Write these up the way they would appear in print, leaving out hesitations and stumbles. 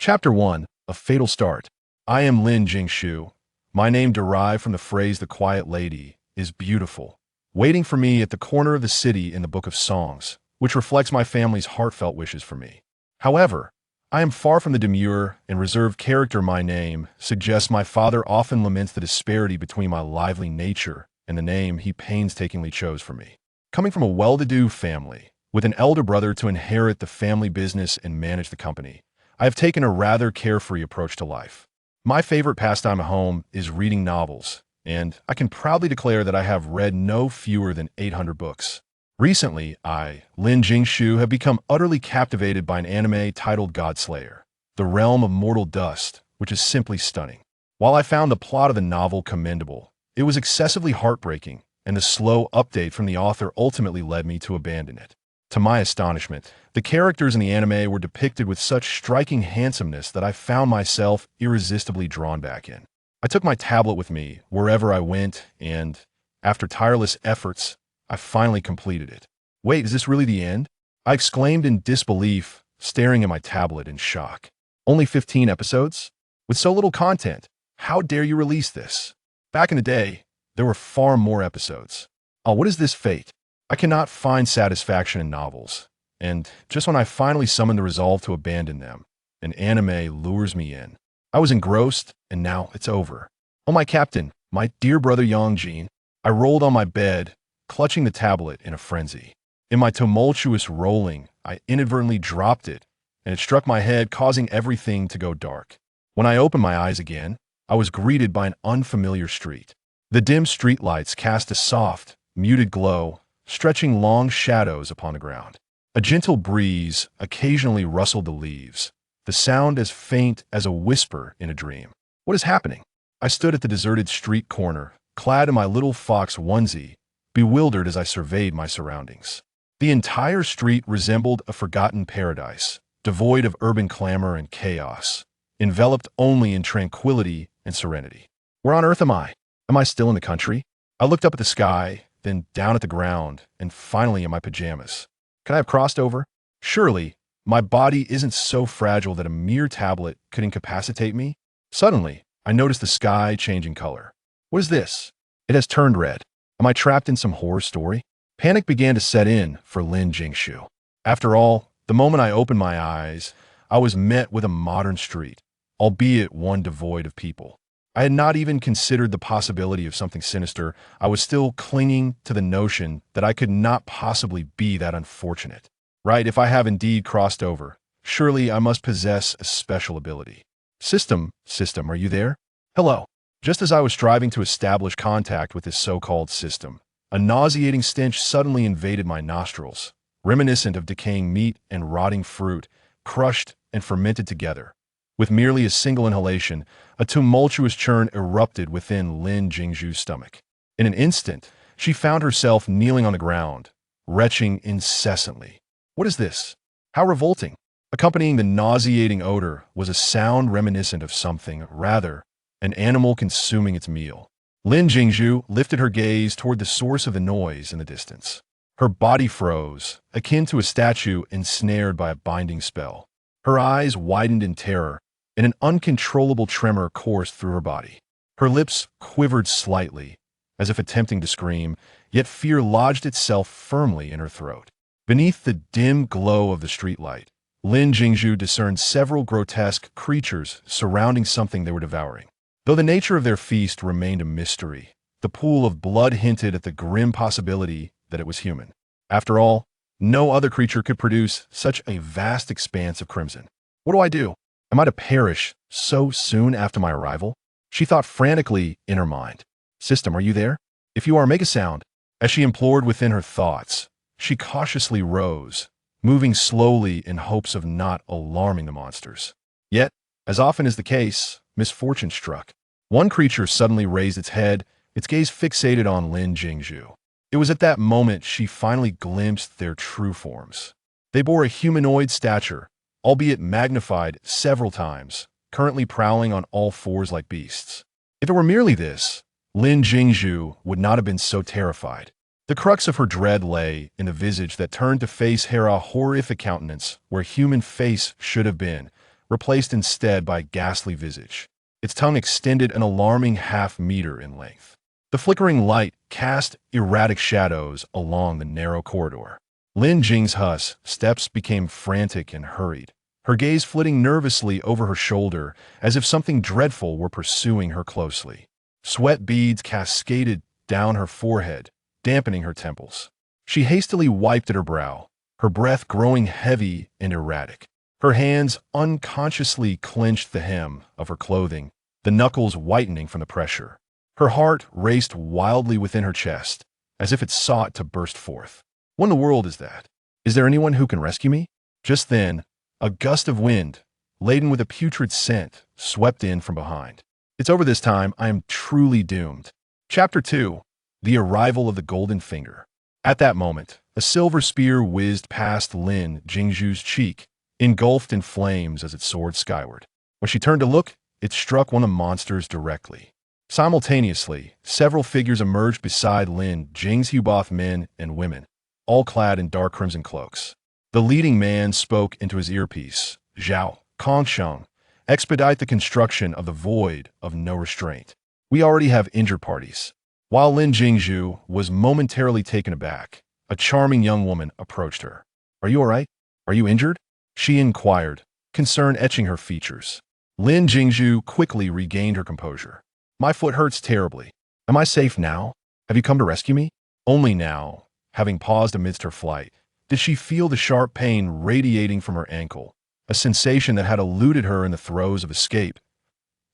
Chapter 1: A Fatal Start. I am Lin Jingshu. My name, derived from the phrase "the quiet lady," is beautiful, waiting for me at the corner of the city in the Book of Songs, which reflects my family's heartfelt wishes for me. However, I am far from the demure and reserved character my name suggests. My father often laments the disparity between my lively nature and the name he painstakingly chose for me. Coming from a well-to-do family, with an elder brother to inherit the family business and manage the company, I have taken a rather carefree approach to life. My favorite pastime at home is reading novels, and I can proudly declare that I have read no fewer than 800 books. Recently, Lin Jingshu, have become utterly captivated by an anime titled Gods Leafie, The Realm of Mortal Dust, which is simply stunning. While I found the plot of the novel commendable, it was excessively heartbreaking, and the slow update from the author ultimately led me to abandon it. To my astonishment, the characters in the anime were depicted with such striking handsomeness that I found myself irresistibly drawn back in. I took my tablet with me wherever I went, and, after tireless efforts, I finally completed it. Wait, is this really the end? I exclaimed in disbelief, staring at my tablet in shock. Only 15 episodes? With so little content, how dare you release this? Back in the day, there were far more episodes. Oh, what is this fate? I cannot find satisfaction in novels, and just when I finally summoned the resolve to abandon them, an anime lures me in. I was engrossed, and now it's over. Oh, my captain, my dear brother Yongjin. I rolled on my bed, clutching the tablet in a frenzy. In my tumultuous rolling, I inadvertently dropped it, and it struck my head, causing everything to go dark. When I opened my eyes again, I was greeted by an unfamiliar street. The dim streetlights cast a soft, muted glow, stretching long shadows upon the ground. A gentle breeze occasionally rustled the leaves, the sound as faint as a whisper in a dream. What is happening? I stood at the deserted street corner, clad in my little fox onesie, bewildered as I surveyed my surroundings. The entire street resembled a forgotten paradise, devoid of urban clamor and chaos, enveloped only in tranquility and serenity. Where on earth am I? Am I still in the country? I looked up at the sky, then down at the ground, and finally in my pajamas. Could I have crossed over? Surely, my body isn't so fragile that a mere tablet could incapacitate me. Suddenly, I noticed the sky changing color. What is this? It has turned red. Am I trapped in some horror story? Panic began to set in for Lin Jingshu. After all, the moment I opened my eyes, I was met with a modern street, albeit one devoid of people. I had not even considered the possibility of something sinister. I was still clinging to the notion that I could not possibly be that unfortunate. Right, if I have indeed crossed over, surely I must possess a special ability. System, are you there? Hello. Just as I was striving to establish contact with this so-called system, a nauseating stench suddenly invaded my nostrils, reminiscent of decaying meat and rotting fruit, crushed and fermented together. With merely a single inhalation, a tumultuous churn erupted within Lin Jingshu's stomach. In an instant, she found herself kneeling on the ground, retching incessantly. What is this? How revolting! Accompanying the nauseating odor was a sound reminiscent of something, rather, an animal consuming its meal. Lin Jingshu lifted her gaze toward the source of the noise in the distance. Her body froze, akin to a statue ensnared by a binding spell. Her eyes widened in terror, and an uncontrollable tremor coursed through her body. Her lips quivered slightly, as if attempting to scream, yet fear lodged itself firmly in her throat. Beneath the dim glow of the streetlight, Lin Jingshu discerned several grotesque creatures surrounding something they were devouring. Though the nature of their feast remained a mystery, the pool of blood hinted at the grim possibility that it was human. After all, no other creature could produce such a vast expanse of crimson. What do I do? Am I to perish so soon after my arrival? She thought frantically in her mind. System, are you there? If you are, make a sound. As she implored within her thoughts, she cautiously rose, moving slowly in hopes of not alarming the monsters. Yet, as often is the case, misfortune struck. One creature suddenly raised its head, its gaze fixated on Lin Jingshu. It was at that moment she finally glimpsed their true forms. They bore a humanoid stature, albeit magnified several times, currently prowling on all fours like beasts. If it were merely this, Lin Jingshu would not have been so terrified. The crux of her dread lay in the visage that turned to face her a horrific countenance where human face should have been, replaced instead by a ghastly visage. Its tongue extended an alarming half-meter in length. The flickering light cast erratic shadows along the narrow corridor. Lin Jingshu's steps became frantic and hurried, her gaze flitting nervously over her shoulder as if something dreadful were pursuing her closely. Sweat beads cascaded down her forehead, dampening her temples. She hastily wiped at her brow, her breath growing heavy and erratic. Her hands unconsciously clenched the hem of her clothing, the knuckles whitening from the pressure. Her heart raced wildly within her chest, as if it sought to burst forth. What in the world is that? Is there anyone who can rescue me? Just then, a gust of wind, laden with a putrid scent, swept in from behind. It's over this time. I am truly doomed. Chapter 2. The Arrival of the Golden Finger. At that moment, a silver spear whizzed past Lin Jingshu's cheek, engulfed in flames as it soared skyward. When she turned to look, it struck one of the monsters directly. Simultaneously, several figures emerged beside Lin Jingshu, both men and women, all clad in dark crimson cloaks. The leading man spoke into his earpiece. "Zhao, Kongsheng, expedite the construction of the Void of No Restraint. We already have injured parties." While Lin Jingshu was momentarily taken aback, a charming young woman approached her. "Are you all right? Are you injured?" she inquired, concern etching her features. Lin Jingshu quickly regained her composure. "My foot hurts terribly. Am I safe now? Have you come to rescue me?" Only now, having paused amidst her flight, did she feel the sharp pain radiating from her ankle, a sensation that had eluded her in the throes of escape.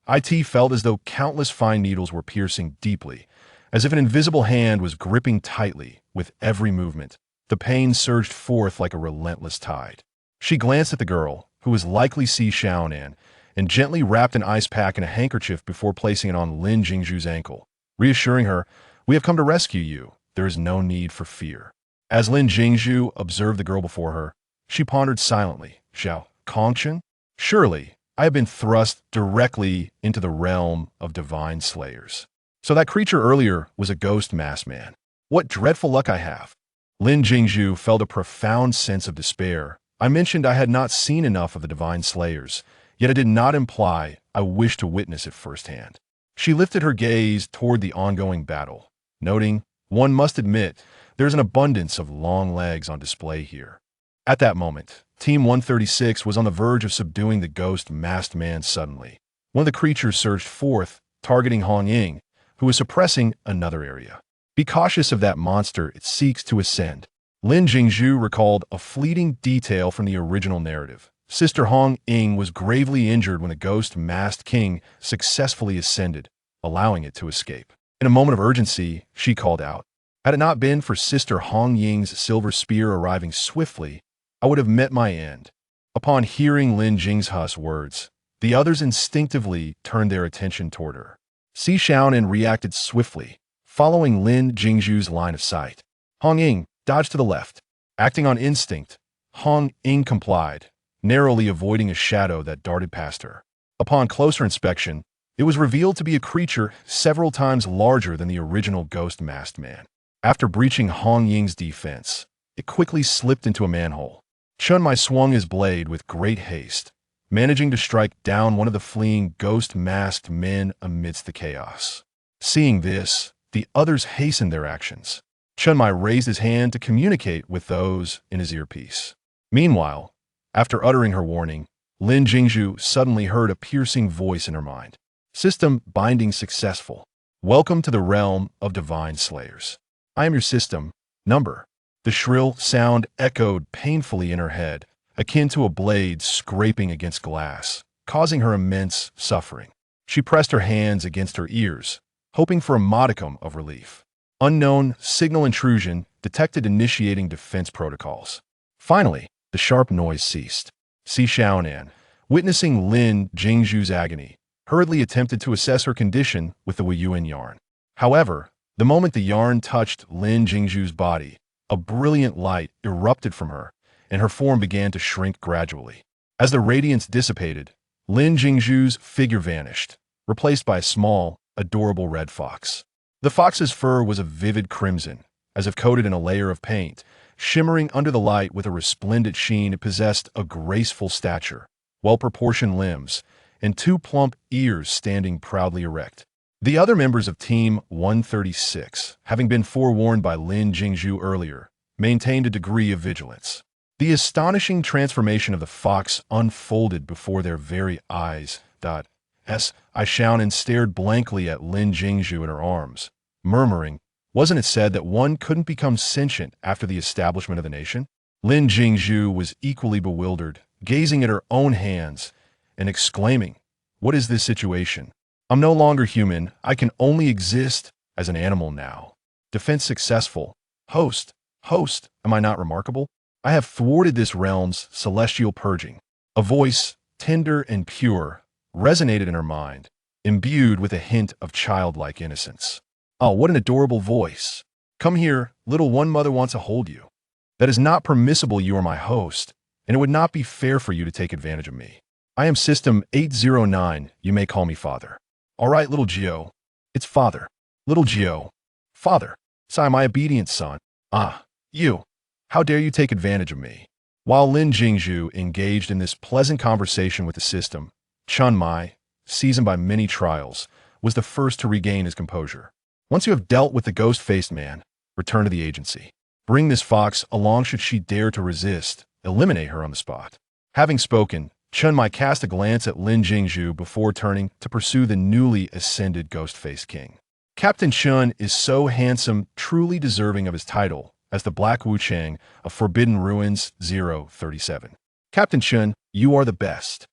It felt as though countless fine needles were piercing deeply, as if an invisible hand was gripping tightly with every movement. The pain surged forth like a relentless tide. She glanced at the girl, who was likely Si Xiaonan, and gently wrapped an ice pack in a handkerchief before placing it on Lin Jingshu's ankle, reassuring her, "We have come to rescue you. There is no need for fear." As Lin Jingshu observed the girl before her, she pondered silently. "Xiao Kongchen? Surely I have been thrust directly into the realm of divine slayers. So that creature earlier was a ghost masked man. What dreadful luck I have." Lin Jingshu felt a profound sense of despair. I mentioned I had not seen enough of the divine slayers, yet it did not imply I wished to witness it firsthand. She lifted her gaze toward the ongoing battle, noting, "One must admit, there's an abundance of long legs on display here." At that moment, Team 136 was on the verge of subduing the ghost masked man suddenly. One of the creatures surged forth, targeting Hong Ying, who was suppressing another area. "Be cautious of that monster, it seeks to ascend." Lin Jingshu recalled a fleeting detail from the original narrative. Sister Hong Ying was gravely injured when the ghost masked king successfully ascended, allowing it to escape. In a moment of urgency, she called out, "Had it not been for Sister Hong Ying's silver spear arriving swiftly, I would have met my end." Upon hearing Lin Jingshu's words, the others instinctively turned their attention toward her. Si Xiaonan reacted swiftly, following Lin Jingshu's line of sight. Hong Ying dodged to the left. Acting on instinct, Hong Ying complied, narrowly avoiding a shadow that darted past her. Upon closer inspection, it was revealed to be a creature several times larger than the original ghost masked man. After breaching Hong Ying's defense, it quickly slipped into a manhole. Chun Mai swung his blade with great haste, managing to strike down one of the fleeing ghost-masked men amidst the chaos. Seeing this, the others hastened their actions. Chun Mai raised his hand to communicate with those in his earpiece. Meanwhile, after uttering her warning, Lin Jingshu suddenly heard a piercing voice in her mind. "System binding successful. Welcome to the realm of divine slayers. I am your system. Number." The shrill sound echoed painfully in her head, akin to a blade scraping against glass, causing her immense suffering. She pressed her hands against her ears, hoping for a modicum of relief. Unknown signal intrusion detected, initiating defense protocols. Finally, the sharp noise ceased. Si Xiaonan, witnessing Lin Jingshu's agony, hurriedly attempted to assess her condition with the Weiyuan yarn. However, the moment the yarn touched Lin Jingshu's body, a brilliant light erupted from her, and her form began to shrink gradually. As the radiance dissipated, Lin Jingshu's figure vanished, replaced by a small, adorable red fox. The fox's fur was a vivid crimson, as if coated in a layer of paint. Shimmering under the light with a resplendent sheen, it possessed a graceful stature, well-proportioned limbs, and two plump ears standing proudly erect. The other members of Team 136, having been forewarned by Lin Jingshu earlier, maintained a degree of vigilance. The astonishing transformation of the fox unfolded before their very eyes. I Xiaonan stared blankly at Lin Jingshu in her arms, murmuring, "Wasn't it said that one couldn't become sentient after the establishment of the nation?" Lin Jingshu was equally bewildered, gazing at her own hands and exclaiming, "What is this situation? I'm no longer human. I can only exist as an animal now. Defense successful. Host, am I not remarkable? I have thwarted this realm's celestial purging." A voice, tender and pure, resonated in her mind, imbued with a hint of childlike innocence. "Oh, what an adorable voice. Come here, little one, mother wants to hold you. That is not permissible. You are my host, and it would not be fair for you to take advantage of me. I am System 809. You may call me Father." "All right, little Geo. It's Father. Little Geo. Father. Sigh, my obedient son. Ah, you. How dare you take advantage of me?" While Lin Jingshu engaged in this pleasant conversation with the system, Chun Mai, seasoned by many trials, was the first to regain his composure. "Once you have dealt with the ghost-faced man, return to the agency. Bring this fox along should she dare to resist. Eliminate her on the spot." Having spoken, Chun Mai cast a glance at Lin Jingshu before turning to pursue the newly ascended ghost-faced king. "Captain Chun is so handsome, truly deserving of his title, as the Black Wu Chang of Forbidden Ruins 037. Captain Chun, you are the best.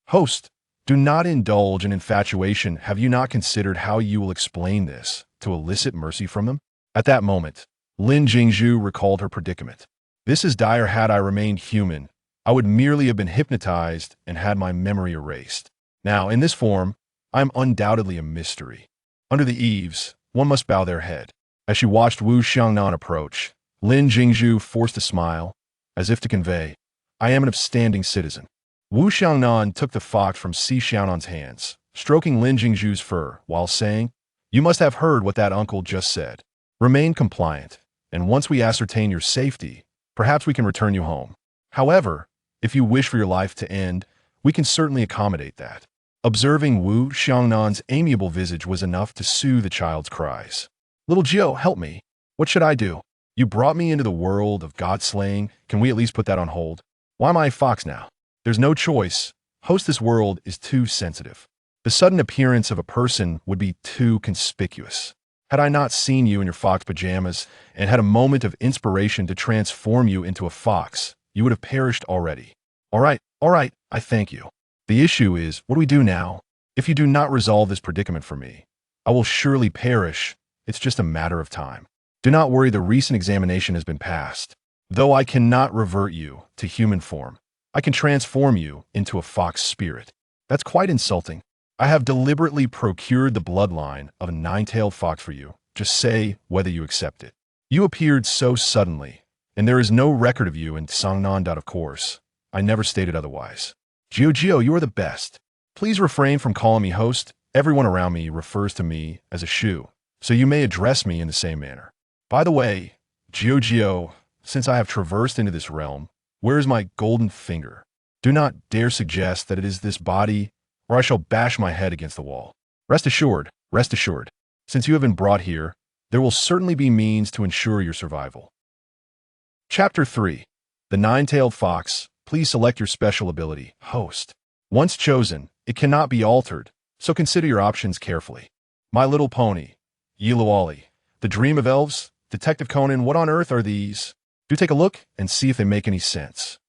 Host, do not indulge in infatuation. Have you not considered how you will explain this to elicit mercy from him?" At that moment, Lin Jingshu recalled her predicament. "This is dire. Had I remained human, I would merely have been hypnotized and had my memory erased. Now, in this form, I am undoubtedly a mystery. Under the eaves, one must bow their head." As she watched Wu Xiangnan approach, Lin Jingshu forced a smile, as if to convey, "I am an upstanding citizen." Wu Xiangnan took the fox from Si Xiaonan's hands, stroking Lin Jingshu's fur, while saying, "You must have heard what that uncle just said. Remain compliant, and once we ascertain your safety, perhaps we can return you home. However, if you wish for your life to end, we can certainly accommodate that." Observing Wu Xiangnan's amiable visage was enough to soothe the child's cries. "Little Geo, help me. What should I do? You brought me into the world of god-slaying. Can we at least put that on hold? Why am I a fox now? There's no choice. Host, this world is too sensitive. The sudden appearance of a person would be too conspicuous. Had I not seen you in your fox pajamas and had a moment of inspiration to transform you into a fox, you would have perished already. All right, I thank you. The issue is, what do we do now? If you do not resolve this predicament for me, I will surely perish. It's just a matter of time. Do not worry, the recent examination has been passed. Though I cannot revert you to human form, I can transform you into a fox spirit. That's quite insulting. I have deliberately procured the bloodline of a nine-tailed fox for you. Just say whether you accept it. You appeared so suddenly, and there is no record of you in Songnan. Of course, I never stated otherwise. Geo, you are the best. Please refrain from calling me host. Everyone around me refers to me as a Shu, so you may address me in the same manner. By the way, Geo, since I have traversed into this realm, where is my golden finger? Do not dare suggest that it is this body, or I shall bash my head against the wall. Rest assured, since you have been brought here, there will certainly be means to ensure your survival." Chapter 3. The Nine-Tailed Fox. Please select your special ability, Host. Once chosen, it cannot be altered, so consider your options carefully. My Little Pony, Yiluali, The Dream of Elves, Detective Conan, what on earth are these? Do take a look and see if they make any sense.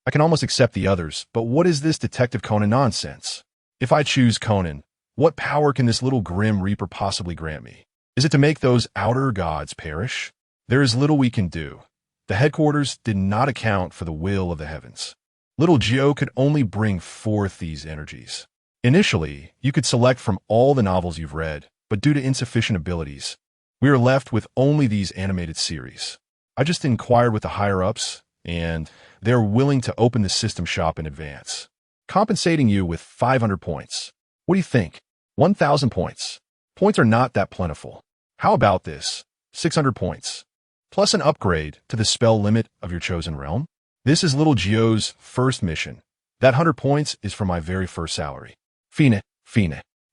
I can almost accept the others, but what is this Detective Conan nonsense? If I choose Conan, what power can this little grim reaper possibly grant me? Is it to make those outer gods perish? There is little we can do. The headquarters did not account for the will of the heavens. Little Geo could only bring forth these energies. Initially, you could select from all the novels you've read, but due to insufficient abilities, we are left with only these animated series. I just inquired with the higher-ups, and they're willing to open the system shop in advance, compensating you with 500 points. What do you think? 1,000 points. Points are not that plentiful. How about this? 600 points, plus an upgrade to the spell limit of your chosen realm? This is Little Geo's first mission. That 100 points is for my very first salary. Fine.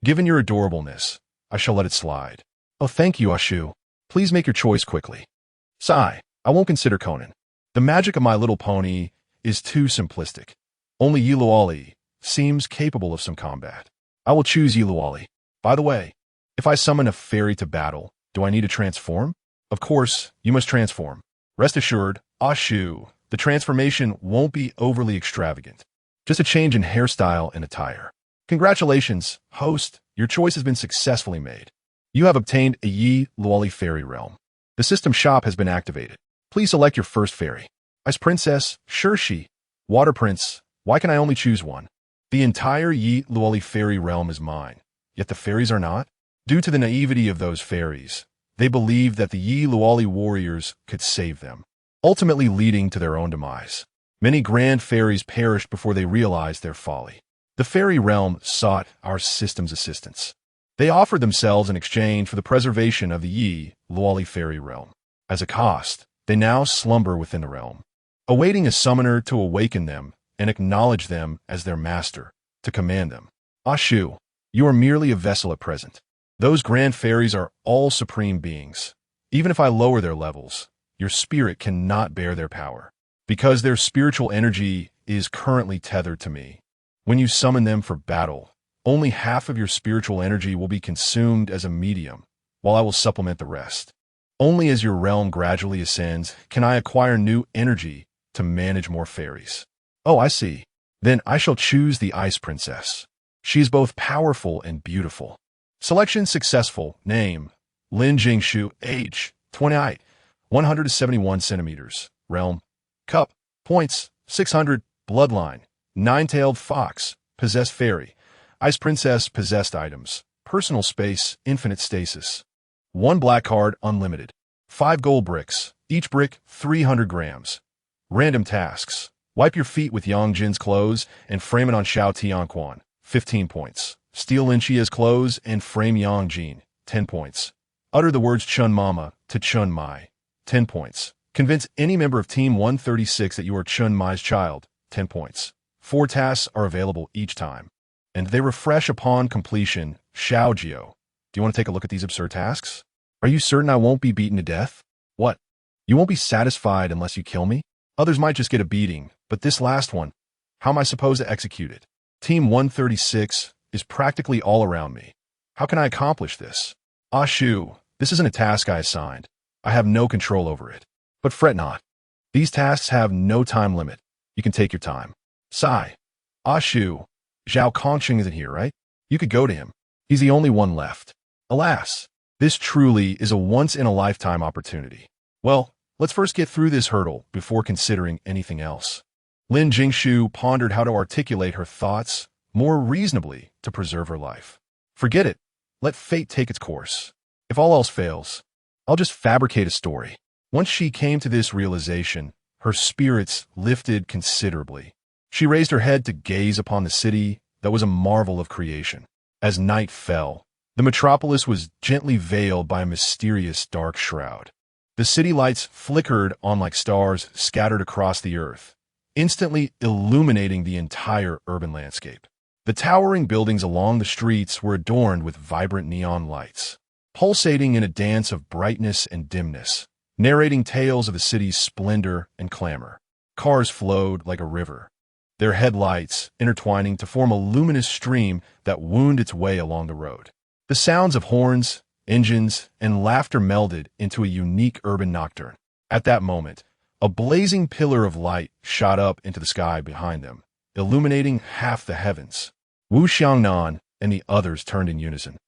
Given your adorableness, I shall let it slide. Oh, thank you, Ashu. Please make your choice quickly. Sigh, I won't consider Conan. The magic of My Little Pony is too simplistic. Only Yiluali seems capable of some combat. I will choose Yiluali. By the way, if I summon a fairy to battle, do I need to transform? Of course, you must transform. Rest assured, Ashu, the transformation won't be overly extravagant. Just a change in hairstyle and attire. Congratulations, host. Your choice has been successfully made. You have obtained a Yiluali fairy realm. The system shop has been activated. Please select your first fairy. Ice Princess, Shirshi. Water Prince, why can I only choose one? The entire Yiluali fairy realm is mine, yet the fairies are not? Due to the naivety of those fairies, they believed that the Yiluali warriors could save them, ultimately leading to their own demise. Many grand fairies perished before they realized their folly. The fairy realm sought our system's assistance. They offered themselves in exchange for the preservation of the Yiluali fairy realm. As a cost, they now slumber within the realm, awaiting a summoner to awaken them and acknowledge them as their master, to command them. Ashu, you are merely a vessel at present. Those grand fairies are all supreme beings. Even if I lower their levels, your spirit cannot bear their power, because their spiritual energy is currently tethered to me. When you summon them for battle, only half of your spiritual energy will be consumed as a medium, while I will supplement the rest. Only as your realm gradually ascends can I acquire new energy to manage more fairies. Oh, I see. Then I shall choose the Ice Princess. She is both powerful and beautiful. Selection successful. Name, Lin Jingshu. Age, 28, 171 centimeters. Realm, Cup. Points, 600. Bloodline, Nine-tailed Fox. Possessed Fairy. Ice Princess. Possessed items. Personal space, infinite stasis. 1 black card, unlimited. 5 gold bricks, each brick 300 grams. Random tasks. Wipe your feet with Yang Jin's clothes and frame it on Xiao Tianquan, 15 points. Steal Lin Qia's clothes and frame Yang Jin, 10 points. Utter the words Chun Mama to Chun Mai, 10 points. Convince any member of Team 136 that you are Chun Mai's child, 10 points. 4 tasks are available each time, and they refresh upon completion. Xiao Jiao, do you want to take a look at these absurd tasks? Are you certain I won't be beaten to death? What? You won't be satisfied unless you kill me? Others might just get a beating, but this last one, how am I supposed to execute it? Team 136 is practically all around me. How can I accomplish this? Ashu, this isn't a task I assigned. I have no control over it. But fret not. These tasks have no time limit. You can take your time. Sigh. Ashu, Zhao Kongqing isn't here, right? You could go to him. He's the only one left. Alas, this truly is a once-in-a-lifetime opportunity. Well, let's first get through this hurdle before considering anything else. Lin Jingshu pondered how to articulate her thoughts more reasonably to preserve her life. Forget it. Let fate take its course. If all else fails, I'll just fabricate a story. Once she came to this realization, her spirits lifted considerably. She raised her head to gaze upon the city that was a marvel of creation. As night fell, the metropolis was gently veiled by a mysterious dark shroud. The city lights flickered on like stars scattered across the earth, instantly illuminating the entire urban landscape. The towering buildings along the streets were adorned with vibrant neon lights, pulsating in a dance of brightness and dimness, narrating tales of the city's splendor and clamor. Cars flowed like a river, their headlights intertwining to form a luminous stream that wound its way along the road. The sounds of horns, engines, and laughter melded into a unique urban nocturne. At that moment, a blazing pillar of light shot up into the sky behind them, illuminating half the heavens. Wu Xiangnan and the others turned in unison,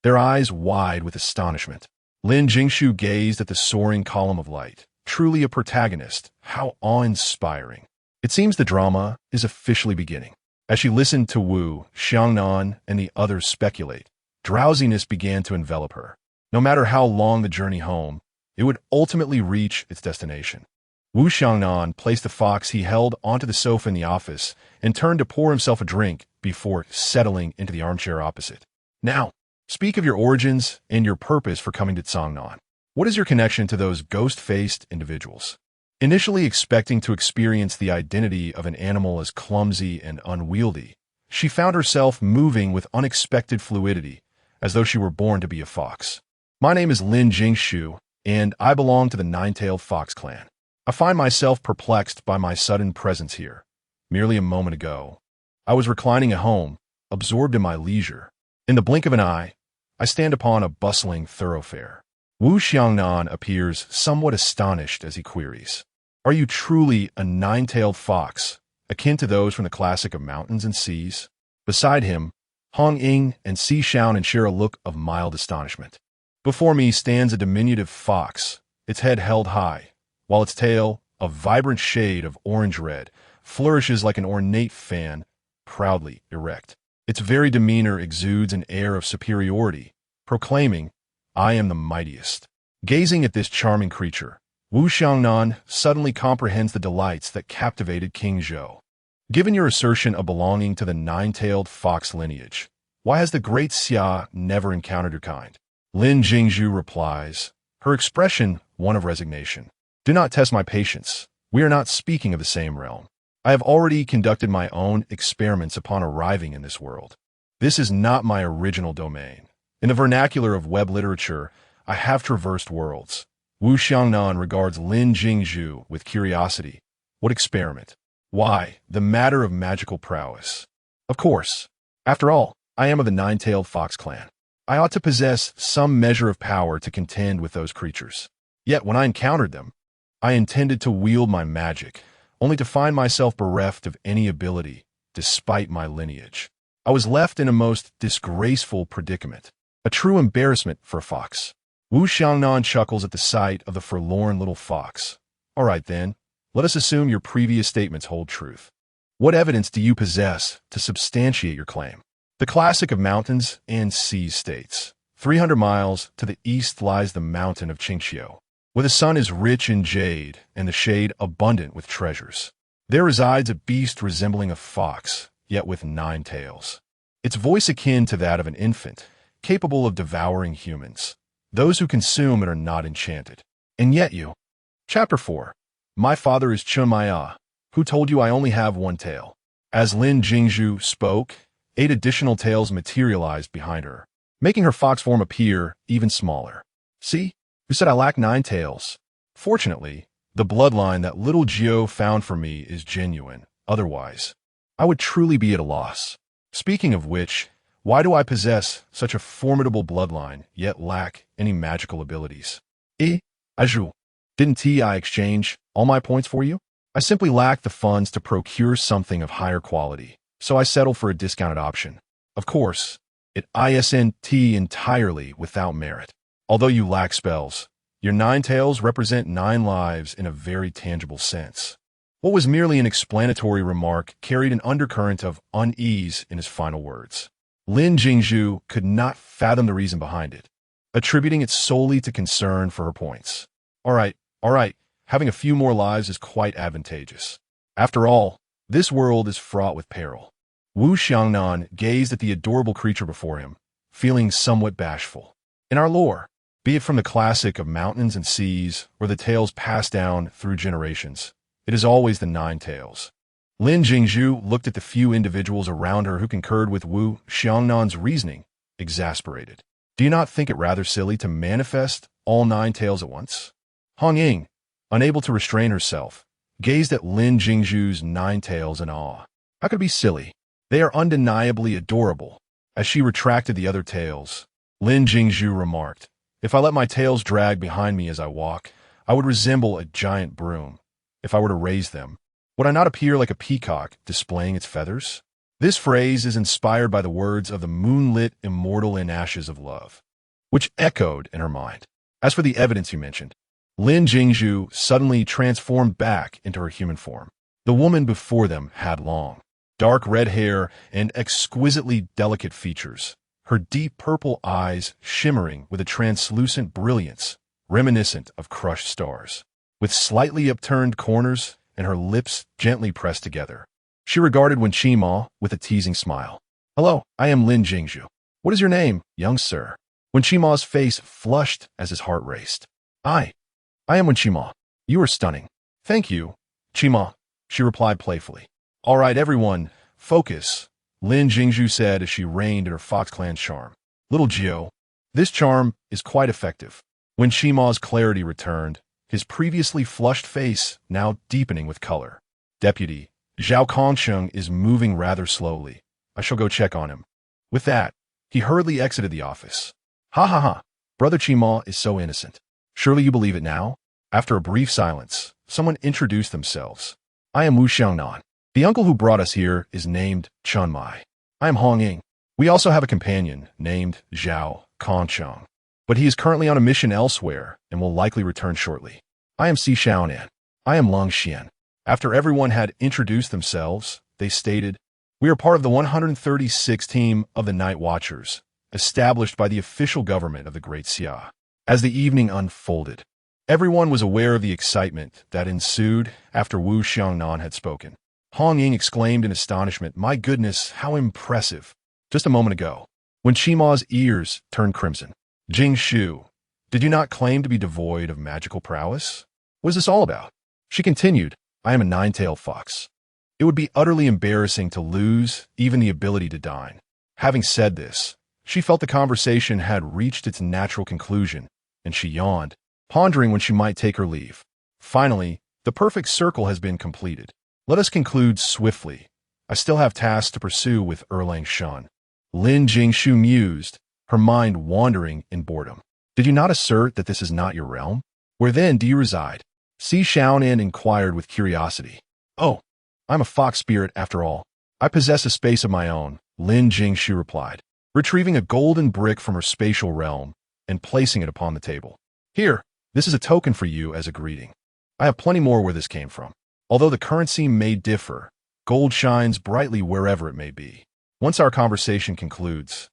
their eyes wide with astonishment. Lin Jingshu gazed at the soaring column of light. Truly a protagonist. How awe-inspiring. It seems the drama is officially beginning. As she listened to Wu Xiangnan and the others speculate, drowsiness began to envelop her. No matter how long the journey home, it would ultimately reach its destination. Wu Xiangnan placed the fox he held onto the sofa in the office and turned to pour himself a drink before settling into the armchair opposite. Now, speak of your origins and your purpose for coming to Cangnan. What is your connection to those ghost-faced individuals? Initially expecting to experience the identity of an animal as clumsy and unwieldy, she found herself moving with unexpected fluidity, as though she were born to be a fox. My name is Lin Jingshu, and I belong to the nine-tailed fox clan. I find myself perplexed by my sudden presence here. Merely a moment ago, I was reclining at home, absorbed in my leisure. In the blink of an eye, I stand upon a bustling thoroughfare. Wu Xiangnan appears somewhat astonished as he queries, "Are you truly a nine-tailed fox, akin to those from the classic of mountains and seas?" Beside him, Hong Ying and Si Xiaonan share a look of mild astonishment. Before me stands a diminutive fox, its head held high, while its tail, a vibrant shade of orange-red, flourishes like an ornate fan, proudly erect. Its very demeanor exudes an air of superiority, proclaiming, "I am the mightiest." Gazing at this charming creature, Wu Xiangnan suddenly comprehends the delights that captivated King Zhou. Given your assertion of belonging to the nine-tailed fox lineage, why has the great Xia never encountered your kind? Lin Jingshu replies, her expression one of resignation. Do not test my patience. We are not speaking of the same realm. I have already conducted my own experiments upon arriving in this world. This is not my original domain. In the vernacular of web literature, I have traversed worlds. Wu Xiangnan regards Lin Jingshu with curiosity. What experiment? Why, the matter of magical prowess. Of course. After all, I am of the nine-tailed fox clan. I ought to possess some measure of power to contend with those creatures. Yet when I encountered them, I intended to wield my magic, only to find myself bereft of any ability, despite my lineage. I was left in a most disgraceful predicament, a true embarrassment for a fox. Wu Xiangnan chuckles at the sight of the forlorn little fox. All right then, let us assume your previous statements hold truth. What evidence do you possess to substantiate your claim? The classic of mountains and seas states, 300 miles to the east lies the mountain of Qingqiu, where the sun is rich in jade and the shade abundant with treasures. There resides a beast resembling a fox, yet with 9 tails. Its voice akin to that of an infant, capable of devouring humans. Those who consume it are not enchanted. And yet you. Chapter 4. My father is Chun Maya, who told you I only have 1 tail. As Lin Jingshu spoke, 8 additional tails materialized behind her, making her fox form appear even smaller. See? Who said I lack 9 tails? Fortunately, the bloodline that little Gio found for me is genuine. Otherwise, I would truly be at a loss. Speaking of which, why do I possess such a formidable bloodline, yet lack any magical abilities? Aju, didn't I exchange all my points for you? I simply lack the funds to procure something of higher quality, so I settled for a discounted option. Of course, it isn't entirely without merit. Although you lack spells, your 9 tails represent 9 lives in a very tangible sense. What was merely an explanatory remark carried an undercurrent of unease in his final words. Lin Jingshu could not fathom the reason behind it, attributing it solely to concern for her points. All right, having a few more lives is quite advantageous. After all, this world is fraught with peril. Wu Xiangnan gazed at the adorable creature before him, feeling somewhat bashful. In our lore, be it from the classic of mountains and seas or the tales passed down through generations, it is always the 9 tails. Lin Jingshu looked at the few individuals around her who concurred with Wu Xiangnan's reasoning, exasperated. Do you not think it rather silly to manifest all 9 tails at once? Hong Ying, unable to restrain herself, gazed at Lin Jingshu's 9 tails in awe. How could it be silly? They are undeniably adorable. As she retracted the other tails, Lin Jingshu remarked, if I let my tails drag behind me as I walk, I would resemble a giant broom. If I were to raise them, would I not appear like a peacock displaying its feathers? This phrase is inspired by the words of the moonlit immortal in ashes of love, which echoed in her mind. As for the evidence you mentioned, Lin Jingshu suddenly transformed back into her human form. The woman before them had long, dark red hair and exquisitely delicate features, her deep purple eyes shimmering with a translucent brilliance reminiscent of crushed stars, with slightly upturned corners and her lips gently pressed together. She regarded Wen Qima with a teasing smile. Hello, I am Lin Jingshu. What is your name, young sir? Wen Qima's face flushed as his heart raced. I am Wen Qima. You are stunning. Thank you, Chima, she replied playfully. All right, everyone, focus, Lin Jingshu said as she reined in her Fox Clan charm. Little Gio, this charm is quite effective. When Chima's clarity returned, his previously flushed face now deepening with color. Deputy, Zhao Kongsheng is moving rather slowly. I shall go check on him. With that, he hurriedly exited the office. Ha ha ha, Brother Chima is so innocent. Surely you believe it now? After a brief silence, someone introduced themselves. I am Wu Xiangnan. The uncle who brought us here is named Chun Mai. I am Hong Ying. We also have a companion named Zhao Kongsheng, but he is currently on a mission elsewhere and will likely return shortly. I am Si Xiaonan. I am Lung Xian. After everyone had introduced themselves, they stated, we are part of the 136th team of the Night Watchers, established by the official government of the Great Xia. As the evening unfolded, everyone was aware of the excitement that ensued after Wu Xiangnan had spoken. Hong Ying exclaimed in astonishment, my goodness, how impressive. Just a moment ago, when Chima's ears turned crimson. Jingshu, did you not claim to be devoid of magical prowess? What is this all about? She continued, I am a nine-tailed fox. It would be utterly embarrassing to lose even the ability to dine. Having said this, she felt the conversation had reached its natural conclusion, and she yawned, pondering when she might take her leave. Finally, the perfect circle has been completed. Let us conclude swiftly. I still have tasks to pursue with Erlang Shan. Lin Jingshu mused, her mind wandering in boredom. Did you not assert that this is not your realm? Where then do you reside? Si Xiaonan inquired with curiosity. Oh, I'm a fox spirit after all. I possess a space of my own, Lin Jingshu replied, retrieving a golden brick from her spatial realm and placing it upon the table. Here, this is a token for you as a greeting. I have plenty more where this came from. Although the currency may differ, gold shines brightly wherever it may be. Once our conversation concludes,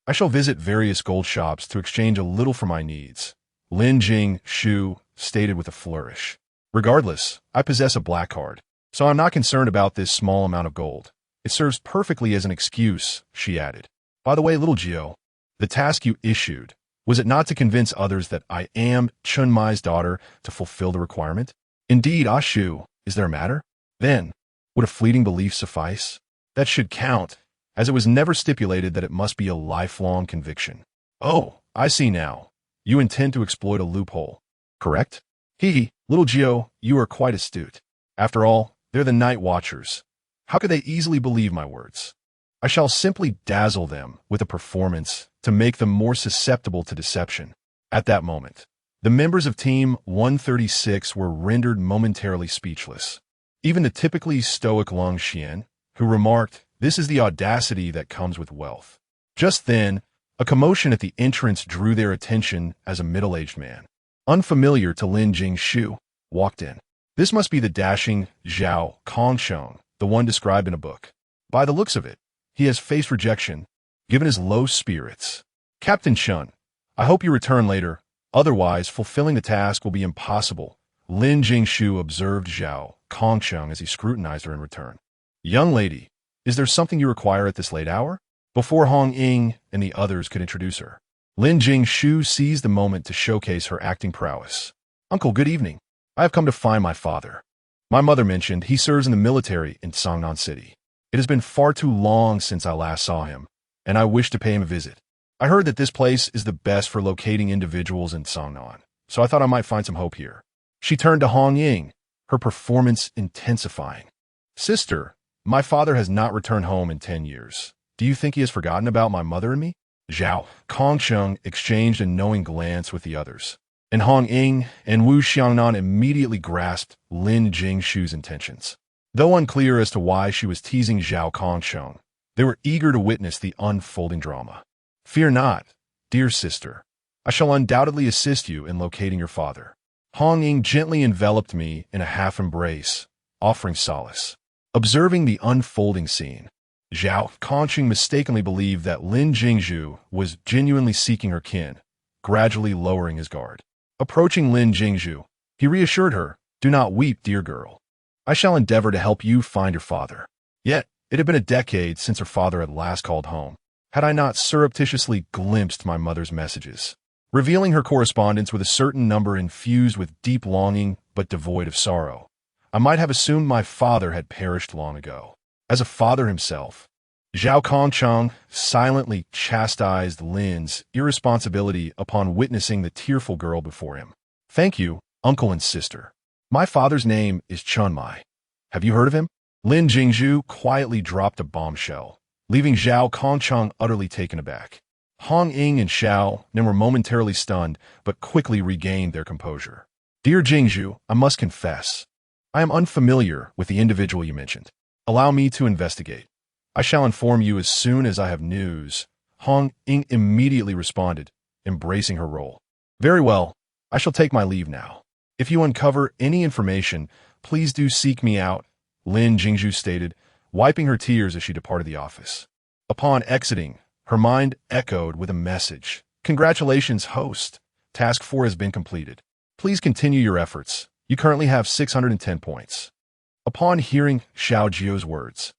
I shall visit various gold shops to exchange a little for my needs, Lin Jingshu stated with a flourish. Regardless, I possess a black card, so I'm not concerned about this small amount of gold. It serves perfectly as an excuse, she added. By the way, little Gio, the task you issued, was it not to convince others that I am Chun Mai's daughter to fulfill the requirement? Indeed, Ashu, is there a matter? Then, would a fleeting belief suffice? That should count, as it was never stipulated that it must be a lifelong conviction. Oh, I see now. You intend to exploit a loophole, correct? Little Gio, you are quite astute. After all, they're the Night Watchers. How could they easily believe my words? I shall simply dazzle them with a performance to make them more susceptible to deception. At that moment, the members of Team 136 were rendered momentarily speechless. Even the typically stoic Lung Xian, who remarked, this is the audacity that comes with wealth. Just then, a commotion at the entrance drew their attention as a middle-aged man, unfamiliar to Lin Jingshu, walked in. This must be the dashing Zhao Kongsheng, the one described in a book. By the looks of it, he has faced rejection, given his low spirits. Captain Chun, I hope you return later, otherwise fulfilling the task will be impossible, Lin Jingshu observed Zhao Kongsheng as he scrutinized her in return. Young lady, is there something you require at this late hour? Before Hong Ying and the others could introduce her, Lin Jingshu seized the moment to showcase her acting prowess. Uncle, good evening. I have come to find my father. My mother mentioned he serves in the military in Songnan City. It has been far too long since I last saw him, and I wish to pay him a visit. I heard that this place is the best for locating individuals in Songnan, so I thought I might find some hope here. She turned to Hong Ying, her performance intensifying. Sister, my father has not returned home in 10 years. Do you think he has forgotten about my mother and me? Zhao Kongsheng exchanged a knowing glance with the others, and Hong Ying and Wu Xiangnan immediately grasped Lin Jingshu's intentions. Though unclear as to why she was teasing Zhao Kongsheng, they were eager to witness the unfolding drama. Fear not, dear sister. I shall undoubtedly assist you in locating your father. Hong Ying gently enveloped me in a half-embrace, offering solace. Observing the unfolding scene, Zhao Kongsheng mistakenly believed that Lin Jingshu was genuinely seeking her kin, gradually lowering his guard. Approaching Lin Jingshu, he reassured her, do not weep, dear girl. I shall endeavor to help you find your father. Yet, it had been a decade since her father had last called home. Had I not surreptitiously glimpsed my mother's messages, revealing her correspondence with a certain number infused with deep longing but devoid of sorrow, I might have assumed my father had perished long ago. As a father himself, Zhao Kongcheng silently chastised Lin's irresponsibility upon witnessing the tearful girl before him. Thank you, uncle and sister. My father's name is Chunmai. Have you heard of him? Lin Jingshu quietly dropped a bombshell, leaving Zhao Kongcheng utterly taken aback. Hong Ying and Xiao Nim were momentarily stunned, but quickly regained their composure. Dear Jingshu, I must confess, I am unfamiliar with the individual you mentioned. Allow me to investigate. I shall inform you as soon as I have news. Hong Ying immediately responded, embracing her role. Very well, I shall take my leave now. If you uncover any information, please do seek me out, Lin Jingshu stated, wiping her tears as she departed the office. Upon exiting, her mind echoed with a message. Congratulations, host. Task 4 has been completed. Please continue your efforts. You currently have 610 points. Upon hearing Xiao Jio's words,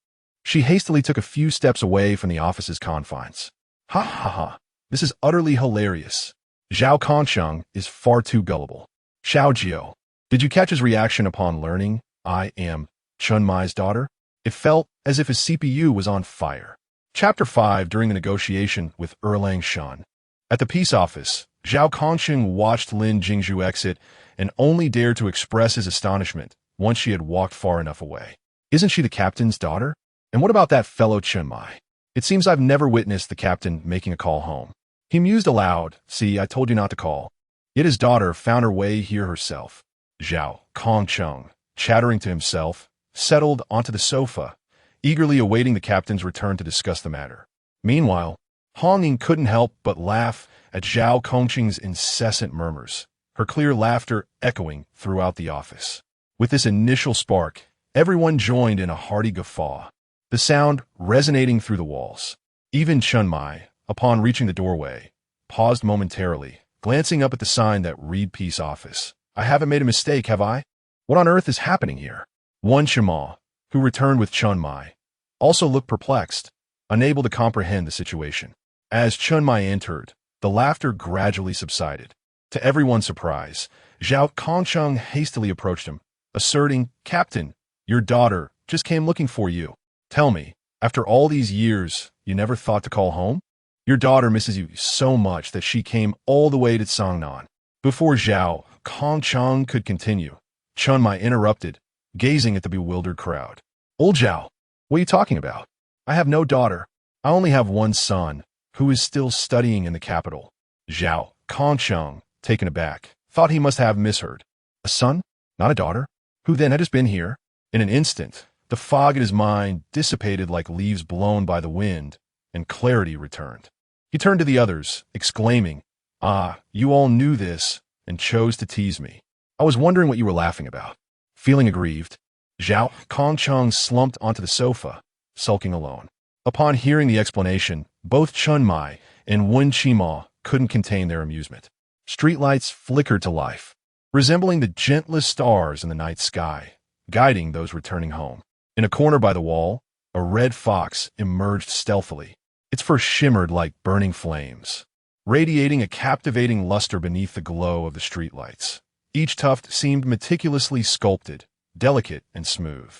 she hastily took a few steps away from the office's confines. Ha ha ha, this is utterly hilarious. Zhao Kongcheng is far too gullible. Xiao Jio, did you catch his reaction upon learning I am Chunmai's daughter? It felt as if his CPU was on fire. Chapter 5 During the negotiation with Erlang Shan. At the peace office, Zhao Kongcheng watched Lin Jingshu exit and only dared to express his astonishment once she had walked far enough away. Isn't she the captain's daughter? And what about that fellow Chunmai? It seems I've never witnessed the captain making a call home. He mused aloud. See, I told you not to call. Yet his daughter found her way here herself. Zhao Kongcheng, chattering to himself, settled onto the sofa, eagerly awaiting the captain's return to discuss the matter. Meanwhile, Hong Ying couldn't help but laugh at Zhao Kongcheng's incessant murmurs, her clear laughter echoing throughout the office. With this initial spark, everyone joined in a hearty guffaw, the sound resonating through the walls. Even Chunmai, upon reaching the doorway, paused momentarily, glancing up at the sign that read Peace Office. I haven't made a mistake, have I? What on earth is happening here? One Shima, who returned with Chunmai, also looked perplexed, unable to comprehend the situation. As Chunmai entered, the laughter gradually subsided. To everyone's surprise, Zhao Kongcheng hastily approached him, asserting, Captain, your daughter just came looking for you. Tell me, after all these years, you never thought to call home? Your daughter misses you so much that she came all the way to Sangnan. Before Zhao Kongcheng could continue, Chunmai interrupted, gazing at the bewildered crowd. Old Zhao, what are you talking about? I have no daughter. I only have one son, who is still studying in the capital. Zhao Kongcheng, taken aback, thought he must have misheard. A son? Not a daughter? Who then had just been here? In an instant, the fog in his mind dissipated like leaves blown by the wind, and clarity returned. He turned to the others, exclaiming, Ah, you all knew this, and chose to tease me. I was wondering what you were laughing about. Feeling aggrieved, Zhao Kongcheng slumped onto the sofa, sulking alone. Upon hearing the explanation, both Chunmai and Wen Qima couldn't contain their amusement. Streetlights flickered to life, resembling the gentlest stars in the night sky, guiding those returning home. In a corner by the wall, a red fox emerged stealthily. Its fur shimmered like burning flames, radiating a captivating luster beneath the glow of the streetlights. Each tuft seemed meticulously sculpted, delicate and smooth.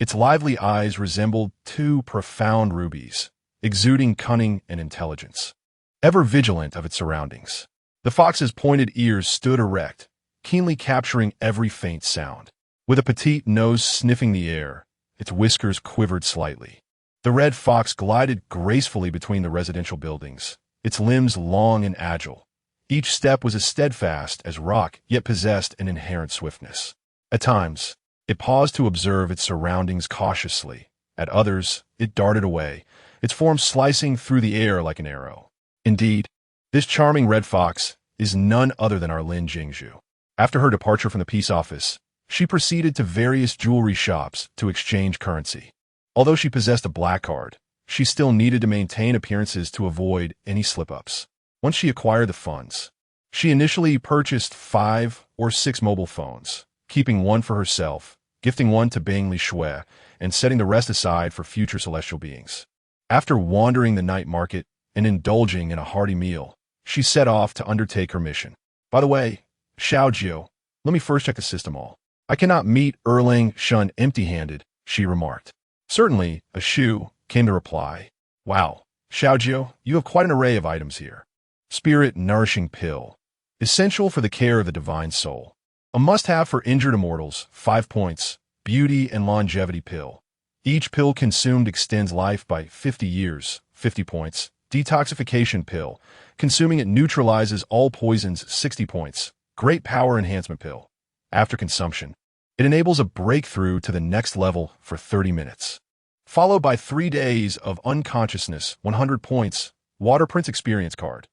Its lively eyes resembled two profound rubies, exuding cunning and intelligence. Ever vigilant of its surroundings, the fox's pointed ears stood erect, keenly capturing every faint sound. With a petite nose sniffing the air, its whiskers quivered slightly. The red fox glided gracefully between the residential buildings, its limbs long and agile. Each step was as steadfast as rock, yet possessed an inherent swiftness. At times, it paused to observe its surroundings cautiously. At others, it darted away, its form slicing through the air like an arrow. Indeed, this charming red fox is none other than our Lin Jingshu. After her departure from the peace office, she proceeded to various jewelry shops to exchange currency. Although she possessed a black card, she still needed to maintain appearances to avoid any slip-ups. Once she acquired the funds, she initially purchased 5 or 6 mobile phones, keeping one for herself, gifting one to Bang Li Shui, and setting the rest aside for future celestial beings. After wandering the night market and indulging in a hearty meal, she set off to undertake her mission. By the way, Xiao Jiu, let me first check the system all. I cannot meet Erlang Shun empty-handed, she remarked. Certainly, a shoe, came the reply. Wow, Xiaojiu, you have quite an array of items here. Spirit Nourishing Pill. Essential for the care of the divine soul. A must-have for injured immortals, 5 points. Beauty and Longevity Pill. Each pill consumed extends life by 50 years, 50 points. Detoxification Pill. Consuming it neutralizes all poisons, 60 points. Great Power Enhancement Pill. After consumption, it enables a breakthrough to the next level for 30 minutes. Followed by 3 days of unconsciousness, 100 points. Water Prince Experience Card.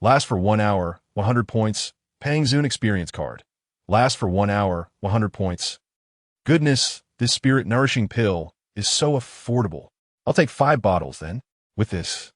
Lasts for 1 hour, 100 points. Pang Zun Experience Card. Lasts for 1 hour, 100 points. Goodness, this spirit nourishing pill is so affordable. I'll take 5 bottles then. With this,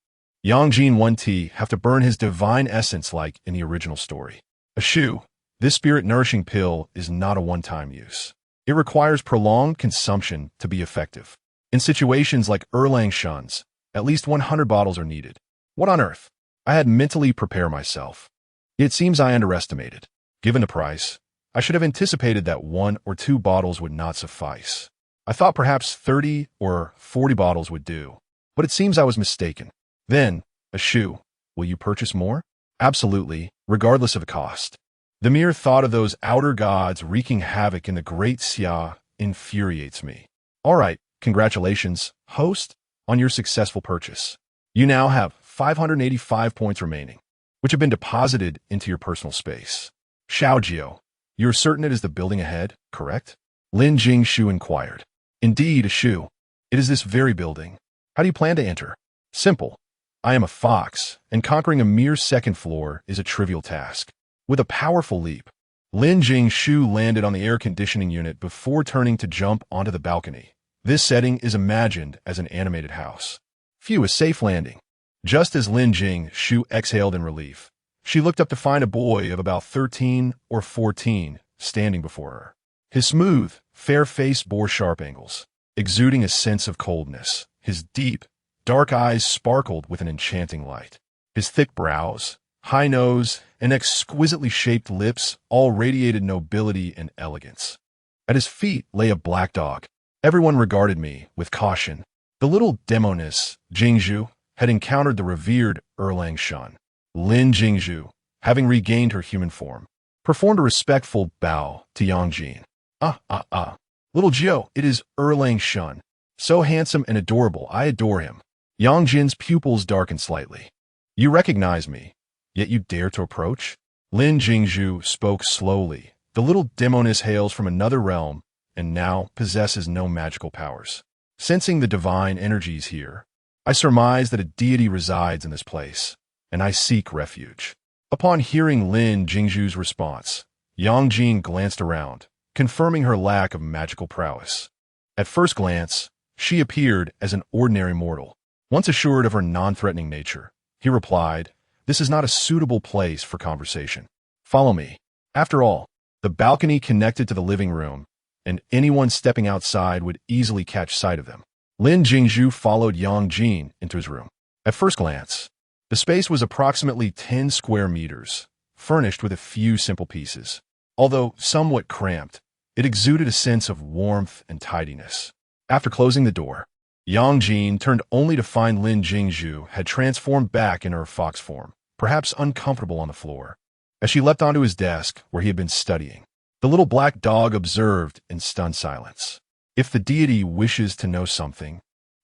Yangjin 1T have to burn his divine essence like in the original story. A shoe. This spirit nourishing pill is not a one-time use. It requires prolonged consumption to be effective. In situations like Erlang Shun's, at least 100 bottles are needed. What on earth? I had mentally prepared myself. It seems I underestimated. Given the price, I should have anticipated that 1 or 2 bottles would not suffice. I thought perhaps 30 or 40 bottles would do, but it seems I was mistaken. Then, a shoe. Will you purchase more? Absolutely, regardless of the cost. The mere thought of those outer gods wreaking havoc in the Great Xia infuriates me. All right, congratulations, host, on your successful purchase. You now have 585 points remaining, which have been deposited into your personal space. Xiaojiu, you're certain it is the building ahead, correct? Lin Jingshu inquired. Indeed, a shoe. It is this very building. How do you plan to enter? Simple. I am a fox, and conquering a mere second floor is a trivial task. With a powerful leap, Lin Jingshu landed on the air conditioning unit before turning to jump onto the balcony. This setting is imagined as an animated house. Phew, a safe landing. Just as Lin Jingshu exhaled in relief, she looked up to find a boy of about 13 or 14 standing before her. His smooth, fair face bore sharp angles, exuding a sense of coldness. His deep, dark eyes sparkled with an enchanting light. His thick brows, high nose, and exquisitely shaped lips all radiated nobility and elegance. At his feet lay a black dog. Everyone regarded me with caution. The little demoness, Jingshu, had encountered the revered Erlang Shun. Lin Jingshu, having regained her human form, performed a respectful bow to Yangjin. Little Jiu, it is Erlang Shun. So handsome and adorable, I adore him. Yangjin's pupils darkened slightly. You recognize me, yet you dare to approach? Lin Jingshu spoke slowly. The little demoness hails from another realm and now possesses no magical powers. Sensing the divine energies here, I surmise that a deity resides in this place, and I seek refuge. Upon hearing Lin Jingshu's response, Yangjin glanced around, confirming her lack of magical prowess. At first glance, she appeared as an ordinary mortal. Once assured of her non-threatening nature, he replied, "This is not a suitable place for conversation. Follow me." After all, the balcony connected to the living room, and anyone stepping outside would easily catch sight of them. Lin Jingshu followed Yangjin into his room. At first glance, the space was approximately 10 square meters, furnished with a few simple pieces. Although somewhat cramped, it exuded a sense of warmth and tidiness. After closing the door, Yangjin turned only to find Lin Jingshu had transformed back into her fox form, perhaps uncomfortable on the floor. As she leapt onto his desk, where he had been studying, the little black dog observed in stunned silence. If the deity wishes to know something,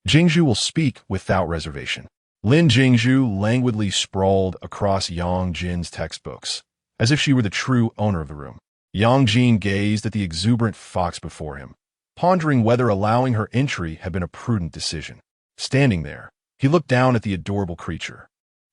Jingshu will speak without reservation. Lin Jingshu languidly sprawled across Yangjin's textbooks, as if she were the true owner of the room. Yangjin gazed at the exuberant fox before him, pondering whether allowing her entry had been a prudent decision. Standing there, he looked down at the adorable creature.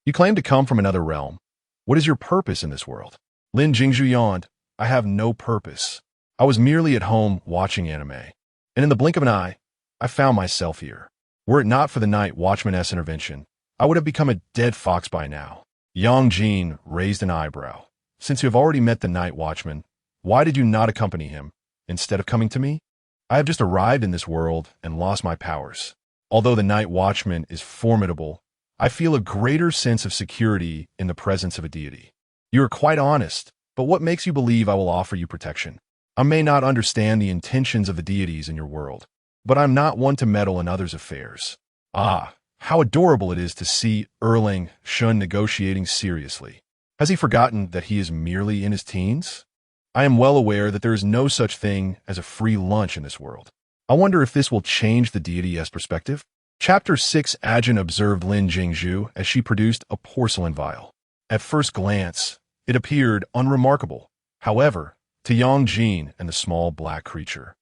"You claim to come from another realm. What is your purpose in this world?" Lin Jingshu yawned. "I have no purpose. I was merely at home watching anime, and in the blink of an eye, I found myself here. Were it not for the night watchman's intervention, I would have become a dead fox by now." Yangjin raised an eyebrow. "Since you have already met the night watchman, why did you not accompany him, instead of coming to me? I have just arrived in this world and lost my powers. Although the night watchman is formidable, I feel a greater sense of security in the presence of a deity. You are quite honest, but what makes you believe I will offer you protection?" I may not understand the intentions of the deities in your world, but I'm not one to meddle in others' affairs. Ah, how adorable it is to see Erling Shun negotiating seriously. Has he forgotten that he is merely in his teens? I am well aware that there is no such thing as a free lunch in this world. I wonder if this will change the deity's perspective. Chapter 6. Ajin observed Lin Jingshu as she produced a porcelain vial. At first glance, it appeared unremarkable. However, to Yang Jin and the small black creature,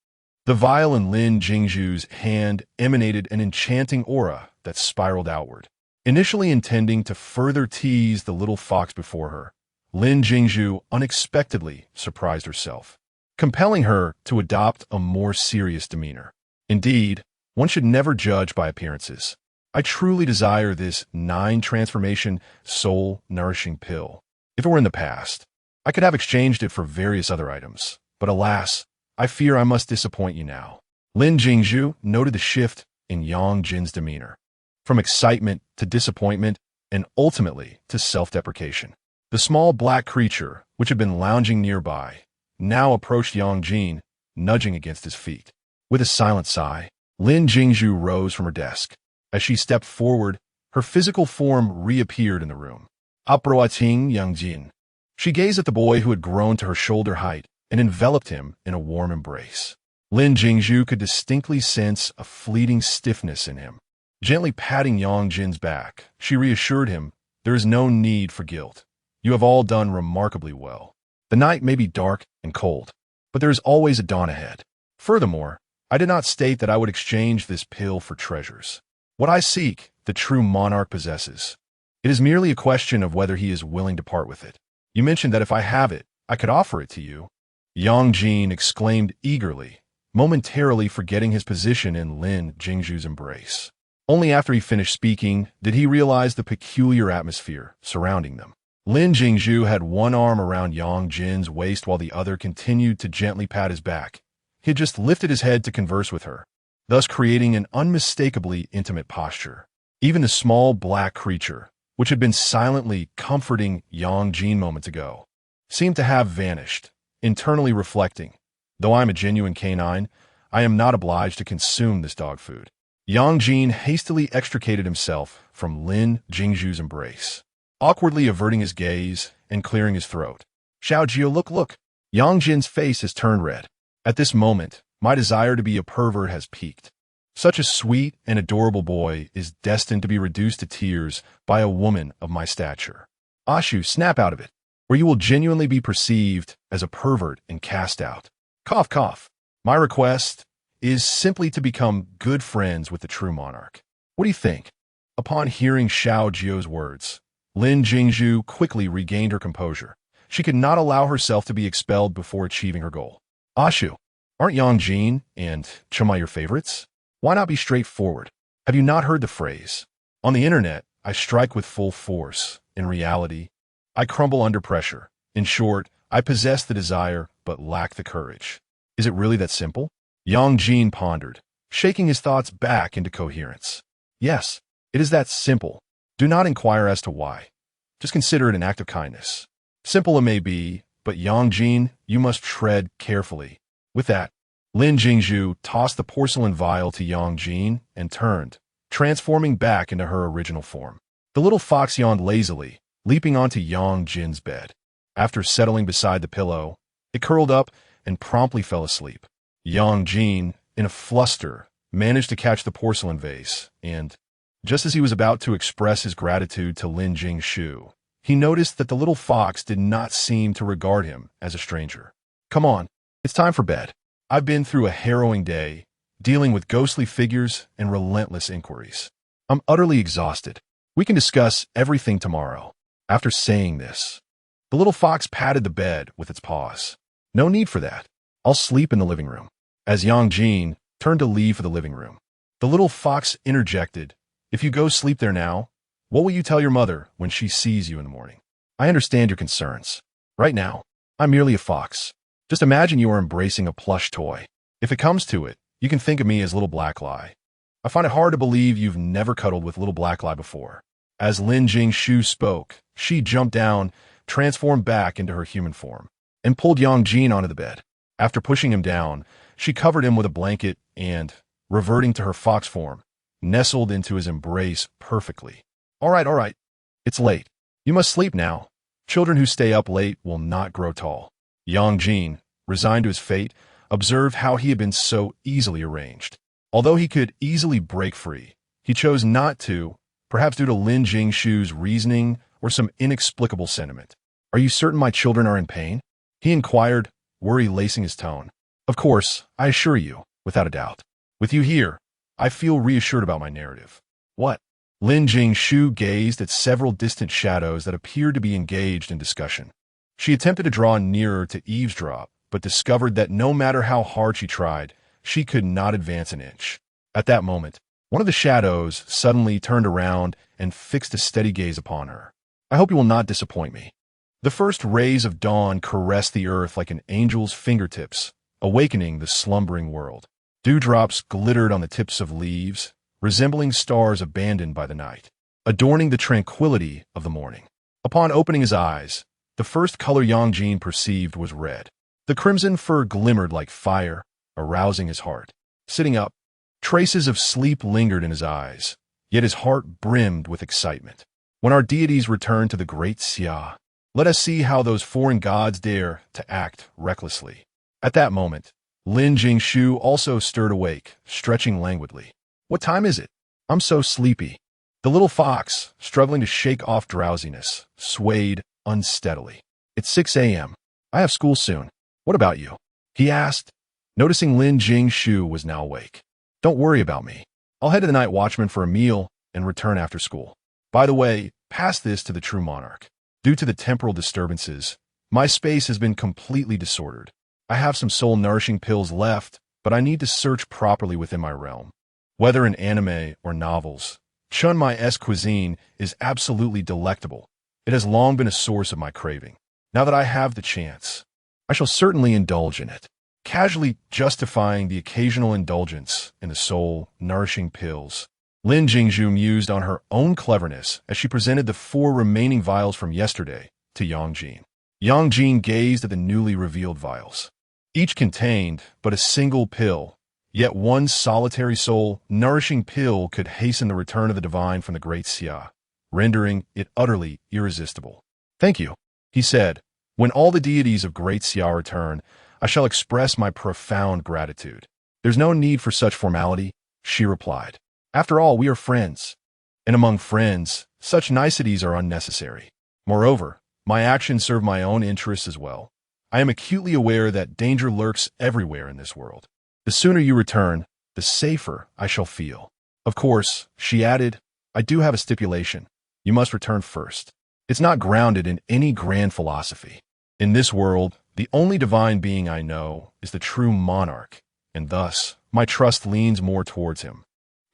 the vial in Lin Jingshu's hand emanated an enchanting aura that spiraled outward. Initially intending to further tease the little fox before her, Lin Jingshu unexpectedly surprised herself, compelling her to adopt a more serious demeanor. Indeed, one should never judge by appearances. I truly desire this 9-transformation soul-nourishing pill. If it were in the past, I could have exchanged it for various other items, but alas, I fear I must disappoint you now. Lin Jingshu noted the shift in Yang Jin's demeanor, from excitement to disappointment and ultimately to self-deprecation. The small black creature, which had been lounging nearby, now approached Yang Jin, nudging against his feet. With a silent sigh, Lin Jingshu rose from her desk. As she stepped forward, her physical form reappeared in the room. Approaching Yang Jin, she gazed at the boy who had grown to her shoulder height and enveloped him in a warm embrace. Lin Jingshu could distinctly sense a fleeting stiffness in him. Gently patting Yang Jin's back, she reassured him, "There is no need for guilt. You have all done remarkably well. The night may be dark and cold, but there is always a dawn ahead. Furthermore, I did not state that I would exchange this pill for treasures. What I seek, the true monarch possesses. It is merely a question of whether he is willing to part with it. You mentioned that if I have it, I could offer it to you." Yang Jin exclaimed eagerly, momentarily forgetting his position in Lin Jingshu's embrace. Only after he finished speaking did he realize the peculiar atmosphere surrounding them. Lin Jingshu had one arm around Yang Jin's waist while the other continued to gently pat his back. He had just lifted his head to converse with her, thus creating an unmistakably intimate posture. Even the small black creature, which had been silently comforting Yang Jin moments ago, seemed to have vanished, internally reflecting, "Though I am a genuine canine, I am not obliged to consume this dog food." Yang Jin hastily extricated himself from Lin Jingshu's embrace, awkwardly averting his gaze and clearing his throat. "Xiao Jio, look. Yang Jin's face has turned red. At this moment, my desire to be a pervert has peaked. Such a sweet and adorable boy is destined to be reduced to tears by a woman of my stature. Ashu, snap out of it, or you will genuinely be perceived as a pervert and cast out. Cough, cough. My request is simply to become good friends with the true monarch. What do you think?" Upon hearing Xiao Jio's words, Lin Jingshu quickly regained her composure. She could not allow herself to be expelled before achieving her goal. "Ashu, aren't Yang Jin and Chuma your favorites? Why not be straightforward? Have you not heard the phrase? On the internet, I strike with full force. In reality, I crumble under pressure. In short, I possess the desire but lack the courage. Is it really that simple?" Yang Jin pondered, shaking his thoughts back into coherence. "Yes, it is that simple. Do not inquire as to why. Just consider it an act of kindness. Simple it may be, but Yang Jin, you must tread carefully." With that, Lin Jingshu tossed the porcelain vial to Yang Jin and turned, transforming back into her original form. The little fox yawned lazily, leaping onto Yang Jin's bed. After settling beside the pillow, it curled up and promptly fell asleep. Yang Jin, in a fluster, managed to catch the porcelain vase, and, just as he was about to express his gratitude to Lin Jingshu, he noticed that the little fox did not seem to regard him as a stranger. "Come on, it's time for bed. I've been through a harrowing day, dealing with ghostly figures and relentless inquiries. I'm utterly exhausted. We can discuss everything tomorrow." After saying this, the little fox patted the bed with its paws. "No need for that. I'll sleep in the living room." As Yang Jin turned to leave for the living room, the little fox interjected, "If you go sleep there now, what will you tell your mother when she sees you in the morning? I understand your concerns. Right now, I'm merely a fox. Just imagine you are embracing a plush toy. If it comes to it, you can think of me as Little Black Lie. I find it hard to believe you've never cuddled with Little Black Lie before." As Lin Jingshu spoke, she jumped down, transformed back into her human form, and pulled Yang Jin onto the bed. After pushing him down, she covered him with a blanket and, reverting to her fox form, nestled into his embrace perfectly. All right. It's late. You must sleep now. Children who stay up late will not grow tall. Yang Jin, resigned to his fate, observed how he had been so easily arranged. Although he could easily break free, he chose not to, perhaps due to Lin Jingshu's reasoning or some inexplicable sentiment. Are you certain my children are in pain? He inquired, worry lacing his tone. Of course, I assure you, without a doubt. With you here, I feel reassured about my narrative. What? Lin Jingshu gazed at several distant shadows that appeared to be engaged in discussion. She attempted to draw nearer to eavesdrop, but discovered that no matter how hard she tried, she could not advance an inch. At that moment, one of the shadows suddenly turned around and fixed a steady gaze upon her. I hope you will not disappoint me. The first rays of dawn caressed the earth like an angel's fingertips, awakening the slumbering world. Dewdrops glittered on the tips of leaves, resembling stars abandoned by the night, adorning the tranquility of the morning. Upon opening his eyes, the first color Yang Jin perceived was red. The crimson fur glimmered like fire, arousing his heart. Sitting up, traces of sleep lingered in his eyes, yet his heart brimmed with excitement. When our deities return to the great Xia, let us see how those foreign gods dare to act recklessly. At that moment, Lin Jingshu also stirred awake, stretching languidly. What time is it? I'm so sleepy. The little fox, struggling to shake off drowsiness, swayed unsteadily. It's 6 a.m. I have school soon. What about you? He asked, noticing Lin Jingshu was now awake. Don't worry about me. I'll head to the night watchman for a meal and return after school. By the way, pass this to the true monarch. Due to the temporal disturbances, my space has been completely disordered. I have some soul-nourishing pills left, but I need to search properly within my realm. Whether in anime or novels, Chun Mai-esque cuisine is absolutely delectable. It has long been a source of my craving. Now that I have the chance, I shall certainly indulge in it, casually justifying the occasional indulgence in the soul-nourishing pills. Lin Jingshu mused on her own cleverness as she presented the 4 remaining vials from yesterday to Yang Jin. Yang Jin gazed at the newly revealed vials. Each contained but a single pill, yet one solitary soul-nourishing pill could hasten the return of the divine from the great Xia, rendering it utterly irresistible. Thank you, he said. When all the deities of great Xia return, I shall express my profound gratitude. There's no need for such formality, she replied. After all, we are friends. And among friends, such niceties are unnecessary. Moreover, my actions serve my own interests as well. I am acutely aware that danger lurks everywhere in this world. The sooner you return, the safer I shall feel. Of course, she added, I do have a stipulation. You must return first. It's not grounded in any grand philosophy. In this world, the only divine being I know is the true monarch, and thus, my trust leans more towards him.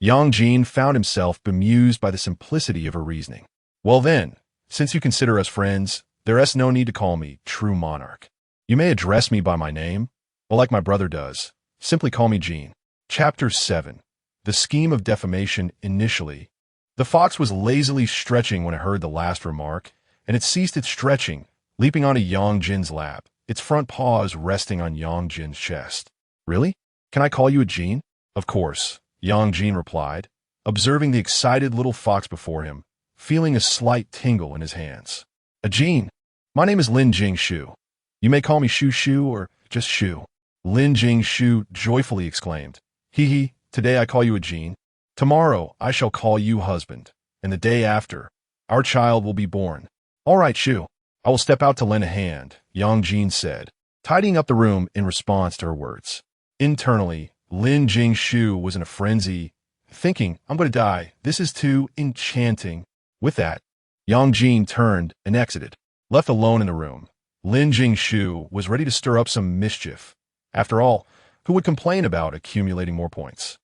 Yang Jin found himself bemused by the simplicity of her reasoning. Well then, since you consider us friends, there is no need to call me true monarch. You may address me by my name, or like my brother does, simply call me Jin. Chapter 7. The Scheme of Defamation. Initially, the fox was lazily stretching when it heard the last remark, and it ceased its stretching, leaping onto Yang Jin's lap, its front paws resting on Yang Jin's chest. Really? Can I call you a Jin? Of course, Yang Jin replied, observing the excited little fox before him, feeling a slight tingle in his hands. A Jin? My name is Lin Jingshu. You may call me Shu Shu or just Shu. Lin Jingshu joyfully exclaimed. Hee, today I call you a Jin. Tomorrow I shall call you husband, and the day after, our child will be born. All right, Shu. I will step out to lend a hand, Yang Jin said, tidying up the room in response to her words. Internally, Lin Jingshu was in a frenzy, thinking, I'm going to die. This is too enchanting. With that, Yang Jin turned and exited. Left alone in the room, Lin Jingshu was ready to stir up some mischief. After all, who would complain about accumulating more points?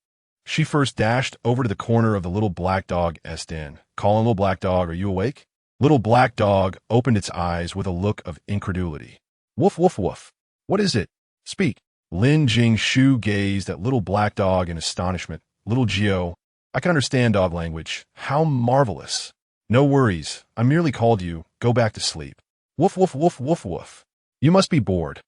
She first dashed over to the corner of the little black dog's den. Calling, little black dog, are you awake? Little black dog opened its eyes with a look of incredulity. Woof, woof, woof. What is it? Speak. Lin Jingshu gazed at little black dog in astonishment. Little Geo, I can understand dog language. How marvelous. No worries. I merely called you. Go back to sleep. Woof, woof, woof, woof, woof. You must be bored.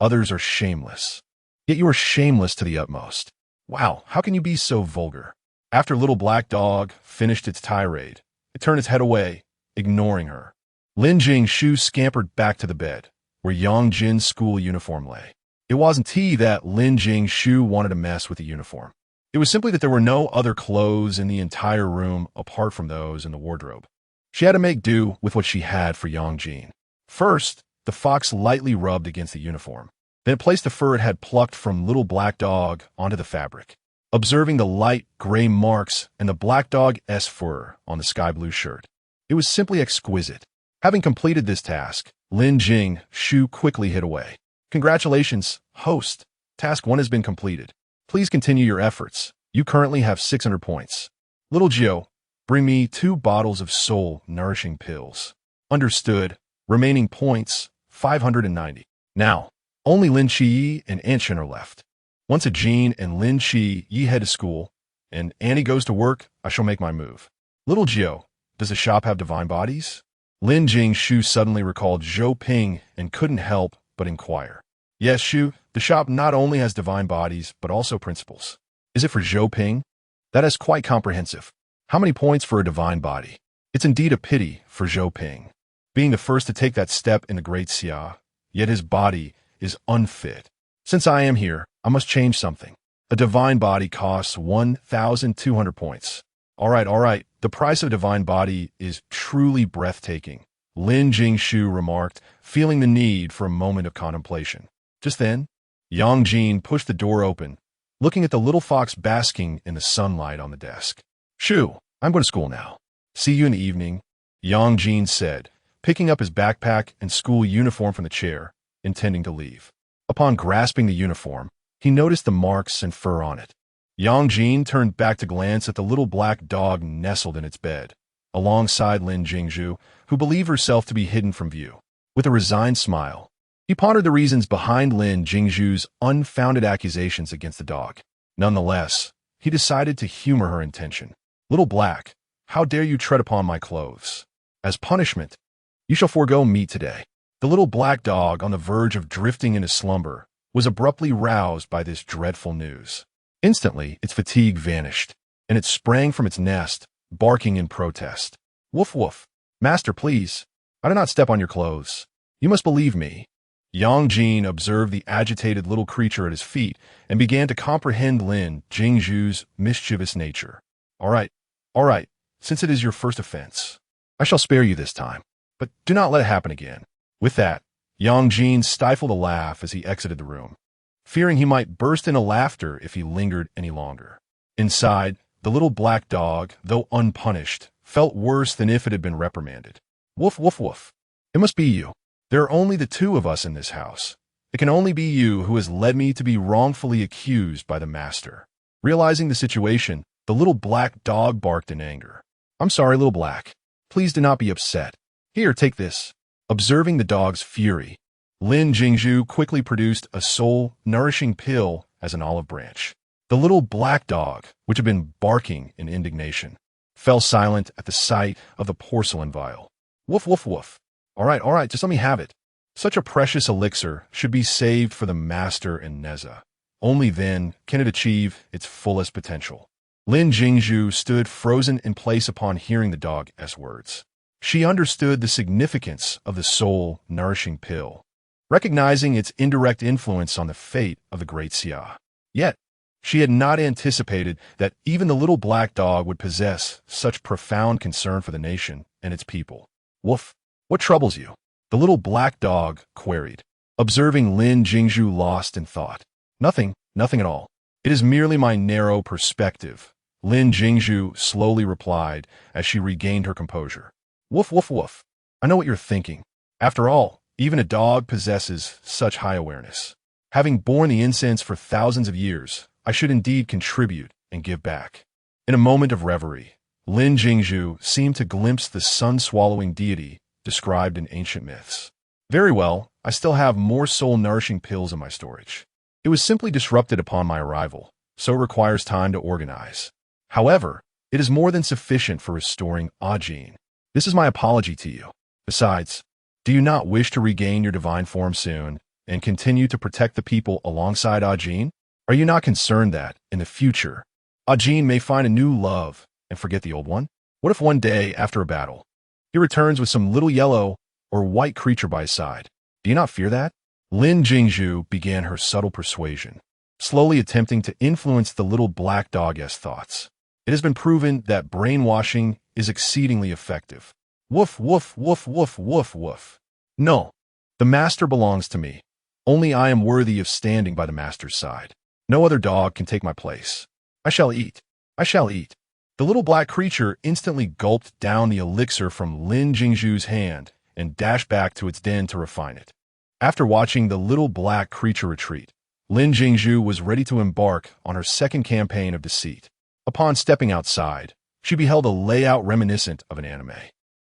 Others are shameless. Yet you are shameless to the utmost. Wow, how can you be so vulgar? After Little Black Dog finished its tirade, it turned its head away, ignoring her. Lin Jingshu scampered back to the bed, where Yang Jin's school uniform lay. It wasn't that Lin Jingshu wanted to mess with the uniform. It was simply that there were no other clothes in the entire room apart from those in the wardrobe. She had to make do with what she had for Yang Jin. First, the fox lightly rubbed against the uniform. Then it placed the fur it had plucked from Little Black Dog onto the fabric. Observing the light gray marks and the Black Dog's fur on the sky blue shirt, it was simply exquisite. Having completed this task, Lin Jingshu quickly hid away. Congratulations, host. Task 1 has been completed. Please continue your efforts. You currently have 600 points. Little Gio, bring me 2 bottles of soul-nourishing pills. Understood. Remaining points, 590. Now, only Lin Chi and Anshin are left. Once Jean and Lin Chi head to school, and Annie goes to work, I shall make my move. Little Gio, does the shop have divine bodies? Lin Jingshu suddenly recalled Zhou Ping and couldn't help but inquire. Yes, Shu, the shop not only has divine bodies, but also principles. Is it for Zhou Ping? That is quite comprehensive. How many points for a divine body? It's indeed a pity for Zhou Ping. Being the first to take that step in the Great Xia, yet his body is unfit. Since I am here, I must change something. A divine body costs 1,200 points. All right, the price of a divine body is truly breathtaking, Lin Jingshu remarked, feeling the need for a moment of contemplation. Just then, Yang Jin pushed the door open, looking at the little fox basking in the sunlight on the desk. Shu, I'm going to school now. See you in the evening, Yang Jin said, picking up his backpack and school uniform from the chair, intending to leave. Upon grasping the uniform, he noticed the marks and fur on it. Yang Jin turned back to glance at the little black dog nestled in its bed, alongside Lin Jingshu, who believed herself to be hidden from view. With a resigned smile, he pondered the reasons behind Lin Jingshu's unfounded accusations against the dog. Nonetheless, he decided to humor her intention. Little Black, how dare you tread upon my clothes? As punishment, you shall forego meat today. The little black dog, on the verge of drifting into slumber, was abruptly roused by this dreadful news. Instantly, its fatigue vanished, and it sprang from its nest, barking in protest. Woof woof. Master, please. I did not step on your clothes. You must believe me. Yang Jin observed the agitated little creature at his feet and began to comprehend Lin Jingshu's mischievous nature. All right, since it is your first offense, I shall spare you this time, but do not let it happen again. With that, Yang Jin stifled a laugh as he exited the room, fearing he might burst into laughter if he lingered any longer. Inside, the little black dog, though unpunished, felt worse than if it had been reprimanded. Woof, woof, woof. It must be you. There are only the 2 of us in this house. It can only be you who has led me to be wrongfully accused by the master. Realizing the situation, the little black dog barked in anger. I'm sorry, Little Black. Please do not be upset. Here, take this. Observing the dog's fury, Lin Jingshu quickly produced a soul-nourishing pill as an olive branch. The little black dog, which had been barking in indignation, fell silent at the sight of the porcelain vial. Woof, woof, woof. All right, just let me have it. Such a precious elixir should be saved for the master and Neza. Only then can it achieve its fullest potential. Lin Jingshu stood frozen in place upon hearing the dog's words. She understood the significance of the soul-nourishing pill, recognizing its indirect influence on the fate of the Great Xia. Yet, she had not anticipated that even the little black dog would possess such profound concern for the nation and its people. Woof, what troubles you? The little black dog queried, observing Lin Jingshu lost in thought. Nothing at all. It is merely my narrow perspective, Lin Jingshu slowly replied as she regained her composure. Woof, woof, woof. I know what you're thinking. After all, even a dog possesses such high awareness. Having borne the incense for thousands of years, I should indeed contribute and give back. In a moment of reverie, Lin Jingshu seemed to glimpse the sun-swallowing deity described in ancient myths. Very well, I still have more soul-nourishing pills in my storage. It was simply disrupted upon my arrival, so it requires time to organize. However, it is more than sufficient for restoring Ajin. This is my apology to you. Besides, do you not wish to regain your divine form soon, and continue to protect the people alongside Ajin? Are you not concerned that, in the future, Ajin may find a new love and forget the old one? What if one day, after a battle, he returns with some little yellow or white creature by his side? Do you not fear that? Lin Jingshu began her subtle persuasion, slowly attempting to influence the little black dog's thoughts. It has been proven that brainwashing is exceedingly effective. Woof, woof, woof, woof, woof, woof. No, the master belongs to me. Only I am worthy of standing by the master's side. No other dog can take my place. I shall eat. I shall eat. The little black creature instantly gulped down the elixir from Lin Jingshu's hand and dashed back to its den to refine it. After watching the little black creature retreat, Lin Jingshu was ready to embark on her second campaign of deceit. Upon stepping outside, she beheld a layout reminiscent of an anime.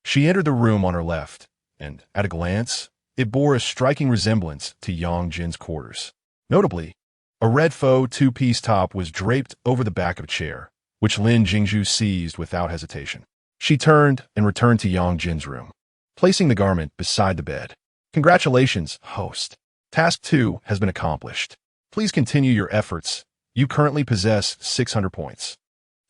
She entered the room on her left, and, at a glance, it bore a striking resemblance to Yang Jin's quarters. Notably, a red faux two-piece top was draped over the back of a chair, which Lin Jingshu seized without hesitation. She turned and returned to Yang Jin's room, placing the garment beside the bed. Congratulations, host. Task 2 has been accomplished. Please continue your efforts. You currently possess 600 points.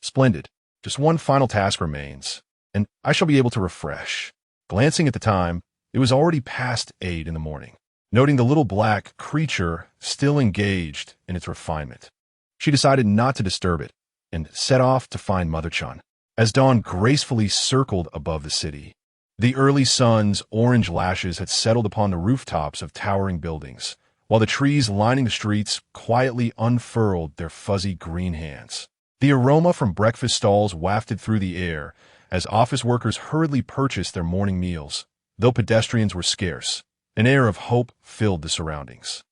Splendid. Just one final task remains, and I shall be able to refresh. Glancing at the time, it was already past 8 in the morning. Noting the little black creature still engaged in its refinement, she decided not to disturb it and set off to find Mother Chun. As dawn gracefully circled above the city, the early sun's orange lashes had settled upon the rooftops of towering buildings, while the trees lining the streets quietly unfurled their fuzzy green hands. The aroma from breakfast stalls wafted through the air as office workers hurriedly purchased their morning meals. Though pedestrians were scarce, an air of hope filled the surroundings.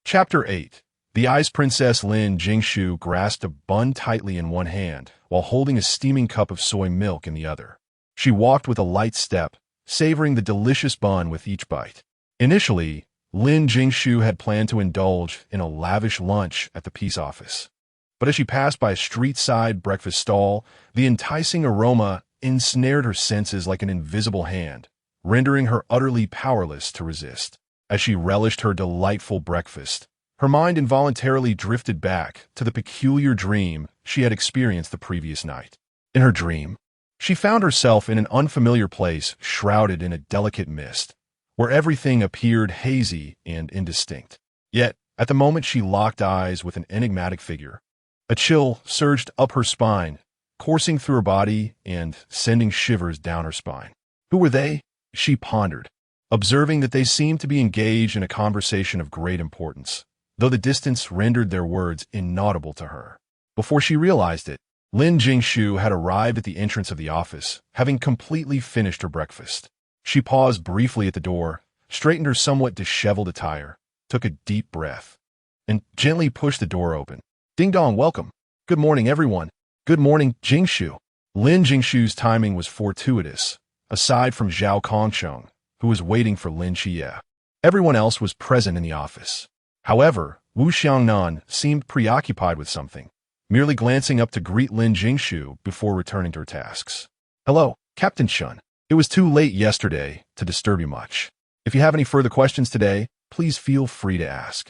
Chapter 8. The Ice Princess Lin Jingshu grasped a bun tightly in one hand while holding a steaming cup of soy milk in the other. She walked with a light step, savoring the delicious bun with each bite. Initially, Lin Jingshu had planned to indulge in a lavish lunch at the peace office. But as she passed by a street-side breakfast stall, the enticing aroma ensnared her senses like an invisible hand, rendering her utterly powerless to resist. As she relished her delightful breakfast, her mind involuntarily drifted back to the peculiar dream she had experienced the previous night. In her dream, she found herself in an unfamiliar place shrouded in a delicate mist, where everything appeared hazy and indistinct. Yet, at the moment she locked eyes with an enigmatic figure, a chill surged up her spine, coursing through her body and sending shivers down her spine. Who were they? She pondered, observing that they seemed to be engaged in a conversation of great importance, though the distance rendered their words inaudible to her. Before she realized it, Lin Jingshu had arrived at the entrance of the office, having completely finished her breakfast. She paused briefly at the door, straightened her somewhat disheveled attire, took a deep breath, and gently pushed the door open. Ding dong, welcome. Good morning, everyone. Good morning, Jingshu. Lin Jingshu's timing was fortuitous, aside from Zhao Kongcheng, who was waiting for Lin Xie. Everyone else was present in the office. However, Wu Xiangnan seemed preoccupied with something, merely glancing up to greet Lin Jingshu before returning to her tasks. Hello, Captain Chun. It was too late yesterday to disturb you much. If you have any further questions today, please feel free to ask.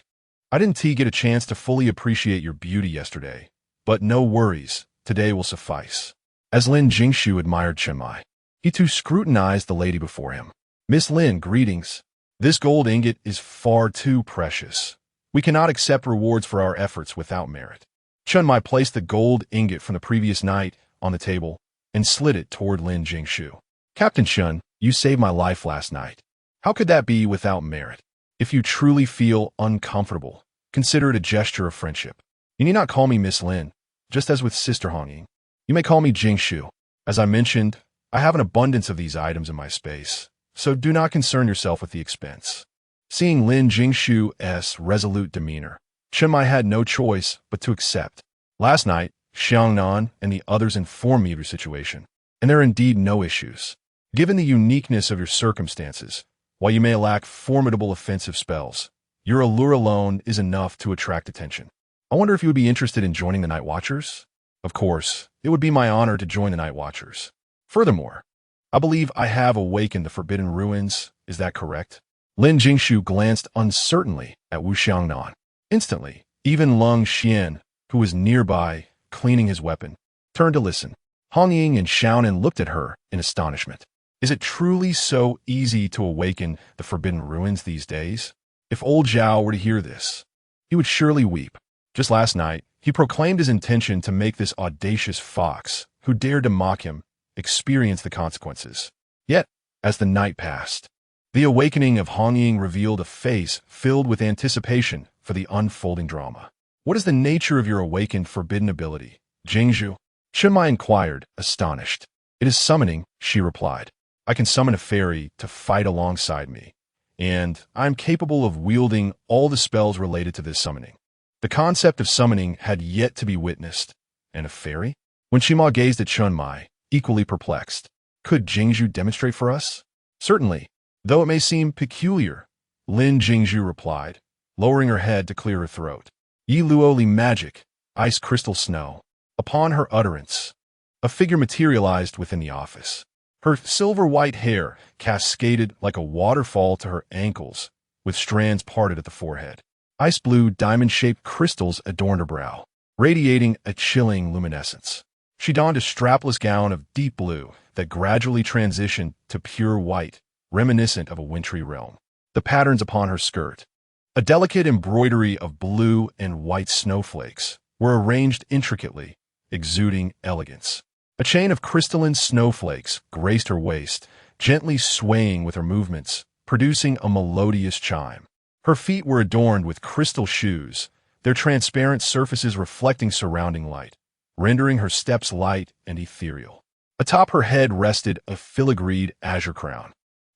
I didn't get a chance to fully appreciate your beauty yesterday, but no worries, today will suffice. As Lin Jingshu admired Chen Mai, he too scrutinized the lady before him. Miss Lin, greetings. This gold ingot is far too precious. We cannot accept rewards for our efforts without merit. Chen Mai placed the gold ingot from the previous night on the table and slid it toward Lin Jingshu. Captain Chen, you saved my life last night. How could that be without merit? If you truly feel uncomfortable, consider it a gesture of friendship. You need not call me Miss Lin, just as with Sister Hongying. You may call me Jingshu. As I mentioned, I have an abundance of these items in my space, so do not concern yourself with the expense. Seeing Lin Jingshu's resolute demeanor, Chen Mai had no choice but to accept. Last night, Xiangnan and the others informed me of your situation, and there are indeed no issues. Given the uniqueness of your circumstances, while you may lack formidable offensive spells, your allure alone is enough to attract attention. I wonder if you would be interested in joining the Night Watchers? Of course, it would be my honor to join the Night Watchers. Furthermore, I believe I have awakened the Forbidden Ruins, is that correct? Lin Jingshu glanced uncertainly at Wu Xiangnan. Instantly, even Lung Xian, who was nearby, cleaning his weapon, turned to listen. Hong Ying and Xiaonan looked at her in astonishment. Is it truly so easy to awaken the forbidden ruins these days? If old Zhao were to hear this, he would surely weep. Just last night, he proclaimed his intention to make this audacious fox, who dared to mock him, experience the consequences. Yet, as the night passed, the awakening of Hong Ying revealed a face filled with anticipation for the unfolding drama. What is the nature of your awakened forbidden ability, Jingshu? Chunmai inquired, astonished. It is summoning, she replied. I can summon a fairy to fight alongside me, and I am capable of wielding all the spells related to this summoning. The concept of summoning had yet to be witnessed. And a fairy? When Shima gazed at Chunmai, equally perplexed, could Jingshu demonstrate for us? Certainly, though it may seem peculiar, Lin Jingshu replied, lowering her head to clear her throat. Yi Luoli magic, ice crystal snow. Upon her utterance, a figure materialized within the office. Her silver-white hair cascaded like a waterfall to her ankles, with strands parted at the forehead. Ice-blue, diamond-shaped crystals adorned her brow, radiating a chilling luminescence. She donned a strapless gown of deep blue that gradually transitioned to pure white, reminiscent of a wintry realm. The patterns upon her skirt, a delicate embroidery of blue and white snowflakes, were arranged intricately, exuding elegance. A chain of crystalline snowflakes graced her waist, gently swaying with her movements, producing a melodious chime. Her feet were adorned with crystal shoes, their transparent surfaces reflecting surrounding light, rendering her steps light and ethereal. Atop her head rested a filigreed azure crown,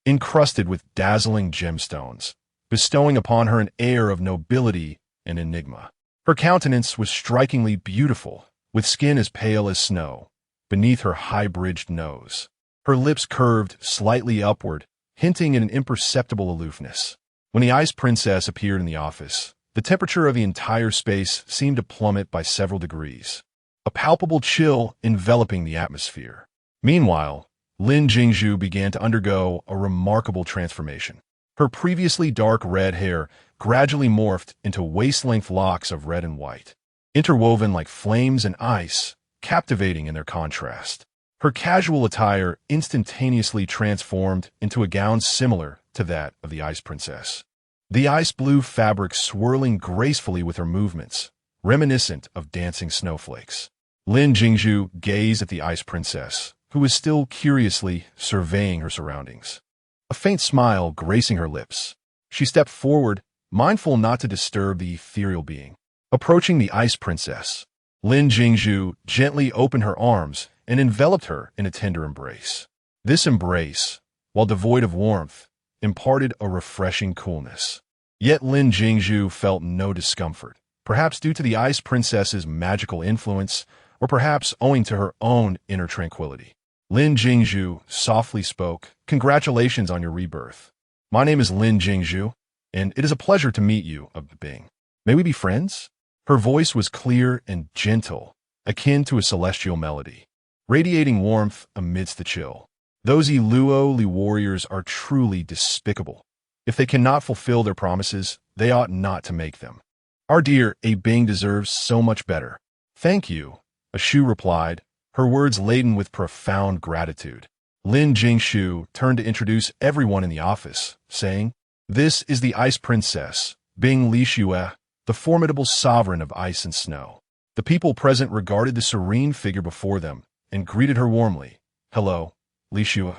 encrusted with dazzling gemstones, bestowing upon her an air of nobility and enigma. Her countenance was strikingly beautiful, with skin as pale as snow, beneath her high-bridged nose. Her lips curved slightly upward, hinting at an imperceptible aloofness. When the Ice Princess appeared in the office, the temperature of the entire space seemed to plummet by several degrees, a palpable chill enveloping the atmosphere. Meanwhile, Lin Jingshu began to undergo a remarkable transformation. Her previously dark red hair gradually morphed into waist-length locks of red and white, interwoven like flames and ice, captivating in their contrast. Her casual attire instantaneously transformed into a gown similar to that of the Ice Princess. The ice-blue fabric swirling gracefully with her movements, reminiscent of dancing snowflakes. Lin Jingshu gazed at the Ice Princess, who was still curiously surveying her surroundings. A faint smile gracing her lips, she stepped forward, mindful not to disturb the ethereal being. Approaching the Ice Princess, Lin Jingshu gently opened her arms and enveloped her in a tender embrace. This embrace, while devoid of warmth, imparted a refreshing coolness. Yet Lin Jingshu felt no discomfort, perhaps due to the Ice Princess's magical influence, or perhaps owing to her own inner tranquility. Lin Jingshu softly spoke, "Congratulations on your rebirth. My name is Lin Jingshu, and it is a pleasure to meet you, Bing. May we be friends?" Her voice was clear and gentle, akin to a celestial melody, radiating warmth amidst the chill. Those Iluo warriors are truly despicable. If they cannot fulfill their promises, they ought not to make them. Our dear Bing deserves so much better. Thank you, Ashu replied, her words laden with profound gratitude. Lin Jingshu turned to introduce everyone in the office, saying, "This is the Ice Princess, Bing Lixue, the formidable sovereign of ice and snow." The people present regarded the serene figure before them and greeted her warmly. "Hello, Lixue.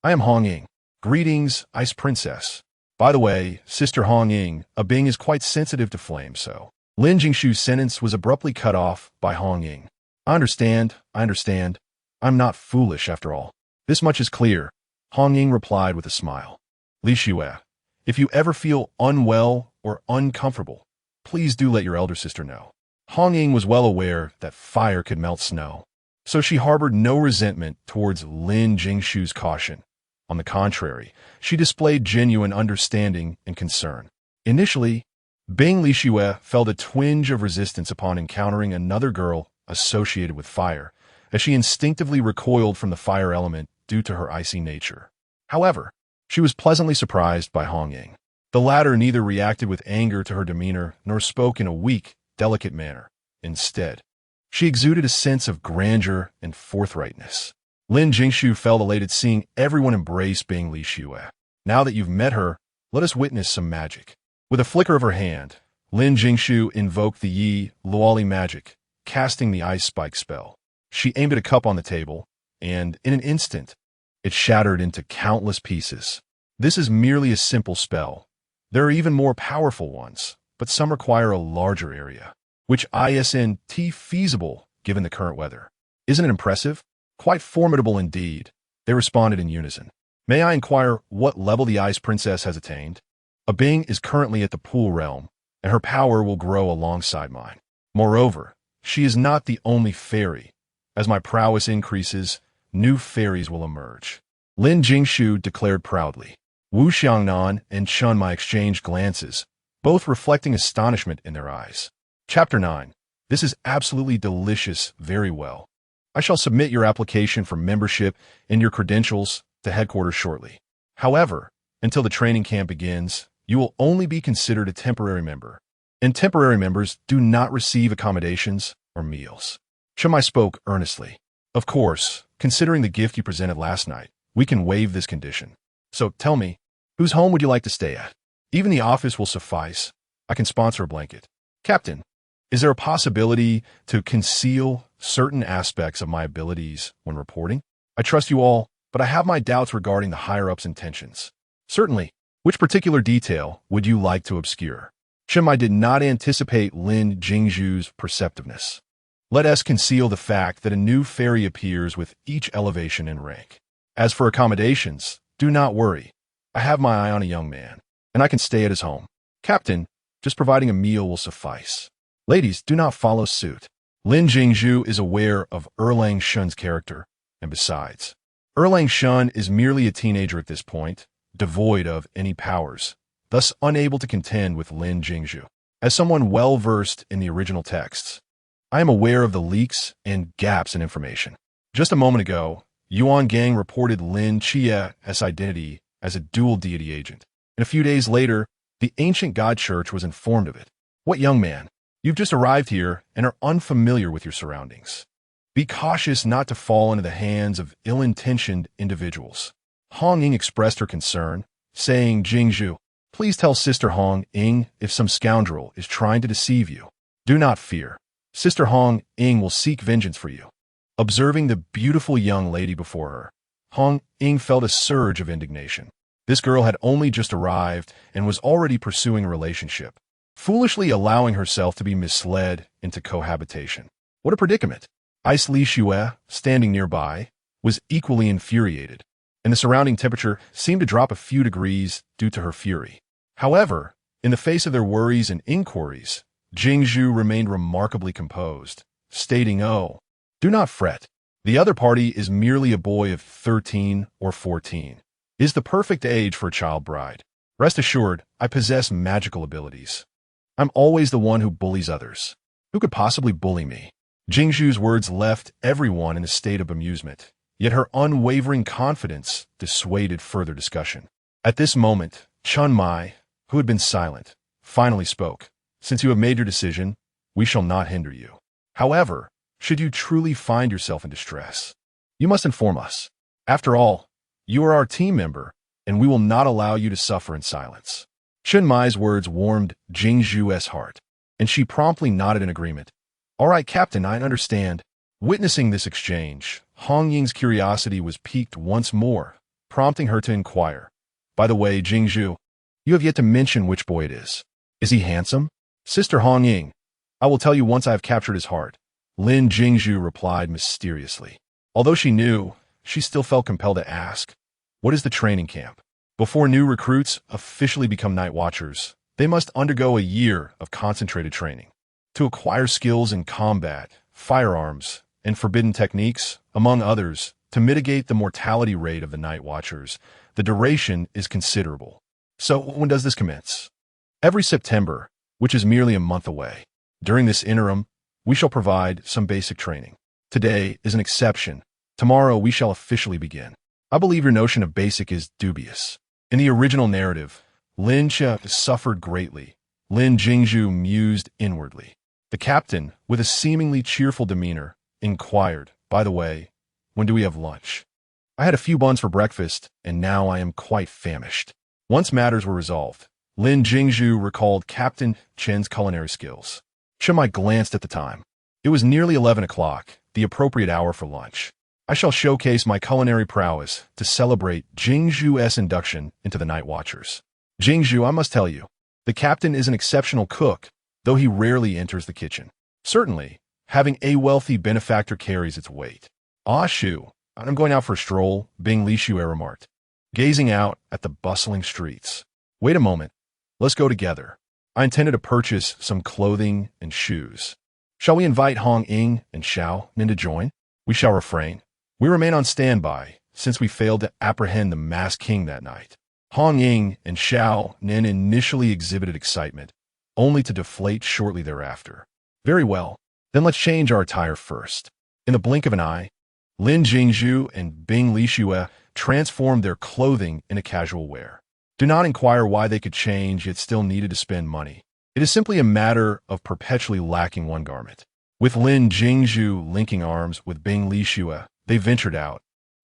I am Hong Ying. Greetings, Ice Princess. By the way, Sister Hong Ying, Bing is quite sensitive to flame, so..." Lin Jingshu's sentence was abruptly cut off by Hong Ying. I understand. I'm not foolish after all. This much is clear," Hong Ying replied with a smile. "Lixue, if you ever feel unwell or uncomfortable, please do let your elder sister know." Hong Ying was well aware that fire could melt snow, so she harbored no resentment towards Lin Jingshu's caution. On the contrary, she displayed genuine understanding and concern. Initially, Bing Lixue felt a twinge of resistance upon encountering another girl associated with fire, as she instinctively recoiled from the fire element due to her icy nature. However, She was pleasantly surprised by Hong Ying. The latter neither reacted with anger to her demeanor nor spoke in a weak, delicate manner. Instead, she exuded a sense of grandeur and forthrightness. Lin Jingshu felt elated seeing everyone embrace being Li Xue. Now that you've met her, let us witness some magic. With a flicker of her hand, Lin Jingshu invoked the Yi Luoli magic, casting the ice spike spell. She aimed at a cup on the table, and in an instant, it shattered into countless pieces. This is merely a simple spell. There are even more powerful ones, but some require a larger area, which isn't feasible given the current weather. Isn't it impressive? Quite formidable indeed, they responded in unison. May I inquire what level the Ice Princess has attained? A Bing is currently at the Pool Realm, and her power will grow alongside mine. Moreover, she is not the only fairy. As my prowess increases, new fairies will emerge. Lin Jingshu declared proudly. Wu Xiangnan and Chun Mai exchanged glances, both reflecting astonishment in their eyes. Chapter 9. This is absolutely delicious. Very well. I shall submit your application for membership and your credentials to headquarters shortly. However, until the training camp begins, you will only be considered a temporary member, and temporary members do not receive accommodations or meals. Chun Mai spoke earnestly. Of course, considering the gift you presented last night, we can waive this condition. So tell me, whose home would you like to stay at? Even the office will suffice. I can sponsor a blanket. Captain, is there a possibility to conceal certain aspects of my abilities when reporting? I trust you all, but I have my doubts regarding the higher-ups' intentions. Certainly. Which particular detail would you like to obscure? Chun Mai did not anticipate Lin Jingshu's perceptiveness. Let us conceal the fact that a new fairy appears with each elevation in rank. As for accommodations, do not worry. I have my eye on a young man, and I can stay at his home. Captain, just providing a meal will suffice. Ladies, do not follow suit. Lin Jingshu is aware of Erlang Shun's character, and besides, Erlang Shun is merely a teenager at this point, devoid of any powers, thus unable to contend with Lin Jingshu. As someone well-versed in the original texts, I am aware of the leaks and gaps in information. Just a moment ago, Yuan Gang reported Lin Chia's identity as a dual deity agent, and a few days later, the ancient god church was informed of it. What young man? You've just arrived here and are unfamiliar with your surroundings. Be cautious not to fall into the hands of ill-intentioned individuals. Hong Ying expressed her concern, saying, Jingshu, please tell Sister Hong Ying if some scoundrel is trying to deceive you. Do not fear. Sister Hong Ying will seek vengeance for you. Observing the beautiful young lady before her, Hong Ying felt a surge of indignation. This girl had only just arrived and was already pursuing a relationship, foolishly allowing herself to be misled into cohabitation. What a predicament! Ice Li Xue, standing nearby, was equally infuriated, and the surrounding temperature seemed to drop a few degrees due to her fury. However, in the face of their worries and inquiries, Jingshu remained remarkably composed, stating, "Oh, do not fret. The other party is merely a boy of 13 or 14. It is the perfect age for a child bride. Rest assured, I possess magical abilities. I'm always the one who bullies others. Who could possibly bully me?" Jingshu's words left everyone in a state of bemusement, yet her unwavering confidence dissuaded further discussion. At this moment, Chun Mai, who had been silent, finally spoke. Since you have made your decision, we shall not hinder you. However, should you truly find yourself in distress, you must inform us. After all, you are our team member, and we will not allow you to suffer in silence. Chun Mai's words warmed Jingshu's heart, and she promptly nodded in agreement. All right, Captain, I understand. Witnessing this exchange, Hong Ying's curiosity was piqued once more, prompting her to inquire. By the way, Jingshu, you have yet to mention which boy it is. Is he handsome? Sister Hong Ying, I will tell you once I have captured his heart. Lin Jingshu replied mysteriously. Although she knew, she still felt compelled to ask, what is the training camp? Before new recruits officially become night watchers, they must undergo a year of concentrated training. To acquire skills in combat, firearms, and forbidden techniques, among others, to mitigate the mortality rate of the night watchers, the duration is considerable. So when does this commence? Every September, which is merely a month away. During this interim, we shall provide some basic training. Today is an exception. Tomorrow we shall officially begin. I believe your notion of basic is dubious. In the original narrative, Lin Jingshu suffered greatly. Lin Jingshu mused inwardly. The captain, with a seemingly cheerful demeanor, inquired, "By the way, when do we have lunch? I had a few buns for breakfast, and now I am quite famished." Once matters were resolved, Lin Jingshu recalled Captain Chen's culinary skills. Chimai glanced at the time. It was nearly 11 o'clock, the appropriate hour for lunch. I shall showcase my culinary prowess to celebrate Jingshu's induction into the Night Watchers. Jingshu, I must tell you, the captain is an exceptional cook, though he rarely enters the kitchen. Certainly, having a wealthy benefactor carries its weight. "Ah, Shu, I'm going out for a stroll," Bing Lishu remarked, gazing out at the bustling streets. "Wait a moment. Let's go together. I intended to purchase some clothing and shoes. Shall we invite Hong Ying and Xiao Nin to join?" "We shall refrain. We remain on standby, since we failed to apprehend the masked king that night." Hong Ying and Xiao Nin initially exhibited excitement, only to deflate shortly thereafter. "Very well, then let's change our attire first." In the blink of an eye, Lin Jingshu and Bing Lishu transformed their clothing into casual wear. Do not inquire why they could change yet still needed to spend money. It is simply a matter of perpetually lacking one garment. With Lin Jingshu linking arms with Bing Lishu, they ventured out,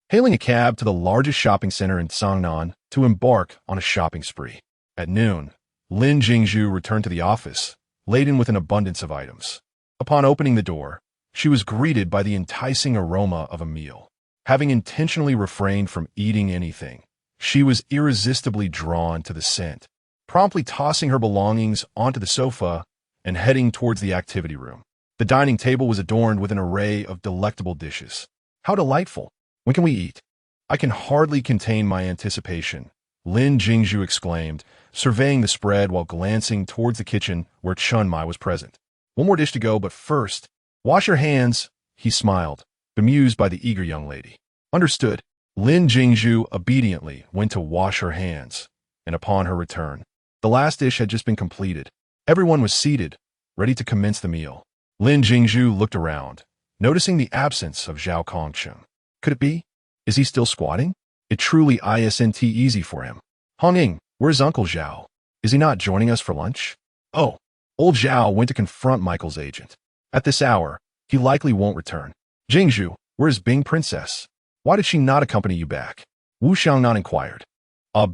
hailing a cab to the largest shopping center in Sangnan to embark on a shopping spree. At noon, Lin Jingshu returned to the office, laden with an abundance of items. Upon opening the door, she was greeted by the enticing aroma of a meal. Having intentionally refrained from eating anything, she was irresistibly drawn to the scent, promptly tossing her belongings onto the sofa and heading towards the activity room. The dining table was adorned with an array of delectable dishes. "How delightful! When can we eat?" "I can hardly contain my anticipation," Lin Jingshu exclaimed, surveying the spread while glancing towards the kitchen where Chunmai was present. "One more dish to go, but first, wash your hands," he smiled, bemused by the eager young lady. "Understood." Lin Jingshu obediently went to wash her hands, and upon her return, the last dish had just been completed. Everyone was seated, ready to commence the meal. Lin Jingshu looked around, noticing the absence of Zhao Kongcheng. Could it be? Is he still squatting? It truly isn't easy for him. "Hong Ying, where's Uncle Zhao? Is he not joining us for lunch?" "Oh, old Zhao went to confront Michael's agent. At this hour, he likely won't return." "Jingshu, where's Bing Princess? Why did she not accompany you back?" Wu Xiangnan inquired.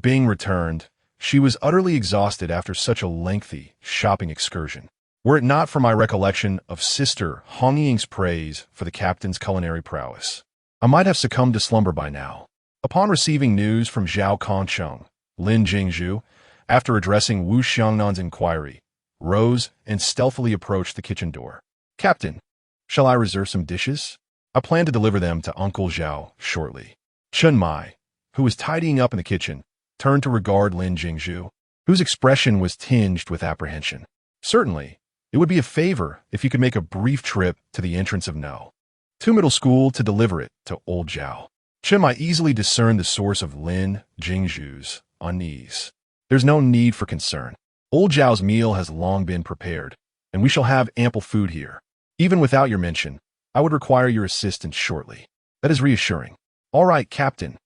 Bing returned. She was utterly exhausted after such a lengthy shopping excursion. Were it not for my recollection of Sister Hong Ying's praise for the captain's culinary prowess, I might have succumbed to slumber by now. Upon receiving news from Zhao Kongcheng, Lin Jingshu, after addressing Wu Xiangnan's inquiry, rose and stealthily approached the kitchen door. "Captain, shall I reserve some dishes? I plan to deliver them to Uncle Zhao shortly." Chunmai, who was tidying up in the kitchen, turned to regard Lin Jingshu, whose expression was tinged with apprehension. "Certainly, it would be a favor if you could make a brief trip to the entrance of No. 2 Middle School to deliver it to old Zhao." Chunmai easily discerned the source of Lin Jingshu's unease. "There's no need for concern. Old Zhao's meal has long been prepared, and we shall have ample food here. Even without your mention, I would require your assistance shortly." "That is reassuring." "All right, Captain.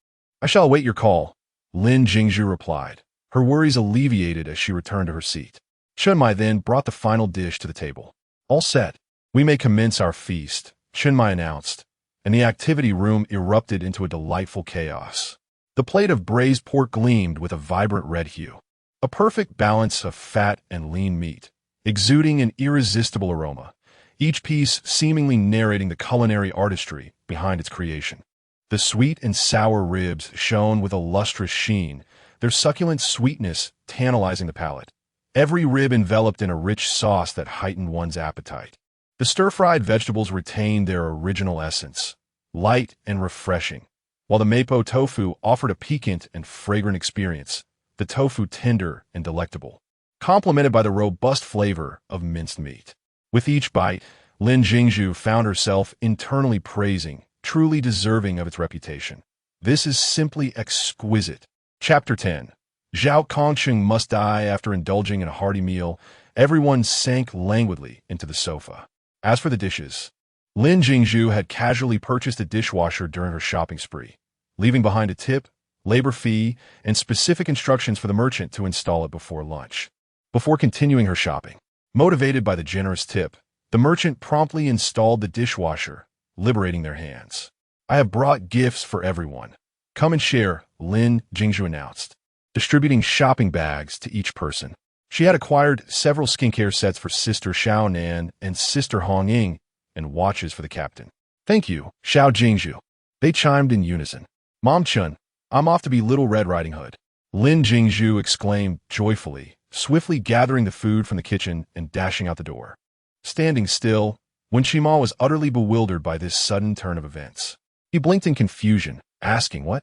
I shall await your call," Lin Jingshu replied, her worries alleviated as she returned to her seat. Chunmai then brought the final dish to the table. "All set. We may commence our feast," Chunmai announced, and the activity room erupted into a delightful chaos. The plate of braised pork gleamed with a vibrant red hue, a perfect balance of fat and lean meat, exuding an irresistible aroma, each piece seemingly narrating the culinary artistry behind its creation. The sweet and sour ribs shone with a lustrous sheen, their succulent sweetness tantalizing the palate, every rib enveloped in a rich sauce that heightened one's appetite. The stir-fried vegetables retained their original essence, light and refreshing, while the mapo tofu offered a piquant and fragrant experience, the tofu tender and delectable, complemented by the robust flavor of minced meat. With each bite, Lin Jingshu found herself internally praising, truly deserving of its reputation. "This is simply exquisite." Chapter 10. Zhao Kongcheng must die after indulging in a hearty meal. Everyone sank languidly into the sofa. As for the dishes, Lin Jingshu had casually purchased a dishwasher during her shopping spree, leaving behind a tip, labor fee, and specific instructions for the merchant to install it before lunch. Before continuing her shopping, motivated by the generous tip, the merchant promptly installed the dishwasher, liberating their hands. "I have brought gifts for everyone. Come and share," Lin Jingshu announced, distributing shopping bags to each person. She had acquired several skincare sets for Sister Xiao Nan and Sister Hong Ying, and watches for the captain. "Thank you, Xiao Jingshu." They chimed in unison. "Mom Chun, I'm off to be Little Red Riding Hood," Lin Jingshu exclaimed joyfully, swiftly gathering the food from the kitchen and dashing out the door. Standing still, Wen Qima was utterly bewildered by this sudden turn of events. He blinked in confusion, asking, What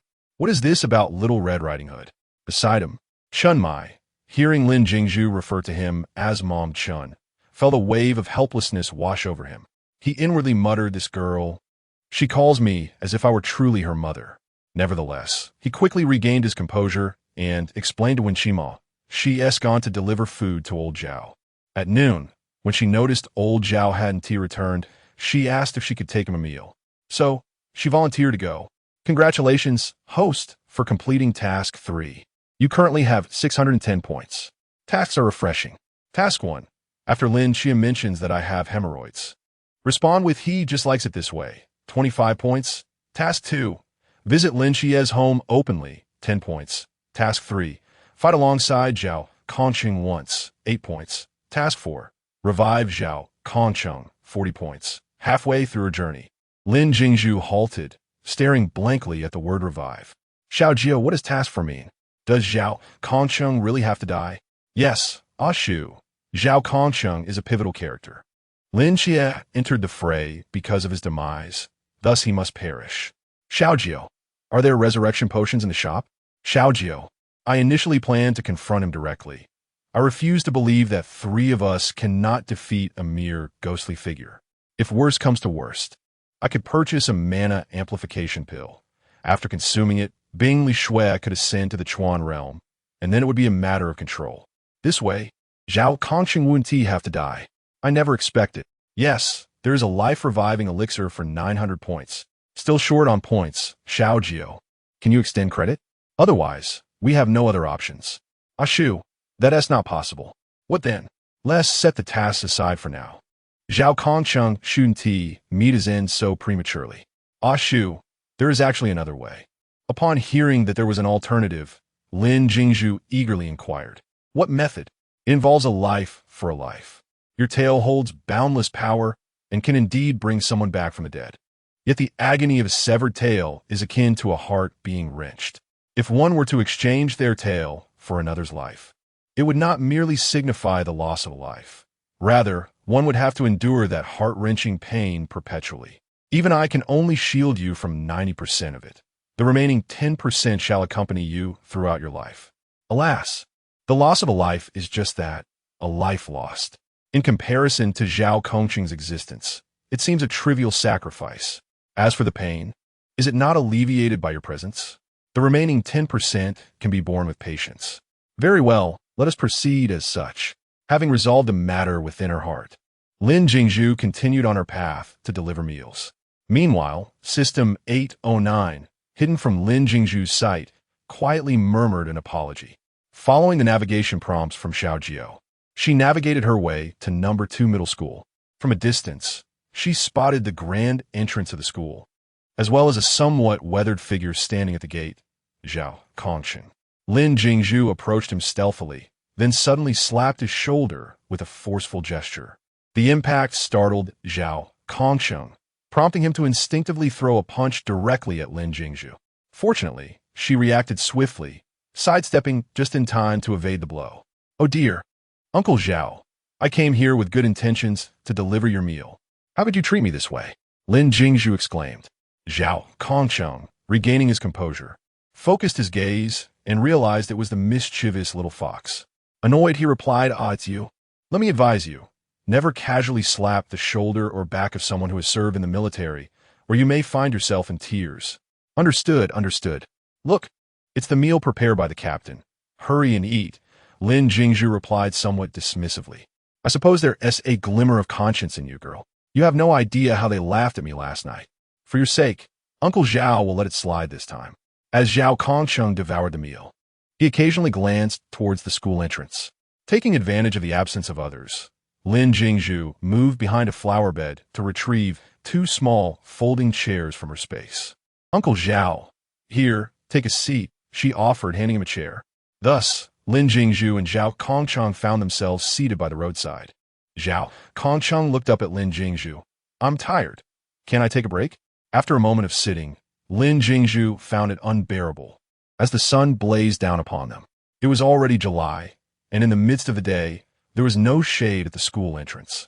is this about Little Red Riding Hood?" Beside him, Chun Mai, hearing Lin Jingshu refer to him as Mom Chun, felt a wave of helplessness wash over him. He inwardly muttered, "This girl, she calls me as if I were truly her mother." Nevertheless, he quickly regained his composure and explained to Wen Qima she's gone to deliver food to old Zhao. At noon, when she noticed old Zhao hadn't returned, she asked if she could take him a meal. So, she volunteered to go. "Congratulations, host, for completing Task 3. You currently have 610 points. Tasks are refreshing. Task 1. After Lin Chia mentions that I have hemorrhoids. Respond with he just likes it this way. 25 points. Task 2. Visit Lin Chia's home openly. 10 points. Task 3. Fight alongside Zhao Kongcheng once. 8 points. Task 4. Revive Zhao Kongcheng. 40 points. Halfway through her journey, Lin Jingshu halted, staring blankly at the word revive. "Xiao Jia, what does task 4 mean? Does Zhao Kongcheng really have to die?" "Yes, Shu. Zhao Kongcheng is a pivotal character. Lin Chia entered the fray because of his demise, thus he must perish." "Xiao Jia, are there resurrection potions in the shop?" "Xiao Jia, I initially planned to confront him directly. I refuse to believe that 3 of us cannot defeat a mere ghostly figure. If worst comes to worst, I could purchase a mana amplification pill. After consuming it, Bing Li Shui could ascend to the Chuan realm, and then it would be a matter of control. This way, Zhao Kongcheng wouldn't have to die. I never expected. Yes, there is a life-reviving elixir for 900 points. Still short on points, Xiao Jia. Can you extend credit? Otherwise, we have no other options." "Shu, that's not possible." "What then? Let's set the tasks aside for now. Zhao Kongcheng shouldn't meet his end so prematurely." "Shu, there is actually another way." Upon hearing that there was an alternative, Lin Jingshu eagerly inquired, "What method?" "It involves a life for a life. Your tail holds boundless power and can indeed bring someone back from the dead. Yet the agony of a severed tail is akin to a heart being wrenched. If one were to exchange their tail for another's life, it would not merely signify the loss of a life. Rather, one would have to endure that heart-wrenching pain perpetually. Even I can only shield you from 90% of it. The remaining 10% shall accompany you throughout your life. Alas, the loss of a life is just that, a life lost. In comparison to Zhao Kongcheng's existence, it seems a trivial sacrifice. As for the pain, is it not alleviated by your presence? The remaining 10% can be borne with patience." "Very well, let us proceed as such." Having resolved the matter within her heart, Lin Jingshu continued on her path to deliver meals. Meanwhile, System 809, hidden from Lin Jingshu's sight, quietly murmured an apology. Following the navigation prompts from Xiao Jia, she navigated her way to number 2 middle school. From a distance, she spotted the grand entrance of the school, as well as a somewhat weathered figure standing at the gate, Zhao Kongcheng. Lin Jingshu approached him stealthily, then suddenly slapped his shoulder with a forceful gesture. The impact startled Zhao Kongcheng, prompting him to instinctively throw a punch directly at Lin Jingshu. Fortunately, she reacted swiftly, sidestepping just in time to evade the blow. "Oh dear, Uncle Zhao, I came here with good intentions to deliver your meal. How could you treat me this way?" Lin Jingshu exclaimed. Zhao Kongcheng, regaining his composure, focused his gaze and realized it was the mischievous little fox. Annoyed, he replied, "It's you. Let me advise you. Never casually slap the shoulder or back of someone who has served in the military, or you may find yourself in tears." "Understood, understood. Look, it's the meal prepared by the captain. Hurry and eat," Lin Jingshu replied somewhat dismissively. "I suppose there's a glimmer of conscience in you, girl. You have no idea how they laughed at me last night. For your sake, Uncle Zhao will let it slide this time." as Zhao Kongsheng devoured the meal. He occasionally glanced towards the school entrance. Taking advantage of the absence of others, Lin Jingshu moved behind a flower bed to retrieve 2 small, folding chairs from her space. "Uncle Zhao, here, take a seat," she offered, handing him a chair. Thus, Lin Jingshu and Zhao Kongsheng found themselves seated by the roadside. Zhao Kongsheng looked up at Lin Jingshu. "I'm tired. Can I take a break?" After a moment of sitting, Lin Jingshu found it unbearable as the sun blazed down upon them. It was already July, and in the midst of the day, there was no shade at the school entrance.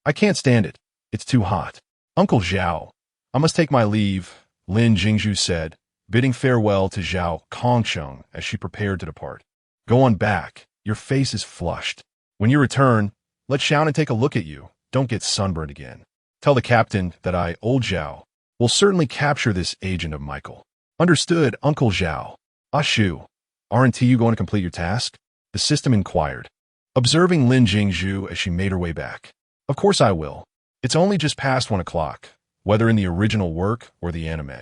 "I can't stand it. It's too hot." "Uncle Zhao, I must take my leave," Lin Jingshu said, bidding farewell to Zhao Kongsheng as she prepared to depart. "Go on back. Your face is flushed. When you return, let Xiaonan take a look at you. Don't get sunburned again. Tell the captain that I, old Zhao, will certainly capture this agent of Michael." "Understood, Uncle Zhao." "Ah Shu, aren't you going to complete your task?" the system inquired, observing Lin Jingshu as she made her way back. "Of course I will. It's only just past 1 o'clock, whether in the original work or the anime.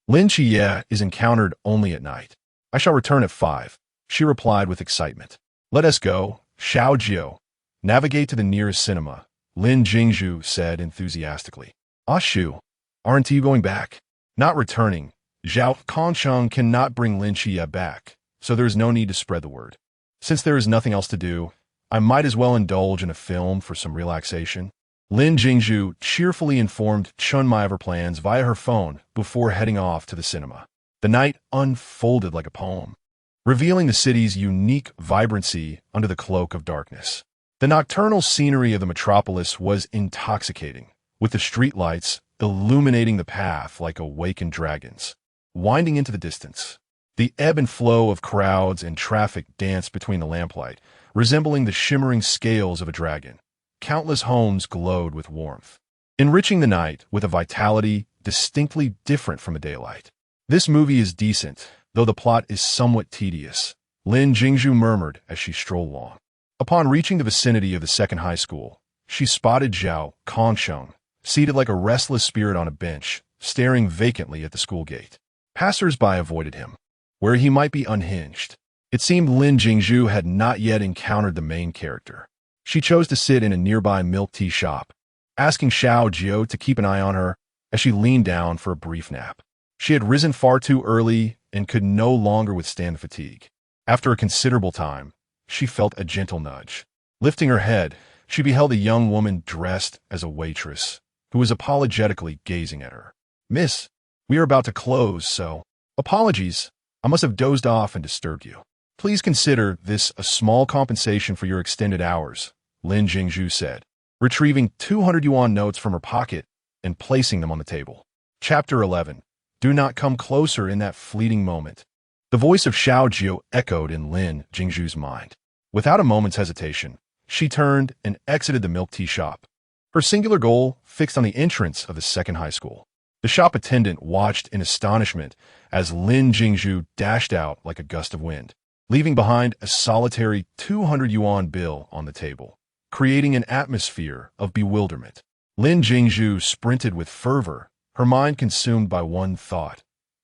Lin Jie is encountered only at night. I shall return at 5, she replied with excitement. "Let us go, Xiao Jiu. Navigate to the nearest cinema," Lin Jingshu said enthusiastically. "Ah Shu, aren't you going back?" Not returning, Zhao Kongsheng cannot bring Lin Jie back, so there is no need to spread the word. Since there is nothing else to do, I might as well indulge in a film for some relaxation. Lin Jingshu cheerfully informed Chun Mai of her plans via her phone before heading off to the cinema. The night unfolded like a poem, revealing the city's unique vibrancy under the cloak of darkness. The nocturnal scenery of the metropolis was intoxicating, with the streetlights illuminating the path like awakened dragons, winding into the distance. The ebb and flow of crowds and traffic danced between the lamplight, resembling the shimmering scales of a dragon. Countless homes glowed with warmth, enriching the night with a vitality distinctly different from the daylight. "This movie is decent, though the plot is somewhat tedious," Lin Jingshu murmured as she strolled along. Upon reaching the vicinity of the second high school, she spotted Zhao Kongsheng, seated like a restless spirit on a bench, staring vacantly at the school gate. Passers-by avoided him, where he might be unhinged. It seemed Lin Jingshu had not yet encountered the main character. She chose to sit in a nearby milk tea shop, asking Xiao Jiu to keep an eye on her as she leaned down for a brief nap. She had risen far too early and could no longer withstand the fatigue. After a considerable time, she felt a gentle nudge. Lifting her head, she beheld a young woman dressed as a waitress, who was apologetically gazing at her. "Miss, we are about to close, so apologies. I must have dozed off and disturbed you. Please consider this a small compensation for your extended hours," Lin Jingshu said, retrieving 200 yuan notes from her pocket and placing them on the table. Chapter 11. Do not come closer in that fleeting moment. The voice of Xiao Jiu echoed in Lin Jingshu's mind. Without a moment's hesitation, she turned and exited the milk tea shop, her singular goal fixed on the entrance of the second high school. The shop attendant watched in astonishment as Lin Jingshu dashed out like a gust of wind, leaving behind a solitary 200 yuan bill on the table, creating an atmosphere of bewilderment. Lin Jingshu sprinted with fervor, her mind consumed by one thought: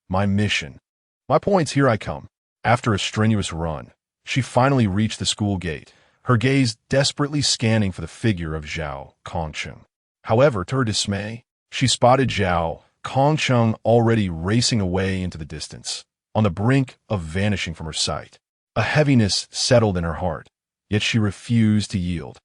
my mission. My points, here I come. After a strenuous run, she finally reached the school gate, her gaze desperately scanning for the figure of Zhao Kongsheng. However, to her dismay, she spotted Zhao Kongsheng already racing away into the distance, on the brink of vanishing from her sight. A heaviness settled in her heart, yet she refused to yield.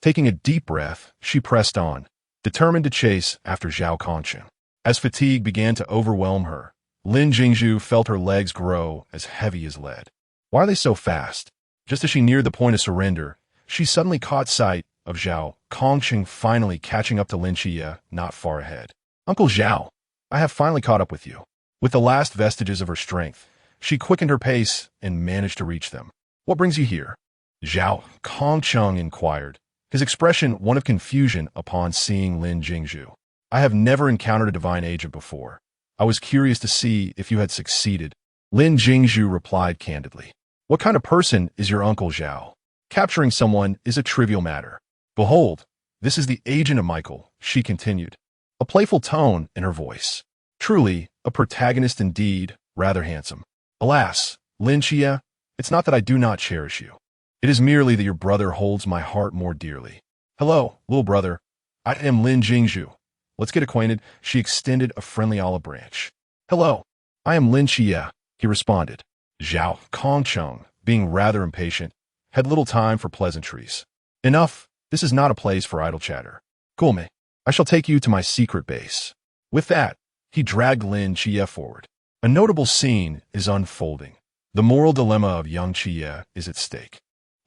Taking a deep breath, she pressed on, determined to chase after Zhao Kongsheng. As fatigue began to overwhelm her, Lin Jingshu felt her legs grow as heavy as lead. Why are they so fast? Just as she neared the point of surrender, she suddenly caught sight of Zhao Kongsheng finally catching up to Lin Jie not far ahead. "Uncle Zhao, I have finally caught up with you." With the last vestiges of her strength, she quickened her pace and managed to reach them. "What brings you here?" Zhao Kongsheng inquired, his expression one of confusion upon seeing Lin Jingshu. "I have never encountered a divine agent before. I was curious to see if you had succeeded," Lin Jingshu replied candidly. "What kind of person is your Uncle Zhao? Capturing someone is a trivial matter. Behold, this is the agent of Michael," she continued, a playful tone in her voice. "Truly, a protagonist indeed, rather handsome. Alas, Lin Chia, it's not that I do not cherish you. It is merely that your brother holds my heart more dearly. Hello, little brother. I am Lin Jingshu. Let's get acquainted. She extended a friendly olive branch. Hello, I am Lin Chia, he responded. Zhao Kongcheng, being rather impatient, had little time for pleasantries. Enough, this is not a place for idle chatter. Cool me. I shall take you to my secret base. With that, he dragged Lin Chia forward. A notable scene is unfolding. The moral dilemma of young Chia is at stake.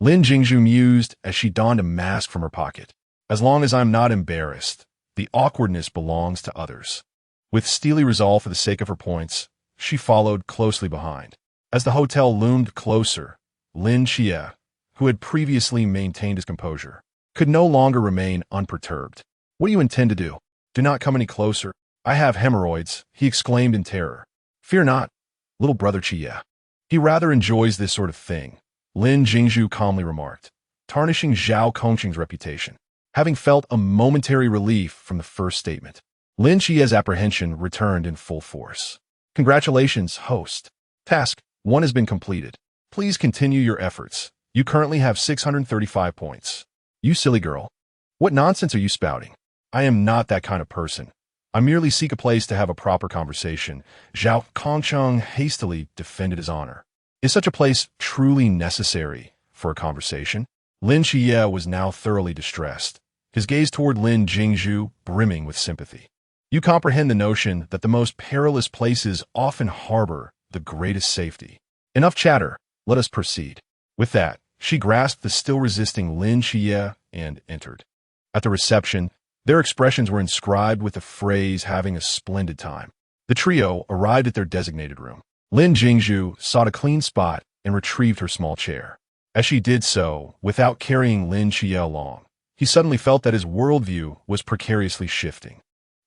Lin Jingshu mused as she donned a mask from her pocket. As long as I'm not embarrassed, the awkwardness belongs to others. With steely resolve for the sake of her points, she followed closely behind. As the hotel loomed closer, Lin Chia, who had previously maintained his composure, could no longer remain unperturbed. What do you intend to do? Do not come any closer. I have hemorrhoids, he exclaimed in terror. Fear not, little brother Chia. He rather enjoys this sort of thing, Lin Jingshu calmly remarked, tarnishing Zhao Kongqing's reputation. Having felt a momentary relief from the first statement, Lin Chia's apprehension returned in full force. Congratulations, host. Task 1 has been completed. Please continue your efforts. You currently have 635 points. You silly girl. What nonsense are you spouting? I am not that kind of person. I merely seek a place to have a proper conversation. Zhao Kongcheng hastily defended his honor. Is such a place truly necessary for a conversation? Lin Chia was now thoroughly distressed, his gaze toward Lin Jingshu brimming with sympathy. You comprehend the notion that the most perilous places often harbor the greatest safety. Enough chatter, let us proceed. With that, she grasped the still resisting Lin Chia and entered. At the reception, their expressions were inscribed with the phrase having a splendid time. The trio arrived at their designated room. Lin Jingshu sought a clean spot and retrieved her small chair. As she did so, without carrying Lin Chia along, he suddenly felt that his worldview was precariously shifting.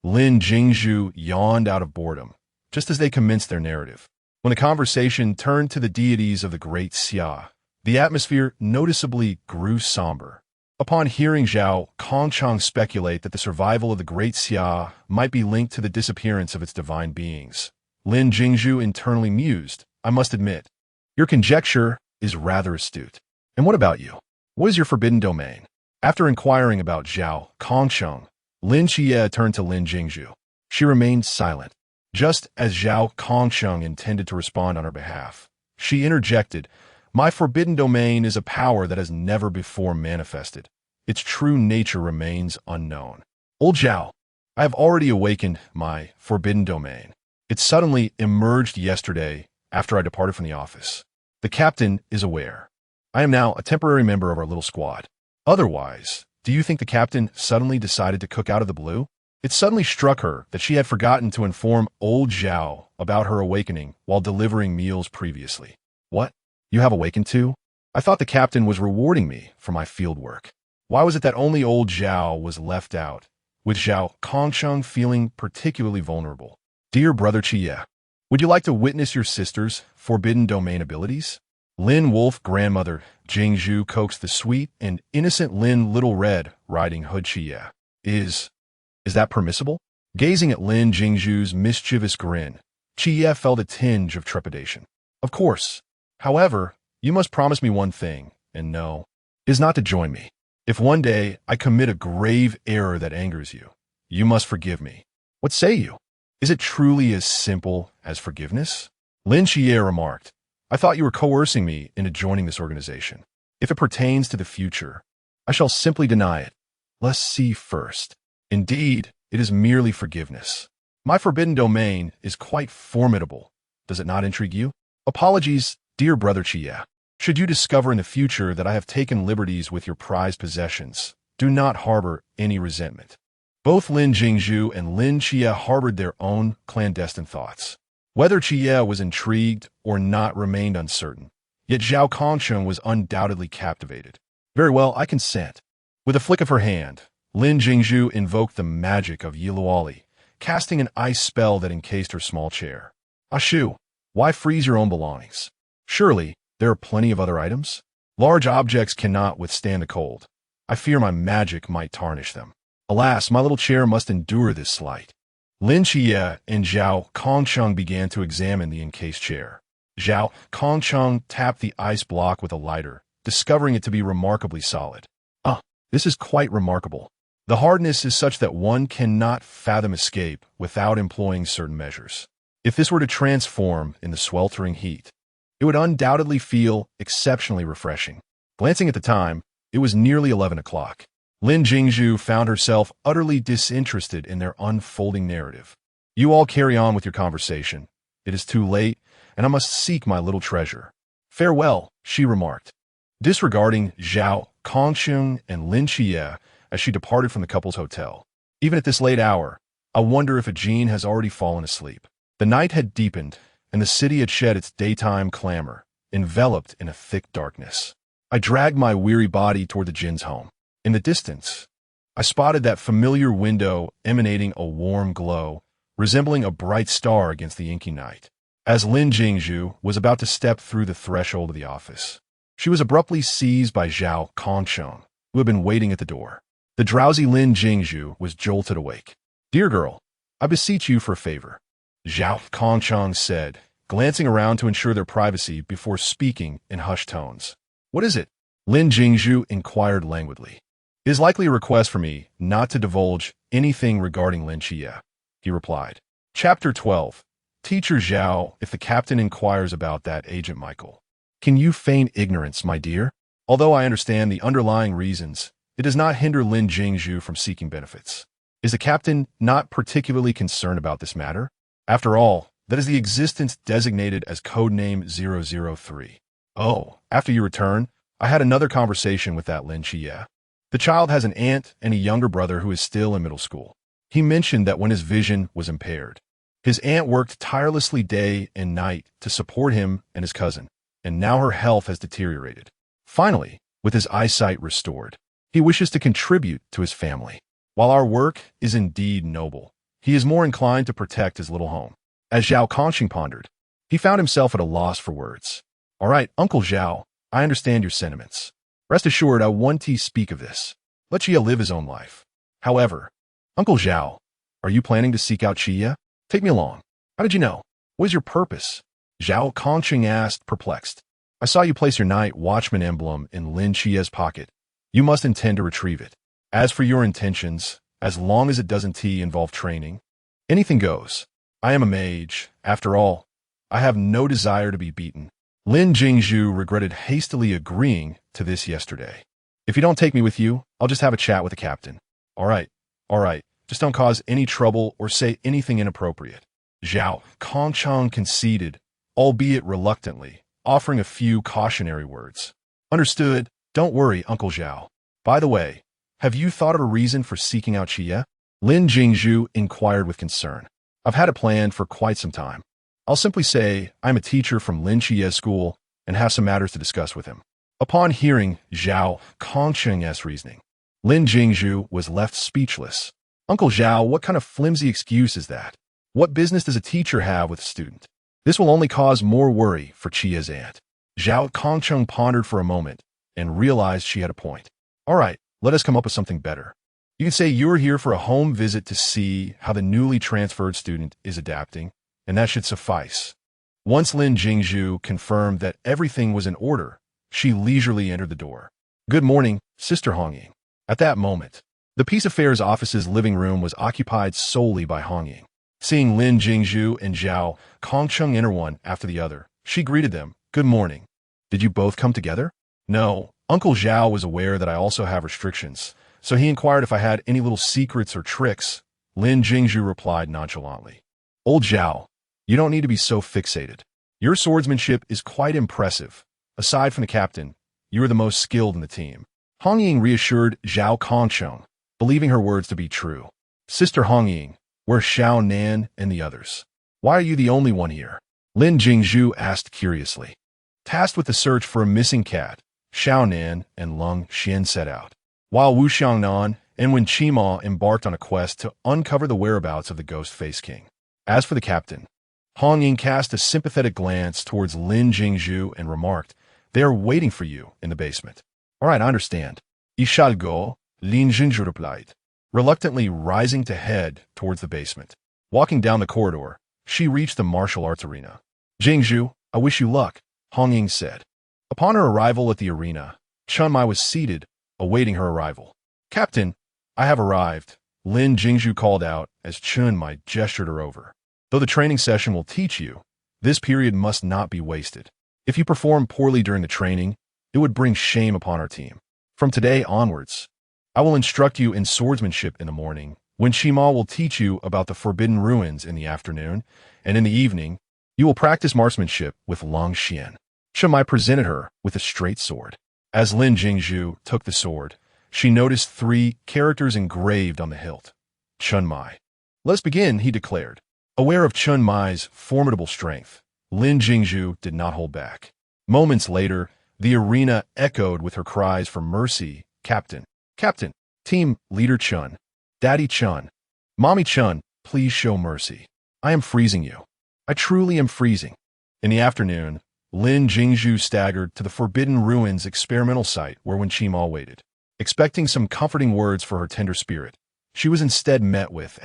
Lin Jingshu yawned out of boredom, just as they commenced their narrative. When the conversation turned to the deities of the Great Xia, the atmosphere noticeably grew somber. Upon hearing Zhao Kongcheng speculate that the survival of the Great Xia might be linked to the disappearance of its divine beings, Lin Jingshu internally mused, I must admit, your conjecture is rather astute. And what about you? What is your forbidden domain? After inquiring about Zhao Kongcheng, Lin Chia turned to Lin Jingshu. She remained silent. Just as Zhao Kongcheng intended to respond on her behalf, she interjected, my forbidden domain is a power that has never before manifested. Its true nature remains unknown. Old Zhao, I have already awakened my forbidden domain. It suddenly emerged yesterday after I departed from the office. The captain is aware. I am now a temporary member of our little squad. Otherwise, do you think the captain suddenly decided to cook out of the blue? It suddenly struck her that she had forgotten to inform old Zhao about her awakening while delivering meals previously. What? You have awakened too? I thought the captain was rewarding me for my field work. Why was it that only old Zhao was left out, with Zhao Kongcheng feeling particularly vulnerable? Dear brother Chia, would you like to witness your sister's forbidden domain abilities? Lin Wolf grandmother Jingshu coaxed the sweet and innocent Lin Little Red Riding Hood Chia. Is that permissible? Gazing at Lin Jingshu's mischievous grin, Chia felt a tinge of trepidation. Of course. However, you must promise me one thing, and no, is not to join me. If one day I commit a grave error that angers you, you must forgive me. What say you? Is it truly as simple as forgiveness? Lin Chia remarked, I thought you were coercing me into joining this organization. If it pertains to the future, I shall simply deny it. Let's see first. Indeed, it is merely forgiveness. My forbidden domain is quite formidable. Does it not intrigue you? Apologies, dear brother Chia. Should you discover in the future that I have taken liberties with your prized possessions, do not harbor any resentment. Both Lin Jingshu and Lin Chia harbored their own clandestine thoughts. Whether Chia was intrigued or not remained uncertain, yet Zhao Kongcheng was undoubtedly captivated. Very well, I consent. With a flick of her hand, Lin Jingshu invoked the magic of Yiluoli, casting an ice spell that encased her small chair. Ashu, why freeze your own belongings? Surely, there are plenty of other items? Large objects cannot withstand the cold. I fear my magic might tarnish them. Alas, my little chair must endure this slight. Lin Jie and Zhao Kongcheng began to examine the encased chair. Zhao Kongcheng tapped the ice block with a lighter, discovering it to be remarkably solid. This is quite remarkable. The hardness is such that one cannot fathom escape without employing certain measures. If this were to transform in the sweltering heat, it would undoubtedly feel exceptionally refreshing. Glancing at the time, it was nearly 11 o'clock. Lin Jingshu found herself utterly disinterested in their unfolding narrative. You all carry on with your conversation. It is too late, and I must seek my little treasure. Farewell, she remarked, disregarding Zhao Kongcheng and Lin Jie as she departed from the couple's hotel. Even at this late hour, I wonder if a Jean has already fallen asleep. The night had deepened, and the city had shed its daytime clamor, enveloped in a thick darkness. I dragged my weary body toward the Jin's home. In the distance, I spotted that familiar window emanating a warm glow, resembling a bright star against the inky night. As Lin Jingshu was about to step through the threshold of the office, she was abruptly seized by Zhao Kongcheng, who had been waiting at the door. The drowsy Lin Jingshu was jolted awake. "Dear girl, I beseech you for a favor," Zhao Kongcheng said, glancing around to ensure their privacy before speaking in hushed tones. "What is it?" Lin Jingshu inquired languidly. "It is likely a request for me not to divulge anything regarding Lin Jie," he replied. Chapter 12. Teacher Zhao, if the captain inquires about that agent Michael. Can you feign ignorance, my dear? Although I understand the underlying reasons, it does not hinder Lin Jingshu from seeking benefits. Is the captain not particularly concerned about this matter? After all, that is the existence designated as codename 003. Oh, after you return, I had another conversation with that Lin Jie. The child has an aunt and a younger brother who is still in middle school. He mentioned that when his vision was impaired, his aunt worked tirelessly day and night to support him and his cousin, and now her health has deteriorated. Finally, with his eyesight restored, he wishes to contribute to his family. While our work is indeed noble, he is more inclined to protect his little home. As Zhao Kongcheng pondered, he found himself at a loss for words. "All right, Uncle Zhao, I understand your sentiments. Rest assured I want to speak of this. Let Chia live his own life. However, Uncle Zhao, are you planning to seek out Chia? Take me along. How did you know? What is your purpose?" Zhao Kongcheng asked, perplexed. "I saw you place your night watchman emblem in Lin Chia's pocket. You must intend to retrieve it. As for your intentions, as long as it doesn't involve training, anything goes. I am a mage. After all, I have no desire to be beaten." Lin Jingshu regretted hastily agreeing to this yesterday. "If you don't take me with you, I'll just have a chat with the captain." All right. Just don't cause any trouble or say anything inappropriate." Zhao Kongcheng conceded, albeit reluctantly, offering a few cautionary words. "Understood. Don't worry, Uncle Zhao. By the way, have you thought of a reason for seeking out Chia?" Lin Jingshu inquired with concern. "I've had it planned for quite some time. I'll simply say I'm a teacher from Lin Chia's school and have some matters to discuss with him." Upon hearing Zhao Kongcheng's reasoning, Lin Jingshu was left speechless. "Uncle Zhao, what kind of flimsy excuse is that? What business does a teacher have with a student? This will only cause more worry for Chia's aunt." Zhao Kongcheng pondered for a moment and realized she had a point. "All right, let us come up with something better. You can say you're here for a home visit to see how the newly transferred student is adapting, and that should suffice." Once Lin Jingshu confirmed that everything was in order, she leisurely entered the door. "Good morning, Sister Hongying." At that moment, the Peace Affairs office's living room was occupied solely by Hongying. Seeing Lin Jingshu and Zhao Kongcheng enter one after the other, she greeted them. "Good morning. Did you both come together?" "No. Uncle Zhao was aware that I also have restrictions, so he inquired if I had any little secrets or tricks," Lin Jingshu replied nonchalantly. "Old Zhao, you don't need to be so fixated. Your swordsmanship is quite impressive. Aside from the captain, you are the most skilled in the team." Hongying reassured Zhao Kongcheng, believing her words to be true. "Sister Hongying, where's Xiao Nan and the others? Why are you the only one here?" Lin Jingshu asked curiously. Tasked with the search for a missing cat, Xiao Nan and Lung Xian set out, while Wu Xiangnan and Wen Qima embarked on a quest to uncover the whereabouts of the Ghost-Faced King. As for the captain, Hongying cast a sympathetic glance towards Lin Jingshu and remarked, "They are waiting for you in the basement." "All right, I understand." "You shall go," Lin Jingshu replied, reluctantly rising to head towards the basement. Walking down the corridor, she reached the martial arts arena. Jingshu, I wish you luck, Hong Ying said. Upon her arrival at the arena, Chun Mai was seated, awaiting her arrival. Captain, I have arrived, Lin Jingshu called out as Chun Mai gestured her over. Though the training session will teach you, this period must not be wasted. If you perform poorly during the training, it would bring shame upon our team. From today onwards, I will instruct you in swordsmanship in the morning, when Shima will teach you about the forbidden ruins in the afternoon, and in the evening, you will practice marksmanship with Long Xian. Chun Mai presented her with a straight sword. As Lin Jingshu took the sword, she noticed 3 characters engraved on the hilt. Chun Mai. Let's begin, he declared. Aware of Chun Mai's formidable strength, Lin Jingshu did not hold back. Moments later, the arena echoed with her cries for mercy. Captain, Captain, Team Leader Chun, Daddy Chun, Mommy Chun, please show mercy. I am freezing you. I truly am freezing. In the afternoon, Lin Jingshu staggered to the Forbidden Ruins experimental site where Wen Qima waited. Expecting some comforting words for her tender spirit, she was instead met with,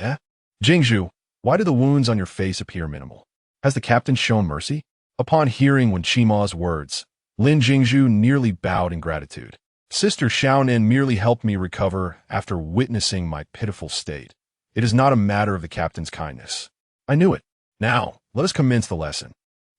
Jingshu, why do the wounds on your face appear minimal? Has the captain shown mercy? Upon hearing Wen Qima's words, Lin Jingshu nearly bowed in gratitude. Sister Xiaonin merely helped me recover after witnessing my pitiful state. It is not a matter of the captain's kindness. I knew it. Now, let us commence the lesson.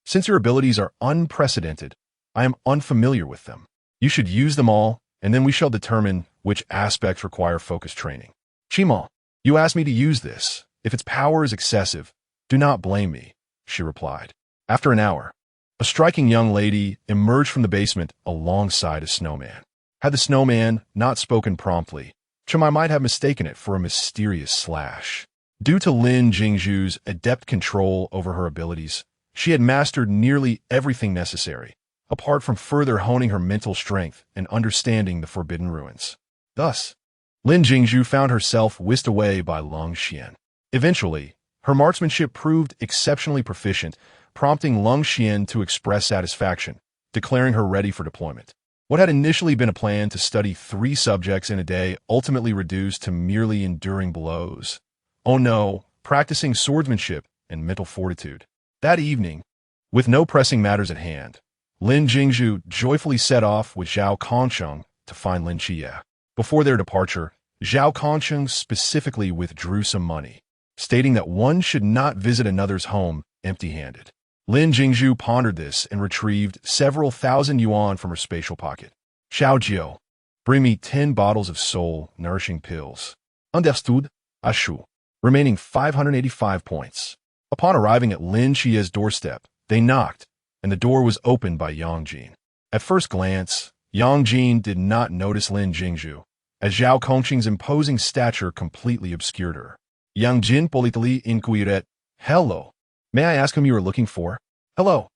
Since your abilities are unprecedented, I am unfamiliar with them. You should use them all, and then we shall determine which aspects require focused training. Qima, you asked me to use this. If its power is excessive, do not blame me, she replied. After an hour, a striking young lady emerged from the basement alongside a snowman. Had the snowman not spoken promptly, Chun Mai might have mistaken it for a mysterious slash. Due to Lin Jingshu's adept control over her abilities, she had mastered nearly everything necessary, apart from further honing her mental strength and understanding the Forbidden Ruins. Thus, Lin Jingshu found herself whisked away by Long Xian. Eventually, her marksmanship proved exceptionally proficient, prompting Long Xian to express satisfaction, declaring her ready for deployment. What had initially been a plan to study 3 subjects in a day ultimately reduced to merely enduring blows. Oh no, practicing swordsmanship and mental fortitude. That evening, with no pressing matters at hand, Lin Jingshu joyfully set off with Zhao Kongsheng to find Lin Jie. Before their departure, Zhao Kongsheng specifically withdrew some money, stating that one should not visit another's home empty-handed. Lin Jingshu pondered this and retrieved several thousand yuan from her spatial pocket. Xiao Jiao, bring me 10 bottles of soul-nourishing pills. Understood, Ashu. Remaining 585 points. Upon arriving at Lin Jie's doorstep, they knocked, and the door was opened by Yang Jin. At first glance, Yang Jin did not notice Lin Jingshu, as Zhao Kongsheng's imposing stature completely obscured her. Yang Jin politely inquired, Hello. May I ask whom you are looking for? Hello.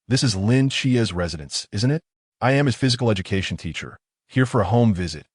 This is Lin Jie's residence, isn't it? I am his physical education teacher, here for a home visit.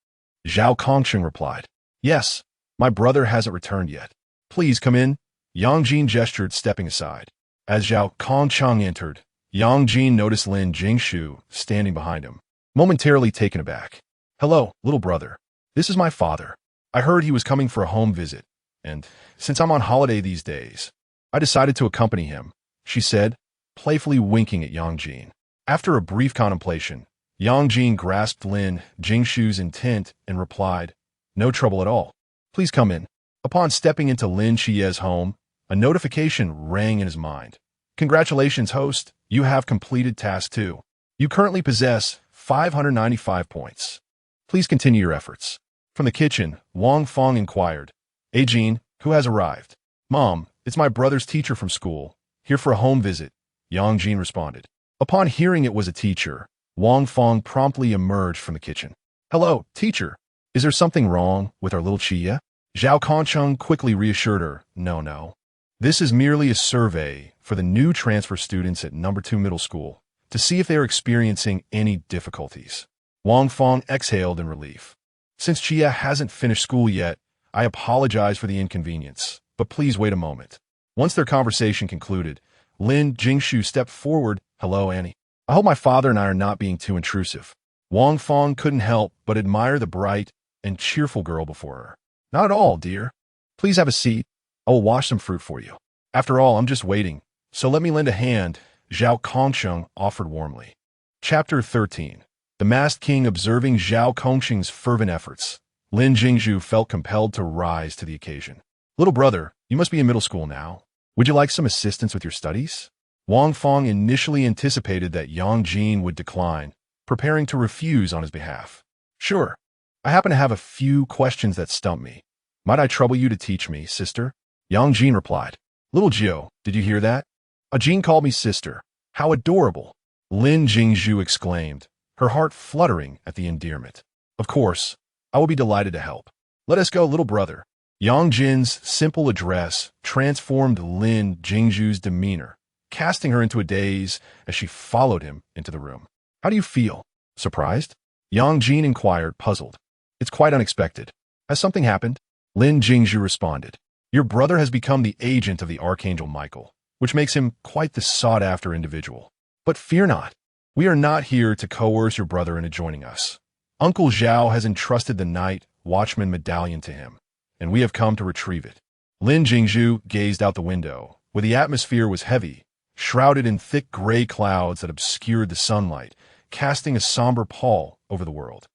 Zhao Kongsheng replied. Yes, my brother hasn't returned yet. Please come in. Yang Jin gestured, stepping aside. As Zhao Kongsheng entered, Yang Jin noticed Lin Jingshu standing behind him, momentarily taken aback. Hello, little brother. This is my father. I heard he was coming for a home visit, and since I'm on holiday these days, I decided to accompany him, she said, playfully winking at Yang Jin. After a brief contemplation, Yang Jin grasped Lin Jingshu's intent and replied, No trouble at all. Please come in. Upon stepping into Lin Jie's home, a notification rang in his mind. Congratulations, host. You have completed task 2. You currently possess 595 points. Please continue your efforts. From the kitchen, Wang Fong inquired, Hey Jin, who has arrived? Mom, it's my brother's teacher from school, here for a home visit, Yang Jin responded. Upon hearing it was a teacher, Wang Fong promptly emerged from the kitchen. Hello, teacher. Is there something wrong with our little Chia? Zhao Kongsheng quickly reassured her, No. This is merely a survey for the new transfer students at number 2 middle school to see if they are experiencing any difficulties. Wang Fong exhaled in relief. Since Chia hasn't finished school yet, I apologize for the inconvenience, but please wait a moment. Once their conversation concluded, Lin Jingshu stepped forward. Hello, Annie. I hope my father and I are not being too intrusive. Wang Fong couldn't help but admire the bright and cheerful girl before her. Not at all, dear. Please have a seat. I will wash some fruit for you. After all, I'm just waiting, so let me lend a hand, Zhao Kongsheng offered warmly. Chapter 13. The Masked King observing Zhao Kongsheng's fervent efforts. Lin Jingshu felt compelled to rise to the occasion. Little brother, you must be in middle school now. Would you like some assistance with your studies? Wang Fong initially anticipated that Yang Jin would decline, preparing to refuse on his behalf. Sure. I happen to have a few questions that stump me. Might I trouble you to teach me, sister? Yang Jin replied. Little Jiu, did you hear that? A Jin called me sister. How adorable! Lin Jingshu exclaimed, her heart fluttering at the endearment. Of course, I will be delighted to help. Let us go, little brother. Yang Jin's simple address transformed Lin Jingshu's demeanor, casting her into a daze as she followed him into the room. How do you feel? Surprised? Yang Jin inquired, puzzled. It's quite unexpected. Has something happened? Lin Jingshu responded. Your brother has become the agent of the Archangel Michael, which makes him quite the sought-after individual. But fear not. We are not here to coerce your brother into joining us. Uncle Zhao has entrusted the Night Watchman medallion to him, and we have come to retrieve it. Lin Jingshu gazed out the window, where the atmosphere was heavy, shrouded in thick gray clouds that obscured the sunlight, casting a somber pall over the world.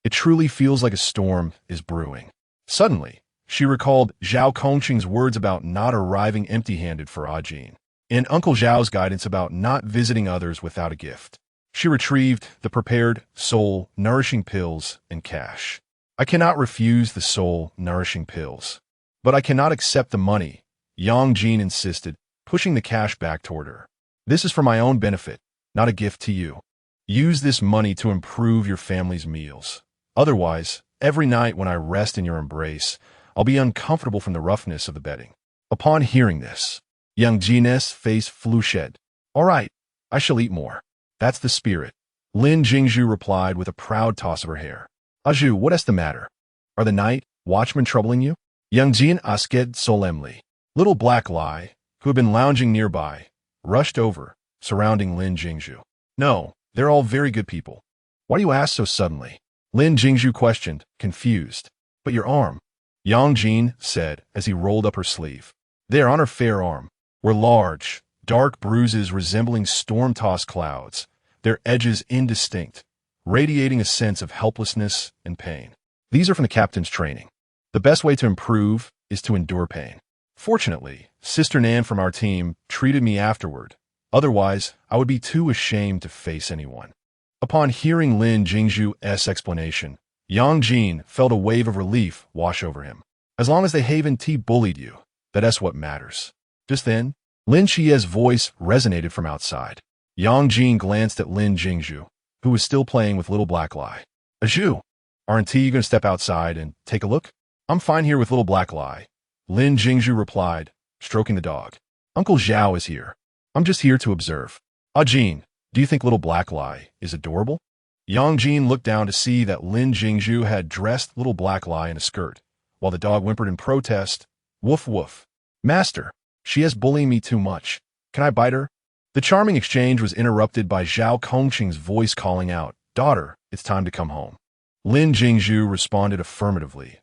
It truly feels like a storm is brewing. Suddenly, she recalled Zhao Kongqing's words about not arriving empty-handed for Ajin, and Uncle Zhao's guidance about not visiting others without a gift. She retrieved the prepared soul-nourishing pills and cash. I cannot refuse the soul-nourishing pills, but I cannot accept the money, Yang Jin insisted, pushing the cash back toward her. This is for my own benefit, not a gift to you. Use this money to improve your family's meals. Otherwise, every night when I rest in your embrace, I'll be uncomfortable from the roughness of the bedding. Upon hearing this, Yang Jin's face flushed. All right, I shall eat more. That's the spirit. Lin Jingshu replied with a proud toss of her hair. Aju, what is the matter? Are the night watchmen troubling you? Yang Jin asked solemnly. Little Black Lie, who had been lounging nearby, rushed over, surrounding Lin Jingshu. No, they're all very good people. Why do you ask so suddenly? Lin Jingshu questioned, confused. But your arm, Yang Jin said as he rolled up her sleeve. There on her fair arm were large, dark bruises resembling storm-tossed clouds, their edges indistinct, radiating a sense of helplessness and pain. These are from the captain's training. The best way to improve is to endure pain. Fortunately, Sister Nan from our team treated me afterward. Otherwise, I would be too ashamed to face anyone. Upon hearing Lin Jingshu's explanation, Yang Jin felt a wave of relief wash over him. As long as they haven't bullied you, that's what matters. Just then, Lin Xie's voice resonated from outside. Yang Jin glanced at Lin Jingshu, who was still playing with Little Black Lie. Aju, aren't you going to step outside and take a look? I'm fine here with Little Black Lie, Lin Jingshu replied, stroking the dog. Uncle Zhao is here. I'm just here to observe. Ajin, do you think Little Black Lie is adorable? Yang Jin looked down to see that Lin Jingshu had dressed Little Black Lie in a skirt, while the dog whimpered in protest, woof woof. Master, she is bullying me too much. Can I bite her? The charming exchange was interrupted by Zhao Kongqing's voice calling out, Daughter, it's time to come home. Lin Jingshu responded affirmatively.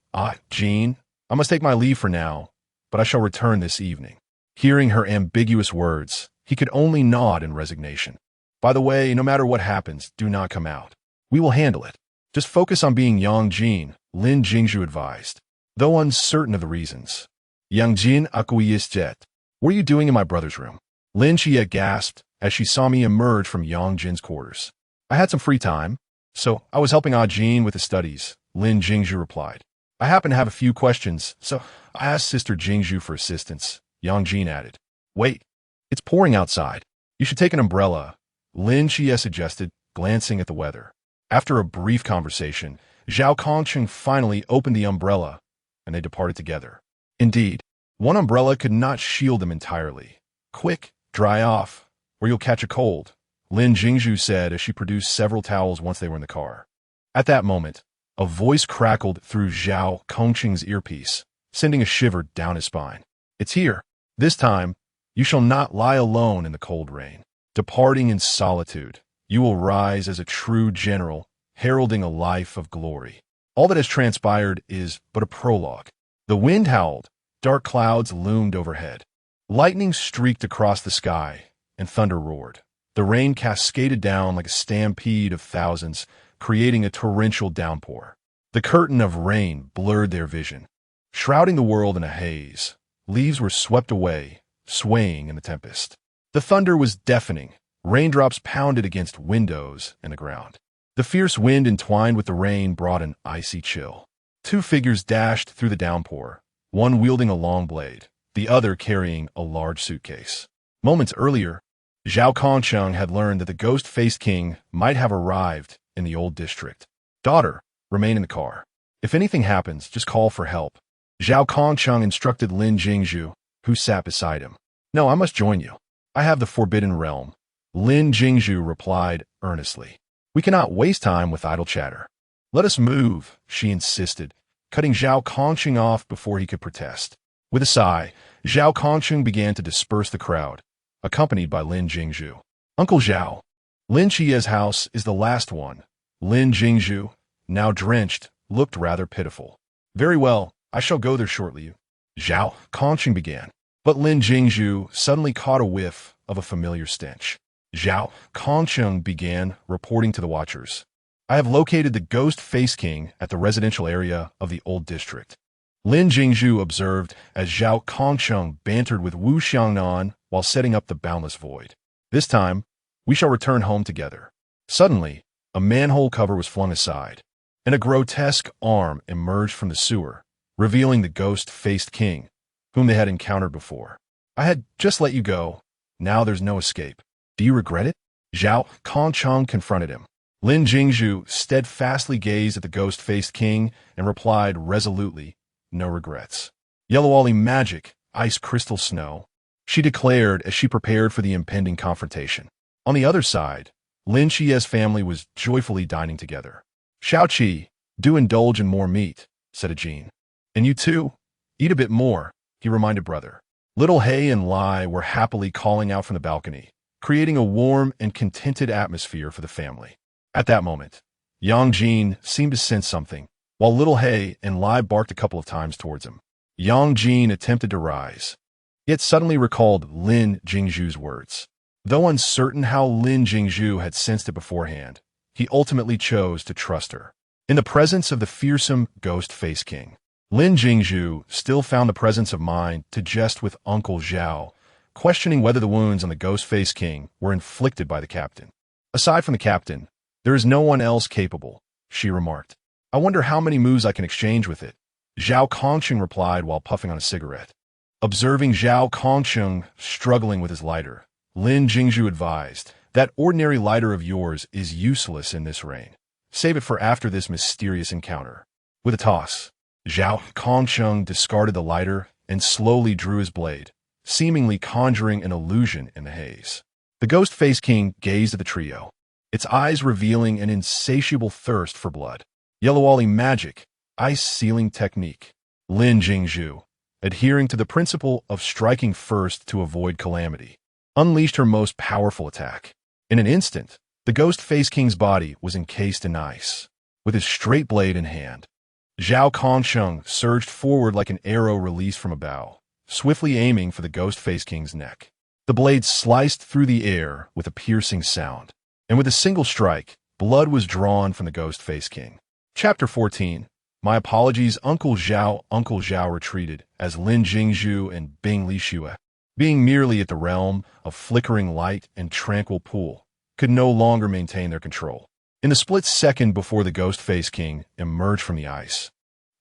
Jin, I must take my leave for now, but I shall return this evening. Hearing her ambiguous words, he could only nod in resignation. By the way, no matter what happens, do not come out. We will handle it. Just focus on being Yang Jin, Lin Jingshu advised, though uncertain of the reasons. Yang Jin acquiesced. What are you doing in my brother's room? Lin Xie gasped as she saw me emerge from Yang Jin's quarters. I had some free time, so I was helping Jin with his studies, Lin Jingshu replied. I happen to have a few questions, so I asked Sister Jingshu for assistance, Yang Jin added. Wait, it's pouring outside. You should take an umbrella, Lin Xie suggested, glancing at the weather. After a brief conversation, Zhao Kongqing finally opened the umbrella, and they departed together. Indeed, one umbrella could not shield them entirely. Quick, dry off, or you'll catch a cold, Lin Jingshu said as she produced several towels once they were in the car. At that moment, a voice crackled through Zhao Kongqing's earpiece, sending a shiver down his spine. It's here. This time, you shall not lie alone in the cold rain. Departing in solitude, you will rise as a true general, heralding a life of glory. All that has transpired is but a prologue. The wind howled, Dark clouds loomed overhead. Lightning streaked across the sky, and thunder roared. The rain cascaded down like a stampede of thousands, creating a torrential downpour. The curtain of rain blurred their vision. Shrouding the world in a haze, leaves were swept away, swaying in the tempest. The thunder was deafening. Raindrops pounded against windows and the ground. The fierce wind entwined with the rain brought an icy chill. Two figures dashed through the downpour, one wielding a long blade, the other carrying a large suitcase. Moments earlier, Zhao Kongcheng had learned that the ghost-faced king might have arrived in the old district. Daughter, remain in the car. If anything happens, just call for help. Zhao Kongcheng instructed Lin Jingshu, who sat beside him. No, I must join you. I have the Forbidden Realm. Lin Jingshu replied earnestly. We cannot waste time with idle chatter. Let us move, she insisted, cutting Zhao Kongcheng off before he could protest. With a sigh, Zhao Kongcheng began to disperse the crowd, accompanied by Lin Jingshu. Uncle Zhao. Lin Chia's house is the last one. Lin Jingshu, now drenched, looked rather pitiful. Very well, I shall go there shortly. Zhao Kongcheng began, but Lin Jingshu suddenly caught a whiff of a familiar stench. Zhao Kongcheng began, reporting to the watchers. I have located the ghost-faced king at the residential area of the old district. Lin Jingshu observed as Zhao Kongcheng bantered with Wu Xiangnan while setting up the boundless void. This time, we shall return home together. Suddenly, a manhole cover was flung aside, and a grotesque arm emerged from the sewer, revealing the ghost-faced king, whom they had encountered before. I had just let you go. Now there's no escape. Do you regret it? Zhao Kongcheng confronted him. Lin Jingshu steadfastly gazed at the ghost-faced king and replied resolutely, no regrets. Yellow magic, ice crystal snow, she declared as she prepared for the impending confrontation. On the other side, Lin Chia's family was joyfully dining together. Xiaoqi, do indulge in more meat, said a Jin. And you too? Eat a bit more, he reminded brother. Little He and Lai were happily calling out from the balcony, creating a warm and contented atmosphere for the family. At that moment, Yang Jin seemed to sense something, while Little He and Lai barked a couple of times towards him. Yang Jin attempted to rise, yet suddenly recalled Lin Jingshu's words. Though uncertain how Lin Jingshu had sensed it beforehand, he ultimately chose to trust her. In the presence of the fearsome ghost-faced king, Lin Jingshu still found the presence of mind to jest with Uncle Zhao, questioning whether the wounds on the ghost-faced king were inflicted by the captain. Aside from the captain, there is no one else capable, she remarked. I wonder how many moves I can exchange with it. Zhao Kongcheng replied while puffing on a cigarette. Observing Zhao Kongcheng struggling with his lighter, Lin Jingshu advised, that ordinary lighter of yours is useless in this rain. Save it for after this mysterious encounter. With a toss, Zhao Kongcheng discarded the lighter and slowly drew his blade, seemingly conjuring an illusion in the haze. The ghost-faced king gazed at the trio, its eyes revealing an insatiable thirst for blood. Yellow magic, ice sealing technique. Lin Jingshu, adhering to the principle of striking first to avoid calamity, unleashed her most powerful attack. In an instant, the ghost-faced king's body was encased in ice, with his straight blade in hand. Zhao Kongcheng surged forward like an arrow released from a bow, swiftly aiming for the ghost-faced king's neck. The blade sliced through the air with a piercing sound, and with a single strike, blood was drawn from the ghost-faced king. Chapter 14. My apologies, Uncle Zhao. Uncle Zhao retreated as Lin Jingshu and Bing Lixue, being merely at the realm of flickering light and tranquil pool, could no longer maintain their control. In the split second before the ghost-faced king emerged from the ice,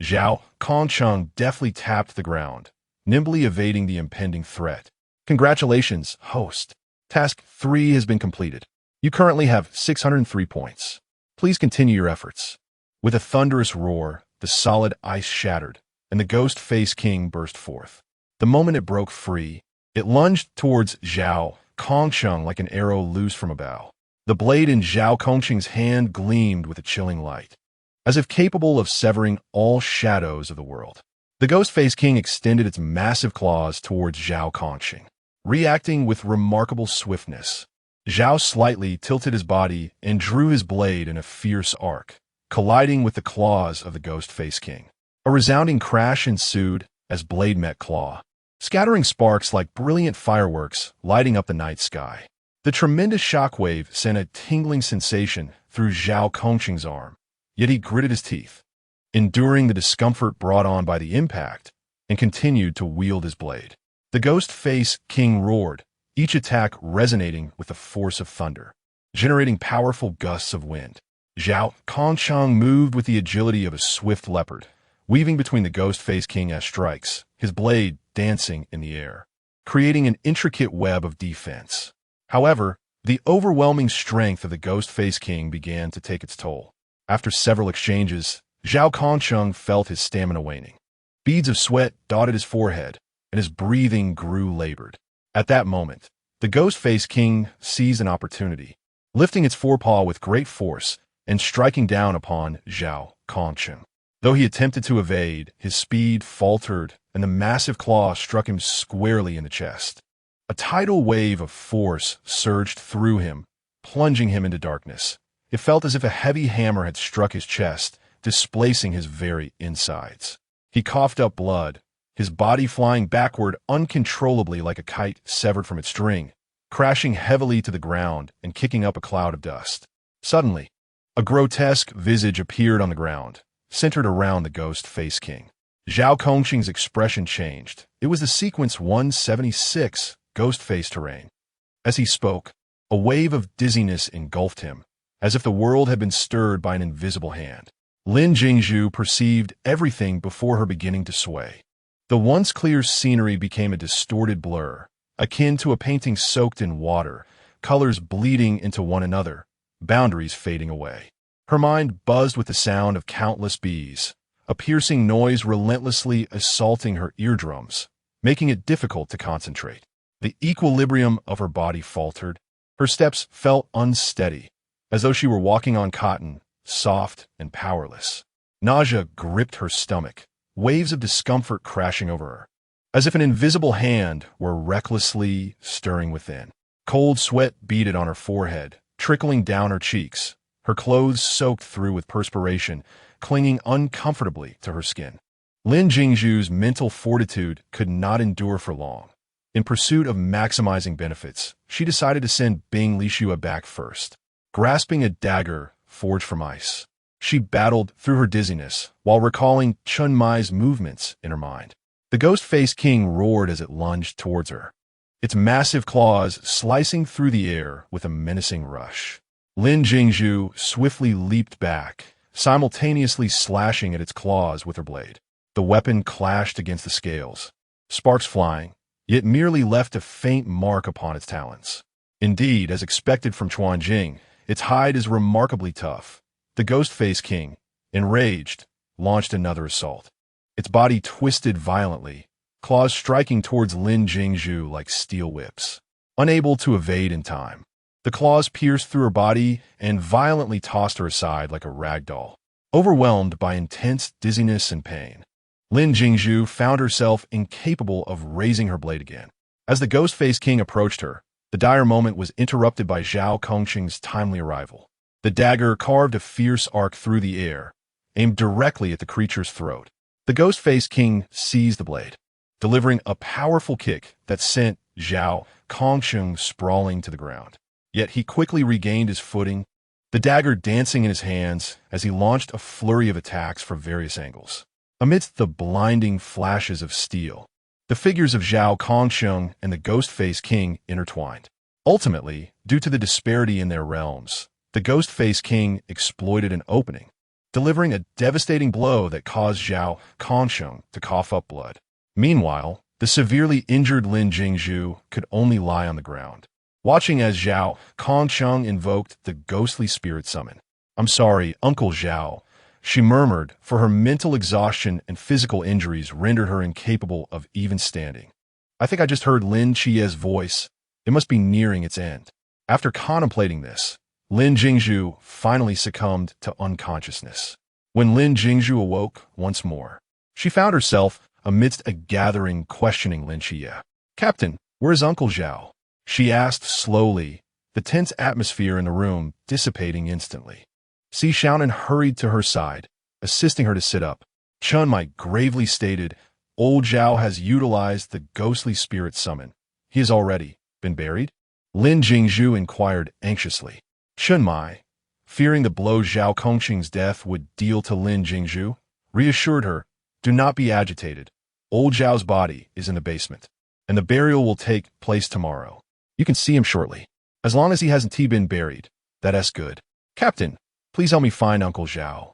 Zhao Kongcheng deftly tapped the ground, nimbly evading the impending threat. Congratulations, host. Task 3 has been completed. You currently have 603 points. Please continue your efforts. With a thunderous roar, the solid ice shattered, and the ghost-faced king burst forth. The moment it broke free, it lunged towards Zhao Kongcheng like an arrow loose from a bow. The blade in Zhao Kongcheng's hand gleamed with a chilling light, as if capable of severing all shadows of the world. The ghost-faced king extended its massive claws towards Zhao Kongcheng. Reacting with remarkable swiftness, Zhao slightly tilted his body and drew his blade in a fierce arc, colliding with the claws of the ghost-faced king. A resounding crash ensued, as blade met claw, scattering sparks like brilliant fireworks lighting up the night sky. The tremendous shockwave sent a tingling sensation through Zhao Kongqing's arm, yet he gritted his teeth, enduring the discomfort brought on by the impact, and continued to wield his blade. The Ghost Face King roared, each attack resonating with the force of thunder, generating powerful gusts of wind. Zhao Kongqing moved with the agility of a swift leopard, weaving between the Ghost Face King's strikes, his blade dancing in the air, creating an intricate web of defense. However, the overwhelming strength of the Ghost Face King began to take its toll. After several exchanges, Zhao Kongqing felt his stamina waning. Beads of sweat dotted his forehead, and his breathing grew labored. At that moment, the Ghost Face King seized an opportunity, lifting its forepaw with great force and striking down upon Zhao Kongqing. Though he attempted to evade, his speed faltered, and the massive claw struck him squarely in the chest. A tidal wave of force surged through him, plunging him into darkness. It felt as if a heavy hammer had struck his chest, displacing his very insides. He coughed up blood, his body flying backward uncontrollably like a kite severed from its string, crashing heavily to the ground and kicking up a cloud of dust. Suddenly, a grotesque visage appeared on the ground, centered around the Ghost Face King. Zhao Kongqing's expression changed. It was the sequence 176 Ghost Face terrain. As he spoke, a wave of dizziness engulfed him, as if the world had been stirred by an invisible hand. Lin Jingshu perceived everything before her beginning to sway. The once clear scenery became a distorted blur, akin to a painting soaked in water, colors bleeding into one another, boundaries fading away. Her mind buzzed with the sound of countless bees, a piercing noise relentlessly assaulting her eardrums, making it difficult to concentrate. The equilibrium of her body faltered. Her steps felt unsteady, as though she were walking on cotton, soft and powerless. Nausea gripped her stomach, waves of discomfort crashing over her, as if an invisible hand were recklessly stirring within. Cold sweat beaded on her forehead, trickling down her cheeks, her clothes soaked through with perspiration, clinging uncomfortably to her skin. Lin Jingshu's mental fortitude could not endure for long. In pursuit of maximizing benefits, she decided to send Bing Lishua back first. Grasping a dagger forged from ice, she battled through her dizziness while recalling Chun Mai's movements in her mind. The Ghost Face King roared as it lunged towards her, its massive claws slicing through the air with a menacing rush. Lin Jingshu swiftly leaped back, simultaneously slashing at its claws with her blade. The weapon clashed against the scales, sparks flying, yet merely left a faint mark upon its talons. Indeed, as expected from Chuanjing, its hide is remarkably tough. The Ghost Face King, enraged, launched another assault. Its body twisted violently, claws striking towards Lin Jingshu like steel whips. Unable to evade in time, the claws pierced through her body and violently tossed her aside like a rag doll. Overwhelmed by intense dizziness and pain, Lin Jingshu found herself incapable of raising her blade again. As the Ghost Face King approached her, the dire moment was interrupted by Zhao Kongqing's timely arrival. The dagger carved a fierce arc through the air, aimed directly at the creature's throat. The Ghost Face King seized the blade, delivering a powerful kick that sent Zhao Kongqing sprawling to the ground. Yet he quickly regained his footing, the dagger dancing in his hands as he launched a flurry of attacks from various angles. Amidst the blinding flashes of steel, the figures of Zhao Kongqing and the Ghost Face King intertwined. Ultimately, due to the disparity in their realms, the Ghost Face King exploited an opening, delivering a devastating blow that caused Zhao Kongqing to cough up blood. Meanwhile, the severely injured Lin Jingshu could only lie on the ground, watching as Zhao Kongqing invoked the ghostly spirit summon. "I'm sorry, Uncle Zhao," she murmured, for her mental exhaustion and physical injuries rendered her incapable of even standing. "I think I just heard Lin Chie's voice. It must be nearing its end." After contemplating this, Lin Jingshu finally succumbed to unconsciousness. When Lin Jingshu awoke once more, she found herself amidst a gathering questioning Lin Chie. "Captain, where is Uncle Zhao?" she asked slowly, the tense atmosphere in the room dissipating instantly. Si Xiaonan hurried to her side, assisting her to sit up. Chun Mai gravely stated, Old Zhao has utilized the ghostly spirit summon. He has already been buried? Lin Jingshu inquired anxiously. Chen Mai, fearing the blow Zhao Kongqing's death would deal to Lin Jingshu, reassured her, do not be agitated. Old Zhao's body is in the basement, and the burial will take place tomorrow. You can see him shortly. As long as he hasn't been buried, that's good. Captain, please help me find Uncle Zhao.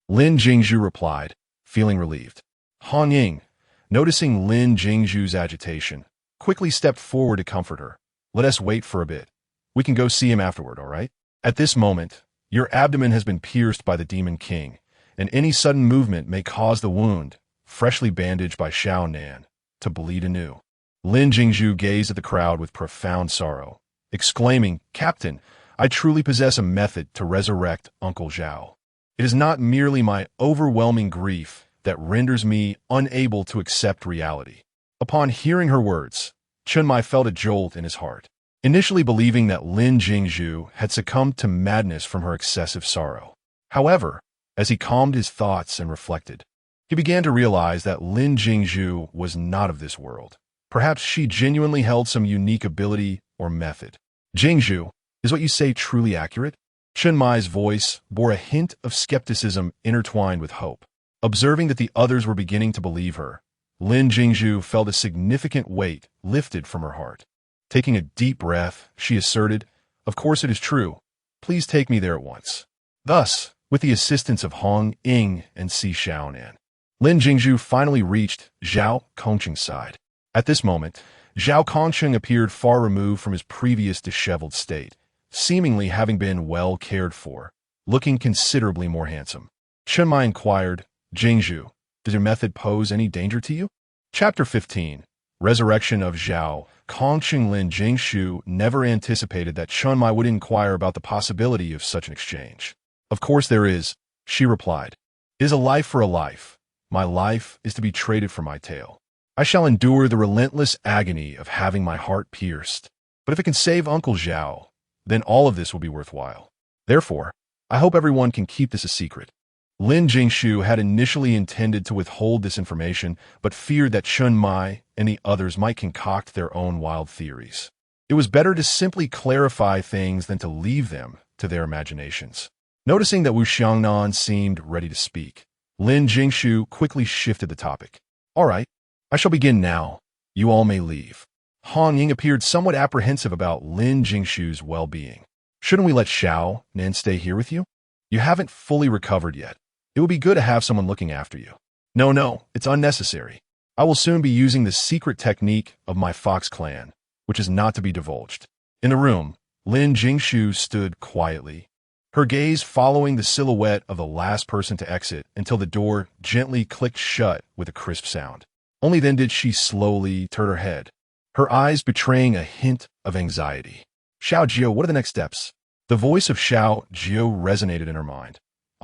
Lin Jingshu replied, feeling relieved. Han Ying, noticing Lin Jingshu's agitation, quickly stepped forward to comfort her. Let us wait for a bit. We can go see him afterward, all right? At this moment, your abdomen has been pierced by the Demon King, and any sudden movement may cause the wound, freshly bandaged by Xiao Nan, to bleed anew. Lin Jingshu gazed at the crowd with profound sorrow, exclaiming, Captain, I truly possess a method to resurrect Uncle Zhao. It is not merely my overwhelming grief that renders me unable to accept reality. Upon hearing her words, Chen Mai felt a jolt in his heart, initially believing that Lin Jingshu had succumbed to madness from her excessive sorrow. However, as he calmed his thoughts and reflected, he began to realize that Lin Jingshu was not of this world. Perhaps she genuinely held some unique ability or method. Jingshu, is what you say truly accurate? Chen Mai's voice bore a hint of skepticism intertwined with hope. Observing that the others were beginning to believe her, Lin Jingshu felt a significant weight lifted from her heart. Taking a deep breath, she asserted, Of course it is true. Please take me there at once. Thus, with the assistance of Hong Ying and Si Xiaonan, Lin Jingshu finally reached Zhao Kongqing's side. At this moment, Zhao Kongqing appeared far removed from his previous disheveled state, seemingly having been well cared for, looking considerably more handsome. Chen Mai inquired, Jingshu, does your method pose any danger to you? Chapter 15. Resurrection of Zhao Kongqing. Lin Jingshu never anticipated that Chen Mai would inquire about the possibility of such an exchange. Of course there is, she replied. It is a life for a life. My life is to be traded for my tail. I shall endure the relentless agony of having my heart pierced. But if it can save Uncle Zhao, then all of this will be worthwhile. Therefore, I hope everyone can keep this a secret. Lin Jingshu had initially intended to withhold this information, but feared that Chen Mai and the others might concoct their own wild theories. It was better to simply clarify things than to leave them to their imaginations. Noticing that Wu Xiangnan seemed ready to speak, Lin Jingshu quickly shifted the topic. All right, I shall begin now. You all may leave. Han Ying appeared somewhat apprehensive about Lin Jingshu's well-being. Shouldn't we let Xiao Nan stay here with you? You haven't fully recovered yet. It would be good to have someone looking after you. No, it's unnecessary. I will soon be using the secret technique of my Fox clan, which is not to be divulged. In the room, Lin Jingshu stood quietly, her gaze following the silhouette of the last person to exit until the door gently clicked shut with a crisp sound. Only then did she slowly turn her head, her eyes betraying a hint of anxiety. Xiao Jiao, what are the next steps? The voice of Xiao Jiao resonated in her mind.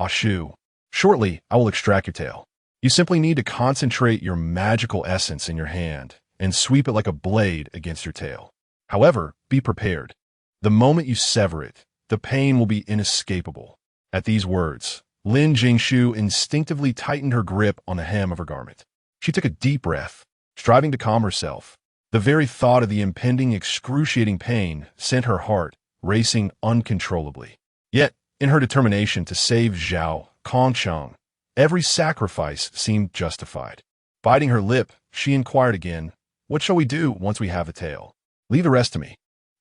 Shu. Shortly, I will extract your tail. You simply need to concentrate your magical essence in your hand and sweep it like a blade against your tail. However, be prepared. The moment you sever it, the pain will be inescapable. At these words, Lin Jingshu instinctively tightened her grip on the hem of her garment. She took a deep breath, striving to calm herself. The very thought of the impending excruciating pain sent her heart racing uncontrollably. Yet, in her determination to save Zhao Kongqing, every sacrifice seemed justified. Biting her lip, she inquired again, What shall we do once we have the tail? Leave the rest to me.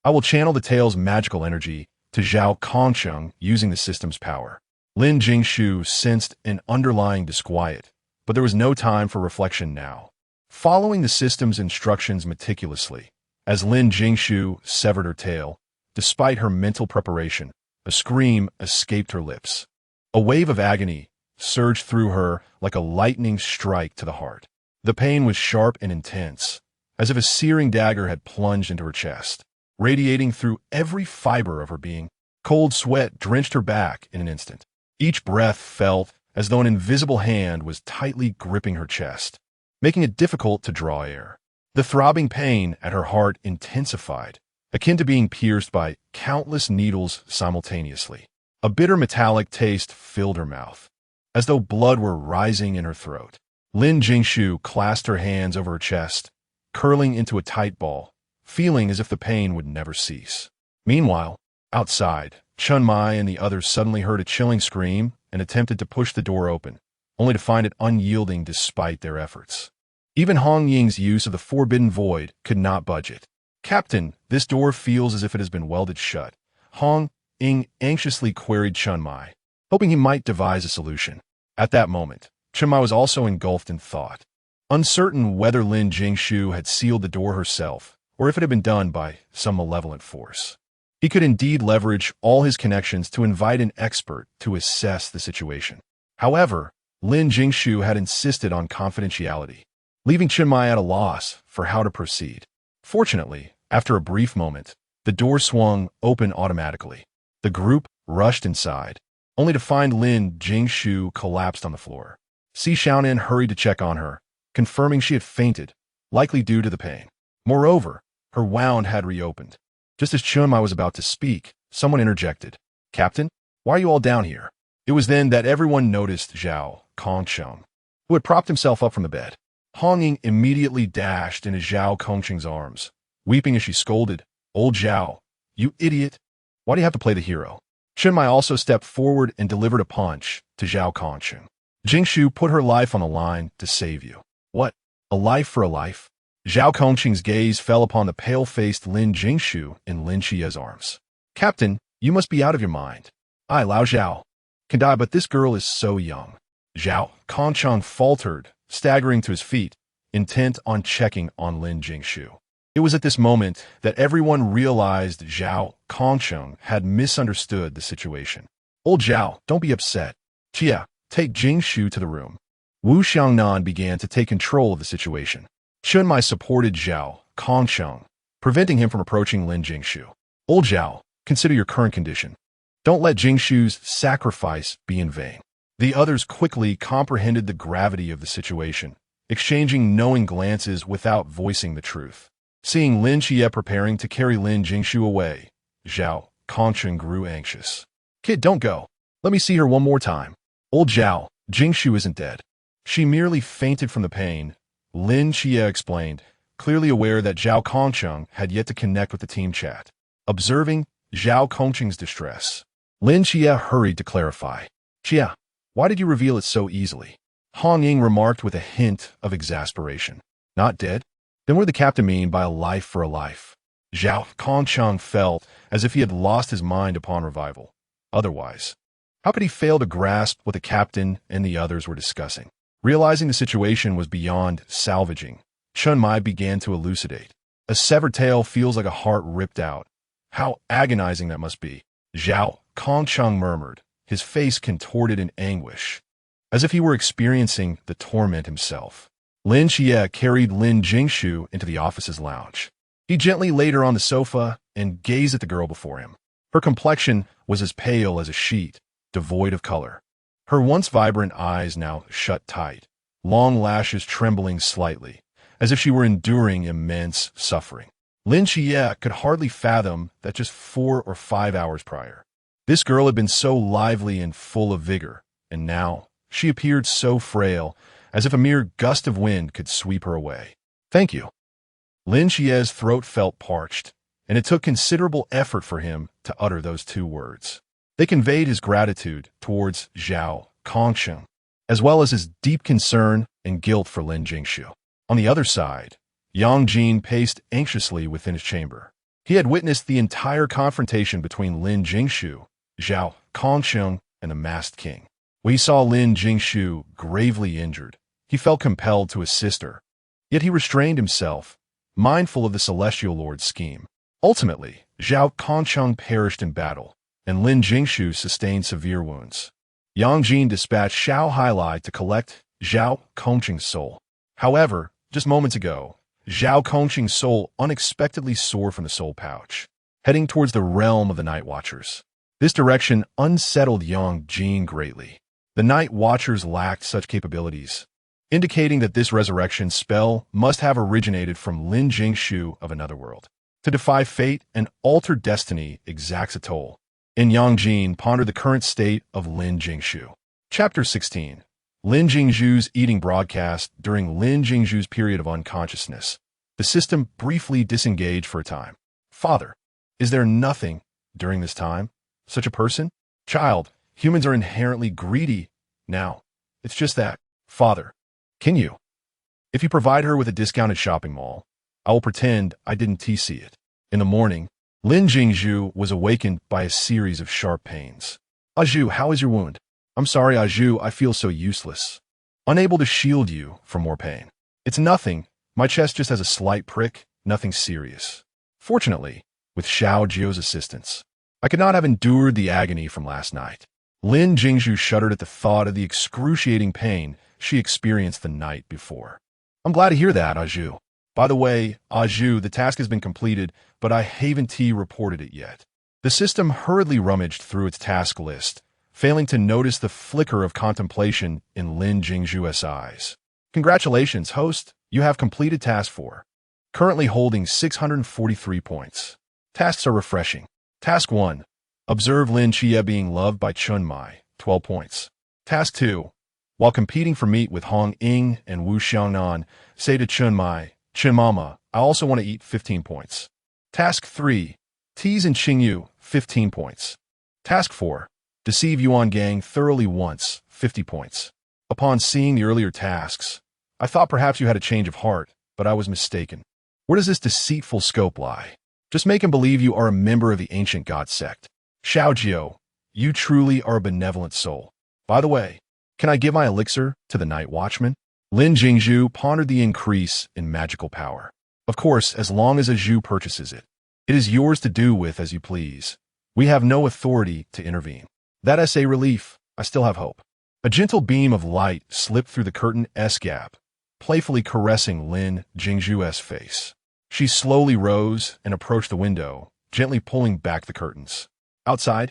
I will channel the tail's magical energy to Zhao Kongqing using the system's power. Lin Jingshu sensed an underlying disquiet, but there was no time for reflection now. Following the system's instructions meticulously, as Lin Jingshu severed her tail, despite her mental preparation, a scream escaped her lips. A wave of agony surged through her like a lightning strike to the heart. The pain was sharp and intense, as if a searing dagger had plunged into her chest, radiating through every fiber of her being. Cold sweat drenched her back in an instant. Each breath felt as though an invisible hand was tightly gripping her chest, making it difficult to draw air. The throbbing pain at her heart intensified, akin to being pierced by countless needles simultaneously. A bitter metallic taste filled her mouth, as though blood were rising in her throat. Lin Jingshu clasped her hands over her chest, curling into a tight ball, feeling as if the pain would never cease. Meanwhile, outside, Chun Mai and the others suddenly heard a chilling scream and attempted to push the door open, only to find it unyielding despite their efforts. Even Hong Ying's use of the forbidden void could not budge it. "Captain, this door feels as if it has been welded shut," Hong Ying anxiously queried Chun Mai, hoping he might devise a solution. At that moment, Chun Mai was also engulfed in thought. Uncertain whether Lin Jingshu had sealed the door herself, or if it had been done by some malevolent force. He could indeed leverage all his connections to invite an expert to assess the situation. However, Lin Jingshu had insisted on confidentiality, leaving Chun Mai at a loss for how to proceed. Fortunately, after a brief moment, the door swung open automatically. The group rushed inside, only to find Lin Jingshu collapsed on the floor. Si Xiaonan hurried to check on her, confirming she had fainted, likely due to the pain. Moreover, her wound had reopened. Just as Chun Mai was about to speak, someone interjected. "Captain, why are you all down here?" It was then that everyone noticed Zhao Kongcheng, who had propped himself up from the bed. Hong Ying immediately dashed into Zhao Kongcheng's arms, weeping as she scolded, "Old Zhao, you idiot! Why do you have to play the hero?" Chun Mai also stepped forward and delivered a punch to Zhao Kongcheng. "Jingshu put her life on the line to save you." "What? A life for a life?" Zhao Kongcheng's gaze fell upon the pale-faced Lin Jingshu in Lin Qia's arms. "Captain, you must be out of your mind. I, Lao Zhao, can die, but this girl is so young." Zhao Kongcheng faltered, staggering to his feet, intent on checking on Lin Jingshu. It was at this moment that everyone realized Zhao Kongcheng had misunderstood the situation. "Old Zhao, don't be upset. Chia, take Jingshu to the room." Wu Xiangnan began to take control of the situation. Chun Mai supported Zhao Kongcheng, preventing him from approaching Lin Jingshu. "Old Zhao, consider your current condition. Don't let Jingshu's sacrifice be in vain." The others quickly comprehended the gravity of the situation, exchanging knowing glances without voicing the truth. Seeing Lin Jie preparing to carry Lin Jingshu away, Zhao Kongcheng grew anxious. "Kid, don't go. Let me see her one more time." "Old Zhao, Jingshu isn't dead. She merely fainted from the pain," Lin Jie explained, clearly aware that Zhao Kongcheng had yet to connect with the team chat. Observing Zhao Kongcheng's distress, Lin Jie hurried to clarify. "Jie, why did you reveal it so easily?" Hong Ying remarked with a hint of exasperation. "Not dead? Then what did the captain mean by a life for a life?" Zhao Kongcheng felt as if he had lost his mind upon revival. Otherwise, how could he fail to grasp what the captain and the others were discussing? Realizing the situation was beyond salvaging, Chun Mai began to elucidate. "A severed tail feels like a heart ripped out. How agonizing that must be." Zhao Kongcheng murmured, his face contorted in anguish, as if he were experiencing the torment himself. Lin Jie carried Lin Jingshu into the office's lounge. He gently laid her on the sofa and gazed at the girl before him. Her complexion was as pale as a sheet, devoid of color. Her once vibrant eyes now shut tight, long lashes trembling slightly, as if she were enduring immense suffering. Lin Jie could hardly fathom that just 4 or 5 hours prior, this girl had been so lively and full of vigor, and now she appeared so frail, as if a mere gust of wind could sweep her away. "Thank you." Lin Jie's throat felt parched, and it took considerable effort for him to utter those 2 words. They conveyed his gratitude towards Zhao Kongcheng, as well as his deep concern and guilt for Lin Jingshu. On the other side, Yang Jin paced anxiously within his chamber. He had witnessed the entire confrontation between Lin Jingshu, Zhao Kongcheng, and the Masked King. When he saw Lin Jingshu gravely injured, he felt compelled to assist her. Yet he restrained himself, mindful of the Celestial Lord's scheme. Ultimately, Zhao Kongcheng perished in battle, and Lin Jingshu sustained severe wounds. Yang Jin dispatched Xiao Hailai to collect Zhao Kongcheng's soul. However, just moments ago, Zhao Kongcheng's soul unexpectedly soared from the soul pouch, heading towards the realm of the Night Watchers. This direction unsettled Yang Jin greatly. The Night Watchers lacked such capabilities, indicating that this resurrection spell must have originated from Lin Jingshu of another world. To defy fate and alter destiny exacts a toll. And Yang Jin pondered the current state of Lin Jingshu. Chapter 16. Lin Jingshu's eating broadcast during Lin Jingshu's period of unconsciousness. The system briefly disengaged for a time. Father, is there nothing during this time? Such a person? Child, humans are inherently greedy. Now, it's just that. Father, can you? If you provide her with a discounted shopping mall, I will pretend I didn't see it. In the morning, Lin Jingshu was awakened by a series of sharp pains. Aju, how is your wound? I'm sorry, Aju, I feel so useless. Unable to shield you from more pain. It's nothing. My chest just has a slight prick, nothing serious. Fortunately, with Xiao Jio's assistance, I could not have endured the agony from last night. Lin Jingshu shuddered at the thought of the excruciating pain she experienced the night before. I'm glad to hear that, Aju. By the way, Aju, the task has been completed, but I haven't reported it yet. The system hurriedly rummaged through its task list, failing to notice the flicker of contemplation in Lin Jingshu's eyes. Congratulations, host. You have completed Task 4. Currently holding 643 points. Tasks are refreshing. Task 1. Observe Lin Chia being loved by Chun Mai, 12 points. Task 2. While competing for meat with Hong Ying and Wu Xiaonan, say to Chun Mai, Chun Mama, I also want to eat, 15 points. Task 3. Tease and Qingyu, 15 points. Task 4. Deceive Yuan Gang thoroughly once, 50 points. Upon seeing the earlier tasks, I thought perhaps you had a change of heart, but I was mistaken. Where does this deceitful scope lie? Just make him believe you are a member of the ancient god sect. Xiao Jio, you truly are a benevolent soul. By the way, can I give my elixir to the night watchman? Lin Jingshu pondered the increase in magical power. Of course, as long as Zhu purchases it. It is yours to do with as you please. We have no authority to intervene. That is a relief. I still have hope. A gentle beam of light slipped through the curtain-s gap, playfully caressing Lin Jingshu's face. She slowly rose and approached the window, gently pulling back the curtains. Outside,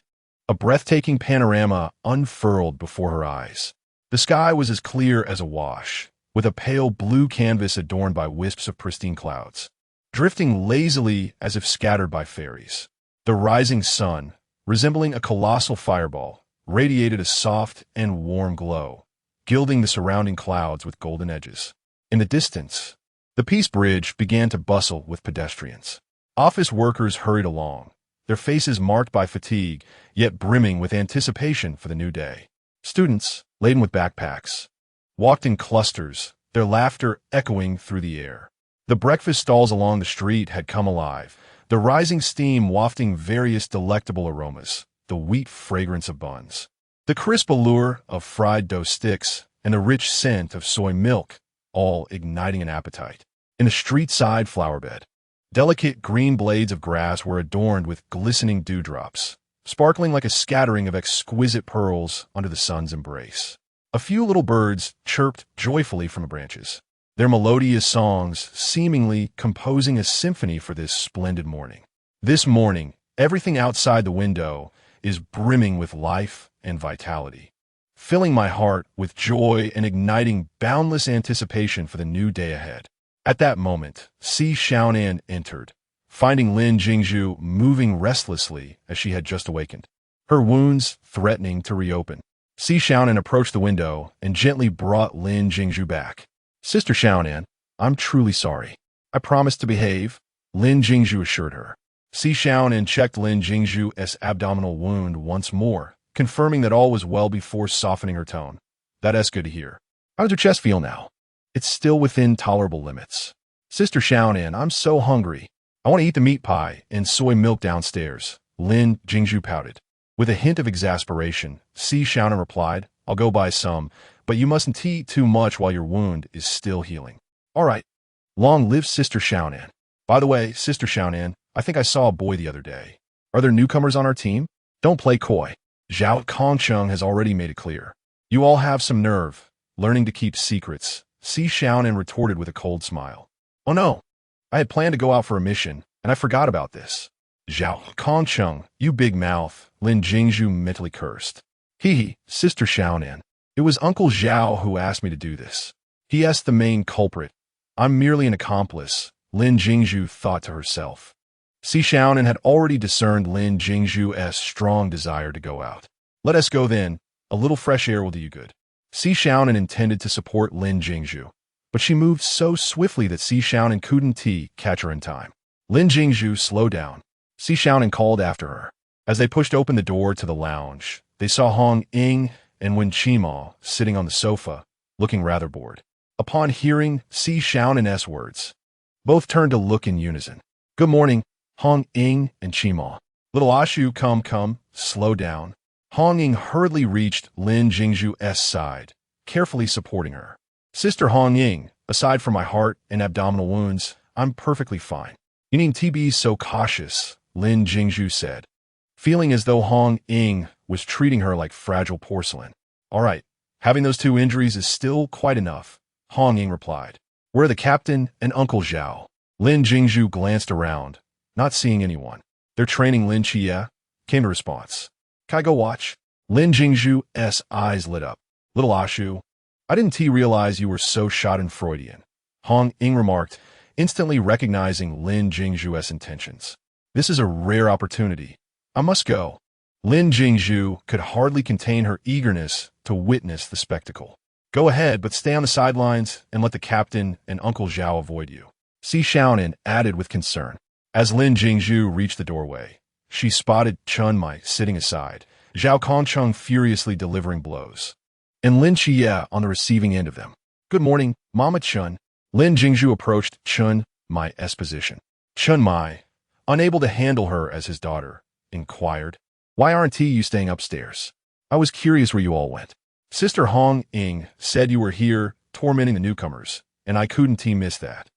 a breathtaking panorama unfurled before her eyes. The sky was as clear as a wash, with a pale blue canvas adorned by wisps of pristine clouds, drifting lazily as if scattered by fairies. The rising sun, resembling a colossal fireball, radiated a soft and warm glow, gilding the surrounding clouds with golden edges. In the distance, the Peace Bridge began to bustle with pedestrians. Office workers hurried along, their faces marked by fatigue, yet brimming with anticipation for the new day. Students, laden with backpacks, walked in clusters, their laughter echoing through the air. The breakfast stalls along the street had come alive, the rising steam wafting various delectable aromas, the wheat fragrance of buns, the crisp allure of fried dough sticks, and the rich scent of soy milk, all igniting an appetite. In the street-side flower bed, delicate green blades of grass were adorned with glistening dewdrops, sparkling like a scattering of exquisite pearls under the sun's embrace. A few little birds chirped joyfully from the branches, their melodious songs seemingly composing a symphony for this splendid morning. This morning, everything outside the window is brimming with life and vitality, filling my heart with joy and igniting boundless anticipation for the new day ahead. At that moment, Si Xiaonan entered, finding Lin Jingshu moving restlessly as she had just awakened, her wounds threatening to reopen. Si Xiaonan approached the window and gently brought Lin Jingshu back. Sister Xiaonan, I'm truly sorry. I promise to behave, Lin Jingshu assured her. Si Xiaonan checked Lin Jingshu's abdominal wound once more, confirming that all was well before softening her tone. That's good to hear. How does your chest feel now? It's still within tolerable limits. Sister Xiaonan, I'm so hungry. I want to eat the meat pie and soy milk downstairs. Lin Jingshu pouted. With a hint of exasperation, Si Xiaonan replied, I'll go buy some, but you mustn't eat too much while your wound is still healing. All right. Long live Sister Xiaonan. By the way, Sister Xiaonan, I think I saw a boy the other day. Are there newcomers on our team? Don't play coy. Zhao Kongcheng has already made it clear. You all have some nerve, learning to keep secrets. Si Xiaonan retorted with a cold smile. Oh no, I had planned to go out for a mission, and I forgot about this. Zhao Kongcheng, you big mouth, Lin Jingshu mentally cursed. Hee, Sister Xiaonan. It was Uncle Zhao who asked me to do this. He asked the main culprit. I'm merely an accomplice, Lin Jingshu thought to herself. Si Xiaonan had already discerned Lin Jingshu's strong desire to go out. Let us go then. A little fresh air will do you good. Si Xiaonan intended to support Lin Jingshu, but she moved so swiftly that Si Xiaonan couldn't catch her in time. Lin Jingshu slowed down. Si Xiaonan called after her. As they pushed open the door to the lounge, they saw Hong Ying and Wen Qimo sitting on the sofa, looking rather bored. Upon hearing Si Xiaonan's words, both turned to look in unison. Good morning, Hong Ying and Qimo. Little Ashu, come, slow down. Hong Ying hurriedly reached Lin Jingshu's side, carefully supporting her. Sister Hong Ying, aside from my heart and abdominal wounds, I'm perfectly fine. You needn't be so cautious, Lin Jingshu said, feeling as though Hong Ying was treating her like fragile porcelain. All right, having those 2 injuries is still quite enough, Hong Ying replied. Where are the captain and Uncle Zhao? Lin Jingshu glanced around, not seeing anyone. They're training Lin Chia, came the response. Can I go watch? Lin Jingshu's eyes lit up. Little Ashu, I didn't realize you were so schadenfreudian, Hong Ying remarked, instantly recognizing Lin Jingshu's intentions. This is a rare opportunity. I must go. Lin Jingshu could hardly contain her eagerness to witness the spectacle. Go ahead, but stay on the sidelines and let the captain and Uncle Zhao avoid you, Si Xiaonan added with concern. As Lin Jingshu reached the doorway, she spotted Chun Mai sitting aside, Zhao Kongcheng furiously delivering blows, and Lin Chia on the receiving end of them. Good morning, Mama Chun. Lin Jingshu approached Chun Mai's position. Chun Mai, unable to handle her as his daughter, inquired, Why aren't you staying upstairs? I was curious where you all went. Sister Hong Ying said you were here tormenting the newcomers, and I couldn't miss that.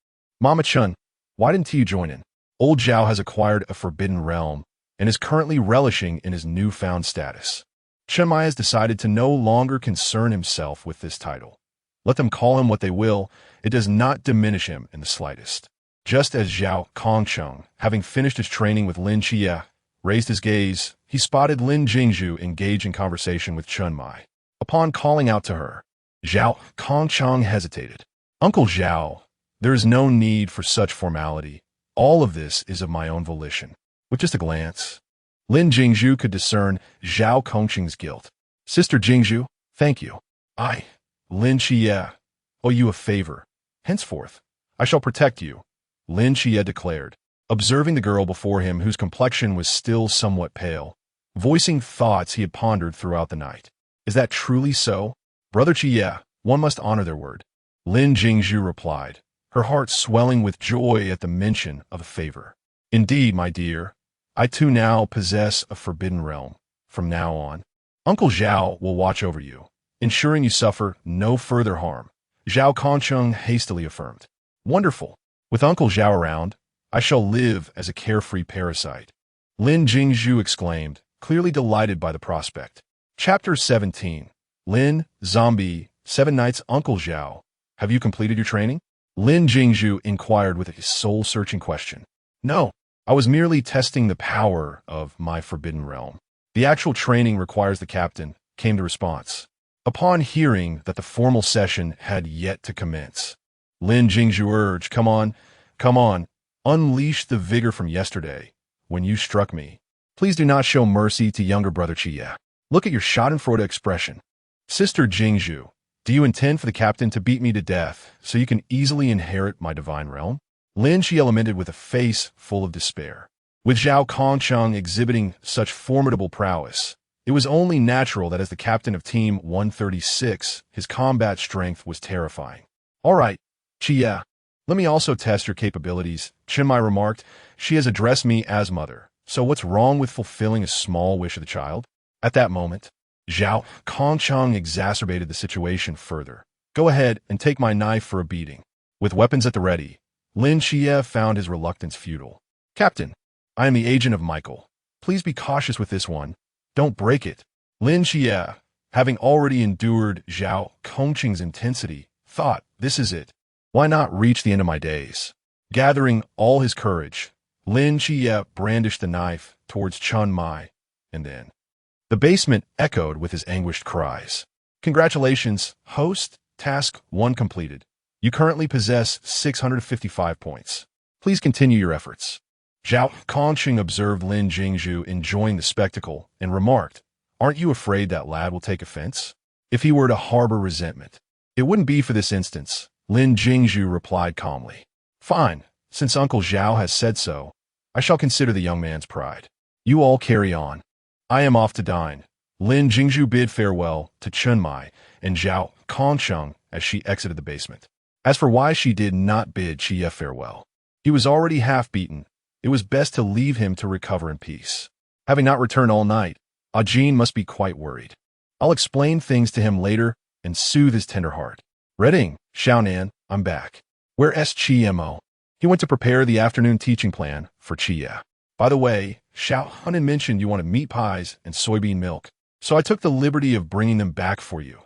Mama Chun, why didn't you join in? Old Zhao has acquired a forbidden realm and is currently relishing in his newfound status. Chun Mai has decided to no longer concern himself with this title. Let them call him what they will, it does not diminish him in the slightest. Just as Zhao Kongcheng, having finished his training with Lin Chia, raised his gaze, he spotted Lin Jingshu engage in conversation with Chun Mai. Upon calling out to her, Zhao Kongcheng hesitated. Uncle Zhao, there is no need for such formality. All of this is of my own volition. With just a glance, Lin Jingshu could discern Zhao Kongcheng's guilt. Sister Jingshu, thank you. I, Lin Chia, owe you a favor. Henceforth, I shall protect you, Lin Chia declared, observing the girl before him whose complexion was still somewhat pale, voicing thoughts he had pondered throughout the night. Is that truly so? Brother Chia, one must honor their word. Lin Jingshu replied, her heart swelling with joy at the mention of a favor. Indeed, my dear, I too now possess a forbidden realm. From now on, Uncle Zhao will watch over you, ensuring you suffer no further harm, Zhao Kongcheng hastily affirmed. Wonderful. With Uncle Zhao around, I shall live as a carefree parasite, Lin Jingshu exclaimed, clearly delighted by the prospect. Chapter 17. Lin, Zombie, 7 Nights. Uncle Zhao, have you completed your training? Lin Jingshu inquired with a soul-searching question. No, I was merely testing the power of my forbidden realm. The actual training requires the captain, came the response. Upon hearing that the formal session had yet to commence, Lin Jingshu urged, Come on, unleash the vigor from yesterday, when you struck me. Please do not show mercy to younger brother Chia. Look at your schadenfreude expression. Sister Jingshu, do you intend for the captain to beat me to death so you can easily inherit my divine realm? Lin Chia lamented with a face full of despair. With Zhao Kongcheng exhibiting such formidable prowess, it was only natural that as the captain of Team 136, his combat strength was terrifying. All right, Chia, let me also test your capabilities, Chun Mai remarked. She has addressed me as mother, so what's wrong with fulfilling a small wish of the child? At that moment, Zhao Kongcheng exacerbated the situation further. Go ahead and take my knife for a beating. With weapons at the ready, Lin Chia found his reluctance futile. Captain, I am the agent of Michael. Please be cautious with this one. Don't break it. Lin Chia, having already endured Zhao Kongcheng's intensity, thought, this is it. Why not reach the end of my days? Gathering all his courage, Lin Chia brandished the knife towards Chun Mai, and then the basement echoed with his anguished cries. Congratulations, host. Task 1 completed. You currently possess 655 points. Please continue your efforts. Zhao Kongcheng observed Lin Jingshu enjoying the spectacle and remarked, Aren't you afraid that lad will take offense? if he were to harbor resentment. It wouldn't be for this instance, Lin Jingshu replied calmly. Fine, since Uncle Zhao has said so, I shall consider the young man's pride. You all carry on. I am off to dine. Lin Jingshu bid farewell to Chunmai and Zhao Kongsheng as she exited the basement. As for why she did not bid Chiye farewell, he was already half beaten. It was best to leave him to recover in peace. Having not returned all night, Ajin must be quite worried. I'll explain things to him later and soothe his tender heart. Redding, Xiaonan, I'm back. Where's Chimo? He went to prepare the afternoon teaching plan for Chiye. By the way, Xiaonan mentioned you wanted meat pies and soybean milk, so I took the liberty of bringing them back for you.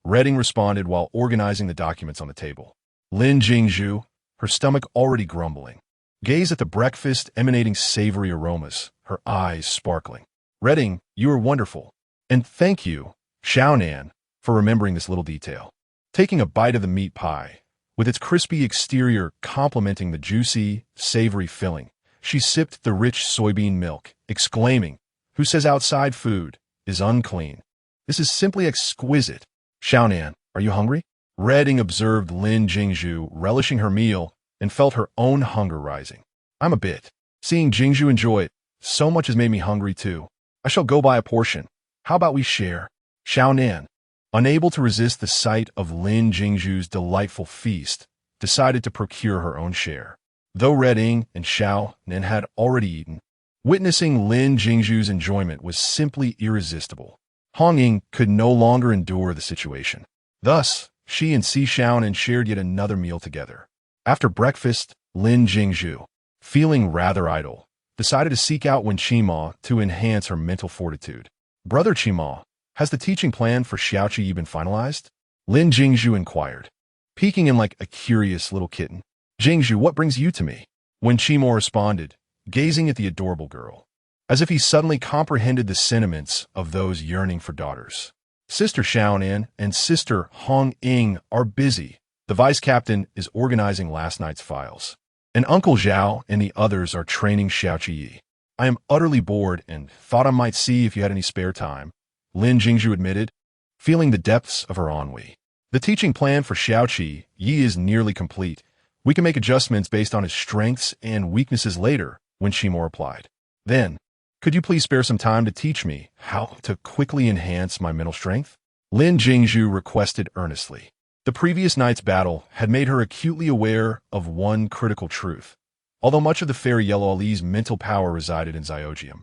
Redding responded while organizing the documents on the table. Lin Jingshu, her stomach already grumbling, gazed at the breakfast emanating savory aromas, her eyes sparkling. Redding, you are wonderful. And thank you, Xiaonan, for remembering this little detail. Taking a bite of the meat pie, with its crispy exterior complementing the juicy, savory filling, she sipped the rich soybean milk, exclaiming, "Who says outside food is unclean? This is simply exquisite." Xiaonan, are you hungry? Redding observed Lin Jingshu relishing her meal and felt her own hunger rising. I'm a bit. Seeing Jingshu enjoy it, so much has made me hungry too. I shall go buy a portion. How about we share? Xiaonan, unable to resist the sight of Lin Jingshu's delightful feast, decided to procure her own share. Though Redding and Xiaonan had already eaten, witnessing Lin Jingshu's enjoyment was simply irresistible. Hong Ying could no longer endure the situation. Thus, she and Si Xiaonan shared yet another meal together. After breakfast, Lin Jingshu, feeling rather idle, decided to seek out Wen Qima to enhance her mental fortitude. Brother Qima, has the teaching plan for Xiaoqi been finalized? Lin Jingshu inquired, peeking in like a curious little kitten. Jingshu, what brings you to me? Wen Qima responded, gazing at the adorable girl, as if he suddenly comprehended the sentiments of those yearning for daughters. Sister Xiaonan and Sister Hong Ying are busy. The vice captain is organizing last night's files, and Uncle Zhao and the others are training Xiaoqi. I am utterly bored and thought I might see if you had any spare time, Lin Jingshu admitted, feeling the depths of her ennui. The teaching plan for Xiaoqi is nearly complete. We can make adjustments based on his strengths and weaknesses later, Wen Qima replied. Then, could you please spare some time to teach me how to quickly enhance my mental strength? Lin Jingshu requested earnestly. The previous night's battle had made her acutely aware of one critical truth. Although much of the fairy Yellow Ali's mental power resided in Zyogem,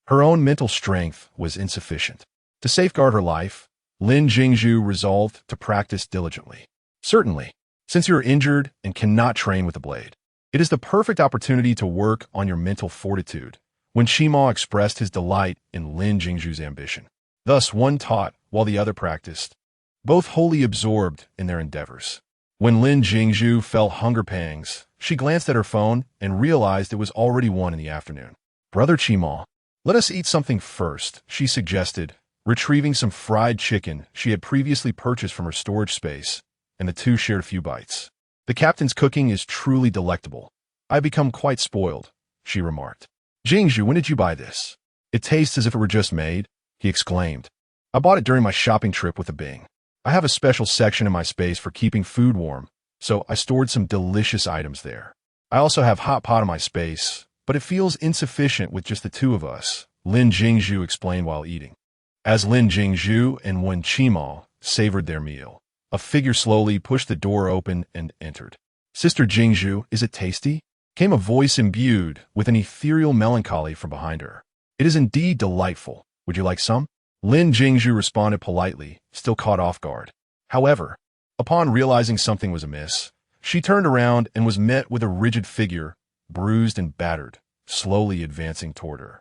her own mental strength was insufficient. To safeguard her life, Lin Jingshu resolved to practice diligently. Certainly, since you are injured and cannot train with the blade, it is the perfect opportunity to work on your mental fortitude. When Qima expressed his delight in Lin Jingshu's ambition. Thus one taught while the other practiced, both wholly absorbed in their endeavors. When Lin Jingshu felt hunger pangs, she glanced at her phone and realized it was already 1 in the afternoon. Brother Qima, let us eat something first, she suggested, retrieving some fried chicken she had previously purchased from her storage space, and the two shared a few bites. The captain's cooking is truly delectable. I've become quite spoiled, she remarked. Jingshu, when did you buy this? It tastes as if it were just made, he exclaimed. I bought it during my shopping trip with a Bing. I have a special section in my space for keeping food warm, so I stored some delicious items there. I also have hot pot in my space, but it feels insufficient with just the two of us, Lin Jingshu explained while eating. As Lin Jingshu and Wen Qima savored their meal, a figure slowly pushed the door open and entered. Sister Jingshu, is it tasty? Came a voice imbued with an ethereal melancholy from behind her. It is indeed delightful. Would you like some? Lin Jingshu responded politely, still caught off guard. However, upon realizing something was amiss, she turned around and was met with a rigid figure, bruised and battered, slowly advancing toward her.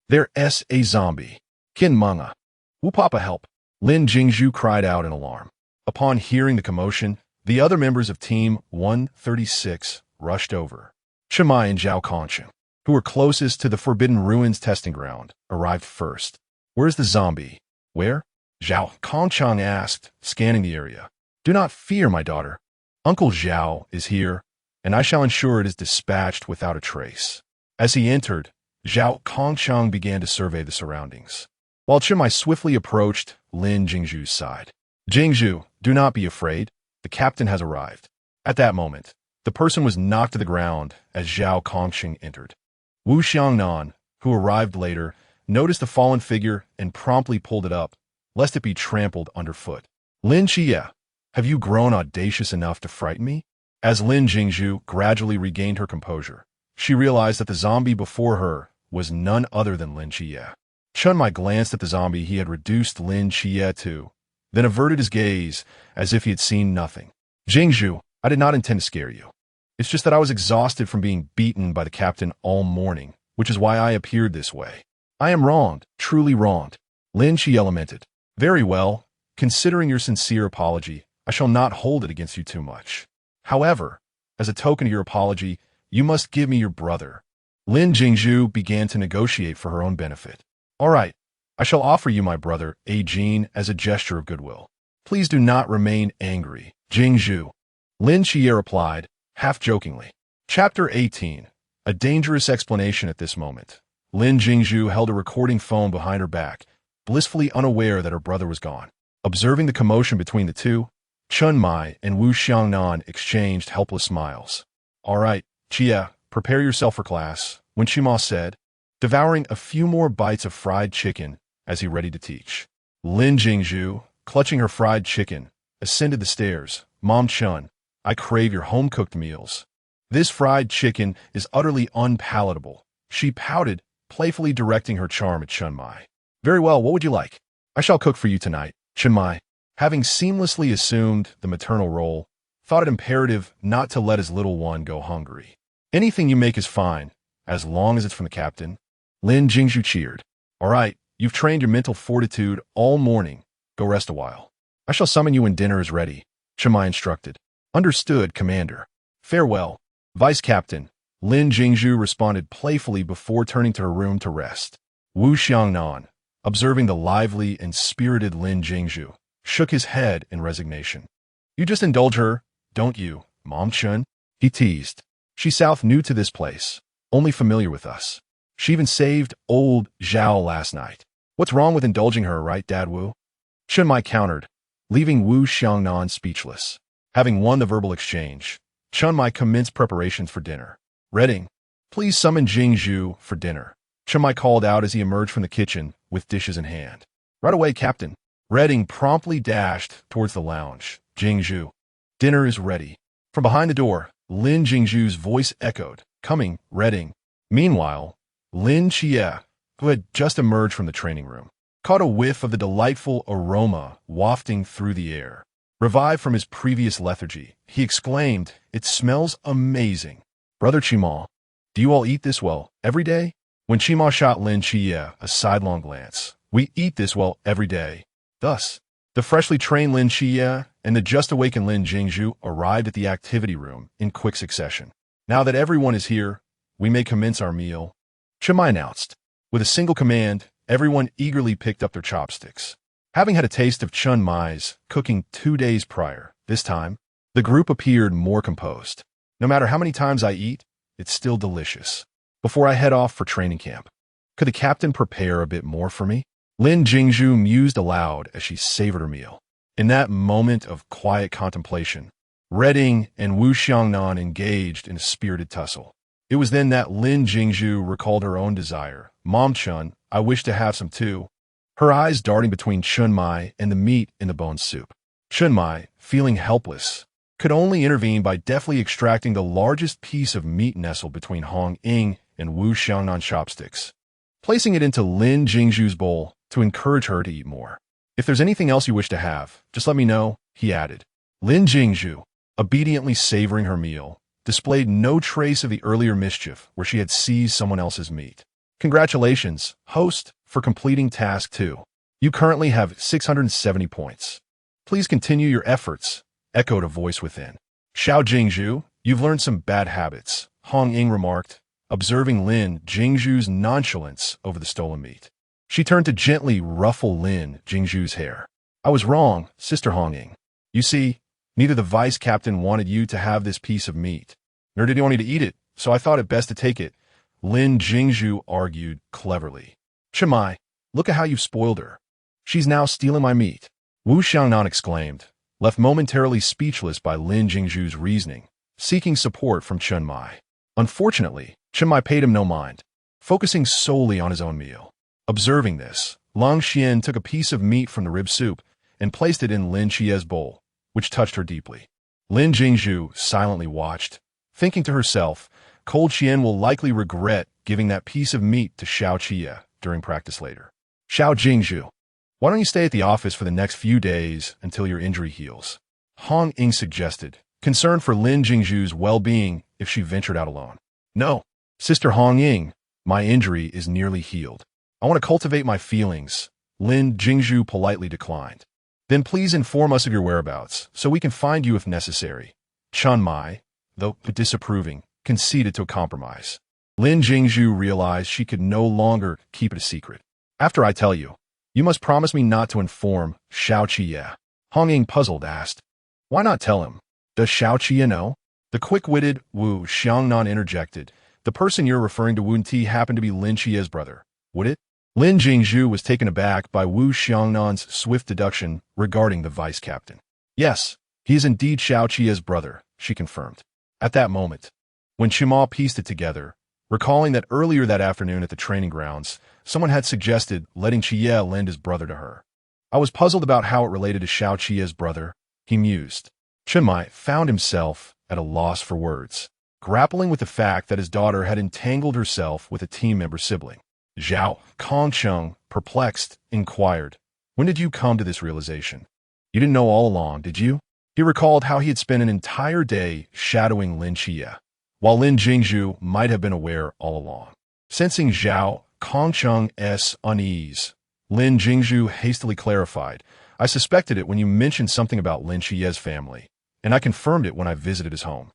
There's a zombie. Kin Manga. Wu Papa help. Lin Jingshu cried out in alarm. Upon hearing the commotion, the other members of Team 136 rushed over. Chimai and Zhao Kongsheng, who were closest to the Forbidden Ruins testing ground, arrived first. Where's the zombie? Where? Zhao Kongsheng asked, scanning the area. Do not fear, my daughter. Uncle Zhao is here, and I shall ensure it is dispatched without a trace. As he entered, Zhao Kongsheng began to survey the surroundings. while Chenmai swiftly approached Lin Jingshu's side. Jingshu, do not be afraid. The captain has arrived. At that moment, the person was knocked to the ground as Zhao Kongxing entered. Wu Xiangnan, who arrived later, noticed the fallen figure and promptly pulled it up, lest it be trampled underfoot. Lin Jie, have you grown audacious enough to frighten me? As Lin Jingshu gradually regained her composure, she realized that the zombie before her was none other than Lin Jie. Chenmai glanced at the zombie he had reduced Lin Jie to, then averted his gaze as if he had seen nothing. Jingshu, I did not intend to scare you. It's just that I was exhausted from being beaten by the captain all morning, which is why I appeared this way. I am wronged, truly wronged. Lin Jie lamented. Very well, considering your sincere apology, I shall not hold it against you too much. However, as a token of your apology, you must give me your brother. Lin Jingshu began to negotiate for her own benefit. All right, I shall offer you my brother, Ajin, as a gesture of goodwill. Please do not remain angry, Jingshu. Lin Jie replied, half-jokingly. Chapter 18. A dangerous explanation at this moment. Lin Jingshu held a recording phone behind her back, blissfully unaware that her brother was gone. Observing the commotion between the two, Chenmai and Wu Xiangnan exchanged helpless smiles. All right, Jie, prepare yourself for class, Wen Qima said, devouring a few more bites of fried chicken as he ready to teach. Lin Jingshu, clutching her fried chicken, ascended the stairs. Mom Chun, I crave your home-cooked meals. This fried chicken is utterly unpalatable. She pouted, playfully directing her charm at Chenmai. Very well, what would you like? I shall cook for you tonight. Chenmai, having seamlessly assumed the maternal role, thought it imperative not to let his little one go hungry. Anything you make is fine, as long as it's from the captain. Lin Jingshu cheered. All right, you've trained your mental fortitude all morning. Go rest a while. I shall summon you when dinner is ready, Chenmai instructed. Understood, Commander. Farewell, Vice Captain. Lin Jingshu responded playfully before turning to her room to rest. Wu Xiangnan, observing the lively and spirited Lin Jingshu, shook his head in resignation. You just indulge her, don't you, Mom Chun? He teased. She's south new to this place, only familiar with us. She even saved old Zhao last night. What's wrong with indulging her, right, Dad Wu? Chenmai countered, leaving Wu Xiangnan speechless. Having won the verbal exchange, Chenmai commenced preparations for dinner. Redding, please summon Jingshu for dinner, Chenmai called out as he emerged from the kitchen with dishes in hand. Right away, Captain. Redding promptly dashed towards the lounge. Jingshu, dinner is ready. From behind the door, Lin Jingshu's voice echoed, coming, Redding. Meanwhile, Lin Jie, who had just emerged from the training room, caught a whiff of the delightful aroma wafting through the air. Revived from his previous lethargy, he exclaimed, it smells amazing. Brother Qima, do you all eat this well every day? When Qima shot Lin Jie a sidelong glance, we eat this well every day. Thus, the freshly trained Lin Jie and the just-awakened Lin Jingshu arrived at the activity room in quick succession. Now that everyone is here, we may commence our meal, Chenmai announced. With a single command, everyone eagerly picked up their chopsticks. Having had a taste of Chenmai's cooking 2 days prior, this time, the group appeared more composed. No matter how many times I eat, it's still delicious. Before I head off for training camp, could the captain prepare a bit more for me? Lin Jingshu mused aloud as she savored her meal. In that moment of quiet contemplation, Redding and Wu Xiangnan engaged in a spirited tussle. It was then that Lin Jingshu recalled her own desire. Mom Chun, I wish to have some too. Her eyes darting between Chenmai and the meat in the bone soup. Chenmai, feeling helpless, could only intervene by deftly extracting the largest piece of meat nestled between Hong Ying and Wu Xiangnan chopsticks, placing it into Lin Jingshu's bowl to encourage her to eat more. If there's anything else you wish to have, just let me know, he added. Lin Jingshu, obediently savoring her meal, displayed no trace of the earlier mischief where she had seized someone else's meat. Congratulations, host, for completing task 2. You currently have 670 points. Please continue your efforts, echoed a voice within. Xiao Jingshu, you've learned some bad habits, Hong Ying remarked, observing Lin Jingshu's nonchalance over the stolen meat. She turned to gently ruffle Lin Jingshu's hair. I was wrong, Sister Hong Ying. You see, neither the vice captain wanted you to have this piece of meat, nor did he want you to eat it, so I thought it best to take it, Lin Jingshu argued cleverly. Chenmai, Look at how you've spoiled her. She's now stealing my meat. Wu Xiangnan exclaimed, left momentarily speechless by Lin Jingshu's reasoning, seeking support from Chen Mai. Unfortunately, Chen Mai paid him no mind, focusing solely on his own meal. Observing this, Lang Xian took a piece of meat from the rib soup and placed it in Lin Chie's bowl, which touched her deeply. Lin Jingshu silently watched, thinking to herself, Cold Xian will likely regret giving that piece of meat to Xiao Qie during practice later. Xiao Jingshu, why don't you stay at the office for the next few days until your injury heals? Hong Ying suggested, concerned for Lin Jingshu's well-being if she ventured out alone. No, Sister Hong Ying, my injury is nearly healed. I want to cultivate my feelings, Lin Jingshu politely declined. Then please inform us of your whereabouts, so we can find you if necessary. Chen Mai, though disapproving, conceded to a compromise. Lin Jingshu realized she could no longer keep it a secret. After I tell you, you must promise me not to inform Xiao Qie. Hong Ying, puzzled, asked. Why not tell him? Does Xiao Qie know? The quick-witted Wu Xiangnan interjected. The person you're referring to, Wu Ti, happened to be Lin Chie's brother. Would it? Lin Jingshu was taken aback by Wu Xiangnan's swift deduction regarding the vice captain. Yes, he is indeed Xiao Qie's brother, she confirmed. At that moment, when Chima pieced it together, recalling that earlier that afternoon at the training grounds, someone had suggested letting Qie lend his brother to her. I was puzzled about how it related to Xiao Qie's brother, he mused. Chen Mai found himself at a loss for words, grappling with the fact that his daughter had entangled herself with a team member sibling. Zhao Kongcheng, perplexed, inquired, when did you come to this realization? You didn't know all along, did you? He recalled how he had spent an entire day shadowing Lin Chie, while Lin Jingshu might have been aware all along. Sensing Zhao Kongcheng's unease, Lin Jingshu hastily clarified, I suspected it when you mentioned something about Lin Chie's family, and I confirmed it when I visited his home.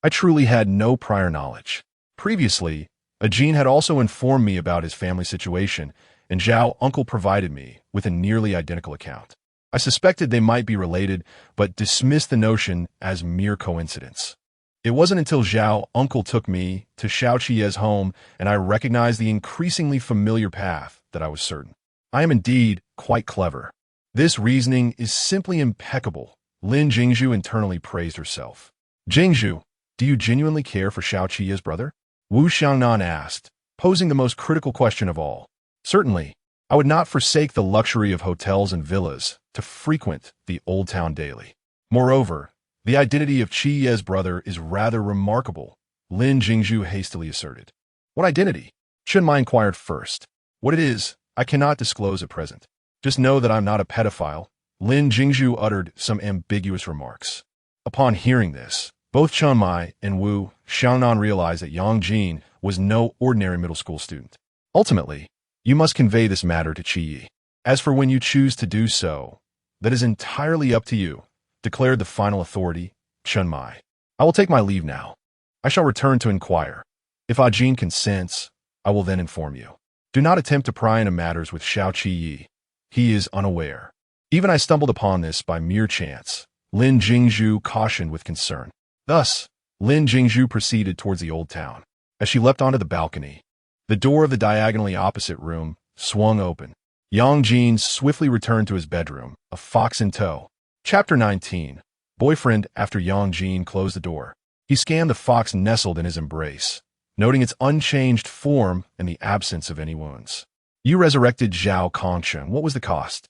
I truly had no prior knowledge. Previously, Ajin had also informed me about his family situation, and Zhao uncle provided me with a nearly identical account. I suspected they might be related, but dismissed the notion as mere coincidence. It wasn't until Zhao uncle took me to Xiao Qie's home and I recognized the increasingly familiar path that I was certain. I am indeed quite clever. This reasoning is simply impeccable, Lin Jingshu internally praised herself. Jingshu, do you genuinely care for Xiao Qie's brother? Wu Xiangnan asked, posing the most critical question of all. Certainly, I would not forsake the luxury of hotels and villas to frequent the Old Town daily. Moreover, the identity of Qie's brother is rather remarkable, Lin Jingshu hastily asserted. What identity? Chen Mai inquired first. What it is, I cannot disclose at present. Just know that I'm not a pedophile. Lin Jingshu uttered some ambiguous remarks. Upon hearing this, both Chen Mai and Wu Xiangnan realized that Yang Jin was no ordinary middle school student. Ultimately, you must convey this matter to Qie. As for when you choose to do so, that is entirely up to you, declared the final authority, Chen Mai. I will take my leave now. I shall return to inquire. If Ajin consents, I will then inform you. Do not attempt to pry into matters with Xiao Qie. He is unaware. Even I stumbled upon this by mere chance, Lin Jingshu cautioned with concern. Thus, Lin Jingshu proceeded towards the Old Town. As she leapt onto the balcony, the door of the diagonally opposite room swung open. Yang Jin swiftly returned to his bedroom, a fox in tow. Chapter 19. Boyfriend. After Yang Jin closed the door, he scanned the fox nestled in his embrace, noting its unchanged form and the absence of any wounds. You resurrected Zhao Kongcheng. What was the cost?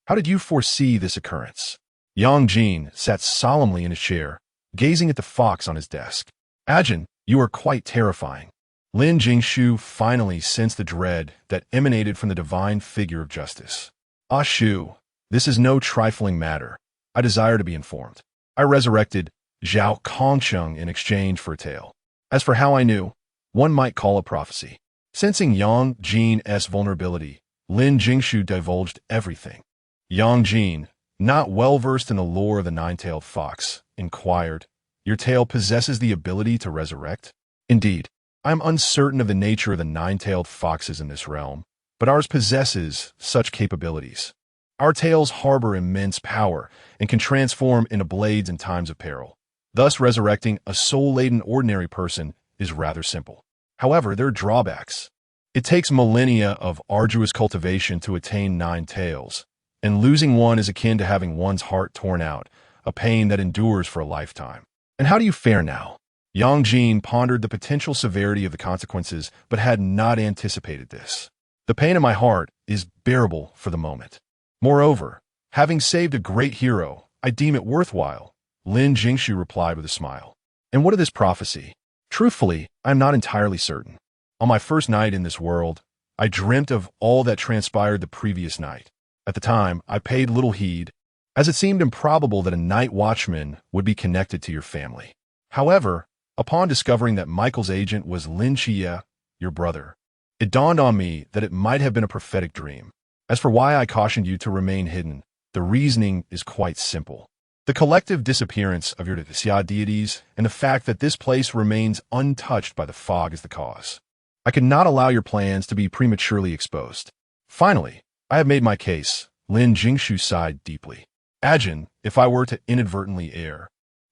How did you foresee this occurrence? Yang Jin sat solemnly in his chair, gazing at the fox on his desk. Ajin, you are quite terrifying. Lin Jingshu finally sensed the dread that emanated from the divine figure of justice. Ah Shu, this is no trifling matter. I desire to be informed. I resurrected Zhao Kongcheng in exchange for a tale. As for how I knew, one might call it prophecy. Sensing Yang Jin's vulnerability, Lin Jingshu divulged everything. Yang Jin, not well versed in the lore of the nine-tailed fox, inquired, Your tail possesses the ability to resurrect? Indeed, I am uncertain of the nature of the nine-tailed foxes in this realm, but ours possesses such capabilities. Our tails harbor immense power and can transform into blades in times of peril. Thus, resurrecting a soul-laden ordinary person is rather simple. However, there are drawbacks. It takes millennia of arduous cultivation to attain 9 tails, and losing one is akin to having one's heart torn out, a pain that endures for a lifetime. And how do you fare now? Yang Jin pondered the potential severity of the consequences, but had not anticipated this. The pain in my heart is bearable for the moment. Moreover, having saved a great hero, I deem it worthwhile, Lin Jingshu replied with a smile. And what of this prophecy? Truthfully, I am not entirely certain. On my first night in this world, I dreamt of all that transpired the previous night. At the time, I paid little heed, as it seemed improbable that a night watchman would be connected to your family. However, upon discovering that Michael's agent was Lin Chia, your brother, it dawned on me that it might have been a prophetic dream. As for why I cautioned you to remain hidden, the reasoning is quite simple. The collective disappearance of your Xia deities and the fact that this place remains untouched by the fog is the cause. I could not allow your plans to be prematurely exposed. Finally, I have made my case. Lin Jingshu sighed deeply. Ajin, if I were to inadvertently err,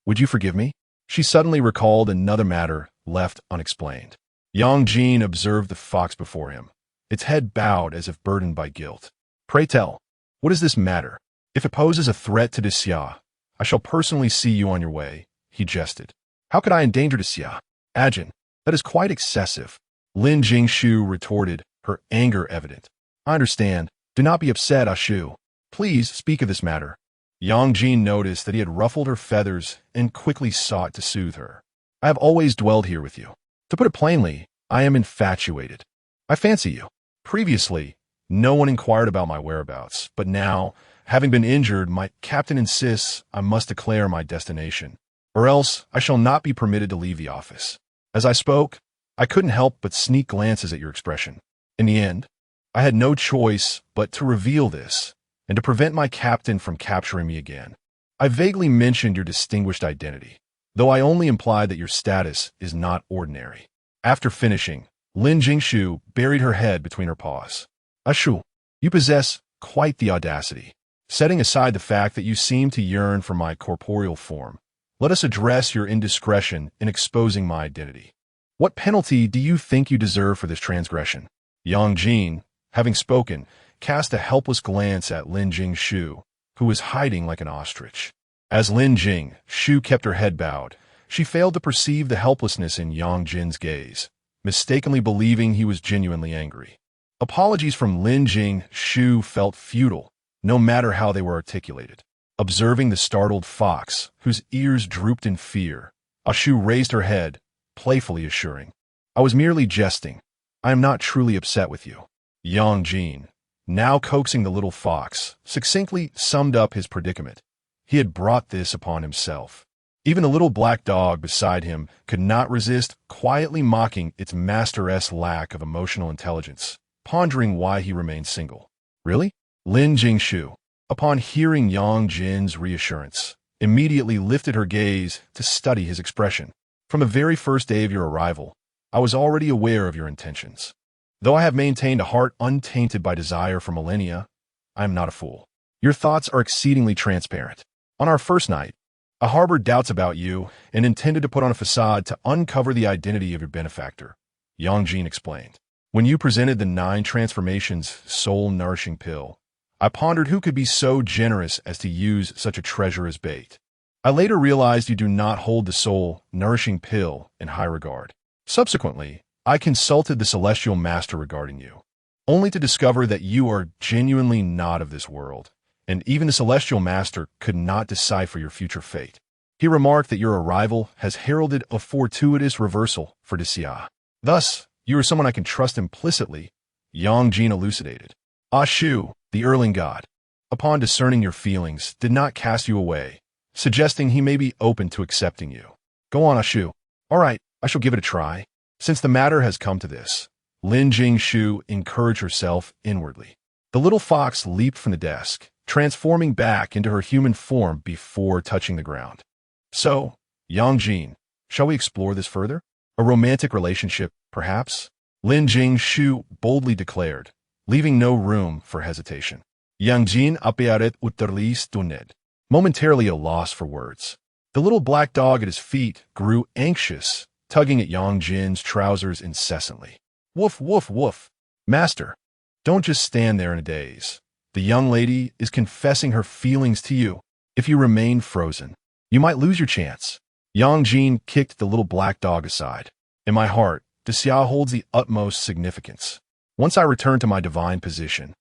would you forgive me? She suddenly recalled another matter left unexplained. Yang Jin observed the fox before him, its head bowed as if burdened by guilt. Pray tell, what is this matter? If it poses a threat to Xia, I shall personally see you on your way, he jested. How could I endanger Xia? Ajin, that is quite excessive. Lin Jingshu retorted, her anger evident. I understand. Do not be upset, Ashu. Please speak of this matter. Yang Jin noticed that he had ruffled her feathers and quickly sought to soothe her. I have always dwelled here with you. To put it plainly, I am infatuated. I fancy you. Previously, no one inquired about my whereabouts, but now, having been injured, my captain insists I must declare my destination, or else I shall not be permitted to leave the office. As I spoke, I couldn't help but sneak glances at your expression. In the end, I had no choice but to reveal this, and to prevent my captain from capturing me again. I vaguely mentioned your distinguished identity, though I only implied that your status is not ordinary. After finishing, Lin Jingshu buried her head between her paws. Ashu, you possess quite the audacity. Setting aside the fact that you seem to yearn for my corporeal form, let us address your indiscretion in exposing my identity. What penalty do you think you deserve for this transgression? Yang Jin, having spoken, cast a helpless glance at Lin Jingshu, who was hiding like an ostrich. As Lin Jingshu kept her head bowed, she failed to perceive the helplessness in Yang Jin's gaze, mistakenly believing he was genuinely angry. Apologies from Lin Jingshu felt futile, no matter how they were articulated. Observing the startled fox, whose ears drooped in fear, Ashu raised her head, playfully assuring, I was merely jesting. I am not truly upset with you. Yang Jin, now coaxing the little fox, succinctly summed up his predicament. He had brought this upon himself. Even the little black dog beside him could not resist quietly mocking its master's lack of emotional intelligence, pondering why he remained single. Really? Lin Jingshu, upon hearing Yang Jin's reassurance, immediately lifted her gaze to study his expression. From the very first day of your arrival, I was already aware of your intentions. Though I have maintained a heart untainted by desire for millennia, I am not a fool. Your thoughts are exceedingly transparent. On our first night, I harbored doubts about you and intended to put on a facade to uncover the identity of your benefactor, Yang Jin explained. When you presented the 9 transformations soul-nourishing pill, I pondered who could be so generous as to use such a treasure as bait. I later realized you do not hold the soul-nourishing pill in high regard. Subsequently, I consulted the celestial master regarding you, only to discover that you are genuinely not of this world, and even the celestial master could not decipher your future fate. He remarked that your arrival has heralded a fortuitous reversal for Xia. Thus, you are someone I can trust implicitly, Yang Jin elucidated. Ashu, the Erling god, upon discerning your feelings, did not cast you away, suggesting he may be open to accepting you. Go on, Ashu. All right, I shall give it a try. Since the matter has come to this, Lin Jingshu encouraged herself inwardly. The little fox leaped from the desk, transforming back into her human form before touching the ground. So, Yang Jin, shall we explore this further? A romantic relationship, perhaps? Lin Jingshu boldly declared, leaving no room for hesitation. Yang Jin apparaît utterly stunned, momentarily at a loss for words. The little black dog at his feet grew anxious, tugging at Yang Jin's trousers incessantly. Woof, woof, woof. Master, don't just stand there in a daze. The young lady is confessing her feelings to you. If you remain frozen, you might lose your chance. Yang Jin kicked the little black dog aside. In my heart, Xia holds the utmost significance. Once I return to my divine position,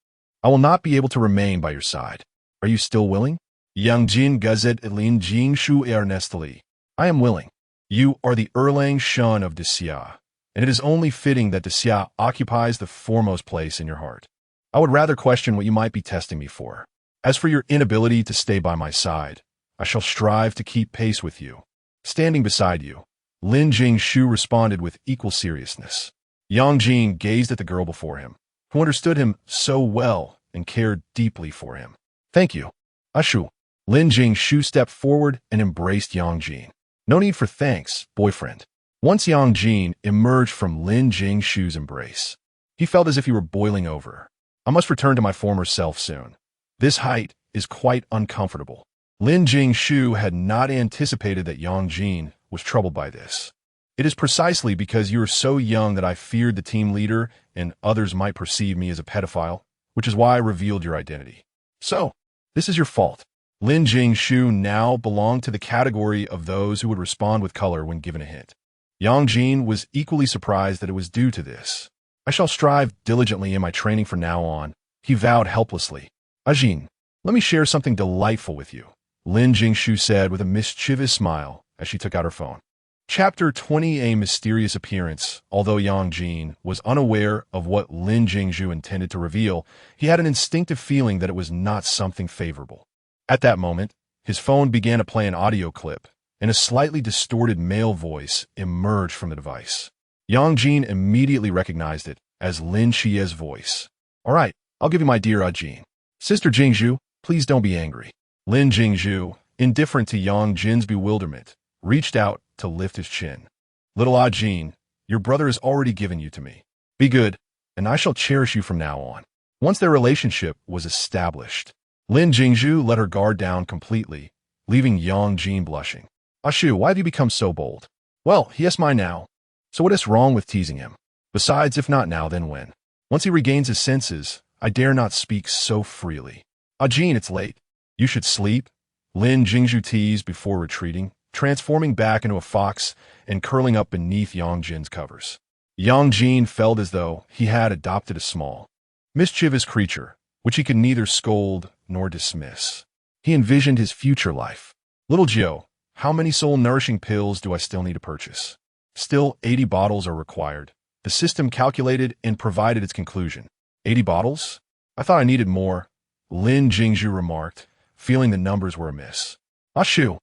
I will not be able to remain by your side. Are you still willing? Yang Jin gazet Lin Jingshu earnestly. I am willing. You are the Erlang Shun of Xia, and it is only fitting that Xia occupies the foremost place in your heart. I would rather question what you might be testing me for. As for your inability to stay by my side, I shall strive to keep pace with you. Standing beside you, Lin Jingshu responded with equal seriousness. Yang Jin gazed at the girl before him, who understood him so well and cared deeply for him. Thank you. Ashu. Lin Jingshu stepped forward and embraced Yang Jin. No need for thanks, boyfriend. Once Yang Jin emerged from Lin Jingshu's embrace, he felt as if he were boiling over. I must return to my former self soon. This height is quite uncomfortable. Lin Jingshu had not anticipated that Yang Jin was troubled by this. It is precisely because you are so young that I feared the team leader and others might perceive me as a pedophile, which is why I revealed your identity. So, this is your fault. Lin Jingshu now belonged to the category of those who would respond with color when given a hint. Yang Jin was equally surprised that it was due to this. I shall strive diligently in my training from now on, he vowed helplessly. Ajin, let me share something delightful with you, Lin Jingshu said with a mischievous smile as she took out her phone. Chapter 20. A mysterious appearance. Although Yang Jin was unaware of what Lin Jingshu intended to reveal, he had an instinctive feeling that it was not something favorable. At that moment, his phone began to play an audio clip, and a slightly distorted male voice emerged from the device. Yang Jin immediately recognized it as Lin Xie's voice. All right, I'll give you my dear Ajin. Sister Jingshu, please don't be angry. Lin Jingshu, indifferent to Yang Jin's bewilderment, reached out to lift his chin. Little Ajin, your brother has already given you to me. Be good, and I shall cherish you from now on. Once their relationship was established, Lin Jingshu let her guard down completely, leaving Yang Jin blushing. Ashu, why have you become so bold? Well, he has mine now. So what is wrong with teasing him? Besides, if not now, then when? Once he regains his senses, I dare not speak so freely. Ajin, it's late. You should sleep. Lin Jingshu teased before retreating, transforming back into a fox and curling up beneath Yang Jin's covers. Yang Jin felt as though he had adopted a small, mischievous creature, which he could neither scold nor dismiss. He envisioned his future life. Little Gio, how many soul-nourishing pills do I still need to purchase? Still, 80 bottles are required. The system calculated and provided its conclusion. 80 bottles? I thought I needed more, Lin Jingshu remarked, feeling the numbers were amiss. Ashu,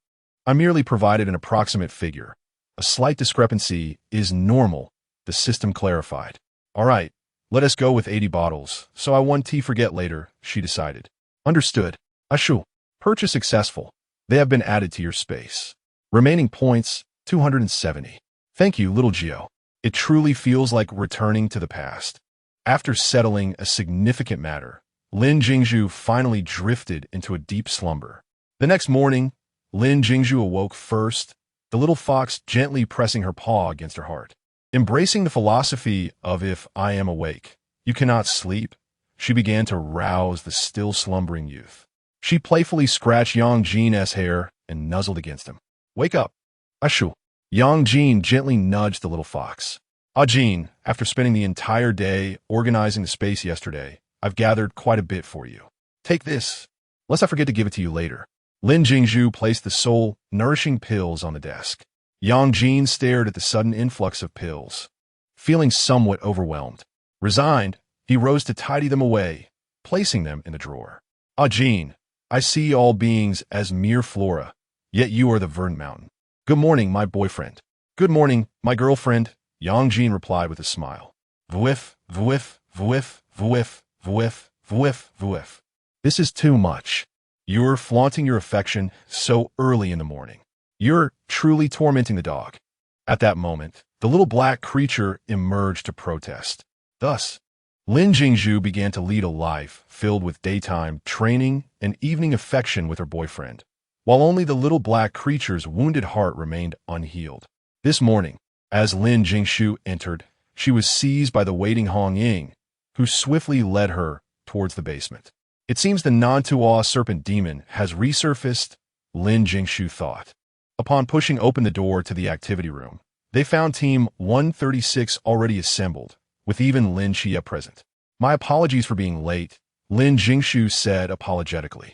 I merely provided an approximate figure. A slight discrepancy is normal, the system clarified. All right, let us go with 80 bottles, so I won't forget later, she decided. Understood. Ashu, purchase successful. They have been added to your space. Remaining points, 270. Thank you, little Gio. It truly feels like returning to the past. After settling a significant matter, Lin Jingshu finally drifted into a deep slumber. The next morning, Lin Jingshu awoke first, the little fox gently pressing her paw against her heart. Embracing the philosophy of if I am awake, you cannot sleep, she began to rouse the still slumbering youth. She playfully scratched Yang Jin's hair and nuzzled against him. Wake up. Ashu. Yang Jin gently nudged the little fox. Ajin, after spending the entire day organizing the space yesterday, I've gathered quite a bit for you. Take this, lest I forget to give it to you later. Lin Jingshu placed the soul-nourishing pills on the desk. Yang Jin stared at the sudden influx of pills, feeling somewhat overwhelmed. Resigned, he rose to tidy them away, placing them in the drawer. Ajin, I see all beings as mere flora, yet you are the verdant mountain. Good morning, my boyfriend. Good morning, my girlfriend, Yang Jin replied with a smile. Vuif, vuif, vuif, vuif, vuif, vuif, vuif. This is too much. You're flaunting your affection so early in the morning. You're truly tormenting the dog. At that moment, the little black creature emerged to protest. Thus, Lin Jingshu began to lead a life filled with daytime training and evening affection with her boyfriend, while only the little black creature's wounded heart remained unhealed. This morning, as Lin Jingshu entered, she was seized by the waiting Hong Ying, who swiftly led her towards the basement. It seems the non-Tuo serpent demon has resurfaced, Lin Jingshu thought. Upon pushing open the door to the activity room, they found Team 136 already assembled, with even Lin Xie present. My apologies for being late, Lin Jingshu said apologetically.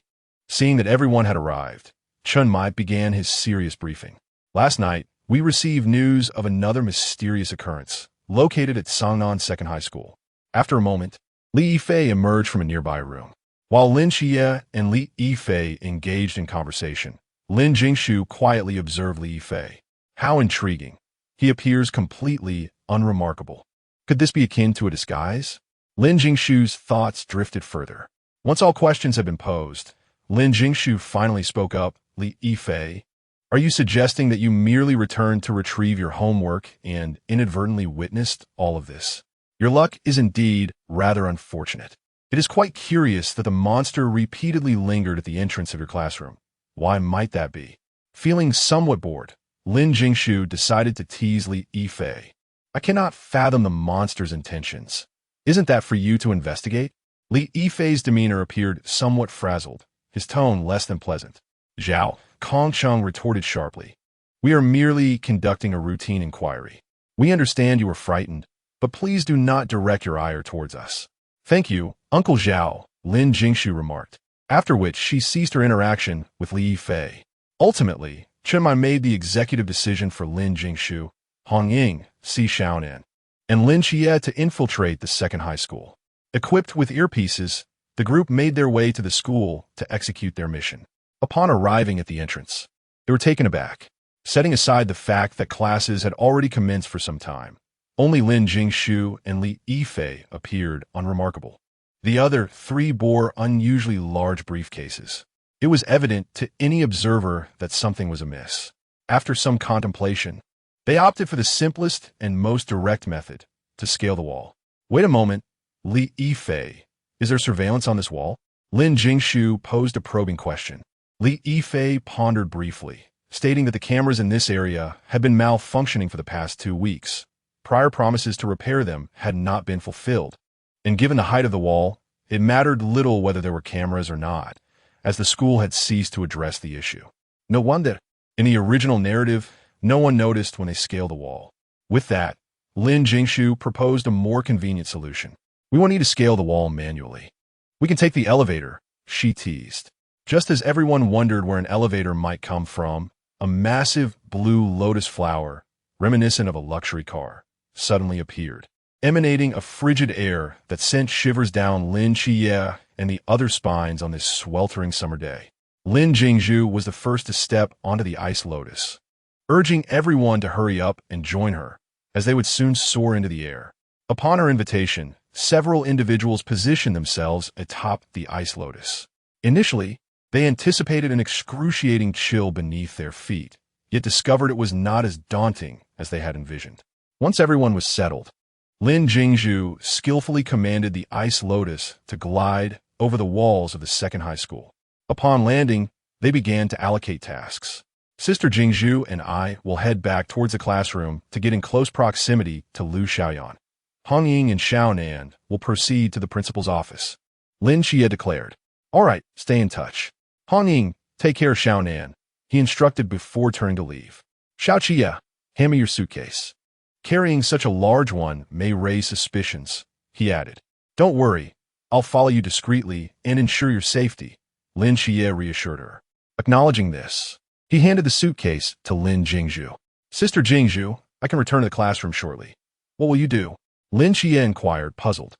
Seeing that everyone had arrived, Chun Mai began his serious briefing. Last night, we received news of another mysterious occurrence, located at Sangnan Second High School. After a moment, Li Yifei emerged from a nearby room. While Lin Xie and Li Yifei engaged in conversation, Lin Jingshu quietly observed Li Yifei. How intriguing. He appears completely unremarkable. Could this be akin to a disguise? Lin Jingshu's thoughts drifted further. Once all questions had been posed, Lin Jingshu finally spoke up. Li Yifei, are you suggesting that you merely returned to retrieve your homework and inadvertently witnessed all of this? Your luck is indeed rather unfortunate. It is quite curious that the monster repeatedly lingered at the entrance of your classroom. Why might that be? Feeling somewhat bored, Lin Jingshu decided to tease Li Yifei. I cannot fathom the monster's intentions. Isn't that for you to investigate? Li Yifei's demeanor appeared somewhat frazzled, his tone less than pleasant. Zhao, Kongcheng retorted sharply. We are merely conducting a routine inquiry. We understand you are frightened, but please do not direct your ire towards us. Thank you, Uncle Zhao, Lin Jingshu remarked, after which she ceased her interaction with Li Yifei. Ultimately, Chen Mai made the executive decision for Lin Jingshu, Hong Ying, Si Xiaonan, and Lin Xie to infiltrate the second high school. Equipped with earpieces, the group made their way to the school to execute their mission. Upon arriving at the entrance, they were taken aback. Setting aside the fact that classes had already commenced for some time, only Lin Jingshu and Li Yifei appeared unremarkable. The other three bore unusually large briefcases. It was evident to any observer that something was amiss. After some contemplation, they opted for the simplest and most direct method, to scale the wall. Wait a moment, Li Yifei. Is there surveillance on this wall? Lin Jingshu posed a probing question. Li Yifei pondered briefly, stating that the cameras in this area had been malfunctioning for the past 2 weeks. Prior promises to repair them had not been fulfilled. And given the height of the wall, it mattered little whether there were cameras or not, as the school had ceased to address the issue. No wonder, in the original narrative, no one noticed when they scaled the wall. With that, Lin Jingshu proposed a more convenient solution. We won't need to scale the wall manually. We can take the elevator, she teased. Just as everyone wondered where an elevator might come from, a massive blue lotus flower, reminiscent of a luxury car, suddenly appeared, emanating a frigid air that sent shivers down Lin Xie and the other spines on this sweltering summer day. Lin Jingshu was the first to step onto the ice lotus, urging everyone to hurry up and join her, as they would soon soar into the air. Upon her invitation, several individuals positioned themselves atop the ice lotus. Initially, they anticipated an excruciating chill beneath their feet, yet discovered it was not as daunting as they had envisioned. Once everyone was settled, Lin Jingshu skillfully commanded the ice lotus to glide over the walls of the second high school. Upon landing, they began to allocate tasks. Sister Jingshu and I will head back towards the classroom to get in close proximity to Lu Xiaoyan. Hong Ying and Xiaonan will proceed to the principal's office. Lin Xie declared. All right, stay in touch. Hong Ying, take care of Xiaonan, he instructed before turning to leave. Xiao Qia, hand me your suitcase. Carrying such a large one may raise suspicions, he added. Don't worry, I'll follow you discreetly and ensure your safety, Lin Xie reassured her. Acknowledging this, he handed the suitcase to Lin Jingshu. Sister Jingshu, I can return to the classroom shortly. What will you do? Lin Xie inquired, puzzled.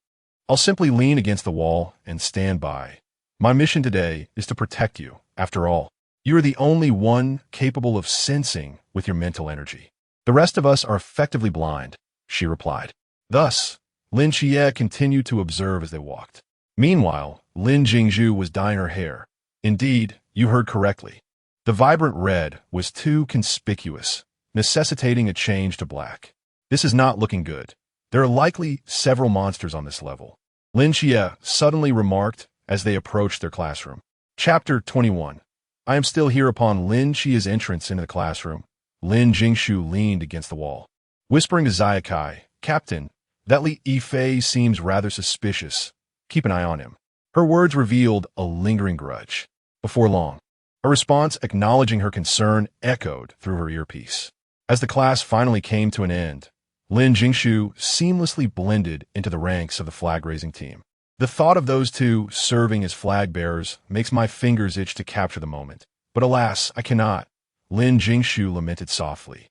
I'll simply lean against the wall and stand by. My mission today is to protect you, after all. You are the only one capable of sensing with your mental energy. The rest of us are effectively blind, she replied. Thus, Lin Xie continued to observe as they walked. Meanwhile, Lin Jingshu was dyeing her hair. Indeed, you heard correctly. The vibrant red was too conspicuous, necessitating a change to black. This is not looking good. There are likely several monsters on this level, Lin Xie suddenly remarked as they approached their classroom. Chapter 21. I am still here. Upon Lin Xie's entrance into the classroom, Lin Jingshu leaned against the wall. Whispering to Zaikai, Captain, That Li Yifei seems rather suspicious. Keep an eye on him. Her words revealed a lingering grudge. Before long, a response acknowledging her concern echoed through her earpiece. As the class finally came to an end, Lin Jingshu seamlessly blended into the ranks of the flag-raising team. The thought of those two serving as flag bearers makes my fingers itch to capture the moment. But alas, I cannot. Lin Jingshu lamented softly.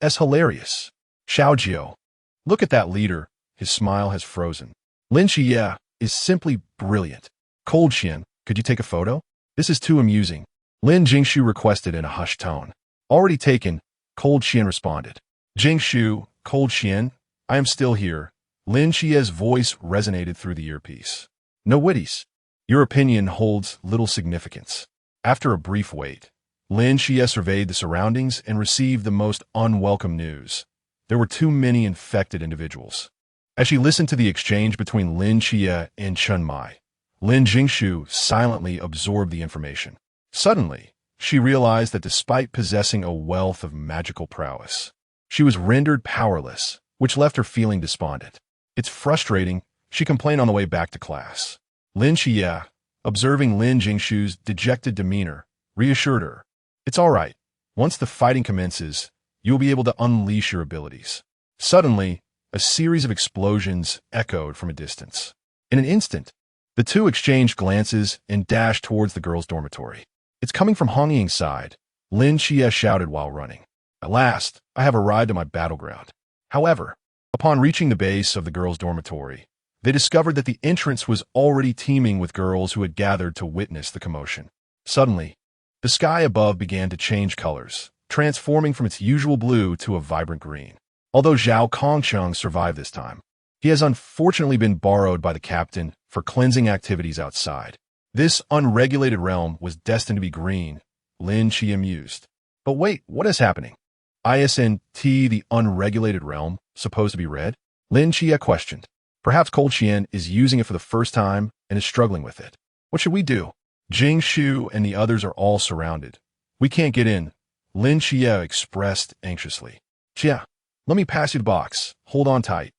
That's hilarious. Xiaojiu. Look at that leader. His smile has frozen. Lin Xie is simply brilliant. Cold Xian, could you take a photo? This is too amusing. Lin Jingshu requested in a hushed tone. Already taken, Cold Xian responded. Jingshu, Cold Xian, I am still here. Lin Xie's voice resonated through the earpiece. No witties. Your opinion holds little significance. After a brief wait, Lin Xie surveyed the surroundings and received the most unwelcome news. There were too many infected individuals. As she listened to the exchange between Lin Xie and Chen Mai, Lin Jingshu silently absorbed the information. Suddenly, she realized that despite possessing a wealth of magical prowess, she was rendered powerless, which left her feeling despondent. It's frustrating, she complained on the way back to class. Lin Xie, observing Lin Jingshu's dejected demeanor, reassured her. It's all right. Once the fighting commences, you'll be able to unleash your abilities. Suddenly, a series of explosions echoed from a distance. In an instant, the two exchanged glances and dashed towards the girls' dormitory. It's coming from Hong Ying's side, Lin Xie shouted while running. At last, I have arrived at my battleground. However, upon reaching the base of the girls' dormitory, they discovered that the entrance was already teeming with girls who had gathered to witness the commotion. Suddenly, the sky above began to change colors, transforming from its usual blue to a vibrant green. Although Zhao Kongcheng survived this time, he has unfortunately been borrowed by the captain for cleansing activities outside. This unregulated realm was destined to be green, Lin Xie mused. But wait, what is happening? Isn't the unregulated realm supposed to be red? Lin Xie questioned. Perhaps Cold Xian is using it for the first time and is struggling with it. What should we do? Jingshu and the others are all surrounded. We can't get in, Lin Xie expressed anxiously. Xie, let me pass you the box. Hold on tight.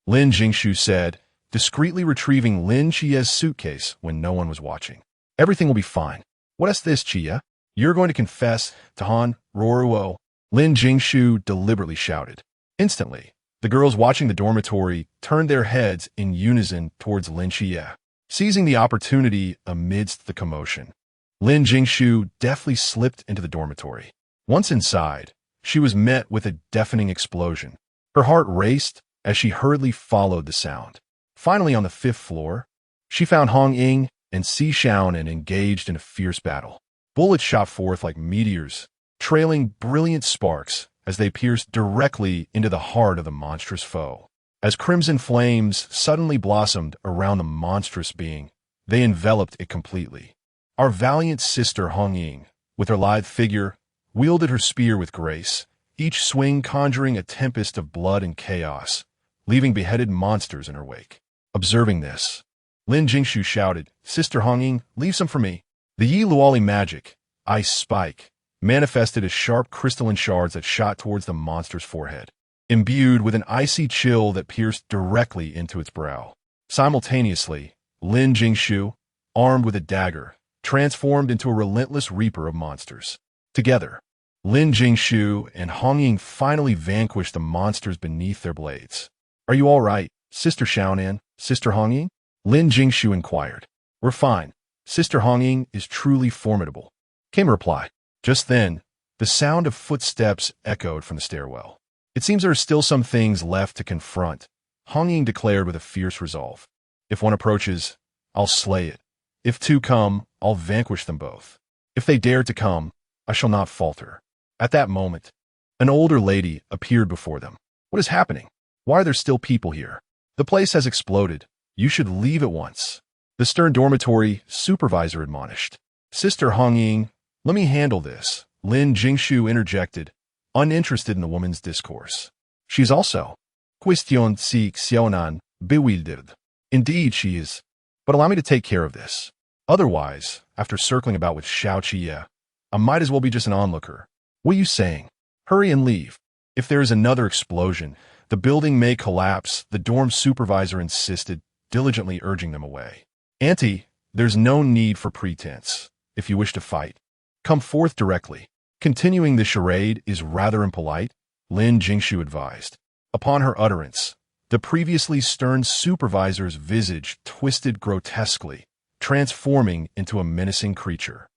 Lin Jingshu said, discreetly retrieving Lin Xie's suitcase when no one was watching. Everything will be fine. What is this, Xie? You're going to confess to Han Ruo, Lin Jingshu deliberately shouted. Instantly, the girls watching the dormitory turned their heads in unison towards Lin Xie. Seizing the opportunity amidst the commotion, Lin Jingshu deftly slipped into the dormitory. Once inside, she was met with a deafening explosion. Her heart raced as she hurriedly followed the sound. Finally, on the 5th floor, she found Hong Ying and Si Xiaonan engaged in a fierce battle. Bullets shot forth like meteors, trailing brilliant sparks as they pierced directly into the heart of the monstrous foe. As crimson flames suddenly blossomed around the monstrous being, they enveloped it completely. Our valiant sister Hong Ying, with her lithe figure, wielded her spear with grace, each swing conjuring a tempest of blood and chaos, leaving beheaded monsters in her wake. Observing this, Lin Jingshu shouted, Sister Hong Ying, leave some for me. The Yi Luoli magic, Ice Spike, manifested as sharp crystalline shards that shot towards the monster's forehead, imbued with an icy chill that pierced directly into its brow. Simultaneously, Lin Jingshu, armed with a dagger, transformed into a relentless reaper of monsters. Together, Lin Jingshu and Hong Ying finally vanquished the monsters beneath their blades. Are you all right, Sister Xiaonan, Sister Hong Ying? Lin Jingshu inquired. We're fine. Sister Hong Ying is truly formidable, came a reply. Just then, the sound of footsteps echoed from the stairwell. It seems there are still some things left to confront, Hong Ying declared with a fierce resolve. If one approaches, I'll slay it. If two come, I'll vanquish them both. If they dare to come, I shall not falter. At that moment, an older lady appeared before them. What is happening? Why are there still people here? The place has exploded. You should leave at once. The stern dormitory supervisor admonished. Sister Hong Ying, let me handle this, Lin Jingshu interjected, uninterested in the woman's discourse. She's also Question si Xiaonan bewildered. Indeed, she is. But allow me to take care of this. Otherwise, after circling about with Xiao Qie, I might as well be just an onlooker. What are you saying? Hurry and leave. If there is another explosion, The building may collapse, the dorm supervisor insisted, diligently urging them away. Auntie, there's no need for pretense. If you wish to fight, come forth directly. Continuing the charade is rather impolite, Lin Jingshu advised. Upon her utterance, the previously stern supervisor's visage twisted grotesquely, transforming into a menacing creature,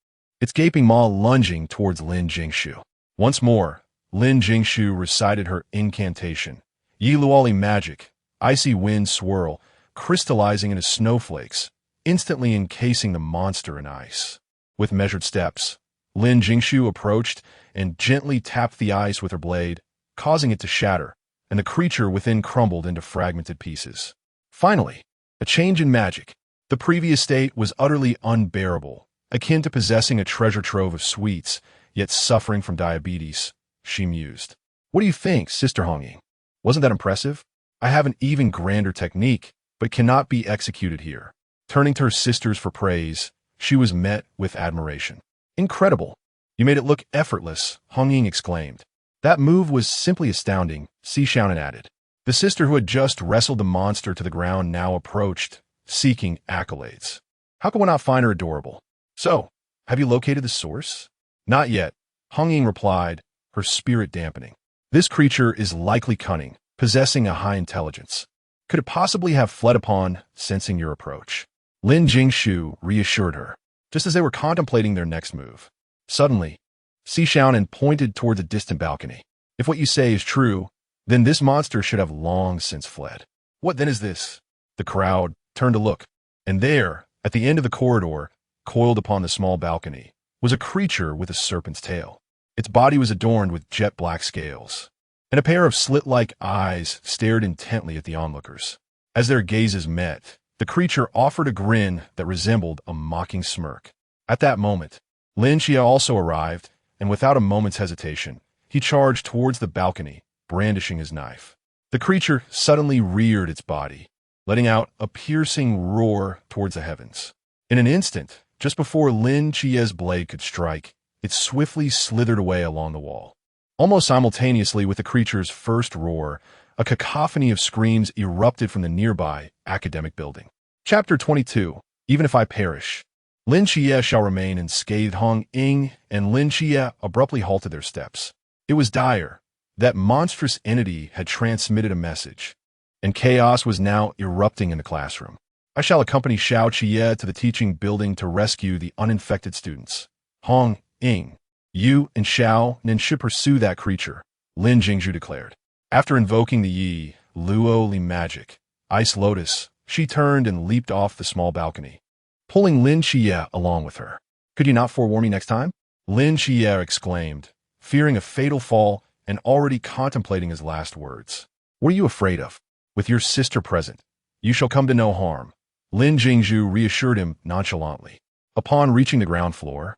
its gaping maw lunging towards Lin Jingshu. Once more, Lin Jingshu recited her incantation. Yi Luoli magic, icy wind swirl, crystallizing into snowflakes, instantly encasing the monster in ice. With measured steps, Lin Jingshu approached and gently tapped the ice with her blade, causing it to shatter, and the creature within crumbled into fragmented pieces. Finally, a change in magic. The previous state was utterly unbearable, akin to possessing a treasure trove of sweets, yet suffering from diabetes, she mused. What do you think, Sister Hongying? Wasn't that impressive? I have an even grander technique, but cannot be executed here. Turning to her sisters for praise, she was met with admiration. Incredible! You made it look effortless, Hongying exclaimed. That move was simply astounding, Xishaonan added. The sister who had just wrestled the monster to the ground now approached, seeking accolades. How could one not find her adorable? So, have you located the source? Not yet, Hongying replied, her spirit dampening. This creature is likely cunning, possessing a high intelligence. Could it possibly have fled upon, sensing your approach? Lin Jingshu reassured her, just as they were contemplating their next move. Suddenly, Xishaonan pointed toward the distant balcony. If what you say is true, then this monster should have long since fled. What then is this? The crowd turned to look, and there, at the end of the corridor, coiled upon the small balcony, was a creature with a serpent's tail. Its body was adorned with jet-black scales, and a pair of slit-like eyes stared intently at the onlookers. As their gazes met, the creature offered a grin that resembled a mocking smirk. At that moment, Lin Xia also arrived, and without a moment's hesitation, he charged towards the balcony, brandishing his knife. The creature suddenly reared its body, letting out a piercing roar towards the heavens. In an instant, just before Lin Xia's blade could strike, it swiftly slithered away along the wall. Almost simultaneously with the creature's first roar, a cacophony of screams erupted from the nearby academic building. Chapter 22. Even if I perish. Lin Xia shall remain unscathed. Hongying and Lin Xia abruptly halted their steps. It was dire. That monstrous entity had transmitted a message, and chaos was now erupting in the classroom. I shall accompany Xiao Qie to the teaching building to rescue the uninfected students. Hongying, you and Xiao Nen should pursue that creature, Lin Jingshu declared. After invoking the Yi Luoli magic, Ice Lotus, she turned and leaped off the small balcony, pulling Lin Xia along with her. Could you not forewarn me next time? Lin Xia exclaimed, fearing a fatal fall and already contemplating his last words. What are you afraid of? With your sister present, you shall come to no harm, Lin Jingshu reassured him nonchalantly. Upon reaching the ground floor,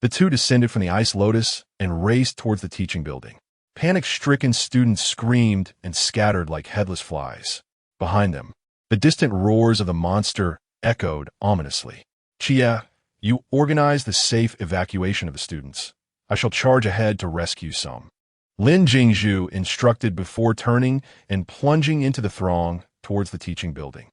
the two descended from the Ice Lotus and raced towards the teaching building. Panic-stricken students screamed and scattered like headless flies. Behind them, the distant roars of the monster echoed ominously. Xia, you organize the safe evacuation of the students. I shall charge ahead to rescue some. Lin Jingshu instructed before turning and plunging into the throng towards the teaching building.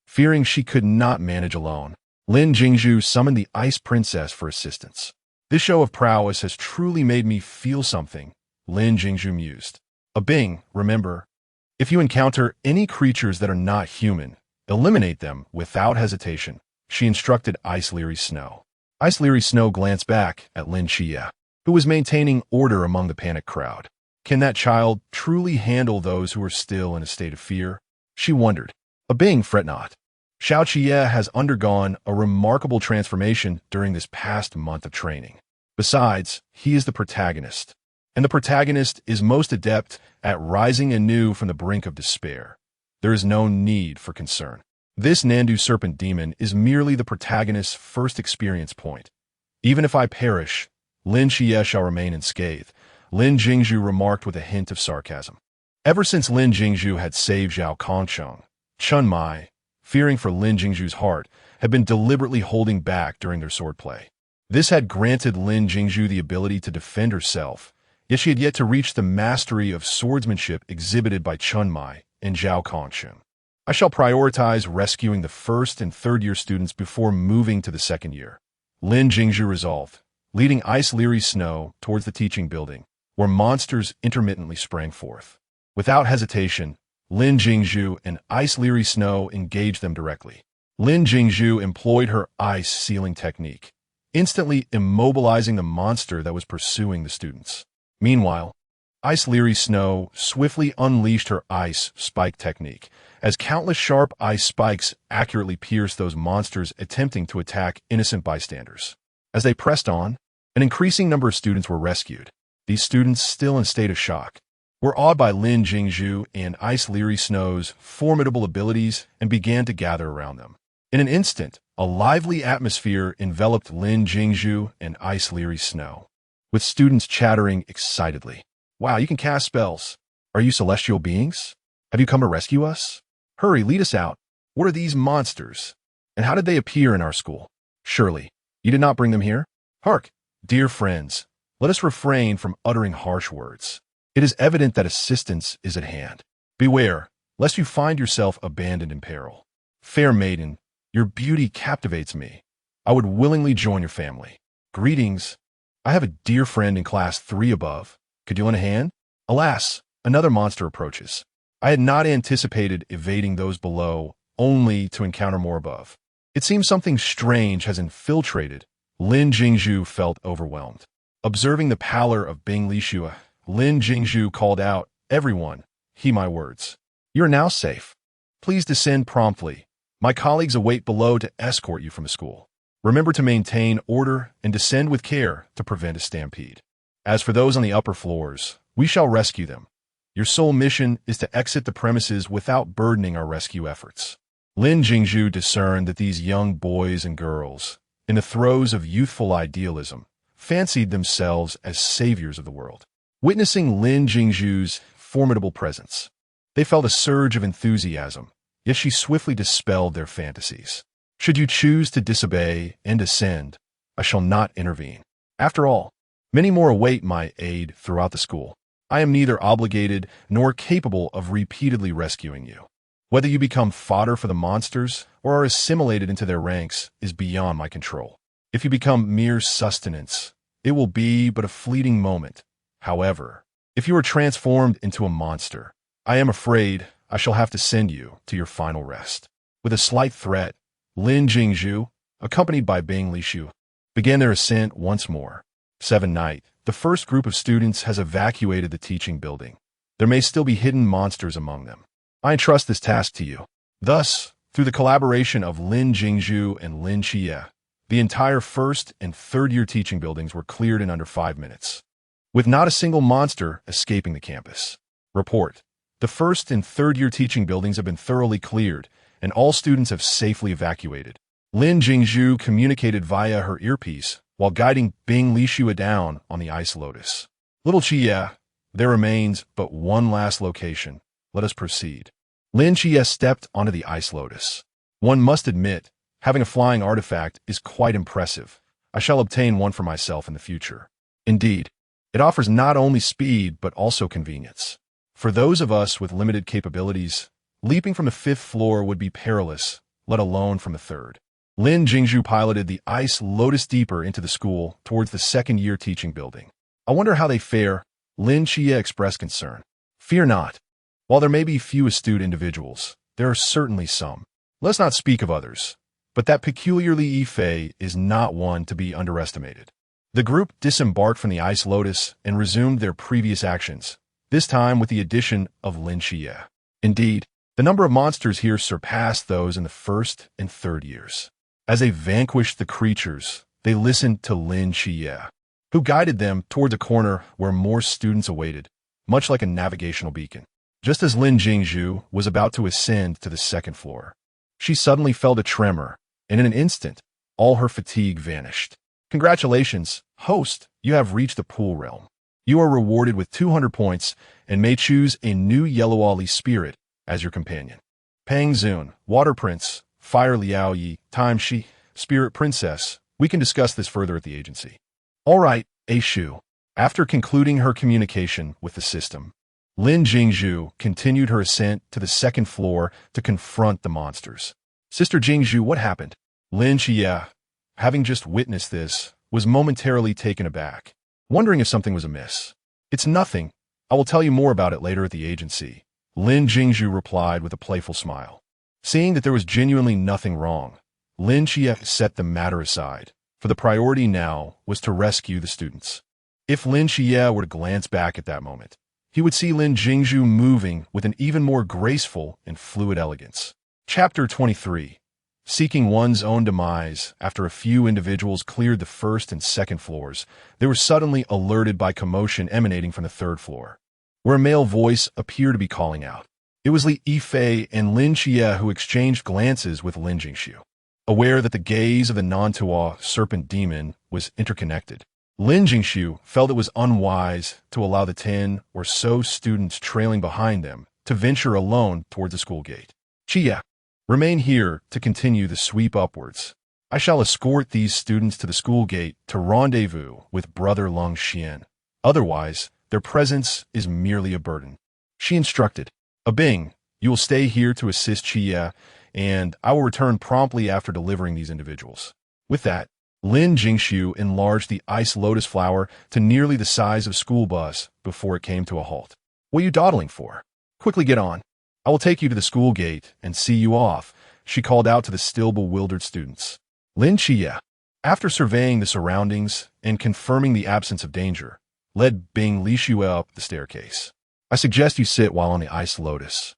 Fearing she could not manage alone, Lin Jingshu summoned the Ice Princess for assistance. This show of prowess has truly made me feel something, Lin Jingshu mused. Bing, remember, if you encounter any creatures that are not human, eliminate them without hesitation, she instructed Ice Leery Snow. Ice Leery Snow glanced back at Lin Xia, who was maintaining order among the panicked crowd. Can that child truly handle those who are still in a state of fear? She wondered. Bing, fret not. Xiao Qie has undergone a remarkable transformation during this past month of training. Besides, he is the protagonist, and the protagonist is most adept at rising anew from the brink of despair. There is no need for concern. This Nandu serpent demon is merely the protagonist's first experience point. Even if I perish, Lin Xie shall remain unscathed, Lin Jingshu remarked with a hint of sarcasm. Ever since Lin Jingshu had saved Zhao Kongcheng, Chun Mai, fearing for Lin Jingshu's heart, had been deliberately holding back during their swordplay. This had granted Lin Jingshu the ability to defend herself, yet she had yet to reach the mastery of swordsmanship exhibited by Chun Mai and Zhao Kongshun. I shall prioritize rescuing the first and third-year students before moving to the second year. Lin Jingshu resolved, leading Ice Leary Snow towards the teaching building, where monsters intermittently sprang forth. Without hesitation, Lin Jingshu and Ice Leary Snow engaged them directly. Lin Jingshu employed her ice sealing technique, instantly immobilizing the monster that was pursuing the students. Meanwhile, Ice Leary Snow swiftly unleashed her ice spike technique, as countless sharp ice spikes accurately pierced those monsters attempting to attack innocent bystanders. As they pressed on, an increasing number of students were rescued. These students, still in a state of shock, were awed by Lin Jingshu and Ice Leary Snow's formidable abilities and began to gather around them. In an instant, a lively atmosphere enveloped Lin Jingshu and Ice Leary Snow, with students chattering excitedly. Wow, you can cast spells. Are you celestial beings? Have you come to rescue us? Hurry, lead us out. What are these monsters? And how did they appear in our school? Surely, you did not bring them here? Hark, dear friends, let us refrain from uttering harsh words. It is evident that assistance is at hand. Beware, lest you find yourself abandoned in peril. Fair maiden, your beauty captivates me. I would willingly join your family. Greetings. I have a dear friend in class 3 above. Could you lend a hand? Alas, another monster approaches. I had not anticipated evading those below, only to encounter more above. It seems something strange has infiltrated. Lin Jingshu felt overwhelmed. Observing the pallor of Bing Lixue, Lin Jingshu called out, "Everyone, heed my words. You are now safe. Please descend promptly. My colleagues await below to escort you from the school. Remember to maintain order and descend with care to prevent a stampede. As for those on the upper floors, we shall rescue them. Your sole mission is to exit the premises without burdening our rescue efforts." Lin Jingshu discerned that these young boys and girls, in the throes of youthful idealism, fancied themselves as saviors of the world. Witnessing Lin Jingshu's formidable presence, they felt a surge of enthusiasm, yet she swiftly dispelled their fantasies. Should you choose to disobey and descend, I shall not intervene. After all, many more await my aid throughout the school. I am neither obligated nor capable of repeatedly rescuing you. Whether you become fodder for the monsters or are assimilated into their ranks is beyond my control. If you become mere sustenance, it will be but a fleeting moment. However, if you are transformed into a monster, I am afraid I shall have to send you to your final rest. With a slight threat, Lin Jingshu, accompanied by Bing Lixue, began their ascent once more. 7 night, the first group of students has evacuated the teaching building. There may still be hidden monsters among them. I entrust this task to you. Thus, through the collaboration of Lin Jingshu and Lin Jie, the entire first and third year teaching buildings were cleared in under 5 minutes, with not a single monster escaping the campus. Report: the first and third year teaching buildings have been thoroughly cleared, and all students have safely evacuated. Lin Jingshu communicated via her earpiece while guiding Bing Lixue down on the ice lotus. Little Jie, there remains but one last location. Let us proceed. Lin Jie stepped onto the ice lotus. One must admit, having a flying artifact is quite impressive. I shall obtain one for myself in the future. Indeed, it offers not only speed but also convenience. For those of us with limited capabilities, leaping from the 5th floor would be perilous, let alone from the 3rd. Lin Jingshu piloted the ice lotus deeper into the school towards the second year teaching building. I wonder how they fare. Lin Jie expressed concern. Fear not. While there may be few astute individuals, there are certainly some. Let's not speak of others, but that peculiarly Yifei is not one to be underestimated. The group disembarked from the ice lotus and resumed their previous actions, this time with the addition of Lin Jie. Indeed, the number of monsters here surpassed those in the 1st and 3rd years. As they vanquished the creatures, they listened to Lin Jie, who guided them toward a corner where more students awaited, much like a navigational beacon. Just as Lin Jingshu was about to ascend to the 2nd floor, she suddenly felt a tremor, and in an instant, all her fatigue vanished. Congratulations, host, you have reached the pool realm. You are rewarded with 200 points and may choose a new Yellow Ollie spirit as your companion. Pang Zun, Water Prince, Fire Liao Yi, Time Shi, Spirit Princess. We can discuss this further at the agency. All right, A Shu. After concluding her communication with the system, Lin Jingshu continued her ascent to the second floor to confront the monsters. Sister Jingshu, what happened? Lin Xie, having just witnessed this, was momentarily taken aback, wondering if something was amiss. It's nothing. I will tell you more about it later at the agency. Lin Jingshu replied with a playful smile. Seeing that there was genuinely nothing wrong, Lin Xie set the matter aside, for the priority now was to rescue the students. If Lin Xie were to glance back at that moment, he would see Lin Jingshu moving with an even more graceful and fluid elegance. Chapter 23. Seeking one's own demise. After a few individuals cleared the first and second floors, they were suddenly alerted by commotion emanating from the third floor, where a male voice appeared to be calling out. It was Li Yifei and Lin Xie who exchanged glances with Lin Jingshu. Aware that the gaze of the Nantua serpent demon was interconnected, Lin Jingshu felt it was unwise to allow the 10 or so students trailing behind them to venture alone toward the school gate. Xie, remain here to continue the sweep upwards. I shall escort these students to the school gate to rendezvous with Brother Long Xian. Otherwise, their presence is merely a burden. She instructed. Bing, you will stay here to assist Xie, and I will return promptly after delivering these individuals. With that, Lin Jingshu enlarged the ice lotus flower to nearly the size of a school bus before it came to a halt. What are you dawdling for? Quickly get on. I will take you to the school gate and see you off, she called out to the still bewildered students. Lin Xie, after surveying the surroundings and confirming the absence of danger, led Bing Lixue up the staircase. I suggest you sit while on the ice lotus.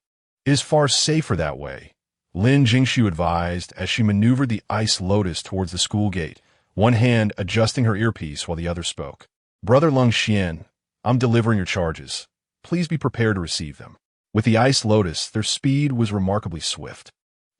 It is far safer that way, Lin Jingshu advised as she maneuvered the ice lotus towards the school gate, one hand adjusting her earpiece while the other spoke. Brother Long Xian, I'm delivering your charges. Please be prepared to receive them. With the ice lotus, their speed was remarkably swift.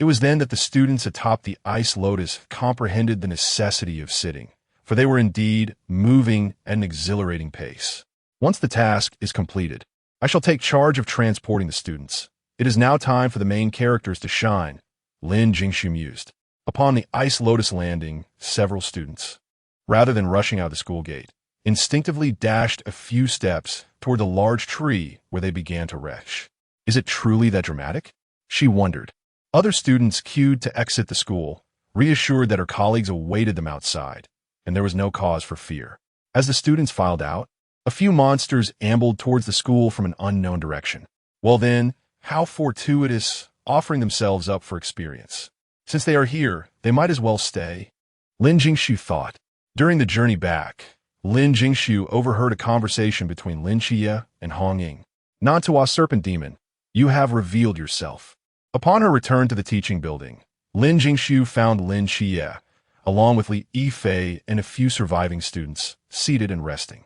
It was then that the students atop the ice lotus comprehended the necessity of sitting, for they were indeed moving at an exhilarating pace. Once the task is completed, I shall take charge of transporting the students. It is now time for the main characters to shine, Lin Jingshu mused. Upon the ice lotus landing, several students, rather than rushing out the school gate, instinctively dashed a few steps toward the large tree where they began to retch. Is it truly that dramatic? She wondered. Other students queued to exit the school, reassured that her colleagues awaited them outside, and there was no cause for fear. As the students filed out, a few monsters ambled towards the school from an unknown direction. Well then, how fortuitous, offering themselves up for experience. Since they are here, they might as well stay. Lin Jingshu thought. During the journey back, Lin Jingshu overheard a conversation between Lin Xie and Hong Ying. Nantua serpent demon, you have revealed yourself. Upon her return to the teaching building, Lin Jingshu found Lin Xie, along with Li Yifei and a few surviving students, seated and resting.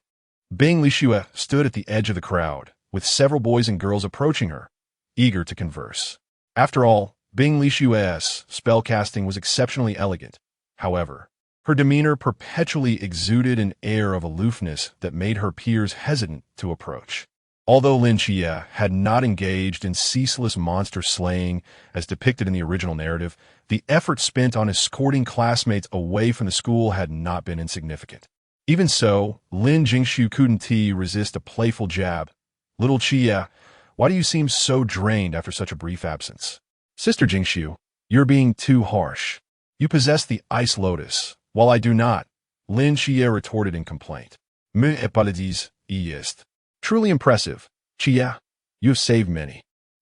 Bing Lixue stood at the edge of the crowd, with several boys and girls approaching her, eager to converse. After all, Bing Lixue's spellcasting was exceptionally elegant. However, her demeanor perpetually exuded an air of aloofness that made her peers hesitant to approach. Although Lin Xie had not engaged in ceaseless monster slaying as depicted in the original narrative, the effort spent on escorting classmates away from the school had not been insignificant. Even so, Lin Jingshu couldn't resist a playful jab. Little Xie, why do you seem so drained after such a brief absence? Sister Jingshu, you're being too harsh. You possess the ice lotus, while I do not, Lin Xie retorted in complaint. Me apologies, est. Truly impressive. Xie, you have saved many.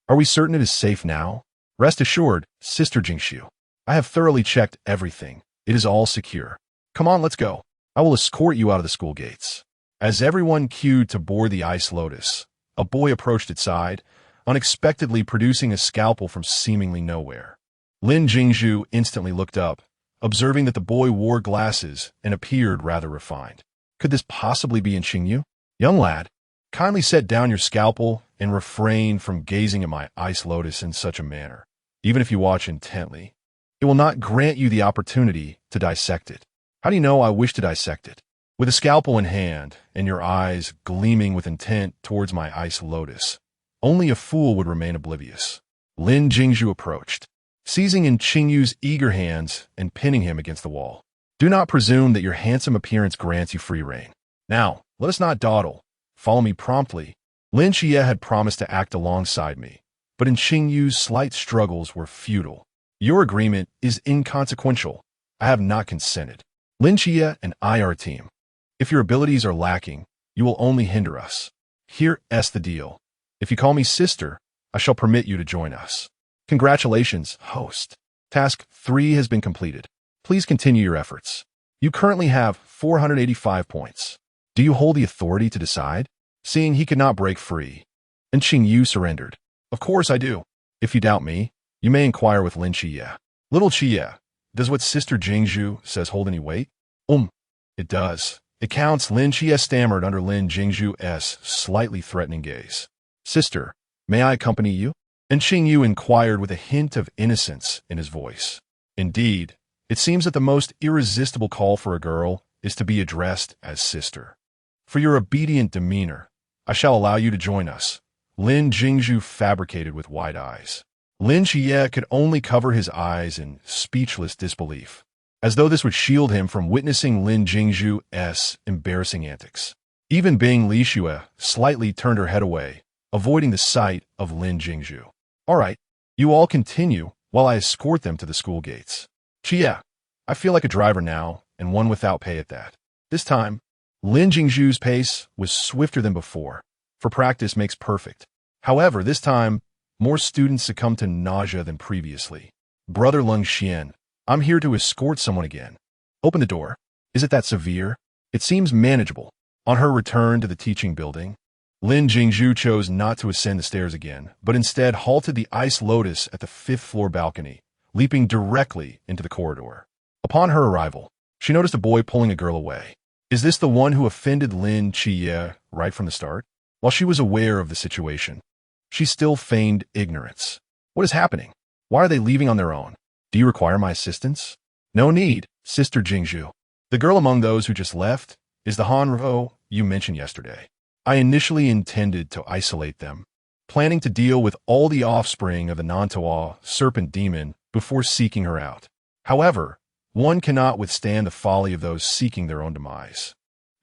Are we certain it is safe now? Rest assured, Sister Jingshu. I have thoroughly checked everything. It is all secure. Come on, let's go. I will escort you out of the school gates. As everyone queued to board the ice lotus, a boy approached its side, unexpectedly producing a scalpel from seemingly nowhere. Lin Jingshu instantly looked up, observing that the boy wore glasses and appeared rather refined. Could this possibly be Qingyu? Young lad, kindly set down your scalpel and refrain from gazing at my ice lotus in such a manner. Even if you watch intently, it will not grant you the opportunity to dissect it. How do you know I wish to dissect it? With a scalpel in hand and your eyes gleaming with intent towards my ice lotus, only a fool would remain oblivious. Lin Jingshu approached, seizing in Qingyu's eager hands and pinning him against the wall. Do not presume that your handsome appearance grants you free rein. Now, let's Let us not dawdle. Follow me promptly. Lin Jie had promised to act alongside me, but Qingyu's slight struggles were futile. Your agreement is inconsequential. I have not consented. Lin Jie and I are a team. If your abilities are lacking, you will only hinder us. Here's the deal. If you call me sister, I shall permit you to join us. Congratulations, host. Task 3 has been completed. Please continue your efforts. You currently have 485 points. Do you hold the authority to decide? Seeing he could not break free, and Qingyu surrendered. Of course I do. If you doubt me, you may inquire with Lin Jie. Little Jie, does what Sister Jingshu says hold any weight? It does. It counts. Lin Jie stammered under Lin Jingshu's slightly threatening gaze. Sister, may I accompany you? And Qingyu inquired with a hint of innocence in his voice. Indeed, it seems that the most irresistible call for a girl is to be addressed as sister. For your obedient demeanor, I shall allow you to join us. Lin Jingshu fabricated with wide eyes. Lin Jie could only cover his eyes in speechless disbelief, as though this would shield him from witnessing Lin Jingshu's embarrassing antics. Even Bing Lishue slightly turned her head away, avoiding the sight of Lin Jingshu. All right, you all continue while I escort them to the school gates. Jie, I feel like a driver now, and one without pay at that. This time, Lin Jingshu's pace was swifter than before, for practice makes perfect. However, this time, more students succumbed to nausea than previously. Brother Lung Xian, I'm here to escort someone again. Open the door. Is it that severe? It seems manageable. On her return to the teaching building, Lin Jingshu chose not to ascend the stairs again, but instead halted the Ice Lotus at the 5th floor balcony, leaping directly into the corridor. Upon her arrival, she noticed a boy pulling a girl away. Is this the one who offended Lin Jie right from the start? While she was aware of the situation, she still feigned ignorance. What is happening? Why are they leaving on their own? Do you require my assistance? No need, Sister Jingshu. The girl among those who just left is the Hanro you mentioned yesterday. I initially intended to isolate them, planning to deal with all the offspring of the Nantoa serpent demon before seeking her out. However, one cannot withstand the folly of those seeking their own demise.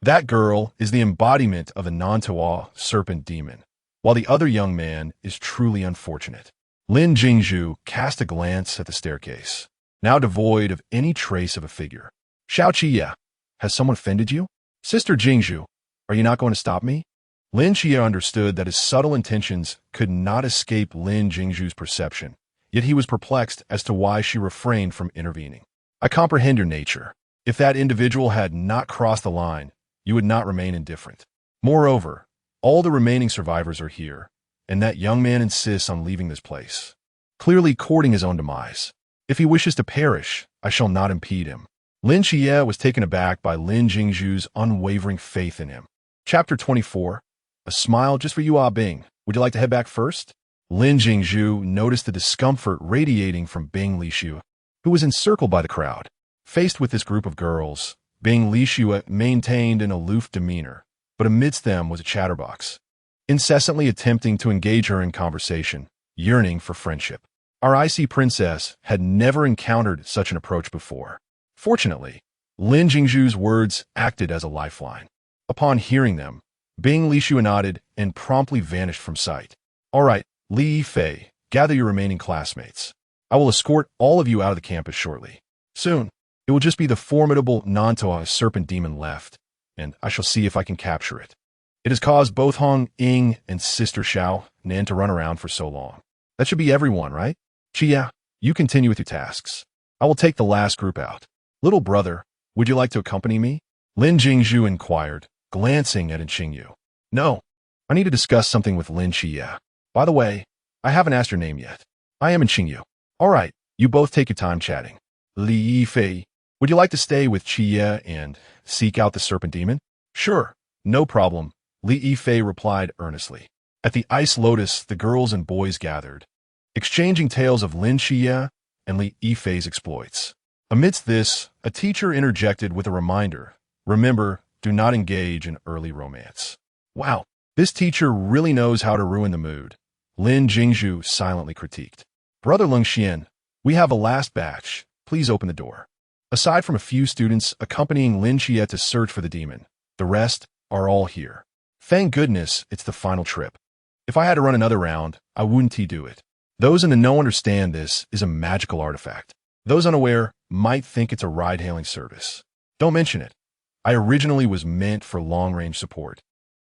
That girl is the embodiment of the Nantoa serpent demon, while the other young man is truly unfortunate. Lin Jingshu cast a glance at the staircase, now devoid of any trace of a figure. Xiao Jie, has someone offended you? Sister Jingshu, are you not going to stop me? Lin Jie understood that his subtle intentions could not escape Lin Jingshu's perception, yet he was perplexed as to why she refrained from intervening. I comprehend your nature. If that individual had not crossed the line, you would not remain indifferent. Moreover, all the remaining survivors are here, and that young man insists on leaving this place, clearly courting his own demise. If he wishes to perish, I shall not impede him. Lin Jie was taken aback by Lin Jingshu's unwavering faith in him. Chapter 24. A smile just for you, Ah Bing. Would you like to head back first? Lin Jingshu noticed the discomfort radiating from Bing Lishue, who was encircled by the crowd. Faced with this group of girls, Bing Lishue maintained an aloof demeanor, but amidst them was a chatterbox, incessantly attempting to engage her in conversation, yearning for friendship. Our icy princess had never encountered such an approach before. Fortunately, Lin Jingshu's words acted as a lifeline. Upon hearing them, Bing Lishue nodded and promptly vanished from sight. All right, Li Fei, gather your remaining classmates. I will escort all of you out of the campus shortly. Soon, it will just be the formidable Nantoa serpent demon left, and I shall see if I can capture it. It has caused both Hong Ying and Sister Xiao Nan to run around for so long. That should be everyone, right? Jie, you continue with your tasks. I will take the last group out. Little brother, would you like to accompany me? Lin Jingshu inquired, glancing at Qingyu. No, I need to discuss something with Lin Jie. By the way, I haven't asked your name yet. I am Qingyu. All right, you both take your time chatting. Li Fei, would you like to stay with Jie and seek out the serpent demon? Sure, no problem, Li Fei replied earnestly. At the Ice Lotus, the girls and boys gathered, exchanging tales of Lin Jie and Li Fei's exploits. Amidst this, a teacher interjected with a reminder, remember, do not engage in early romance. Wow, this teacher really knows how to ruin the mood, Lin Jingshu silently critiqued. Brother Lung Xian, we have a last batch. Please open the door. Aside from a few students accompanying Lin Jie to search for the demon, the rest are all here. Thank goodness it's the final trip. If I had to run another round, I wouldn't do it. Those in the know understand this is a magical artifact. Those unaware might think it's a ride-hailing service. Don't mention it. I originally was meant for long-range support.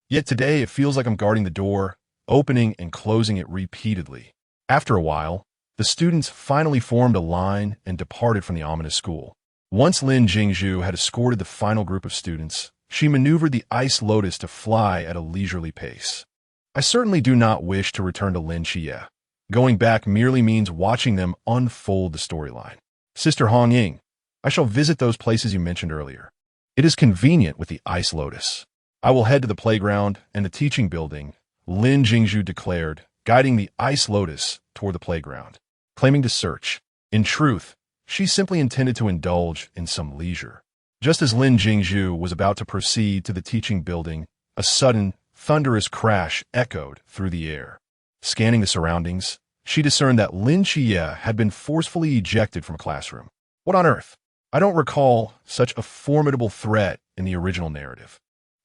Yet today it feels like I'm guarding the door, opening and closing it repeatedly. After a while, the students finally formed a line and departed from the ominous school. Once Lin Jingshu had escorted the final group of students, she maneuvered the ice lotus to fly at a leisurely pace. I certainly do not wish to return to Lin Jie. Going back merely means watching them unfold the storyline. Sister Hong Ying, I shall visit those places you mentioned earlier. It is convenient with the ice lotus. I will head to the playground and the teaching building, Lin Jingshu declared, guiding the ice lotus toward the playground, claiming to search. In truth, she simply intended to indulge in some leisure. Just as Lin Jingshu was about to proceed to the teaching building, a sudden, thunderous crash echoed through the air. Scanning the surroundings, she discerned that Lin Jie had been forcefully ejected from a classroom. What on earth? I don't recall such a formidable threat in the original narrative.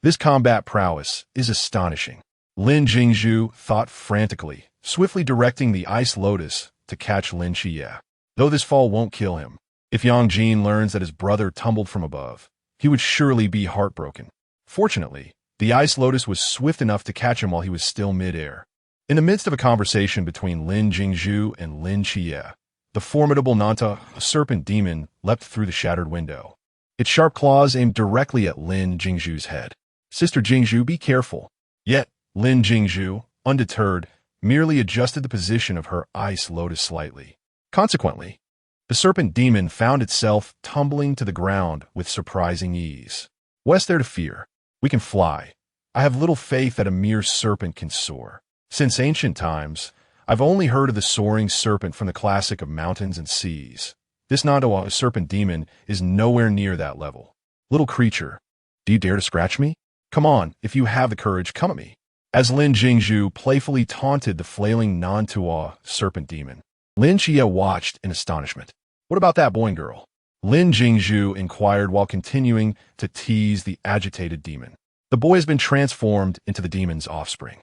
This combat prowess is astonishing. Lin Jingshu thought frantically, swiftly directing the ice lotus to catch Lin Jie. Though this fall won't kill him, if Yang Jin learns that his brother tumbled from above, he would surely be heartbroken. Fortunately, the ice lotus was swift enough to catch him while he was still mid-air. In the midst of a conversation between Lin Jingshu and Lin Jie, the formidable Nanta, a serpent demon, leapt through the shattered window. Its sharp claws aimed directly at Lin Jingshu's head. Sister Jingshu, be careful. Yet, Lin Jingshu, undeterred, merely adjusted the position of her ice lotus slightly. Consequently, the serpent demon found itself tumbling to the ground with surprising ease. What's there to fear? We can fly. I have little faith that a mere serpent can soar. Since ancient times, I've only heard of the soaring serpent from the classic of mountains and seas. This Nandawa serpent demon is nowhere near that level. Little creature, do you dare to scratch me? Come on, if you have the courage, come at me. As Lin Jingshu playfully taunted the flailing Nantua serpent demon, Lin Jie watched in astonishment. What about that boy and girl? Lin Jingshu inquired while continuing to tease the agitated demon. The boy has been transformed into the demon's offspring.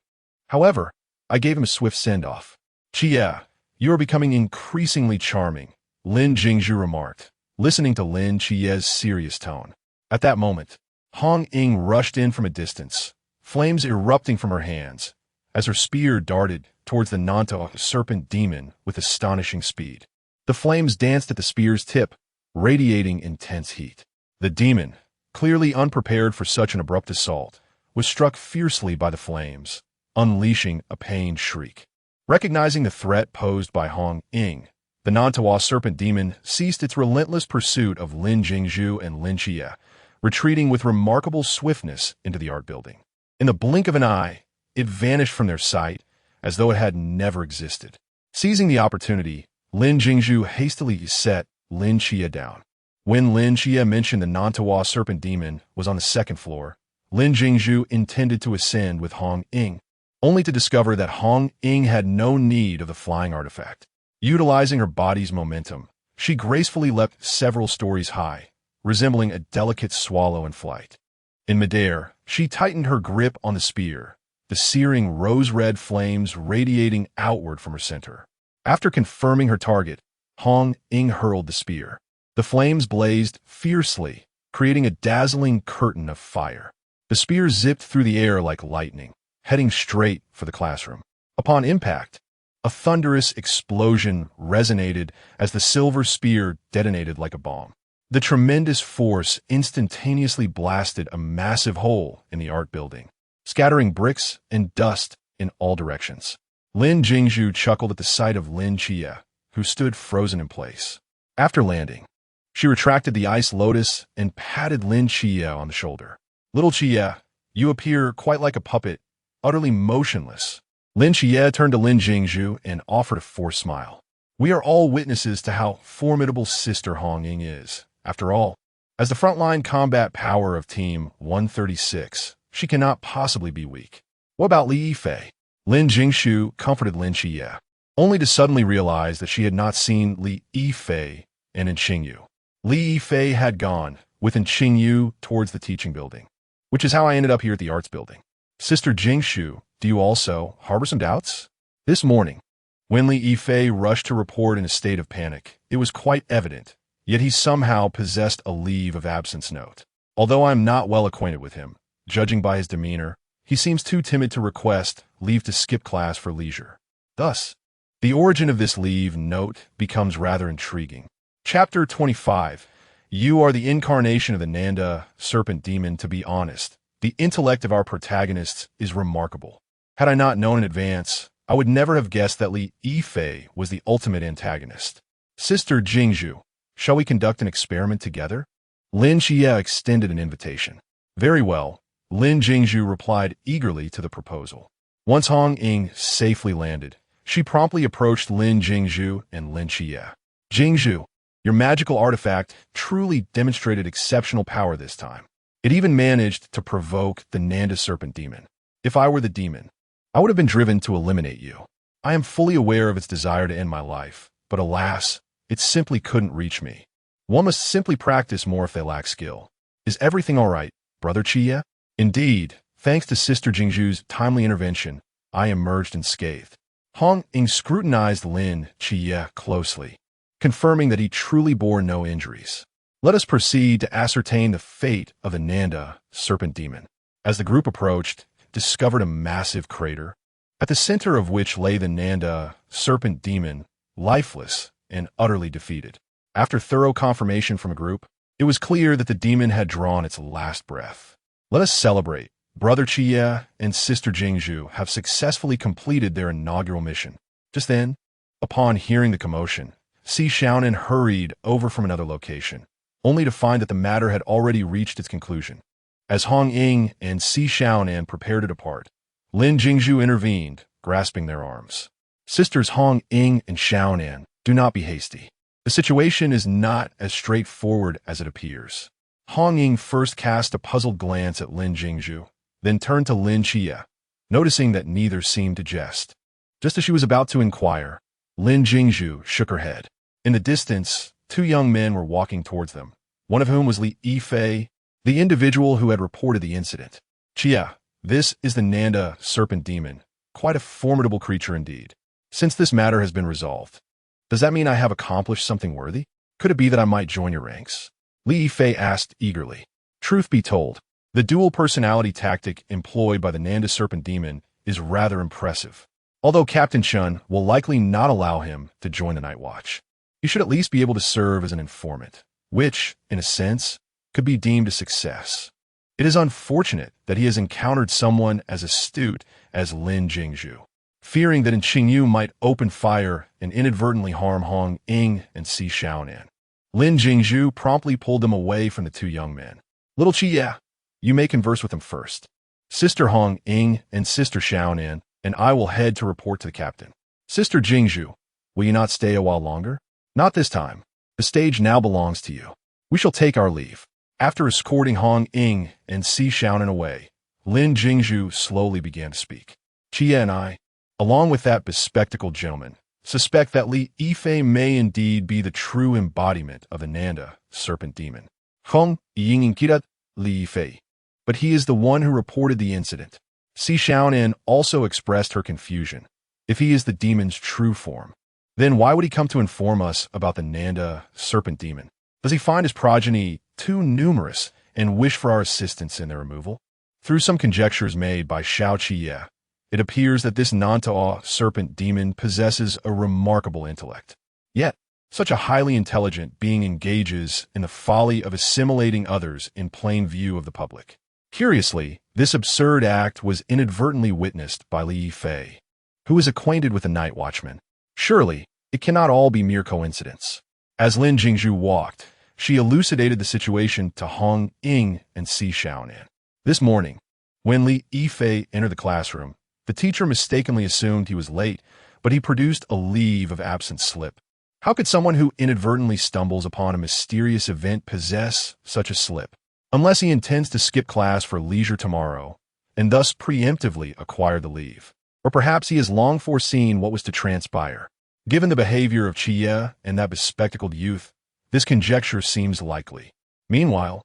However, I gave him a swift send-off. Jie, you are becoming increasingly charming, Lin Jingshu remarked, listening to Lin Jie's serious tone. At that moment, Hong Ying rushed in from a distance, flames erupting from her hands, as her spear darted towards the Nanta serpent demon with astonishing speed. The flames danced at the spear's tip, radiating intense heat. The demon, clearly unprepared for such an abrupt assault, was struck fiercely by the flames, unleashing a pained shriek. Recognizing the threat posed by Hong Ying, the Nantawa serpent demon ceased its relentless pursuit of Lin Jingshu and Lin Jie, retreating with remarkable swiftness into the art building. In the blink of an eye, it vanished from their sight as though it had never existed. Seizing the opportunity, Lin Jingshu hastily set Lin Jie down. When Lin Jie mentioned the Nantawa serpent demon was on the second floor, Lin Jingshu intended to ascend with Hong Ying, only to discover that Hong Ying had no need of the flying artifact. Utilizing her body's momentum, she gracefully leapt several stories high, resembling a delicate swallow in flight. In midair, she tightened her grip on the spear, the searing rose-red flames radiating outward from her center. After confirming her target, Hong Ying hurled the spear. The flames blazed fiercely, creating a dazzling curtain of fire. The spear zipped through the air like lightning, heading straight for the classroom. Upon impact, a thunderous explosion resonated as the silver spear detonated like a bomb. The tremendous force instantaneously blasted a massive hole in the art building, scattering bricks and dust in all directions. Lin Jingshu chuckled at the sight of Lin Jie, who stood frozen in place. After landing, she retracted the ice lotus and patted Lin Jie on the shoulder. Little Jie, you appear quite like a puppet, utterly motionless. Lin Jie turned to Lin Jingshu and offered a forced smile. We are all witnesses to how formidable Sister Hong Ying is. After all, as the frontline combat power of Team 136, she cannot possibly be weak. What about Li Yifei? Lin Jingshu comforted Lin Jie, only to suddenly realize that she had not seen Li Yifei and Qingyu. Li Yifei had gone, with Qingyu, towards the teaching building. which is how I ended up here at the arts building. Sister Jingshu, do you also harbor some doubts? This morning, when Lin Jingshu rushed to report in a state of panic, it was quite evident, yet he somehow possessed a leave of absence note. Although I am not well acquainted with him, judging by his demeanor, he seems too timid to request leave to skip class for leisure. Thus, the origin of this leave note becomes rather intriguing. Chapter 25. You are the incarnation of the Nanda, serpent demon. To be honest, the intellect of our protagonists is remarkable. Had I not known in advance, I would never have guessed that Lin Jingshu was the ultimate antagonist. Sister Jingshu, shall we conduct an experiment together? Lin Jingshu extended an invitation. Very well, Lin Jingshu replied eagerly to the proposal. Once Hong Ying safely landed, she promptly approached Lin Jingshu and Lin Jingshu. Jingshu, your magical artifact truly demonstrated exceptional power this time. It even managed to provoke the Nanda serpent demon. If I were the demon, I would have been driven to eliminate you. I am fully aware of its desire to end my life, but alas, it simply couldn't reach me. One must simply practice more if they lack skill. Is everything all right, Brother Jingshu? Indeed, thanks to Sister Jingshu's timely intervention, I emerged unscathed. Hong Ying scrutinized Lin Jingshu closely, confirming that he truly bore no injuries. Let us proceed to ascertain the fate of the Nanda serpent demon. As the group approached, discovered a massive crater, at the center of which lay the Nanda serpent demon, lifeless and utterly defeated. After thorough confirmation from a group, it was clear that the demon had drawn its last breath. Let us celebrate. Brother Jingshu and Sister Jingshu have successfully completed their inaugural mission. Just then, upon hearing the commotion, Si Xiaonan hurried over from another location, only to find that the matter had already reached its conclusion. As Hong Ying and Si Xiaonan prepared to depart, Lin Jingshu intervened, grasping their arms. Sisters Hong Ying and Xiaonan, do not be hasty. The situation is not as straightforward as it appears. Hong Ying first cast a puzzled glance at Lin Jingshu, then turned to Lin Jingshu, noticing that neither seemed to jest. Just as she was about to inquire, Lin Jingshu shook her head. In the distance, two young men were walking towards them, one of whom was Lin Jingshu, the individual who had reported the incident. Jingshu, this is the Nanda serpent demon, quite a formidable creature indeed. Since this matter has been resolved, does that mean I have accomplished something worthy? Could it be that I might join your ranks? Lin Jingshu asked eagerly. Truth be told, the dual personality tactic employed by the Nanda serpent demon is rather impressive. Although Captain Chun will likely not allow him to join the night watch, he should at least be able to serve as an informant, which, in a sense, could be deemed a success. It is unfortunate that he has encountered someone as astute as Lin Jingshu. Fearing that Qingyu might open fire and inadvertently harm Hong Ying and Si Xiaonan, Lin Jingshu promptly pulled them away from the two young men. Little Jingshu, you may converse with them first. Sister Hong Ying and Sister Xiaonan and I will head to report to the captain. Sister Jingshu, will you not stay a while longer? Not this time. The stage now belongs to you. We shall take our leave. After escorting Hong Ying and Si Xiaonan away, Lin Jingshu slowly began to speak. Jingshu and I, along with that bespectacled gentleman, suspect that Lin Jingshu may indeed be the true embodiment of the Nanda serpent demon. Hong Ying kirat Lin Jingshu. But he is the one who reported the incident. Si Xiaonan also expressed her confusion. If he is the demon's true form, then why would he come to inform us about the Nanda serpent demon? Does he find his progeny too numerous and wish for our assistance in their removal? Through some conjectures made by Xiao Qiye, it appears that this Nanta serpent demon possesses a remarkable intellect. Yet, such a highly intelligent being engages in the folly of assimilating others in plain view of the public. Curiously, this absurd act was inadvertently witnessed by Lin Jingshu, who is acquainted with the night watchman. Surely, it cannot all be mere coincidence. As Lin Jingshu walked, she elucidated the situation to Hong Ying and Si Xiaonan. This morning, when Lin Jingshu entered the classroom, the teacher mistakenly assumed he was late, but he produced a leave of absence slip. How could someone who inadvertently stumbles upon a mysterious event possess such a slip? Unless he intends to skip class for leisure tomorrow, and thus preemptively acquire the leave. Or perhaps he has long foreseen what was to transpire. Given the behavior of Qiye and that bespectacled youth, this conjecture seems likely. Meanwhile,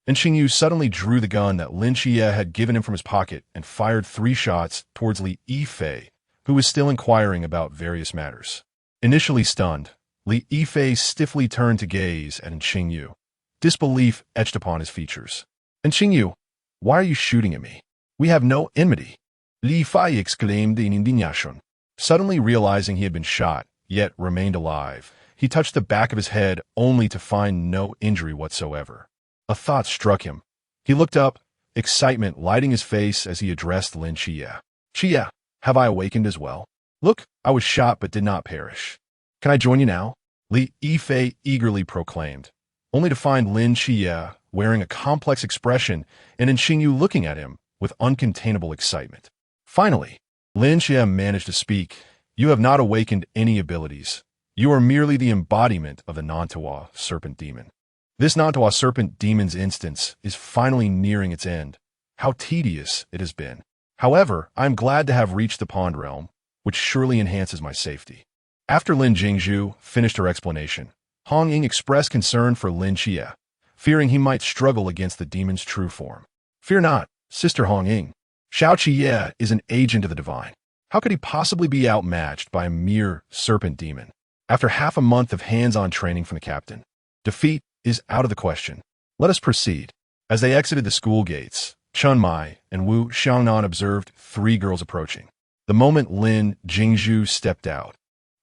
and Xingyu suddenly drew the gun that Lin Jie had given him from his pocket and fired 3 shots towards Li Yifei, who was still inquiring about various matters. Initially stunned, Li Yifei stiffly turned to gaze at Xingyu. Disbelief etched upon his features. "Xingyu, why are you shooting at me? We have no enmity." Li Yifei exclaimed in indignation. Suddenly realizing he had been shot, yet remained alive, he touched the back of his head only to find no injury whatsoever. A thought struck him. He looked up, excitement lighting his face as he addressed Lin Jie. "Jie, have I awakened as well? Look, I was shot but did not perish. Can I join you now?" Li Yifei eagerly proclaimed, only to find Lin Jie wearing a complex expression and Xingyu looking at him with uncontainable excitement. Finally, Lin Jie managed to speak. "You have not awakened any abilities. You are merely the embodiment of the Nantawa serpent demon. This Nantawa serpent demon's instance is finally nearing its end. How tedious it has been. However, I am glad to have reached the pond realm, which surely enhances my safety." After Lin Jingshu finished her explanation, Hong Ying expressed concern for Lin Jie, fearing he might struggle against the demon's true form. "Fear not, Sister Hong Ying. Xiao Jie is an agent of the divine. How could he possibly be outmatched by a mere serpent demon? After half a month of hands-on training from the captain, defeat is out of the question. Let us proceed." As they exited the school gates, Chun Mai and Wu Xiangnan observed 3 girls approaching. The moment Lin Jingshu stepped out,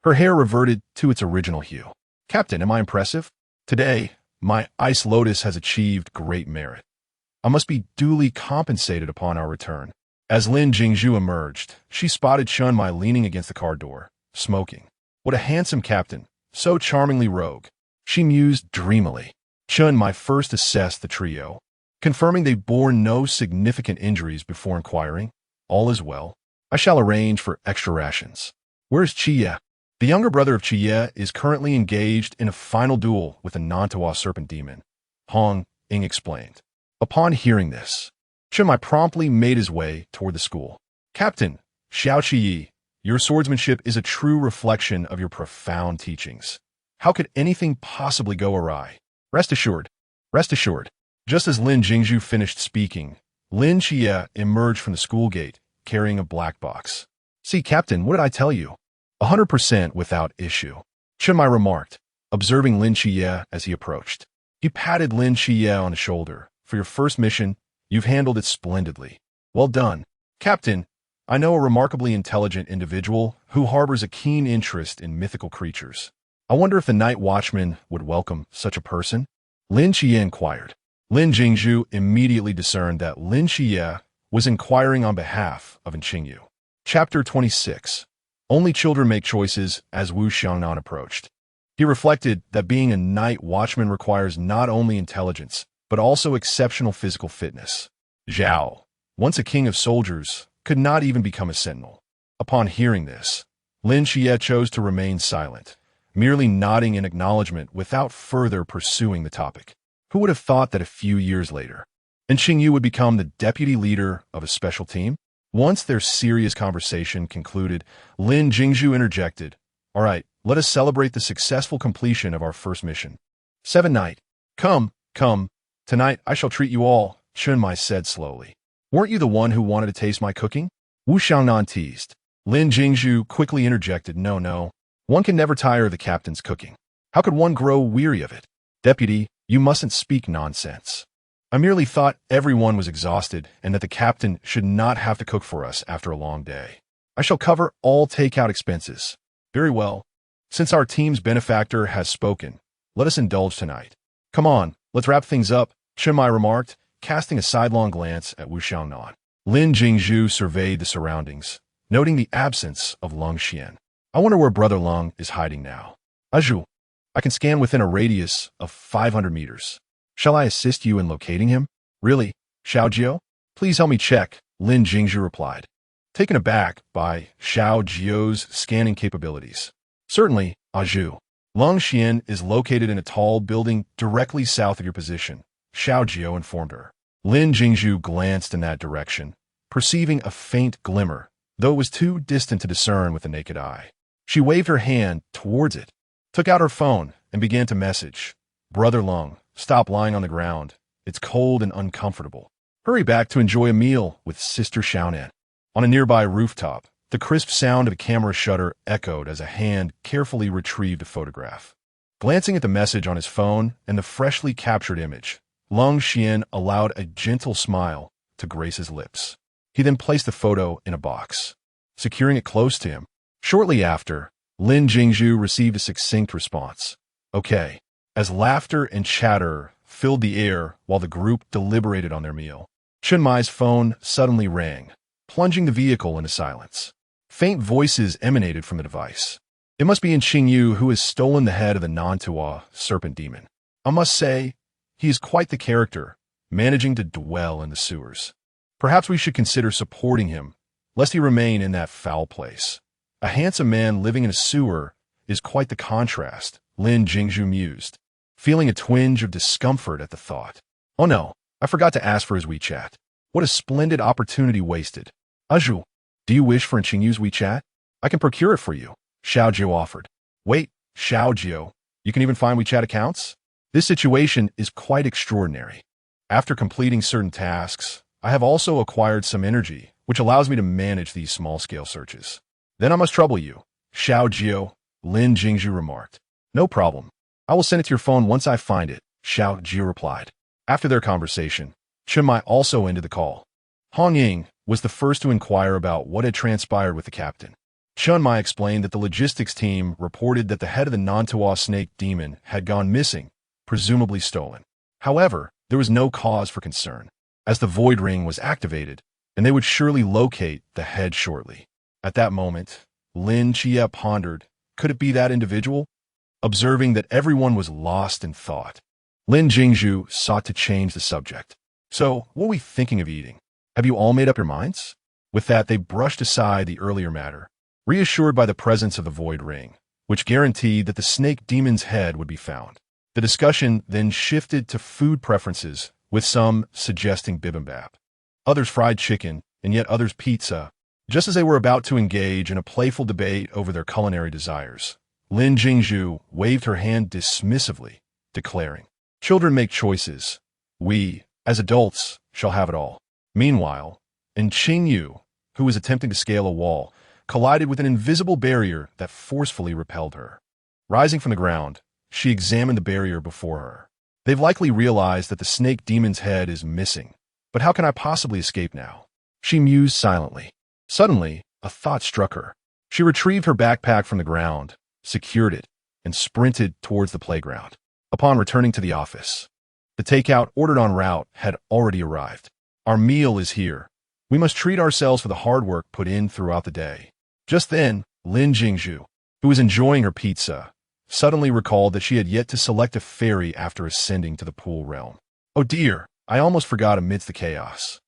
her hair reverted to its original hue. "Captain, am I impressive? Today, my ice lotus has achieved great merit. I must be duly compensated upon our return." As Lin Jingshu emerged, she spotted Chun Mai leaning against the car door, smoking. "What a handsome captain, so charmingly rogue," she mused dreamily. Chun Mai first assessed the trio, confirming they bore no significant injuries before inquiring, "All is well. I shall arrange for extra rations. Where is Jie?" The younger brother of Jie is currently engaged in a final duel with the Nantawa serpent demon, Hong Ying explained. Upon hearing this, Chun Mai promptly made his way toward the school. "Captain, Xiao Qi, your swordsmanship is a true reflection of your profound teachings. How could anything possibly go awry? Rest assured, rest assured." Just as Lin Jingshu finished speaking, Lin Jie emerged from the school gate, carrying a black box. "See, Captain, what did I tell you? 100% without issue," Chun Mai remarked, observing Lin Jie as he approached. He patted Lin Jie on the shoulder. "For your first mission, you've handled it splendidly. Well done. Captain, I know a remarkably intelligent individual who harbors a keen interest in mythical creatures. I wonder if the night watchman would welcome such a person?" Lin Jie inquired. Lin Jingshu immediately discerned that Lin Jie was inquiring on behalf of Xingyu. Chapter 26. Only children make choices. As Wu Xiangnan approached, he reflected that being a night watchman requires not only intelligence, but also exceptional physical fitness. Zhao, once a king of soldiers, could not even become a sentinel. Upon hearing this, Lin Jie chose to remain silent, merely nodding in acknowledgement without further pursuing the topic. Who would have thought that a few years later, Xingyu would become the deputy leader of a special team? Once their serious conversation concluded, Lin Jingshu interjected, "All right, let us celebrate the successful completion of our first mission." "7 Night. Come, come. Tonight I shall treat you all," Chun Mai said slowly. "Weren't you the one who wanted to taste my cooking?" Wu Xiangnan teased. Lin Jingshu quickly interjected, No. One can never tire of the captain's cooking. How could one grow weary of it? Deputy, you mustn't speak nonsense. I merely thought everyone was exhausted and that the captain should not have to cook for us after a long day. I shall cover all takeout expenses. Very well. Since our team's benefactor has spoken, let us indulge tonight. Come on, let's wrap things up, Chun Mai remarked, casting a sidelong glance at Wu Xiangnan. Lin Jingshu surveyed the surroundings, noting the absence of Lung Xian. I wonder where Brother Lung is hiding now. Azhu, I can scan within a radius of 500 meters. Shall I assist you in locating him? Really, Xiao Jiao? Please help me check, Lin Jingshu replied, taken aback by Xiao Jiao's scanning capabilities. Certainly, Azhu. Lung Xian is located in a tall building directly south of your position, Xiao Jiao informed her. Lin Jingshu glanced in that direction, perceiving a faint glimmer, though it was too distant to discern with the naked eye. She waved her hand towards it, took out her phone, and began to message. Brother Lung, stop lying on the ground. It's cold and uncomfortable. Hurry back to enjoy a meal with Sister Xiaonan. On a nearby rooftop, the crisp sound of a camera shutter echoed as a hand carefully retrieved a photograph. Glancing at the message on his phone and the freshly captured image, Long Xian allowed a gentle smile to grace his lips. He then placed the photo in a box, securing it close to him. Shortly after, Lin Jingshu received a succinct response. Okay. As laughter and chatter filled the air while the group deliberated on their meal, Chen Mai's phone suddenly rang, plunging the vehicle into silence. Faint voices emanated from the device. It must be Qing Yu who has stolen the head of the Nantua serpent demon. I must say, he is quite the character, managing to dwell in the sewers. Perhaps we should consider supporting him, lest he remain in that foul place. A handsome man living in a sewer is quite the contrast, Lin Jingshu mused, feeling a twinge of discomfort at the thought. Oh no, I forgot to ask for his WeChat. What a splendid opportunity wasted. Aju, do you wish for Qing Yu's WeChat? I can procure it for you, Xiao Jiu offered. Wait, Xiao Jiu, you can even find WeChat accounts? This situation is quite extraordinary. After completing certain tasks, I have also acquired some energy, which allows me to manage these small-scale searches. Then I must trouble you, Xiao Jiu, Lin Jingshu remarked. No problem. I will send it to your phone once I find it, Xiao Jiu replied. After their conversation, Chen Mai also ended the call. Hong Ying was the first to inquire about what had transpired with the captain. Chen Mai explained that the logistics team reported that the head of the Nantua snake demon had gone missing, presumably stolen. However, there was no cause for concern, as the void ring was activated, and they would surely locate the head shortly. At that moment, Lin Chia pondered, could it be that individual? Observing that everyone was lost in thought, Lin Jingshu sought to change the subject. So, what are we thinking of eating? Have you all made up your minds? With that, they brushed aside the earlier matter, reassured by the presence of the void ring, which guaranteed that the snake demon's head would be found. The discussion then shifted to food preferences, with some suggesting bibimbap, others fried chicken, and yet others pizza. Just as they were about to engage in a playful debate over their culinary desires, Lin Jingshu waved her hand dismissively, declaring, "Children make choices. We, as adults, shall have it all." Meanwhile, Qing Yu, who was attempting to scale a wall, collided with an invisible barrier that forcefully repelled her. Rising from the ground, she examined the barrier before her. They've likely realized that the snake demon's head is missing, but how can I possibly escape now? She mused silently. Suddenly, a thought struck her. She retrieved her backpack from the ground, secured it, and sprinted towards the playground. Upon returning to the office, the takeout ordered en route had already arrived. Our meal is here. We must treat ourselves for the hard work put in throughout the day. Just then, Lin Jingshu, who was enjoying her pizza, suddenly recalled that she had yet to select a fairy after ascending to the pool realm. Oh dear, I almost forgot amidst the chaos.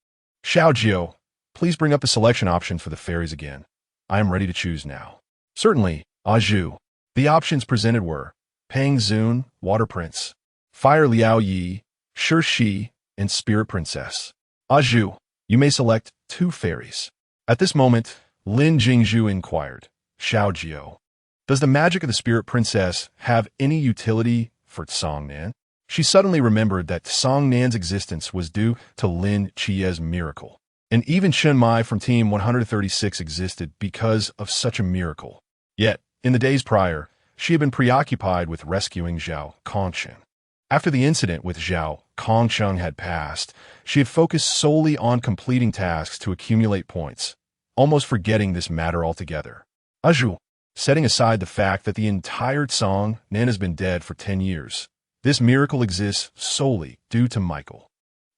Xiao Jiu, please bring up the selection options for the fairies again. I am ready to choose now. Certainly, Aju. The options presented were Pang Zun, Water Prince, Fire Liao Yi, Shi Shi, and Spirit Princess. Aju, you may select 2 fairies. At this moment, Lin Jingshu inquired, Xiao Jiu, does the magic of the Spirit Princess have any utility for Songnan? She suddenly remembered that Songnan's existence was due to Lin Chia's miracle, and even Chen Mai from Team 136 existed because of such a miracle. Yet, in the days prior, she had been preoccupied with rescuing Zhao Kongsheng. After the incident with Zhao Kongsheng had passed, she had focused solely on completing tasks to accumulate points, almost forgetting this matter altogether. Aju, setting aside the fact that the entire Song Nan has been dead for 10 years, this miracle exists solely due to Michael.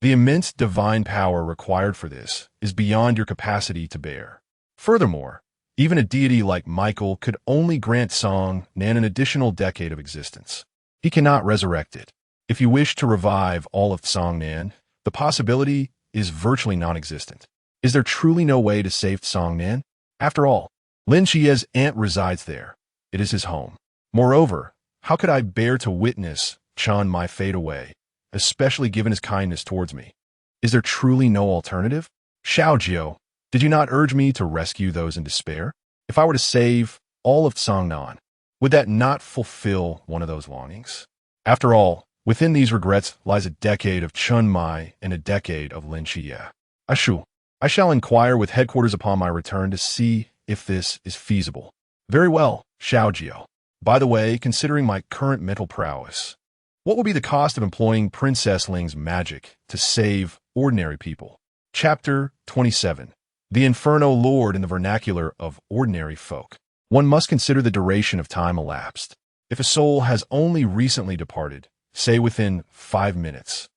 The immense divine power required for this is beyond your capacity to bear. Furthermore, even a deity like Michael could only grant Song Nan an additional decade of existence. He cannot resurrect it. If you wish to revive all of Song Nan, the possibility is virtually non-existent. Is there truly no way to save Song Nan? After all, Lin Chia's aunt resides there. It is his home. Moreover, how could I bear to witness Chan Mai fade away, especially given his kindness towards me? Is there truly no alternative? Xiao Jiu, did you not urge me to rescue those in despair? If I were to save all of Songnan, would that not fulfill one of those longings? After all, Within these regrets lies a decade of Chun Mai and a decade of Lin Jingshu. I shall inquire with headquarters upon my return to see if this is feasible. Very well, Xiaojiao. By the way, considering my current mental prowess, what will be the cost of employing Princess Ling's magic to save ordinary people? Chapter 27. The Inferno Lord in the vernacular of ordinary folk. One must consider the duration of time elapsed. If a soul has only recently departed, say within 5 minutes,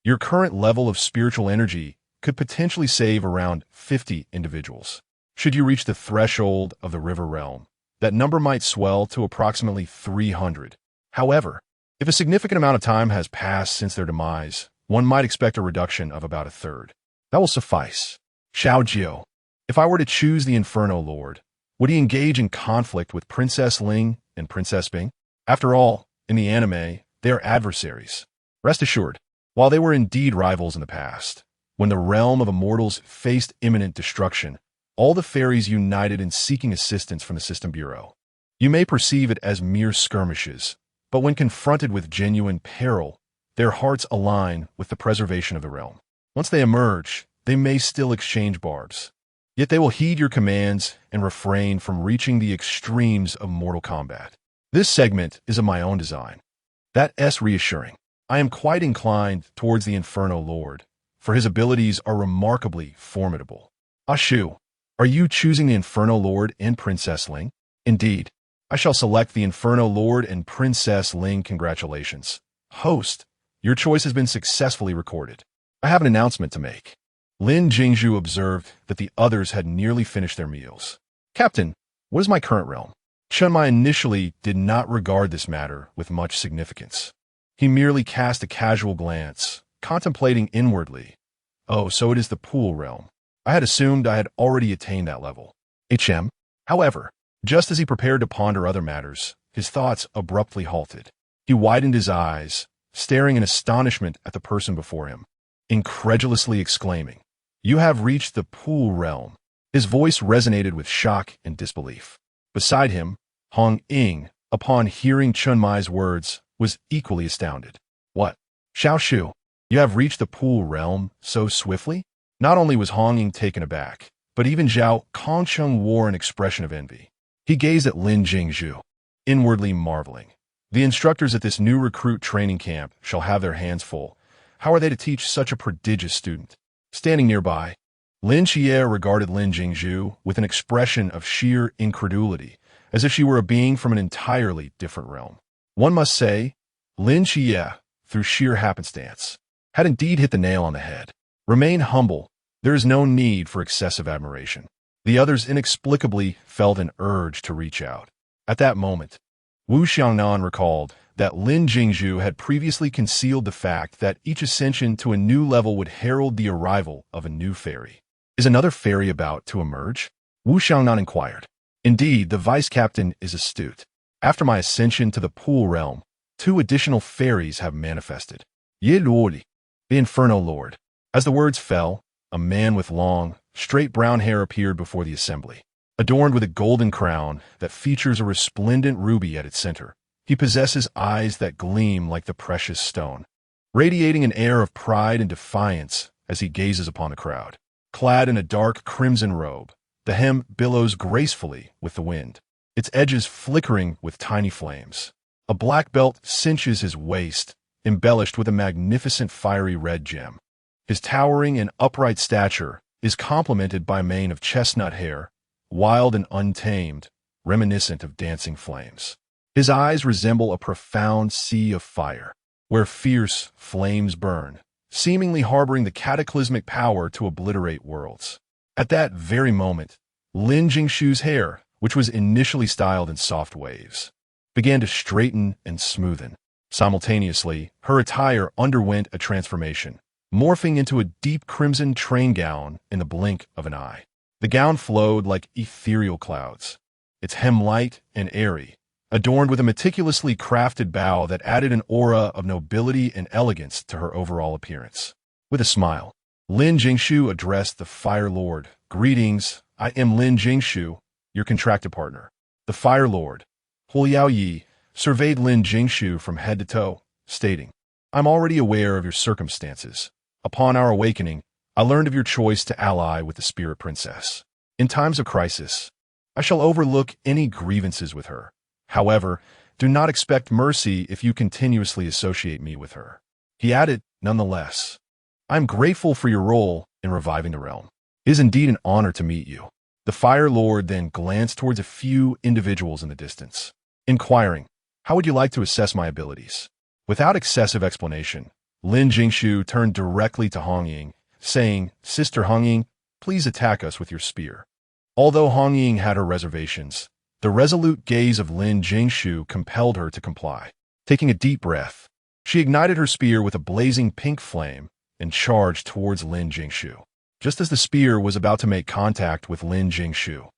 your current level of spiritual energy could potentially save around 50 individuals. Should you reach the threshold of the river realm, that number might swell to approximately 300. However, if a significant amount of time has passed since their demise, one might expect a reduction of about a third. That will suffice. Xiaojiao, if I were to choose the Inferno Lord, would he engage in conflict with Princess Ling and Princess Bing? After all, in the anime, they are adversaries. Rest assured, while they were indeed rivals in the past, when the realm of immortals faced imminent destruction, all the fairies united in seeking assistance from the System Bureau. You may perceive it as mere skirmishes, but when confronted with genuine peril, their hearts align with the preservation of the realm. Once they emerge, they may still exchange barbs. Yet they will heed your commands and refrain from reaching the extremes of mortal combat. This segment is of my own design. That's reassuring. I am quite inclined towards the Inferno Lord, for his abilities are remarkably formidable. Ashu, are you choosing the Inferno Lord and Princess Ling? Indeed, I shall select the Inferno Lord and Princess Ling. Congratulations. Host, your choice has been successfully recorded. I have an announcement to make. Lin Jingshu observed that the others had nearly finished their meals. Captain, what is my current realm? Chun Mai initially did not regard this matter with much significance. He merely cast a casual glance, contemplating inwardly. Oh, so it is the pool realm. I had assumed I had already attained that level. However, just as he prepared to ponder other matters, his thoughts abruptly halted. He widened his eyes, staring in astonishment at the person before him, incredulously exclaiming, "You have reached the pool realm." His voice resonated with shock and disbelief. Beside him, Hong Ying, upon hearing Chun Mai's words, was equally astounded. What? Xiao Shu, you have reached the pool realm so swiftly? Not only was Hong Ying taken aback, but even Zhao Kongcheng wore an expression of envy. He gazed at Lin Jingshu, inwardly marveling. The instructors at this new recruit training camp shall have their hands full. How are they to teach such a prodigious student? Standing nearby, Lin Xie regarded Lin Jingshu with an expression of sheer incredulity, as if she were a being from an entirely different realm. One must say, Lin Xie, through sheer happenstance, had indeed hit the nail on the head. Remain humble. There is no need for excessive admiration. The others inexplicably felt an urge to reach out. At that moment, Wu Xiangnan recalled that Lin Jingshu had previously concealed the fact that each ascension to a new level would herald the arrival of a new fairy. Is another fairy about to emerge? Wu Xiangnan inquired. Indeed, the vice-captain is astute. After my ascension to the pool realm, 2 additional fairies have manifested. Ye Luoli, the Inferno Lord. As the words fell, a man with long, straight brown hair appeared before the assembly. Adorned with a golden crown that features a resplendent ruby at its center, he possesses eyes that gleam like the precious stone, radiating an air of pride and defiance as he gazes upon the crowd. Clad in a dark crimson robe, the hem billows gracefully with the wind, its edges flickering with tiny flames. A black belt cinches his waist, embellished with a magnificent fiery red gem. His towering and upright stature is complemented by a mane of chestnut hair, wild and untamed, reminiscent of dancing flames. His eyes resemble a profound sea of fire, where fierce flames burn, seemingly harboring the cataclysmic power to obliterate worlds. At that very moment, Lin Jingshu's hair, which was initially styled in soft waves, began to straighten and smoothen. Simultaneously, her attire underwent a transformation, morphing into a deep crimson train gown in the blink of an eye. The gown flowed like ethereal clouds, its hem light and airy, adorned with a meticulously crafted bow that added an aura of nobility and elegance to her overall appearance. With a smile, Lin Jingshu addressed the Fire Lord. Greetings, I am Lin Jingshu, your contracted partner. The Fire Lord, Hu Yaoyi, surveyed Lin Jingshu from head to toe, stating, I'm already aware of your circumstances. Upon our awakening, I learned of your choice to ally with the Spirit Princess. In times of crisis, I shall overlook any grievances with her. However, do not expect mercy if you continuously associate me with her." He added, "Nonetheless, I am grateful for your role in reviving the realm. It is indeed an honor to meet you." The Fire Lord then glanced towards a few individuals in the distance, inquiring, "How would you like to assess my abilities?" Without excessive explanation, Lin Jingshu turned directly to Hong Ying, saying, "Sister Hong Ying, please attack us with your spear." Although Hong Ying had her reservations, the resolute gaze of Lin Jingshu compelled her to comply. Taking a deep breath, she ignited her spear with a blazing pink flame and charged towards Lin Jingshu. Just as the spear was about to make contact with Lin Jingshu,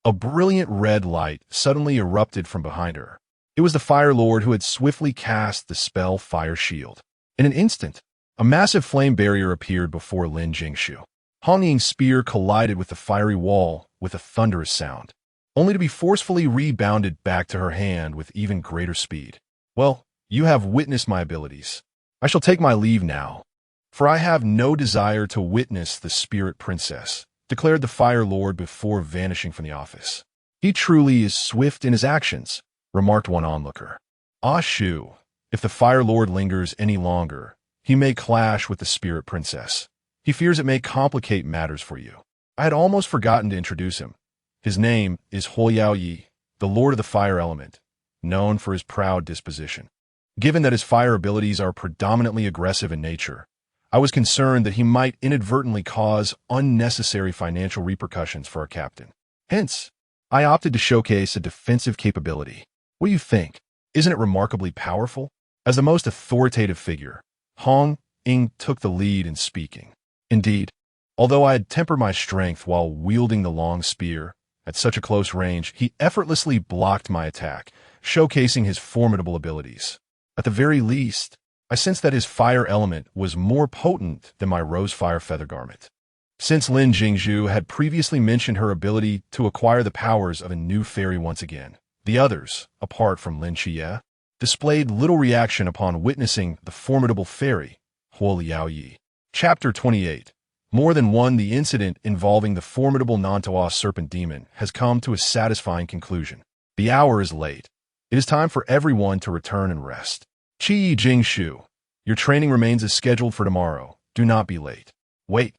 a brilliant red light suddenly erupted from behind her. It was the Fire Lord who had swiftly cast the spell Fire Shield. In an instant, a massive flame barrier appeared before Lin Jingshu. Hong Ying's spear collided with the fiery wall with a thunderous sound, only to be forcefully rebounded back to her hand with even greater speed. "Well, you have witnessed my abilities. I shall take my leave now, for I have no desire to witness the Spirit Princess," declared the Fire Lord before vanishing from the office. "He truly is swift in his actions," remarked one onlooker. "Ah Shu, if the Fire Lord lingers any longer, he may clash with the Spirit Princess. He fears it may complicate matters for you." I had almost forgotten to introduce him. His name is Huo Yaoyi, the Lord of the Fire Element, known for his proud disposition. Given that his fire abilities are predominantly aggressive in nature, I was concerned that he might inadvertently cause unnecessary financial repercussions for our captain. Hence, I opted to showcase a defensive capability. What do you think? Isn't it remarkably powerful? As the most authoritative figure, Hong Ying took the lead in speaking. Indeed, although I had tempered my strength while wielding the long spear, at such a close range, he effortlessly blocked my attack, showcasing his formidable abilities. At the very least, I sensed that his fire element was more potent than my rose fire feather garment. Since Lin Jingshu had previously mentioned her ability to acquire the powers of a new fairy once again, the others, apart from Lin Chiye, displayed little reaction upon witnessing the formidable fairy, Huo Yaoyi. Chapter 28. More than one, the incident involving the formidable Nantawa serpent demon has come to a satisfying conclusion. The hour is late. It is time for everyone to return and rest. Qi Jingshu, your training remains as scheduled for tomorrow. Do not be late. Wait,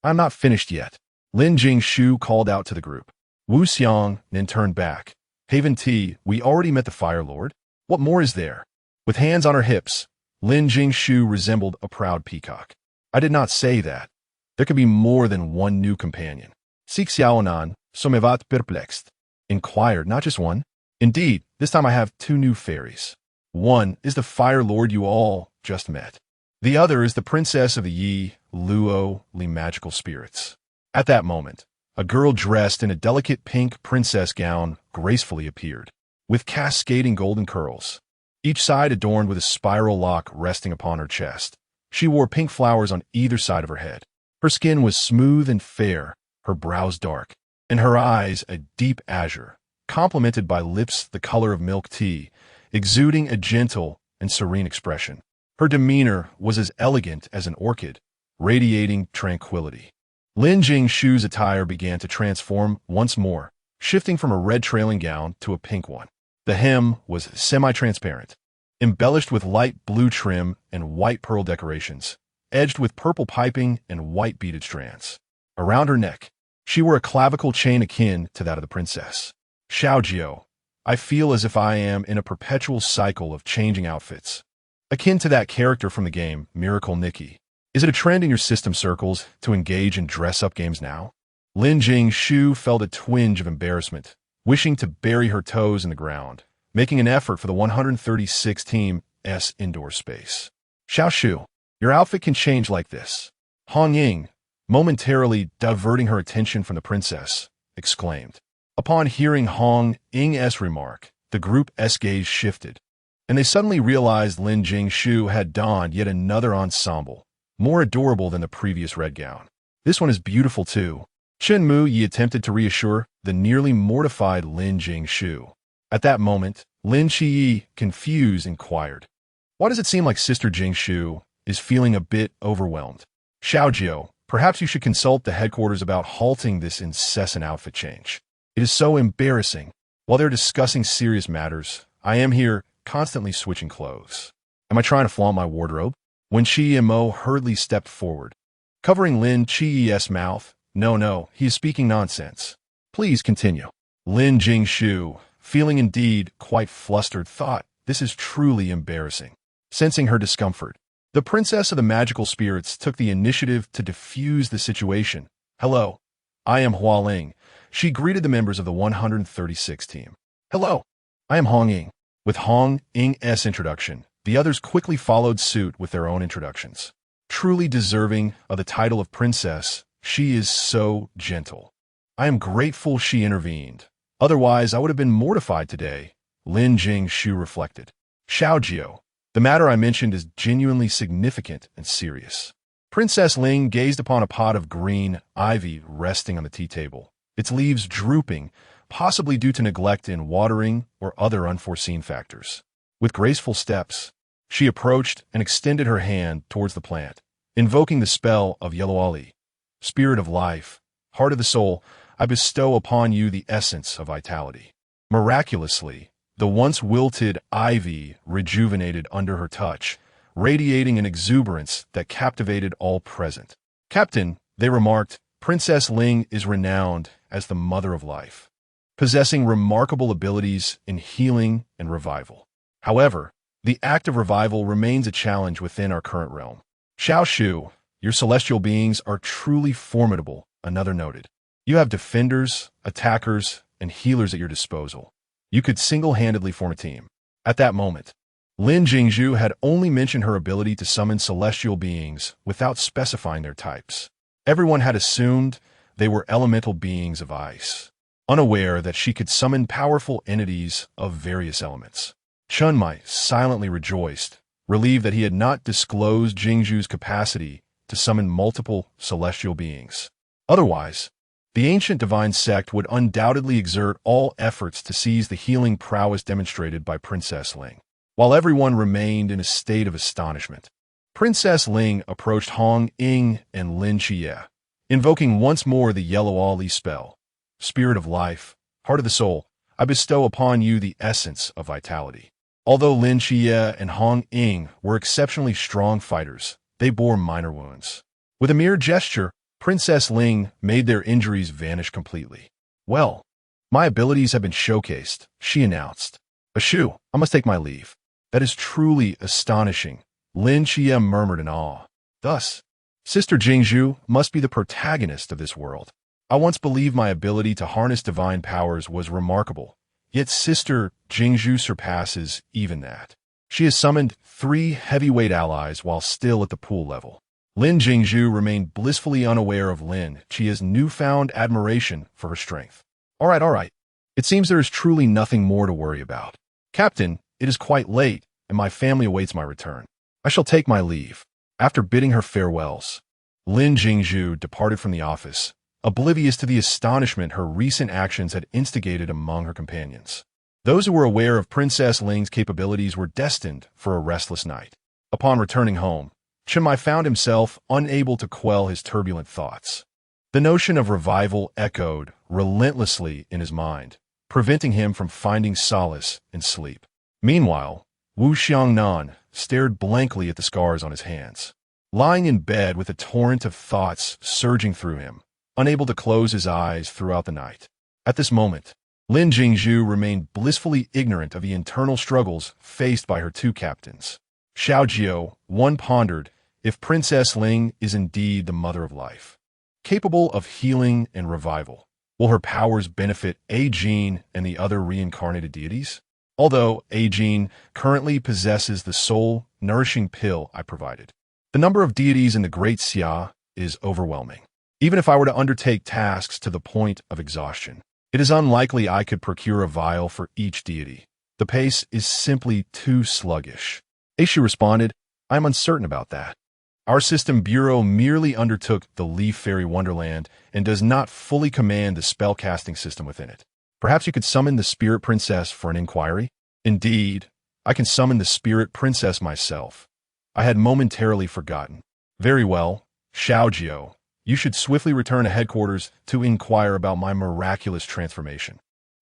I'm not finished yet. Lin Jingshu called out to the group. Wu Xiang then turned back. Haven T, we already met the Fire Lord. What more is there? With hands on her hips, Lin Jingshu resembled a proud peacock. I did not say that. There could be more than one new companion. Six Xiaonan, somevat perplexed, inquired, not just one. Indeed, this time I have two new fairies. One is the Fire Lord you all just met. The other is the Princess of the Yi, Luo, Li magical spirits. At that moment, a girl dressed in a delicate pink princess gown gracefully appeared, with cascading golden curls, each side adorned with a spiral lock resting upon her chest. She wore pink flowers on either side of her head. Her skin was smooth and fair, her brows dark, and her eyes a deep azure, complemented by lips the color of milk tea, exuding a gentle and serene expression. Her demeanor was as elegant as an orchid, radiating tranquility. Lin Jingshu's attire began to transform once more, shifting from a red trailing gown to a pink one. The hem was semi-transparent, embellished with light blue trim and white pearl decorations, edged with purple piping and white beaded strands. Around her neck, she wore a clavicle chain akin to that of the princess. Xiaojiu, I feel as if I am in a perpetual cycle of changing outfits, akin to that character from the game Miracle Nikki. Is it a trend in your system circles to engage in dress-up games now? Lin Jingshu felt a twinge of embarrassment, wishing to bury her toes in the ground, making an effort for the 136 Team S indoor space. Xiaoshu, your outfit can change like this. Hong Ying, momentarily diverting her attention from the princess, exclaimed. Upon hearing Hong Ying's remark, the group's gaze shifted, and they suddenly realized Lin Jingshu had donned yet another ensemble, more adorable than the previous red gown. This one is beautiful too. Chen Mu Yi attempted to reassure the nearly mortified Lin Jingshu. At that moment, Lin Qiyi, confused, inquired, Why does it seem like Sister Jingshu is feeling a bit overwhelmed? Xiaojiu, perhaps you should consult the headquarters about halting this incessant outfit change. It is so embarrassing. While they're discussing serious matters, I am here constantly switching clothes. Am I trying to flaunt my wardrobe? When Qi and Mo hurriedly stepped forward, covering Lin Qi's mouth. No, he is speaking nonsense. Please continue. Lin Jingshu, feeling indeed quite flustered, thought, this is truly embarrassing. Sensing her discomfort, the princess of the magical spirits took the initiative to diffuse the situation. Hello, I am Hualing. She greeted the members of the 136 team. Hello, I am Hong Ying. With Hong Ying's introduction, the others quickly followed suit with their own introductions. Truly deserving of the title of princess, she is so gentle. I am grateful she intervened. Otherwise, I would have been mortified today, Lin Jingshu reflected. Xiaojiu, the matter I mentioned is genuinely significant and serious. Princess Ling gazed upon a pot of green ivy resting on the tea table, its leaves drooping, possibly due to neglect in watering or other unforeseen factors. With graceful steps, she approached and extended her hand towards the plant, invoking the spell of Yeluali. Spirit of life, heart of the soul, I bestow upon you the essence of vitality. Miraculously, the once wilted ivy rejuvenated under her touch, radiating an exuberance that captivated all present. Captain, they remarked, Princess Ling is renowned as the mother of life, possessing remarkable abilities in healing and revival. However, the act of revival remains a challenge within our current realm. Xiao Shu, your celestial beings are truly formidable, another noted. You have defenders, attackers, and healers at your disposal. You could single-handedly form a team. At that moment, Lin Jingshu had only mentioned her ability to summon celestial beings without specifying their types. Everyone had assumed they were elemental beings of ice, unaware that she could summon powerful entities of various elements. Chunmai silently rejoiced, relieved that he had not disclosed Jingshu's capacity to summon multiple celestial beings. Otherwise, the ancient divine sect would undoubtedly exert all efforts to seize the healing prowess demonstrated by Princess Ling. While everyone remained in a state of astonishment, Princess Ling approached Hong Ying and Lin Jie, invoking once more the Yellow Ali spell. Spirit of life, heart of the soul, I bestow upon you the essence of vitality. Although Lin Jie and Hong Ying were exceptionally strong fighters, they bore minor wounds. With a mere gesture, Princess Ling made their injuries vanish completely. Well, my abilities have been showcased, she announced. Ashu, I must take my leave. That is truly astonishing, Lin Jie murmured in awe. Thus, Sister Jingshu must be the protagonist of this world. I once believed my ability to harness divine powers was remarkable, yet Sister Jingshu surpasses even that. She has summoned 3 heavyweight allies while still at the pool level. Lin Jingshu remained blissfully unaware of Lin Jie's newfound admiration for her strength. All right. It seems there is truly nothing more to worry about. Captain, it is quite late, and my family awaits my return. I shall take my leave. After bidding her farewells, Lin Jingshu departed from the office, oblivious to the astonishment her recent actions had instigated among her companions. Those who were aware of Princess Ling's capabilities were destined for a restless night. Upon returning home, Chunmai found himself unable to quell his turbulent thoughts. The notion of revival echoed relentlessly in his mind, preventing him from finding solace in sleep. Meanwhile, Wu Xiangnan stared blankly at the scars on his hands, lying in bed with a torrent of thoughts surging through him, unable to close his eyes throughout the night. At this moment, Lin Jingshu remained blissfully ignorant of the internal struggles faced by her 2 captains. Xiaojiu, one pondered if Princess Ling is indeed the mother of life, capable of healing and revival. Will her powers benefit Ajin and the other reincarnated deities? Although Ajin currently possesses the soul-nourishing pill I provided, the number of deities in the Great Xia is overwhelming. Even if I were to undertake tasks to the point of exhaustion, it is unlikely I could procure a vial for each deity. The pace is simply too sluggish. Aishu responded, I am uncertain about that. Our system bureau merely undertook the Leaf Fairy Wonderland and does not fully command the spellcasting system within it. Perhaps you could summon the Spirit Princess for an inquiry? Indeed, I can summon the spirit princess myself. I had momentarily forgotten. Very well, Xiaojiu. You should swiftly return to headquarters to inquire about my miraculous transformation.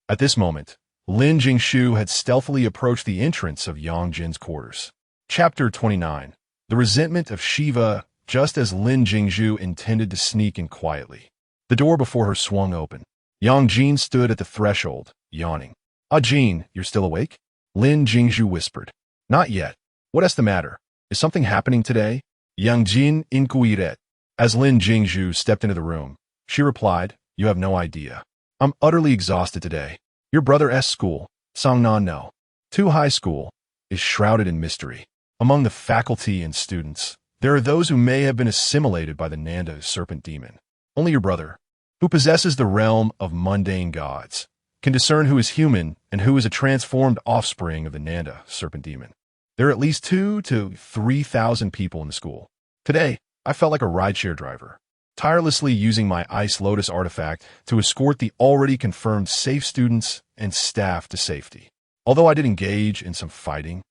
At this moment, Lin Jingshu had stealthily approached the entrance of Yang Jin's quarters. Chapter 29. The Resentment of Shiva. Just as Lin Jingshu intended to sneak in quietly, the door before her swung open. Yang Jin stood at the threshold, yawning. "Ah, Jin, you're still awake?" Lin Jingshu whispered. "Not yet. What's the matter? Is something happening today?" Yang Jin inquired. As Lin Jingshu stepped into the room, she replied, "You have no idea. I'm utterly exhausted today. Your brother's school, Sangnan No, 2 High School, is shrouded in mystery. Among the faculty and students, there are those who may have been assimilated by the Nanda serpent demon. Only your brother, who possesses the realm of mundane gods, can discern who is human and who is a transformed offspring of the Nanda serpent demon. There are at least 2,000 to 3,000 people in the school. Today, I felt like a rideshare driver, tirelessly using my Ice Lotus artifact to escort the already confirmed safe students and staff to safety. Although I did engage in some fighting,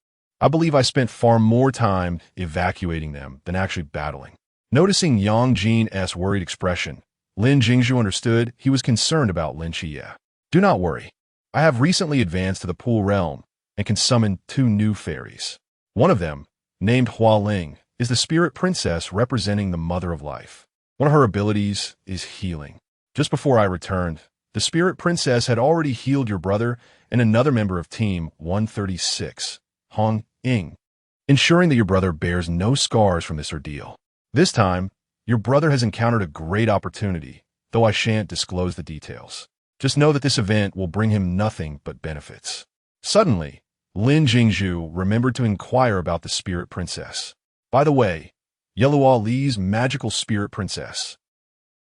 I believe I spent far more time evacuating them than actually battling." Noticing Yang Jin's worried expression, Lin Jingshu understood he was concerned about Lin Xie. "Do not worry. I have recently advanced to the Pool Realm and can summon 2 new fairies. One of them, named Hua Ling, is the spirit princess representing the mother of life. One of her abilities is healing. Just before I returned, the spirit princess had already healed your brother and another member of Team 136, Hong Ying, ensuring that your brother bears no scars from this ordeal. This time, your brother has encountered a great opportunity, though I shan't disclose the details. Just know that this event will bring him nothing but benefits." Suddenly, Lin Jingshu remembered to inquire about the spirit princess. "By the way, Yellow Li's magical spirit princess."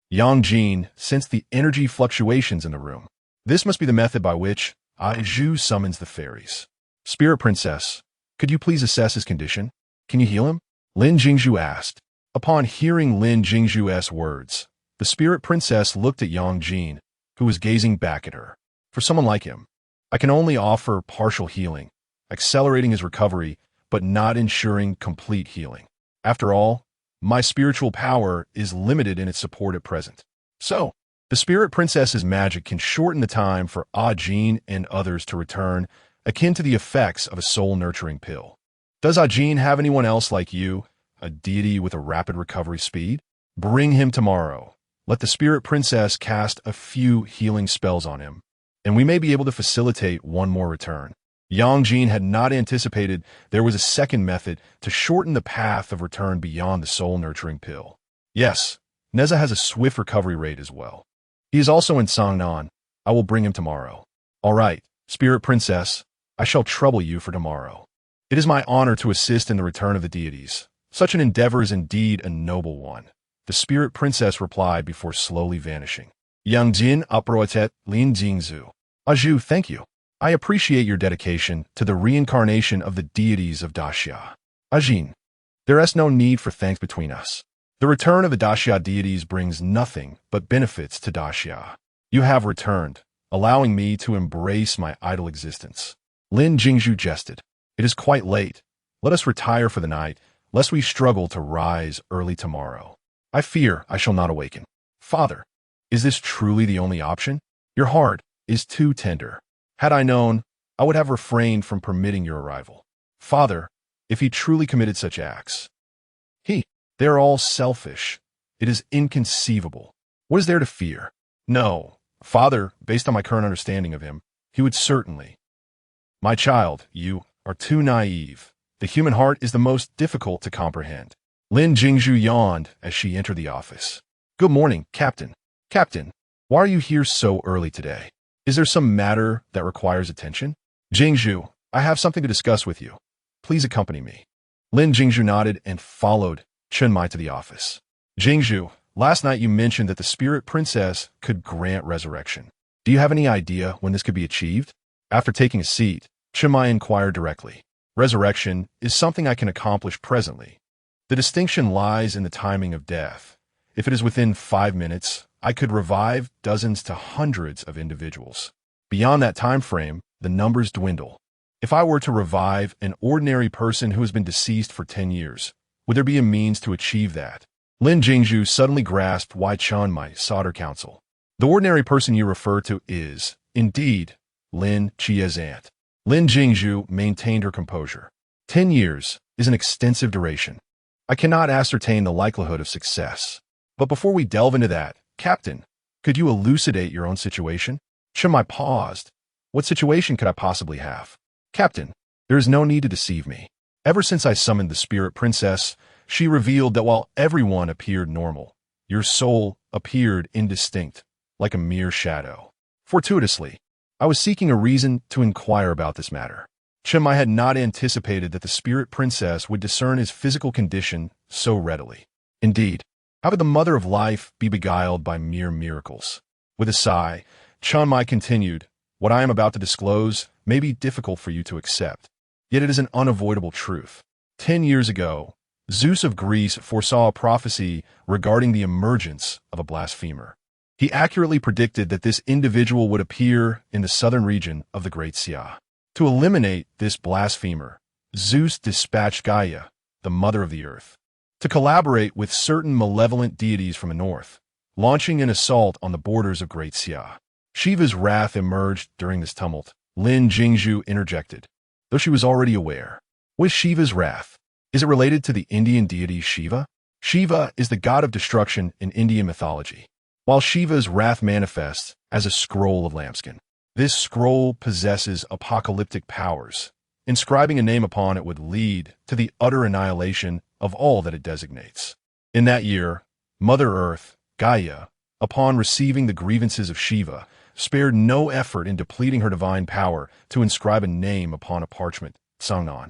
Yang Jin sensed the energy fluctuations in the room. This must be the method by which Aiju summons the fairies. "Spirit princess, could you please assess his condition? Can you heal him?" Lin Jingshu asked. Upon hearing Lin Jingshu's words, the spirit princess looked at Yang Jin, who was gazing back at her. "For someone like him, I can only offer partial healing, accelerating his recovery, but not ensuring complete healing. After all, my spiritual power is limited in its support at present. So, the spirit princess's magic can shorten the time for Ah Jin and others to return, akin to the effects of a soul-nurturing pill. Does Ah Jin have anyone else like you, a deity with a rapid recovery speed? Bring him tomorrow. Let the spirit princess cast a few healing spells on him, and we may be able to facilitate one more return." Yang Jin had not anticipated there was a second method to shorten the path of return beyond the soul-nurturing pill. "Yes, Neza has a swift recovery rate as well. He is also in Sangnan. I will bring him tomorrow." "All right, spirit princess, I shall trouble you for tomorrow. It is my honor to assist in the return of the deities. Such an endeavor is indeed a noble one," the spirit princess replied before slowly vanishing. Yang Jin approached Lin Jingshu. "Aju, thank you. I appreciate your dedication to the reincarnation of the deities of Daxia. Ajin, there is no need for thanks between us. The return of the Daxia deities brings nothing but benefits to Daxia. You have returned, allowing me to embrace my idle existence." Lin Jingshu jested. "It is quite late. Let us retire for the night, lest we struggle to rise early tomorrow. I fear I shall not awaken." "Father, is this truly the only option? Your heart is too tender. Had I known, I would have refrained from permitting your arrival. Father, if he truly committed such acts, they are all selfish. It is inconceivable. What is there to fear? No, Father, based on my current understanding of him, he would certainly." "My child, you are too naive. The human heart is the most difficult to comprehend." Lin Jingshu yawned as she entered the office. "Good morning, Captain. Captain, why are you here so early today? Is there some matter that requires attention?" "Jingshu, I have something to discuss with you. Please accompany me." Lin Jingshu nodded and followed Chunmai to the office. "Jingshu, last night you mentioned that the spirit princess could grant resurrection. Do you have any idea when this could be achieved?" After taking a seat, Chunmai inquired directly. "Resurrection is something I can accomplish presently. The distinction lies in the timing of death. If it is within 5 minutes, I could revive dozens to hundreds of individuals. Beyond that time frame, the numbers dwindle. If I were to revive an ordinary person who has been deceased for 10 years, would there be a means to achieve that? Lin Jingshu suddenly grasped why Chiang sought her counsel. The ordinary person you refer to is, indeed, Lin Chia's aunt. Lin Jingshu maintained her composure. 10 years is an extensive duration. I cannot ascertain the likelihood of success. But before we delve into that, Captain, could you elucidate your own situation? Chiang paused. What situation could I possibly have? Captain, there is no need to deceive me. Ever since I summoned the spirit princess, she revealed that while everyone appeared normal, your soul appeared indistinct, like a mere shadow. Fortuitously, I was seeking a reason to inquire about this matter. Chiang had not anticipated that the spirit princess would discern his physical condition so readily. Indeed, how could the mother of life be beguiled by mere miracles? With a sigh, Chiang continued, what I am about to disclose may be difficult for you to accept, yet it is an unavoidable truth. 10 years ago, Zeus of Greece foresaw a prophecy regarding the emergence of a blasphemer. He accurately predicted that this individual would appear in the southern region of the Great Xia. To eliminate this blasphemer, Zeus dispatched Gaia, the mother of the earth, to collaborate with certain malevolent deities from the north, launching an assault on the borders of Great Xia. Shiva's wrath emerged during this tumult. Lin Jingshu interjected, though she was already aware. What is Shiva's wrath? Is it related to the Indian deity Shiva? Shiva is the god of destruction in Indian mythology, while Shiva's wrath manifests as a scroll of lambskin. This scroll possesses apocalyptic powers. Inscribing a name upon it would lead to the utter annihilation of all that it designates. In that year, Mother Earth, Gaia, upon receiving the grievances of Shiva, spared no effort in depleting her divine power to inscribe a name upon a parchment, Tsangnan.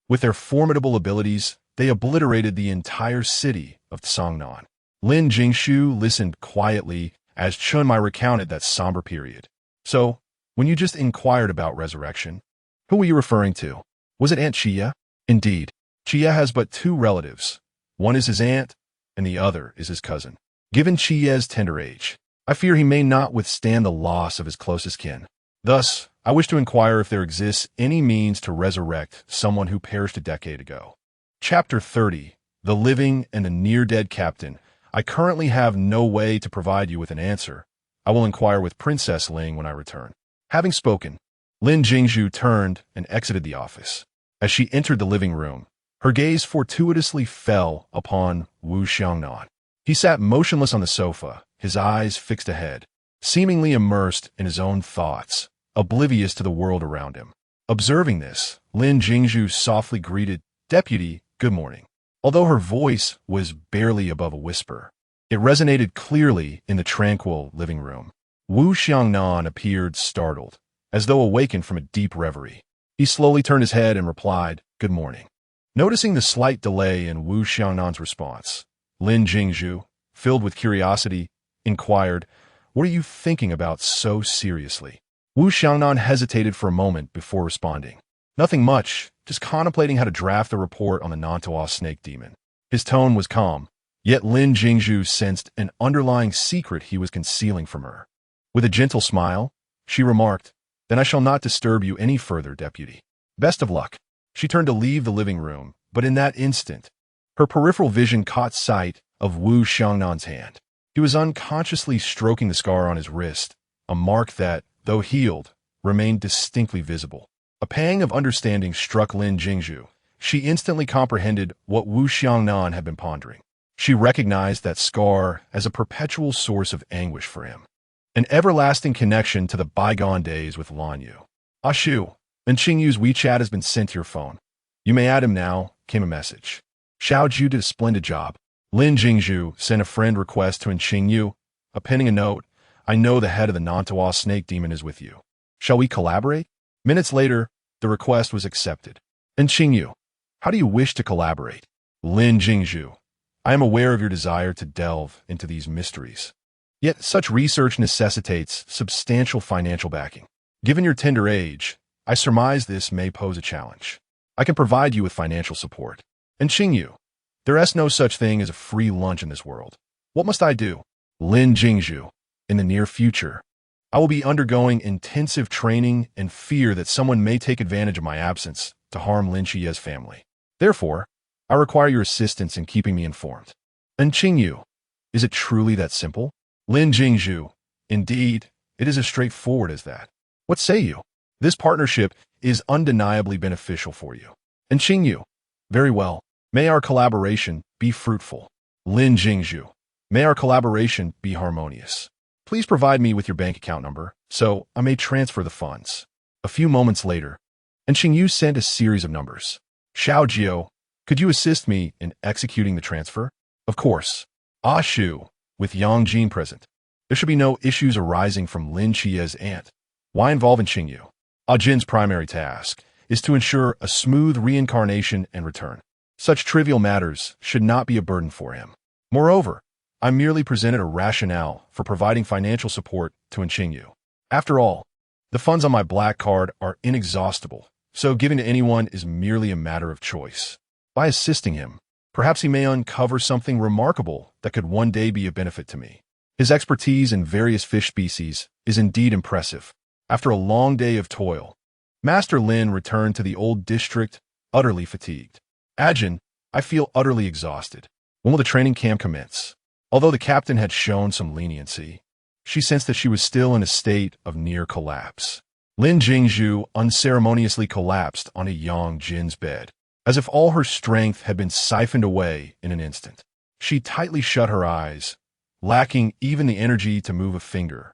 With their formidable abilities, they obliterated the entire city of Tsangnan. Lin Jingshu listened quietly as Chunmai recounted that somber period. So, when you just inquired about resurrection, who were you referring to? Was it Aunt Chia? Indeed, Chia has but two relatives. One is his aunt, and the other is his cousin. Given Chia's tender age, I fear he may not withstand the loss of his closest kin. Thus, I wish to inquire if there exists any means to resurrect someone who perished a decade ago. Chapter 30. The Living and the Near-Dead Captain. I currently have no way to provide you with an answer. I will inquire with Princess Ling when I return. Having spoken, Lin Jingshu turned and exited the office. As she entered the living room, her gaze fortuitously fell upon Wu Xiangnan. He sat motionless on the sofa, his eyes fixed ahead, seemingly immersed in his own thoughts, oblivious to the world around him. Observing this, Lin Jingshu softly greeted, "Deputy, good morning." Although her voice was barely above a whisper, it resonated clearly in the tranquil living room. Wu Xiangnan appeared startled, as though awakened from a deep reverie. He slowly turned his head and replied, "Good morning." Noticing the slight delay in Wu Xiangnan's response, Lin Jingshu, filled with curiosity, inquired, "What are you thinking about so seriously?" Wu Xiangnan hesitated for a moment before responding. "Nothing much, just contemplating how to draft a report on the Nantua snake demon." His tone was calm, yet Lin Jingshu sensed an underlying secret he was concealing from her. With a gentle smile, she remarked, "Then I shall not disturb you any further, Deputy. Best of luck." She turned to leave the living room, but in that instant, her peripheral vision caught sight of Wu Xiangnan's hand. He was unconsciously stroking the scar on his wrist, a mark that, though healed, remained distinctly visible. A pang of understanding struck Lin Jingshu. She instantly comprehended what Wu Xiangnan had been pondering. She recognized that scar as a perpetual source of anguish for him, an everlasting connection to the bygone days with Lan Yu. "Ah Shu, and Qingyu's WeChat has been sent to your phone. You may add him now," came a message. "Xiao Ju did a splendid job." Lin Jingshu sent a friend request to Qingyu, appending a note, "I know the head of the Nantua snake demon is with you. Shall we collaborate?" Minutes later, the request was accepted. "And Qingyu, how do you wish to collaborate?" Lin Jingshu, "I am aware of your desire to delve into these mysteries. Yet such research necessitates substantial financial backing. Given your tender age, I surmise this may pose a challenge. I can provide you with financial support. And Qingyu, there is no such thing as a free lunch in this world. What must I do?" Lin Jingshu, "In the near future, I will be undergoing intensive training and fear that someone may take advantage of my absence to harm Lin Jing's family. Therefore, I require your assistance in keeping me informed. Qingyu, is it truly that simple? Lin Jingshu, indeed, it is as straightforward as that. What say you? This partnership is undeniably beneficial for you. Qingyu, very well. May our collaboration be fruitful. Lin Jingshu, may our collaboration be harmonious. Please provide me with your bank account number, so I may transfer the funds. A few moments later, Qingyu sent a series of numbers. Xiaojiu, could you assist me in executing the transfer? Of course. Ah Shu, with Yang Jin present. There should be no issues arising from Lin Jing's aunt. Why involve Qingyu? Ah Jin's primary task is to ensure a smooth reincarnation and return. Such trivial matters should not be a burden for him. Moreover, I merely presented a rationale for providing financial support to Qingyu. After all, the funds on my black card are inexhaustible, so giving to anyone is merely a matter of choice. By assisting him, perhaps he may uncover something remarkable that could one day be of benefit to me. His expertise in various fish species is indeed impressive. After a long day of toil, Master Lin returned to the old district, utterly fatigued. Ajin, I feel utterly exhausted. When will the training camp commence? Although the captain had shown some leniency, she sensed that she was still in a state of near collapse. Lin Jingshu unceremoniously collapsed on a Yang Jin's bed, as if all her strength had been siphoned away in an instant. She tightly shut her eyes, lacking even the energy to move a finger,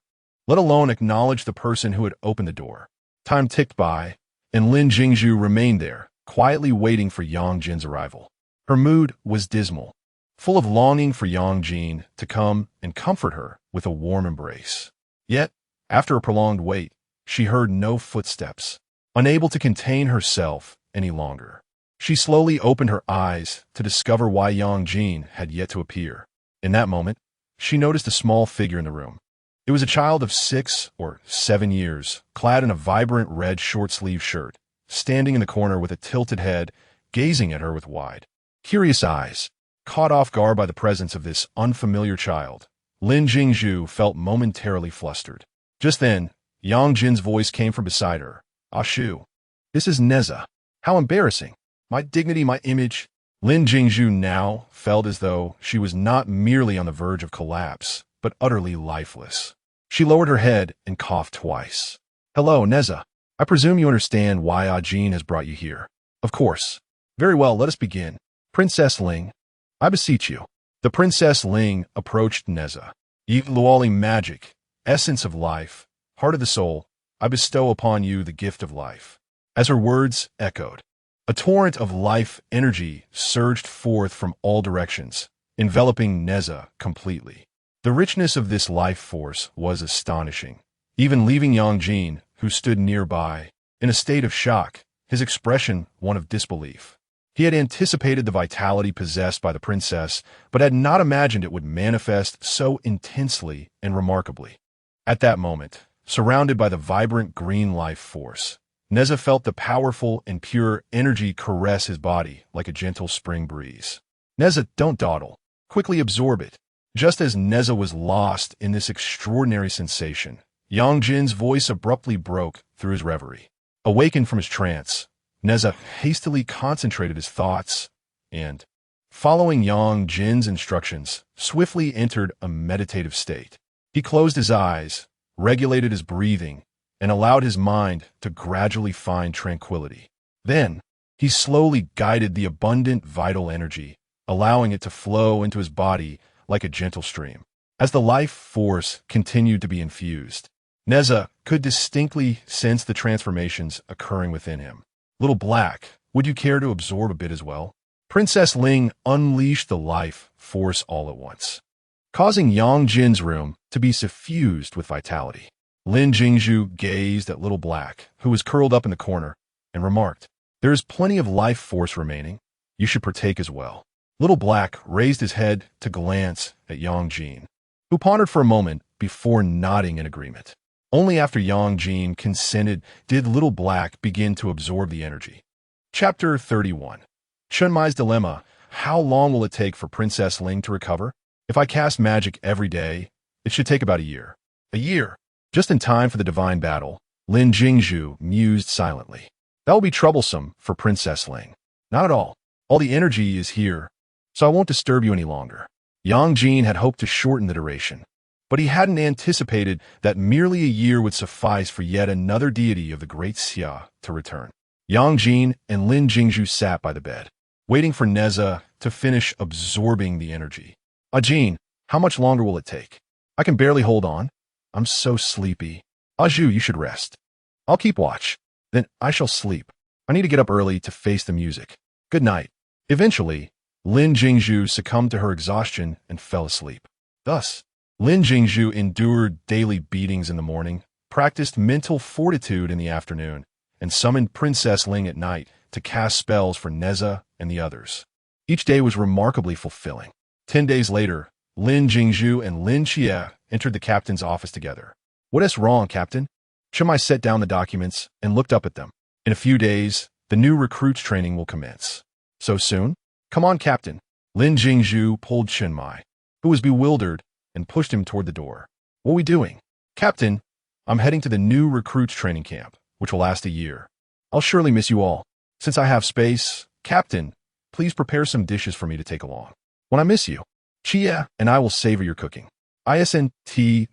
let alone acknowledge the person who had opened the door. Time ticked by, and Lin Jingshu remained there, quietly waiting for Yang Jin's arrival. Her mood was dismal, full of longing for Yang Jin to come and comfort her with a warm embrace. Yet, after a prolonged wait, she heard no footsteps. Unable to contain herself any longer, she slowly opened her eyes to discover why Yang Jin had yet to appear. In that moment, she noticed a small figure in the room. It was a child of 6 or 7 years, clad in a vibrant red short-sleeved shirt, standing in the corner with a tilted head, gazing at her with wide, curious eyes. Caught off guard by the presence of this unfamiliar child, Lin Jingshu felt momentarily flustered. Just then, Yang Jin's voice came from beside her. Ah Shu, this is Neza. How embarrassing. My dignity, my image. Lin Jingshu now felt as though she was not merely on the verge of collapse, but utterly lifeless. She lowered her head and coughed twice. Hello, Neza. I presume you understand why Ah Jin has brought you here. Of course. Very well, let us begin. Princess Ling, I beseech you. The Princess Ling approached Neza. Ye Luoli magic, essence of life, heart of the soul, I bestow upon you the gift of life. As her words echoed, a torrent of life energy surged forth from all directions, enveloping Neza completely. The richness of this life force was astonishing, even leaving Yang Jin, who stood nearby, in a state of shock, his expression one of disbelief. He had anticipated the vitality possessed by the princess, but had not imagined it would manifest so intensely and remarkably. At that moment, surrounded by the vibrant green life force, Neza felt the powerful and pure energy caress his body like a gentle spring breeze. Neza, don't dawdle. Quickly absorb it. Just as Neza was lost in this extraordinary sensation, Yang Jin's voice abruptly broke through his reverie. Awakened from his trance, Neza hastily concentrated his thoughts and, following Yang Jin's instructions, swiftly entered a meditative state. He closed his eyes, regulated his breathing, and allowed his mind to gradually find tranquility. Then, he slowly guided the abundant vital energy, allowing it to flow into his body like a gentle stream. As the life force continued to be infused, Neza could distinctly sense the transformations occurring within him. Little Black, would you care to absorb a bit as well? Princess Ling unleashed the life force all at once, causing Yang Jin's room to be suffused with vitality. Lin Jingshu gazed at Little Black, who was curled up in the corner, and remarked, there is plenty of life force remaining. You should partake as well. Little Black raised his head to glance at Yang Jin, who pondered for a moment before nodding in agreement. Only after Yang Jin consented did Little Black begin to absorb the energy. Chapter 31. Chunmai's Dilemma. How long will it take for Princess Ling to recover? If I cast magic every day, it should take about a year. A year? Just in time for the divine battle, Lin Jingshu mused silently. That will be troublesome for Princess Ling. Not at all. All the energy is here, so I won't disturb you any longer. Yang Jin had hoped to shorten the duration, but he hadn't anticipated that merely a year would suffice for yet another deity of the great Xia to return. Yang Jin and Lin Jingshu sat by the bed, waiting for Neza to finish absorbing the energy. Jin, how much longer will it take? I can barely hold on. I'm so sleepy. Ju, you should rest. I'll keep watch. Then I shall sleep. I need to get up early to face the music. Good night. Eventually, Lin Jingshu succumbed to her exhaustion and fell asleep. Thus, Lin Jingshu endured daily beatings in the morning, practiced mental fortitude in the afternoon, and summoned Princess Ling at night to cast spells for Neza and the others. Each day was remarkably fulfilling. 10 days later, Lin Jingshu and Lin Xie entered the captain's office together. What is wrong, Captain? Chimai set down the documents and looked up at them. In a few days, the new recruits training will commence. So soon? Come on, Captain. Lin Jingshu pulled Chinmai, who was bewildered, and pushed him toward the door. What are we doing? Captain, I'm heading to the new recruits training camp, which will last a year. I'll surely miss you all. Since I have space, Captain, please prepare some dishes for me to take along. When I miss you, Chia and I will savor your cooking. Isn't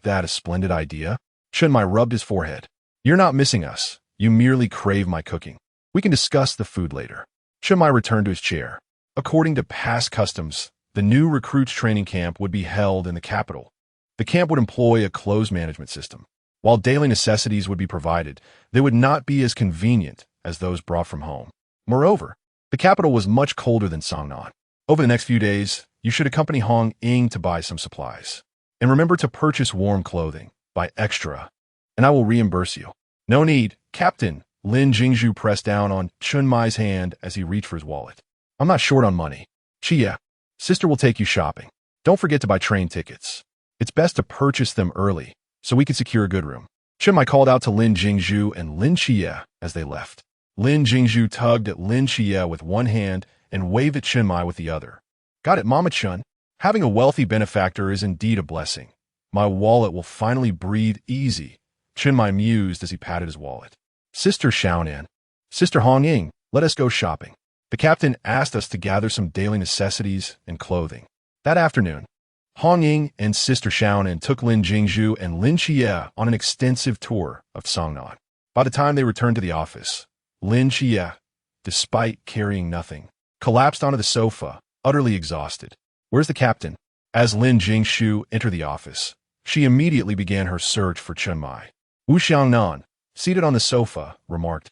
that a splendid idea? Chinmai rubbed his forehead. You're not missing us. You merely crave my cooking. We can discuss the food later. Chinmai returned to his chair. According to past customs, the new recruits training camp would be held in the capital. The camp would employ a closed management system. While daily necessities would be provided, they would not be as convenient as those brought from home. Moreover, the capital was much colder than Songnan. Over the next few days, you should accompany Hong Ying to buy some supplies. And remember to purchase warm clothing. Buy extra, and I will reimburse you. No need, Captain. Lin Jingshu pressed down on Chunmai's hand as he reached for his wallet. I'm not short on money. Chia, sister will take you shopping. Don't forget to buy train tickets. It's best to purchase them early, so we can secure a good room. Chunmai called out to Lin Jingshu and Lin Chia as they left. Lin Jingshu tugged at Lin Chia with one hand and waved at Chunmai with the other. Got it, Mama Chun. Having a wealthy benefactor is indeed a blessing. My wallet will finally breathe easy, Chinmai mused as he patted his wallet. Sister Xiaonan, Sister Hong Ying, let us go shopping. The captain asked us to gather some daily necessities and clothing. That afternoon, Hong Ying and Sister Xiaonan took Lin Jingshu and Lin Xie on an extensive tour of Songnan. By the time they returned to the office, Lin Xie, despite carrying nothing, collapsed onto the sofa, utterly exhausted. Where's the captain? As Lin Jingshu entered the office, she immediately began her search for Chenmai. Wu Xiangnan, seated on the sofa, remarked,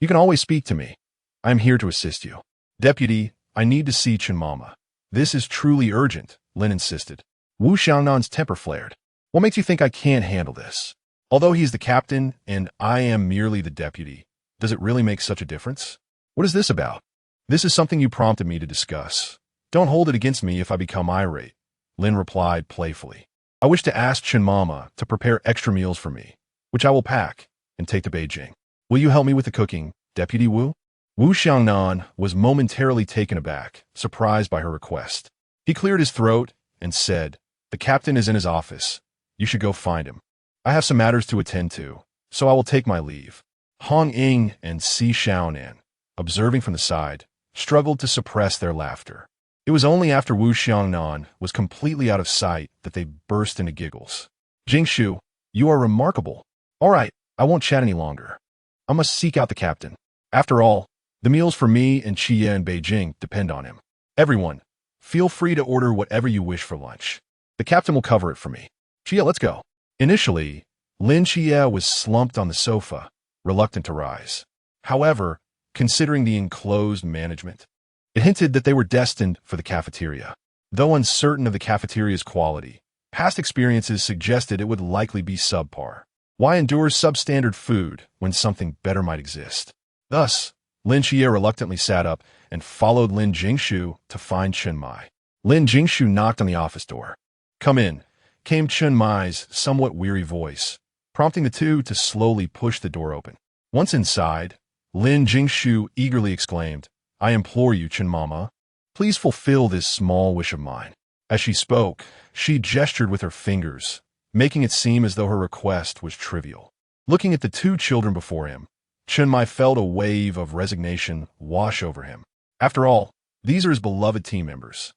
You can always speak to me. I am here to assist you. Deputy, I need to see Chenmama. This is truly urgent, Lin insisted. Wu Xiangnan's temper flared. What makes you think I can't handle this? Although he's the captain and I am merely the deputy, does it really make such a difference? What is this about? This is something you prompted me to discuss. Don't hold it against me if I become irate, Lin replied playfully. I wish to ask Chenmama to prepare extra meals for me, which I will pack and take to Beijing. Will you help me with the cooking, Deputy Wu? Wu Xiangnan was momentarily taken aback, surprised by her request. He cleared his throat and said, The captain is in his office. You should go find him. I have some matters to attend to, so I will take my leave. Hong Ying and Si Xiaonan, observing from the side, struggled to suppress their laughter. It was only after Wu Xiangnan was completely out of sight that they burst into giggles. Jingshu, you are remarkable. All right, I won't chat any longer. I must seek out the captain. After all, the meals for me and Chia in Beijing depend on him. Everyone, feel free to order whatever you wish for lunch. The captain will cover it for me. Chia, let's go. Initially, Lin Chia was slumped on the sofa, reluctant to rise. However, considering the enclosed management, it hinted that they were destined for the cafeteria. Though uncertain of the cafeteria's quality, past experiences suggested it would likely be subpar. Why endure substandard food when something better might exist? Thus, Lin Xie reluctantly sat up and followed Lin Jingshu to find Chenmai. Lin Jingshu knocked on the office door. Come in, came Chenmai's somewhat weary voice, prompting the two to slowly push the door open. Once inside, Lin Jingshu eagerly exclaimed, I implore you, Chenmama, please fulfill this small wish of mine. As she spoke, she gestured with her fingers, making it seem as though her request was trivial. Looking at the two children before him, Chunmai felt a wave of resignation wash over him. After all, these are his beloved team members.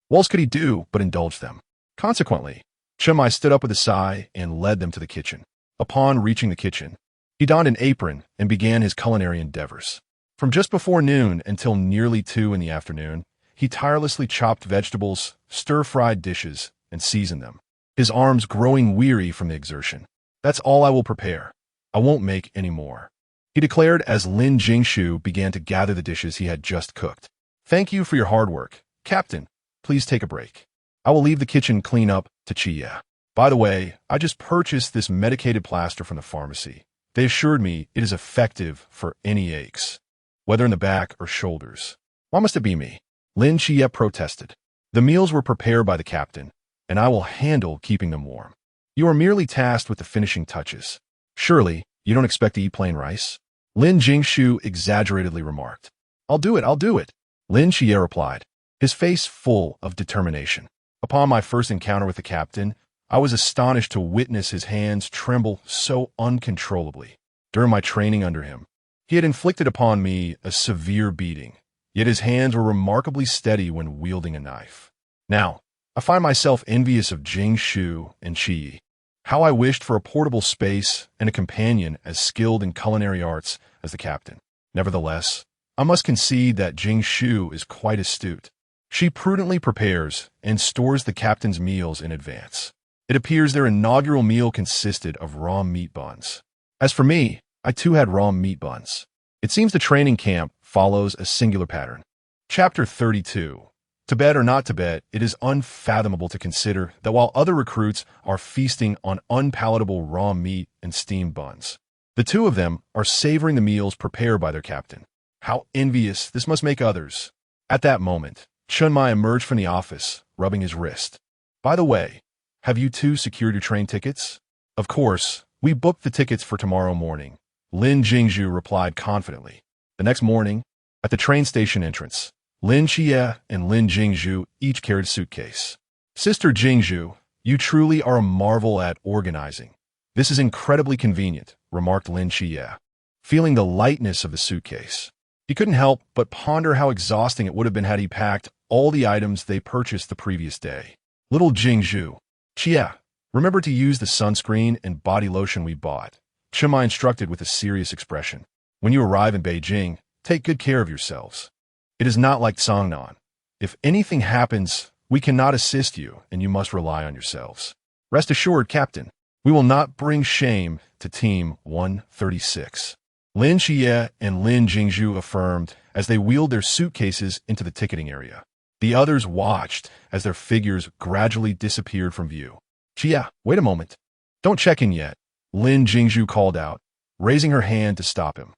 What else could he do but indulge them? Consequently, Chunmai stood up with a sigh and led them to the kitchen. Upon reaching the kitchen, he donned an apron and began his culinary endeavors. From just before noon until nearly 2 in the afternoon, he tirelessly chopped vegetables, stir-fried dishes, and seasoned them, his arms growing weary from the exertion. "That's all I will prepare. I won't make any more," he declared as Lin Jingshu began to gather the dishes he had just cooked. "Thank you for your hard work, Captain. Please take a break. I will leave the kitchen clean up to Chia. By the way, I just purchased this medicated plaster from the pharmacy. They assured me it is effective for any aches, whether in the back or shoulders." "Why must it be me?" Lin Chia protested. "The meals were prepared by the captain, and I will handle keeping them warm. You are merely tasked with the finishing touches. Surely, you don't expect to eat plain rice?" Lin Jingshu exaggeratedly remarked. I'll do it," Lin Chia replied, his face full of determination. Upon my first encounter with the captain, I was astonished to witness his hands tremble so uncontrollably. During my training under him, he had inflicted upon me a severe beating, yet his hands were remarkably steady when wielding a knife. Now, I find myself envious of Jingshu and Qi. How I wished for a portable space and a companion as skilled in culinary arts as the captain. Nevertheless, I must concede that Jingshu is quite astute. She prudently prepares and stores the captain's meals in advance. It appears their inaugural meal consisted of raw meat buns. As for me, I too had raw meat buns. It seems the training camp follows a singular pattern. Chapter 32. To bet or not to bet, it is unfathomable to consider that while other recruits are feasting on unpalatable raw meat and steamed buns, the two of them are savoring the meals prepared by their captain. How envious this must make others. At that moment, Chunmai emerged from the office, rubbing his wrist. "By the way, have you two secured your train tickets?" "Of course, we booked the tickets for tomorrow morning," Lin Jingshu replied confidently. The next morning, at the train station entrance, Lin Chia and Lin Jingshu each carried a suitcase. "Sister Jingshu, you truly are a marvel at organizing. This is incredibly convenient," remarked Lin Chia, feeling the lightness of the suitcase. He couldn't help but ponder how exhausting it would have been had he packed all the items they purchased the previous day. "Little Jingshu, Chia, remember to use the sunscreen and body lotion we bought," Chunmai instructed with a serious expression. "When you arrive in Beijing, take good care of yourselves. It is not like Songnan. If anything happens, we cannot assist you, and you must rely on yourselves. Rest assured, Captain, we will not bring shame to Team 136. Lin Chia and Lin Jingshu affirmed as they wheeled their suitcases into the ticketing area. The others watched as their figures gradually disappeared from view. "Chia, wait a moment. Don't check in yet," Lin Jingshu called out, raising her hand to stop him.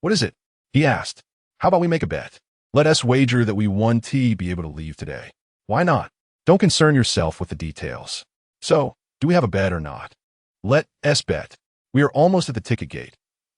What is it?" he asked. "How about we make a bet? Let us wager that we 1T be able to leave today." "Why not? Don't concern yourself with the details." "So, do we have a bet or not?" "Let us bet. We are almost at the ticket gate.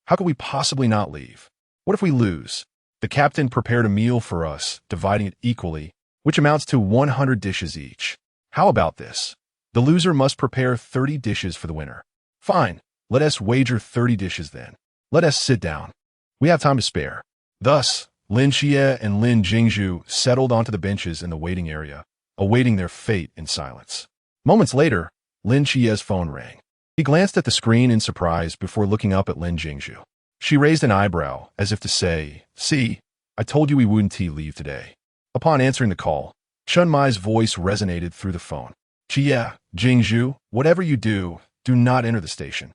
How could we possibly not leave? What if we lose?" The captain prepared a meal for us, dividing it equally, which amounts to 100 dishes each. "How about this? The loser must prepare 30 dishes for the winner." "Fine. Let us wager 30 dishes then. Let us sit down. We have time to spare." Thus, Lin Xie and Lin Jingshu settled onto the benches in the waiting area, awaiting their fate in silence. Moments later, Lin Xie's phone rang. He glanced at the screen in surprise before looking up at Lin Jingshu. She raised an eyebrow, as if to say, "See, I told you we wouldn't leave today." Upon answering the call, Chunmai's voice resonated through the phone. "Chia, Jingshu, whatever you do, do not enter the station.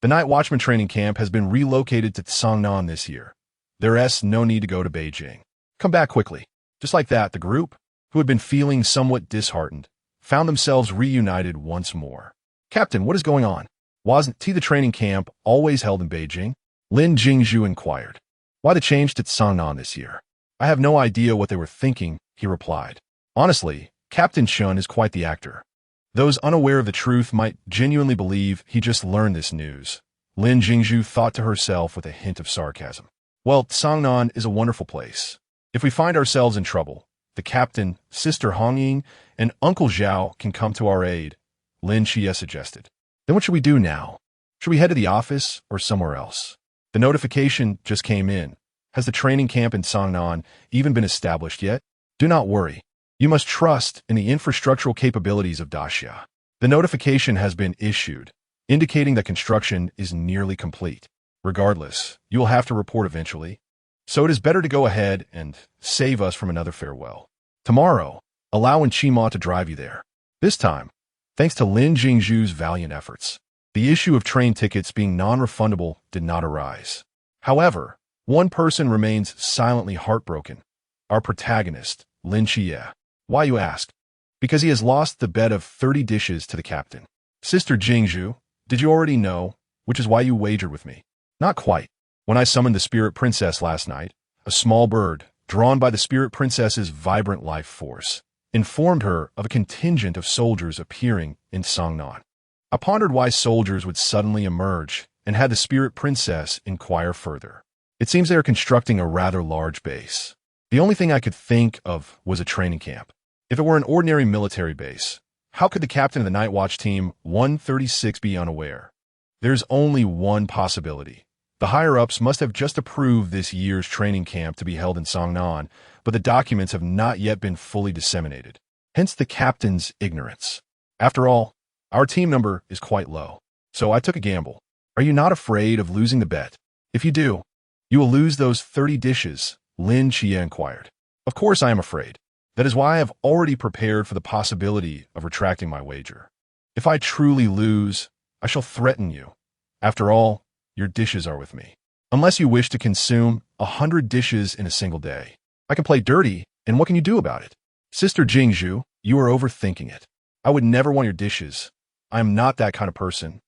The night watchman training camp has been relocated to Songnan this year. There's no need to go to Beijing. Come back quickly." Just like that, the group, who had been feeling somewhat disheartened, found themselves reunited once more. "Captain, what is going on? Wasn't the training camp always held in Beijing?" Lin Jingshu inquired. "Why the change to Songnan this year?" "I have no idea what they were thinking," he replied. Honestly, Captain Chun is quite the actor. Those unaware of the truth might genuinely believe he just learned this news. Lin Jingshu thought to herself with a hint of sarcasm. "Well, Songnan is a wonderful place. If we find ourselves in trouble, the captain, Sister Hongying, and Uncle Zhao can come to our aid. Lin Jie suggested. Then what should we do now? Should we head to the office or somewhere else? The notification just came in. Has the training camp in Songnan even been established yet? Do not worry. You must trust in the infrastructural capabilities of Daxia. The notification has been issued, indicating that construction is nearly complete. Regardless, you will have to report eventually. So it is better to go ahead and save us from another farewell. Tomorrow, allow Enchima to drive you there. This time, thanks to Lin Jingshu's valiant efforts, the issue of train tickets being non-refundable did not arise. However, one person remains silently heartbroken. Our protagonist, Lin Jie. Why, you ask? Because he has lost the bet of 30 dishes to the captain. Sister Jingshu, did you already know, which is why you wagered with me? Not quite. When I summoned the Spirit Princess last night, a small bird, drawn by the Spirit Princess's vibrant life force, informed her of a contingent of soldiers appearing in Songnan. I pondered why soldiers would suddenly emerge and had the Spirit Princess inquire further. It seems they are constructing a rather large base. The only thing I could think of was a training camp. If it were an ordinary military base, how could the captain of the Night Watch Team 136 be unaware? There's only one possibility. The higher-ups must have just approved this year's training camp to be held in Songnan, but the documents have not yet been fully disseminated. Hence the captain's ignorance. After all, our team number is quite low, so I took a gamble. Are you not afraid of losing the bet? If you do, you will lose those 30 dishes, Lin Jie inquired. Of course I am afraid. That is why I have already prepared for the possibility of retracting my wager. If I truly lose, I shall threaten you. After all, your dishes are with me. Unless you wish to consume 100 dishes in a single day. I can play dirty, and what can you do about it? Sister Jingshu, you are overthinking it. I would never want your dishes. I am not that kind of person.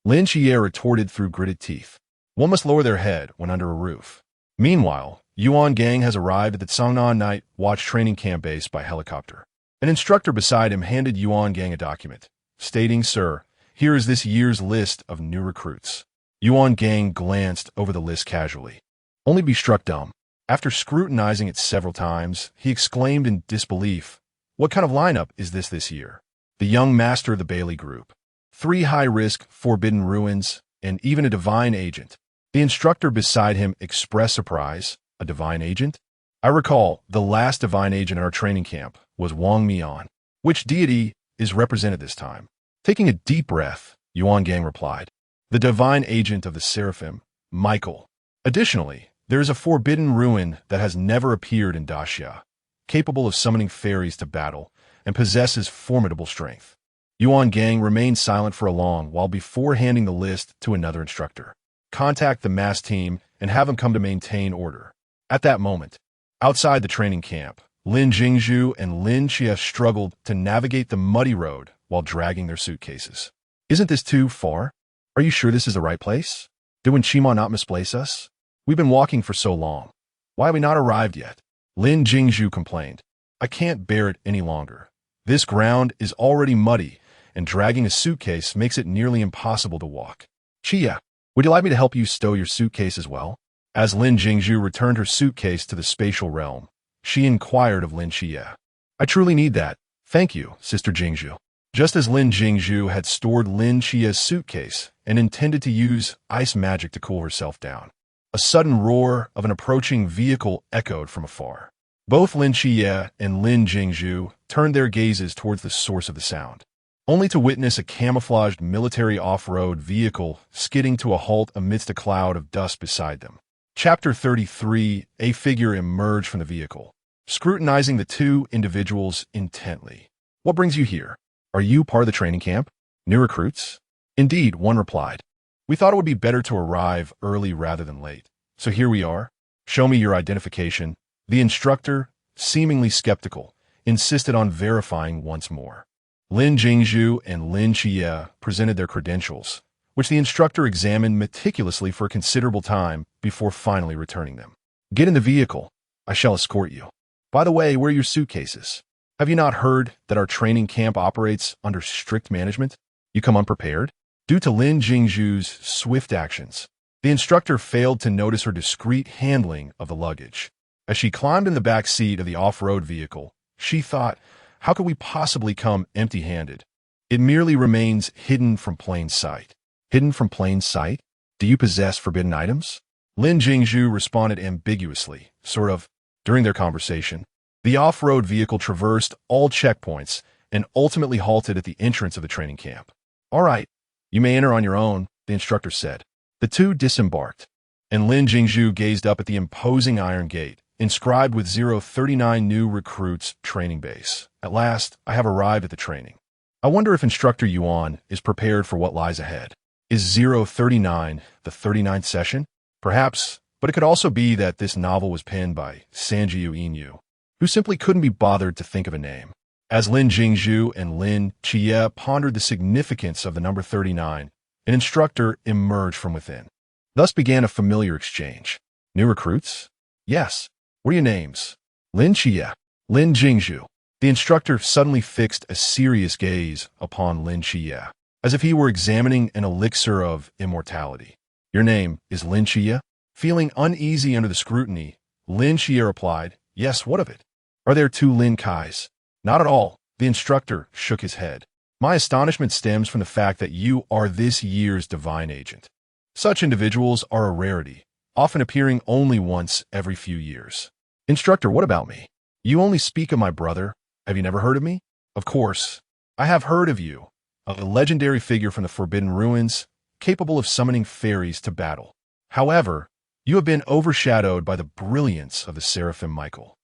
Lin Jie retorted through gritted teeth. One must lower their head when under a roof. Meanwhile, Yuan Gang has arrived at the Songnan Night Watch training camp base by helicopter. An instructor beside him handed Yuan Gang a document, stating, "Sir, here is this year's list of new recruits." Yuan Gang glanced over the list casually, only to be struck dumb. After scrutinizing it several times, he exclaimed in disbelief, "What kind of lineup is this year?" The young master of the Bailey group, 3 high-risk forbidden ruins, and even a divine agent. The instructor beside him expressed surprise. A divine agent? I recall the last divine agent at our training camp was Wang Mian. Which deity is represented this time? Taking a deep breath, Yuan Gang replied. The divine agent of the Seraphim, Michael. Additionally, there is a forbidden ruin that has never appeared in Daxia, capable of summoning fairies to battle, and possesses formidable strength. Yuan Gang remained silent for a long while before handing the list to another instructor. Contact the mass team and have them come to maintain order. At that moment, outside the training camp, Lin Jingshu and Lin Jie struggled to navigate the muddy road while dragging their suitcases. Isn't this too far? Are you sure this is the right place? Did Enchima not misplace us? We've been walking for so long. Why have we not arrived yet? Lin Jingshu complained. I can't bear it any longer. This ground is already muddy, and dragging a suitcase makes it nearly impossible to walk. Chia, would you like me to help you stow your suitcase as well? As Lin Jingshu returned her suitcase to the spatial realm, she inquired of Lin Jie. I truly need that. Thank you, Sister Jingshu. Just as Lin Jingshu had stored Lin Jie's suitcase and intended to use ice magic to cool herself down, a sudden roar of an approaching vehicle echoed from afar. Both Lin Jie and Lin Jingshu turned their gazes towards the source of the sound, only to witness a camouflaged military off-road vehicle skidding to a halt amidst a cloud of dust beside them. Chapter 33, a figure emerged from the vehicle, scrutinizing the two individuals intently. What brings you here? Are you part of the training camp? New recruits? Indeed, one replied. We thought it would be better to arrive early rather than late. So here we are. Show me your identification. The instructor, seemingly skeptical, insisted on verifying once more. Lin Jingshu and Lin Jie presented their credentials, which the instructor examined meticulously for a considerable time before finally returning them. Get in the vehicle. I shall escort you. By the way, where are your suitcases? Have you not heard that our training camp operates under strict management? You come unprepared? Due to Lin Jingshu's swift actions, the instructor failed to notice her discreet handling of the luggage. As she climbed in the back seat of the off-road vehicle, she thought, how could we possibly come empty-handed? It merely remains hidden from plain sight. Hidden from plain sight? Do you possess forbidden items? Lin Jingshu responded ambiguously, sort of. During their conversation, the off-road vehicle traversed all checkpoints and ultimately halted at the entrance of the training camp. All right, you may enter on your own, the instructor said. The two disembarked, and Lin Jingshu gazed up at the imposing iron gate, inscribed with 039 new recruits training base. At last, I have arrived at the training. I wonder if Instructor Yuan is prepared for what lies ahead. Is 039 the 39th session? Perhaps, but it could also be that this novel was penned by Sanjiu Inyu, who simply couldn't be bothered to think of a name. As Lin Jingshu and Lin Jie pondered the significance of the number 39, an instructor emerged from within. Thus began a familiar exchange. New recruits? Yes. What are your names? Lin Jie, Lin Jingshu. The instructor suddenly fixed a serious gaze upon Lin Jie, as if he were examining an elixir of immortality. Your name is Lin Jie? Feeling uneasy under the scrutiny, Lin Jie replied, Yes, what of it? Are there two Lin Kais? Not at all. The instructor shook his head. My astonishment stems from the fact that you are this year's divine agent. Such individuals are a rarity, often appearing only once every few years. Instructor, what about me? You only speak of my brother. Have you never heard of me? Of course. I have heard of you, a legendary figure from the Forbidden Ruins, capable of summoning fairies to battle. However, you have been overshadowed by the brilliance of the Seraphim Michael.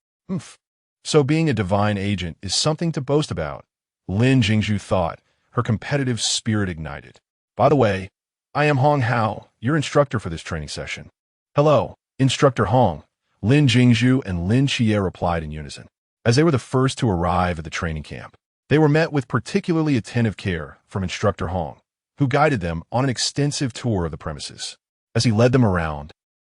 So being a divine agent is something to boast about, Lin Jingshu thought, her competitive spirit ignited. By the way, I am Hong Hao, your instructor for this training session. Hello, Instructor Hong, Lin Jingshu and Lin Jie replied in unison. As they were the first to arrive at the training camp, they were met with particularly attentive care from Instructor Hong, who guided them on an extensive tour of the premises. As he led them around,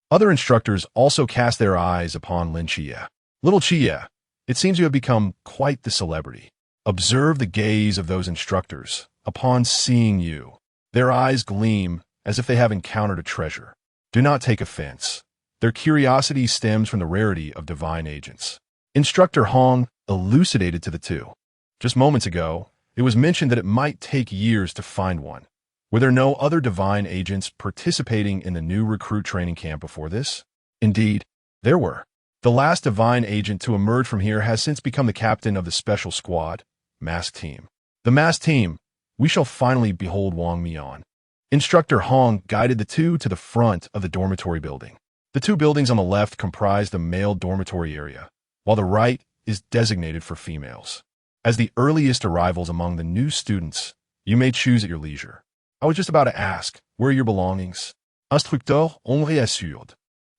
other instructors also cast their eyes upon Lin Jie. Little Jie, it seems you have become quite the celebrity. Observe the gaze of those instructors upon seeing you. Their eyes gleam as if they have encountered a treasure. Do not take offense. Their curiosity stems from the rarity of divine agents. Instructor Hong elucidated to the two. Just moments ago, it was mentioned that it might take years to find one. Were there no other divine agents participating in the new recruit training camp before this? Indeed, there were. The last divine agent to emerge from here has since become the captain of the special squad, Masked Team. The Masked Team, we shall finally behold Wang Mian. Instructor Hong guided the two to the front of the dormitory building. The two buildings on the left comprise the male dormitory area, while the right is designated for females. As the earliest arrivals among the new students, you may choose at your leisure. I was just about to ask, where are your belongings? Instructeur, on réassured.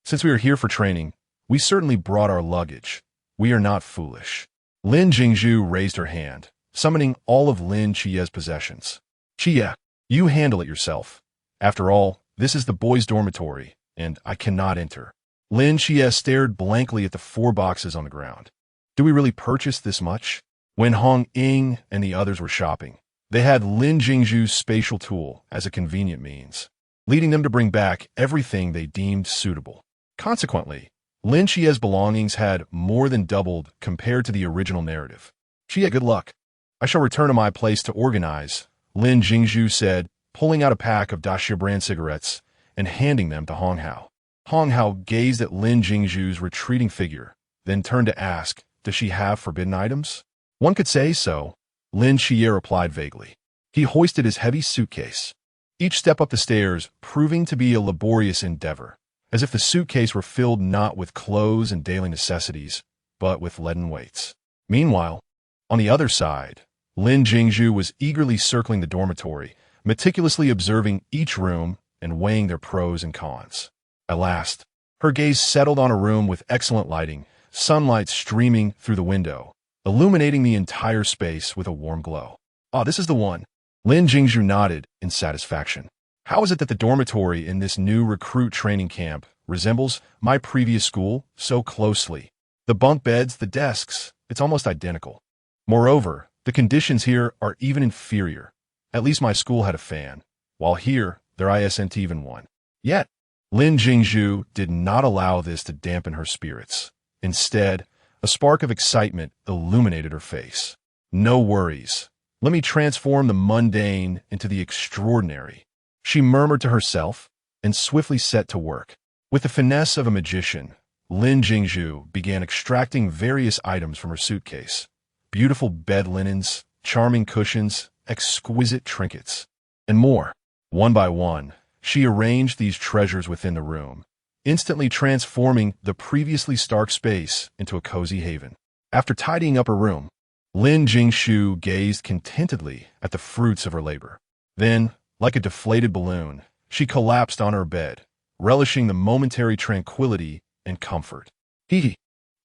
Since we are here for training, we certainly brought our luggage. We are not foolish. Lin Jingshu raised her hand, summoning all of Lin Jie's possessions. Jie, you handle it yourself. After all, this is the boys' dormitory, and I cannot enter. Lin Jie stared blankly at the 4 boxes on the ground. Do we really purchase this much? When Hong Ying and the others were shopping, they had Lin Jingshu's spatial tool as a convenient means, leading them to bring back everything they deemed suitable. Consequently, Lin Jie's belongings had more than doubled compared to the original narrative. Jie, good luck. I shall return to my place to organize, Lin Jingshu said, pulling out a pack of Dacia brand cigarettes and handing them to Hong Hao. Hong Hao gazed at Lin Jingshu's retreating figure, then turned to ask, does she have forbidden items? One could say so, Lin Jie replied vaguely. He hoisted his heavy suitcase, each step up the stairs proving to be a laborious endeavor, as if the suitcase were filled not with clothes and daily necessities, but with leaden weights. Meanwhile, on the other side, Lin Jingshu was eagerly circling the dormitory, meticulously observing each room and weighing their pros and cons. At last, her gaze settled on a room with excellent lighting, sunlight streaming through the window, illuminating the entire space with a warm glow. Ah, this is the one. Lin Jingshu nodded in satisfaction. How is it that the dormitory in this new recruit training camp resembles my previous school so closely? The bunk beds, the desks, it's almost identical. Moreover, the conditions here are even inferior. At least my school had a fan, while here there isn't even one. Yet, Lin Jingshu did not allow this to dampen her spirits. Instead, a spark of excitement illuminated her face. No worries. Let me transform the mundane into the extraordinary, she murmured to herself and swiftly set to work. With the finesse of a magician, Lin Jingshu began extracting various items from her suitcase. Beautiful bed linens, charming cushions, exquisite trinkets, and more. One by one, she arranged these treasures within the room, instantly transforming the previously stark space into a cozy haven. After tidying up her room, Lin Jingshu gazed contentedly at the fruits of her labor. Then, like a deflated balloon, she collapsed on her bed, relishing the momentary tranquility and comfort. The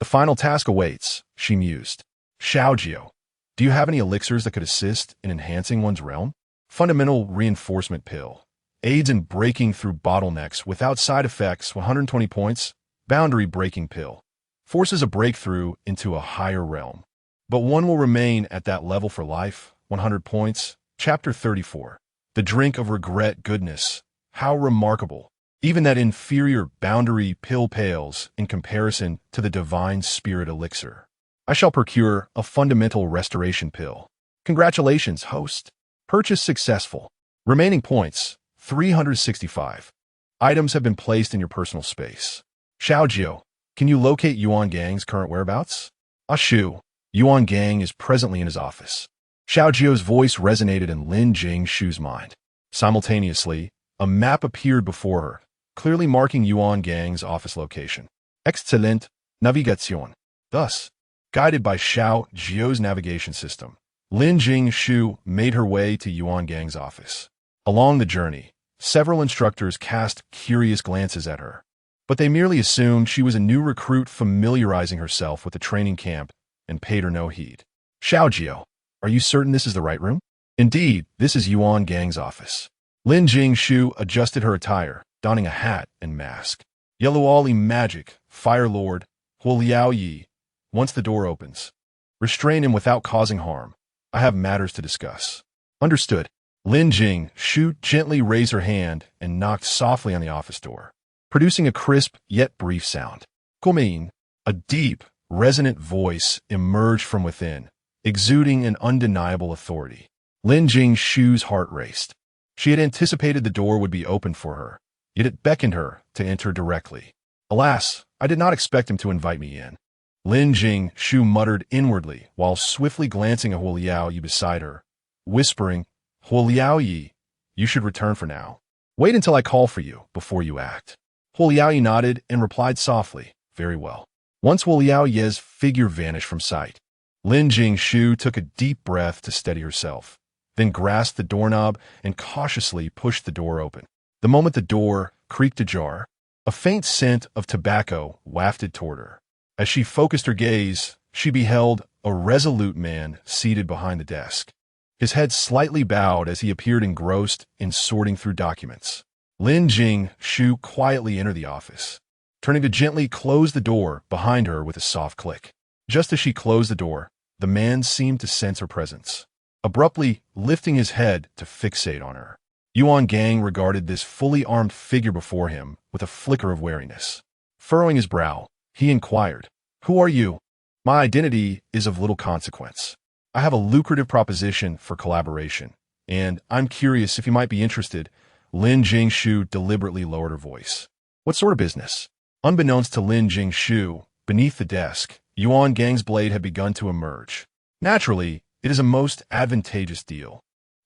final task awaits, she mused. Xiaojio, do you have any elixirs that could assist in enhancing one's realm? Fundamental reinforcement pill. Aids in breaking through bottlenecks without side effects, 120 points. Boundary breaking pill. Forces a breakthrough into a higher realm. But one will remain at that level for life, 100 points. Chapter 34. The drink of regret goodness. How remarkable. Even that inferior boundary pill pales in comparison to the divine spirit elixir. I shall procure a fundamental restoration pill. Congratulations, host. Purchase successful. Remaining points, 365. Items have been placed in your personal space. Xiaojio, can you locate Yuan Gang's current whereabouts? Shu, Yuan Gang is presently in his office. Xiaojio's voice resonated in Lin Jingshu's mind. Simultaneously, a map appeared before her, clearly marking Yuan Gang's office location. Excellent navigation. Thus, guided by Xiaojio's navigation system, Lin Jingshu made her way to Yuan Gang's office. Along the journey, several instructors cast curious glances at her, but they merely assumed she was a new recruit familiarizing herself with the training camp and paid her no heed. Xiaojio, are you certain this is the right room? Indeed, this is Yuan Gang's office. Lin Jingshu adjusted her attire, donning a hat and mask. Yellow magic, Fire Lord, Huoliao Yi. Once the door opens, restrain him without causing harm. I have matters to discuss. Understood. Lin Jingshu gently raised her hand and knocked softly on the office door, producing a crisp yet brief sound. Gomein, a deep, resonant voice emerged from within, exuding an undeniable authority. Lin Jingshu's heart raced. She had anticipated the door would be opened for her, yet it beckoned her to enter directly. Alas, I did not expect him to invite me in. Lin Jingshu muttered inwardly while swiftly glancing at Huoliao Yi beside her, whispering, Huoliao Yi, you should return for now. Wait until I call for you before you act. Huoliao Yi nodded and replied softly, very well. Once Huoliao Yi's figure vanished from sight, Lin Jingshu took a deep breath to steady herself, then grasped the doorknob and cautiously pushed the door open. The moment the door creaked ajar, a faint scent of tobacco wafted toward her. As she focused her gaze, she beheld a resolute man seated behind the desk, his head slightly bowed as he appeared engrossed in sorting through documents. Lin Jingshu quietly entered the office, turning to gently close the door behind her with a soft click. Just as she closed the door, the man seemed to sense her presence, abruptly lifting his head to fixate on her. Yuan Gang regarded this fully armed figure before him with a flicker of wariness. Furrowing his brow, he inquired, Who are you? My identity is of little consequence. I have a lucrative proposition for collaboration, and I'm curious if you might be interested. Lin Jingshu deliberately lowered her voice. What sort of business? Unbeknownst to Lin Jingshu, beneath the desk, Yuan Gang's blade had begun to emerge. Naturally, it is a most advantageous deal,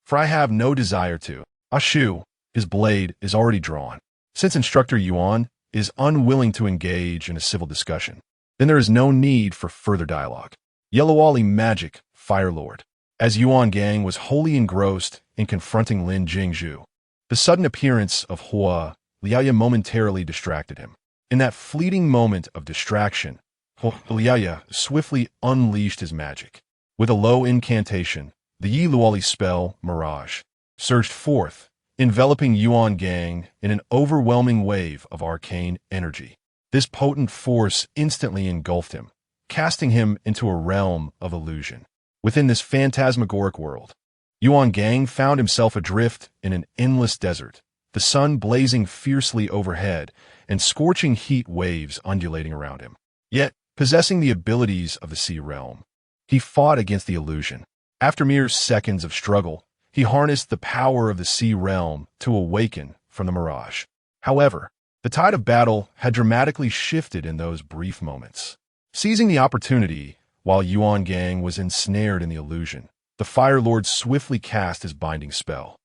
for I have no desire to. Shu, his blade is already drawn. Since Instructor Yuan is unwilling to engage in a civil discussion, then there is no need for further dialogue. Yellow magic, Fire Lord. As Yuan Gang was wholly engrossed in confronting Lin Jingshu, the sudden appearance of Hua Liaya momentarily distracted him. In that fleeting moment of distraction, Hua Liaya swiftly unleashed his magic. With a low incantation, the Yi Luoli spell, Mirage, surged forth, enveloping Yuan Gang in an overwhelming wave of arcane energy. This potent force instantly engulfed him, casting him into a realm of illusion. Within this phantasmagoric world, Yuan Gang found himself adrift in an endless desert, the sun blazing fiercely overhead and scorching heat waves undulating around him. Yet, possessing the abilities of the sea realm, he fought against the illusion, After mere seconds of struggle, he harnessed the power of the sea realm to awaken from the mirage. However, the tide of battle had dramatically shifted in those brief moments. Seizing the opportunity, while Yuan Gang was ensnared in the illusion, the Fire Lord swiftly cast his binding spell.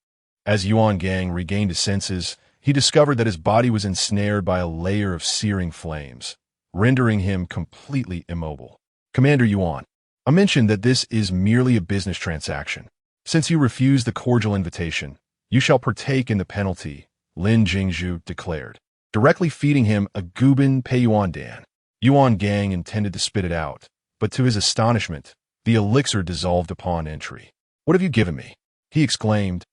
As Yuan Gang regained his senses, he discovered that his body was ensnared by a layer of searing flames, rendering him completely immobile. Commander Yuan, I mentioned that this is merely a business transaction. Since you refused the cordial invitation, you shall partake in the penalty, Lin Jingshu declared, directly feeding him a Gubin Peiyuandan. Yuan Gang intended to spit it out, but to his astonishment, the elixir dissolved upon entry. What have you given me? He exclaimed,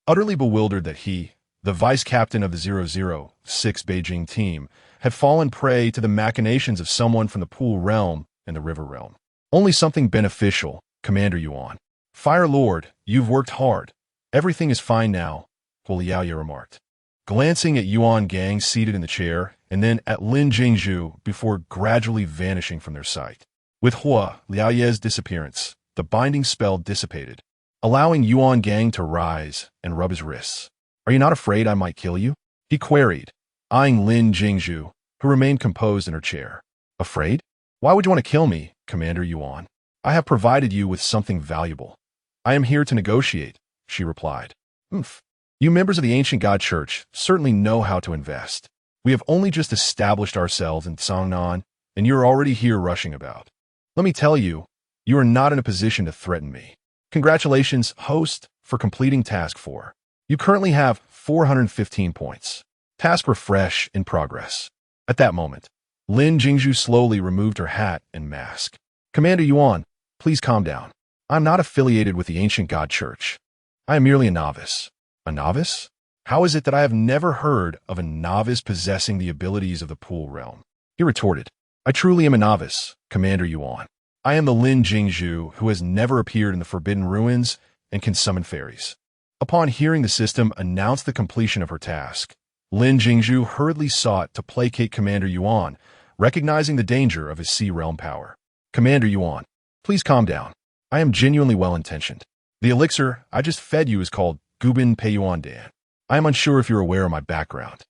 utterly bewildered that he, the vice-captain of the 006 Beijing team, had fallen prey to the machinations of someone from the Pool Realm and the River Realm. Only something beneficial, Commander Yuan. Fire Lord, you've worked hard. Everything is fine now, Hu Liaoye remarked, glancing at Yuan Gang seated in the chair, and then at Lin Jingshu before gradually vanishing from their sight. With Hu Liaoye's disappearance, the binding spell dissipated, allowing Yuan Gang to rise and rub his wrists. Are you not afraid I might kill you? He queried, eyeing Lin Jingshu, who remained composed in her chair. Afraid? Why would you want to kill me, Commander Yuan? I have provided you with something valuable. I am here to negotiate, she replied. You members of the ancient God Church certainly know how to invest. We have only just established ourselves in Songnan, and you're already here rushing about. Let me tell you, you are not in a position to threaten me. Congratulations, host, for completing Task 4. You currently have 415 points. Task Refresh in progress. At that moment, Lin Jingshu slowly removed her hat and mask. Commander Yuan, please calm down. I'm not affiliated with the ancient God Church. I am merely a novice. A novice? How is it that I have never heard of a novice possessing the abilities of the Pool Realm? He retorted, I truly am a novice, Commander Yuan. I am the Lin Jingshu who has never appeared in the Forbidden Ruins and can summon fairies. Upon hearing the system announce the completion of her task, Lin Jingshu hurriedly sought to placate Commander Yuan, recognizing the danger of his Sea Realm power. Commander Yuan, please calm down. I am genuinely well-intentioned. The elixir I just fed you is called Gubin Peiyuandan. I am unsure if you're aware of my background.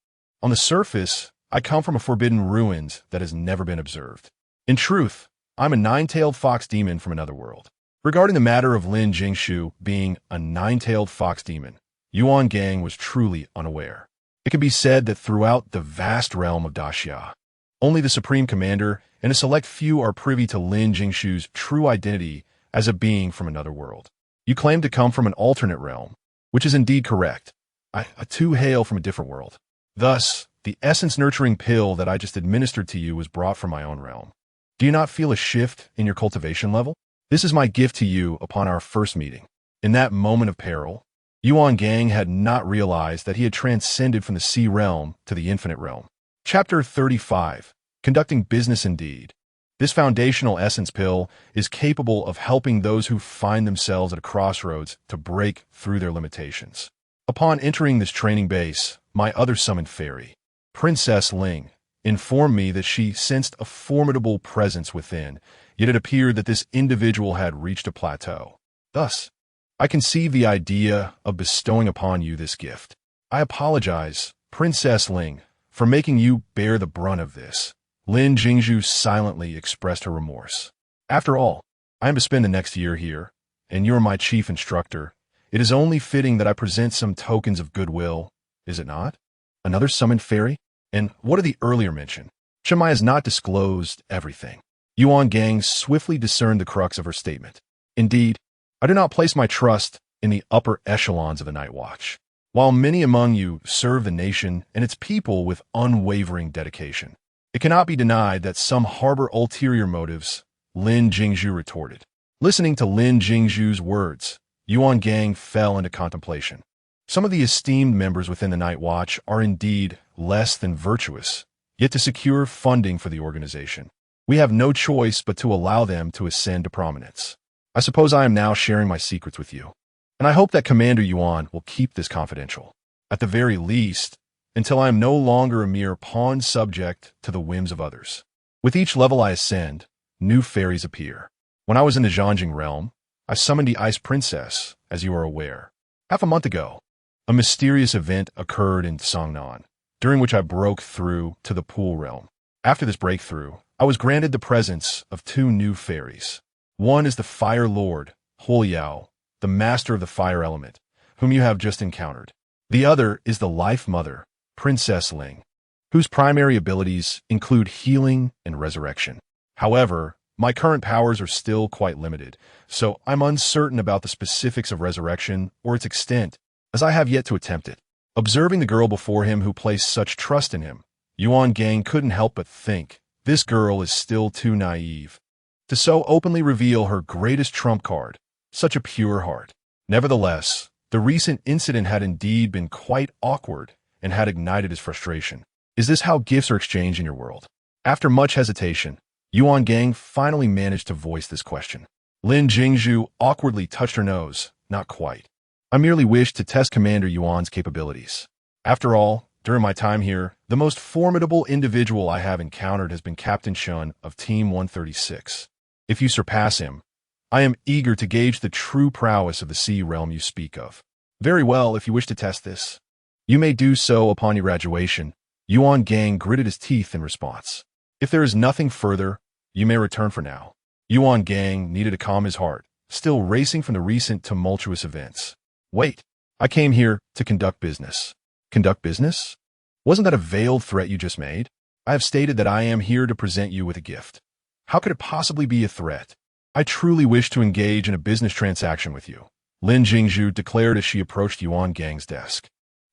On the surface, I come from a forbidden ruins that has never been observed. In truth, I'm a nine-tailed fox demon from another world. Regarding the matter of Lin Jingshu being a nine-tailed fox demon, Yuan Gang was truly unaware. It can be said that throughout the vast realm of Daxia, only the Supreme Commander and a select few are privy to Lin Jingshu's true identity as a being from another world. You claim to come from an alternate realm, which is indeed correct. I too hail from a different world. Thus, the essence-nurturing pill that I just administered to you was brought from my own realm. Do you not feel a shift in your cultivation level? This is my gift to you upon our first meeting. In that moment of peril, Yuan Gang had not realized that he had transcended from the sea realm to the infinite realm. Chapter 35. Conducting Business Indeed. This foundational essence pill is capable of helping those who find themselves at a crossroads to break through their limitations. Upon entering this training base, my other summoned fairy, Princess Ling, informed me that she sensed a formidable presence within, yet it appeared that this individual had reached a plateau. Thus, I conceived the idea of bestowing upon you this gift. I apologize, Princess Ling, for making you bear the brunt of this. Lin Jingshu silently expressed her remorse. After all, I am to spend the next year here, and you're my chief instructor. It is only fitting that I present some tokens of goodwill, is it not? Another summoned fairy? And what of the earlier mention? Chimai has not disclosed everything. Yuan Gang swiftly discerned the crux of her statement. Indeed, I do not place my trust in the upper echelons of the Night Watch. While many among you serve the nation and its people with unwavering dedication, it cannot be denied that some harbor ulterior motives, Lin Jingshu retorted. Listening to Lin Jingshu's words, Yuan Gang fell into contemplation. Some of the esteemed members within the Night Watch are indeed less than virtuous, yet to secure funding for the organization, we have no choice but to allow them to ascend to prominence. I suppose I am now sharing my secrets with you, and I hope that Commander Yuan will keep this confidential, at the very least, until I am no longer a mere pawn subject to the whims of others. With each level I ascend, new fairies appear. When I was in the Zhangjing realm, I summoned the Ice Princess, as you are aware. Half a month ago, a mysterious event occurred in Songnan, during which I broke through to the Pool Realm. After this breakthrough, I was granted the presence of two new fairies. One is the Fire Lord, Huoyao, the master of the fire element, whom you have just encountered. The other is the Life Mother, Princess Ling, whose primary abilities include healing and resurrection. However, my current powers are still quite limited, so I'm uncertain about the specifics of resurrection or its extent, as I have yet to attempt it. Observing the girl before him who placed such trust in him, Yuan Gang couldn't help but think, this girl is still too naive to so openly reveal her greatest trump card, such a pure heart. Nevertheless, the recent incident had indeed been quite awkward and had ignited his frustration. Is this how gifts are exchanged in your world? After much hesitation, Yuan Gang finally managed to voice this question. Lin Jingshu awkwardly touched her nose. Not quite. I merely wished to test Commander Yuan's capabilities. After all, during my time here, the most formidable individual I have encountered has been Captain Shun of Team 136. If you surpass him, I am eager to gauge the true prowess of the sea realm you speak of. Very well, if you wish to test this. You may do so upon your graduation. Yuan Gang gritted his teeth in response. If there is nothing further, you may return for now. Yuan Gang needed to calm his heart, still racing from the recent tumultuous events. Wait, I came here to conduct business. Conduct business? Wasn't that a veiled threat you just made? I have stated that I am here to present you with a gift. How could it possibly be a threat? I truly wish to engage in a business transaction with you, Lin Jingshu declared as she approached Yuan Gang's desk.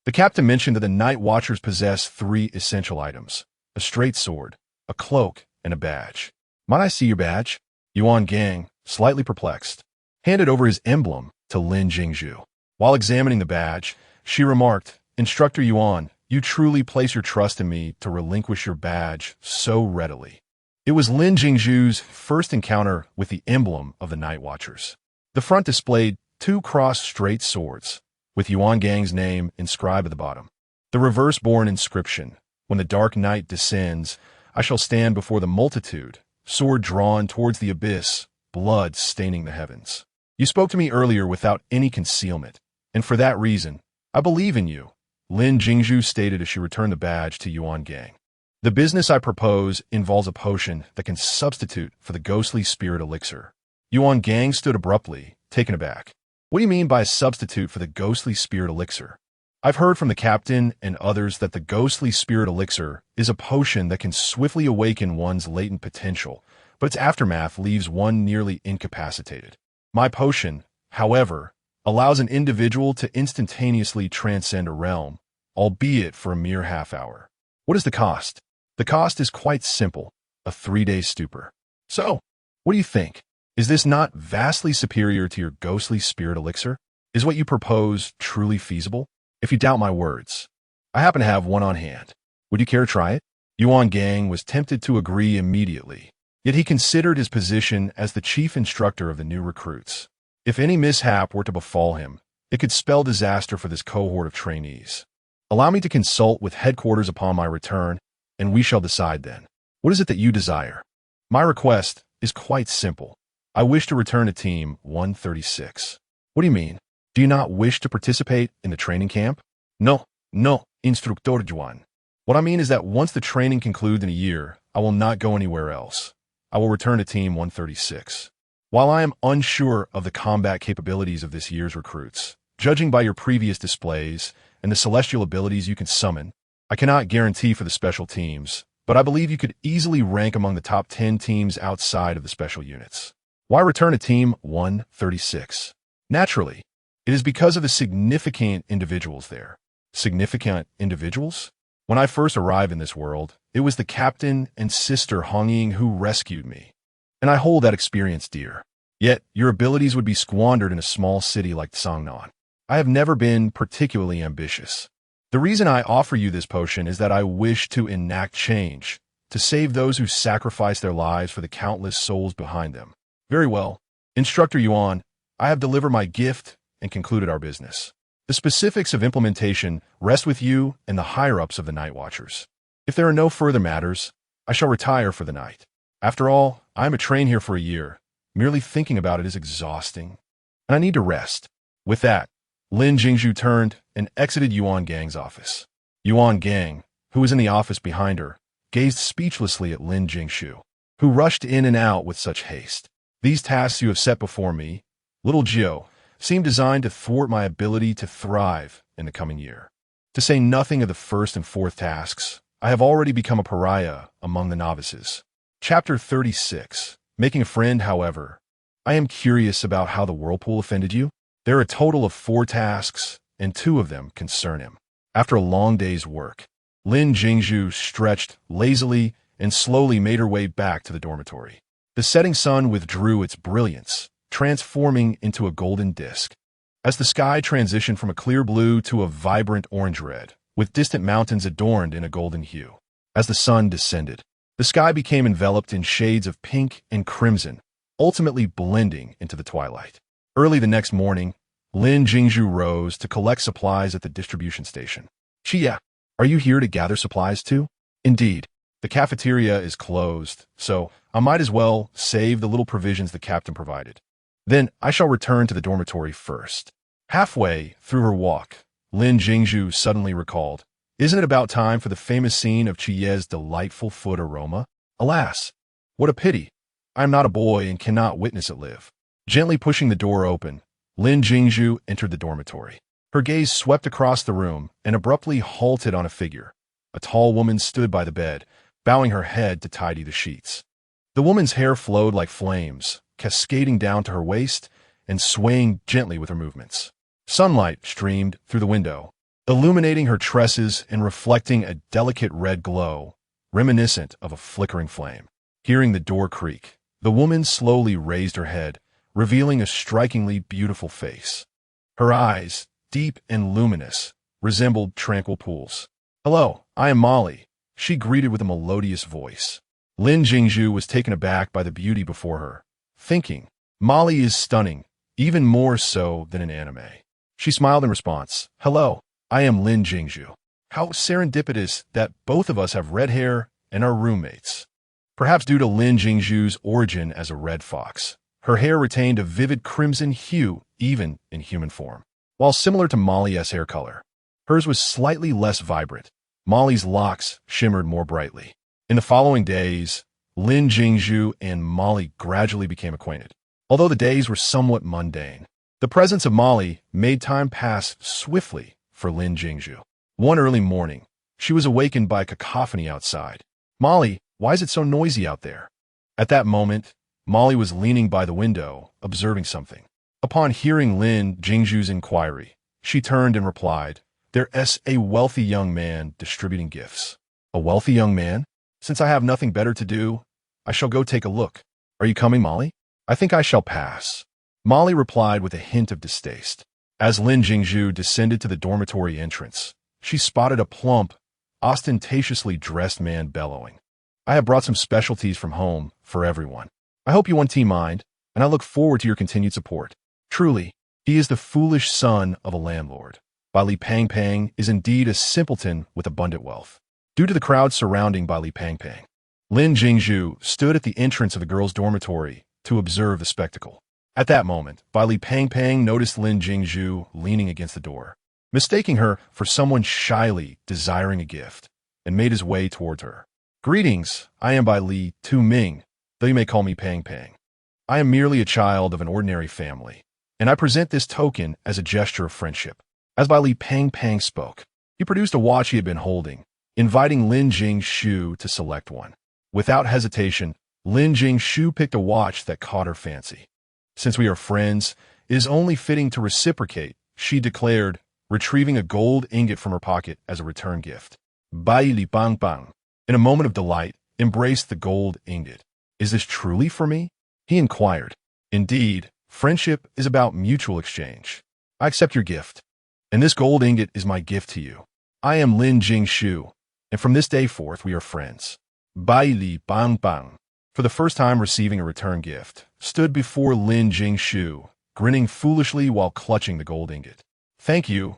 The captain mentioned that the Night Watchers possess 3 essential items: a straight sword, a cloak, and a badge. Might I see your badge? Yuan Gang, slightly perplexed, handed over his emblem to Lin Jingshu. While examining the badge, she remarked, Instructor Yuan, you truly place your trust in me to relinquish your badge so readily. It was Lin Jingshu's first encounter with the emblem of the Night Watchers. The front displayed 2 crossed straight swords, with Yuan Gang's name inscribed at the bottom. The reverse bore an inscription, when the dark night descends, I shall stand before the multitude, sword drawn towards the abyss, blood staining the heavens. You spoke to me earlier without any concealment, and for that reason, I believe in you, Lin Jingshu stated as she returned the badge to Yuan Gang. The business I propose involves a potion that can substitute for the ghostly spirit elixir. Yuan Gang stood abruptly, taken aback. What do you mean by a substitute for the ghostly spirit elixir? I've heard from the captain and others that the ghostly spirit elixir is a potion that can swiftly awaken one's latent potential, but its aftermath leaves one nearly incapacitated. My potion, however, allows an individual to instantaneously transcend a realm, albeit for a mere half hour. What is the cost? The cost is quite simple, a 3-day stupor. So, what do you think? Is this not vastly superior to your ghostly spirit elixir? Is what you propose truly feasible? If you doubt my words, I happen to have one on hand. Would you care to try it? Yuan Gang was tempted to agree immediately, yet he considered his position as the chief instructor of the new recruits. If any mishap were to befall him, it could spell disaster for this cohort of trainees. Allow me to consult with headquarters upon my return, and we shall decide then. What is it that you desire? My request is quite simple. I wish to return to Team 136. What do you mean? Do you not wish to participate in the training camp? No, Instructor Juan. What I mean is that once the training concludes in a year, I will not go anywhere else. I will return to Team 136. While I am unsure of the combat capabilities of this year's recruits, judging by your previous displays and the celestial abilities you can summon, I cannot guarantee for the special teams, but I believe you could easily rank among the top 10 teams outside of the special units. Why return to Team 136? Naturally, it is because of the significant individuals there. Significant individuals? When I first arrived in this world, it was the captain and sister Hongying who rescued me, and I hold that experience dear. Yet, your abilities would be squandered in a small city like Songnan. I have never been particularly ambitious. The reason I offer you this potion is that I wish to enact change, to save those who sacrifice their lives for the countless souls behind them. Very well. Instructor Yuan, I have delivered my gift and concluded our business. The specifics of implementation rest with you and the higher-ups of the Night Watchers. If there are no further matters, I shall retire for the night. After all, I am a train here for a year. Merely thinking about it is exhausting. and I need to rest. With that, Lin Jingshu turned and exited Yuan Gang's office. Yuan Gang, who was in the office behind her, gazed speechlessly at Lin Jingshu, who rushed in and out with such haste. These tasks you have set before me, little Jiu, seem designed to thwart my ability to thrive in the coming year. To say nothing of the first and fourth tasks, I have already become a pariah among the novices. Chapter 36. Making a friend, however. I am curious about how the whirlpool offended you. There are a total of 4 tasks, and 2 of them concern him. After a long day's work, Lin Jingshu stretched lazily and slowly made her way back to the dormitory. The setting sun withdrew its brilliance, transforming into a golden disk. As the sky transitioned from a clear blue to a vibrant orange-red, with distant mountains adorned in a golden hue. As the sun descended, the sky became enveloped in shades of pink and crimson, ultimately blending into the twilight. Early the next morning, Lin Jingshu rose to collect supplies at the distribution station. Chia, are you here to gather supplies too? Indeed. The cafeteria is closed, so I might as well save the little provisions the captain provided. Then I shall return to the dormitory first. Halfway through her walk, Lin Jingshu suddenly recalled, isn't it about time for the famous scene of Chie's delightful foot aroma? Alas, what a pity. I am not a boy and cannot witness it live. Gently pushing the door open, Lin Jingshu entered the dormitory. Her gaze swept across the room and abruptly halted on a figure. A tall woman stood by the bed, bowing her head to tidy the sheets. The woman's hair flowed like flames, cascading down to her waist and swaying gently with her movements. Sunlight streamed through the window, illuminating her tresses and reflecting a delicate red glow, reminiscent of a flickering flame. Hearing the door creak, the woman slowly raised her head, revealing a strikingly beautiful face. Her eyes, deep and luminous, resembled tranquil pools. "Hello, I am Molly," she greeted with a melodious voice. Lin Jingshu was taken aback by the beauty before her, thinking, Molly is stunning, even more so than in anime. She smiled in response. "Hello, I am Lin Jingshu. How serendipitous that both of us have red hair and are roommates." Perhaps due to Lin Jingshu's origin as a red fox, her hair retained a vivid crimson hue even in human form. While similar to Molly's hair color, hers was slightly less vibrant. Molly's locks shimmered more brightly. In the following days, Lin Jingshu and Molly gradually became acquainted. Although the days were somewhat mundane, the presence of Molly made time pass swiftly for Lin Jingshu. One early morning, she was awakened by a cacophony outside. "Molly, why is it so noisy out there?" At that moment, Molly was leaning by the window, observing something. Upon hearing Lin Jingshu's inquiry, she turned and replied, "There's a wealthy young man distributing gifts." "A wealthy young man? Since I have nothing better to do, I shall go take a look. Are you coming, Molly?" "I think I shall pass," Molly replied with a hint of distaste. As Lin Jingshu descended to the dormitory entrance, she spotted a plump, ostentatiously dressed man bellowing, "I have brought some specialties from home for everyone. I hope you won't mind, and I look forward to your continued support." Truly, he is the foolish son of a landlord. Bai Pang Pang is indeed a simpleton with abundant wealth. Due to the crowd surrounding Bai Pang Pang, Lin Jingshu stood at the entrance of the girls' dormitory to observe the spectacle. At that moment, Bai Pang Pang noticed Lin Jingshu leaning against the door, mistaking her for someone shyly desiring a gift, and made his way toward her. "Greetings, I am Bai Tu Ming, though you may call me Pang Pang. I am merely a child of an ordinary family, and I present this token as a gesture of friendship." As Bai Pang Pang spoke, he produced a watch he had been holding, inviting Lin Jingshu to select one. Without hesitation, Lin Jingshu picked a watch that caught her fancy. "Since we are friends, it is only fitting to reciprocate," she declared, retrieving a gold ingot from her pocket as a return gift. Bai Li Bang Bang, in a moment of delight, embraced the gold ingot. "Is this truly for me?" he inquired. "Indeed, friendship is about mutual exchange. I accept your gift, and this gold ingot is my gift to you. I am Lin Jingshu, and from this day forth we are friends." Bai Li Bang Bang, for the first time receiving a return gift, stood before Lin Jingshu, grinning foolishly while clutching the gold ingot. Thank you,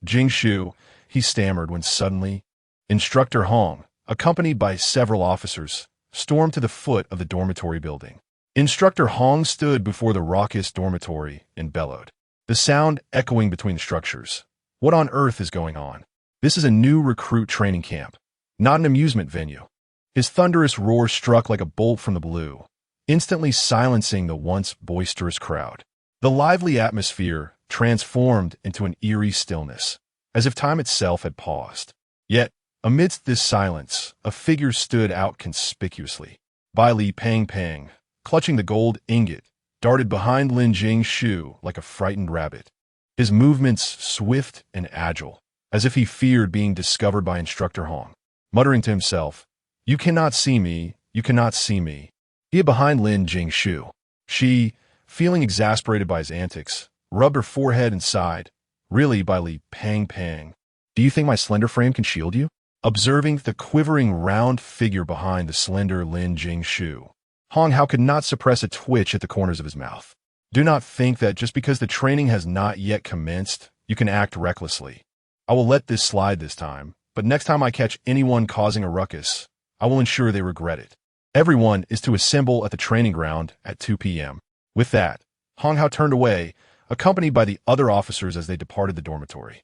Jingshu," he stammered when suddenly, Instructor Hong, accompanied by several officers, stormed to the foot of the dormitory building. Instructor Hong stood before the raucous dormitory and bellowed, the sound echoing between the structures. What on earth is going on? This is a new recruit training camp, not an amusement venue. His thunderous roar struck like a bolt from the blue, instantly silencing the once boisterous crowd. The lively atmosphere transformed into an eerie stillness, as if time itself had paused. Yet, amidst this silence, a figure stood out conspicuously. Bai Pang, clutching the gold ingot, darted behind Lin Jingshu like a frightened rabbit. His movements swift and agile, as if he feared being discovered by Instructor Hong. Muttering to himself, "You cannot see me, you cannot see me." He hid behind Lin Jingshu. She, feeling exasperated by his antics, rubbed her forehead and sighed. "Really, Bai Pang, do you think my slender frame can shield you?" Observing the quivering round figure behind the slender Lin Jingshu, Hong Hao could not suppress a twitch at the corners of his mouth. Do not think that just because the training has not yet commenced, you can act recklessly. I will let this slide this time, but next time I catch anyone causing a ruckus, I will ensure they regret it. Everyone is to assemble at the training ground at 2 p.m. With that, Hong Hao turned away, accompanied by the other officers as they departed the dormitory.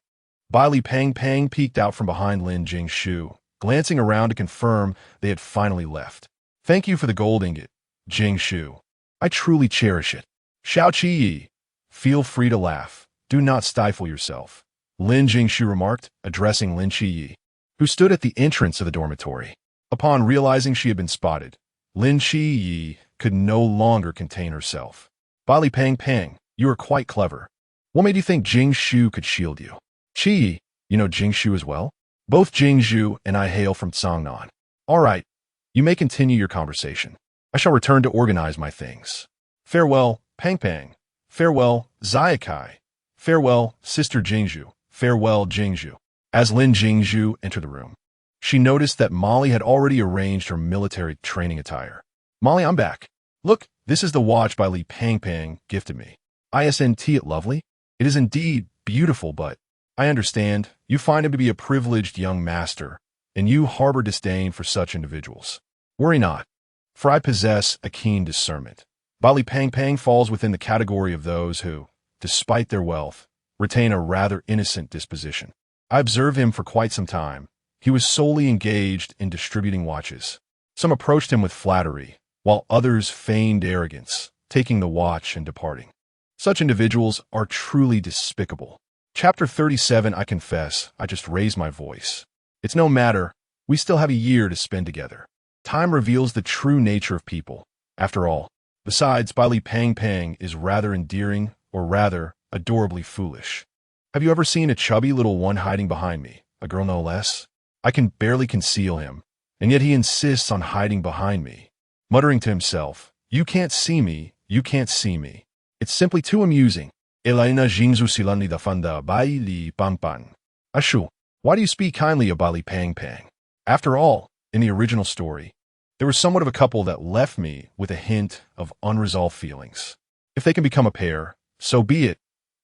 Bai Pang peeked out from behind Lin Jingshu, glancing around to confirm they had finally left. "Thank you for the gold ingot, Jingshu. I truly cherish it." "Xiao Qi, feel free to laugh. Do not stifle yourself," Lin Jingshu remarked, addressing Lin Qiyi, who stood at the entrance of the dormitory. Upon realizing she had been spotted, Lin Qiyi could no longer contain herself. "Bai Pang, you are quite clever. What made you think Jingshu could shield you?" "Qi, you know Jingshu as well?" "Both Jingshu and I hail from Cangnan." "All right, you may continue your conversation. I shall return to organize my things. Farewell, Pang. Farewell, Zaikai. Farewell, Sister Jingshu. Farewell, Jingshu." As Lin Jingshu entered the room, she noticed that Molly had already arranged her military training attire. "Molly, I'm back. Look, this is the watch Bai Pang gifted me. Isn't it lovely? It is indeed beautiful, but I understand you find him to be a privileged young master, and you harbor disdain for such individuals. Worry not, for I possess a keen discernment. Bai Pang falls within the category of those who, despite their wealth, retain a rather innocent disposition. I observed him for quite some time. He was solely engaged in distributing watches. Some approached him with flattery, while others feigned arrogance, taking the watch and departing. Such individuals are truly despicable. Chapter 37. I confess, I just raised my voice. It's no matter, we still have a year to spend together. Time reveals the true nature of people. After all, besides, Bai Pang is rather endearing, or rather, adorably foolish. Have you ever seen a chubby little one hiding behind me, a girl no less? I can barely conceal him, and yet he insists on hiding behind me, muttering to himself, "You can't see me, you can't see me." It's simply too amusing. Elena Jingzu silani da fanda Bai Li Pangpan. Ashu, why do you speak kindly of Bai Pang? After all, in the original story, there was somewhat of a couple that left me with a hint of unresolved feelings. If they can become a pair, so be it.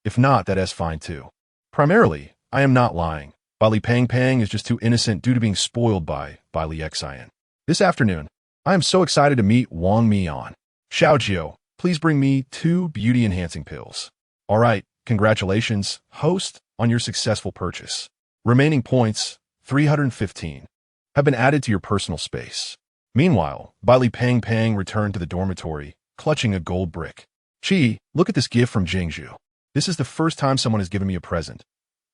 If not, that is fine too. Primarily, I am not lying. Bai Pang is just too innocent due to being spoiled by Bai Xian. This afternoon, I am so excited to meet Wang Mian. Xiaojiu, please bring me 2 beauty-enhancing pills. All right, congratulations, host, on your successful purchase. Remaining points, 315, have been added to your personal space. Meanwhile, Bai Pang returned to the dormitory, clutching a gold brick. "Qi, look at this gift from Jingshu. This is the first time someone has given me a present.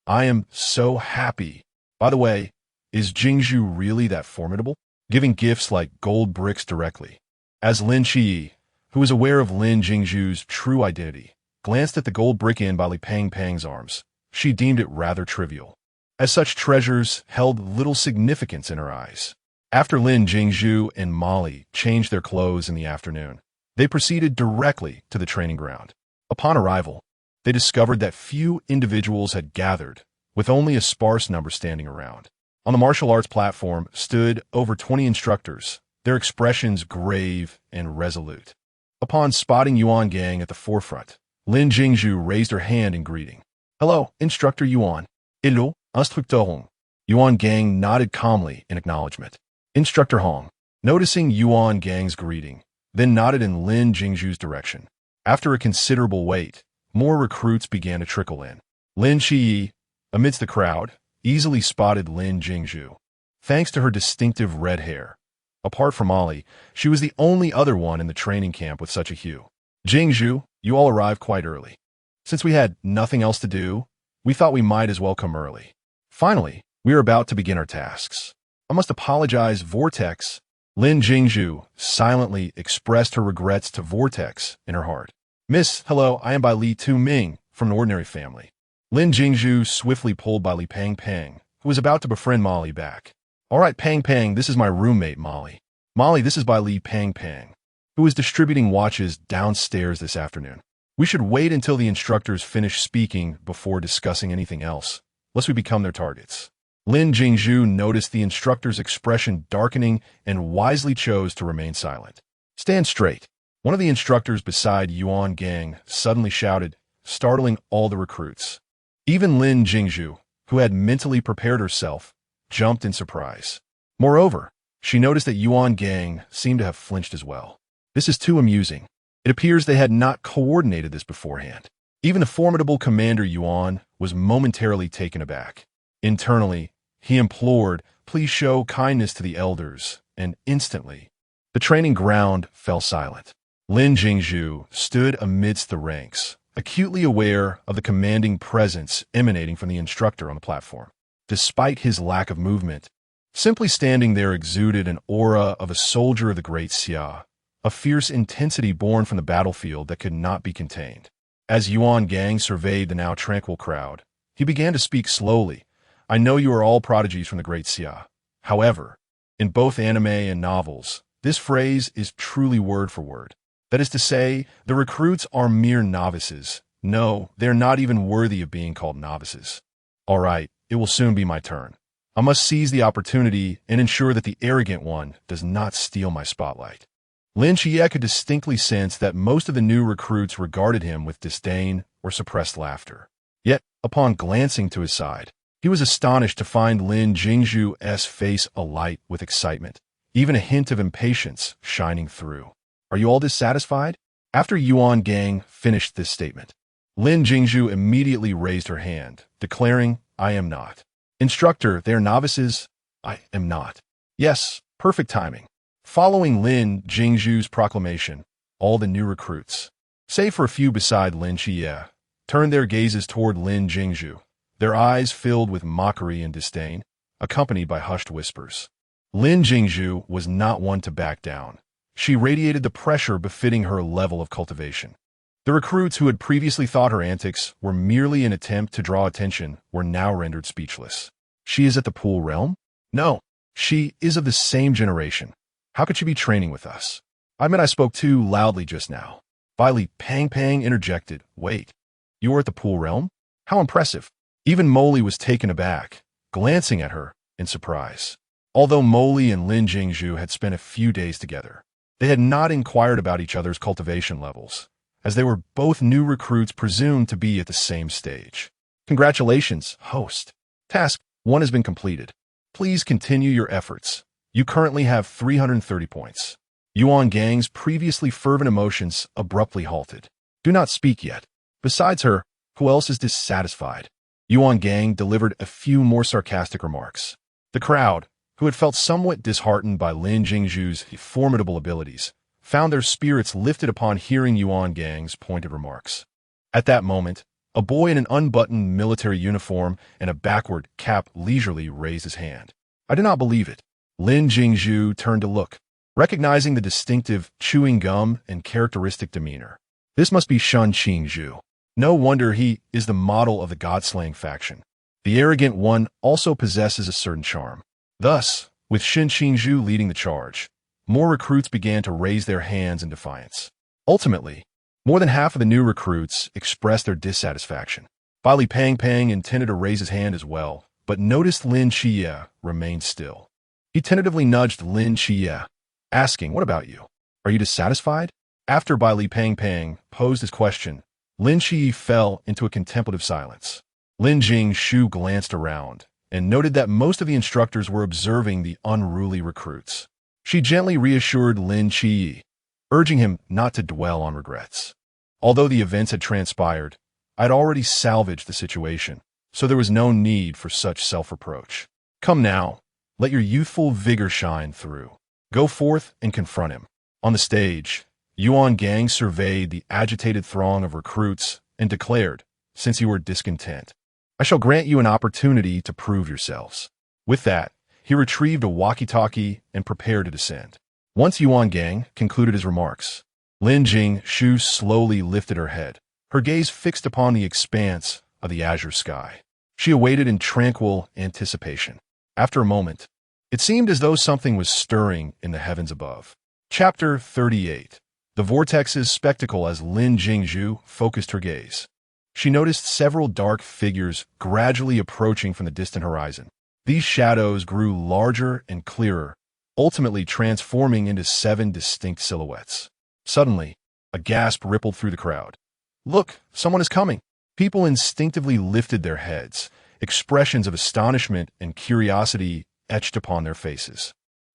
I am so happy. By the way, is Jingshu really that formidable? Giving gifts like gold bricks directly." As Lin Qiyi, who was aware of Lin Jingshu's true identity, glanced at the gold brick in Bai Pang's arms, she deemed it rather trivial, as such treasures held little significance in her eyes. After Lin Jingshu and Molly changed their clothes in the afternoon, they proceeded directly to the training ground. Upon arrival, they discovered that few individuals had gathered, with only a sparse number standing around. On the martial arts platform stood over 20 instructors, their expressions grave and resolute. Upon spotting Yuan Gang at the forefront, Lin Jingshu raised her hand in greeting. "Hello, Instructor Yuan." "Hello, Instructeur Hong." Yuan Gang nodded calmly in acknowledgement. Instructor Hong, noticing Yuan Gang's greeting, then nodded in Lin Jingshu's direction. After a considerable wait, more recruits began to trickle in. Lin Qiyi, amidst the crowd, easily spotted Lin Jingshu. Thanks to her distinctive red hair, apart from Ollie, she was the only other one in the training camp with such a hue. Jingshu, you all arrived quite early. Since we had nothing else to do, we thought we might as well come early. Finally, we are about to begin our tasks. I must apologize, Vortex. Lin Jingshu silently expressed her regrets to Vortex in her heart. Miss, hello, I am by Li Tu Ming, from an ordinary family. Lin Jingshu swiftly pulled by Li Pang Pang, who was about to befriend Molly back. All right, Pang Pang, this is my roommate, Molly. Molly, this is by Li Pang Pang, who is distributing watches downstairs this afternoon. We should wait until the instructors finish speaking before discussing anything else, lest we become their targets. Lin Jingshu noticed the instructor's expression darkening and wisely chose to remain silent. Stand straight. One of the instructors beside Yuan Gang suddenly shouted, startling all the recruits. Even Lin Jingshu, who had mentally prepared herself, jumped in surprise. Moreover, she noticed that Yuan Gang seemed to have flinched as well. This is too amusing. It appears they had not coordinated this beforehand. Even the formidable Commander Yuan was momentarily taken aback. Internally, he implored, please show kindness to the elders, and instantly, the training ground fell silent. Lin Jingshu stood amidst the ranks, acutely aware of the commanding presence emanating from the instructor on the platform. Despite his lack of movement, simply standing there exuded an aura of a soldier of the Great Xia, a fierce intensity born from the battlefield that could not be contained. As Yuan Gang surveyed the now tranquil crowd, he began to speak slowly. I know you are all prodigies from the Great Xia. However, in both anime and novels, this phrase is truly word for word. That is to say, the recruits are mere novices. No, they are not even worthy of being called novices. All right, it will soon be my turn. I must seize the opportunity and ensure that the arrogant one does not steal my spotlight. Lin Qiyi could distinctly sense that most of the new recruits regarded him with disdain or suppressed laughter. Yet, upon glancing to his side, he was astonished to find Lin Jingshu's face alight with excitement, even a hint of impatience shining through. Are you all dissatisfied? After Yuan Gang finished this statement, Lin Jingshu immediately raised her hand, declaring, I am not. Instructor, they are novices. I am not. Yes, perfect timing. Following Lin Jingshu's proclamation, all the new recruits, save for a few beside Lin Qiyi, turned their gazes toward Lin Jingshu, their eyes filled with mockery and disdain, accompanied by hushed whispers. Lin Jingshu was not one to back down. She radiated the pressure befitting her level of cultivation. The recruits who had previously thought her antics were merely an attempt to draw attention were now rendered speechless. She is at the pool realm? No, she is of the same generation. How could she be training with us? I admit I spoke too loudly just now. Li Pang Pang interjected, wait, you are at the pool realm? How impressive. Even Molly was taken aback, glancing at her in surprise. Although Molly and Lin Jingshu had spent a few days together, they had not inquired about each other's cultivation levels, as they were both new recruits presumed to be at the same stage. Congratulations, host. Task 1 has been completed. Please continue your efforts. You currently have 330 points. Yuan Gang's previously fervent emotions abruptly halted. Do not speak yet. Besides her, who else is dissatisfied? Yuan Gang delivered a few more sarcastic remarks. The crowd, who had felt somewhat disheartened by Lin Jingshu's formidable abilities, found their spirits lifted upon hearing Yuan Gang's pointed remarks. At that moment, a boy in an unbuttoned military uniform and a backward cap leisurely raised his hand. I do not believe it. Lin Jingshu turned to look, recognizing the distinctive chewing gum and characteristic demeanor. This must be Shun Qingzhu. No wonder he is the model of the God-slaying faction. The arrogant one also possesses a certain charm. Thus, with Shin Qingzhu leading the charge, more recruits began to raise their hands in defiance. Ultimately, more than half of the new recruits expressed their dissatisfaction. Li Pang Pang intended to raise his hand as well, but noticed Lin Qiyi remained still. He tentatively nudged Lin Qiyi, asking, what about you? Are you dissatisfied? After Li Pang Pang posed his question, Lin Qiyi fell into a contemplative silence. Lin Jingshu glanced around and noted that most of the instructors were observing the unruly recruits. She gently reassured Lin Qiyi. urging him not to dwell on regrets. Although the events had transpired, I had already salvaged the situation, so there was no need for such self-reproach. Come now, let your youthful vigor shine through. Go forth and confront him. On the stage, Yuan Gang surveyed the agitated throng of recruits and declared, since you are discontent, I shall grant you an opportunity to prove yourselves. With that, he retrieved a walkie-talkie and prepared to descend. Once Yuan Gang concluded his remarks, Lin Jingshu slowly lifted her head, her gaze fixed upon the expanse of the azure sky. She awaited in tranquil anticipation. After a moment, it seemed as though something was stirring in the heavens above. Chapter 38. The Vortex's spectacle as Lin Jingshu focused her gaze. She noticed several dark figures gradually approaching from the distant horizon. These shadows grew larger and clearer, ultimately transforming into 7 distinct silhouettes. Suddenly, a gasp rippled through the crowd. Look, someone is coming. People instinctively lifted their heads, expressions of astonishment and curiosity etched upon their faces.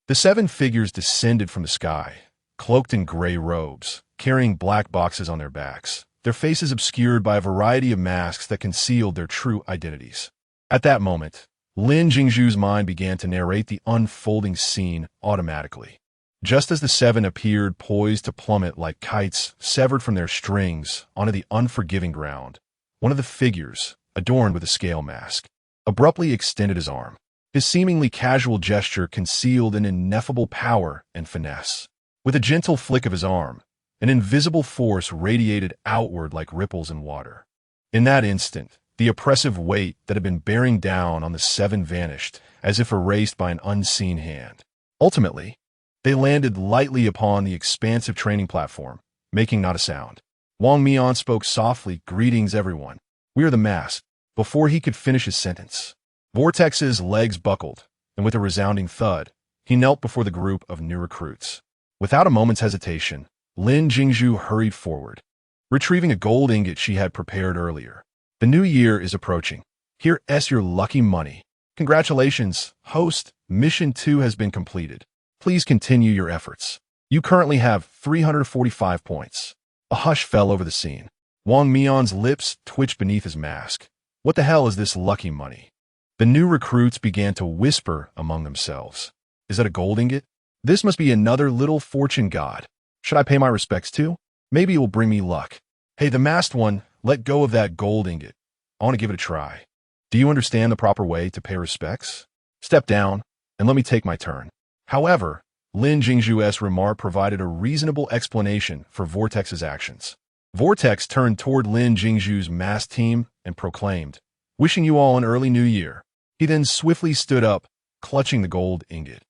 The 7 figures descended from the sky, cloaked in gray robes, carrying black boxes on their backs, their faces obscured by a variety of masks that concealed their true identities. At that moment, Lin Jingshu's mind began to narrate the unfolding scene automatically. Just as the 7 appeared poised to plummet like kites severed from their strings onto the unforgiving ground, one of the figures, adorned with a scale mask, abruptly extended his arm. His seemingly casual gesture concealed an ineffable power and finesse. With a gentle flick of his arm, an invisible force radiated outward like ripples in water. In that instant, the oppressive weight that had been bearing down on the 7 vanished, as if erased by an unseen hand. Ultimately, they landed lightly upon the expansive training platform, making not a sound. Wang Mian spoke softly, "Greetings, everyone. We are the masked." Before he could finish his sentence, Vortex's legs buckled, and with a resounding thud, he knelt before the group of new recruits. Without a moment's hesitation, Lin Jingshu hurried forward, retrieving a gold ingot she had prepared earlier. The new year is approaching. Here's your lucky money. Congratulations, host. Mission 2 has been completed. Please continue your efforts. You currently have 345 points. A hush fell over the scene. Wang Mian's lips twitched beneath his mask. What the hell is this lucky money? The new recruits began to whisper among themselves. Is that a gold ingot? This must be another little fortune god. Should I pay my respects to? Maybe it will bring me luck. Hey, the masked one, let go of that gold ingot. I want to give it a try. Do you understand the proper way to pay respects? Step down, and let me take my turn. However, Lin Jingshu's remark provided a reasonable explanation for Vortex's actions. Vortex turned toward Lin Jingshu's masked team and proclaimed, "Wishing you all an early new year." He then swiftly stood up, clutching the gold ingot,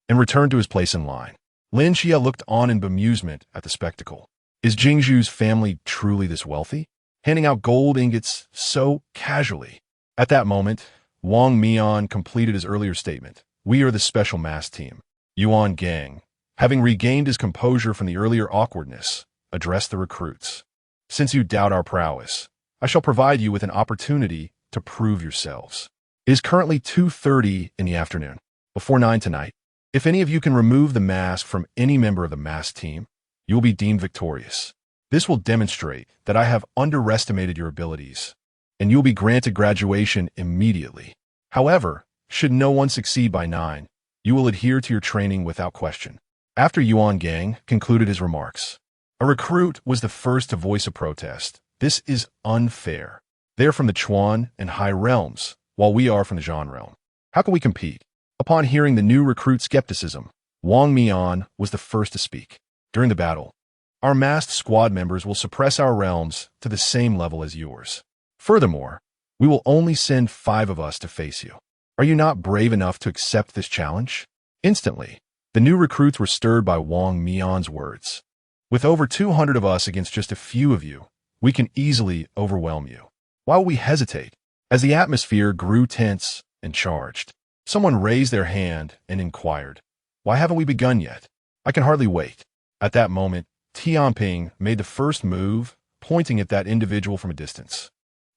and returned to his place in line. Lin Xia looked on in bemusement at the spectacle. Is Jingshu's family truly this wealthy? Handing out gold ingots so casually. At that moment, Wang Mian completed his earlier statement. We are the special mask team. Yuan Gang, having regained his composure from the earlier awkwardness, addressed the recruits. Since you doubt our prowess, I shall provide you with an opportunity to prove yourselves. It is currently 2:30 in the afternoon. Before 9 tonight, if any of you can remove the mask from any member of the mask team, you will be deemed victorious. This will demonstrate that I have underestimated your abilities, and you will be granted graduation immediately. However, should no one succeed by 9, you will adhere to your training without question. After Yuan Gang concluded his remarks, a recruit was the first to voice a protest. This is unfair. They are from the Chuan and High realms, while we are from the Zhan realm. How can we compete? Upon hearing the new recruit's skepticism, Wang Mian was the first to speak. During the battle, our masked squad members will suppress our realms to the same level as yours. Furthermore, we will only send 5 of us to face you. Are you not brave enough to accept this challenge? Instantly, the new recruits were stirred by Wang Mian's words. With over 200 of us against just a few of you, we can easily overwhelm you. Why will we hesitate? As the atmosphere grew tense and charged, someone raised their hand and inquired, "Why haven't we begun yet? I can hardly wait." At that moment, Tianping made the first move, pointing at that individual from a distance.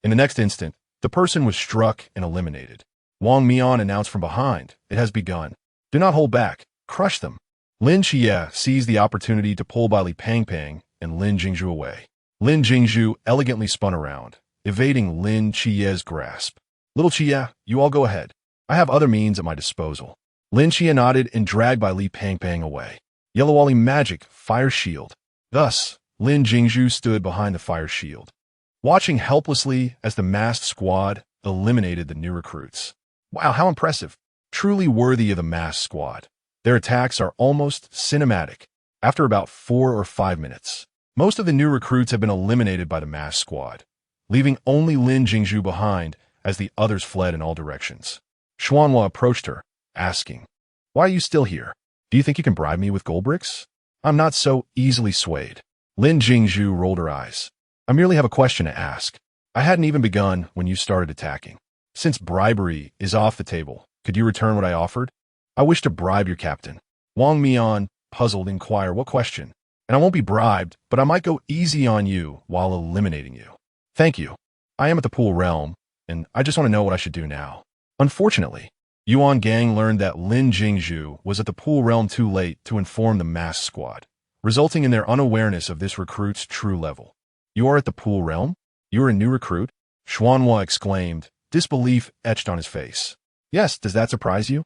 In the next instant, the person was struck and eliminated. Wang Mian announced from behind, "It has begun. Do not hold back. Crush them." Lin Jie seized the opportunity to pull by Li Pangpang and Lin Jingshu away. Lin Jingshu elegantly spun around, evading Lin Jie's grasp. Little Jie, you all go ahead. I have other means at my disposal. Lin Jie nodded and dragged by Li Pangpang away. Yellow Wally magic, fire shield. Thus, Lin Jingshu stood behind the fire shield, watching helplessly as the masked squad eliminated the new recruits. Wow, how impressive. Truly worthy of the masked squad. Their attacks are almost cinematic. After about 4 or 5 minutes, most of the new recruits have been eliminated by the masked squad, leaving only Lin Jingshu behind as the others fled in all directions. Xuanhua approached her, asking, "Why are you still here? Do you think you can bribe me with gold bricks? I'm not so easily swayed." Lin Jingshu rolled her eyes. "I merely have a question to ask. I hadn't even begun when you started attacking. Since bribery is off the table, could you return what I offered? I wish to bribe your captain." Wang Mian, puzzled, inquired, "What question? And I won't be bribed, but I might go easy on you while eliminating you." "Thank you. I am at the pool realm, and I just want to know what I should do now." Unfortunately, Yuan Gang learned that Lin Jingshu was at the pool realm too late to inform the masked squad, resulting in their unawareness of this recruit's true level. "You are at the pool realm? You are a new recruit?" Xuanhua exclaimed, disbelief etched on his face. "Yes, does that surprise you?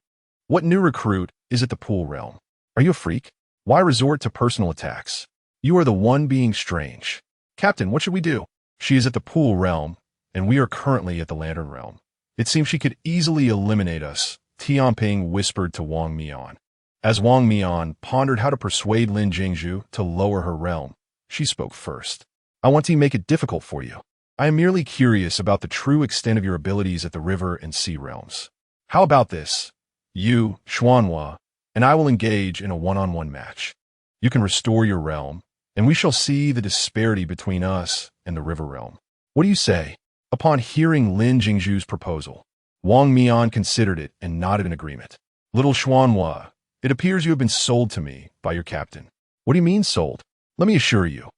What new recruit is at the pool realm? Are you a freak? Why resort to personal attacks? You are the one being strange. Captain, what should we do? She is at the pool realm, and we are currently at the lantern realm. It seems she could easily eliminate us," Tianping whispered to Wang Mian. As Wang Mian pondered how to persuade Lin Jingshu to lower her realm, she spoke first. "I want to make it difficult for you. I am merely curious about the true extent of your abilities at the river and sea realms. How about this? You, Xuanhua, and I will engage in a one-on-one match. You can restore your realm, and we shall see the disparity between us and the river realm. What do you say?" Upon hearing Lin Jingshu's proposal, Wang Mian considered it and nodded in agreement. "Little Xuanhua, it appears you have been sold to me by your captain." "What do you mean sold? Let me assure you,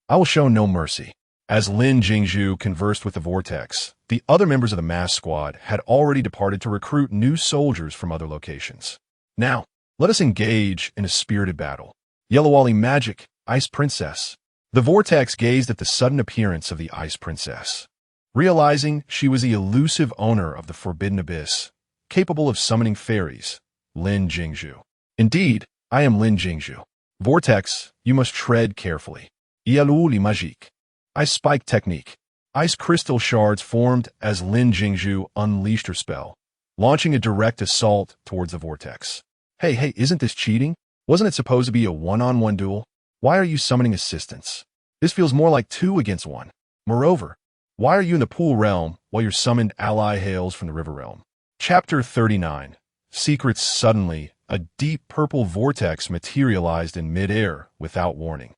I will show no mercy." As Lin Jingshu conversed with the vortex, the other members of the masked squad had already departed to recruit new soldiers from other locations. "Now, let us engage in a spirited battle. Yellow Wally magic, Ice Princess." The vortex gazed at the sudden appearance of the Ice Princess, realizing she was the elusive owner of the Forbidden Abyss, capable of summoning fairies, Lin Jingshu. "Indeed, I am Lin Jingshu. Vortex, you must tread carefully. Ialuli magique. Ice spike technique." Ice crystal shards formed as Lin Jingshu unleashed her spell, launching a direct assault towards the vortex. Hey, isn't this cheating? Wasn't it supposed to be a one-on-one duel? Why are you summoning assistants? This feels more like 2 against 1. Moreover, why are you in the pool realm while your summoned ally hails from the river realm? Chapter 39. Secrets. Suddenly, a deep purple vortex materialized in midair without warning,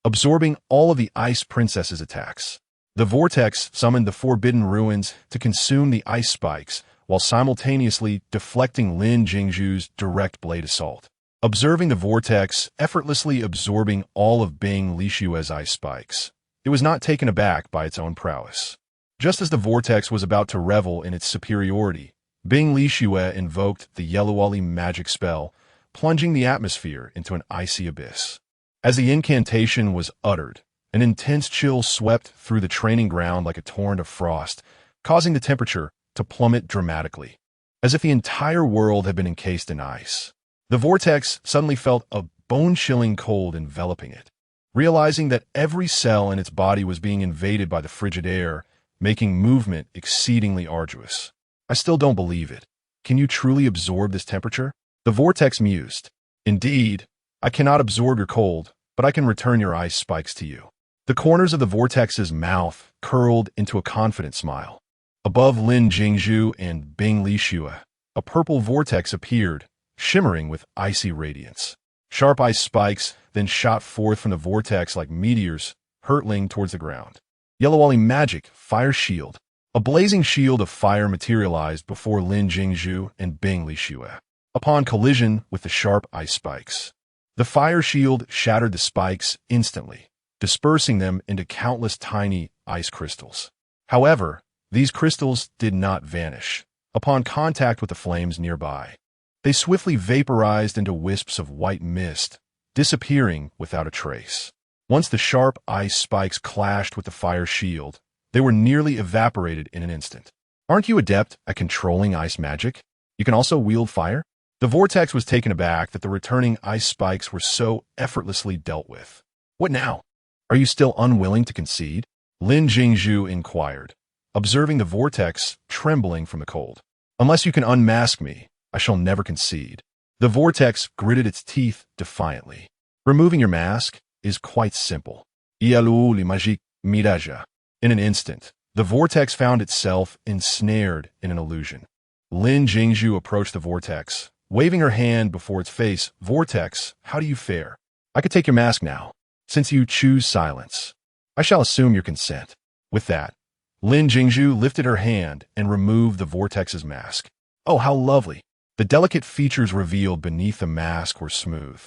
absorbing all of the Ice Princess's attacks. The vortex summoned the Forbidden Ruins to consume the ice spikes, while simultaneously deflecting Lin Jingshu's direct blade assault. Observing the vortex effortlessly absorbing all of Bing Lishua's ice spikes, it was not taken aback by its own prowess. Just as the vortex was about to revel in its superiority, Bing Lishue invoked the Yellow Wally magic spell, plunging the atmosphere into an icy abyss. As the incantation was uttered, an intense chill swept through the training ground like a torrent of frost, causing the temperature to plummet dramatically, as if the entire world had been encased in ice. The vortex suddenly felt a bone-chilling cold enveloping it, realizing that every cell in its body was being invaded by the frigid air, making movement exceedingly arduous. "I still don't believe it. Can you truly absorb this temperature?" The vortex mused. "Indeed, I cannot absorb your cold, but I can return your ice spikes to you." The corners of the vortex's mouth curled into a confident smile. Above Lin Jingshu and Bing Lishue, a purple vortex appeared, shimmering with icy radiance. Sharp ice spikes then shot forth from the vortex like meteors, hurtling towards the ground. Yellow Wally magic, fire shield. A blazing shield of fire materialized before Lin Jingshu and Bing Lishue, upon collision with the sharp ice spikes. The fire shield shattered the spikes instantly, dispersing them into countless tiny ice crystals. However, these crystals did not vanish upon contact with the flames nearby. They swiftly vaporized into wisps of white mist, disappearing without a trace. Once the sharp ice spikes clashed with the fire shield, they were nearly evaporated in an instant. Aren't you adept at controlling ice magic? You can also wield fire? The vortex was taken aback that the returning ice spikes were so effortlessly dealt with. What now? Are you still unwilling to concede? Lin Jingshu inquired, observing the vortex trembling from the cold. Unless you can unmask me, I shall never concede. The vortex gritted its teeth defiantly. Removing your mask is quite simple. Ialu li magique miraja. In an instant, the vortex found itself ensnared in an illusion. Lin Jingshu approached the vortex, waving her hand before its face. Vortex, how do you fare? I could take your mask now. Since you choose silence, I shall assume your consent. With that, Lin Jingshu lifted her hand and removed the vortex's mask. Oh, how lovely! The delicate features revealed beneath the mask were smooth,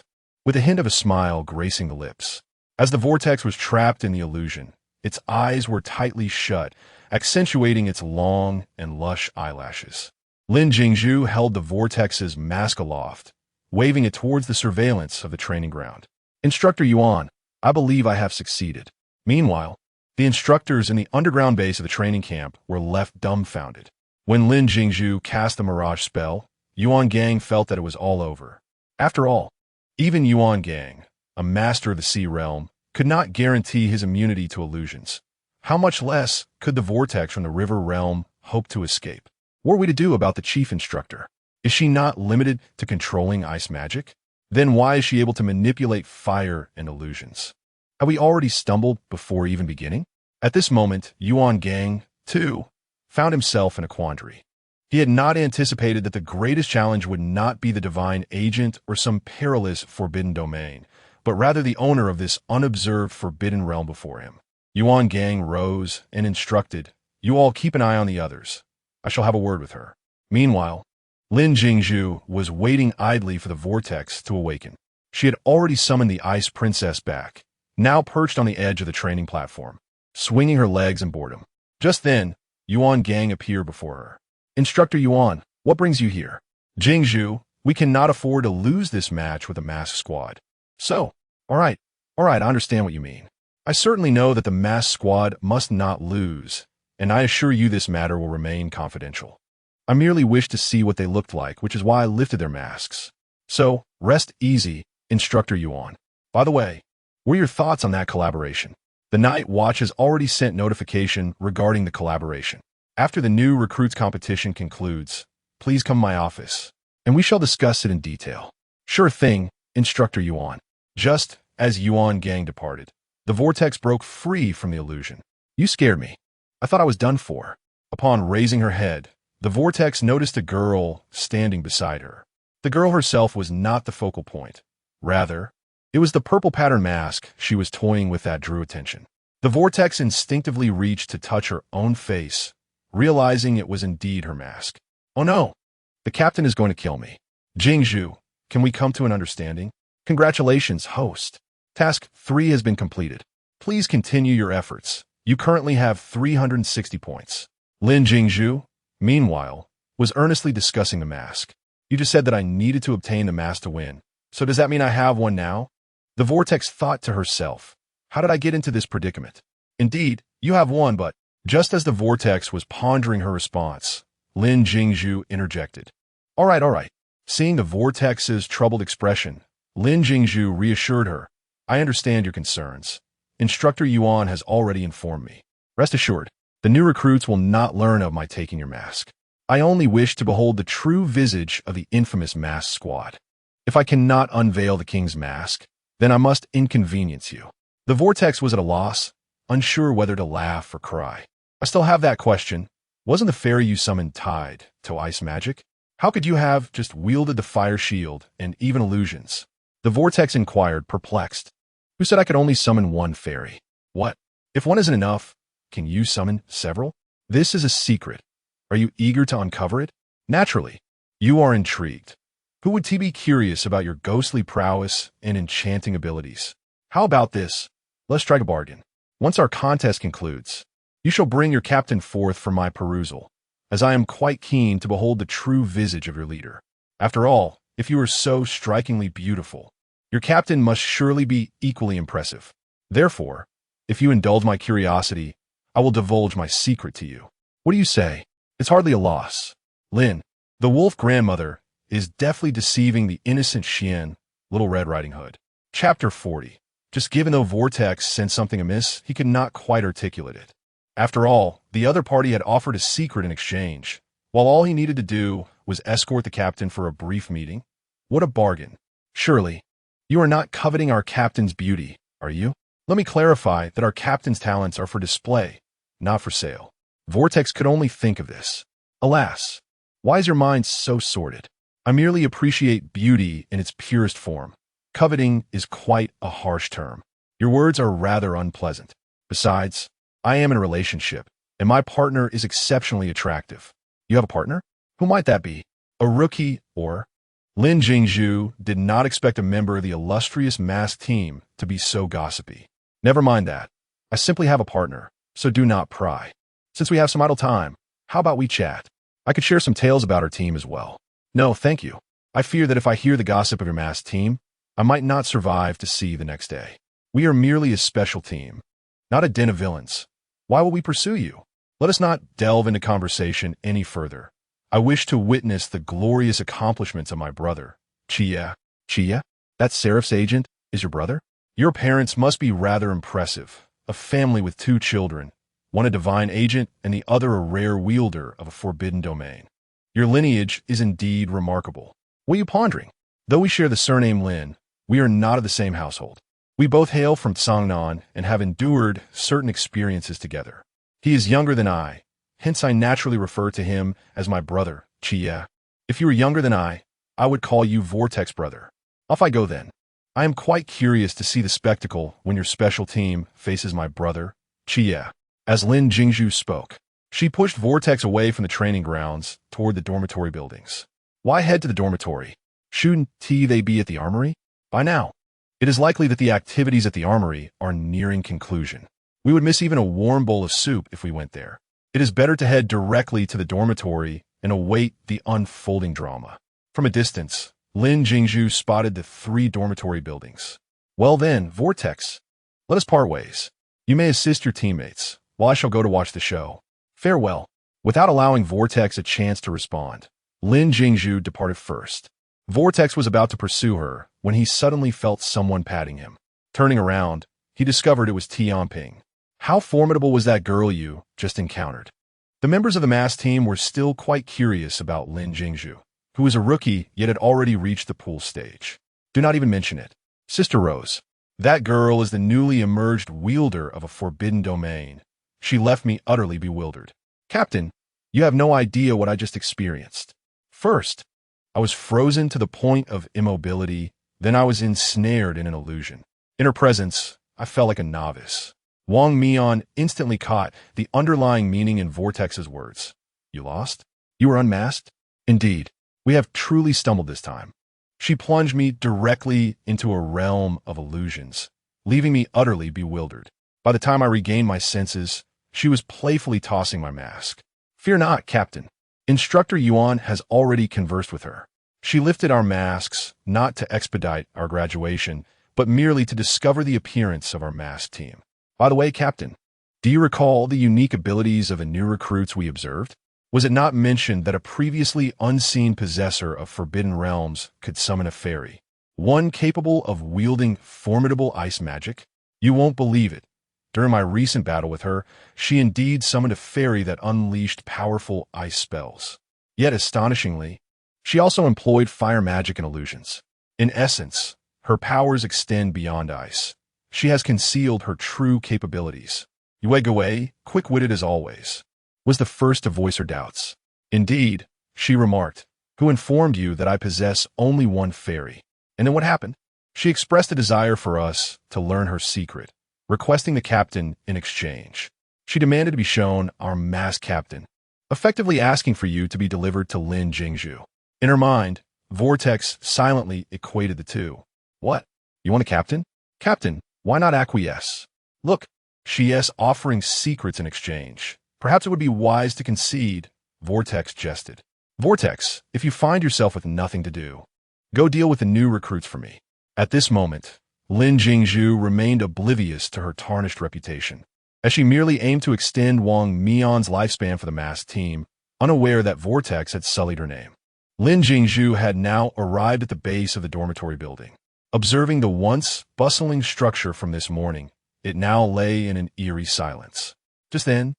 with a hint of a smile gracing the lips. As the vortex was trapped in the illusion, its eyes were tightly shut, accentuating its long and lush eyelashes. Lin Jingshu held the vortex's mask aloft, waving it towards the surveillance of the training ground. Instructor Yuan, I believe I have succeeded. Meanwhile, the instructors in the underground base of the training camp were left dumbfounded. When Lin Jingshu cast the mirage spell, Yuan Gang felt that it was all over. After all, even Yuan Gang, a master of the sea realm, could not guarantee his immunity to illusions. How much less could the vortex from the river realm hope to escape? What are we to do about the chief instructor? Is she not limited to controlling ice magic? Then why is she able to manipulate fire and illusions? Have we already stumbled before even beginning? At this moment, Yuan Gang, too, found himself in a quandary. He had not anticipated that the greatest challenge would not be the divine agent or some perilous forbidden domain, but rather the owner of this unobserved forbidden realm before him. Yuan Gang rose and instructed, "You all keep an eye on the others. I shall have a word with her." Meanwhile, Lin Jingshu was waiting idly for the vortex to awaken. She had already summoned the Ice Princess back, now perched on the edge of the training platform, swinging her legs in boredom. Just then, Yuan Gang appeared before her. "Instructor Yuan, what brings you here?" "Jingshu, we cannot afford to lose this match with a masked squad." "So, all right, I understand what you mean. I certainly know that the masked squad must not lose, and I assure you this matter will remain confidential. I merely wished to see what they looked like, which is why I lifted their masks. So, rest easy, Instructor Yuan. By the way, what are your thoughts on that collaboration?" The Night Watch has already sent notification regarding the collaboration. After the new recruits competition concludes, please come to my office, and we shall discuss it in detail. Sure thing, Instructor Yuan. Just as Yuan Gang departed, the vortex broke free from the illusion. You scared me. I thought I was done for. Upon raising her head, the vortex noticed a girl standing beside her. The girl herself was not the focal point. Rather, it was the purple pattern mask she was toying with that drew attention. The vortex instinctively reached to touch her own face, realizing it was indeed her mask. Oh no! The captain is going to kill me. Jingshu, can we come to an understanding? Congratulations, host. Task 3 has been completed. Please continue your efforts. You currently have 360 points. Lin Jingshu, meanwhile, was earnestly discussing the mask. You just said that I needed to obtain the mask to win. So does that mean I have one now? The vortex thought to herself, how did I get into this predicament? Indeed, you have one, but just as the vortex was pondering her response, Lin Jingshu interjected. All right. Seeing the vortex's troubled expression, Lin Jingshu reassured her. I understand your concerns. Instructor Yuan has already informed me. Rest assured, the new recruits will not learn of my taking your mask. I only wish to behold the true visage of the infamous masked squad. If I cannot unveil the king's mask, then I must inconvenience you. The vortex was at a loss, unsure whether to laugh or cry. I still have that question. Wasn't the fairy you summoned tied to ice magic? How could you have just wielded the fire shield and even illusions? The vortex inquired, perplexed. Who said I could only summon one fairy? What? If one isn't enough, can you summon several? This is a secret. Are you eager to uncover it? Naturally. You are intrigued. Who would be curious about your ghostly prowess and enchanting abilities? How about this? Let's strike a bargain. Once our contest concludes, you shall bring your captain forth for my perusal, as I am quite keen to behold the true visage of your leader. After all, if you are so strikingly beautiful, your captain must surely be equally impressive. Therefore, if you indulge my curiosity, I will divulge my secret to you. What do you say? It's hardly a loss. Lin, the wolf grandmother, is deftly deceiving the innocent Xian, Little Red Riding Hood. Chapter 40. Just given though Vortex sensed something amiss, he could not quite articulate it. After all, the other party had offered a secret in exchange, while all he needed to do was escort the captain for a brief meeting. What a bargain. Surely, you are not coveting our captain's beauty, are you? Let me clarify that our captain's talents are for display, not for sale. Vortex could only think of this. Alas, why is your mind so sordid? I merely appreciate beauty in its purest form. Coveting is quite a harsh term. Your words are rather unpleasant. Besides, I am in a relationship, and my partner is exceptionally attractive. You have a partner? Who might that be? A rookie or... Lin Jingshu did not expect a member of the illustrious masked team to be so gossipy. Never mind that. I simply have a partner, so do not pry. Since we have some idle time, how about we chat? I could share some tales about our team as well. No, thank you. I fear that if I hear the gossip of your masked team, I might not survive to see the next day. We are merely a special team, not a den of villains. Why will we pursue you? Let us not delve into conversation any further. I wish to witness the glorious accomplishments of my brother, Chia. Chia? That Seraph's agent is your brother? Your parents must be rather impressive. A family with 2 children, one a divine agent and the other a rare wielder of a forbidden domain. Your lineage is indeed remarkable. What are you pondering? Though we share the surname Lin, we are not of the same household. We both hail from Tsangnan and have endured certain experiences together. He is younger than I, hence I naturally refer to him as my brother, Chia. If you were younger than I would call you Vortex brother. Off I go then. I am quite curious to see the spectacle when your special team faces my brother, Chia. As Lin Jingshu spoke, she pushed Vortex away from the training grounds toward the dormitory buildings. Why head to the dormitory? Shouldn't they be at the armory? By now, it is likely that the activities at the armory are nearing conclusion. We would miss even a warm bowl of soup if we went there. It is better to head directly to the dormitory and await the unfolding drama. From a distance, Lin Jingshu spotted the 3 dormitory buildings. Well then, Vortex, let us part ways. You may assist your teammates, while I shall go to watch the show. Farewell. Without allowing Vortex a chance to respond, Lin Jingshu departed first. Vortex was about to pursue her when he suddenly felt someone patting him. Turning around, he discovered it was Tianping. How formidable was that girl you just encountered? The members of the mass team were still quite curious about Lin Jingshu, who was a rookie yet had already reached the pool stage. Do not even mention it. Sister Rose, that girl is the newly emerged wielder of a forbidden domain. She left me utterly bewildered. Captain, you have no idea what I just experienced. First, I was frozen to the point of immobility, then I was ensnared in an illusion. In her presence, I felt like a novice. Wang Mian instantly caught the underlying meaning in Vortex's words. You lost? You were unmasked? Indeed, we have truly stumbled this time. She plunged me directly into a realm of illusions, leaving me utterly bewildered. By the time I regained my senses, she was playfully tossing my mask. Fear not, Captain. Instructor Yuan has already conversed with her. She lifted our masks not to expedite our graduation, but merely to discover the appearance of our masked team. By the way, Captain, do you recall the unique abilities of the new recruits we observed? Was it not mentioned that a previously unseen possessor of forbidden realms could summon a fairy, one capable of wielding formidable ice magic? You won't believe it. During my recent battle with her, she indeed summoned a fairy that unleashed powerful ice spells. Yet, astonishingly, she also employed fire magic and illusions. In essence, her powers extend beyond ice. She has concealed her true capabilities. Yue Gui, quick-witted as always, was the first to voice her doubts. Indeed, she remarked, who informed you that I possess only one fairy? And then what happened? She expressed a desire for us to learn her secret, requesting the captain in exchange. She demanded to be shown our masked captain, effectively asking for you to be delivered to Lin Jingshu. In her mind, Vortex silently equated the two. What? You want a captain? Captain, why not acquiesce? Look, she is offering secrets in exchange. Perhaps it would be wise to concede, Vortex jested. Vortex, if you find yourself with nothing to do, go deal with the new recruits for me. At this moment, Lin Jingshu remained oblivious to her tarnished reputation, as she merely aimed to extend Wang Mian's lifespan for the masked team, unaware that Vortex had sullied her name. Lin Jingshu had now arrived at the base of the dormitory building. Observing the once bustling structure from this morning, it now lay in an eerie silence. Just then,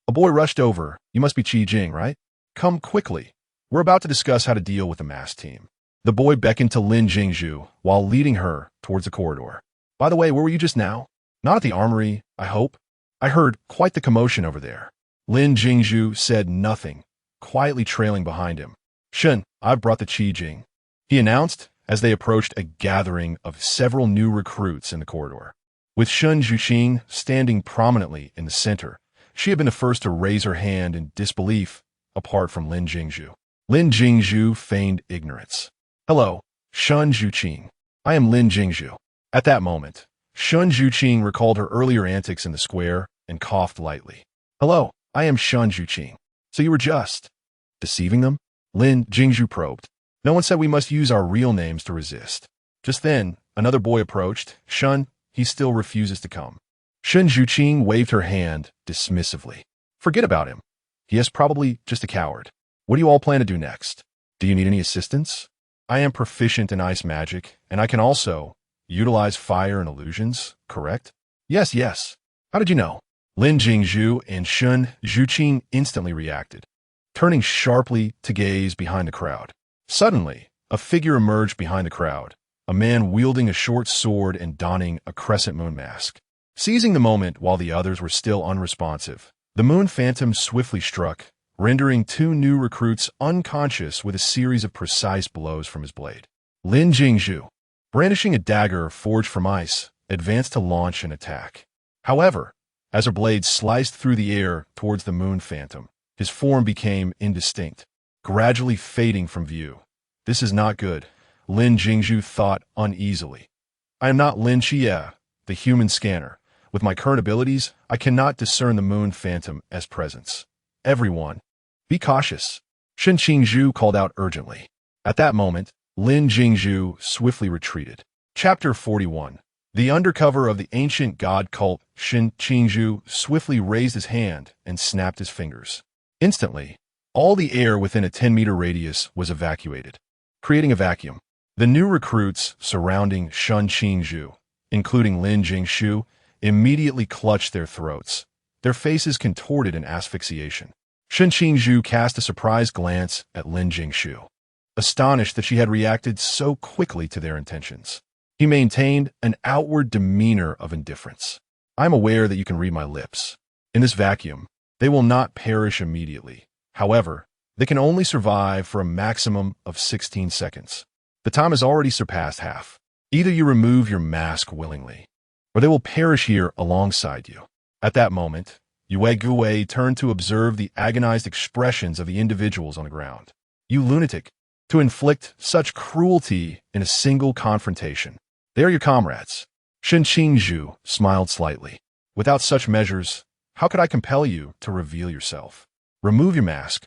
a boy rushed over. You must be Qi Jing, right? Come quickly. We're about to discuss how to deal with the masked team. The boy beckoned to Lin Jingshu while leading her towards the corridor. By the way, where were you just now? Not at the armory, I hope. I heard quite the commotion over there. Lin Jingshu said nothing, quietly trailing behind him. Shun, I've brought the Qi Jing, he announced as they approached a gathering of several new recruits in the corridor. With Shun Zhuqing standing prominently in the center, she had been the first to raise her hand in disbelief, apart from Lin Jingshu. Lin Jingshu feigned ignorance. Hello, Shun Zhuqing. I am Lin Jingshu. At that moment, Shun Zhuqing recalled her earlier antics in the square and coughed lightly. Hello, I am Shun Zhuqing. So you were just deceiving them? Lin Jingshu probed. No one said we must use our real names to resist. Just then, another boy approached. Shun, he still refuses to come. Shun Zhuqing waved her hand dismissively. Forget about him. He is probably just a coward. What do you all plan to do next? Do you need any assistance? I am proficient in ice magic, and I can also utilize fire and illusions, correct? Yes. How did you know? Lin Jingshu and Shun Zhuqing instantly reacted, turning sharply to gaze behind the crowd. Suddenly, a figure emerged behind the crowd, a man wielding a short sword and donning a crescent moon mask. Seizing the moment while the others were still unresponsive, the moon phantom swiftly struck, rendering two new recruits unconscious with a series of precise blows from his blade. Lin Jingshu, brandishing a dagger forged from ice, advanced to launch an attack. However, as her blade sliced through the air towards the moon phantom, his form became indistinct, gradually fading from view. This is not good, Lin Jingshu thought uneasily. I am not Lin Xie, the human scanner. With my current abilities, I cannot discern the moon phantom as presence. Everyone, be cautious, Shen Qingzhu called out urgently. At that moment, Lin Jingshu swiftly retreated. Chapter 41. The undercover of the ancient god cult, Shen Qingzhu, swiftly raised his hand and snapped his fingers. Instantly, all the air within a 10-meter radius was evacuated, creating a vacuum. The new recruits surrounding Shen Qingzhu, including Lin Jingshu, immediately clutched their throats, their faces contorted in asphyxiation. Shen Qingzhu cast a surprised glance at Lin Jingshu, astonished that she had reacted so quickly to their intentions. He maintained an outward demeanor of indifference. I am aware that you can read my lips. In this vacuum, they will not perish immediately. However, they can only survive for a maximum of 16 seconds. The time has already surpassed half. Either you remove your mask willingly, or they will perish here alongside you. At that moment, Yue Guwei turned to observe the agonized expressions of the individuals on the ground. You lunatic, to inflict such cruelty in a single confrontation. They are your comrades. Shen Qingzhu smiled slightly. Without such measures, how could I compel you to reveal yourself? Remove your mask,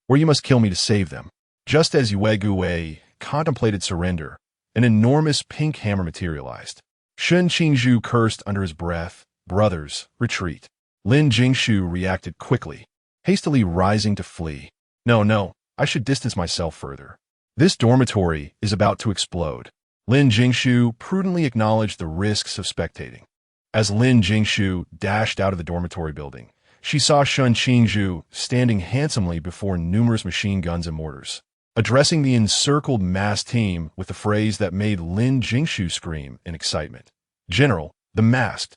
or you must kill me to save them. Just as Yue Guwei contemplated surrender, an enormous pink hammer materialized. Shen Qingzhu cursed under his breath. Brothers, retreat. Lin Jingshu reacted quickly, hastily rising to flee. No, I should distance myself further. This dormitory is about to explode. Lin Jingshu prudently acknowledged the risks of spectating. As Lin Jingshu dashed out of the dormitory building, she saw Shen Qingzhu standing handsomely before numerous machine guns and mortars, addressing the encircled masked team with the phrase that made Lin Jingshu scream in excitement. General, the masked.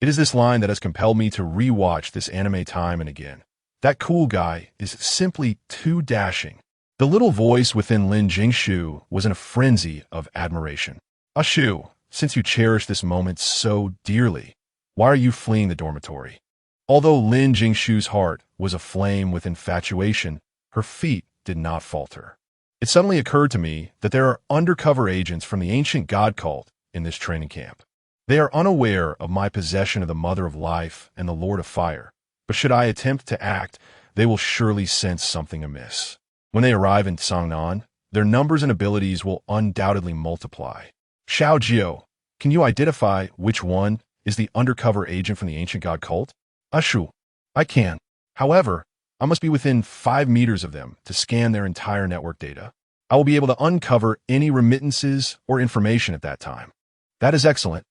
It is this line that has compelled me to re-watch this anime time and again. That cool guy is simply too dashing. The little voice within Lin Jingshu was in a frenzy of admiration. Ashu, since you cherish this moment so dearly, why are you fleeing the dormitory? Although Lin Jingshu's heart was aflame with infatuation, her feet did not falter. It suddenly occurred to me that there are undercover agents from the ancient god cult in this training camp. They are unaware of my possession of the Mother of Life and the Lord of Fire, but should I attempt to act, they will surely sense something amiss. When they arrive in Sangnan, their numbers and abilities will undoubtedly multiply. Xiao Jiao, can you identify which one is the undercover agent from the ancient god cult? Ashu, I can. However, I must be within 5 meters of them to scan their entire network data. I will be able to uncover any remittances or information at that time. That is excellent.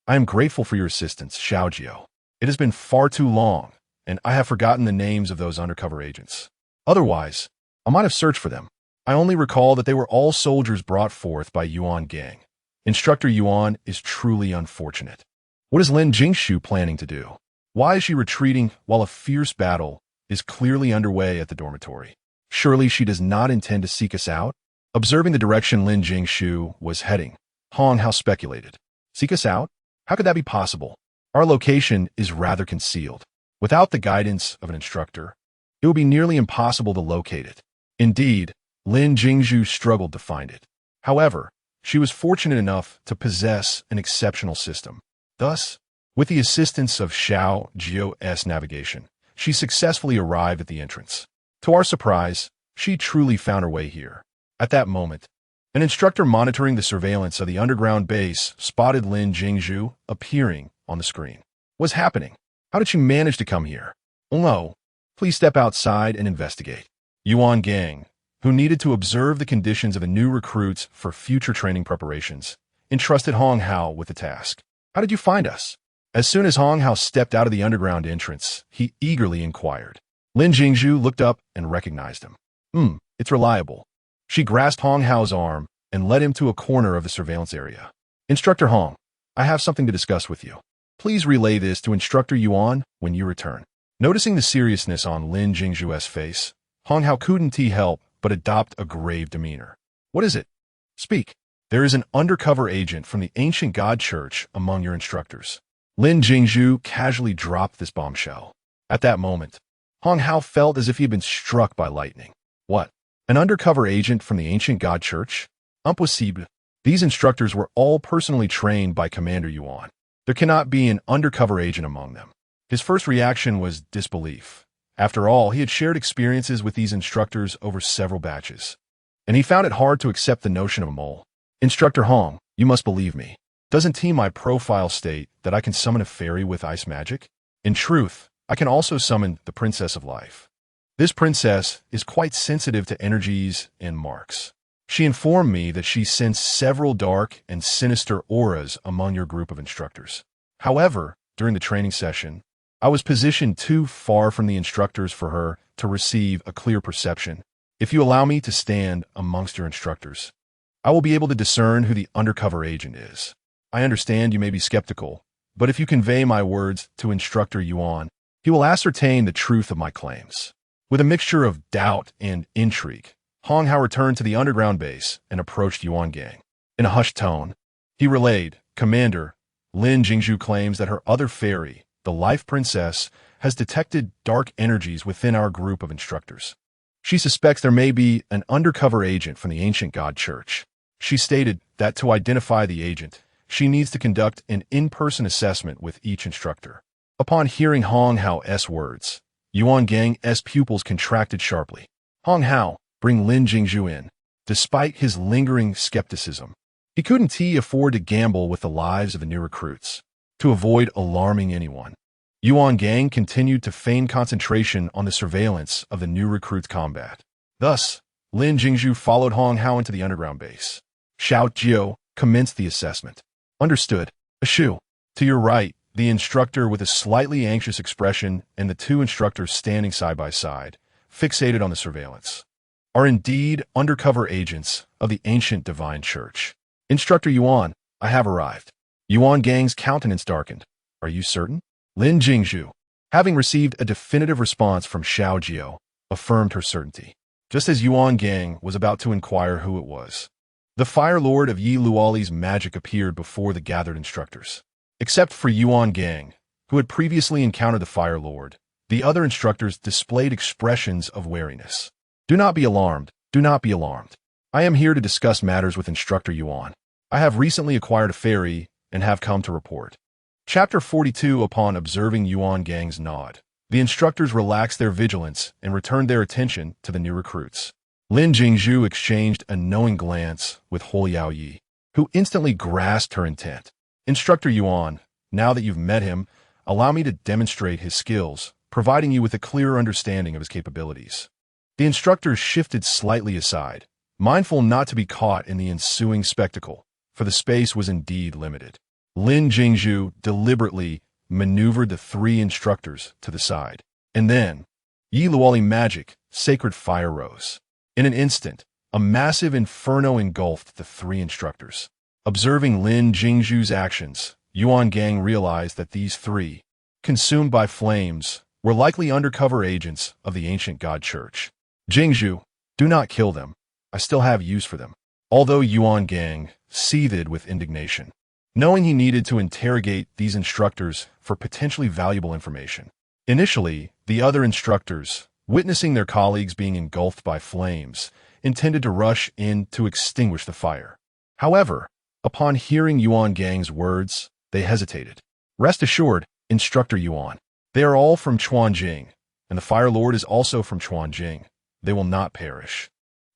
I am grateful for your assistance, Xiao Jiao. It has been far too long, and I have forgotten the names of those undercover agents. Otherwise, I might have searched for them. I only recall that they were all soldiers brought forth by Yuan Gang. Instructor Yuan is truly unfortunate. What is Lin Jingshu planning to do? Why is she retreating while a fierce battle is clearly underway at the dormitory? Surely she does not intend to seek us out? Observing the direction Lin Jingshu was heading, Hong Hao speculated. Seek us out? How could that be possible? Our location is rather concealed. Without the guidance of an instructor, it would be nearly impossible to locate it. Indeed, Lin Jingshu struggled to find it. However, she was fortunate enough to possess an exceptional system. Thus, with the assistance of Xiao Jiao's navigation, she successfully arrived at the entrance. To our surprise, she truly found her way here. At that moment, an instructor monitoring the surveillance of the underground base spotted Lin Jingshu appearing on the screen. What's happening? How did she manage to come here? Oh no, please step outside and investigate. Yuan Gang, who needed to observe the conditions of the new recruits for future training preparations, entrusted Hong Hao with the task. How did you find us? As soon as Hong Hao stepped out of the underground entrance, he eagerly inquired. Lin Jingshu looked up and recognized him. It's reliable. She grasped Hong Hao's arm and led him to a corner of the surveillance area. Instructor Hong, I have something to discuss with you. Please relay this to Instructor Yuan when you return. Noticing the seriousness on Lin Jingshu's face, Hong Hao couldn't help but adopt a grave demeanor. What is it? Speak. There is an undercover agent from the ancient god church among your instructors. Lin Jingshu casually dropped this bombshell. At that moment, Hong Hao felt as if he had been struck by lightning. What? An undercover agent from the ancient god church? Impossible. These instructors were all personally trained by Commander Yuan. There cannot be an undercover agent among them. His first reaction was disbelief. After all, he had shared experiences with these instructors over several batches, and he found it hard to accept the notion of a mole. Instructor Hong, you must believe me. Doesn't my profile state that I can summon a fairy with ice magic? In truth, I can also summon the Princess of Life. This princess is quite sensitive to energies and marks. She informed me that she sensed several dark and sinister auras among your group of instructors. However, during the training session, I was positioned too far from the instructors for her to receive a clear perception. If you allow me to stand amongst your instructors, I will be able to discern who the undercover agent is. I understand you may be skeptical, but if you convey my words to Instructor Yuan, he will ascertain the truth of my claims. With a mixture of doubt and intrigue, Hong Hao returned to the underground base and approached Yuan Gang. In a hushed tone, he relayed, Commander, Lin Jingshu claims that her other fairy, the Life Princess, has detected dark energies within our group of instructors. She suspects there may be an undercover agent from the ancient god church. She stated that to identify the agent, she needs to conduct an in-person assessment with each instructor. Upon hearing Hong Hao's words, Yuan Gang's pupils contracted sharply. Hong Hao, bring Lin Jingshu in. Despite his lingering skepticism, he couldn't afford to gamble with the lives of the new recruits. To avoid alarming anyone, Yuan Gang continued to feign concentration on the surveillance of the new recruits' combat. Thus, Lin Jingshu followed Hong Hao into the underground base. Xiao Jiao commenced the assessment. Understood. Ashu. To your right, the instructor with a slightly anxious expression and the two instructors standing side by side, fixated on the surveillance, are indeed undercover agents of the ancient divine church. Instructor Yuan, I have arrived. Yuan Gang's countenance darkened. Are you certain? Lin Jingshu, having received a definitive response from Xiao Jiao, affirmed her certainty. Just as Yuan Gang was about to inquire who it was, the Fire Lord of Yi Luoli's magic appeared before the gathered instructors. Except for Yuan Gang, who had previously encountered the Fire Lord, the other instructors displayed expressions of wariness. Do not be alarmed. Do not be alarmed. I am here to discuss matters with Instructor Yuan. I have recently acquired a fairy and have come to report. Chapter 42. Upon observing Yuan Gang's nod, the instructors relaxed their vigilance and returned their attention to the new recruits. Lin Jingshu exchanged a knowing glance with Huo Yi, who instantly grasped her intent. Instructor Yuan, now that you've met him, allow me to demonstrate his skills, providing you with a clearer understanding of his capabilities. The instructor shifted slightly aside, mindful not to be caught in the ensuing spectacle, for the space was indeed limited. Lin Jingshu deliberately maneuvered the three instructors to the side. And then, Yi Luoli magic, sacred fire rose. In an instant, a massive inferno engulfed the three instructors. Observing Lin Jingshu's actions, Yuan Gang realized that these three, consumed by flames, were likely undercover agents of the ancient god church. Jingshu, do not kill them. I still have use for them. Although Yuan Gang seethed with indignation, knowing he needed to interrogate these instructors for potentially valuable information. Initially, the other instructors, witnessing their colleagues being engulfed by flames, intended to rush in to extinguish the fire. However, upon hearing Yuan Gang's words, they hesitated. Rest assured, Instructor Yuan, they are all from Chuanjing, and the Fire Lord is also from Chuanjing. They will not perish.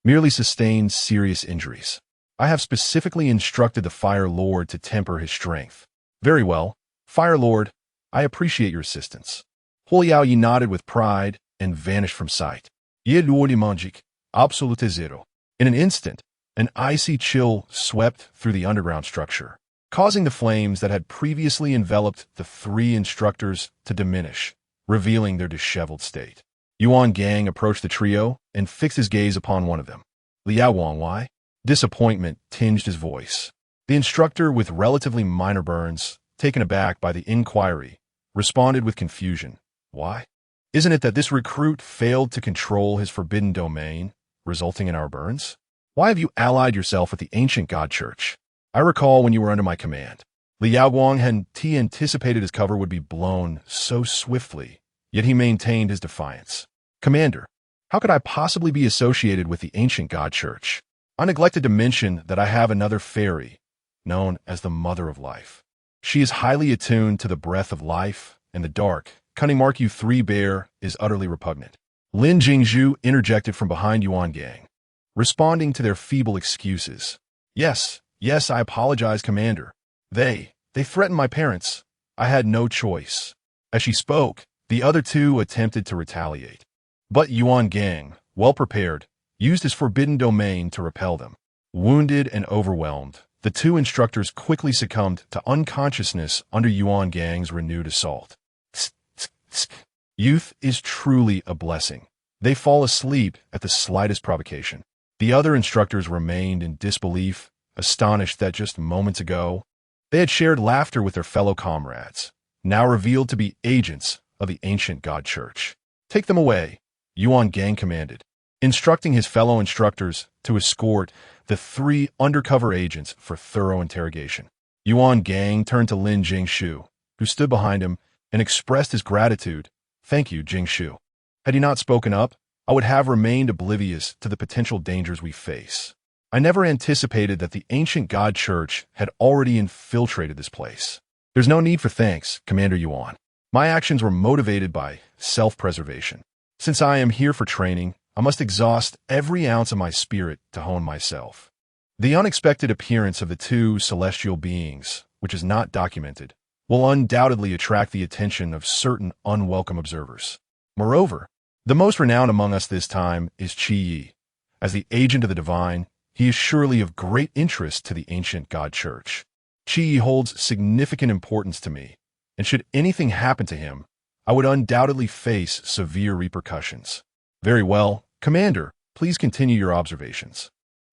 Merely sustain serious injuries. I have specifically instructed the Fire Lord to temper his strength. Very well, Fire Lord, I appreciate your assistance. Huo Yi nodded with pride and vanished from sight. Ye luoli manjik, absolute zero. In an instant, an icy chill swept through the underground structure, causing the flames that had previously enveloped the three instructors to diminish, revealing their disheveled state. Yuan Gang approached the trio and fixed his gaze upon one of them. Liao Wangwai? Disappointment tinged his voice. The instructor, with relatively minor burns, taken aback by the inquiry, responded with confusion. Why? Isn't it that this recruit failed to control his forbidden domain, resulting in our burns? Why have you allied yourself with the ancient god church? I recall when you were under my command. Liao Guang had anticipated his cover would be blown so swiftly, yet he maintained his defiance. Commander, how could I possibly be associated with the ancient god church? I neglected to mention that I have another fairy, known as the Mother of Life. She is highly attuned to the breath of life, and the dark, cunning mark you three bear is utterly repugnant. Lin Jingshu interjected from behind Yuan Gang, responding to their feeble excuses. Yes, I apologize, Commander. They threatened my parents. I had no choice. As she spoke, the other two attempted to retaliate. But Yuan Gang, well prepared, used his forbidden domain to repel them. Wounded and overwhelmed, the two instructors quickly succumbed to unconsciousness under Yuan Gang's renewed assault. Youth is truly a blessing. They fall asleep at the slightest provocation. The other instructors remained in disbelief, astonished that just moments ago, they had shared laughter with their fellow comrades, now revealed to be agents of the ancient god church. Take them away, Yuan Gang commanded, instructing his fellow instructors to escort the three undercover agents for thorough interrogation. Yuan Gang turned to Lin Jingshu, who stood behind him, and expressed his gratitude. Thank you, Jingshu. Had he not spoken up, I would have remained oblivious to the potential dangers we face. I never anticipated that the ancient god church had already infiltrated this place. There's no need for thanks, Commander Yuan. My actions were motivated by self-preservation. Since I am here for training, I must exhaust every ounce of my spirit to hone myself. The unexpected appearance of the two celestial beings, which is not documented, will undoubtedly attract the attention of certain unwelcome observers. Moreover, the most renowned among us this time is Qi Yi. As the agent of the divine, he is surely of great interest to the ancient god church. Qi Yi holds significant importance to me, and should anything happen to him, I would undoubtedly face severe repercussions. Very well, Commander, please continue your observations.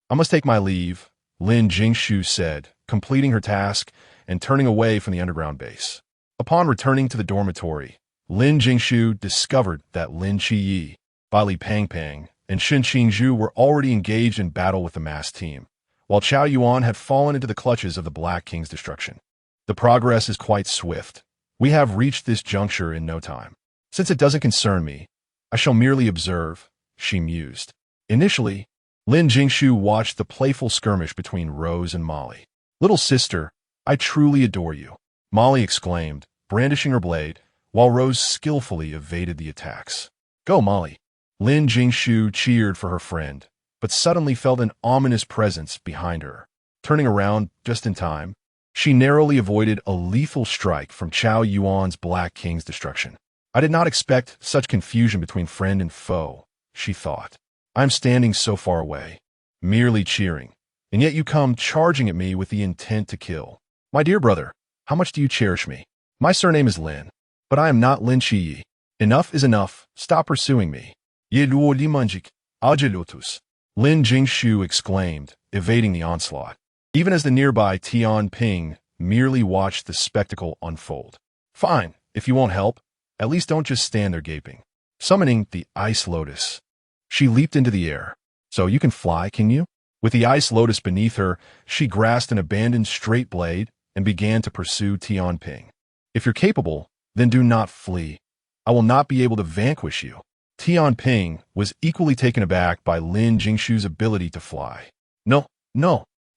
I must take my leave, Lin Jingshu said, completing her task and turning away from the underground base. Upon returning to the dormitory, Lin Jingshu discovered that Lin Qiyi, Bai Li Pangpang, and Shen Qingzhu were already engaged in battle with the mass team, while Chao Yuan had fallen into the clutches of the Black King's destruction. The progress is quite swift. We have reached this juncture in no time. Since it doesn't concern me, I shall merely observe, she mused. Initially, Lin Jingshu watched the playful skirmish between Rose and Molly. Little sister, I truly adore you, Molly exclaimed, brandishing her blade, while Rose skillfully evaded the attacks. Go, Molly. Lin Jingshu cheered for her friend, but suddenly felt an ominous presence behind her. Turning around just in time, she narrowly avoided a lethal strike from Chao Yuan's Black King's destruction. I did not expect such confusion between friend and foe, she thought. I am standing so far away, merely cheering, and yet you come charging at me with the intent to kill. My dear brother, how much do you cherish me? My surname is Lin, but I am not Lin Jingshu. Enough is enough. Stop pursuing me. Ye luo limanjik, ajelotus. Lin Jingshu exclaimed, evading the onslaught, even as the nearby Tian Ping merely watched the spectacle unfold. Fine, if you won't help, at least don't just stand there gaping. Summoning the Ice Lotus, she leaped into the air. So you can fly, can you? With the Ice Lotus beneath her, she grasped an abandoned straight blade and began to pursue Tian Ping. If you're capable, then do not flee. I will not be able to vanquish you. Tian Ping was equally taken aback by Lin Jingshu's ability to fly. No,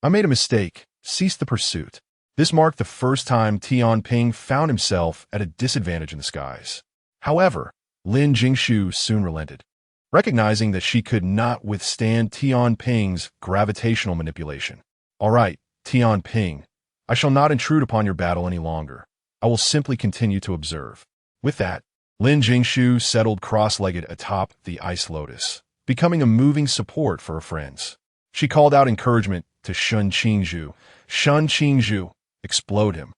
I made a mistake. Cease the pursuit. This marked the first time Tian Ping found himself at a disadvantage in the skies. However, Lin Jingshu soon relented. Recognizing that she could not withstand Tian Ping's gravitational manipulation. All right, Tian Ping, I shall not intrude upon your battle any longer. I will simply continue to observe. With that, Lin Jingshu settled cross-legged atop the Ice Lotus, becoming a moving support for her friends. She called out encouragement to Lin Jingshu. Lin Jingshu, explode him.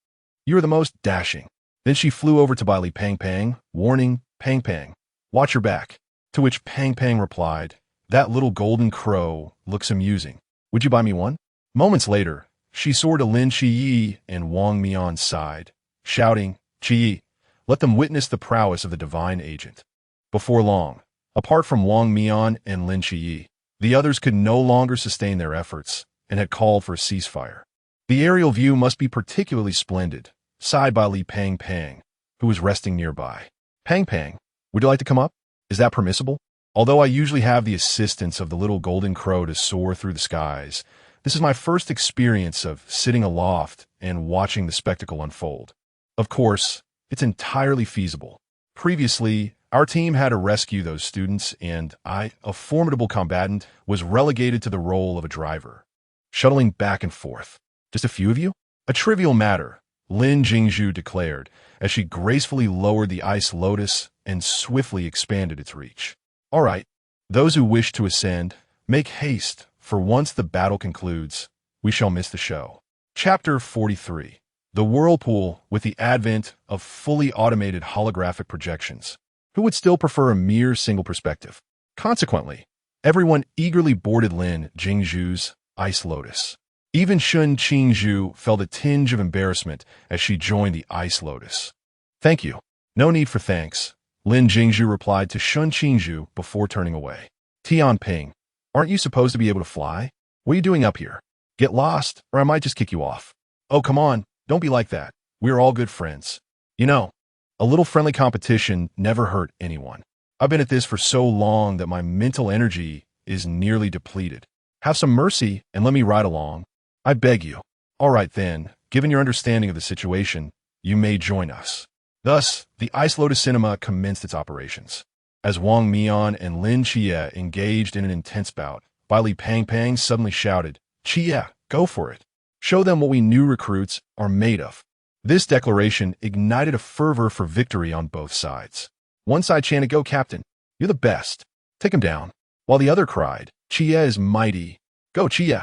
You are the most dashing. Then she flew over to Li Pang Pang, warning, Pang Pang, watch your back. To which Pang Pang replied, that little golden crow looks amusing. Would you buy me one? Moments later, she soared to Lin Qiyi and Wang Mian's side, shouting, Qiyi, let them witness the prowess of the divine agent. Before long, apart from Wang Mian and Lin Qiyi, the others could no longer sustain their efforts and had called for a ceasefire. The aerial view must be particularly splendid, sighed by Li Pang Pang, who was resting nearby. Pang Pang, would you like to come up? Is that permissible? Although I usually have the assistance of the little golden crow to soar through the skies, this is my first experience of sitting aloft and watching the spectacle unfold. Of course, it's entirely feasible. Previously, our team had to rescue those students, and I, a formidable combatant, was relegated to the role of a driver, shuttling back and forth. Just a few of you? A trivial matter, Lin Jingshu declared, as she gracefully lowered the Ice Lotus and swiftly expanded its reach. All right, those who wish to ascend, make haste, for once the battle concludes, we shall miss the show. Chapter 43. The Whirlpool with the advent of fully automated holographic projections. Who would still prefer a mere single perspective? Consequently, everyone eagerly boarded Lin Jingshu's Ice Lotus. Even Lin Jingshu felt a tinge of embarrassment as she joined the Ice Lotus. Thank you. No need for thanks, Lin Jingshu replied to Lin Jingshu before turning away. Tian Ping, aren't you supposed to be able to fly? What are you doing up here? Get lost, or I might just kick you off. Oh, come on, don't be like that. We're all good friends. You know, a little friendly competition never hurt anyone. I've been at this for so long that my mental energy is nearly depleted. Have some mercy and let me ride along. I beg you. All right then, given your understanding of the situation, you may join us. Thus, the Ice Lotus Cinema commenced its operations. As Wang Mian and Lin Qiyi engaged in an intense bout, Li Pang Pang suddenly shouted, Qiyi, go for it. Show them what we new recruits are made of. This declaration ignited a fervor for victory on both sides. One side chanted, go captain, you're the best. Take him down. While the other cried, Qiyi is mighty. Go Qiyi.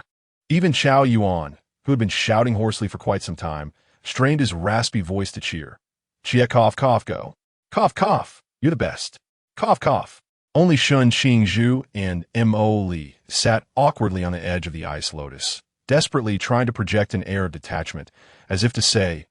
Even Chao Yuan, who had been shouting hoarsely for quite some time, strained his raspy voice to cheer. Qiyi cough cough go. Cough cough, you're the best. Cough cough. Only Lin Jingshu and Mo Li sat awkwardly on the edge of the Ice Lotus, desperately trying to project an air of detachment, as if to say,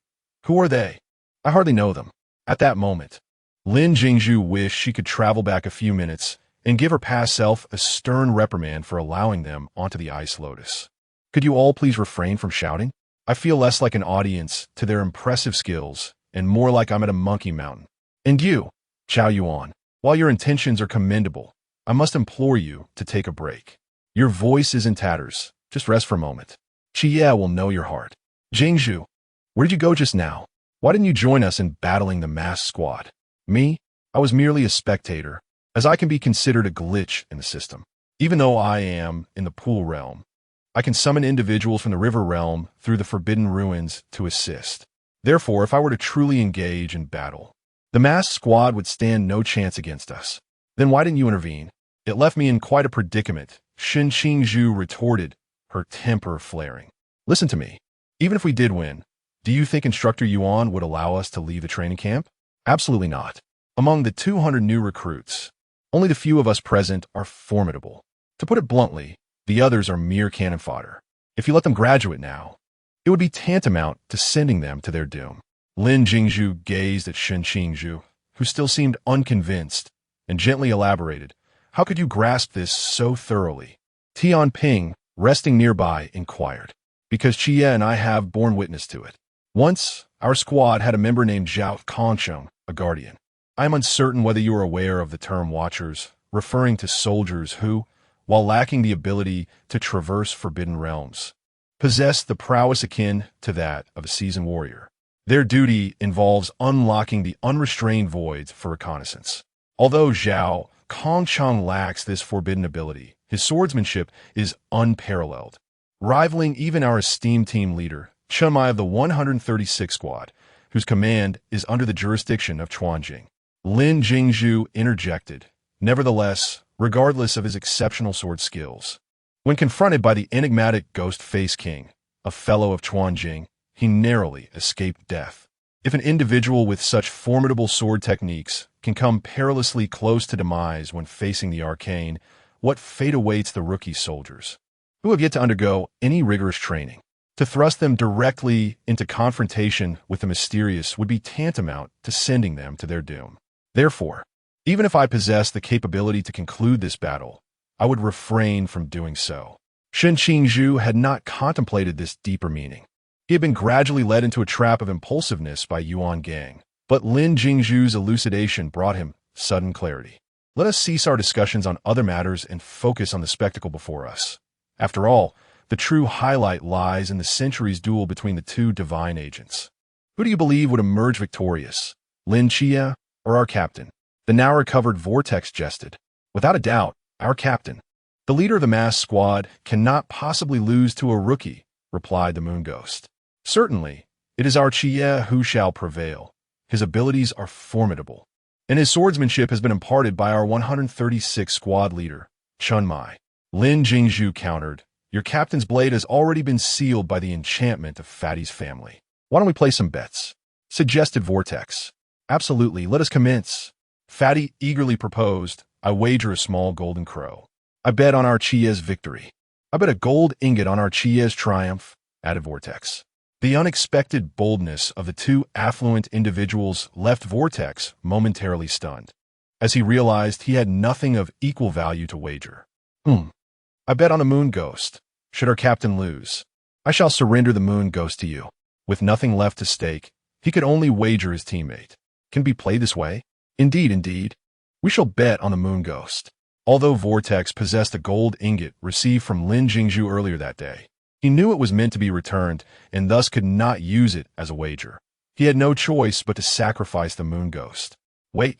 who are they? I hardly know them. At that moment, Lin Jingshu wished she could travel back a few minutes and give her past self a stern reprimand for allowing them onto the Ice Lotus. Could you all please refrain from shouting? I feel less like an audience to their impressive skills and more like I'm at a monkey mountain. And you, Chao Yuan, while your intentions are commendable, I must implore you to take a break. Your voice is in tatters. Just rest for a moment. Qiyi will know your heart. Jingshu, where did you go just now? Why didn't you join us in battling the mass squad? Me? I was merely a spectator, as I can be considered a glitch in the system. Even though I am in the pool realm, I can summon individuals from the river realm through the forbidden ruins to assist. Therefore, if I were to truly engage in battle, the masked squad would stand no chance against us. Then why didn't you intervene? It left me in quite a predicament, Lin Jingshu retorted, her temper flaring. Listen to me. Even if we did win, do you think Instructor Yuan would allow us to leave the training camp? Absolutely not. Among the 200 new recruits, only the few of us present are formidable. To put it bluntly, the others are mere cannon fodder. If you let them graduate now, it would be tantamount to sending them to their doom. Lin Jingshu gazed at Lin Jingshu, who still seemed unconvinced, and gently elaborated. How could you grasp this so thoroughly? Tian Ping, resting nearby, inquired. Because Chia and I have borne witness to it. Once, our squad had a member named Zhao Kongcheng, a guardian. I am uncertain whether you are aware of the term Watchers, referring to soldiers who, while lacking the ability to traverse forbidden realms, possess the prowess akin to that of a seasoned warrior. Their duty involves unlocking the unrestrained voids for reconnaissance. Although Zhao Kongcheng lacks this forbidden ability, his swordsmanship is unparalleled, rivaling even our esteemed team leader, Chen Mai of the 136 Squad, whose command is under the jurisdiction of Chuanjing. Lin Jingshu interjected, nevertheless, regardless of his exceptional sword skills. When confronted by the enigmatic Ghost Face King, a fellow of Chuanjing, he narrowly escaped death. If an individual with such formidable sword techniques can come perilously close to demise when facing the arcane, what fate awaits the rookie soldiers, who have yet to undergo any rigorous training? To thrust them directly into confrontation with the mysterious would be tantamount to sending them to their doom. Therefore, even if I possess the capability to conclude this battle, I would refrain from doing so. Lin Jingshu had not contemplated this deeper meaning. He had been gradually led into a trap of impulsiveness by Yuan Gang, but Lin Jingshu's elucidation brought him sudden clarity. Let us cease our discussions on other matters and focus on the spectacle before us. After all, the true highlight lies in the centuries duel between the two divine agents. Who do you believe would emerge victorious, Lin Chia or our captain? The now recovered Vortex jested. Without a doubt, our captain. The leader of the masked squad cannot possibly lose to a rookie, replied the Moon Ghost. Certainly, it is our Chia who shall prevail. His abilities are formidable, and his swordsmanship has been imparted by our 136 squad leader, Chen Mai. Lin Jingshu countered, your captain's blade has already been sealed by the enchantment of Fatty's family. Why don't we play some bets? Suggested Vortex. Absolutely, let us commence. Fatty eagerly proposed, I wager a small golden crow. I bet on our Chia's victory. I bet a gold ingot on our Chia's triumph, added Vortex. The unexpected boldness of the two affluent individuals left Vortex momentarily stunned, as he realized he had nothing of equal value to wager. I bet on the Moon Ghost. Should our captain lose, I shall surrender the Moon Ghost to you. With nothing left to stake, he could only wager his teammate. Can it be played this way? Indeed. We shall bet on the Moon Ghost. Although Vortex possessed a gold ingot received from Lin Jingshu earlier that day, he knew it was meant to be returned and thus could not use it as a wager. He had no choice but to sacrifice the Moon Ghost. Wait,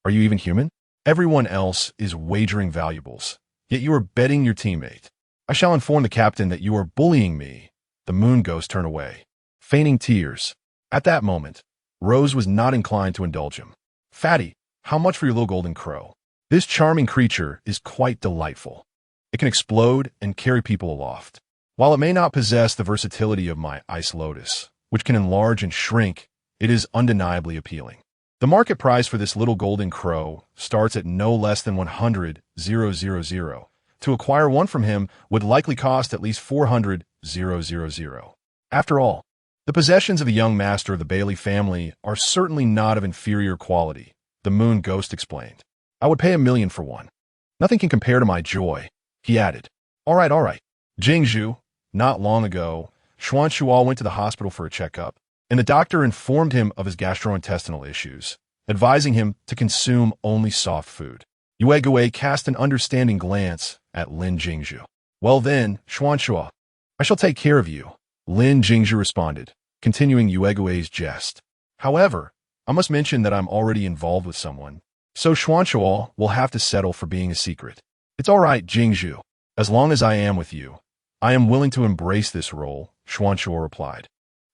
are you even human? Everyone else is wagering valuables, yet you are betting your teammate. I shall inform the captain that you are bullying me. The Moon Ghost turned away, feigning tears. At that moment, Rose was not inclined to indulge him. Fatty, how much for your little golden crow? This charming creature is quite delightful. It can explode and carry people aloft. While it may not possess the versatility of my Ice Lotus, which can enlarge and shrink, it is undeniably appealing. The market price for this little golden crow starts at no less than 100,000. To acquire one from him would likely cost at least 400,000. After all, the possessions of the young master of the Bailey family are certainly not of inferior quality, the Moon Ghost explained. I would pay 1,000,000 for one. Nothing can compare to my joy, he added. All right. Jingshu, not long ago, Xuanshuo went to the hospital for a checkup, and the doctor informed him of his gastrointestinal issues, advising him to consume only soft food. Yuegui cast an understanding glance at Lin Jingshu. Well then, Xuanshuo, I shall take care of you, Lin Jingshu responded, continuing Yuegui's jest. However, I must mention that I'm already involved with someone, so Xuanshuo will have to settle for being a secret. It's all right, Jingshu. As long as I am with you, I am willing to embrace this role, Xuanchuo replied,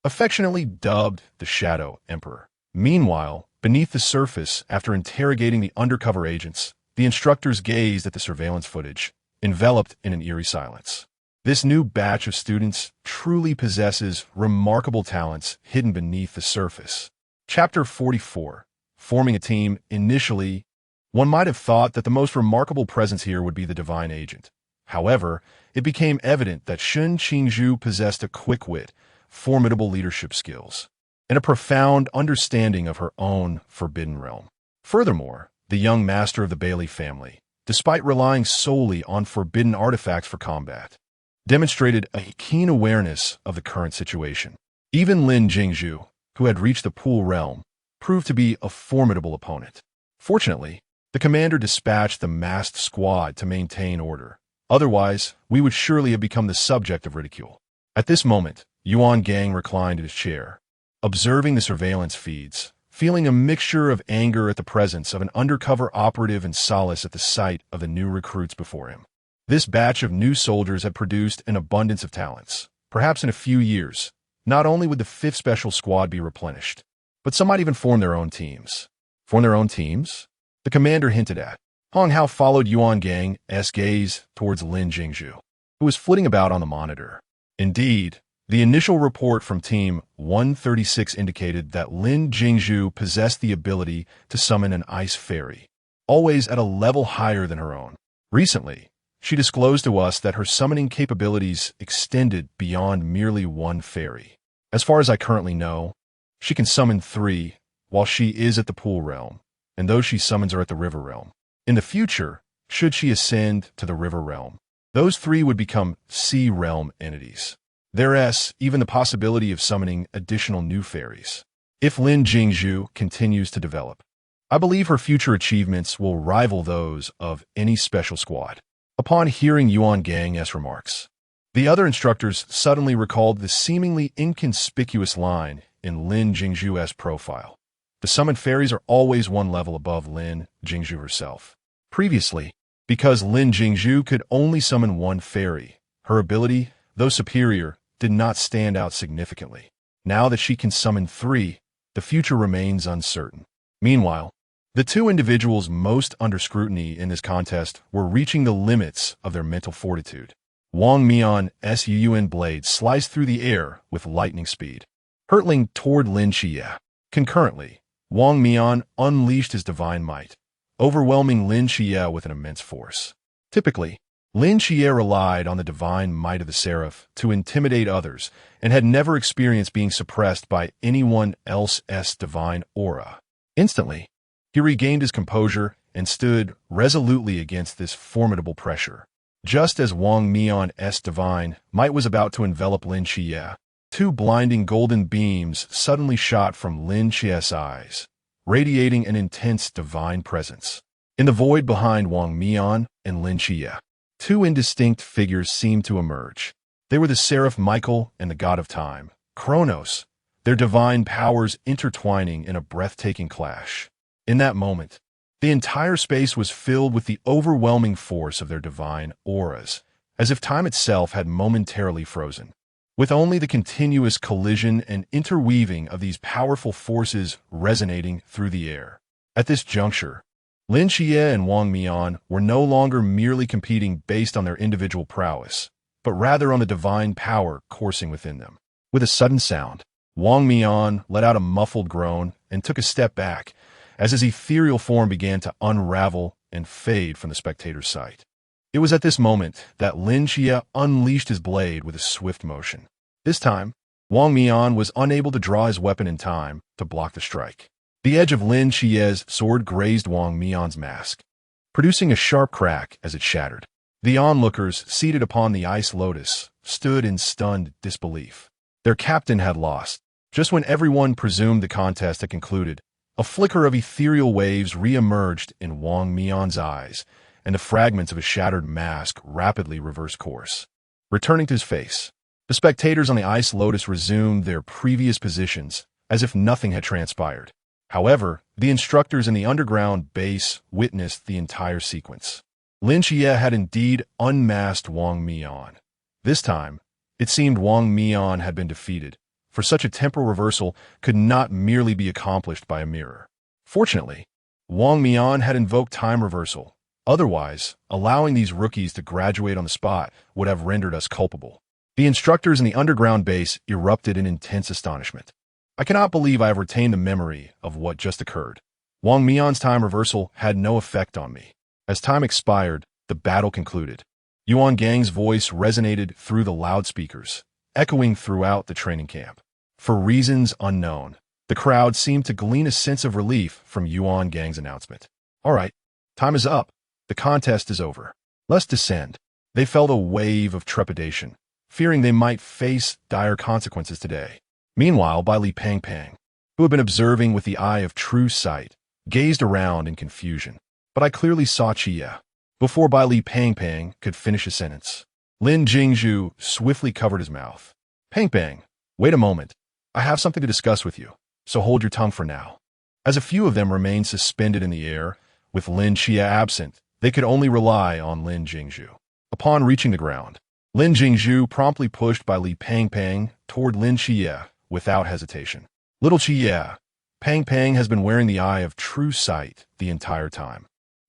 affectionately dubbed the Shadow Emperor. Meanwhile, beneath the surface, after interrogating the undercover agents, the instructors gazed at the surveillance footage, enveloped in an eerie silence. This new batch of students truly possesses remarkable talents hidden beneath the surface. Chapter 44. Forming a team. Initially, one might have thought that the most remarkable presence here would be the divine agent. However, it became evident that Lin Jingshu possessed a quick wit, formidable leadership skills, and a profound understanding of her own forbidden realm. Furthermore, the young master of the Bailey family, despite relying solely on forbidden artifacts for combat, demonstrated a keen awareness of the current situation. Even Lin Jingshu, who had reached the Pool realm, proved to be a formidable opponent. Fortunately, the commander dispatched the masked squad to maintain order. Otherwise, we would surely have become the subject of ridicule. At this moment, Yuan Gang reclined in his chair, observing the surveillance feeds, feeling a mixture of anger at the presence of an undercover operative and solace at the sight of the new recruits before him. This batch of new soldiers had produced an abundance of talents. Perhaps in a few years, not only would the 5th Special Squad be replenished, but some might even form their own teams. Form their own teams? The commander hinted at. Hong Hao followed Yuan Gang's gaze towards Lin Jingshu, who was flitting about on the monitor. Indeed, the initial report from Team 136 indicated that Lin Jingshu possessed the ability to summon an ice fairy, always at a level higher than her own. Recently, she disclosed to us that her summoning capabilities extended beyond merely one fairy. As far as I currently know, she can summon 3 while she is at the Pool realm, and those she summons are at the River realm. In the future, should she ascend to the River realm, those 3 would become Sea realm entities. There's even the possibility of summoning additional new fairies. If Lin Jingshu continues to develop, I believe her future achievements will rival those of any special squad. Upon hearing Yuan Gang's remarks, the other instructors suddenly recalled the seemingly inconspicuous line in Lin Jingshu's profile. The summoned fairies are always one level above Lin Jingshu herself. Previously, because Lin Jingshu could only summon one fairy, her ability, though superior, did not stand out significantly. Now that she can summon 3, the future remains uncertain. Meanwhile, the 2 individuals most under scrutiny in this contest were reaching the limits of their mental fortitude. Wang Mian's Yuyuan blade sliced through the air with lightning speed, hurtling toward Lin Xie. Concurrently, Wang Mian unleashed his divine might, overwhelming Lin Xie with an immense force. Typically, Lin Xie relied on the divine might of the Seraph to intimidate others and had never experienced being suppressed by anyone else's divine aura. Instantly, he regained his composure and stood resolutely against this formidable pressure. Just as Wang Mian's divine might was about to envelop Lin Xie, 2 blinding golden beams suddenly shot from Lin Xie's eyes, radiating an intense divine presence. In the void behind Wang Mian and Lin Xie, 2 indistinct figures seemed to emerge. They were the Seraph Michael and the God of Time, Kronos, their divine powers intertwining in a breathtaking clash. In that moment, the entire space was filled with the overwhelming force of their divine auras, as if time itself had momentarily frozen. With only the continuous collision and interweaving of these powerful forces resonating through the air. At this juncture, Lin Xie and Wang Mian were no longer merely competing based on their individual prowess, but rather on the divine power coursing within them. With a sudden sound, Wang Mian let out a muffled groan and took a step back, as his ethereal form began to unravel and fade from the spectator's sight. It was at this moment that Lin Xie unleashed his blade with a swift motion. This time, Wang Mian was unable to draw his weapon in time to block the strike. The edge of Lin Xie's sword grazed Wang Mian's mask, producing a sharp crack as it shattered. The onlookers, seated upon the ice lotus, stood in stunned disbelief. Their captain had lost. Just when everyone presumed the contest had concluded, a flicker of ethereal waves re-emerged in Wang Mian's eyes, and the fragments of his shattered mask rapidly reversed course. Returning to his face, the spectators on the ice lotus resumed their previous positions, as if nothing had transpired. However, the instructors in the underground base witnessed the entire sequence. Lin Jie had indeed unmasked Wang Mian. This time, it seemed Wang Mian had been defeated, for such a temporal reversal could not merely be accomplished by a mirror. Fortunately, Wang Mian had invoked time reversal. Otherwise, allowing these rookies to graduate on the spot would have rendered us culpable. The instructors in the underground base erupted in intense astonishment. I cannot believe I have retained the memory of what just occurred. Wang Mian's time reversal had no effect on me. As time expired, the battle concluded. Yuan Gang's voice resonated through the loudspeakers, echoing throughout the training camp. For reasons unknown, the crowd seemed to glean a sense of relief from Yuan Gang's announcement. All right, time is up. The contest is over. Let's descend. They felt a wave of trepidation, fearing they might face dire consequences today. Meanwhile, Bai Li Pang Pang, who had been observing with the eye of true sight, gazed around in confusion. But I clearly saw Chia. Before Bai Li Pang Pang could finish his sentence, Lin Jingshu swiftly covered his mouth. Pang Pang, wait a moment. I have something to discuss with you, so hold your tongue for now. As a few of them remained suspended in the air, with Lin Chia absent, they could only rely on Lin Jingshu. Upon reaching the ground, Lin Jingshu promptly pushed Bai Li Pang Pang toward Lin Chia without hesitation. Little Chia, Pang Pang has been wearing the eye of true sight the entire time.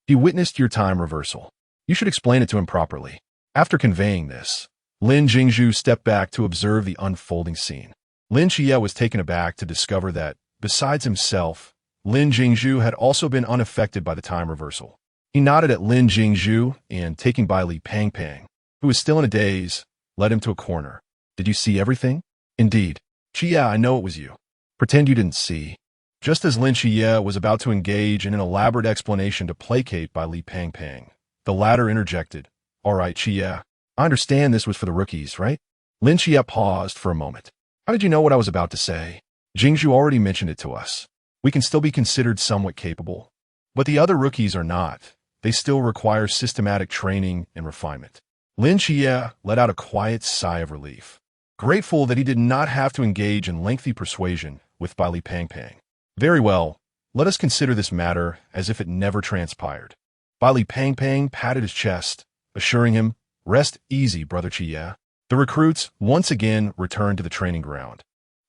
He witnessed your time reversal. You should explain it to him properly. After conveying this, Lin Jingshu stepped back to observe the unfolding scene. Lin Chia was taken aback to discover that, besides himself, Lin Jingshu had also been unaffected by the time reversal. He nodded at Lin Jingshu and, taking Bai Li Pang Pang, who was still in a daze, led him to a corner. Did you see everything? Indeed. Chia, I know it was you. Pretend you didn't see. Just as Lin Chia was about to engage in an elaborate explanation to placate Bai Li Pang Pang, the latter interjected. All right, Chia. I understand this was for the rookies, right? Lin Chia paused for a moment. How did you know what I was about to say? Jingshu already mentioned it to us. We can still be considered somewhat capable. But the other rookies are not. They still require systematic training and refinement. Lin Chia let out a quiet sigh of relief, grateful that he did not have to engage in lengthy persuasion with Bai Li Pang Pang. Very well, let us consider this matter as if it never transpired. Bai Li Pang Pang patted his chest, assuring him, rest easy, brother Chia. The recruits once again returned to the training ground,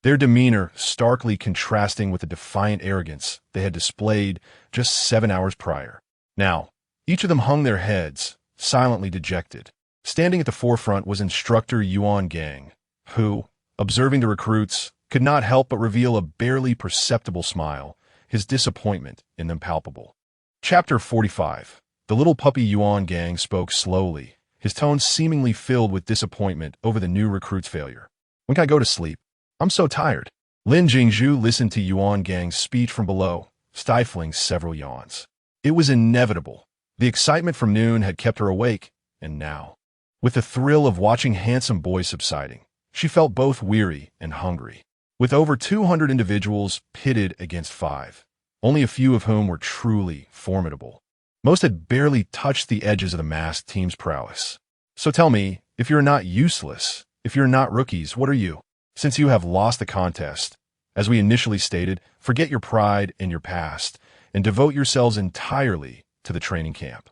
their demeanor starkly contrasting with the defiant arrogance they had displayed just 7 hours prior. Now, each of them hung their heads, silently dejected. Standing at the forefront was instructor Yuan Gang, who, observing the recruits, could not help but reveal a barely perceptible smile, his disappointment in them palpable. Chapter 45. The little puppy Yuan Gang spoke slowly, his tone seemingly filled with disappointment over the new recruit's failure. When can I go to sleep? I'm so tired. Lin Jingshu listened to Yuan Gang's speech from below, stifling several yawns. It was inevitable. The excitement from noon had kept her awake, and now, with the thrill of watching handsome boys subsiding, she felt both weary and hungry. With over 200 individuals pitted against 5, only a few of whom were truly formidable. Most had barely touched the edges of the masked team's prowess. So tell me, if you're not useless, if you're not rookies, what are you? Since you have lost the contest, as we initially stated, forget your pride and your past, and devote yourselves entirely to the training camp.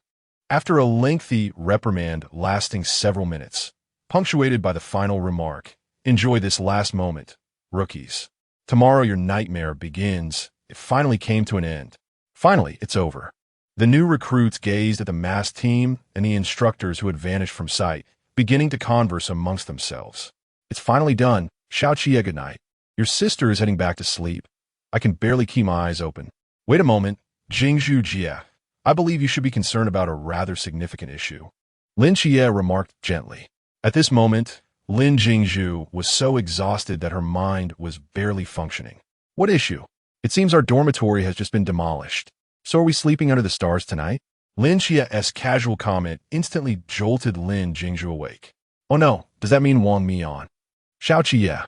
After a lengthy reprimand lasting several minutes, punctuated by the final remark, enjoy this last moment, rookies. Tomorrow your nightmare begins. It finally came to an end. Finally, it's over. The new recruits gazed at the masked team and the instructors who had vanished from sight, beginning to converse amongst themselves. It's finally done. Xiao Chia, good night. Your sister is heading back to sleep. I can barely keep my eyes open. Wait a moment, Jingshu Jia. I believe you should be concerned about a rather significant issue. Lin Chia remarked gently. At this moment, Lin Jingshu was so exhausted that her mind was barely functioning. What issue? It seems our dormitory has just been demolished. So are we sleeping under the stars tonight? Lin Chia's casual comment instantly jolted Lin Jingshu awake. Oh no, does that mean Wang Mian? Xiao Chia.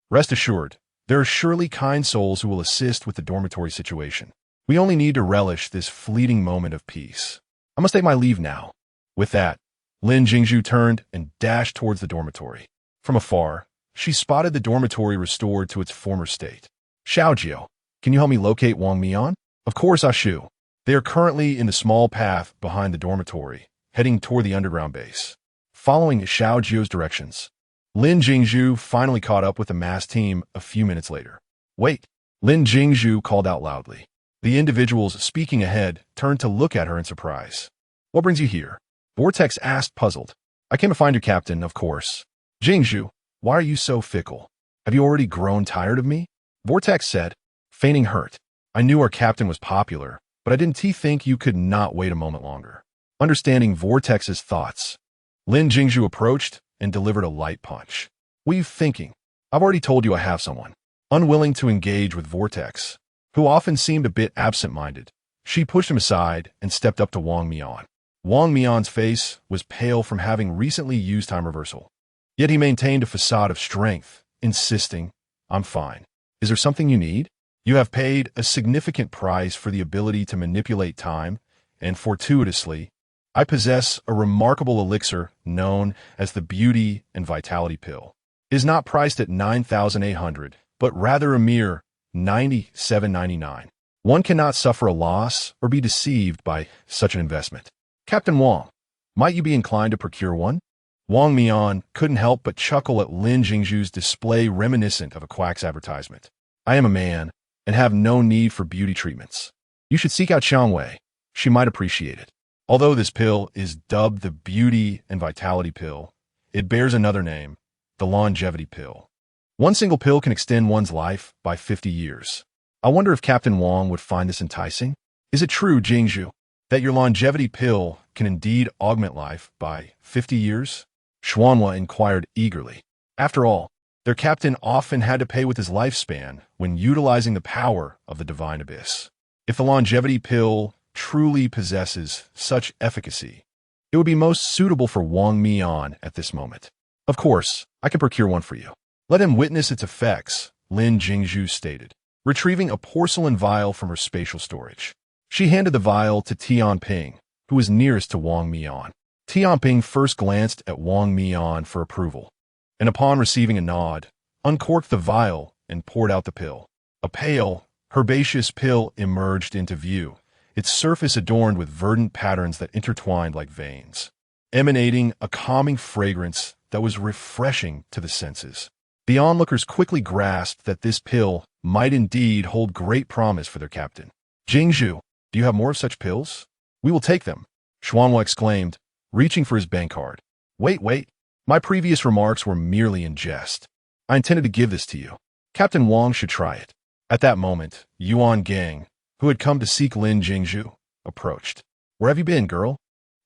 Rest assured, there are surely kind souls who will assist with the dormitory situation. We only need to relish this fleeting moment of peace. I must take my leave now. With that, Lin Jingshu turned and dashed towards the dormitory. From afar, she spotted the dormitory restored to its former state. Xiaojiu, can you help me locate Wang Mian? Of course, Ashu. They are currently in the small path behind the dormitory, heading toward the underground base. Following Xiao Jiu's directions, Lin Jingshu finally caught up with the mass team a few minutes later. "Wait," Lin Jingshu called out loudly. The individuals speaking ahead turned to look at her in surprise. "What brings you here?" Vortex asked, puzzled. "I came to find your captain, of course." "Jingshu, why are you so fickle? Have you already grown tired of me?" Vortex said, feigning hurt. "I knew our captain was popular, but I didn't think you could not wait a moment longer." Understanding Vortex's thoughts, Lin Jingshu approached and delivered a light punch. "What are you thinking? I've already told you I have someone." Unwilling to engage with Vortex, who often seemed a bit absent-minded, she pushed him aside and stepped up to Wang Mian. Wang Mian's face was pale from having recently used time reversal. Yet he maintained a facade of strength, insisting, "I'm fine. Is there something you need? You have paid a significant price for the ability to manipulate time, and fortuitously, I possess a remarkable elixir known as the Beauty and Vitality Pill. It is not priced at 9,800, but rather a mere 97.99. One cannot suffer a loss or be deceived by such an investment. Captain Wang, might you be inclined to procure one?" Wang Mian couldn't help but chuckle at Lin Jingshu's display reminiscent of a quack's advertisement. "I am a man and have no need for beauty treatments. You should seek out Xiang Wei. She might appreciate it." Although this pill is dubbed the Beauty and Vitality Pill, it bears another name, the Longevity Pill. One single pill can extend one's life by 50 years. I wonder if Captain Wang would find this enticing? Is it true, Jingshu, that your longevity pill can indeed augment life by 50 years? Xuanhua inquired eagerly. After all, their captain often had to pay with his lifespan when utilizing the power of the divine abyss. If the longevity pill truly possesses such efficacy, it would be most suitable for Wang Mian at this moment. "Of course, I can procure one for you. Let him witness its effects," Lin Jingshu stated, retrieving a porcelain vial from her spatial storage. She handed the vial to Tianping, who was nearest to Wang Mian. Tianping first glanced at Wang Mian for approval, and upon receiving a nod, uncorked the vial and poured out the pill. A pale, herbaceous pill emerged into view, its surface adorned with verdant patterns that intertwined like veins, emanating a calming fragrance that was refreshing to the senses. The onlookers quickly grasped that this pill might indeed hold great promise for their captain. "Jingshu, do you have more of such pills? We will take them," Xuanhua exclaimed, reaching for his bank card. Wait. My previous remarks were merely in jest. I intended to give this to you. Captain Wang should try it." At that moment, Yuan Gang, who had come to seek Lin Jingshu, approached. "Where have you been, girl?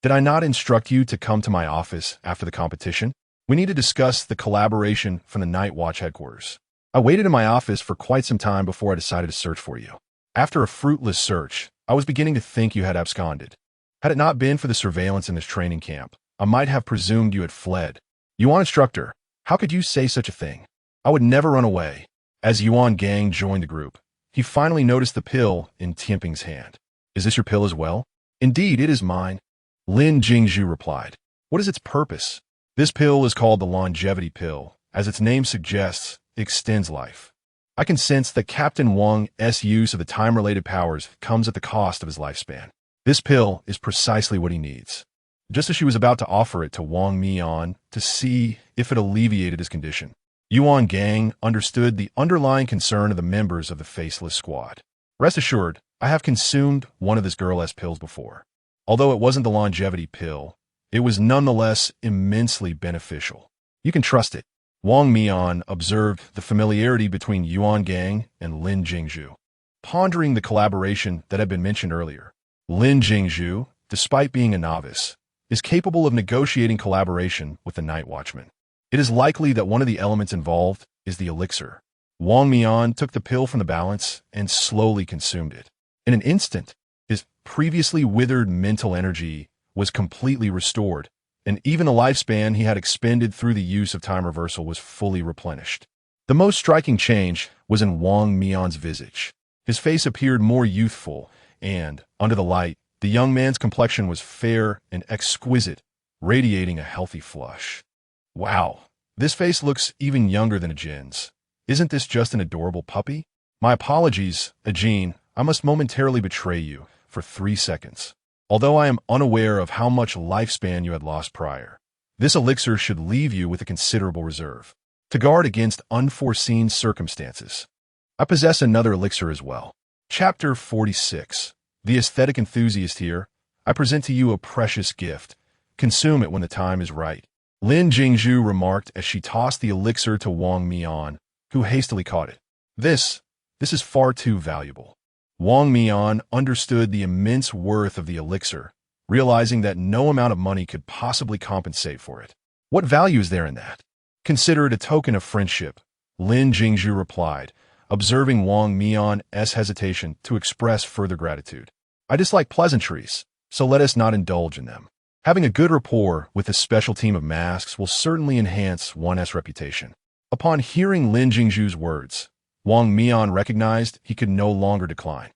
Did I not instruct you to come to my office after the competition? We need to discuss the collaboration from the Night Watch headquarters. I waited in my office for quite some time before I decided to search for you. After a fruitless search, I was beginning to think you had absconded. Had it not been for the surveillance in this training camp, I might have presumed you had fled. Yuan instructor, how could you say such a thing? I would never run away." As Yuan Gang joined the group, he finally noticed the pill in Tianping's hand. "Is this your pill as well?" "Indeed, it is mine," Lin Jingshu replied. "What is its purpose?" "This pill is called the Longevity Pill. As its name suggests, it extends life. I can sense that Captain Wang's use of the time-related powers comes at the cost of his lifespan. This pill is precisely what he needs." Just as she was about to offer it to Wang Mian to see if it alleviated his condition, Yuan Gang understood the underlying concern of the members of the Faceless Squad. "Rest assured, I have consumed one of this girl's pills before. Although it wasn't the longevity pill, it was nonetheless immensely beneficial. You can trust it." Wang Mian observed the familiarity between Yuan Gang and Lin Jingshu, pondering the collaboration that had been mentioned earlier. Lin Jingshu, despite being a novice, is capable of negotiating collaboration with the Night Watchman. It is likely that one of the elements involved is the elixir. Wang Mian took the pill from the balance and slowly consumed it. In an instant, his previously withered mental energy was completely restored, and even the lifespan he had expended through the use of time reversal was fully replenished. The most striking change was in Wang Mian's visage. His face appeared more youthful, and, under the light, the young man's complexion was fair and exquisite, radiating a healthy flush. "Wow, this face looks even younger than Ajin's. Isn't this just an adorable puppy? My apologies, Ajin, I must momentarily betray you for 3 seconds." Although I am unaware of how much lifespan you had lost prior, this elixir should leave you with a considerable reserve to guard against unforeseen circumstances. I possess another elixir as well. Chapter 46. The aesthetic enthusiast here. I present to you a precious gift. Consume it when the time is right. Lin Jingshu remarked as she tossed the elixir to Wang Mian, who hastily caught it. This is far too valuable. Wang Mian understood the immense worth of the elixir, realizing that no amount of money could possibly compensate for it. What value is there in that? Consider it a token of friendship, Lin Jingshu replied, observing Wang Mian's hesitation to express further gratitude. I dislike pleasantries, so let us not indulge in them. Having a good rapport with a special team of masks will certainly enhance one's reputation. Upon hearing Lin Jingshu's words, Wang Mian recognized he could no longer decline.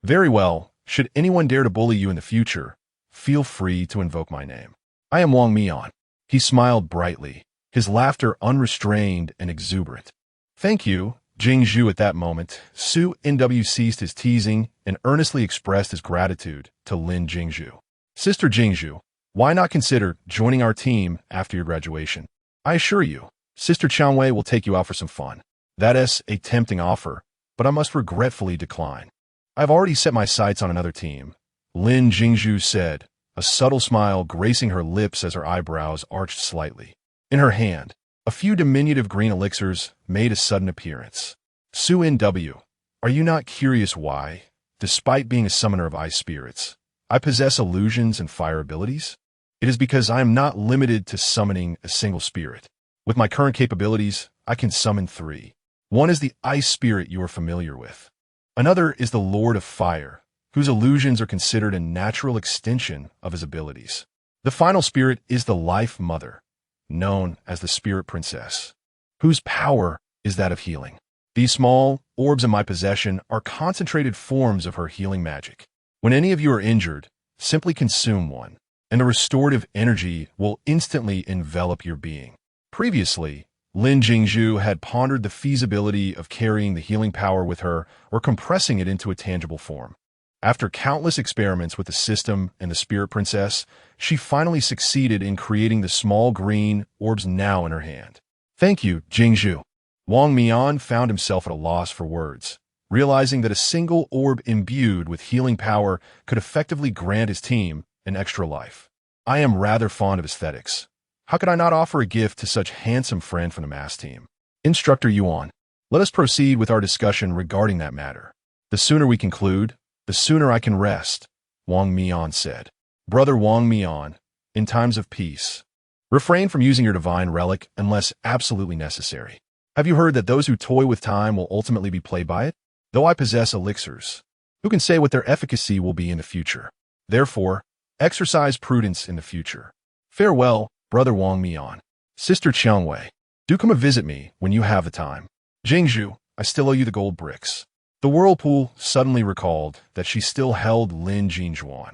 Very well, should anyone dare to bully you in the future, feel free to invoke my name. I am Wang Mian. He smiled brightly, his laughter unrestrained and exuberant. Thank you, Jingshu. At that moment, Su Nw ceased his teasing and earnestly expressed his gratitude to Lin Jingshu. Sister Jingshu, why not consider joining our team after your graduation? I assure you, Sister Qianwei will take you out for some fun. That is a tempting offer, but I must regretfully decline. I've already set my sights on another team, Lin Jingshu said, a subtle smile gracing her lips as her eyebrows arched slightly. In her hand, a few diminutive green elixirs made a sudden appearance. Su Nw, are you not curious why, despite being a summoner of ice spirits, I possess illusions and fire abilities? It is because I am not limited to summoning a single spirit. With my current capabilities, I can summon 3. One is the ice spirit you are familiar with. Another is the Lord of Fire, whose illusions are considered a natural extension of his abilities. The final spirit is the Life Mother, known as the Spirit Princess, whose power is that of healing. These small orbs in my possession are concentrated forms of her healing magic. When any of you are injured, simply consume one, and the restorative energy will instantly envelop your being. Previously, Lin Jingshu had pondered the feasibility of carrying the healing power with her or compressing it into a tangible form. After countless experiments with the system and the Spirit Princess, she finally succeeded in creating the small green orbs now in her hand. Thank you, Jingshu. Wang Mian found himself at a loss for words, realizing that a single orb imbued with healing power could effectively grant his team an extra life. I am rather fond of aesthetics. How could I not offer a gift to such handsome friend from the mass team? Instructor Yuan, let us proceed with our discussion regarding that matter. The sooner we conclude, the sooner I can rest, Wang Mian said. Brother Wang Mian, in times of peace, refrain from using your divine relic unless absolutely necessary. Have you heard that those who toy with time will ultimately be played by it? Though I possess elixirs, who can say what their efficacy will be in the future? Therefore, exercise prudence in the future. Farewell, Brother Wang Mian. Sister Qianwei, do come and visit me when you have the time. Jingshu, I still owe you the gold bricks. The whirlpool suddenly recalled that she still held Lin Jingshuan,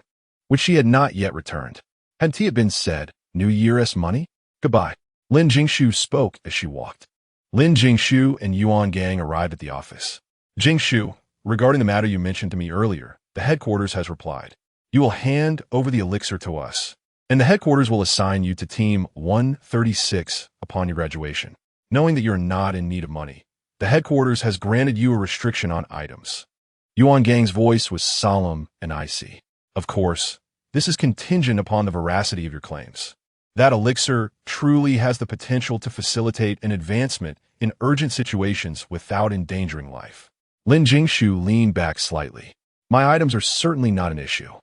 which she had not yet returned. Hadn't it been said, New Year's money? Goodbye. Lin Jingshu spoke as she walked. Lin Jingshu and Yuan Gang arrived at the office. Jingshu, regarding the matter you mentioned to me earlier, the headquarters has replied. You will hand over the elixir to us, and the headquarters will assign you to Team 136 upon your graduation. Knowing that you're not in need of money, the headquarters has granted you a restriction on items. Yuan Gang's voice was solemn and icy. Of course, this is contingent upon the veracity of your claims. That elixir truly has the potential to facilitate an advancement in urgent situations without endangering life. Lin Jingshu leaned back slightly. My items are certainly not an issue.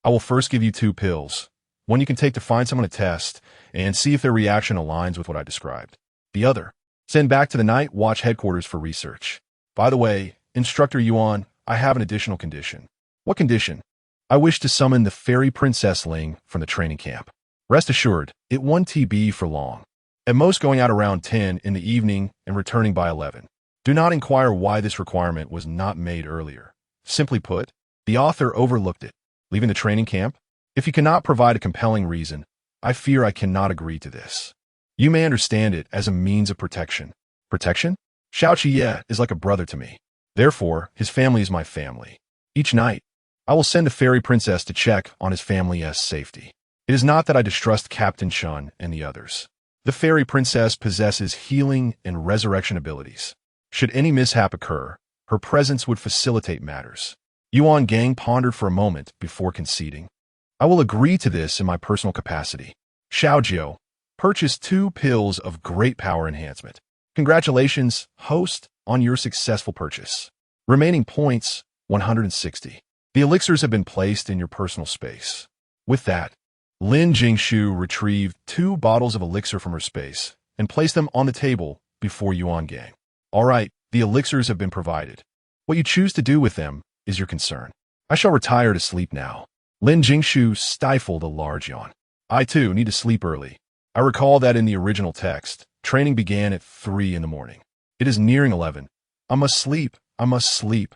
I will first give you 2 pills, one you can take to find someone to test and see if their reaction aligns with what I described. The other, send back to the Night Watch headquarters for research. By the way, Instructor Yuan, I have an additional condition. What condition? I wish to summon the Fairy Princess Ling from the training camp. Rest assured, it won't be for long. At most going out around 10 in the evening and returning by 11. Do not inquire why this requirement was not made earlier. Simply put, the author overlooked it. Leaving the training camp? If you cannot provide a compelling reason, I fear I cannot agree to this. You may understand it as a means of protection. Protection? Xiao Qiye is like a brother to me. Therefore, his family is my family. Each night, I will send a fairy princess to check on his family's safety. It is not that I distrust Captain Chun and the others. The fairy princess possesses healing and resurrection abilities. Should any mishap occur, her presence would facilitate matters. Yuan Gang pondered for a moment before conceding. I will agree to this in my personal capacity. Xiaojiu, purchase 2 pills of great power enhancement. Congratulations, host, on your successful purchase. Remaining points, 160. The elixirs have been placed in your personal space. With that, Lin Jingshu retrieved 2 bottles of elixir from her space and placed them on the table before Yuan Gang. All right, the elixirs have been provided. What you choose to do with them is your concern. I shall retire to sleep now. Lin Jingshu stifled a large yawn. I too need to sleep early. I recall that in the original text, training began at 3 in the morning. It is nearing 11. I must sleep. I must sleep.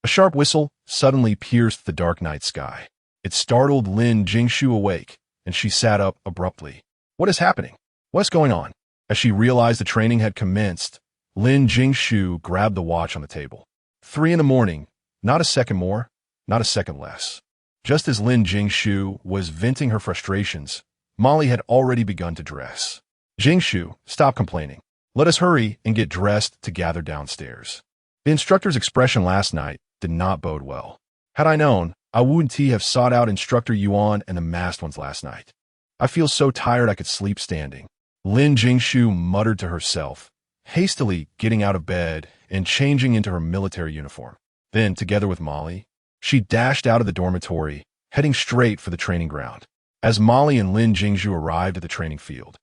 A sharp whistle suddenly pierced the dark night sky. It startled Lin Jingshu awake, and she sat up abruptly. What is happening? What's going on? As she realized the training had commenced, Lin Jingshu grabbed the watch on the table. 3 in the morning, not a second more, not a second less. Just as Lin Jingshu was venting her frustrations, Molly had already begun to dress. Jingshu, stop complaining. Let us hurry and get dressed to gather downstairs. The instructor's expression last night did not bode well. Had I known, I wouldn't have sought out Instructor Yuan and the masked ones last night. I feel so tired I could sleep standing. Lin Jingshu muttered to herself, hastily getting out of bed and changing into her military uniform. Then, together with Molly, she dashed out of the dormitory, heading straight for the training ground. As Molly and Lin Jingshu arrived at the training field,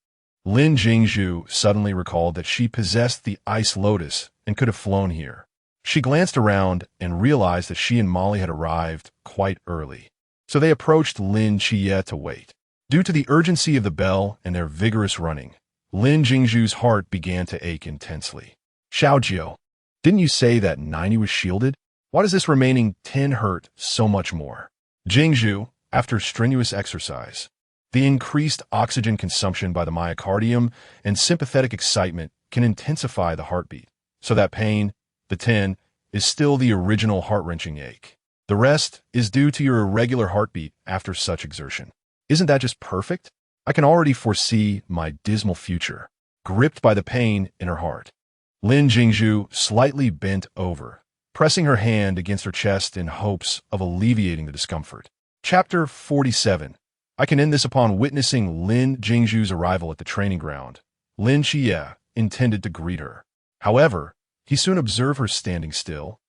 Lin Jingshu suddenly recalled that she possessed the Ice Lotus and could have flown here. She glanced around and realized that she and Molly had arrived quite early, so they approached Lin Jie to wait. Due to the urgency of the bell and their vigorous running, Lin Jingshu's heart began to ache intensely. Xiaojiu, didn't you say that 90 was shielded? Why does this remaining 10 hurt so much more? Jingshu, after strenuous exercise, the increased oxygen consumption by the myocardium and sympathetic excitement can intensify the heartbeat, so that pain, the 10, is still the original heart-wrenching ache. The rest is due to your irregular heartbeat after such exertion. Isn't that just perfect? I can already foresee my dismal future, gripped by the pain in her heart. Lin Jingshu slightly bent over, pressing her hand against her chest in hopes of alleviating the discomfort. Chapter 47. I can end this upon witnessing Lin Jingshu's arrival at the training ground. Lin Jie intended to greet her. However, he soon observed her standing still,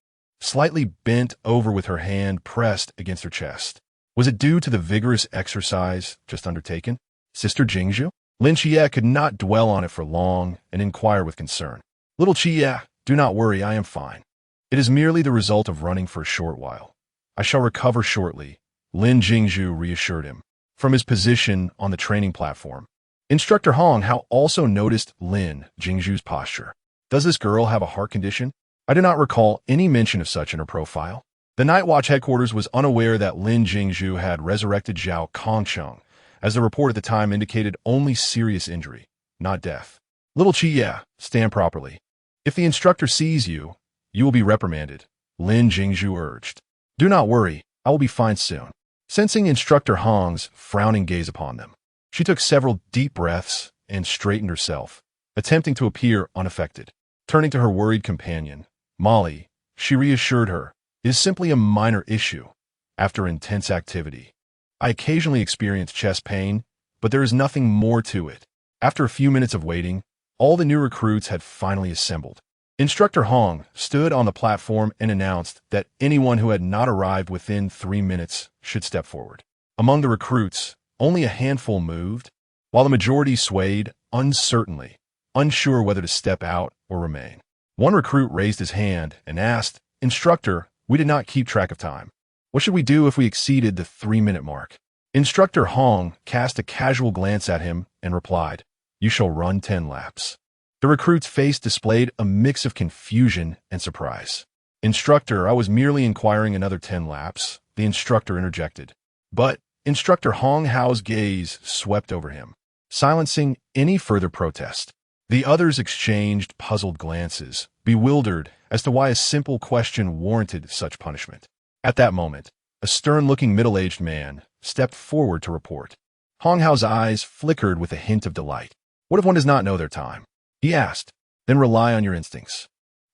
slightly bent over with her hand pressed against her chest. Was it due to the vigorous exercise just undertaken? Sister Jingshu? Lin Jie could not dwell on it for long and inquired with concern. Little Jie, do not worry, I am fine. It is merely the result of running for a short while. I shall recover shortly, Lin Jingshu reassured him. From his position on the training platform, Instructor Hong Hao also noticed Lin Jingshu's posture. Does this girl have a heart condition? I do not recall any mention of such in her profile. The Night Watch headquarters was unaware that Lin Jingshu had resurrected Zhao Kongcheng, as the report at the time indicated only serious injury, not death. Little Jie, stand properly. If the instructor sees you, you will be reprimanded, Lin Jingshu urged. Do not worry, I will be fine soon. Sensing Instructor Hong's frowning gaze upon them, she took several deep breaths and straightened herself, attempting to appear unaffected. Turning to her worried companion, Molly, she reassured her, it is simply a minor issue. After intense activity, I occasionally experience chest pain, but there is nothing more to it. After a few minutes of waiting, all the new recruits had finally assembled. Instructor Hong stood on the platform and announced that anyone who had not arrived within 3 minutes should step forward. Among the recruits, only a handful moved, while the majority swayed uncertainly, unsure whether to step out or remain. One recruit raised his hand and asked, Instructor, we did not keep track of time. What should we do if we exceeded the 3-minute mark? Instructor Hong cast a casual glance at him and replied, You shall run 10 laps. The recruit's face displayed a mix of confusion and surprise. Instructor, I was merely inquiring another 10 laps, the instructor interjected. But Instructor Hong Hao's gaze swept over him, silencing any further protest. The others exchanged puzzled glances, bewildered as to why a simple question warranted such punishment. At that moment, a stern-looking middle-aged man, stepped forward to report. Hong Hao's eyes flickered with a hint of delight. What if one does not know their time? He asked. Then rely on your instincts.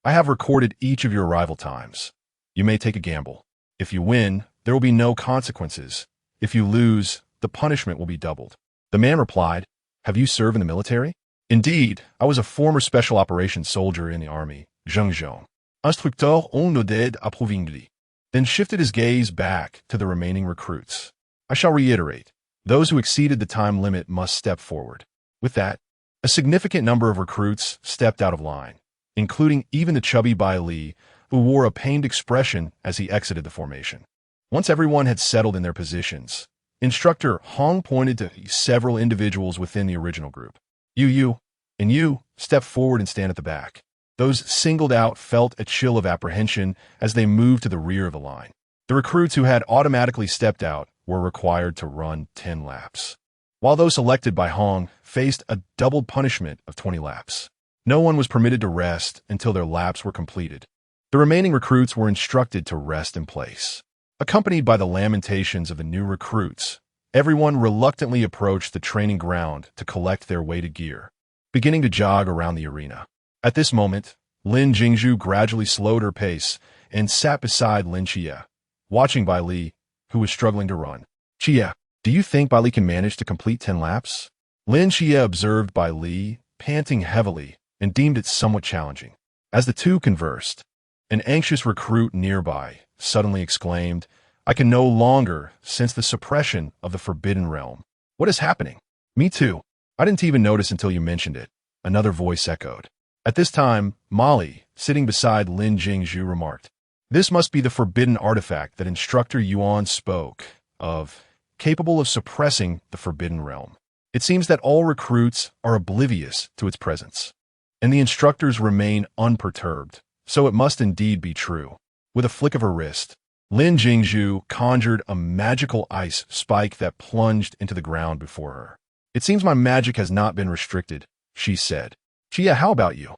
I have recorded each of your arrival times. You may take a gamble. If you win, there will be no consequences. If you lose, the punishment will be doubled. The man replied, Have you served in the military? Indeed, I was a former special operations soldier in the army, Zhengzhou. Instructeur on nodded approvingly, then shifted his gaze back to the remaining recruits. I shall reiterate, those who exceeded the time limit must step forward. With that, a significant number of recruits stepped out of line, including even the chubby Bai Li, who wore a pained expression as he exited the formation. Once everyone had settled in their positions, Instructor Hong pointed to several individuals within the original group. You, and you, step forward and stand at the back. Those singled out felt a chill of apprehension as they moved to the rear of the line. The recruits who had automatically stepped out were required to run 10 laps, while those selected by Hong faced a doubled punishment of 20 laps. No one was permitted to rest until their laps were completed. The remaining recruits were instructed to rest in place. Accompanied by the lamentations of the new recruits, everyone reluctantly approached the training ground to collect their weighted gear, beginning to jog around the arena. At this moment, Lin Jingshu gradually slowed her pace and sat beside Lin Chia, watching Bai Li, who was struggling to run. Chia, do you think Bai Li can manage to complete 10 laps? Lin Chia observed Bai Li, panting heavily, and deemed it somewhat challenging. As the two conversed, an anxious recruit nearby suddenly exclaimed, I can no longer sense the suppression of the forbidden realm. What is happening? Me too. I didn't even notice until you mentioned it. Another voice echoed. At this time, Molly, sitting beside Lin Jingshu, remarked, This must be the forbidden artifact that Instructor Yuan spoke of, capable of suppressing the forbidden realm. It seems that all recruits are oblivious to its presence, and the instructors remain unperturbed, so it must indeed be true. With a flick of her wrist, Lin Jingshu conjured a magical ice spike that plunged into the ground before her. It seems my magic has not been restricted, she said. Chia, how about you?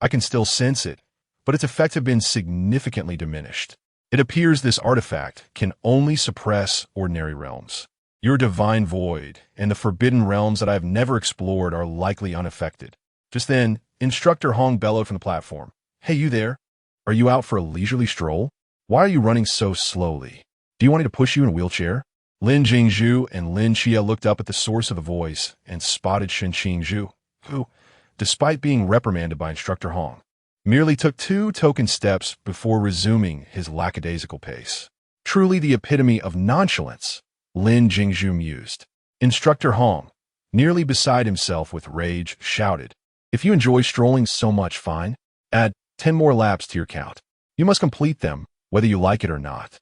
I can still sense it, but its effects have been significantly diminished. It appears this artifact can only suppress ordinary realms. Your divine void and the forbidden realms that I have never explored are likely unaffected. Just then, Instructor Hong bellowed from the platform. Hey, you there? Are you out for a leisurely stroll? Why are you running so slowly? Do you want me to push you in a wheelchair? Lin Jingshu and Lin Chia looked up at the source of the voice and spotted Shen Qingzhu, who, despite being reprimanded by Instructor Hong, merely took 2 token steps before resuming his lackadaisical pace. Truly the epitome of nonchalance, Lin Jingshu mused. Instructor Hong, nearly beside himself with rage, shouted, If you enjoy strolling so much, fine. Add 10 more laps to your count. You must complete them, whether you like it or not.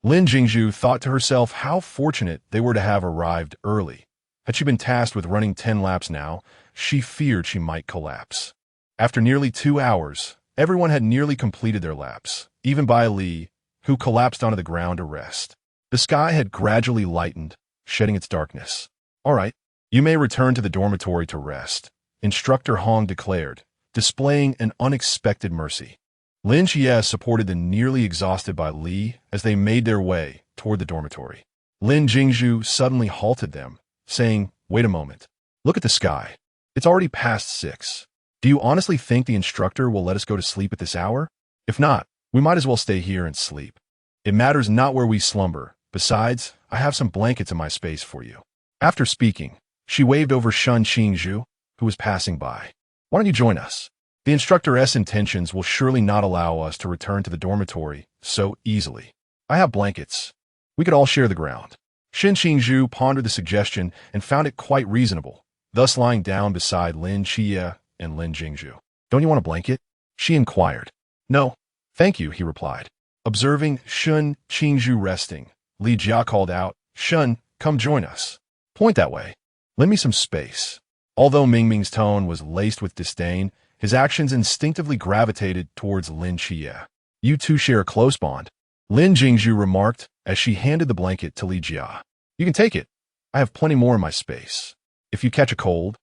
Lin Jingshu thought to herself how fortunate they were to have arrived early. Had she been tasked with running 10 laps now, she feared she might collapse. After nearly 2 hours, everyone had nearly completed their laps, even Bai Li, who collapsed onto the ground to rest. The sky had gradually lightened, shedding its darkness. All right, you may return to the dormitory to rest, Instructor Hong declared, displaying an unexpected mercy. Lin Chia supported the nearly exhausted Bai Li as they made their way toward the dormitory. Lin Jingshu suddenly halted them, saying, Wait a moment. Look at the sky. It's already past 6. Do you honestly think the instructor will let us go to sleep at this hour? If not, we might as well stay here and sleep. It matters not where we slumber. Besides, I have some blankets in my space for you. After speaking, she waved over Shen Qingzhu, who was passing by. Why don't you join us? The instructor's intentions will surely not allow us to return to the dormitory so easily. I have blankets. We could all share the ground. Shen Qingzhu pondered the suggestion and found it quite reasonable, thus lying down beside Lin Chia and Lin Jingshu. Don't you want a blanket? She inquired. No, thank you, he replied. Observing Shen Qingzhu resting, Li Jia called out, Shen, come join us. Point that way. Lend me some space. Although Mingming's tone was laced with disdain, his actions instinctively gravitated towards Lin Chia. You two share a close bond, Lin Jingshu remarked as she handed the blanket to Li Jia. You can take it. I have plenty more in my space. If you catch a cold,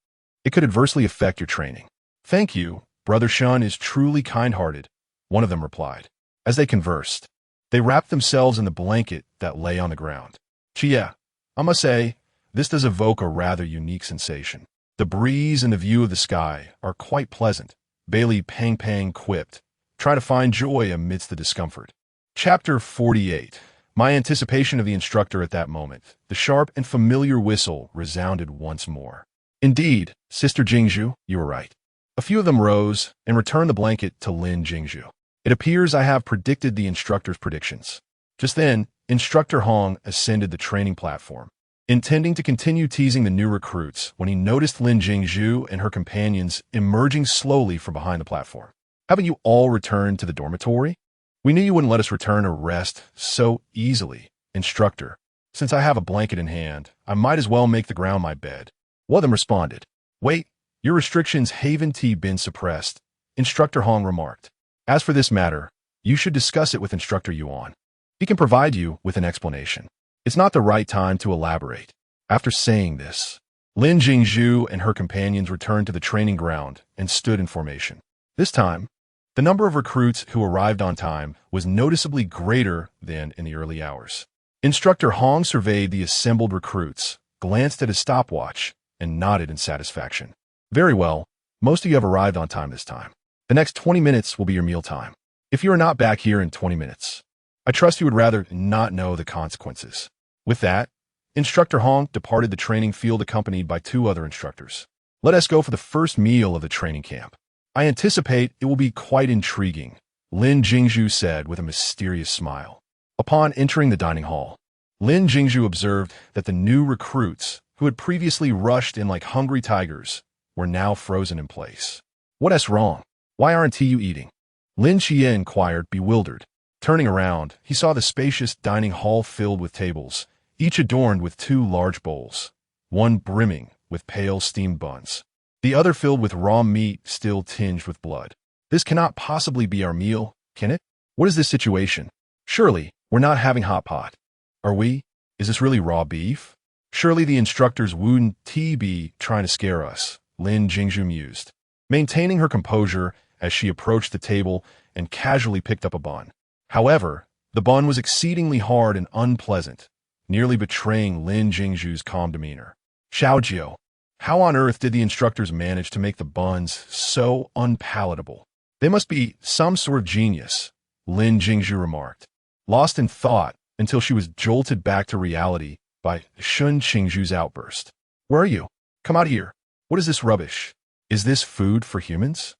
it could adversely affect your training. Thank you. Brother Shen is truly kind-hearted, one of them replied. As they conversed, They wrapped themselves in the blanket that lay on the ground. Chia, I must say, this does evoke a rather unique sensation. The breeze and the view of the sky are quite pleasant, Bailey Pang quipped. Try to find joy amidst the discomfort. Chapter 48. My anticipation of the instructor at that moment. The sharp and familiar whistle resounded once more. Indeed, Sister Jingshu, you were right. A few of them rose and returned the blanket to Lin Jingshu. It appears I have predicted the instructor's predictions. Just then, Instructor Hong ascended the training platform, intending to continue teasing the new recruits when he noticed Lin Jingshu and her companions emerging slowly from behind the platform. Haven't you all returned to the dormitory? We knew you wouldn't let us return or rest so easily, Instructor. Since I have a blanket in hand, I might as well make the ground my bed. One of them responded. Wait, your restrictions haven't been suppressed, Instructor Hong remarked. As for this matter, you should discuss it with Instructor Yuan. He can provide you with an explanation. It's not the right time to elaborate. After saying this, Lin Jingshu and her companions returned to the training ground and stood in formation. This time, the number of recruits who arrived on time was noticeably greater than in the early hours. Instructor Hong surveyed the assembled recruits, glanced at his stopwatch, and nodded in satisfaction. Very well, most of you have arrived on time this time. The next 20 minutes will be your meal time. If you are not back here in 20 minutes, I trust you would rather not know the consequences. With that, Instructor Hong departed the training field accompanied by two other instructors. Let us go for the first meal of the training camp. I anticipate it will be quite intriguing, Lin Jingshu said with a mysterious smile. Upon entering the dining hall, Lin Jingshu observed that the new recruits, who had previously rushed in like hungry tigers, were now frozen in place. What's wrong? Why aren't you eating? Lin Xie inquired, bewildered. Turning around, he saw the spacious dining hall filled with tables, each adorned with two large bowls, one brimming with pale steamed buns, the other filled with raw meat still tinged with blood. This cannot possibly be our meal, can it? What is this situation? Surely, we're not having hot pot. Are we? Is this really raw beef? Surely the instructors wouldn't be trying to scare us, Lin Jingshu mused, maintaining her composure as she approached the table and casually picked up a bun. However, the bun was exceedingly hard and unpleasant, nearly betraying Lin Jingshu's calm demeanor. Xiaojiu, how on earth did the instructors manage to make the buns so unpalatable? They must be some sort of genius, Lin Jingshu remarked, lost in thought until she was jolted back to reality by Shun Qingzhu's outburst. Where are you? Come out here. What is this rubbish? Is this food for humans?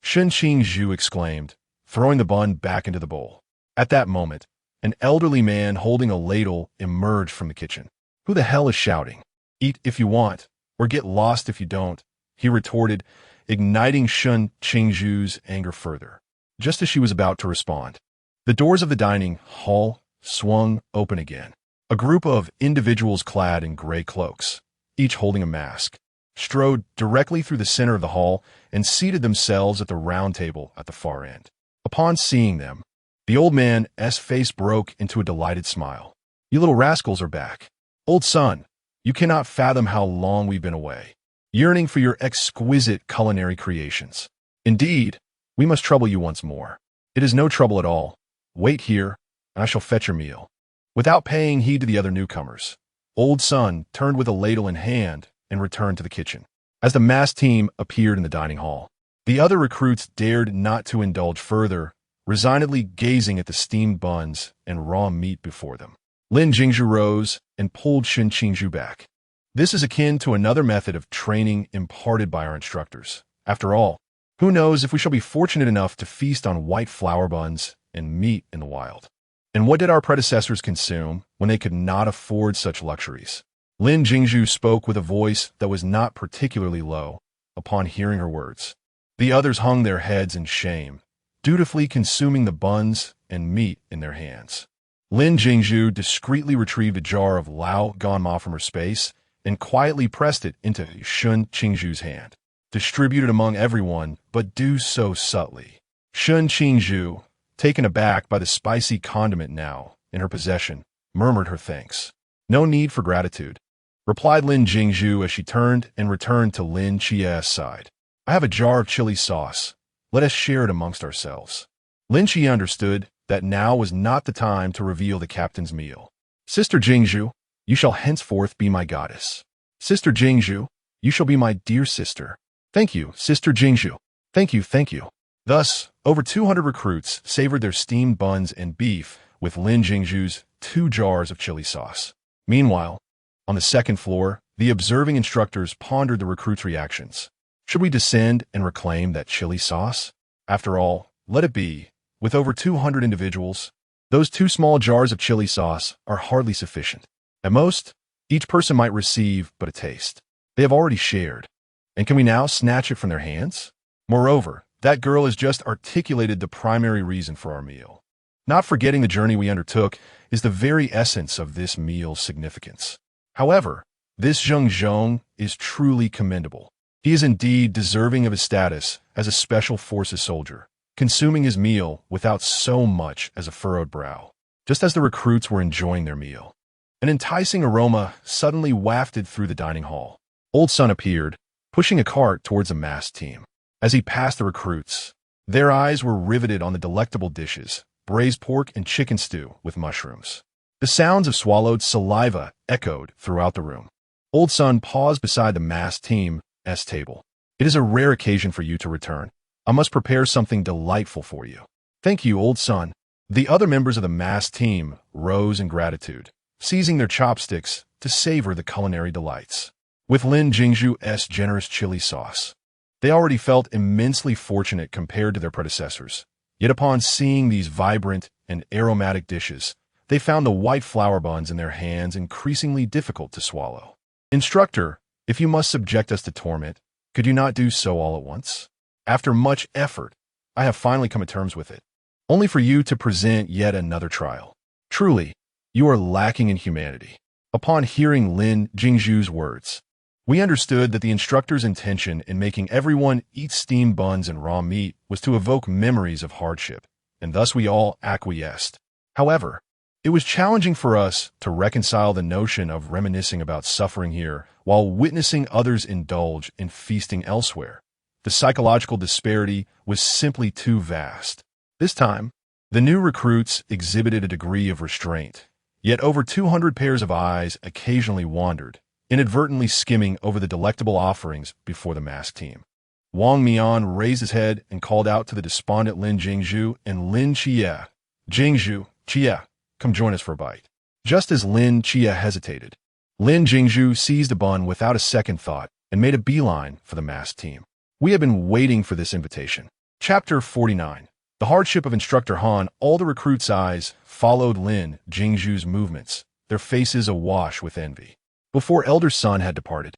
Shun Qingzhu exclaimed, throwing the bun back into the bowl. At that moment, an elderly man holding a ladle emerged from the kitchen. Who the hell is shouting? Eat if you want, or get lost if you don't, he retorted, igniting Shun Qingzhu's anger further. Just as she was about to respond, the doors of the dining hall swung open again. A group of individuals clad in gray cloaks, each holding a mask, strode directly through the center of the hall and seated themselves at the round table at the far end. Upon seeing them, the old man's face broke into a delighted smile. You little rascals are back. Old son, you cannot fathom how long we've been away, yearning for your exquisite culinary creations. Indeed, we must trouble you once more. It is no trouble at all. Wait here, and I shall fetch your meal. Without paying heed to the other newcomers, Old Son turned with a ladle in hand and returned to the kitchen. As the mass team appeared in the dining hall, the other recruits dared not to indulge further, resignedly gazing at the steamed buns and raw meat before them. Lin Jingshu rose and pulled Shun Qingzhu back. This is akin to another method of training imparted by our instructors. After all, who knows if we shall be fortunate enough to feast on white flour buns and meat in the wild. And what did our predecessors consume when they could not afford such luxuries? Lin Jingshu spoke with a voice that was not particularly low upon hearing her words. The others hung their heads in shame, dutifully consuming the buns and meat in their hands. Lin Jingshu discreetly retrieved a jar of Lao Ganma from her space and quietly pressed it into Shun Qingzhu's hand. Distribute it among everyone, but do so subtly. Shun Qingzhu, taken aback by the spicy condiment now in her possession, murmured her thanks. No need for gratitude, replied Lin Jingshu as she turned and returned to Lin Xie's side. I have a jar of chili sauce. Let us share it amongst ourselves. Lin Xie understood that now was not the time to reveal the captain's meal. Sister Jingshu, you shall henceforth be my goddess. Sister Jingshu, you shall be my dear sister. Thank you, Sister Jingshu. Thank you, thank you. Thus, over 200 recruits savored their steamed buns and beef with Lin Jingshu's 2 jars of chili sauce. Meanwhile, on the second floor, the observing instructors pondered the recruits' reactions. Should we descend and reclaim that chili sauce? After all, let it be. With over 200 individuals, those 2 small jars of chili sauce are hardly sufficient. At most, each person might receive but a taste. They have already shared. And can we now snatch it from their hands? Moreover, that girl has just articulated the primary reason for our meal. Not forgetting the journey we undertook is the very essence of this meal's significance. However, this Zheng Zhong is truly commendable. He is indeed deserving of his status as a special forces soldier, consuming his meal without so much as a furrowed brow. Just as the recruits were enjoying their meal, an enticing aroma suddenly wafted through the dining hall. Old Sun appeared, pushing a cart towards a masked team. As he passed the recruits, their eyes were riveted on the delectable dishes, braised pork and chicken stew with mushrooms. The sounds of swallowed saliva echoed throughout the room. Old Sun paused beside the masked team's table. It is a rare occasion for you to return. I must prepare something delightful for you. Thank you, Old Sun. The other members of the masked team rose in gratitude, seizing their chopsticks to savor the culinary delights. With Lin Jingshu's generous chili sauce, they already felt immensely fortunate compared to their predecessors. Yet upon seeing these vibrant and aromatic dishes, they found the white flour buns in their hands increasingly difficult to swallow. Instructor, if you must subject us to torment, could you not do so all at once? After much effort, I have finally come to terms with it, only for you to present yet another trial. Truly, you are lacking in humanity. Upon hearing Lin Jingshu's words, we understood that the instructor's intention in making everyone eat steamed buns and raw meat was to evoke memories of hardship, and thus we all acquiesced. However, it was challenging for us to reconcile the notion of reminiscing about suffering here while witnessing others indulge in feasting elsewhere. The psychological disparity was simply too vast. This time, the new recruits exhibited a degree of restraint, yet over 200 pairs of eyes occasionally wandered, inadvertently skimming over the delectable offerings before the masked team. Wang Mian raised his head and called out to the despondent Lin Jingshu and Lin Chia. Jingshu, Chia, come join us for a bite. Just as Lin Chia hesitated, Lin Jingshu seized a bun without a second thought and made a beeline for the masked team. We have been waiting for this invitation. Chapter 49. The hardship of Instructor Han. All the recruits' eyes followed Lin Jingshu's movements, their faces awash with envy. Before Elder Sun had departed,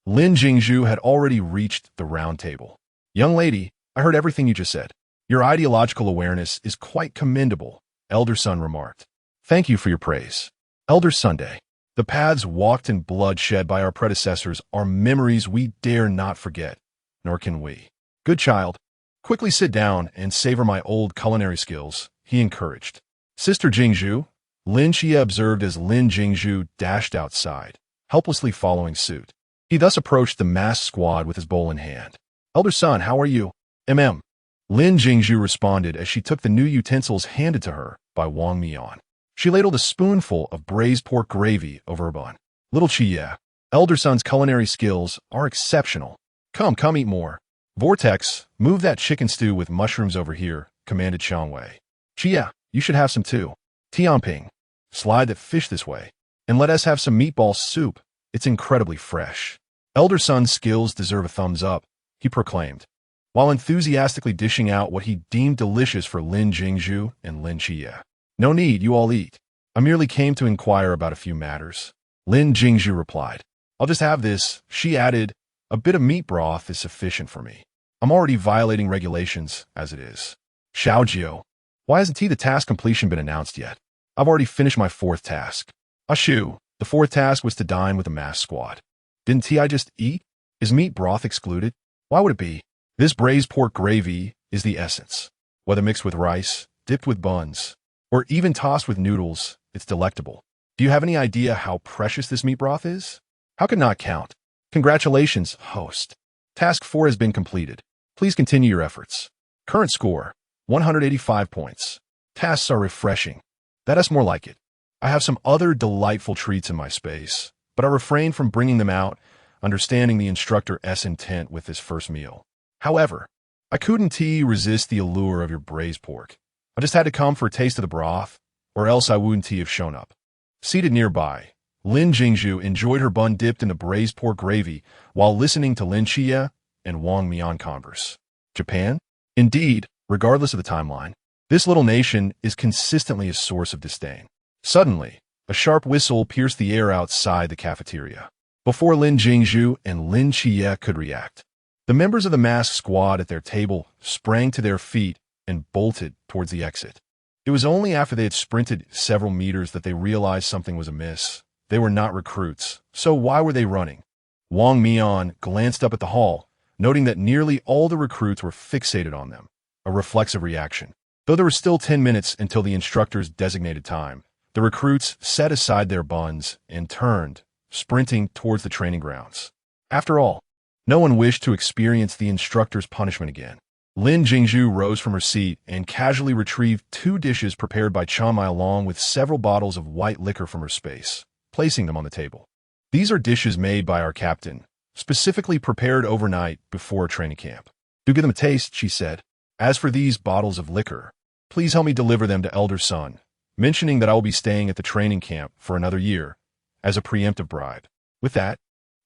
Lin Jingshu had already reached the round table. Young lady, I heard everything you just said. Your ideological awareness is quite commendable, Elder Sun remarked. Thank you for your praise. Elder Sunday, the paths walked and blood shed by our predecessors are memories we dare not forget, nor can we. Good child, quickly sit down and savor my old culinary skills, he encouraged. Sister Jingshu, Lin Chia observed as Lin Jingshu dashed outside, helplessly following suit. He thus approached the masked squad with his bowl in hand. Elder Sun, how are you? Lin Jingshu responded as she took the new utensils handed to her by Wang Mian. She ladled a spoonful of braised pork gravy over her bun. Little Chia, Elder Sun's culinary skills are exceptional. Come eat more. Vortex, move that chicken stew with mushrooms over here, commanded Xiangwei. Chia, you should have some too. Tianping, slide that fish this way. And let us have some meatball soup. It's incredibly fresh. Elder Sun's skills deserve a thumbs up, he proclaimed, while enthusiastically dishing out what he deemed delicious for Lin Jingshu and Lin Chia. No need, you all eat. I merely came to inquire about a few matters. Lin Jingshu replied. I'll just have this, she added. A bit of meat broth is sufficient for me. I'm already violating regulations as it is. Xiaojiu, why hasn't the task completion been announced yet? I've already finished my 4th task. Ashu, the 4th task was to dine with the masked squad. Didn't I just eat? Is meat broth excluded? Why would it be? This braised pork gravy is the essence. Whether mixed with rice, dipped with buns, or even tossed with noodles, it's delectable. Do you have any idea how precious this meat broth is? How could not count? Congratulations, host. Task 4 has been completed. Please continue your efforts. Current score, 185 points. Tasks are refreshing. That's more like it. I have some other delightful treats in my space, but I refrain from bringing them out, understanding the instructor's intent with this first meal. However, I couldn't resist the allure of your braised pork. I just had to come for a taste of the broth, or else I wouldn't have shown up. Seated nearby, Lin Jingshu enjoyed her bun dipped in the braised pork gravy while listening to Lin Chia and Wang Mian converse. Japan? Indeed, regardless of the timeline, this little nation is consistently a source of disdain. Suddenly, a sharp whistle pierced the air outside the cafeteria. Before Lin Jingshu and Lin Chia could react, the members of the masked squad at their table sprang to their feet and bolted towards the exit. It was only after they had sprinted several meters that they realized something was amiss. They were not recruits, so why were they running? Wang Mian glanced up at the hall, noting that nearly all the recruits were fixated on them, a reflexive reaction. Though there were still 10 minutes until the instructor's designated time, the recruits set aside their buns and turned, sprinting towards the training grounds. After all, no one wished to experience the instructor's punishment again. Lin Jingshu rose from her seat and casually retrieved 2 dishes prepared by Chamai along with several bottles of white liquor from her space, placing them on the table. These are dishes made by our captain, specifically prepared overnight before a training camp. Do give them a taste, she said. As for these bottles of liquor, please help me deliver them to Elder Son, mentioning that I will be staying at the training camp for another year, as a preemptive bribe. With that,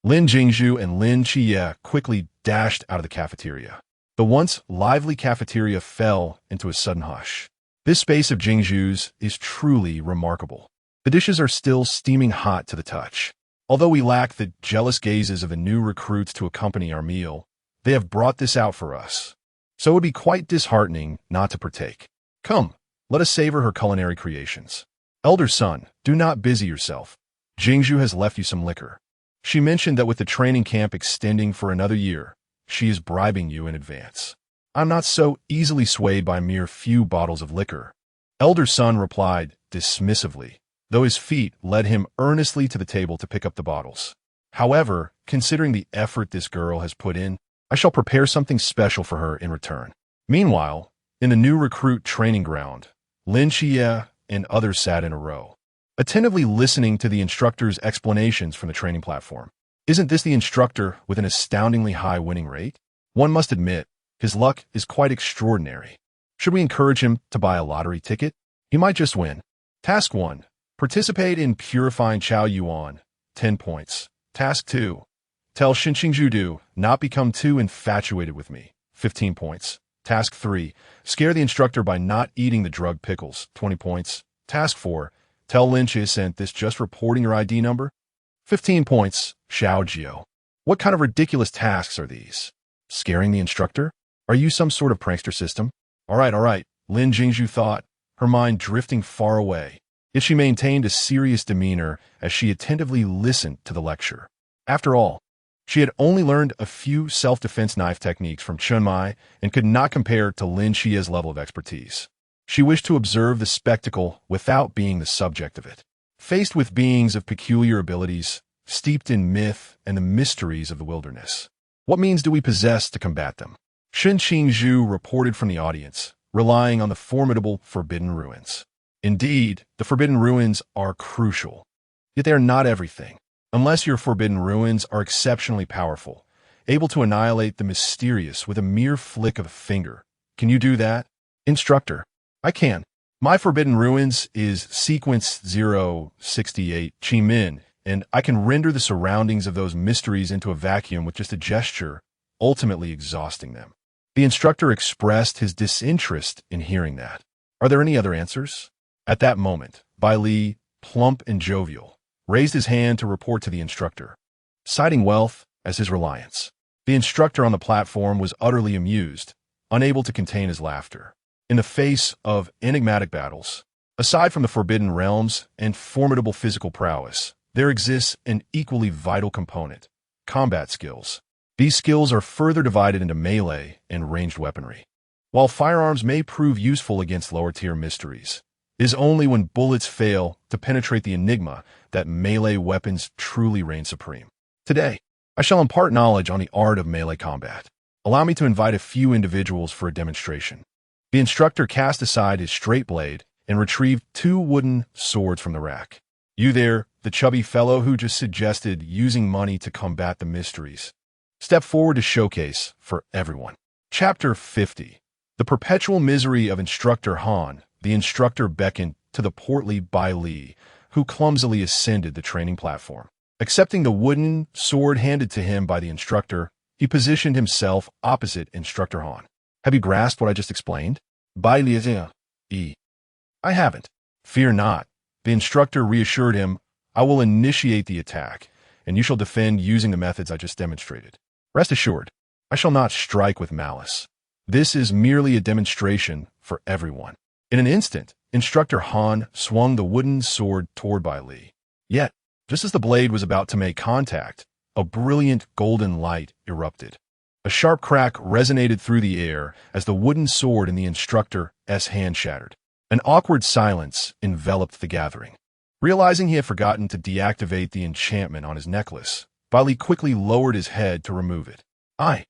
Lin Jingshu and Lin Chia quickly dashed out of the cafeteria. The once lively cafeteria fell into a sudden hush. This space of Jingshu's is truly remarkable. The dishes are still steaming hot to the touch. Although we lack the jealous gazes of the new recruits to accompany our meal, they have brought this out for us. So it would be quite disheartening not to partake. Come, let us savor her culinary creations. Elder Son, do not busy yourself. Jingshu has left you some liquor. She mentioned that with the training camp extending for another year, she is bribing you in advance. I'm not so easily swayed by a mere few bottles of liquor. Elder Son replied dismissively, though his feet led him earnestly to the table to pick up the bottles. However, considering the effort this girl has put in, I shall prepare something special for her in return. Meanwhile, in the new recruit training ground, Lin Chia and others sat in a row, attentively listening to the instructor's explanations from the training platform. Isn't this the instructor with an astoundingly high winning rate? One must admit, his luck is quite extraordinary. Should we encourage him to buy a lottery ticket? He might just win. Task 1. Participate in purifying Chao Yuan. 10 points. Task 2. Tell Xinqingju not become too infatuated with me. 15 points. Task 3. Scare the instructor by not eating the drug pickles. 20 points. Task 4. Tell Lin Chia sent this just reporting your ID number. 15 points. Xiao Jio. What kind of ridiculous tasks are these? Scaring the instructor? Are you some sort of prankster system? All right, Lin Jingshu thought, her mind drifting far away. Yet she maintained a serious demeanor as she attentively listened to the lecture. After all, she had only learned a few self-defense knife techniques from Chunmai and could not compare to Lin Chia's level of expertise. She wished to observe the spectacle without being the subject of it. Faced with beings of peculiar abilities, steeped in myth and the mysteries of the wilderness, what means do we possess to combat them? Xinqingju reported from the audience, relying on the formidable Forbidden Ruins. Indeed, the Forbidden Ruins are crucial, yet they are not everything. Unless your Forbidden Ruins are exceptionally powerful, able to annihilate the mysterious with a mere flick of a finger. Can you do that? Instructor, I can. My Forbidden Ruins is Sequence 068 Chi-Min, and I can render the surroundings of those mysteries into a vacuum with just a gesture, ultimately exhausting them. The instructor expressed his disinterest in hearing that. Are there any other answers? At that moment, Bai Li, plump and jovial, raised his hand to report to the instructor, citing wealth as his reliance. The instructor on the platform was utterly amused, unable to contain his laughter. In the face of enigmatic battles, aside from the forbidden realms and formidable physical prowess, there exists an equally vital component: combat skills. These skills are further divided into melee and ranged weaponry. While firearms may prove useful against lower-tier mysteries, it is only when bullets fail to penetrate the enigma that melee weapons truly reign supreme. Today, I shall impart knowledge on the art of melee combat. Allow me to invite a few individuals for a demonstration. The instructor cast aside his straight blade and retrieved 2 wooden swords from the rack. You there, the chubby fellow who just suggested using money to combat the mysteries. Step forward to showcase for everyone. Chapter 50. The perpetual misery of Instructor Han. The instructor beckoned to the portly Bai Li, who clumsily ascended the training platform. Accepting the wooden sword handed to him by the instructor, he positioned himself opposite Instructor Han. Have you grasped what I just explained? Bai Li is I haven't. Fear not. The instructor reassured him, I will initiate the attack, and you shall defend using the methods I just demonstrated. Rest assured, I shall not strike with malice. This is merely a demonstration for everyone. In an instant, Instructor Han swung the wooden sword toward Bai Li. Yet, just as the blade was about to make contact, a brilliant golden light erupted. A sharp crack resonated through the air as the wooden sword in the instructor's hand shattered. An awkward silence enveloped the gathering. Realizing he had forgotten to deactivate the enchantment on his necklace, Bai Li quickly lowered his head to remove it. I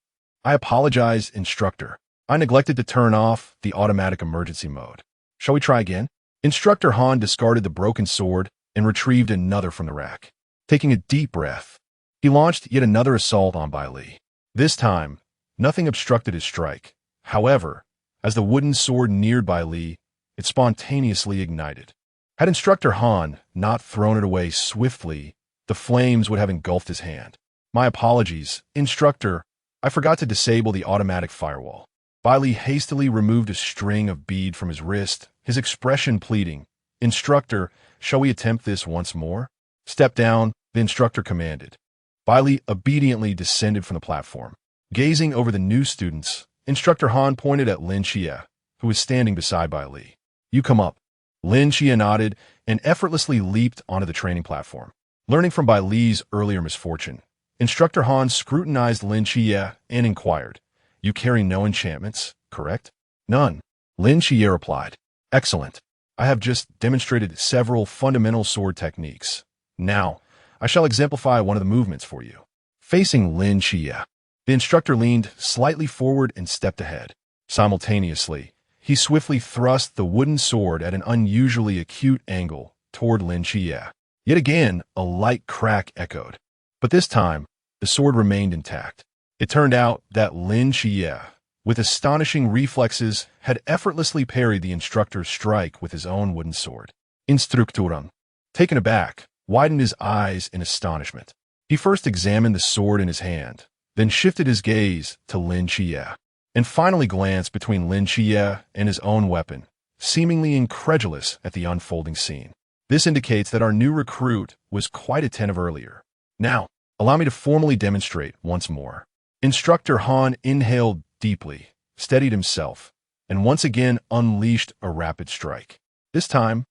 apologize, instructor. I neglected to turn off the automatic emergency mode. Shall we try again? Instructor Han discarded the broken sword and retrieved another from the rack. Taking a deep breath, he launched yet another assault on Bai Li. This time, nothing obstructed his strike. However, as the wooden sword neared Bai Li, it spontaneously ignited. Had Instructor Han not thrown it away swiftly, the flames would have engulfed his hand. My apologies, instructor. I forgot to disable the automatic firewall. Bai Li hastily removed a string of bead from his wrist, his expression pleading. Instructor, shall we attempt this once more? Step down, the instructor commanded. Bai Li obediently descended from the platform. Gazing over the new students, Instructor Han pointed at Lin Jingshu, who was standing beside Bai Li. You come up. Lin Jingshu nodded and effortlessly leaped onto the training platform. Learning from Bai Li's earlier misfortune, Instructor Han scrutinized Lin Jingshu and inquired, You carry no enchantments, correct? None. Lin Jingshu replied. Excellent. I have just demonstrated several fundamental sword techniques. Now, I shall exemplify one of the movements for you. Facing Lin Jingshu, the instructor leaned slightly forward and stepped ahead. Simultaneously, he swiftly thrust the wooden sword at an unusually acute angle toward Lin Jingshu. Yet again, a light crack echoed. But this time, the sword remained intact. It turned out that Lin Jingshu, with astonishing reflexes, had effortlessly parried the instructor's strike with his own wooden sword. Instructorum, taken aback, widened his eyes in astonishment. He first examined the sword in his hand, then shifted his gaze to Lin Jingshu, and finally glanced between Lin Jingshu and his own weapon, seemingly incredulous at the unfolding scene. This indicates that our new recruit was quite attentive earlier. Now, allow me to formally demonstrate once more. Instructor Han inhaled deeply, steadied himself, and once again unleashed a rapid strike. This time,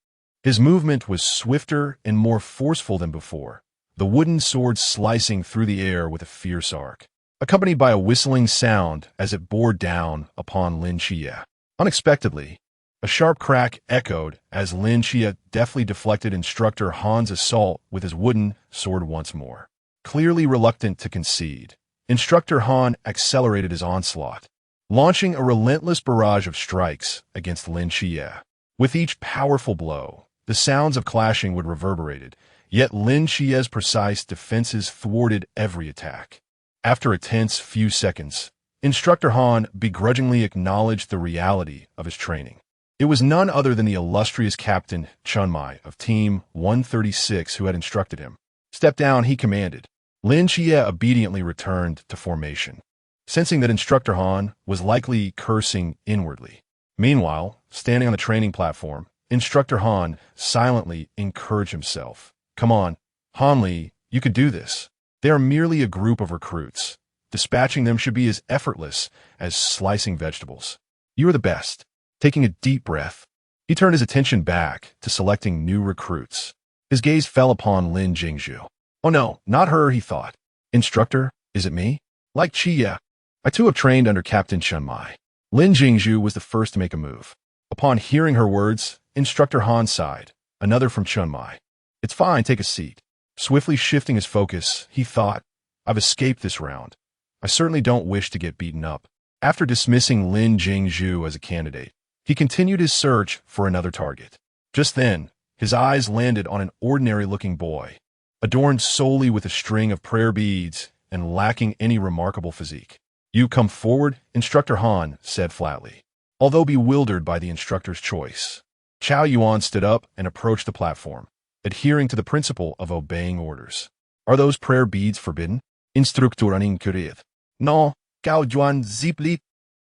his movement was swifter and more forceful than before, the wooden sword slicing through the air with a fierce arc, accompanied by a whistling sound as it bore down upon Lin Jingshu. Unexpectedly, a sharp crack echoed as Lin Jingshu deftly deflected Instructor Han's assault with his wooden sword once more. Clearly reluctant to concede, Instructor Han accelerated his onslaught, launching a relentless barrage of strikes against Lin Jingshu. With each powerful blow, the sounds of clashing would reverberated, yet Lin Jingshu's precise defenses thwarted every attack. After a tense few seconds, Instructor Han begrudgingly acknowledged the reality of his training. It was none other than the illustrious Captain Chunmai of Team 136 who had instructed him. Step down, he commanded. Lin Jingshu obediently returned to formation, sensing that Instructor Han was likely cursing inwardly. Meanwhile, standing on the training platform, Instructor Han silently encouraged himself. Come on, Han Li, you could do this. They are merely a group of recruits. Dispatching them should be as effortless as slicing vegetables. You are the best. Taking a deep breath, he turned his attention back to selecting new recruits. His gaze fell upon Lin Jingshu. Oh no, not her, he thought. Instructor, is it me? Like Jingshu, I too have trained under Captain Chunmai. Lin Jingshu was the first to make a move. Upon hearing her words, Instructor Han sighed, another from Chunmai. It's fine, take a seat. Swiftly shifting his focus, he thought, I've escaped this round. I certainly don't wish to get beaten up. After dismissing Lin Jingshu as a candidate, He continued his search for another target. Just then, his eyes landed on an ordinary-looking boy, adorned solely with a string of prayer beads and lacking any remarkable physique. "You come forward," Instructor Han said flatly. Although bewildered by the instructor's choice, Chao Yuan stood up and approached the platform, adhering to the principle of obeying orders. "Are those prayer beads forbidden?" Instructor inquired. "No, Gao Juan Zipli.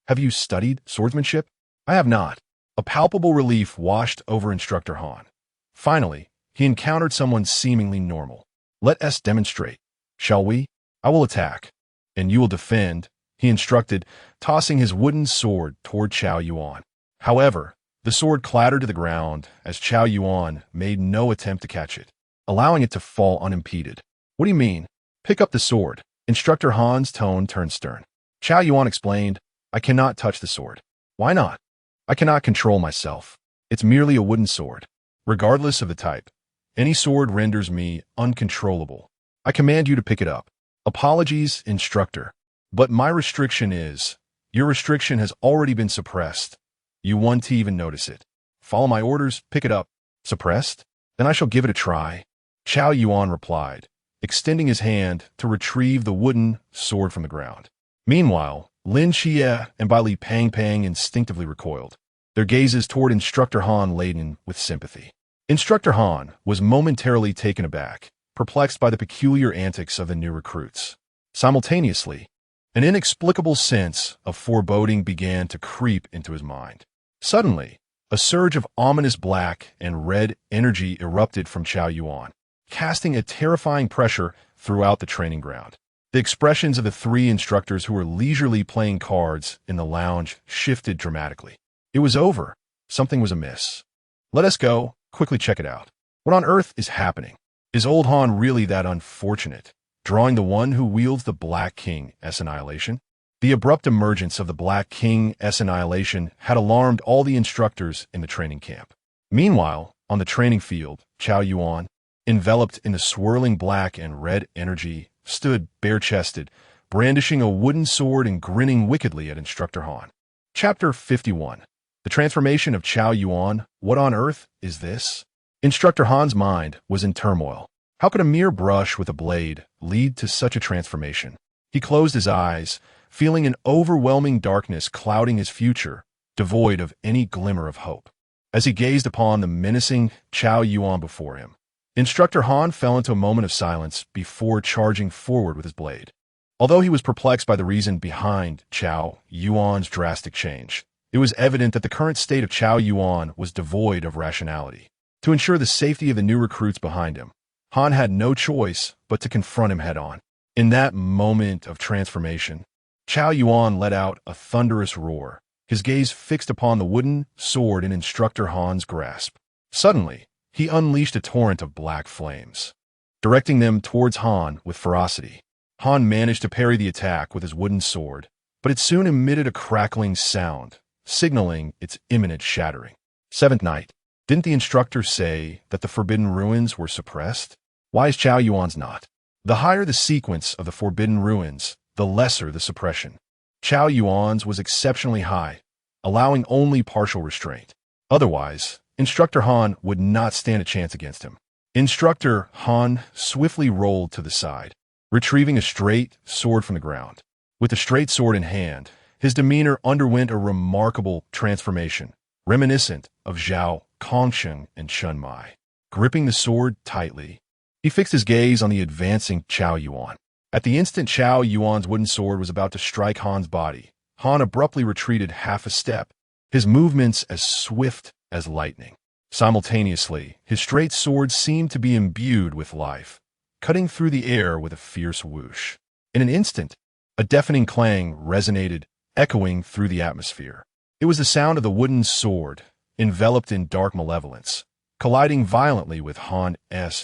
Have you studied swordsmanship?" "I have not." A palpable relief washed over Instructor Han. Finally, he encountered someone seemingly normal. "Let us demonstrate, shall we? I will attack, and you will defend," he instructed, tossing his wooden sword toward Chao Yuan. However, the sword clattered to the ground as Chao Yuan made no attempt to catch it, allowing it to fall unimpeded. "What do you mean? Pick up the sword." Instructor Han's tone turned stern. Chao Yuan explained, "I cannot touch the sword." "Why not?" "I cannot control myself. It's merely a wooden sword. Regardless of the type, any sword renders me uncontrollable. I command you to pick it up." "Apologies, instructor. But my restriction is..." "Your restriction has already been suppressed. You won't even notice it. Follow my orders, pick it up." "Suppressed? Then I shall give it a try," Chao Yuan replied, extending his hand to retrieve the wooden sword from the ground. Meanwhile, Lin Xie and Bai Li Pang Pang instinctively recoiled, their gazes toward Instructor Han laden with sympathy. Instructor Han was momentarily taken aback, perplexed by the peculiar antics of the new recruits. Simultaneously, an inexplicable sense of foreboding began to creep into his mind. Suddenly, a surge of ominous black and red energy erupted from Chao Yuan, casting a terrifying pressure throughout the training ground. The expressions of the three instructors who were leisurely playing cards in the lounge shifted dramatically. It was over. Something was amiss. "Let us go, quickly check it out. What on earth is happening? Is old Han really that unfortunate, drawing the one who wields the Black King's annihilation?" The abrupt emergence of the Black King's annihilation had alarmed all the instructors in the training camp. Meanwhile, on the training field, Chao Yuan, enveloped in the swirling black and red energy, stood bare-chested, brandishing a wooden sword and grinning wickedly at Instructor Han. Chapter 51. The Transformation of Chao Yuan. What on earth is this? Instructor Han's mind was in turmoil. How could a mere brush with a blade lead to such a transformation? He closed his eyes, feeling an overwhelming darkness clouding his future, devoid of any glimmer of hope. As he gazed upon the menacing Chao Yuan before him, Instructor Han fell into a moment of silence before charging forward with his blade. Although he was perplexed by the reason behind Chao Yuan's drastic change, it was evident that the current state of Chao Yuan was devoid of rationality. To ensure the safety of the new recruits behind him, Han had no choice but to confront him head-on. In that moment of transformation, Chao Yuan let out a thunderous roar, his gaze fixed upon the wooden sword in Instructor Han's grasp. Suddenly, he unleashed a torrent of black flames, directing them towards Han with ferocity. Han managed to parry the attack with his wooden sword, but it soon emitted a crackling sound, signaling its imminent shattering. Seventh night. Didn't the instructor say that the Forbidden Ruins were suppressed? Why is Chao Yuan's not? The higher the sequence of the Forbidden Ruins, the lesser the suppression. Chao Yuan's was exceptionally high, allowing only partial restraint. Otherwise, Instructor Han would not stand a chance against him. Instructor Han swiftly rolled to the side, retrieving a straight sword from the ground. With the straight sword in hand, his demeanor underwent a remarkable transformation, reminiscent of Zhao Kongsheng and Chun Mai. Gripping the sword tightly, he fixed his gaze on the advancing Chao Yuan. At the instant Chao Yuan's wooden sword was about to strike Han's body, Han abruptly retreated half a step, his movements as swift as lightning. Simultaneously, his straight sword seemed to be imbued with life, cutting through the air with a fierce whoosh. In an instant, a deafening clang resonated, echoing through the atmosphere. It was the sound of the wooden sword, enveloped in dark malevolence, colliding violently with Han's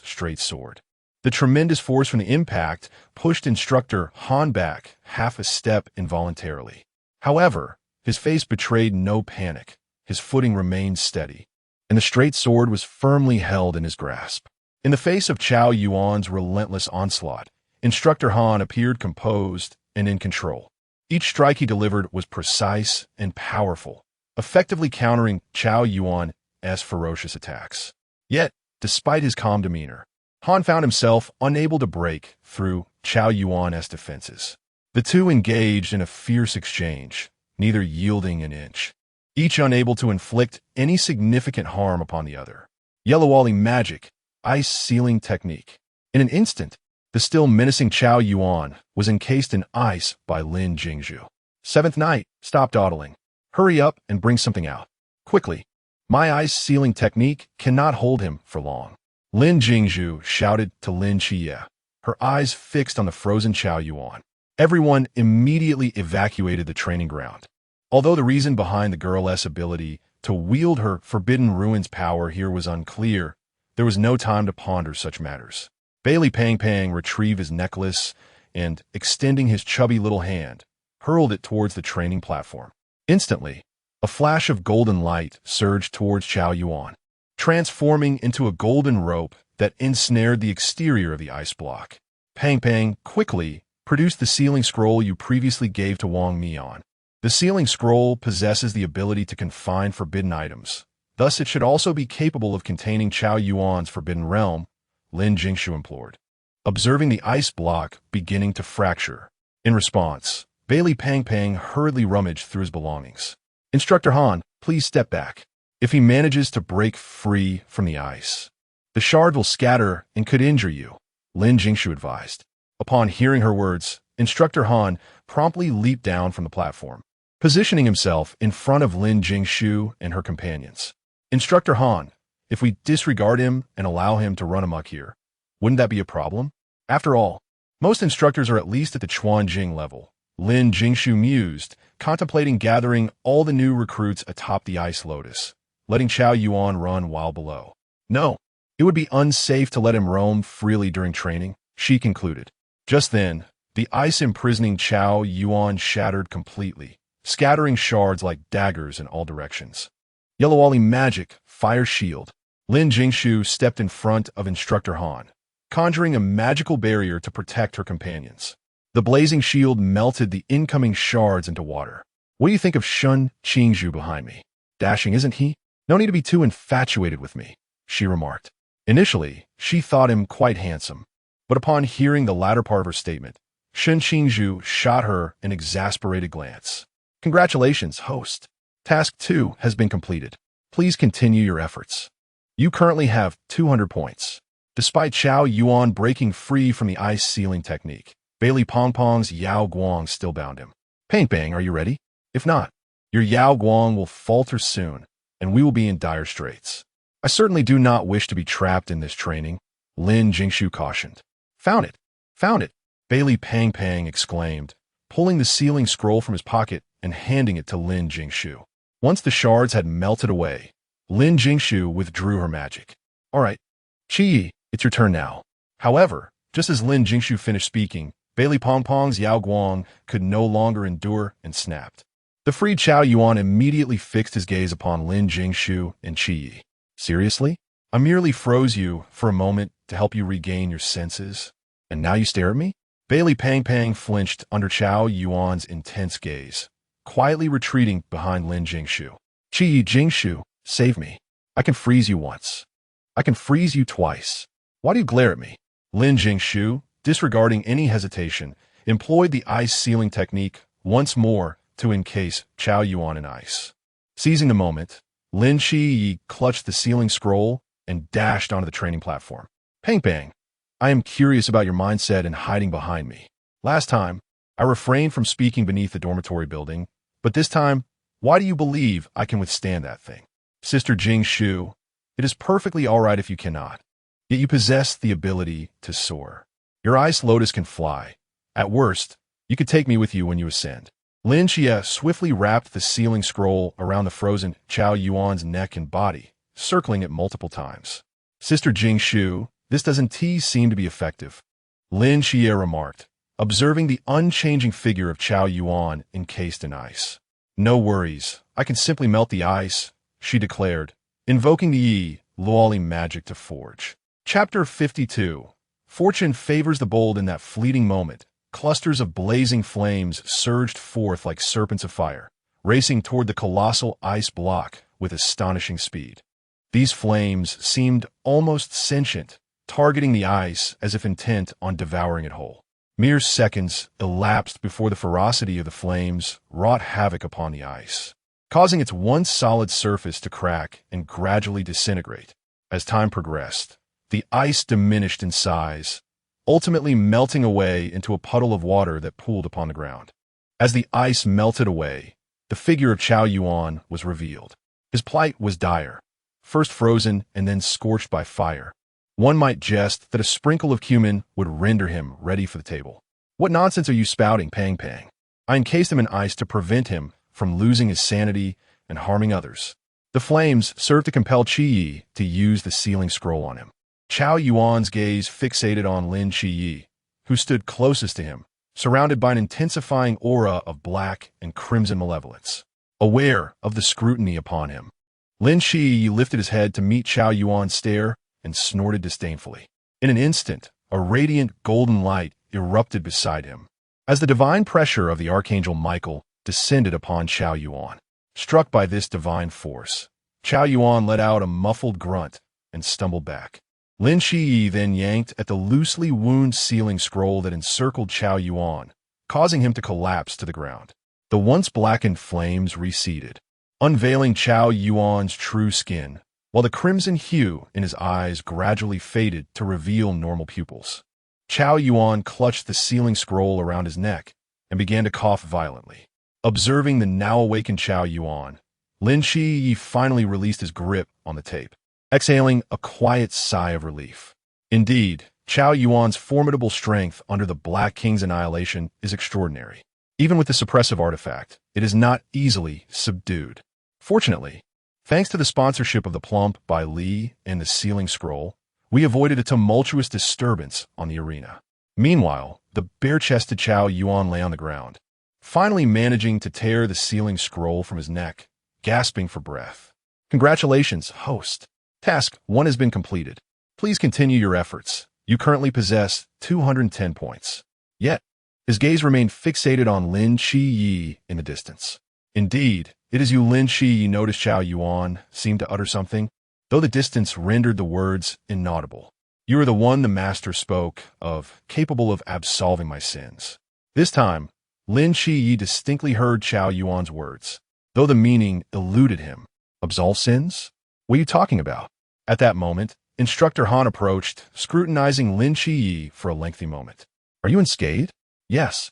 straight sword. The tremendous force from the impact pushed Instructor Han back half a step involuntarily. However, his face betrayed no panic. His footing remained steady, and the straight sword was firmly held in his grasp. In the face of Chao Yuan's relentless onslaught, Instructor Han appeared composed and in control. Each strike he delivered was precise and powerful, effectively countering Chao Yuan's ferocious attacks. Yet, despite his calm demeanor, Han found himself unable to break through Chao Yuan's defenses. The two engaged in a fierce exchange, neither yielding an inch, each unable to inflict any significant harm upon the other. Yellow magic, ice sealing technique. In an instant, the still menacing Chao Yuan was encased in ice by Lin Jingshu. Seventh Knight, stop dawdling. Hurry up and bring something out. Quickly. My ice sealing technique cannot hold him for long. Lin Jingshu shouted to Lin Qiye, her eyes fixed on the frozen Chao Yuan. Everyone immediately evacuated the training ground. Although the reason behind the girl's ability to wield her Forbidden Ruins power here was unclear, there was no time to ponder such matters. Bailey Pang retrieved his necklace and, extending his chubby little hand, hurled it towards the training platform. Instantly, a flash of golden light surged towards Chao Yuan, transforming into a golden rope that ensnared the exterior of the ice block. Pang quickly produced the sealing scroll you previously gave to Wang Mian. The sealing scroll possesses the ability to confine forbidden items. Thus, it should also be capable of containing Chao Yuan's forbidden realm, Lin Jingshu implored, observing the ice block beginning to fracture. In response, Bailey Pang hurriedly rummaged through his belongings. Instructor Han, please step back. If he manages to break free from the ice, the shard will scatter and could injure you, Lin Jingshu advised. Upon hearing her words, Instructor Han promptly leaped down from the platform, positioning himself in front of Lin Jingshu and her companions. Instructor Han, if we disregard him and allow him to run amok here, wouldn't that be a problem? After all, most instructors are at least at the Chuanjing level, Lin Jingshu mused, contemplating gathering all the new recruits atop the Ice Lotus, letting Chao Yuan run while below. No, it would be unsafe to let him roam freely during training, she concluded. Just then, the ice-imprisoning Chao Yuan shattered completely, scattering shards like daggers in all directions. Yellow magic, fire shield. Lin Jingshu stepped in front of Instructor Han, conjuring a magical barrier to protect her companions. The blazing shield melted the incoming shards into water. What do you think of Shun Qingzhu behind me? Dashing, isn't he? No need to be too infatuated with me, she remarked. Initially, she thought him quite handsome, but upon hearing the latter part of her statement, Shun Qingzhu shot her an exasperated glance. Congratulations, host. Task 2 has been completed. Please continue your efforts. You currently have 200 points. Despite Chao Yuan breaking free from the ice sealing technique, Bailey Pong's Yao Guang still bound him. Bang, are you ready? If not, your Yao Guang will falter soon, and we will be in dire straits. I certainly do not wish to be trapped in this training, Lin Jingshu cautioned. Found it, Bailey Pang exclaimed, pulling the sealing scroll from his pocket and handing it to Lin Jingshu. Once the shards had melted away, Lin Jingshu withdrew her magic. All right, Qi, it's your turn now. However, just as Lin Jingshu finished speaking, Bailey Pong's Yao Guang could no longer endure and snapped. The freed Chao Yuan immediately fixed his gaze upon Lin Jingshu and Qi. Seriously? I merely froze you for a moment to help you regain your senses, and now you stare at me? Bailey Pang flinched under Chao Yuan's intense gaze, quietly retreating behind Lin Jingshu. Qi Jingshu, save me. I can freeze you once. I can freeze you twice. Why do you glare at me? Lin Jingshu, disregarding any hesitation, employed the ice sealing technique once more to encase Chao Yuan in ice. Seizing the moment, Lin Qiye clutched the sealing scroll and dashed onto the training platform. Bang, I am curious about your mindset in hiding behind me. Last time, I refrained from speaking beneath the dormitory building, but this time, why do you believe I can withstand that thing? Sister Jingshu, it is perfectly all right if you cannot, yet you possess the ability to soar. Your ice lotus can fly. At worst, you could take me with you when you ascend. Lin Qiye swiftly wrapped the sealing scroll around the frozen Chao Yuan's neck and body, circling it multiple times. Sister Jingshu, this doesn't seem to be effective, Lin Qiye remarked, observing the unchanging figure of Chao Yuan encased in ice. No worries, I can simply melt the ice, she declared, invoking the Yi Luoli magic to forge. Chapter 52. Fortune favors the bold. In that fleeting moment, clusters of blazing flames surged forth like serpents of fire, racing toward the colossal ice block with astonishing speed. These flames seemed almost sentient, targeting the ice as if intent on devouring it whole. Mere seconds elapsed before the ferocity of the flames wrought havoc upon the ice, causing its once solid surface to crack and gradually disintegrate. As time progressed, the ice diminished in size, ultimately melting away into a puddle of water that pooled upon the ground. As the ice melted away, the figure of Chao Yuan was revealed. His plight was dire, first frozen and then scorched by fire. One might jest that a sprinkle of cumin would render him ready for the table. "What nonsense are you spouting, Pang Pang?" I encased him in ice to prevent him from losing his sanity and harming others. The flames served to compel Qi Yi to use the sealing scroll on him. Chao Yuan's gaze fixated on Lin Yi, who stood closest to him, surrounded by an intensifying aura of black and crimson malevolence. Aware of the scrutiny upon him, Lin Yi lifted his head to meet Chao Yuan's stare and snorted disdainfully. In an instant, a radiant golden light erupted beside him, as the divine pressure of the Archangel Michael descended upon Chao Yuan. Struck by this divine force, Chao Yuan let out a muffled grunt and stumbled back. Lin Yi then yanked at the loosely wound sealing scroll that encircled Chao Yuan, causing him to collapse to the ground. The once blackened flames receded, unveiling Chao Yuan's true skin, while the crimson hue in his eyes gradually faded to reveal normal pupils. Chao Yuan clutched the sealing scroll around his neck and began to cough violently. Observing the now-awakened Chao Yuan, Lin Yi finally released his grip on the tape, exhaling a quiet sigh of relief. Indeed, Chao Yuan's formidable strength under the Black King's annihilation is extraordinary. Even with the suppressive artifact, it is not easily subdued. Fortunately, thanks to the sponsorship of the Plump by Li and the sealing scroll, we avoided a tumultuous disturbance on the arena. Meanwhile, the bare-chested Chao Yuan lay on the ground, finally managing to tear the sealing scroll from his neck, gasping for breath. "Congratulations, host. Task 1 has been completed. Please continue your efforts. You currently possess 210 points. Yet, his gaze remained fixated on Lin Yi in the distance. Indeed, it is you Lin Yi noticed Chao Yuan seemed to utter something, though the distance rendered the words inaudible. You are the one the master spoke of, capable of absolving my sins. This time, Lin Yi distinctly heard Chao Yuan's words, though the meaning eluded him. Absolve sins? What are you talking about? At that moment, Instructor Han approached, scrutinizing Lin Yi for a lengthy moment. Are you unscathed? Yes.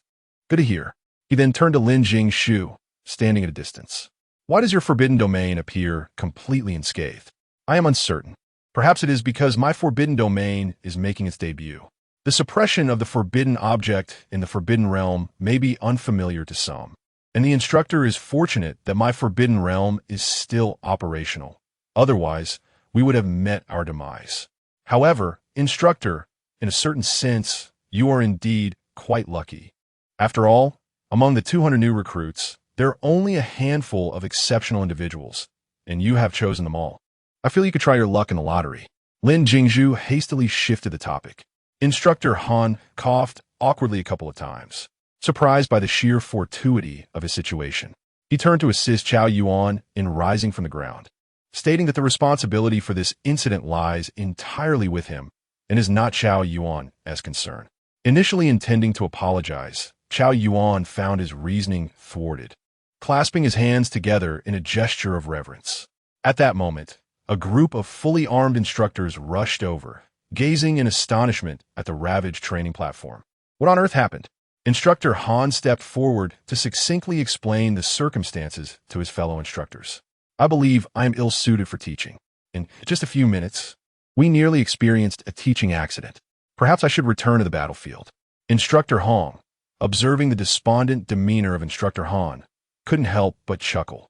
Good to hear. He then turned to Lin Jingshu, standing at a distance. Why does your forbidden domain appear completely unscathed? I am uncertain. Perhaps it is because my forbidden domain is making its debut. The suppression of the forbidden object in the forbidden realm may be unfamiliar to some, and the instructor is fortunate that my forbidden realm is still operational. Otherwise, we would have met our demise. However, instructor, in a certain sense, you are indeed quite lucky. After all, among the 200 new recruits, there are only a handful of exceptional individuals, and you have chosen them all. I feel you could try your luck in the lottery. Lin Jingshu hastily shifted the topic. Instructor Han coughed awkwardly a couple of times, surprised by the sheer fortuity of his situation. He turned to assist Chao Yuan in rising from the ground, stating that the responsibility for this incident lies entirely with him and is not Chao Yuan as concern. Initially intending to apologize, Chao Yuan found his reasoning thwarted, clasping his hands together in a gesture of reverence. At that moment, a group of fully armed instructors rushed over, gazing in astonishment at the ravaged training platform. What on earth happened? Instructor Han stepped forward to succinctly explain the circumstances to his fellow instructors. I believe I am ill-suited for teaching. In just a few minutes, we nearly experienced a teaching accident. Perhaps I should return to the battlefield. Instructor Hong, observing the despondent demeanor of Instructor Han, couldn't help but chuckle.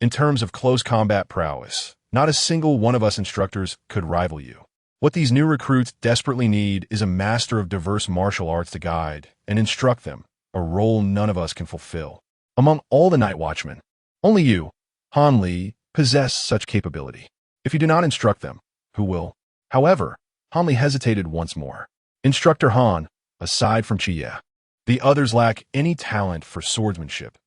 In terms of close combat prowess, not a single one of us instructors could rival you. What these new recruits desperately need is a master of diverse martial arts to guide and instruct them, a role none of us can fulfill. Among all the night watchmen, only you, Han Li, possess such capability. If you do not instruct them, who will? However, Han Li hesitated once more. Instructor Han, aside from Chiye, the others lack any talent for swordsmanship.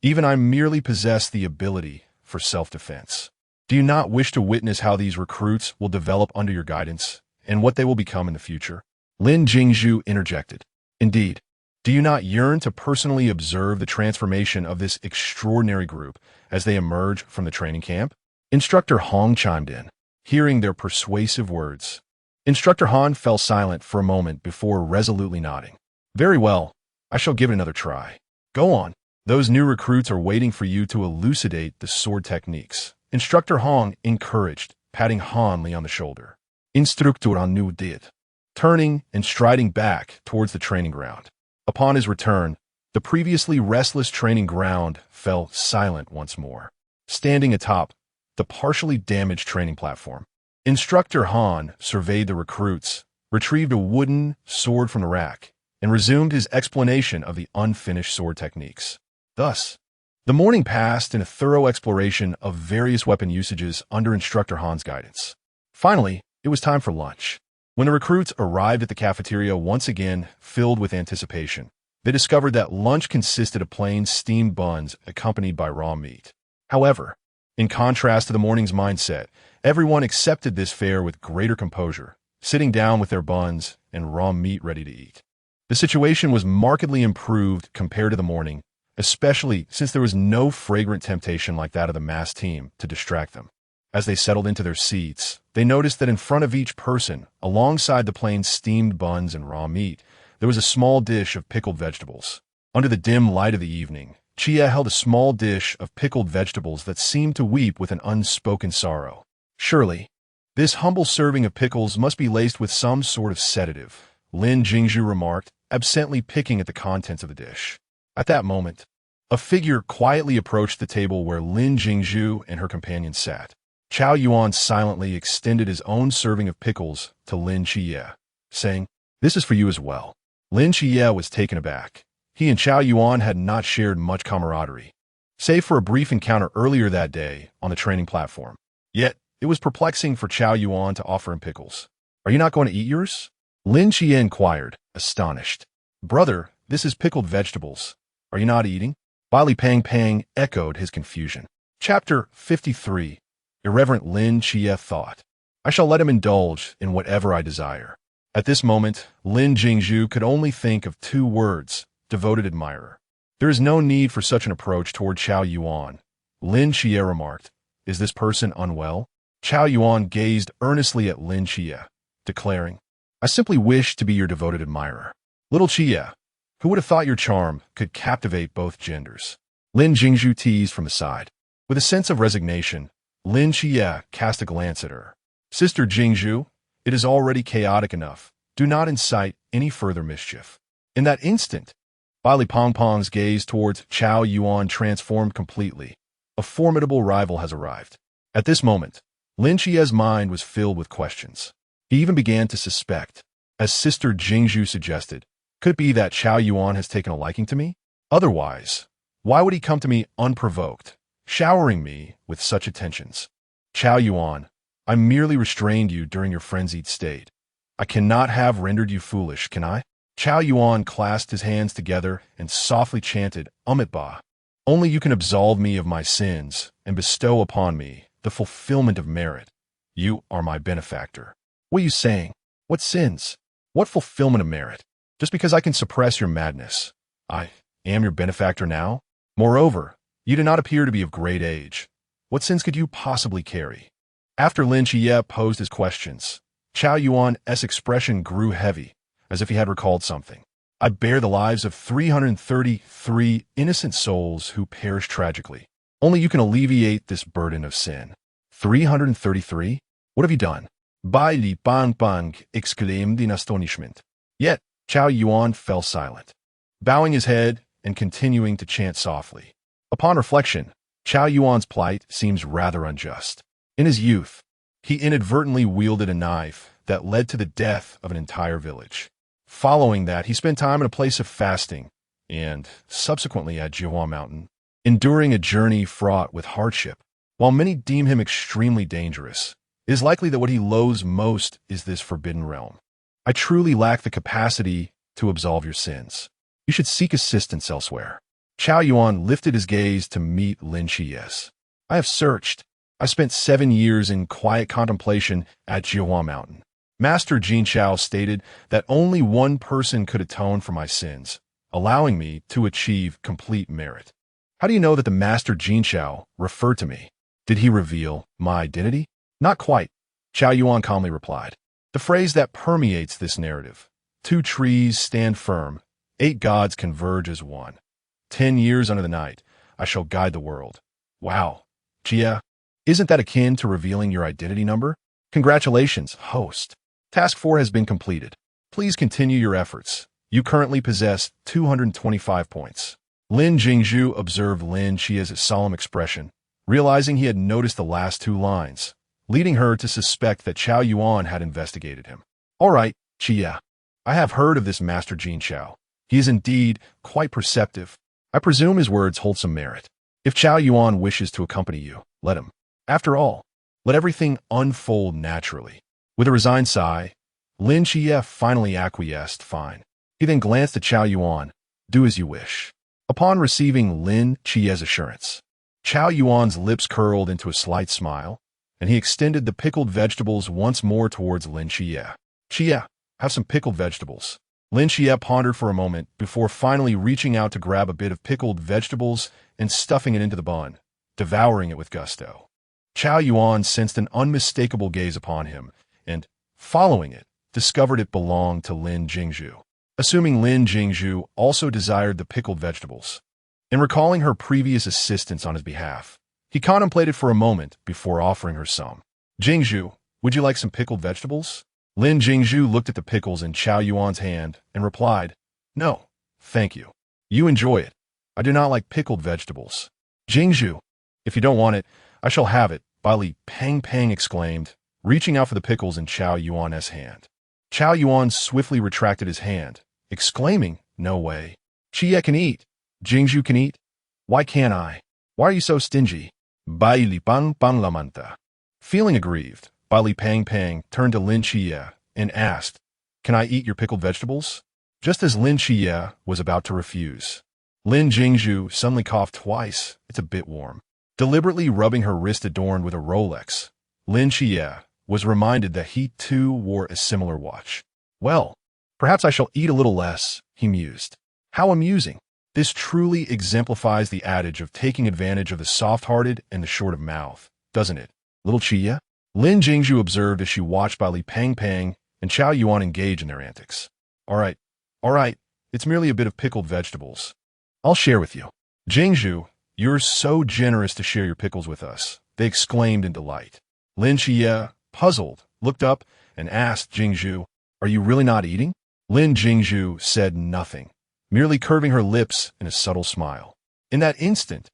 Even I merely possess the ability for self-defense. Do you not wish to witness how these recruits will develop under your guidance and what they will become in the future? Lin Jingshu interjected. Indeed. Do you not yearn to personally observe the transformation of this extraordinary group as they emerge from the training camp? Instructor Hong chimed in, hearing their persuasive words. Instructor Han fell silent for a moment before resolutely nodding. Very well, I shall give it another try. Go on. Those new recruits are waiting for you to elucidate the sword techniques. Instructor Hong encouraged, patting Han Li on the shoulder. Instructor Han nu did, turning and striding back towards the training ground. Upon his return, the previously restless training ground fell silent once more. Standing atop the partially damaged training platform, Instructor Han surveyed the recruits, retrieved a wooden sword from the rack, and resumed his explanation of the unfinished sword techniques. Thus, the morning passed in a thorough exploration of various weapon usages under Instructor Han's guidance. Finally, it was time for lunch. When the recruits arrived at the cafeteria once again filled with anticipation, they discovered that lunch consisted of plain steamed buns accompanied by raw meat. However, in contrast to the morning's mindset, everyone accepted this fare with greater composure, sitting down with their buns and raw meat ready to eat. The situation was markedly improved compared to the morning, especially since there was no fragrant temptation like that of the mass team to distract them. As they settled into their seats, they noticed that in front of each person, alongside the plain steamed buns and raw meat, there was a small dish of pickled vegetables. Under the dim light of the evening, Chia held a small dish of pickled vegetables that seemed to weep with an unspoken sorrow. Surely, this humble serving of pickles must be laced with some sort of sedative, Lin Jingshu remarked, absently picking at the contents of the dish. At that moment, a figure quietly approached the table where Lin Jingshu and her companion sat. Chao Yuan silently extended his own serving of pickles to Lin Xie, saying, "This is for you as well." Lin Xie was taken aback. He and Chao Yuan had not shared much camaraderie, save for a brief encounter earlier that day on the training platform. Yet, it was perplexing for Chao Yuan to offer him pickles. "Are you not going to eat yours?" Lin Xie inquired, astonished. "Brother, this is pickled vegetables. Are you not eating?" Bali Pang Pang echoed his confusion. Chapter 53. Irreverent Lin Xie thought, "I shall let him indulge in whatever I desire." At this moment, Lin Jingshu could only think of two words, devoted admirer. "There is no need for such an approach toward Chao Yuan," Lin Xie remarked. "Is this person unwell?" Chao Yuan gazed earnestly at Lin Xie, declaring, "I simply wish to be your devoted admirer." "Little Xie, who would have thought your charm could captivate both genders?" Lin Jingshu teased from the side. With a sense of resignation, Lin Xie cast a glance at her. "Sister Jingshu, it is already chaotic enough. Do not incite any further mischief." In that instant, Bali Pong Pong's gaze towards Chao Yuan transformed completely. A formidable rival has arrived. At this moment, Lin Xie's mind was filled with questions. He even began to suspect, as Sister Jingshu suggested, could it be that Chao Yuan has taken a liking to me? Otherwise, why would he come to me unprovoked, showering me with such attentions? Chao Yuan, I merely restrained you during your frenzied state. I cannot have rendered you foolish, can I? Chao Yuan clasped his hands together and softly chanted, Ba. Only you can absolve me of my sins and bestow upon me the fulfillment of merit. You are my benefactor. What are you saying? What sins? What fulfillment of merit? Just because I can suppress your madness, I am your benefactor now? Moreover, you do not appear to be of great age. What sins could you possibly carry? After Lin Xie posed his questions, Chao Yuan's expression grew heavy, as if he had recalled something. I bear the lives of 333 innocent souls who perished tragically. Only you can alleviate this burden of sin. 333? What have you done? Bai Li Bang Bang exclaimed in astonishment. Yet, Chao Yuan fell silent, bowing his head and continuing to chant softly. Upon reflection, Chao Yuan's plight seems rather unjust. In his youth, he inadvertently wielded a knife that led to the death of an entire village. Following that, he spent time in a place of fasting and, subsequently at Jihua Mountain, enduring a journey fraught with hardship. While many deem him extremely dangerous, it is likely that what he loathes most is this forbidden realm. I truly lack the capacity to absolve your sins. You should seek assistance elsewhere. Chao Yuan lifted his gaze to meet Lin Jingshu. I have searched. I spent 7 years in quiet contemplation at Jiahua Mountain. Master Jin Chao stated that only one person could atone for my sins, allowing me to achieve complete merit. How do you know that the Master Jin Chao referred to me? Did he reveal my identity? Not quite, Chao Yuan calmly replied. The phrase that permeates this narrative. 2 trees stand firm, 8 gods converge as one. 10 years under the night, I shall guide the world. Wow, Jia, isn't that akin to revealing your identity number? Congratulations, host. Task 4 has been completed. Please continue your efforts. You currently possess 225 points. Lin Jingshu observed Lin Jia's solemn expression, realizing he had noticed the last 2 lines, leading her to suspect that Chao Yuan had investigated him. All right, Jia. I have heard of this Master Jin Chao. He is indeed quite perceptive. I presume his words hold some merit. If Chao Yuan wishes to accompany you, let him. After all, let everything unfold naturally. With a resigned sigh, Lin Jingshu finally acquiesced, fine. He then glanced at Chao Yuan. Do as you wish. Upon receiving Lin Jingshu's assurance, Chao Yuan's lips curled into a slight smile, and he extended the pickled vegetables once more towards Lin Jingshu. Jia, have some pickled vegetables. Lin Jingshu pondered for a moment before finally reaching out to grab a bit of pickled vegetables and stuffing it into the bun, devouring it with gusto. Chao Yuan sensed an unmistakable gaze upon him, and, following it, discovered it belonged to Lin Jingshu. Assuming Lin Jingshu also desired the pickled vegetables. In recalling her previous assistance on his behalf, he contemplated for a moment before offering her some. Jingshu, would you like some pickled vegetables? Lin Jingshu looked at the pickles in Chao Yuan's hand and replied, No, thank you. You enjoy it. I do not like pickled vegetables. Jingshu, if you don't want it, I shall have it, Li Pang exclaimed, reaching out for the pickles in Chao Yuan's hand. Chao Yuan swiftly retracted his hand, exclaiming, No way. Jia can eat. Jingshu can eat. Why can't I? Why are you so stingy? Li Pang lamanta. Feeling aggrieved, Li Pang turned to Lin Jingshu and asked, Can I eat your pickled vegetables? Just as Lin Jingshu was about to refuse, Lin Jingshu suddenly coughed twice. It's a bit warm. Deliberately rubbing her wrist adorned with a Rolex, Lin Jingshu was reminded that he too wore a similar watch. Well, perhaps I shall eat a little less, he mused. How amusing. This truly exemplifies the adage of taking advantage of the soft-hearted and the short of mouth, doesn't it, little Jia? Lin Jingshu observed as she watched Li Pang and Chao Yuan engage in their antics. All right, it's merely a bit of pickled vegetables. I'll share with you. Jingshu, you're so generous to share your pickles with us, they exclaimed in delight. Lin Jingshu, puzzled, looked up and asked Jingshu, Are you really not eating? Lin Jingshu said nothing, merely curving her lips in a subtle smile. In that instant,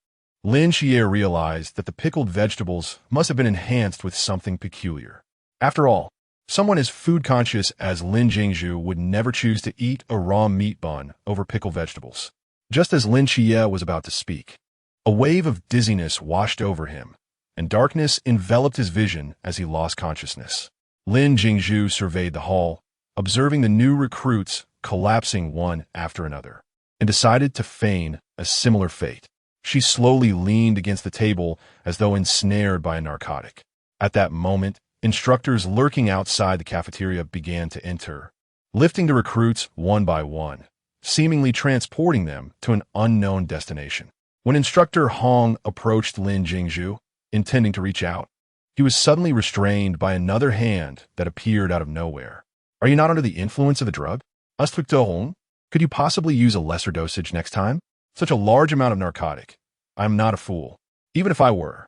Lin Jingshu realized that the pickled vegetables must have been enhanced with something peculiar. After all, someone as food-conscious as Lin Jingshu would never choose to eat a raw meat bun over pickled vegetables. Just as Lin Jingshu was about to speak, a wave of dizziness washed over him, and darkness enveloped his vision as he lost consciousness. Lin Jingshu surveyed the hall, observing the new recruits collapsing one after another, and decided to feign a similar fate. She slowly leaned against the table as though ensnared by a narcotic. At that moment, instructors lurking outside the cafeteria began to enter, lifting the recruits one by one, seemingly transporting them to an unknown destination. When Instructor Hong approached Lin Jingshu, intending to reach out, he was suddenly restrained by another hand that appeared out of nowhere. Are you not under the influence of the drug? Instructor Hong, could you possibly use a lesser dosage next time? Such a large amount of narcotic. I am not a fool. Even if I were.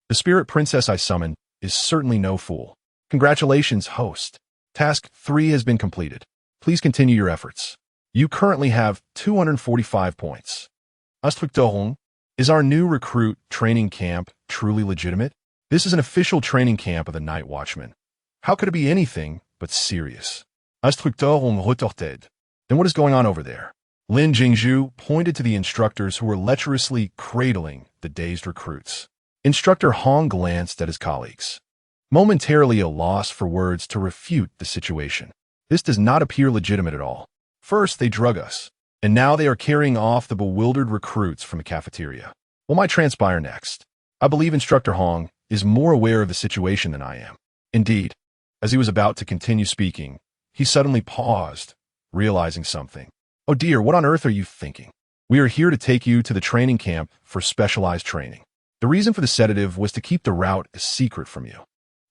The spirit princess I summoned is certainly no fool. Congratulations, host. Task 3 has been completed. Please continue your efforts. You currently have 245 points. Instructor Hong, is our new recruit training camp truly legitimate? This is an official training camp of the Night Watchman. How could it be anything but serious? Instructor Hong retorted. Then what is going on over there? Lin Jingshu pointed to the instructors who were lecherously cradling the dazed recruits. Instructor Hong glanced at his colleagues, momentarily at a loss for words to refute the situation. This does not appear legitimate at all. First, they drug us, and now they are carrying off the bewildered recruits from the cafeteria. What might transpire next? I believe Instructor Hong is more aware of the situation than I am. Indeed, as he was about to continue speaking, he suddenly paused, realizing something. Oh dear, what on earth are you thinking? We are here to take you to the training camp for specialized training. The reason for the sedative was to keep the route a secret from you.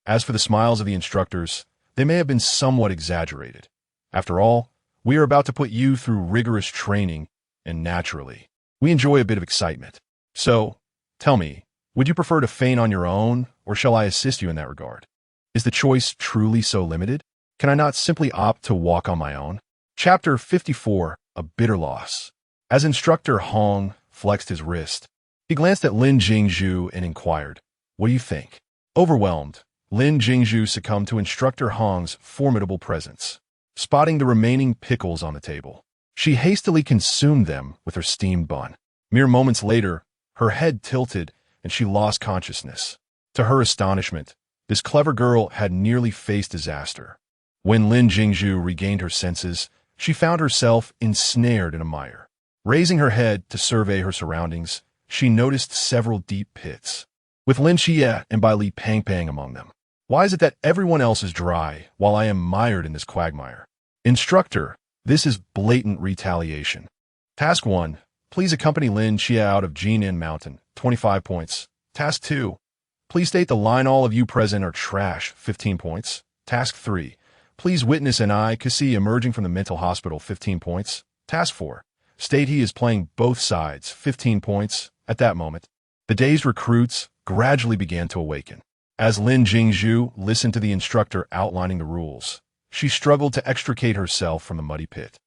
As for the smiles of the instructors, they may have been somewhat exaggerated. After all, we are about to put you through rigorous training, and naturally, we enjoy a bit of excitement. So, tell me, would you prefer to feign on your own, or shall I assist you in that regard? Is the choice truly so limited? Can I not simply opt to walk on my own? Chapter 54, A Bitter Loss. As Instructor Hong flexed his wrist, he glanced at Lin Jingshu and inquired, "What do you think?" Overwhelmed, Lin Jingshu succumbed to Instructor Hong's formidable presence. Spotting the remaining pickles on the table, she hastily consumed them with her steamed bun. Mere moments later, her head tilted and she lost consciousness. To her astonishment, this clever girl had nearly faced disaster. When Lin Jingshu regained her senses, she found herself ensnared in a mire. Raising her head to survey her surroundings, she noticed several deep pits, with Lin Xie and Bai Li Pang Pang among them. Why is it that everyone else is dry while I am mired in this quagmire? Instructor, this is blatant retaliation. Task 1. Please accompany Lin Xie out of Jinan Mountain, 25 points. Task 2. Please state the line all of you present are trash, 15 points. Task 3. Please witness an eye Kasi emerging from the mental hospital, 15 points. Task 4. State he is playing both sides, 15 points. At that moment, the dazed recruits gradually began to awaken. As Lin Jingshu listened to the instructor outlining the rules, she struggled to extricate herself from the muddy pit.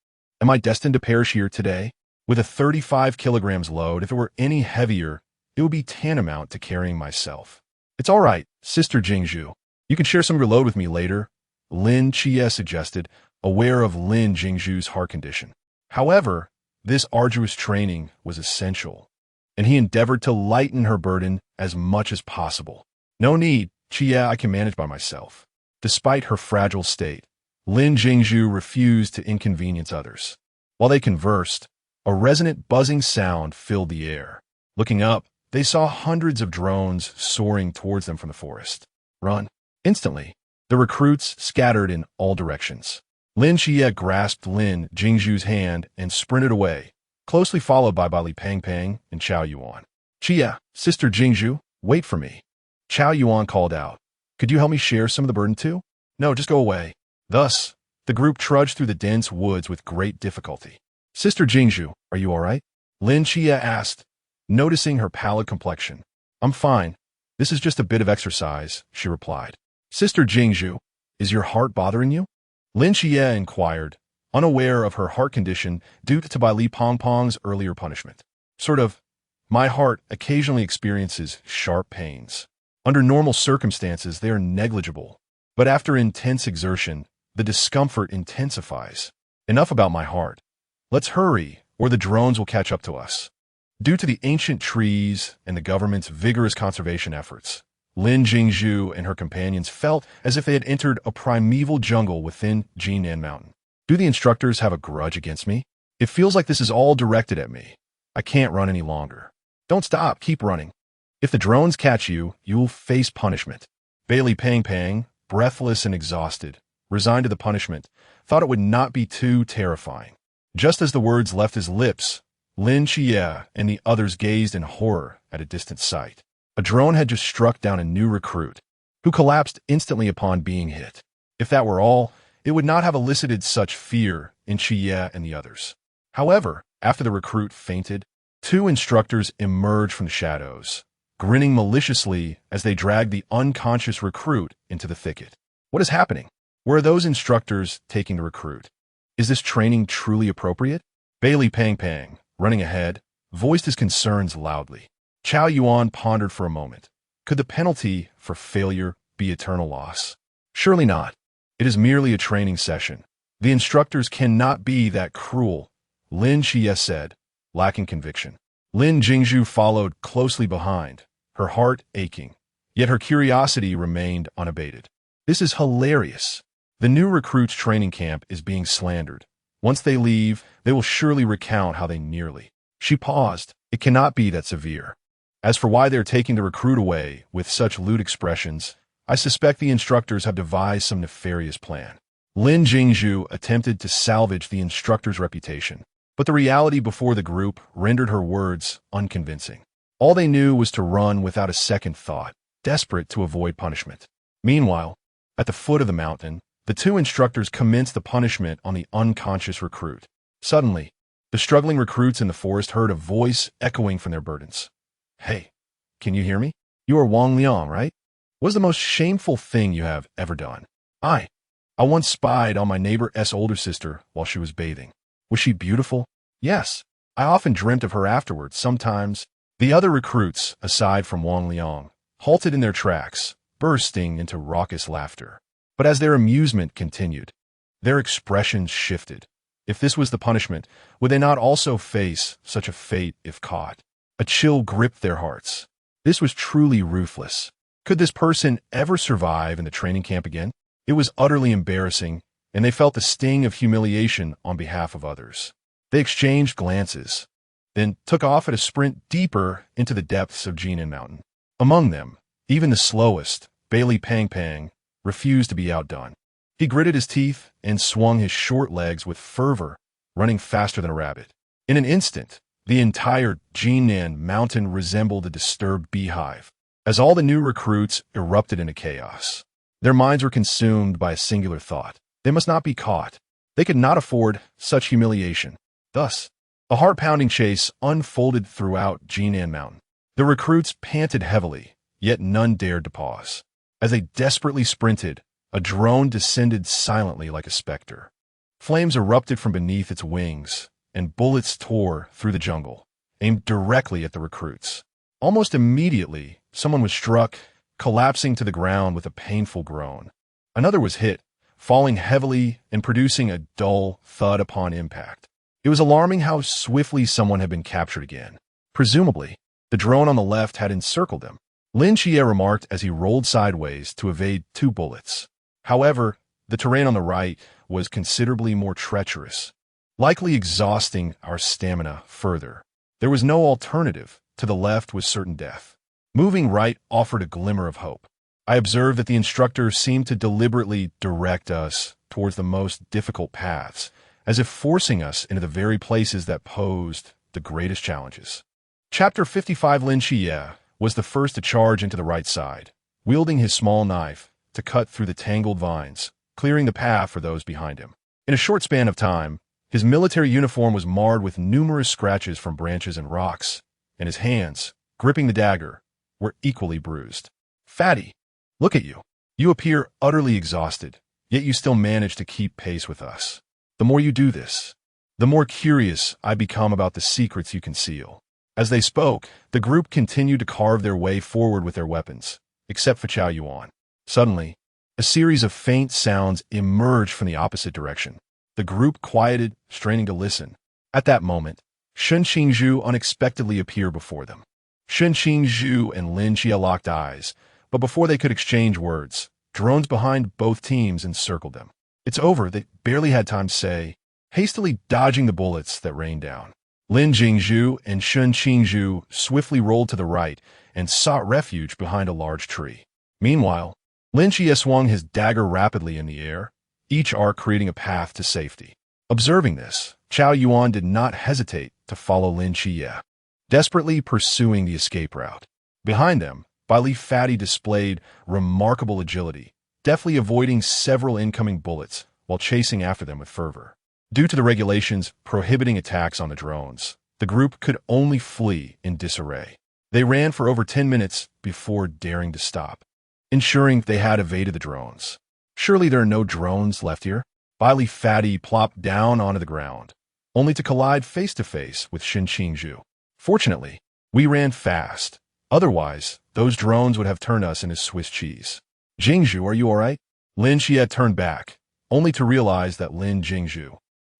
Am I destined to perish here today? With a 35 kilograms load, if it were any heavier, it would be tantamount to carrying myself. It's all right, Sister Jingshu. You can share some of your load with me later, Lin Xie suggested, aware of Lin Jingshu's heart condition. However, this arduous training was essential, and he endeavored to lighten her burden as much as possible. No need, Xie, I can manage by myself. Despite her fragile state, Lin Jingshu refused to inconvenience others. While they conversed, a resonant buzzing sound filled the air. Looking up, they saw hundreds of drones soaring towards them from the forest. Run. Instantly, the recruits scattered in all directions. Lin Xie grasped Lin Jingshu's hand and sprinted away, closely followed by Bai Li Pang Pang and Chao Yuan. Xie, Sister Jingshu, wait for me. Chao Yuan called out. Could you help me share some of the burden too? No, just go away. Thus, the group trudged through the dense woods with great difficulty. Sister Jingshu, are you all right? Lin Xie asked, noticing her pallid complexion. I'm fine. This is just a bit of exercise, she replied. Sister Jingshu, is your heart bothering you? Lin Xie inquired, unaware of her heart condition due to Bai Li Pong Pong's earlier punishment. Sort of. My heart occasionally experiences sharp pains. Under normal circumstances, they are negligible. But after intense exertion, the discomfort intensifies. Enough about my heart. Let's hurry, or the drones will catch up to us. Due to the ancient trees and the government's vigorous conservation efforts, Lin Jingshu and her companions felt as if they had entered a primeval jungle within Jinan Mountain. Do the instructors have a grudge against me? It feels like this is all directed at me. I can't run any longer. Don't stop, keep running. If the drones catch you, you will face punishment. Bai Li Pang Pang, breathless and exhausted, resigned to the punishment, thought it would not be too terrifying. Just as the words left his lips, Lin Xie and the others gazed in horror at a distant sight. A drone had just struck down a new recruit, who collapsed instantly upon being hit. If that were all, it would not have elicited such fear in Xie and the others. However, after the recruit fainted, two instructors emerged from the shadows, grinning maliciously as they dragged the unconscious recruit into the thicket. What is happening? Where are those instructors taking the recruit? Is this training truly appropriate? Bai Li Pang Pang, running ahead, voiced his concerns loudly. Chao Yuan pondered for a moment. Could the penalty for failure be eternal loss? Surely not. It is merely a training session. The instructors cannot be that cruel, Lin Xie said, lacking conviction. Lin Jingshu followed closely behind, her heart aching, yet her curiosity remained unabated. This is hilarious. The new recruits training camp is being slandered, Once they leave, they will surely recount how they nearly. She paused. It cannot be that severe. As for why they're taking the recruit away with such lewd expressions, I suspect the instructors have devised some nefarious plan. Lin Jingshu attempted to salvage the instructor's reputation, but the reality before the group rendered her words unconvincing. All they knew was to run without a second thought, desperate to avoid punishment. Meanwhile, at the foot of the mountain, the two instructors commenced the punishment on the unconscious recruit. Suddenly, the struggling recruits in the forest heard a voice echoing from their burdens. "Hey, can you hear me? You are Wang Liang, right? What is the most shameful thing you have ever done?" I once spied on my neighbor's older sister while she was bathing. Was she beautiful? Yes. I often dreamt of her afterwards, sometimes. The other recruits, aside from Wang Liang, halted in their tracks, bursting into raucous laughter. But as their amusement continued, their expressions shifted. If this was the punishment, would they not also face such a fate if caught? A chill gripped their hearts. This was truly ruthless. Could this person ever survive in the training camp again? It was utterly embarrassing, and they felt the sting of humiliation on behalf of others. They exchanged glances, then took off at a sprint deeper into the depths of Jinan Mountain. Among them, even the slowest, Bailey Pang Pang, refused to be outdone. He gritted his teeth and swung his short legs with fervor, running faster than a rabbit. In an instant, the entire Jinan Mountain resembled a disturbed beehive, as all the new recruits erupted into chaos. Their minds were consumed by a singular thought. They must not be caught. They could not afford such humiliation. Thus, a heart-pounding chase unfolded throughout Jinan Mountain. The recruits panted heavily, yet none dared to pause. As they desperately sprinted, a drone descended silently like a specter. Flames erupted from beneath its wings, and bullets tore through the jungle, aimed directly at the recruits. Almost immediately, someone was struck, collapsing to the ground with a painful groan. Another was hit, falling heavily and producing a dull thud upon impact. It was alarming how swiftly someone had been captured again. Presumably, the drone on the left had encircled them. Lin Jingshu remarked as he rolled sideways to evade two bullets. However, the terrain on the right was considerably more treacherous, likely exhausting our stamina further. There was no alternative. To the left was certain death. Moving right offered a glimmer of hope. I observed that the instructor seemed to deliberately direct us towards the most difficult paths, as if forcing us into the very places that posed the greatest challenges. Chapter 55. Lin Jingshu was the first to charge into the right side, wielding his small knife to cut through the tangled vines, clearing the path for those behind him. In a short span of time, his military uniform was marred with numerous scratches from branches and rocks, and his hands, gripping the dagger, were equally bruised. "Fatty, look at you. You appear utterly exhausted, yet you still manage to keep pace with us. The more you do this, the more curious I become about the secrets you conceal." As they spoke, the group continued to carve their way forward with their weapons, except for Chao Yuan. Suddenly, a series of faint sounds emerged from the opposite direction. The group quieted, straining to listen. At that moment, Lin Jingshu unexpectedly appeared before them. Lin Jingshu and Lin Jingshu locked eyes, but before they could exchange words, drones behind both teams encircled them. "It's over," they barely had time to say, hastily dodging the bullets that rained down. Lin Jingshu and Lin Jingshu swiftly rolled to the right and sought refuge behind a large tree. Meanwhile, Lin Jingshu swung his dagger rapidly in the air, each arc creating a path to safety. Observing this, Chao Yuan did not hesitate to follow Lin Jingshu, desperately pursuing the escape route. Behind them, Bailey Fatty displayed remarkable agility, deftly avoiding several incoming bullets while chasing after them with fervor. Due to the regulations prohibiting attacks on the drones, the group could only flee in disarray. They ran for over 10 minutes before daring to stop, ensuring they had evaded the drones. "Surely there are no drones left here?" Bailey Fatty plopped down onto the ground, only to collide face-to-face with Lin Jingshu. "Fortunately, we ran fast. Otherwise, those drones would have turned us into Swiss cheese." "Jingshu, are you all right?" Lin Jingshu turned back, only to realize that Lin Jingshu,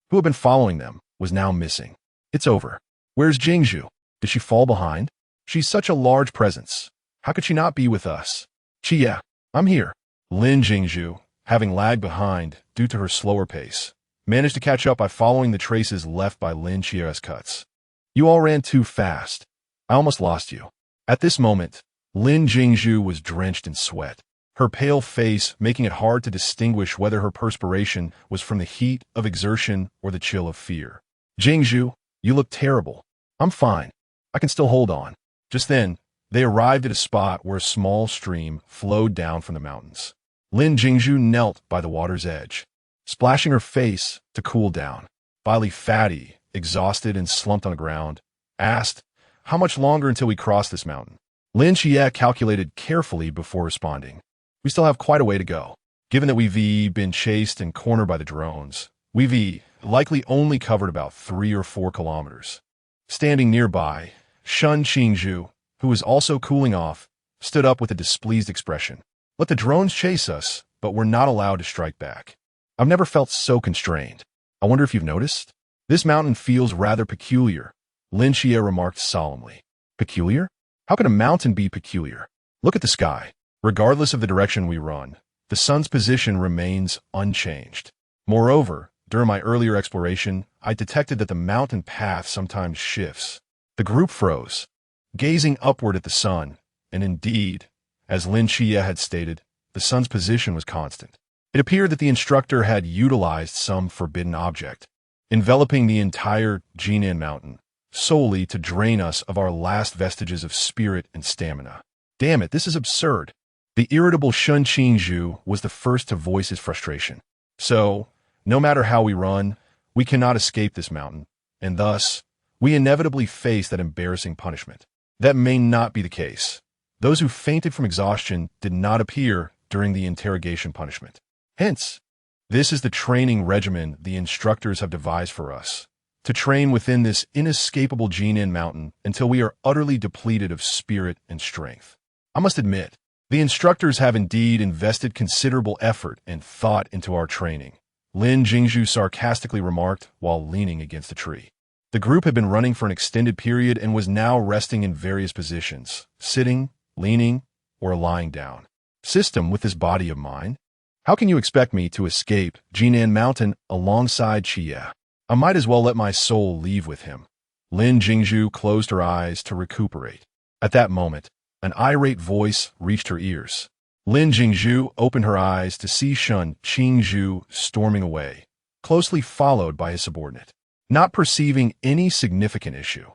who had been following them, was now missing. "It's over. Where's Jingshu? Did she fall behind? She's such a large presence. How could she not be with us?" "Chia, I'm here." Lin Jingshu, having lagged behind due to her slower pace, managed to catch up by following the traces left by Lin Jingshu's cuts. You all ran too fast. I almost lost you. At this moment, Lin Jingshu was drenched in sweat, her pale face making it hard to distinguish whether her perspiration was from the heat of exertion or the chill of fear. Jingshu, you look terrible. I'm fine. I can still hold on. Just then, they arrived at a spot where a small stream flowed down from the mountains. Lin Jingshu knelt by the water's edge, splashing her face to cool down. Bailey, fatty, exhausted and slumped on the ground, asked, "How much longer until we cross this mountain?" Lin Jie calculated carefully before responding. "We still have quite a way to go. Given that we've been chased and cornered by the drones, we've likely only covered about 3 or 4 kilometers." Standing nearby, Shun Qingzhu, who was also cooling off, stood up with a displeased expression. "Let the drones chase us, but we're not allowed to strike back. I've never felt so constrained. I wonder if you've noticed? This mountain feels rather peculiar," Lin Jie remarked solemnly. "Peculiar? How can a mountain be peculiar? Look at the sky. Regardless of the direction we run, the sun's position remains unchanged. Moreover, during my earlier exploration, I detected that the mountain path sometimes shifts." The group froze, gazing upward at the sun, and indeed, as Lin Jie had stated, the sun's position was constant. It appeared that the instructor had utilized some forbidden object, enveloping the entire Jinan mountain, solely to drain us of our last vestiges of spirit and stamina. "Damn it, this is absurd." The irritable Shun Qingzhu was the first to voice his frustration. "So, no matter how we run, we cannot escape this mountain, and thus, we inevitably face that embarrassing punishment." That may not be the case. Those who fainted from exhaustion did not appear during the interrogation punishment. Hence, this is the training regimen the instructors have devised for us, to train within this inescapable Jinan mountain until we are utterly depleted of spirit and strength. I must admit, the instructors have indeed invested considerable effort and thought into our training, Lin Jingshu sarcastically remarked while leaning against a tree. The group had been running for an extended period and was now resting in various positions, sitting, leaning, or lying down. System with this body of mine? How can you expect me to escape Jinan Mountain alongside Xie? I might as well let my soul leave with him. Lin Jingshu closed her eyes to recuperate. At that moment, an irate voice reached her ears. Lin Jingshu opened her eyes to see Shun Qingzhu storming away, closely followed by his subordinate. Not perceiving any significant issue,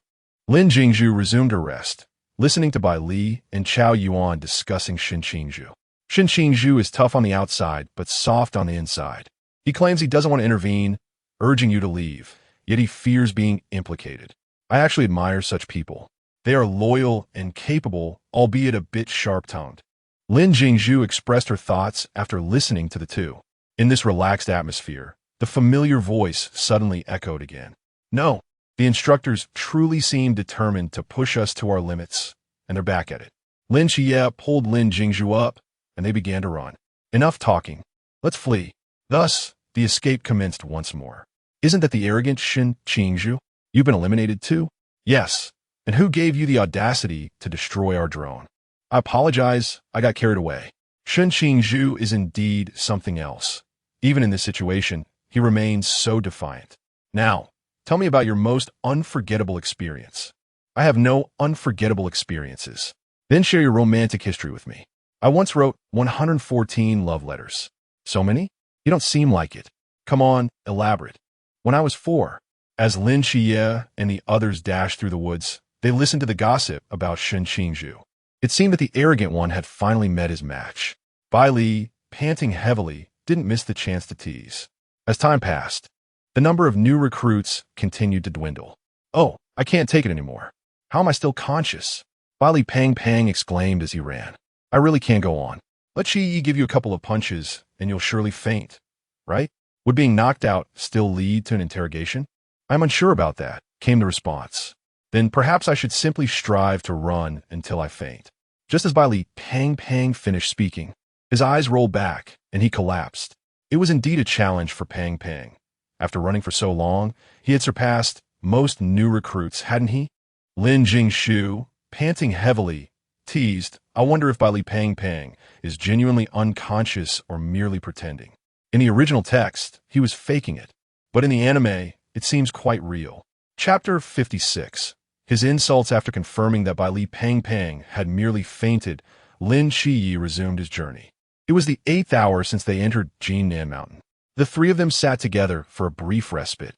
Lin Jingshu resumed her rest, listening to Bai Li and Chao Yuan discussing Shin Qingzhu. Shin Qingzhu is tough on the outside, but soft on the inside. He claims he doesn't want to intervene, urging you to leave, yet he fears being implicated. I actually admire such people. They are loyal and capable, albeit a bit sharp-tongued. Lin Jingshu expressed her thoughts after listening to the two. In this relaxed atmosphere, the familiar voice suddenly echoed again. "No, the instructors truly seem determined to push us to our limits, and they're back at it." Lin Jie pulled Lin Jingshu up, and they began to run. "Enough talking. Let's flee." Thus, the escape commenced once more. "Isn't that the arrogant Shin Qingzhu? You've been eliminated too?" "Yes. And who gave you the audacity to destroy our drone?" "I apologize. I got carried away." Shin Qingzhu is indeed something else. Even in this situation, he remains so defiant. "Now, tell me about your most unforgettable experience." "I have no unforgettable experiences." "Then share your romantic history with me." "I once wrote 114 love letters." "So many? You don't seem like it." "Come on, elaborate." "When I was 4. As Lin Jie and the others dashed through the woods, they listened to the gossip about Shin Qingzhu. It seemed that the arrogant one had finally met his match. Bai Li, panting heavily, didn't miss the chance to tease. As time passed, the number of new recruits continued to dwindle. "Oh, I can't take it anymore. How am I still conscious?" Bai Li pang exclaimed as he ran. "I really can't go on. Let Qi give you a couple of punches, and you'll surely faint, right?" "Would being knocked out still lead to an interrogation?" "I'm unsure about that," came the response. "Then perhaps I should simply strive to run until I faint." Just as Bai Li pang finished speaking, his eyes rolled back, and he collapsed. It was indeed a challenge for Pang. After running for so long, he had surpassed most new recruits, hadn't he? Lin Jingshu, panting heavily, teased, "I wonder if Bai Li Pang is genuinely unconscious or merely pretending." In the original text, he was faking it. but in the anime, it seems quite real. Chapter 56. His insults after confirming that Bai Li Pang Pang had merely fainted, Lin Shiyi resumed his journey. It was the 8th hour since they entered Jinnan Mountain. The three of them sat together for a brief respite,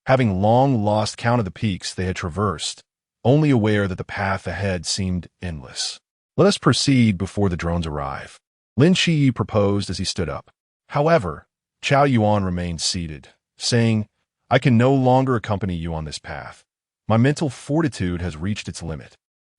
having long lost count of the peaks they had traversed, only aware that the path ahead seemed endless. Let us proceed before the drones arrive, Lin Shiyi proposed as he stood up. However, Chao Yuan remained seated, saying, I can no longer accompany you on this path. My mental fortitude has reached its limit.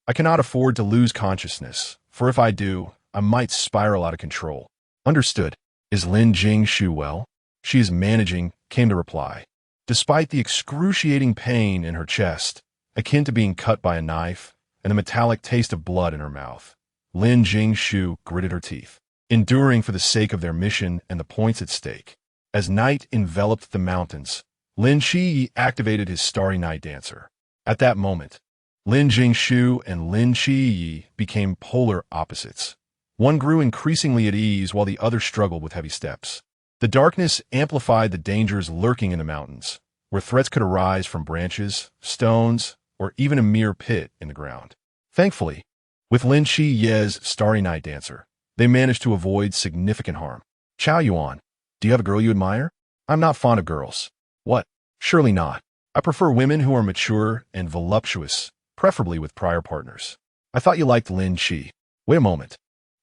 I cannot afford to lose consciousness, for if I do, I might spiral out of control. Understood. Is Lin Jingshu well? She is managing, came the reply. Despite the excruciating pain in her chest, akin to being cut by a knife, and the metallic taste of blood in her mouth, Lin Jingshu gritted her teeth, enduring for the sake of their mission and the points at stake. As night enveloped the mountains, Lin Shiyi activated his starry night dancer. At that moment, Lin Jingshu and Lin Shiyi became polar opposites. One grew increasingly at ease while the other struggled with heavy steps. The darkness amplified the dangers lurking in the mountains, where threats could arise from branches, stones, or even a mere pit in the ground. Thankfully, with Lin Shiyi's starry night dancer, they managed to avoid significant harm. Chao Yuan, do you have a girl you admire? I'm not fond of girls. What? Surely not. I prefer women who are mature and voluptuous, preferably with prior partners. I thought you liked Lin Shi. Wait a moment.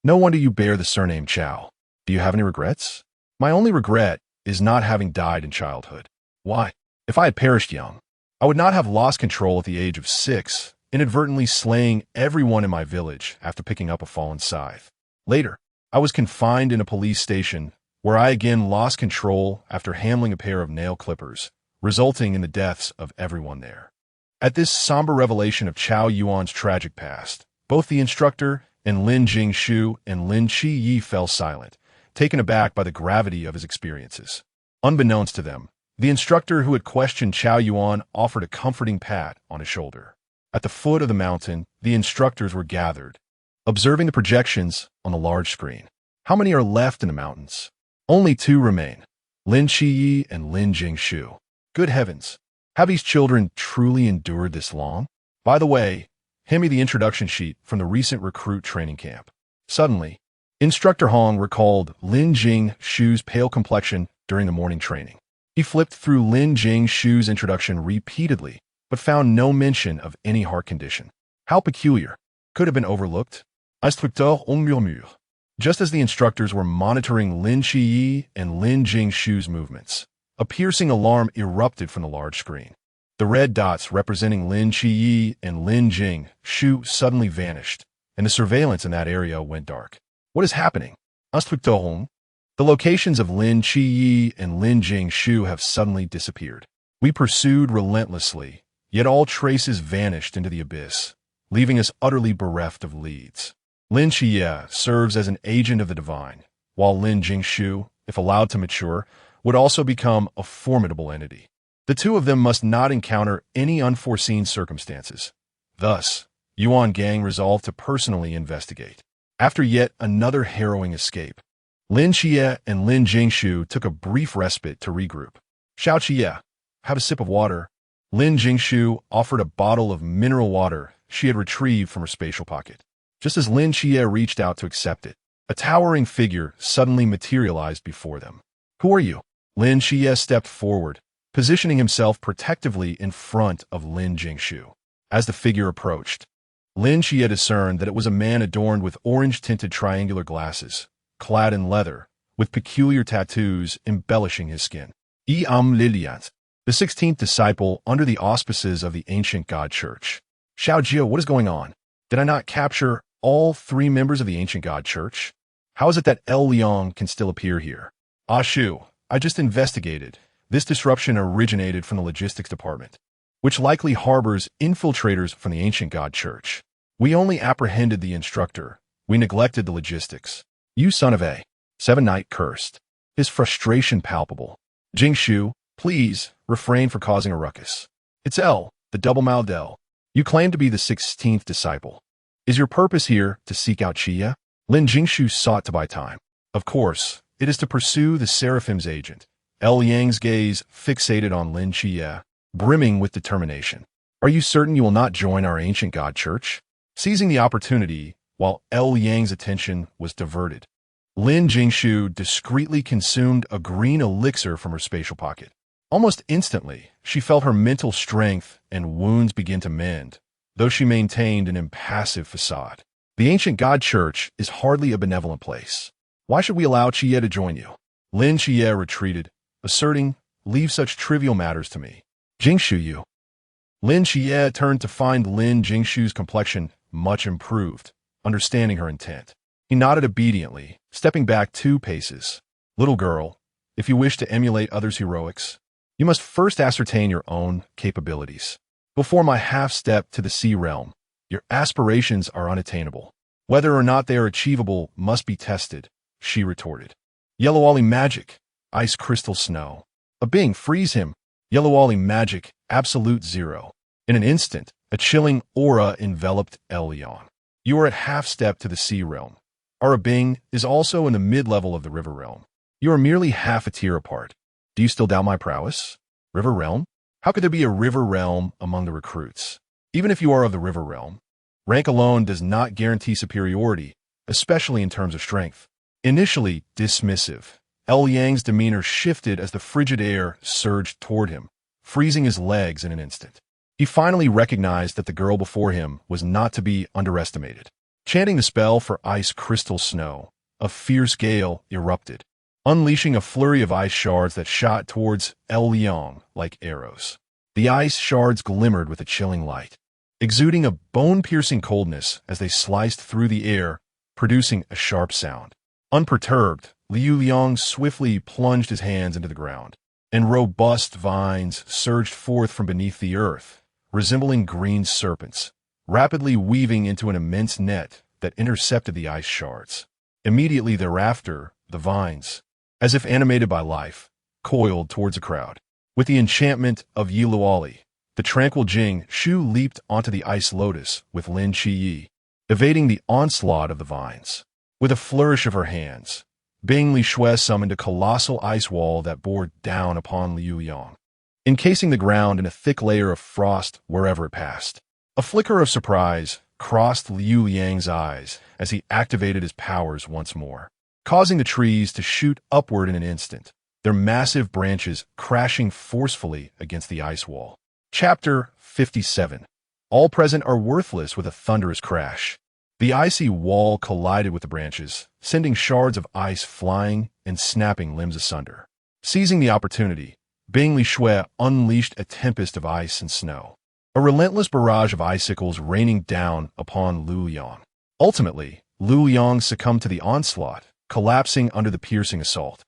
No wonder you bear the surname Chao. Do you have any regrets? My only regret is not having died in childhood. Why? If I had perished young, I would not have lost control at the age of 6, inadvertently slaying everyone in my village after picking up a fallen scythe. Later, I was confined in a police station where I again lost control after handling a pair of nail clippers, resulting in the deaths of everyone there. At this somber revelation of Chao Yuan's tragic past, both the instructor and Lin Jingshu and Lin Shiyi fell silent, taken aback by the gravity of his experiences. Unbeknownst to them, the instructor who had questioned Chao Yuan offered a comforting pat on his shoulder. At the foot of the mountain, the instructors were gathered, observing the projections on the large screen. How many are left in the mountains? Only 2 remain, Lin Shiyi and Lin Jingshu. Good heavens, have these children truly endured this long? By the way, hand me the introduction sheet from the recent recruit training camp. Suddenly, Instructor Hong recalled Lin Jingshu's pale complexion during the morning training. He flipped through Lin Jingshu's introduction repeatedly, but found no mention of any heart condition. How peculiar. Could have been overlooked. Instructeur en murmure. Just as the instructors were monitoring Lin Shiyi and Lin Jingshu's movements, a piercing alarm erupted from the large screen. The red dots representing Lin Shiyi and Lin Jingshu suddenly vanished, and the surveillance in that area went dark. What is happening? Instructeur Hong? The locations of Lin Shiyi and Lin Jingshu have suddenly disappeared. We pursued relentlessly, yet all traces vanished into the abyss, leaving us utterly bereft of leads. Lin Shiyi serves as an agent of the divine, while Lin Jingshu, if allowed to mature, would also become a formidable entity. The two of them must not encounter any unforeseen circumstances. Thus, Yuan Gang resolved to personally investigate. After yet another harrowing escape, Lin Shiyi and Lin Jingshu took a brief respite to regroup. Xiao Shiyi, have a sip of water. Lin Jingshu offered a bottle of mineral water she had retrieved from her spatial pocket. Just as Lin Shiyi reached out to accept it, a towering figure suddenly materialized before them. Who are you? Lin Shiyi stepped forward, positioning himself protectively in front of Lin Jingshu. As the figure approached, Lin Shiyi discerned that it was a man adorned with orange-tinted triangular glasses, clad in leather, with peculiar tattoos embellishing his skin. Liliant, the 16th disciple under the auspices of the ancient God Church. Xiao Jia, what is going on? Did I not capture all 3 members of the ancient God Church? How is it that El Liang can still appear here? Ah Shu, I just investigated. This disruption originated from the logistics department, which likely harbors infiltrators from the ancient God Church. We only apprehended the instructor. We neglected the logistics. You son of a 7 Night cursed, his frustration palpable. Jingshu, please, refrain for causing a ruckus. It's El, the double-mouthed El. You claim to be the 16th disciple. Is your purpose here to seek out Chia? Lin Jingshu sought to buy time. Of course, it is to pursue the Seraphim's agent, Yang's gaze fixated on Lin Jie, brimming with determination. Are you certain you will not join our ancient god church? Seizing the opportunity, while Yang's attention was diverted, Lin Jingshu discreetly consumed a green elixir from her spatial pocket. Almost instantly, she felt her mental strength and wounds begin to mend, though she maintained an impassive facade. The ancient god church is hardly a benevolent place. Why should we allow Jie to join you? Lin Jie retreated, asserting, leave such trivial matters to me. Jingshu you. Lin Jie turned to find Lin Jingshu's complexion much improved, understanding her intent. He nodded obediently, stepping back 2 paces. Little girl, if you wish to emulate others' heroics, you must first ascertain your own capabilities. Before my half-step to the sea realm, your aspirations are unattainable. Whether or not they are achievable must be tested, she retorted. Yellow Ollie magic, ice crystal snow. A being freeze him. Yellow Ollie magic, absolute 0. In an instant, a chilling aura enveloped Yang. You are at half-step to the sea realm. Our Bing is also in the mid-level of the river realm. You are merely half a tier apart. Do you still doubt my prowess? River realm? How could there be a river realm among the recruits? Even if you are of the river realm, rank alone does not guarantee superiority, especially in terms of strength. Initially dismissive, Yang's demeanor shifted as the frigid air surged toward him, freezing his legs in an instant. He finally recognized that the girl before him was not to be underestimated. Chanting the spell for ice crystal snow, a fierce gale erupted, unleashing a flurry of ice shards that shot towards Yang like arrows. The ice shards glimmered with a chilling light, exuding a bone-piercing coldness as they sliced through the air, producing a sharp sound. Unperturbed, Yang swiftly plunged his hands into the ground, and robust vines surged forth from beneath the earth, resembling green serpents, rapidly weaving into an immense net that intercepted the ice shards. Immediately thereafter, the vines, as if animated by life, coiled towards a crowd. With the enchantment of Yiluoli, the tranquil Jingshu leaped onto the ice lotus with Lin Jie, evading the onslaught of the vines. With a flourish of her hands, Bing Li Shui summoned a colossal ice wall that bore down upon Liu Yang, encasing the ground in a thick layer of frost wherever it passed. A flicker of surprise crossed Liu Yang's eyes as he activated his powers once more, causing the trees to shoot upward in an instant, their massive branches crashing forcefully against the ice wall. Chapter 57. All present are worthless with a thunderous crash. The icy wall collided with the branches, sending shards of ice flying and snapping limbs asunder. Seizing the opportunity, Bing Li Shui unleashed a tempest of ice and snow, a relentless barrage of icicles raining down upon Liu Yang. Ultimately, Liu Yang succumbed to the onslaught, collapsing under the piercing assault.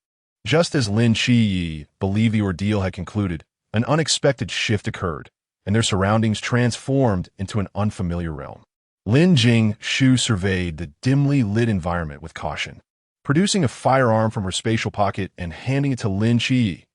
Just as Lin Jie believed the ordeal had concluded, an unexpected shift occurred, and their surroundings transformed into an unfamiliar realm. Lin Jingshu surveyed the dimly lit environment with caution, producing a firearm from her spatial pocket and handing it to Lin Jie.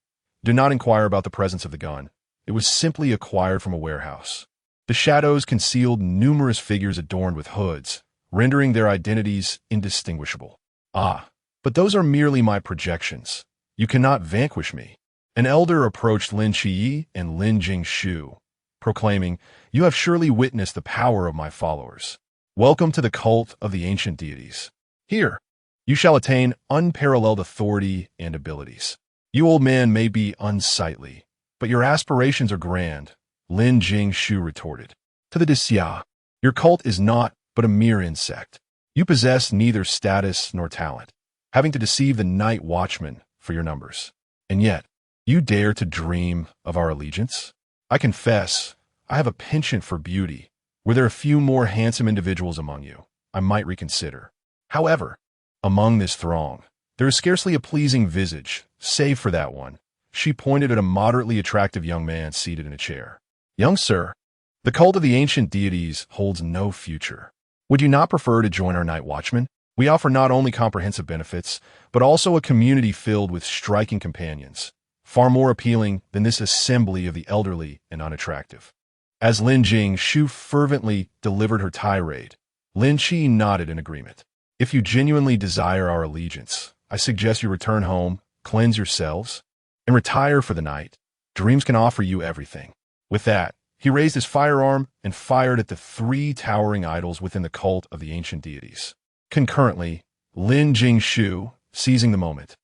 Do not inquire about the presence of the gun. It was simply acquired from a warehouse. The shadows concealed numerous figures adorned with hoods, rendering their identities indistinguishable. Ah, but those are merely my projections. You cannot vanquish me. An elder approached Lin Jie and Lin Jingshu, proclaiming, "You have surely witnessed the power of my followers. Welcome to the cult of the ancient deities. Here, you shall attain unparalleled authority and abilities. You old men may be unsightly, but your aspirations are grand," Lin Jingshu retorted. To the Disya, your cult is naught but a mere insect. You possess neither status nor talent, having to deceive the night watchman for your numbers. And yet, you dare to dream of our allegiance? I confess, I have a penchant for beauty. Were there a few more handsome individuals among you, I might reconsider. However, among this throng, there is scarcely a pleasing visage, save for that one. She pointed at a moderately attractive young man seated in a chair. Young sir, the cult of the ancient deities holds no future. Would you not prefer to join our night watchman? We offer not only comprehensive benefits, but also a community filled with striking companions, far more appealing than this assembly of the elderly and unattractive. As Lin Jingshu fervently delivered her tirade, Lin Jie nodded in agreement. If you genuinely desire our allegiance, I suggest you return home, cleanse yourselves, and retire for the night. Dreams can offer you everything. With that, he raised his firearm and fired at the 3 towering idols within the cult of the ancient deities. Concurrently, Lin Jingshu, seizing the moment,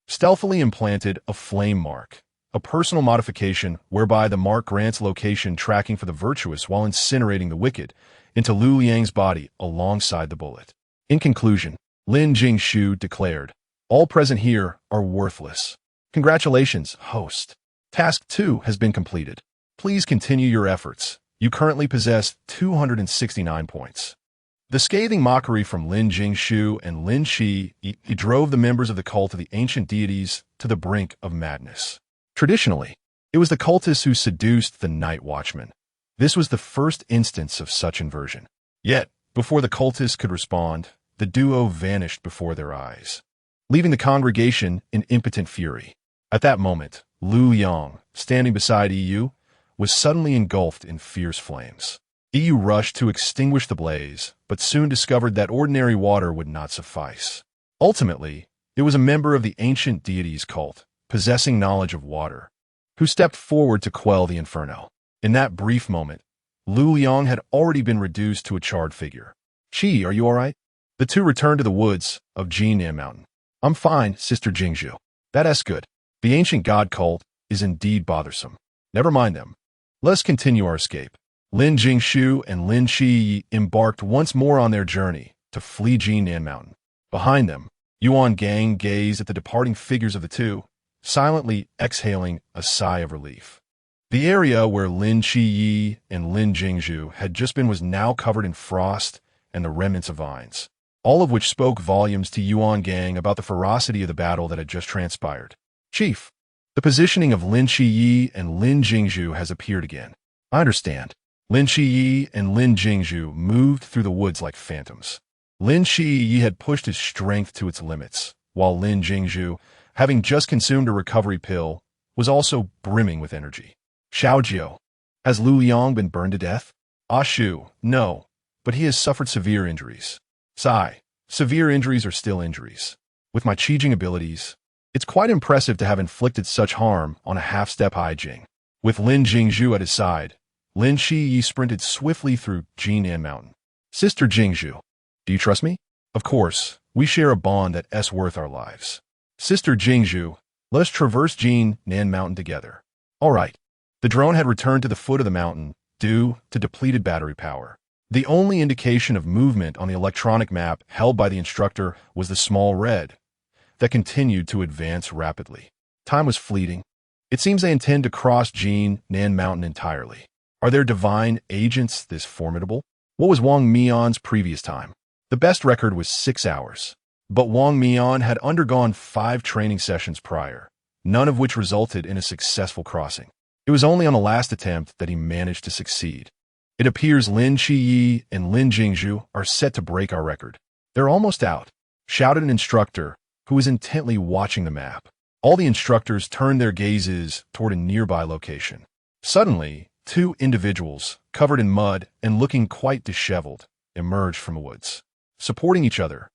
stealthily implanted a flame mark, a personal modification whereby the mark grants location tracking for the virtuous while incinerating the wicked into Lu Liang's body alongside the bullet. In conclusion, Lin Jingshu declared, "All present here are worthless. Congratulations, host. Task 2 has been completed. Please continue your efforts. You currently possess 269 points." The scathing mockery from Lin Jingshu and Lin Shi drove the members of the cult of the ancient deities to the brink of madness. Traditionally, it was the cultists who seduced the night watchman. This was the first instance of such inversion. Yet, before the cultists could respond, the duo vanished before their eyes, leaving the congregation in impotent fury. At that moment, Lu Yang, standing beside EU, was suddenly engulfed in fierce flames. EU rushed to extinguish the blaze, but soon discovered that ordinary water would not suffice. Ultimately, it was a member of the ancient deities cult, possessing knowledge of water, who stepped forward to quell the inferno. In that brief moment, Lu Yang had already been reduced to a charred figure. "Chi, are you all right?" The two returned to the woods of Jinan Mountain. "I'm fine, Sister Jingshu." "That's good. The ancient god cult is indeed bothersome. Never mind them. Let us continue our escape." Lin Jingshu and Lin Shi embarked once more on their journey to flee Jinan Mountain. Behind them, Yuan Gang gazed at the departing figures of the two, silently exhaling a sigh of relief. The area where Lin Shi and Lin Jingshu had just been was now covered in frost and the remnants of vines, all of which spoke volumes to Yuan Gang about the ferocity of the battle that had just transpired. "Chief, the positioning of Lin Shi and Lin Jingshu has appeared again." "I understand." Lin Shi and Lin Jingshu moved through the woods like phantoms. Lin Shi had pushed his strength to its limits, while Lin Jingshu, having just consumed a recovery pill, was also brimming with energy. "Xiaojiu, has Lu Yang been burned to death?" "Ah Shu, no, but he has suffered severe injuries." "Sai, severe injuries are still injuries. With my Qijing abilities, it's quite impressive to have inflicted such harm on a half-step high Jing." With Lin Jingshu at his side, Lin Shi sprinted swiftly through Jinan Mountain. "Sister Jingshu, do you trust me?" "Of course, we share a bond that's worth our lives." "Sister Jingshu, let us traverse Jinan Mountain together." "All right." The drone had returned to the foot of the mountain due to depleted battery power. The only indication of movement on the electronic map held by the instructor was the small red that continued to advance rapidly. Time was fleeting. It seems they intend to cross Jinan Mountain entirely. Are their divine agents this formidable? What was Wang Mian's previous time? The best record was 6 hours. But Wang Mian had undergone 5 training sessions prior, none of which resulted in a successful crossing. It was only on the last attempt that he managed to succeed. It appears Lin Shi and Lin Jingshu are set to break our record. "They're almost out," shouted an instructor who was intently watching the map. All the instructors turned their gazes toward a nearby location. Suddenly, 2 individuals, covered in mud and looking quite disheveled, emerged from the woods. Supporting each other,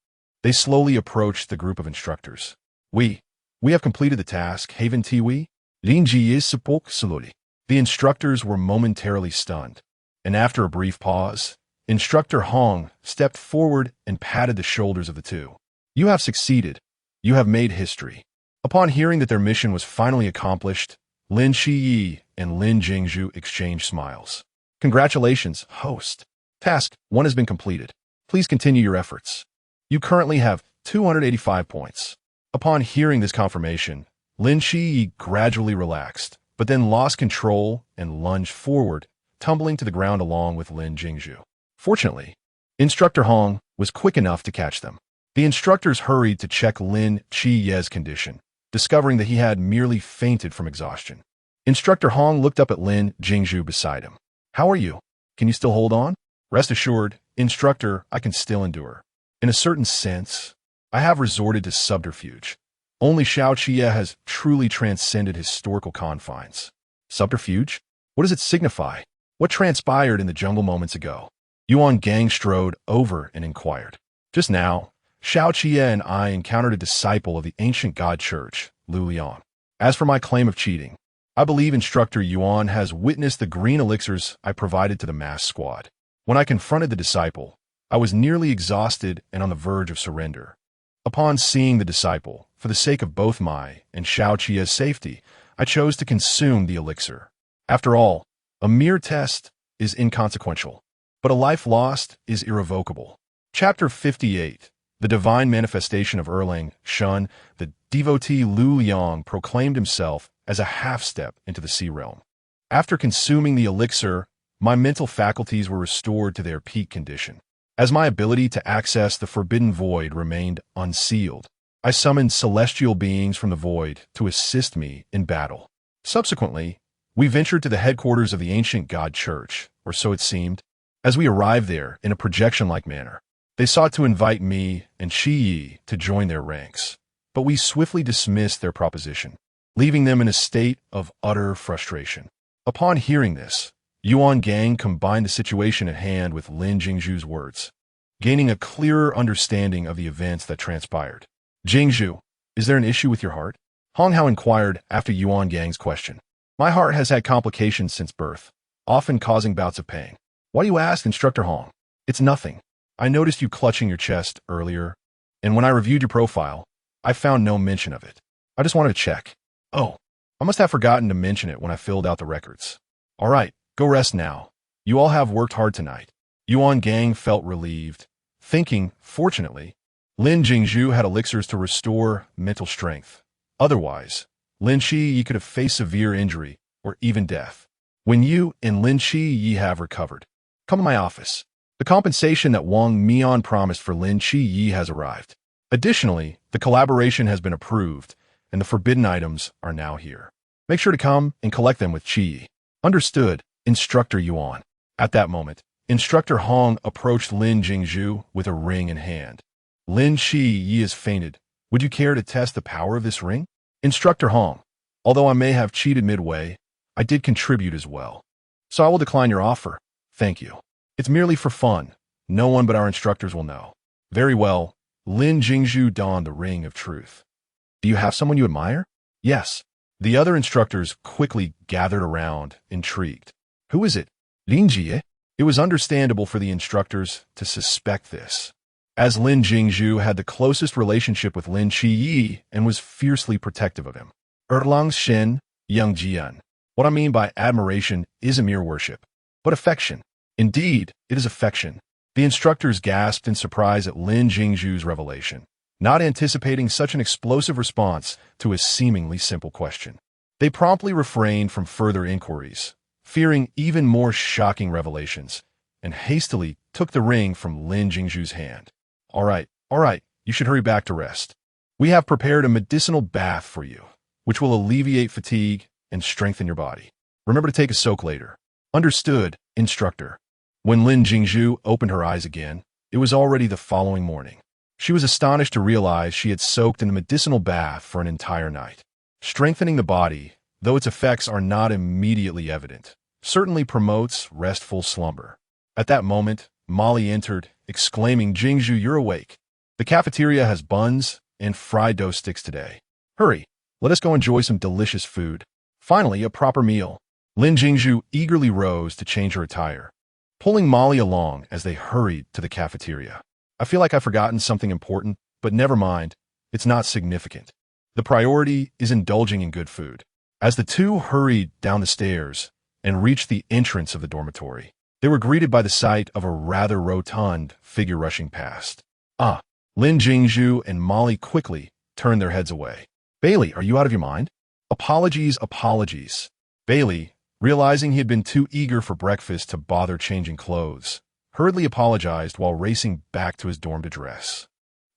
they slowly approached the group of instructors. We have completed the task, Haven Tiwi. Linji is sepok slowly." The instructors were momentarily stunned, and after a brief pause, Instructor Hong stepped forward and patted the shoulders of the two. "You have succeeded. You have made history." Upon hearing that their mission was finally accomplished, Lin Shi and Lin Jingshu exchanged smiles. "Congratulations, host. Task 1 has been completed. Please continue your efforts. You currently have 285 points. Upon hearing this confirmation, Lin Shi gradually relaxed, but then lost control and lunged forward, tumbling to the ground along with Lin Jingshu. Fortunately, Instructor Hong was quick enough to catch them. The instructors hurried to check Lin Chi's condition, discovering that he had merely fainted from exhaustion. Instructor Hong looked up at Lin Jingshu beside him. "How are you? Can you still hold on?" "Rest assured, Instructor, I can still endure. In a certain sense, I have resorted to subterfuge. Only Xiao Qie has truly transcended historical confines." "Subterfuge? What does it signify? What transpired in the jungle moments ago?" Yuan Gang strode over and inquired. "Just now, Xiao Qie and I encountered a disciple of the ancient god church, Lu Liang. As for my claim of cheating, I believe Instructor Yuan has witnessed the green elixirs I provided to the masked squad. When I confronted the disciple, I was nearly exhausted and on the verge of surrender. Upon seeing the disciple, for the sake of both my and Xiao Qia's safety, I chose to consume the elixir. After all, a mere test is inconsequential, but a life lost is irrevocable. Chapter 58. The divine manifestation of Erlang Shun, the devotee Lu Yang proclaimed himself as a half-step into the sea realm. After consuming the elixir, my mental faculties were restored to their peak condition. As my ability to access the forbidden void remained unsealed, I summoned celestial beings from the void to assist me in battle. Subsequently, we ventured to the headquarters of the ancient God Church, or so it seemed. As we arrived there in a projection-like manner, they sought to invite me and Qi Yi to join their ranks, but we swiftly dismissed their proposition, leaving them in a state of utter frustration. Upon hearing this, Yuan Gang combined the situation at hand with Lin Jingshu's words, gaining a clearer understanding of the events that transpired. Jingshu, is there an issue with your heart? Hong Hao inquired after Yuan Gang's question. My heart has had complications since birth, often causing bouts of pain. Why do you ask, Instructor Hong? It's nothing. I noticed you clutching your chest earlier, and when I reviewed your profile, I found no mention of it. I just wanted to check. Oh, I must have forgotten to mention it when I filled out the records. All right, go rest now. You all have worked hard tonight. Yuan Gang felt relieved, thinking, fortunately, Lin Jingshu had elixirs to restore mental strength. Otherwise, Lin Qi could have faced severe injury or even death. When you and Lin Qi have recovered, come to my office. The compensation that Wang Mian promised for Lin Qi has arrived. Additionally, the collaboration has been approved, and the forbidden items are now here. Make sure to come and collect them with Qi. Understood, Instructor Yuan. At that moment, Instructor Hong approached Lin Jingshu with a ring in hand. Lin Qi has fainted. Would you care to test the power of this ring? Instructor Hong, although I may have cheated midway, I did contribute as well. So I will decline your offer. Thank you. It's merely for fun. No one but our instructors will know. Very well. Lin Jingshu donned the ring of truth. Do you have someone you admire? Yes. The other instructors quickly gathered around, intrigued. Who is it? Lin Jie? It was understandable for the instructors to suspect this, as Lin Jingshu had the closest relationship with Lin Qi and was fiercely protective of him. Erlang Shen, Yang Jian. What I mean by admiration isn't mere worship, but affection. Indeed, it is affection. The instructors gasped in surprise at Lin Jingshu's revelation, not anticipating such an explosive response to a seemingly simple question. They promptly refrained from further inquiries, fearing even more shocking revelations, and hastily took the ring from Lin Jingshu's hand. All right, you should hurry back to rest. We have prepared a medicinal bath for you, which will alleviate fatigue and strengthen your body. Remember to take a soak later. Understood, Instructor. When Lin Jingshu opened her eyes again, it was already the following morning. She was astonished to realize she had soaked in the medicinal bath for an entire night. Strengthening the body, though its effects are not immediately evident, certainly promotes restful slumber. At that moment, Molly entered, exclaiming, Jingshu, you're awake. The cafeteria has buns and fried dough sticks today. Hurry, let us go enjoy some delicious food. Finally, a proper meal. Lin Jingshu eagerly rose to change her attire, pulling Molly along as they hurried to the cafeteria. I feel like I've forgotten something important, but never mind, it's not significant. The priority is indulging in good food. As the two hurried down the stairs and reached the entrance of the dormitory, they were greeted by the sight of a rather rotund figure rushing past. Lin Jingshu and Molly quickly turned their heads away. Bailey, are you out of your mind? Apologies. Bailey, realizing he had been too eager for breakfast to bother changing clothes, hurriedly apologized while racing back to his dorm to dress.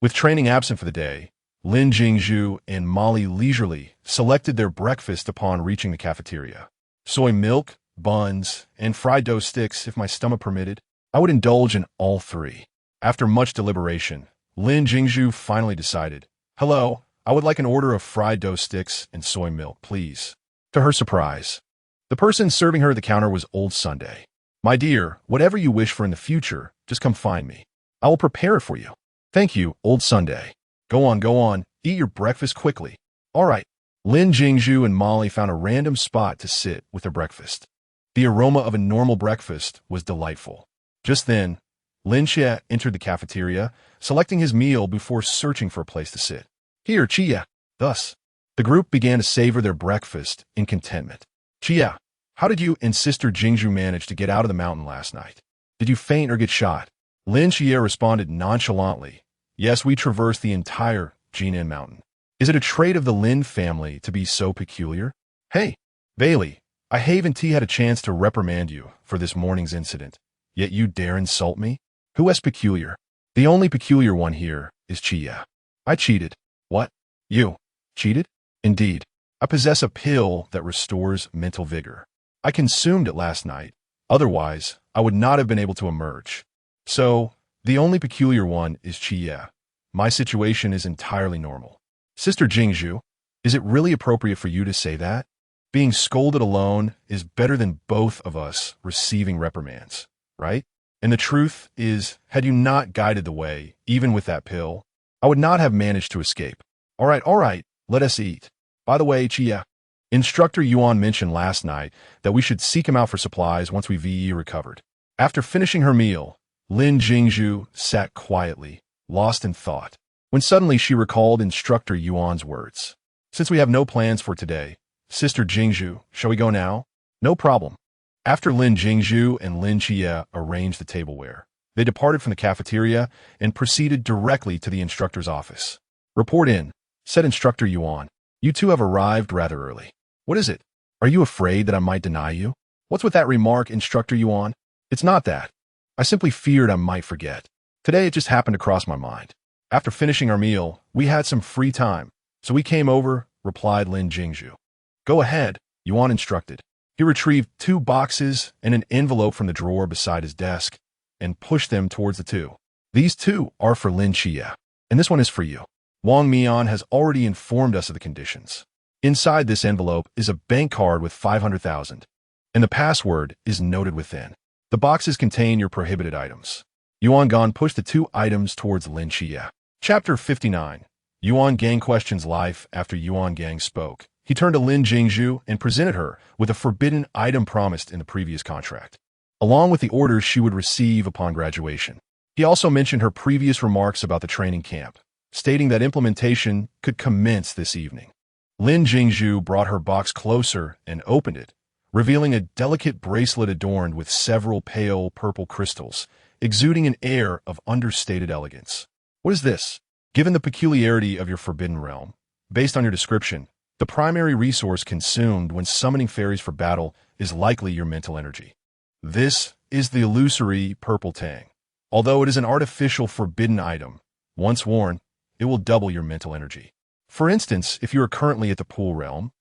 With training absent for the day, Lin Jingshu and Molly leisurely selected their breakfast upon reaching the cafeteria. Soy milk, buns, and fried dough sticks, if my stomach permitted. I would indulge in all three. After much deliberation, Lin Jingshu finally decided, Hello, I would like an order of fried dough sticks and soy milk, please. To her surprise, the person serving her at the counter was Old Sunday. My dear, whatever you wish for in the future, just come find me. I will prepare it for you. Thank you, Old Sunday. Go on, eat your breakfast quickly. All right. Lin Jingshu and Molly found a random spot to sit with their breakfast. The aroma of a normal breakfast was delightful. Just then, Lin Chia entered the cafeteria, selecting his meal before searching for a place to sit. Here, Chia. Thus, the group began to savor their breakfast in contentment. Chia, how did you and Sister Jingshu manage to get out of the mountain last night? Did you faint or get shot? Lin Chia responded nonchalantly. Yes, we traversed the entire Jinan Mountain. Is it a trait of the Lin family to be so peculiar? Hey, Bailey, I haven't had a chance to reprimand you for this morning's incident, yet you dare insult me? Who is peculiar? The only peculiar one here is Chia. I cheated. What? You? Cheated? Indeed. I possess a pill that restores mental vigor. I consumed it last night. Otherwise, I would not have been able to emerge. So, the only peculiar one is Chia. My situation is entirely normal. Sister Jingshu, is it really appropriate for you to say that? Being scolded alone is better than both of us receiving reprimands, right? And the truth is, had you not guided the way, even with that pill, I would not have managed to escape. All right, let us eat. By the way, Chia, Instructor Yuan mentioned last night that we should seek him out for supplies once we VE recovered. After finishing her meal, Lin Jingshu sat quietly, lost in thought, when suddenly she recalled Instructor Yuan's words. Since we have no plans for today, Sister Jingshu, shall we go now? No problem. After Lin Jingshu and Lin Chia arranged the tableware, they departed from the cafeteria and proceeded directly to the instructor's office. Report in, said Instructor Yuan. You two have arrived rather early. What is it? Are you afraid that I might deny you? What's with that remark, Instructor Yuan? It's not that. I simply feared I might forget. Today it just happened to cross my mind. After finishing our meal, we had some free time, so we came over, replied Lin Jingshu. Go ahead, Yuan instructed. He retrieved 2 boxes and an envelope from the drawer beside his desk and pushed them towards the 2. These 2 are for Lin Chia, and this one is for you. Wang Mian has already informed us of the conditions. Inside this envelope is a bank card with 500,000, and the password is noted within. The boxes contain your prohibited items. Yuan Gan pushed the 2 items towards Lin Chia. Chapter 59. Yuan Gang questions life after Yuan Gang spoke. He turned to Lin Jingshu and presented her with a forbidden item promised in the previous contract, along with the orders she would receive upon graduation. He also mentioned her previous remarks about the training camp, stating that implementation could commence this evening. Lin Jingshu brought her box closer and opened it, revealing a delicate bracelet adorned with several pale purple crystals, exuding an air of understated elegance. What is this? Given the peculiarity of your forbidden realm, based on your description, the primary resource consumed when summoning fairies for battle is likely your mental energy. This is the illusory purple tang. Although it is an artificial forbidden item, once worn, it will double your mental energy. For instance, if you are currently at the pool realm,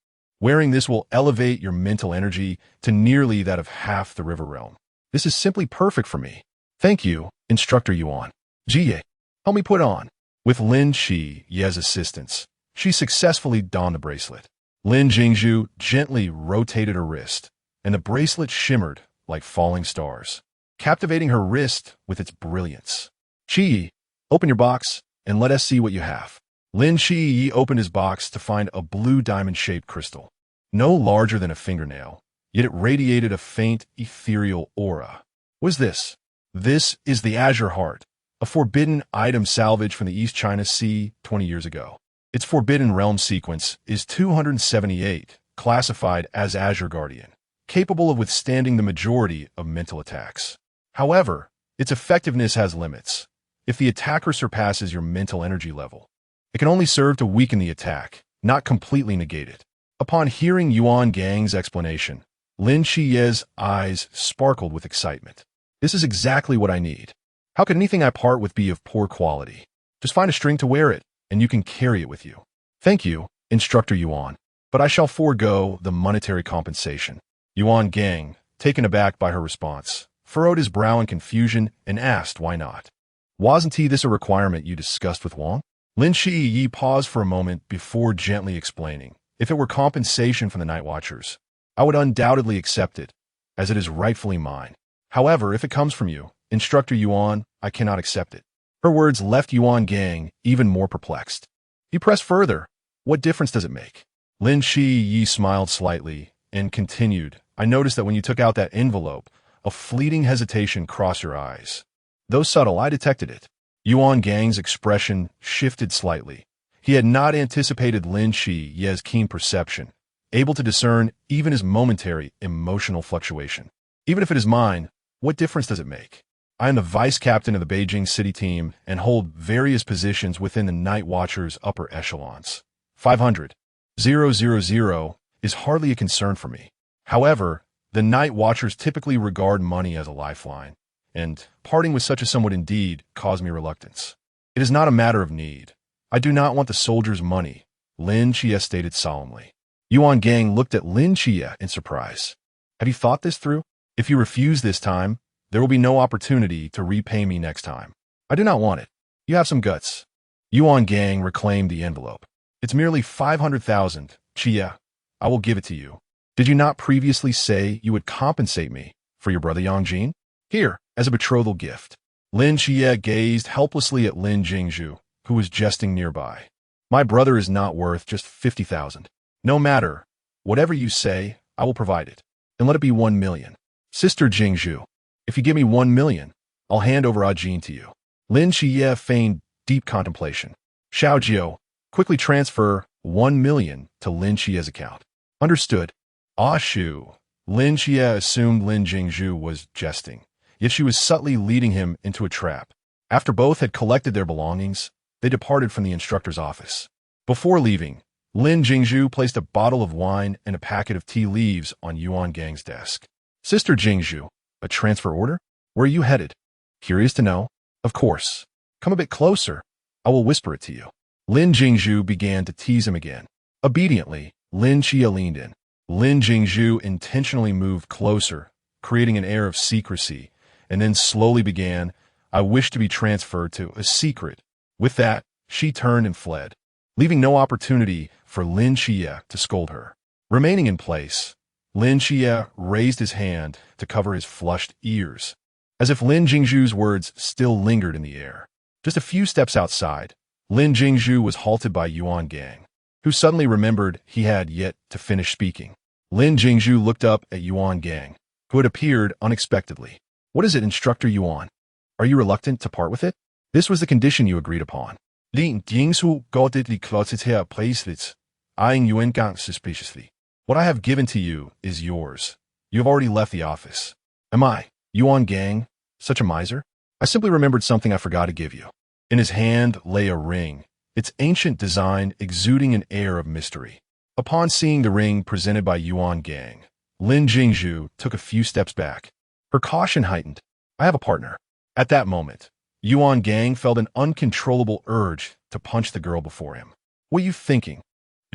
wearing this will elevate your mental energy to nearly that of half the river realm. This is simply perfect for me. Thank you, Instructor Yuan. Jie, help me put on. With Lin Chi's assistance, she successfully donned the bracelet. Lin Jingshu gently rotated her wrist, and the bracelet shimmered like falling stars, captivating her wrist with its brilliance. Chi, open your box and let us see what you have. Lin Chi opened his box to find a blue diamond-shaped crystal, no larger than a fingernail, yet it radiated a faint, ethereal aura. What is this? This is the Azure Heart, a forbidden item salvaged from the East China Sea 20 years ago. Its forbidden realm sequence is 278, classified as Azure Guardian, capable of withstanding the majority of mental attacks. However, its effectiveness has limits. If the attacker surpasses your mental energy level, it can only serve to weaken the attack, not completely negate it. Upon hearing Yuan Gang's explanation, Lin Chi's eyes sparkled with excitement. This is exactly what I need. How could anything I part with be of poor quality? Just find a string to wear it, and you can carry it with you. Thank you, Instructor Yuan, but I shall forego the monetary compensation. Yuan Gang, taken aback by her response, furrowed his brow in confusion and asked why not. Wasn't this a requirement you discussed with Wang? Lin Shi paused for a moment before gently explaining. If it were compensation from the Night Watchers, I would undoubtedly accept it, as it is rightfully mine. However, if it comes from you, Instructor Yuan, I cannot accept it. Her words left Yuan Gang even more perplexed. He pressed further. What difference does it make? Lin Yi smiled slightly and continued, I noticed that when you took out that envelope, a fleeting hesitation crossed your eyes. Though subtle, I detected it. Yuan Gang's expression shifted slightly. He had not anticipated Lin Yi's keen perception, able to discern even his momentary emotional fluctuation. Even if it is mine, what difference does it make? I am the vice captain of the Beijing City team and hold various positions within the Night Watcher's upper echelons. 500,000 is hardly a concern for me. However, the Night Watchers typically regard money as a lifeline, and parting with such a sum would indeed cause me reluctance. It is not a matter of need. I do not want the soldiers' money, Lin Chia stated solemnly. Yuan Gang looked at Lin Chia in surprise. Have you thought this through? If you refuse this time, there will be no opportunity to repay me next time. I do not want it. You have some guts. Yuan Gang reclaimed the envelope. It's merely 500,000, Chia. I will give it to you. Did you not previously say you would compensate me for your brother Yangjin? Here, as a betrothal gift. Lin Chia gazed helplessly at Lin Jingshu, who was jesting nearby. My brother is not worth just 50,000. No matter. Whatever you say, I will provide it. And let it be 1 million. Sister Jingshu, if you give me 1 million, I'll hand over Ajin to you. Lin Chia feigned deep contemplation. Xiaojiu, quickly transfer 1 million to Lin Chia's account. Understood. Ah Shu. Lin Chia assumed Lin Jingshu was jesting, yet she was subtly leading him into a trap. After both had collected their belongings, they departed from the instructor's office. Before leaving, Lin Jingshu placed a bottle of wine and a packet of tea leaves on Yuan Gang's desk. Sister Jingshu, a transfer order? Where are you headed? Curious to know? Of course. Come a bit closer. I will whisper it to you. Lin Jingshu began to tease him again. Obediently, Lin Chia leaned in. Lin Jingshu intentionally moved closer, creating an air of secrecy, and then slowly began, I wish to be transferred to a secret. With that, she turned and fled, leaving no opportunity for Lin Chia to scold her. Remaining in place, Lin Chia raised his hand to cover his flushed ears, as if Lin Jingshu's words still lingered in the air. Just a few steps outside, Lin Jingshu was halted by Yuan Gang, who suddenly remembered he had yet to finish speaking. Lin Jingshu looked up at Yuan Gang, who had appeared unexpectedly. What is it, Instructor Yuan? Are you reluctant to part with it? This was the condition you agreed upon. Lin Jingshu guardedly closed her bracelets, eyeing Yuan Gang suspiciously. What I have given to you is yours. You have already left the office. Am I, Yuan Gang, such a miser? I simply remembered something I forgot to give you. In his hand lay a ring, its ancient design exuding an air of mystery. Upon seeing the ring presented by Yuan Gang, Lin Jingshu took a few steps back. Her caution heightened. I have a partner. At that moment, Yuan Gang felt an uncontrollable urge to punch the girl before him. What are you thinking?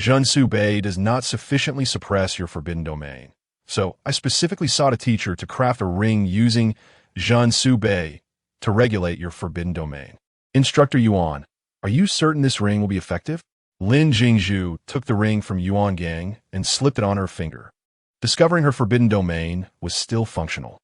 Zhensu Bei does not sufficiently suppress your forbidden domain. So I specifically sought a teacher to craft a ring using Zhensu Bei to regulate your forbidden domain. Instructor Yuan, are you certain this ring will be effective? Lin Jingshu took the ring from Yuan Gang and slipped it on her finger. Discovering her forbidden domain was still functional.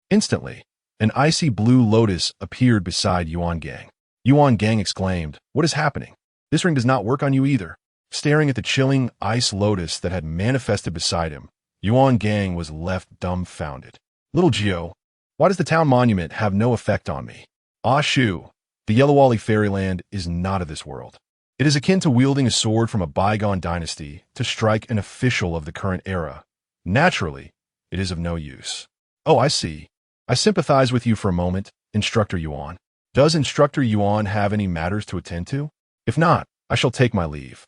Instantly, an icy blue lotus appeared beside Yuan Gang. Yuan Gang exclaimed, what is happening? This ring does not work on you either. Staring at the chilling ice lotus that had manifested beside him, Yuan Gang was left dumbfounded. Little Geo, why does the town monument have no effect on me? Ah Shu, the Yellowwally fairyland is not of this world. It is akin to wielding a sword from a bygone dynasty to strike an official of the current era. Naturally, it is of no use. Oh, I see. I sympathize with you for a moment, Instructor Yuan. Does Instructor Yuan have any matters to attend to? If not, I shall take my leave.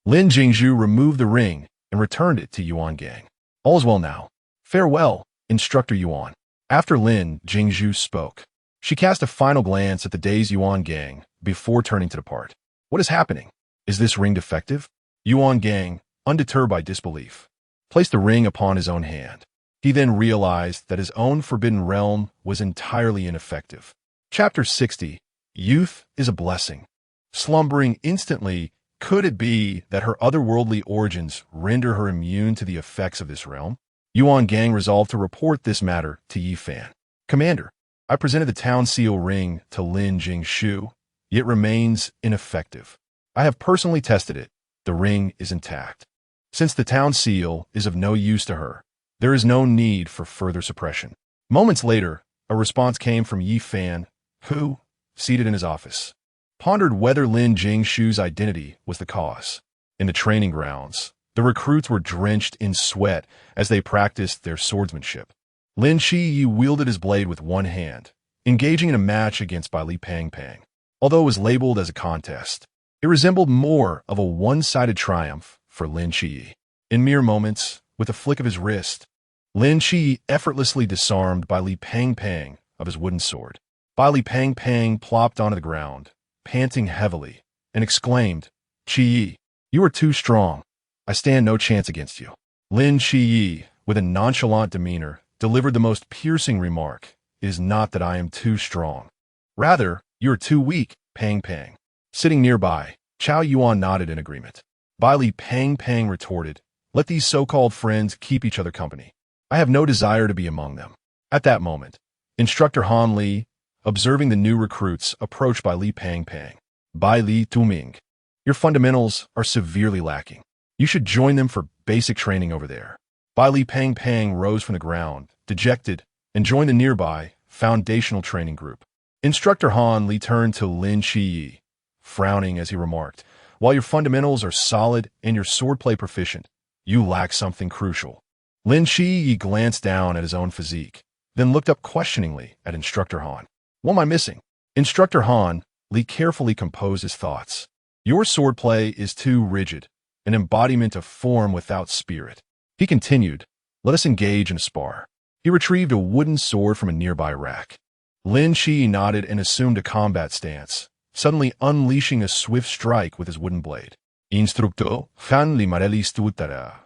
Lin Jingshu removed the ring and returned it to Yuan Gang. All is well now. Farewell, Instructor Yuan. After Lin Jingshu spoke, she cast a final glance at the dazed Yuan Gang before turning to depart. What is happening? Is this ring defective? Yuan Gang, undeterred by disbelief, placed the ring upon his own hand. He then realized that his own forbidden realm was entirely ineffective. Chapter 60. Youth is a blessing. Slumbering instantly, could it be that her otherworldly origins render her immune to the effects of this realm? Yuan Gang resolved to report this matter to Yi Fan. Commander, I presented the town seal ring to Lin Jingshu, yet remains ineffective. I have personally tested it. The ring is intact. Since the town seal is of no use to her, there is no need for further suppression. Moments later, a response came from Yi Fan, who, seated in his office, pondered whether Lin Jingshu's identity was the cause. In the training grounds, the recruits were drenched in sweat as they practiced their swordsmanship. Lin Shi wielded his blade with one hand, engaging in a match against Bai Li Pang Pang. Although it was labeled as a contest, it resembled more of a one-sided triumph for Lin Shi. In mere moments, with a flick of his wrist, Lin Shi effortlessly disarmed Bai Li Pang Pang of his wooden sword. Bai Li Pang Pang plopped onto the ground, panting heavily, and exclaimed, "Qi, you are too strong. I stand no chance against you." Lin Qi, with a nonchalant demeanor, delivered the most piercing remark, "It is not that I am too strong. Rather, you are too weak, Pang Pang." Sitting nearby, Chao Yuan nodded in agreement. Bai Li Pang Pang retorted, "Let these so-called friends keep each other company. I have no desire to be among them." At that moment, Instructor Han Li, observing the new recruits, approached Bai Li Pang Pang. "Bai Li Tuming, your fundamentals are severely lacking. You should join them for basic training over there." Bai Li Pang Pang rose from the ground, dejected, and joined the nearby foundational training group. Instructor Han Li turned to Lin Qi, frowning as he remarked, "While your fundamentals are solid and your swordplay proficient, you lack something crucial." Lin Qi glanced down at his own physique, then looked up questioningly at Instructor Han. "What am I missing?" Instructor Han Li carefully composed his thoughts. "Your swordplay is too rigid, an embodiment of form without spirit." He continued, "Let us engage in a spar." He retrieved a wooden sword from a nearby rack. Lin Qi nodded and assumed a combat stance, suddenly unleashing a swift strike with his wooden blade. "Instructor, Han Li Marelli Stutara."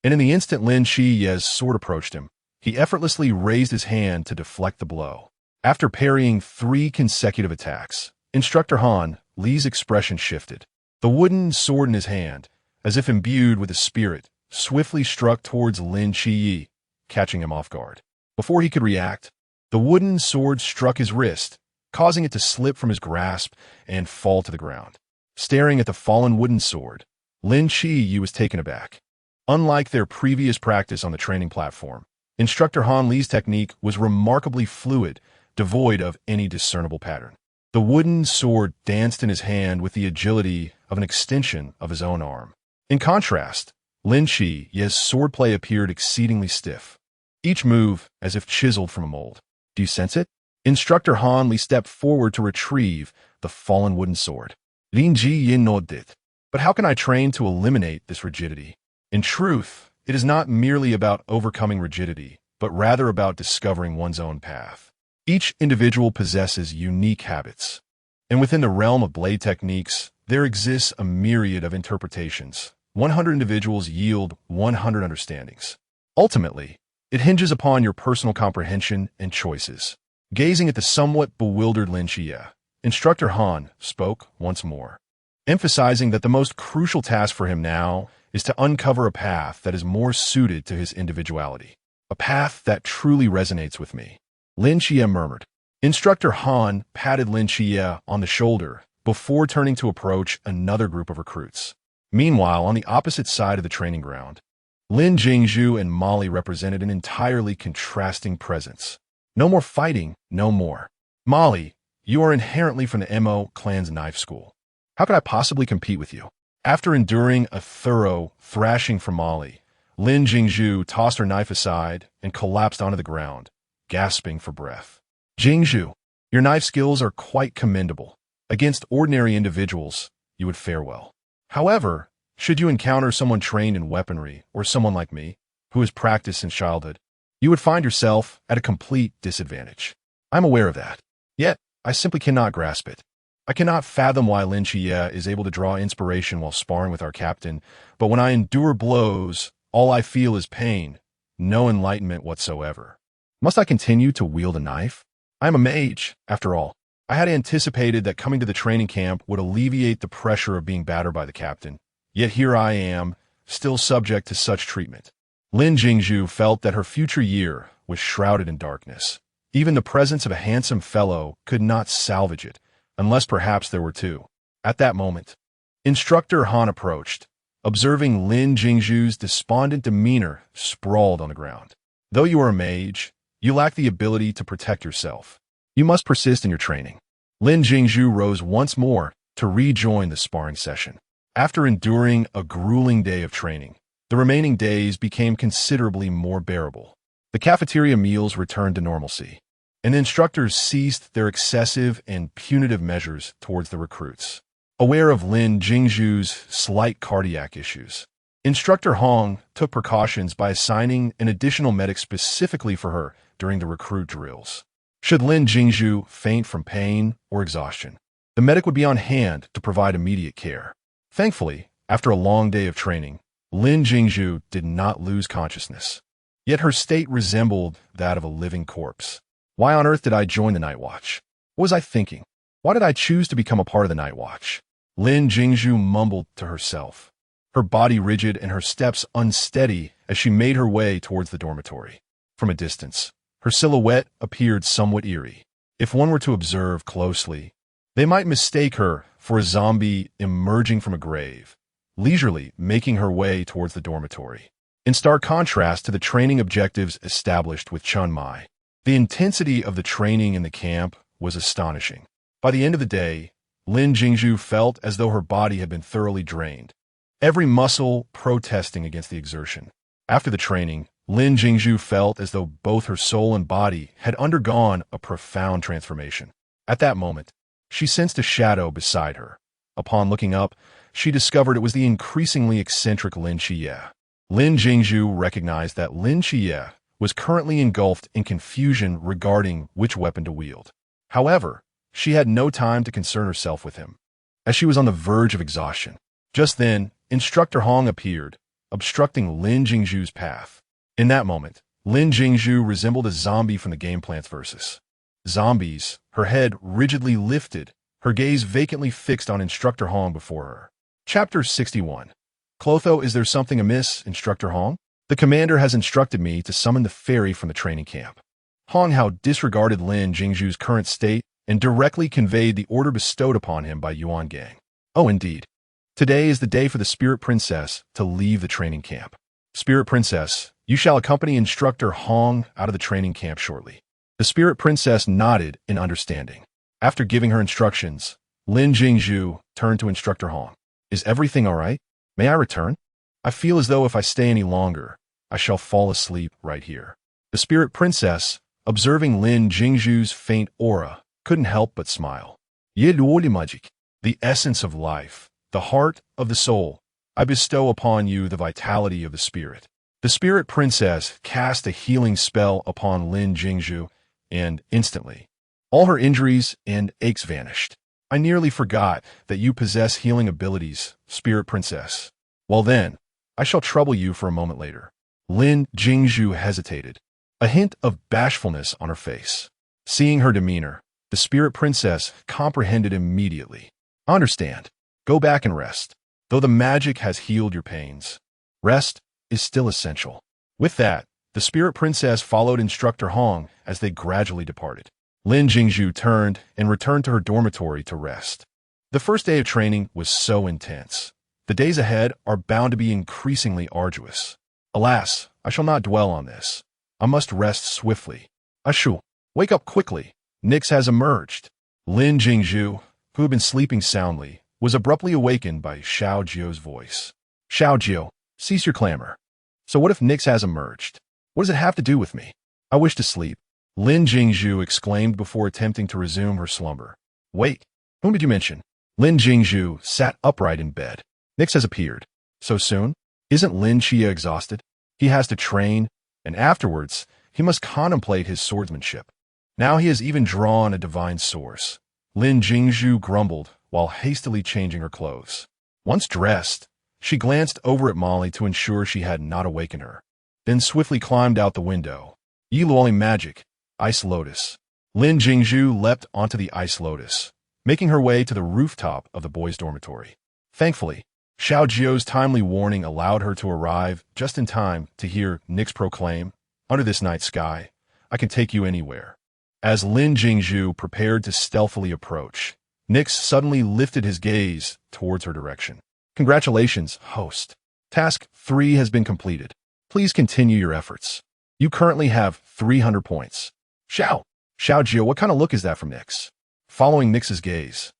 And in the instant Lin Qi's sword approached him, he effortlessly raised his hand to deflect the blow. After parrying 3 consecutive attacks, Instructor Han Li's expression shifted. The wooden sword in his hand, as if imbued with a spirit, swiftly struck towards Lin Qi, catching him off guard. Before he could react, the wooden sword struck his wrist, causing it to slip from his grasp and fall to the ground. Staring at the fallen wooden sword, Lin Qi was taken aback. Unlike their previous practice on the training platform, Instructor Han Li's technique was remarkably fluid, devoid of any discernible pattern. The wooden sword danced in his hand with the agility of an extension of his own arm. In contrast, Lin Qi's swordplay appeared exceedingly stiff, each move as if chiseled from a mold. "Do you sense it?" Instructor Han Li stepped forward to retrieve the fallen wooden sword. Lin Ji nodded. "But how can I train to eliminate this rigidity?" In truth, it is not merely about overcoming rigidity, but rather about discovering one's own path. Each individual possesses unique habits, and within the realm of blade techniques, there exists a myriad of interpretations. 100 individuals yield 100 understandings. Ultimately, it hinges upon your personal comprehension and choices. Gazing at the somewhat bewildered Lin Qi, Instructor Han spoke once more, emphasizing that the most crucial task for him now is to uncover a path that is more suited to his individuality. "A path that truly resonates with me," Lin Qi murmured. Instructor Han patted Lin Qi on the shoulder before turning to approach another group of recruits. Meanwhile, on the opposite side of the training ground, Lin Jingshu and Molly represented an entirely contrasting presence. "No more fighting, no more. Molly, you are inherently from the Mo clan's knife school. How could I possibly compete with you?" After enduring a thorough thrashing from Molly, Lin Jingshu tossed her knife aside and collapsed onto the ground, gasping for breath. "Jingshu, your knife skills are quite commendable. Against ordinary individuals, you would fare well. However, should you encounter someone trained in weaponry or someone like me, who has practiced since childhood, you would find yourself at a complete disadvantage. I'm aware of that. Yet, I simply cannot grasp it. I cannot fathom why Lin Qi is able to draw inspiration while sparring with our captain, but when I endure blows, all I feel is pain, no enlightenment whatsoever. Must I continue to wield a knife? I am a mage, after all. I had anticipated that coming to the training camp would alleviate the pressure of being battered by the captain. Yet here I am, still subject to such treatment." Lin Jingshu felt that her future year was shrouded in darkness. Even the presence of a handsome fellow could not salvage it, unless perhaps there were two. At that moment, Instructor Han approached, observing Lin Jingshu's despondent demeanor sprawled on the ground. Though you are a mage, you lack the ability to protect yourself. You must persist in your training. Lin Jingshu rose once more to rejoin the sparring session. After enduring a grueling day of training, the remaining days became considerably more bearable. The cafeteria meals returned to normalcy, and the instructors ceased their excessive and punitive measures towards the recruits. Aware of Lin Jingshu's slight cardiac issues, Instructor Hong took precautions by assigning an additional medic specifically for her during the recruit drills. Should Lin Jingshu faint from pain or exhaustion, the medic would be on hand to provide immediate care. Thankfully, after a long day of training, Lin Jingshu did not lose consciousness. Yet her state resembled that of a living corpse. Why on earth did I join the Night Watch? What was I thinking? Why did I choose to become a part of the Night Watch? Lin Jingshu mumbled to herself, her body rigid and her steps unsteady as she made her way towards the dormitory. From a distance, her silhouette appeared somewhat eerie. If one were to observe closely, they might mistake her for a zombie emerging from a grave, leisurely making her way towards the dormitory. In stark contrast to the training objectives established with Chun Mai, the intensity of the training in the camp was astonishing. By the end of the day, Lin Jingshu felt as though her body had been thoroughly drained, every muscle protesting against the exertion. After the training, Lin Jingshu felt as though both her soul and body had undergone a profound transformation. At that moment, she sensed a shadow beside her. Upon looking up, she discovered it was the increasingly eccentric Lin Qiye. Lin Jingshu recognized that Lin Qiye was currently engulfed in confusion regarding which weapon to wield. However, she had no time to concern herself with him, as she was on the verge of exhaustion. Just then, Instructor Hong appeared, obstructing Lin Jingshu's path. In that moment, Lin Jingshu resembled a zombie from the Game Plants Versus. Zombies, her head rigidly lifted, her gaze vacantly fixed on Instructor Hong before her. Chapter 61. Clotho, is there something amiss, Instructor Hong? The commander has instructed me to summon the fairy from the training camp. Hong Hao disregarded Lin Jingshu's current state and directly conveyed the order bestowed upon him by Yuan Gang. Oh, indeed. Today is the day for the Spirit Princess to leave the training camp. Spirit Princess, you shall accompany Instructor Hong out of the training camp shortly. The Spirit Princess nodded in understanding. After giving her instructions, Lin Jingshu turned to Instructor Hong. Is everything all right? May I return? I feel as though if I stay any longer, I shall fall asleep right here. The Spirit Princess, observing Lin Jingshu's faint aura, couldn't help but smile. Ye luoli magic, the essence of life, the heart of the soul, I bestow upon you the vitality of the spirit. The Spirit Princess cast a healing spell upon Lin Jingshu, and instantly, all her injuries and aches vanished. I nearly forgot that you possess healing abilities, Spirit Princess. Well then, I shall trouble you for a moment later. Lin Jingshu hesitated, a hint of bashfulness on her face. Seeing her demeanor, the Spirit Princess comprehended immediately. Understand. Go back and rest. Though the magic has healed your pains, rest is still essential. With that, the Spirit Princess followed Instructor Hong as they gradually departed. Lin Jingshu turned and returned to her dormitory to rest. The first day of training was so intense. The days ahead are bound to be increasingly arduous. Alas, I shall not dwell on this. I must rest swiftly. Ashu, wake up quickly. Nix has emerged. Lin Jingshu, who had been sleeping soundly, was abruptly awakened by Xiao Jio's voice. Xiao Jio, cease your clamor. So what if Nix has emerged? What does it have to do with me? I wish to sleep. Lin Jingshu exclaimed before attempting to resume her slumber. Wait, whom did you mention? Lin Jingshu sat upright in bed. Nix has appeared. So soon? Isn't Lin Qiye exhausted? He has to train, and afterwards, he must contemplate his swordsmanship. Now he has even drawn a divine source. Lin Jingshu grumbled while hastily changing her clothes. Once dressed, she glanced over at Molly to ensure she had not awakened her, then swiftly climbed out the window. Yi Luoli magic, Ice Lotus. Lin Jingshu leapt onto the Ice Lotus, making her way to the rooftop of the boys' dormitory. Thankfully, Xiao Jio's timely warning allowed her to arrive just in time to hear Nix proclaim, "Under this night sky, I can take you anywhere." As Lin Jingshu prepared to stealthily approach, Nix suddenly lifted his gaze towards her direction. Congratulations, host. Task 3 has been completed. Please continue your efforts. You currently have 300 points. Xiao Jio, what kind of look is that from Nix? Following Nix's gaze,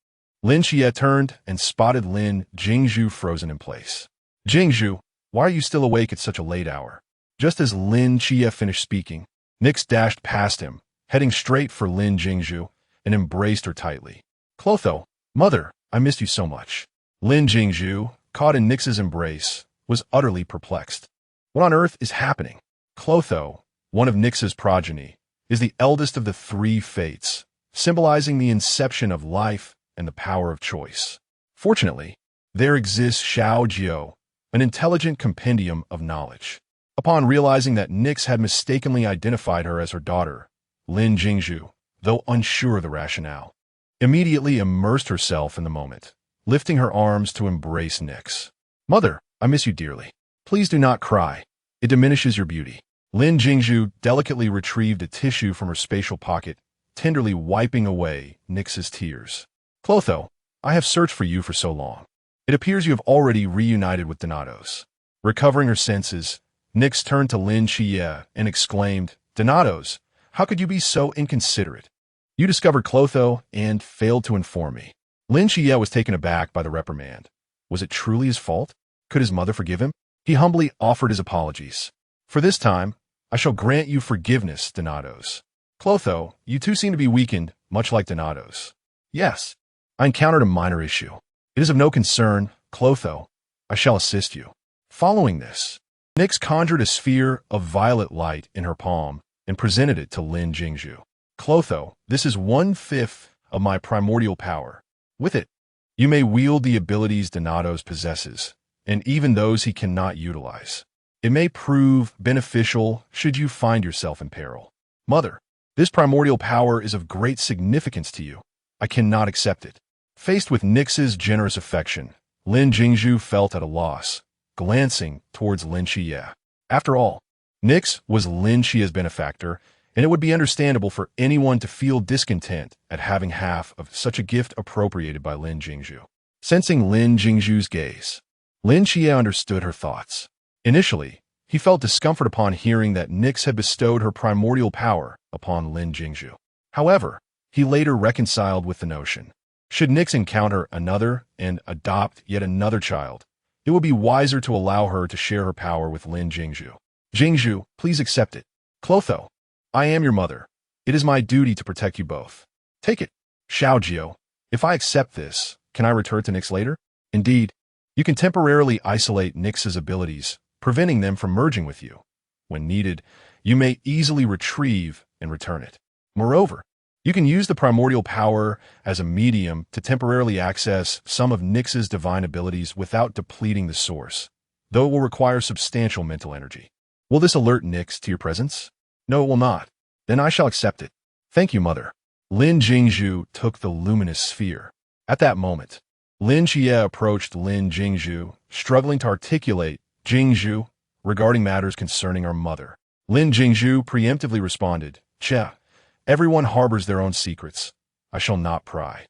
Lin Xie turned and spotted Lin Jingshu frozen in place. Jingshu, why are you still awake at such a late hour? Just as Lin Xie finished speaking, Nix dashed past him, heading straight for Lin Jingshu, and embraced her tightly. Clotho, mother, I missed you so much. Lin Jingshu, caught in Nix's embrace, was utterly perplexed. What on earth is happening? Clotho, one of Nix's progeny, is the eldest of the 3 fates, symbolizing the inception of life and the power of choice. Fortunately, there exists Xiao Jiao, an intelligent compendium of knowledge. Upon realizing that Nix had mistakenly identified her as her daughter, Lin Jingshu, though unsure of the rationale, immediately immersed herself in the moment, lifting her arms to embrace Nix. Mother, I miss you dearly. Please do not cry. It diminishes your beauty. Lin Jingshu delicately retrieved a tissue from her spatial pocket, tenderly wiping away Nix's tears. Clotho, I have searched for you for so long. It appears you have already reunited with Donatos. Recovering her senses, Nix turned to Lin Xie and exclaimed, Donatos, how could you be so inconsiderate? You discovered Clotho and failed to inform me. Lin Xie was taken aback by the reprimand. Was it truly his fault? Could his mother forgive him? He humbly offered his apologies. For this time, I shall grant you forgiveness, Donatos. Clotho, you two seem to be weakened, much like Donatos. Yes, I encountered a minor issue. It is of no concern, Clotho. I shall assist you. Following this, Nix conjured a sphere of violet light in her palm and presented it to Lin Jingshu. Clotho, this is 1/5 of my primordial power. With it, you may wield the abilities Donatos possesses, and even those he cannot utilize. It may prove beneficial should you find yourself in peril. Mother, this primordial power is of great significance to you. I cannot accept it. Faced with Nix's generous affection, Lin Jingshu felt at a loss, glancing towards Lin Xie. After all, Nix was Lin Xie's benefactor, and it would be understandable for anyone to feel discontent at having half of such a gift appropriated by Lin Jingshu. Sensing Lin Jingshu's gaze, Lin Xie understood her thoughts. Initially, he felt discomfort upon hearing that Nix had bestowed her primordial power upon Lin Jingshu. However, he later reconciled with the notion. Should Nix encounter another and adopt yet another child, it would be wiser to allow her to share her power with Lin Jingshu. Jingshu, please accept it. Clotho, I am your mother. It is my duty to protect you both. Take it. Xiao Jiao, if I accept this, can I return to Nix later? Indeed, you can temporarily isolate Nix's abilities, preventing them from merging with you. When needed, you may easily retrieve and return it. Moreover, you can use the primordial power as a medium to temporarily access some of Nix's divine abilities without depleting the source, though it will require substantial mental energy. Will this alert Nix to your presence? No, it will not. Then I shall accept it. Thank you, Mother. Lin Jingshu took the luminous sphere. At that moment, Lin Xie approached Lin Jingshu, struggling to articulate, Jingshu, regarding matters concerning our mother. Lin Jingshu preemptively responded, Che, everyone harbors their own secrets. I shall not pry.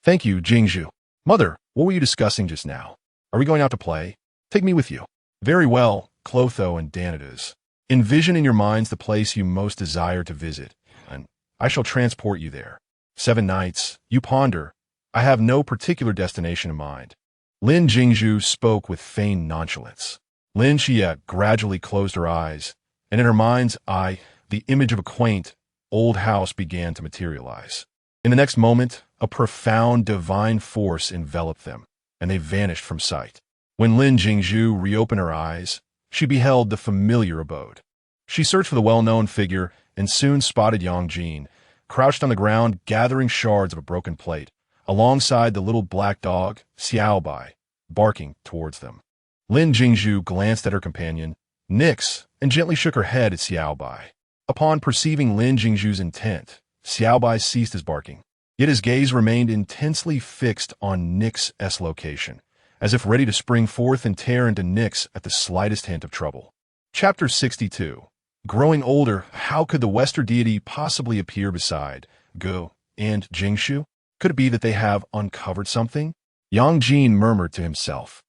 Thank you, Jingshu. Mother, what were you discussing just now? Are we going out to play? Take me with you. Very well, Clotho and Donatos. Envision in your minds the place you most desire to visit, and I shall transport you there. 7 nights, you ponder. I have no particular destination in mind. Lin Jingshu spoke with feigned nonchalance. Lin Xie gradually closed her eyes, and in her mind's eye, the image of a quaint, old house began to materialize. In the next moment, a profound divine force enveloped them, and they vanished from sight. When Lin Jingshu reopened her eyes, she beheld the familiar abode. She searched for the well-known figure and soon spotted Yang Jin, crouched on the ground gathering shards of a broken plate, alongside the little black dog, Xiaobai, barking towards them. Lin Jingshu glanced at her companion, Nix, and gently shook her head at Xiaobai. Upon perceiving Lin Jingshu's intent, Xiaobai ceased his barking, yet his gaze remained intensely fixed on Nix's location, as if ready to spring forth and tear into Nix at the slightest hint of trouble. Chapter 62. Growing older, how could the Western deity possibly appear beside Go and Jingshu? Could it be that they have uncovered something? Yang Jin murmured to himself.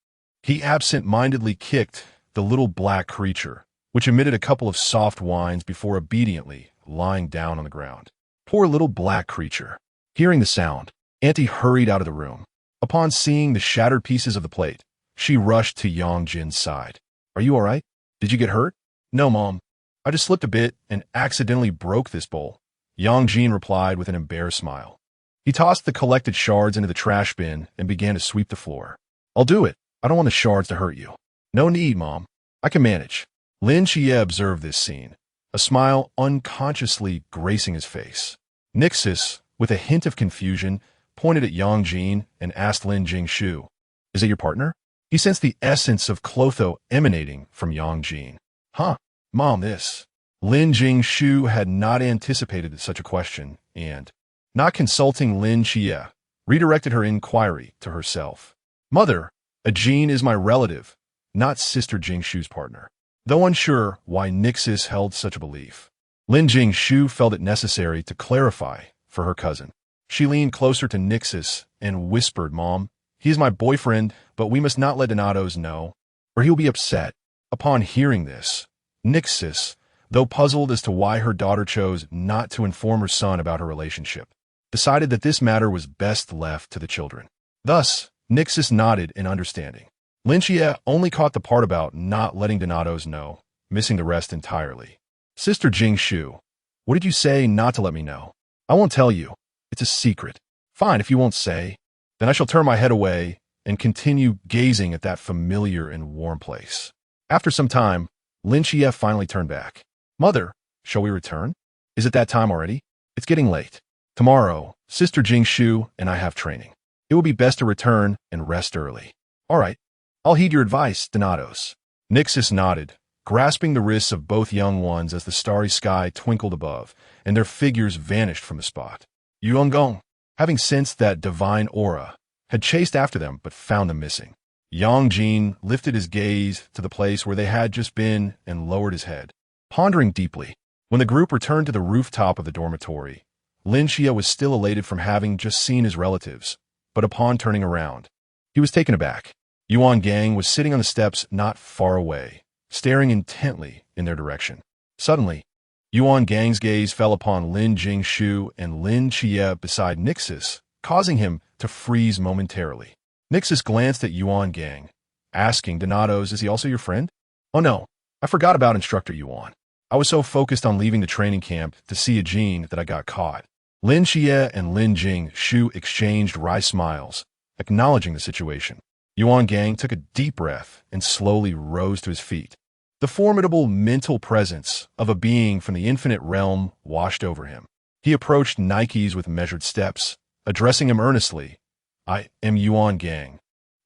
He absent-mindedly kicked the little black creature, which emitted a couple of soft whines before obediently lying down on the ground. Poor little black creature. Hearing the sound, Auntie hurried out of the room. Upon seeing the shattered pieces of the plate, she rushed to Yang Jin's side. Are you all right? Did you get hurt? No, Mom. I just slipped a bit and accidentally broke this bowl. Yang Jin replied with an embarrassed smile. He tossed the collected shards into the trash bin and began to sweep the floor. I'll do it. I don't want the shards to hurt you. No need, Mom. I can manage. Lin Jingshu observed this scene, a smile unconsciously gracing his face. Nixis, with a hint of confusion, pointed at Yang Jin and asked Lin Jingshu, Is it your partner? He sensed the essence of Clotho emanating from Yang Jin. Huh, Mom, this. Lin Jingshu had not anticipated such a question and, not consulting Lin Jingshu, redirected her inquiry to herself. Mother, a Jin is my relative, not Sister Jingshu's partner. Though unsure why Nixis held such a belief, Lin Jingshu felt it necessary to clarify for her cousin. She leaned closer to Nixis and whispered, Mom, he is my boyfriend, but we must not let Donatos know, or he'll be upset. Upon hearing this, Nixis, though puzzled as to why her daughter chose not to inform her son about her relationship, decided that this matter was best left to the children. Thus, Nixis nodded in understanding. Lin Jingshu only caught the part about not letting Donatos know, missing the rest entirely. Sister Jingshu, what did you say not to let me know? I won't tell you. It's a secret. Fine, if you won't say. Then I shall turn my head away and continue gazing at that familiar and warm place. After some time, Lin Jingshu finally turned back. Mother, shall we return? Is it that time already? It's getting late. Tomorrow, Sister Jingshu and I have training. It will be best to return and rest early. All right. I'll heed your advice, Donatos. Nixis nodded, grasping the wrists of both young ones as the starry sky twinkled above, and their figures vanished from the spot. Yuan Gong, having sensed that divine aura, had chased after them but found them missing. Yang Jin lifted his gaze to the place where they had just been and lowered his head, pondering deeply. When the group returned to the rooftop of the dormitory, Lin Jingshu was still elated from having just seen his relatives, but upon turning around, he was taken aback. Yuan Gang was sitting on the steps not far away, staring intently in their direction. Suddenly, Yuan Gang's gaze fell upon Lin Jingshu and Lin Jingshu beside Nixis, causing him to freeze momentarily. Nixis glanced at Yuan Gang, asking, Donatos, is he also your friend? Oh no, I forgot about Instructor Yuan. I was so focused on leaving the training camp to see a Jin that I got caught. Lin Jingshu and Lin Jingshu exchanged wry smiles, acknowledging the situation. Yuan Gang took a deep breath and slowly rose to his feet. The formidable mental presence of a being from the infinite realm washed over him. He approached Nikes with measured steps, addressing him earnestly. I am Yuan Gang,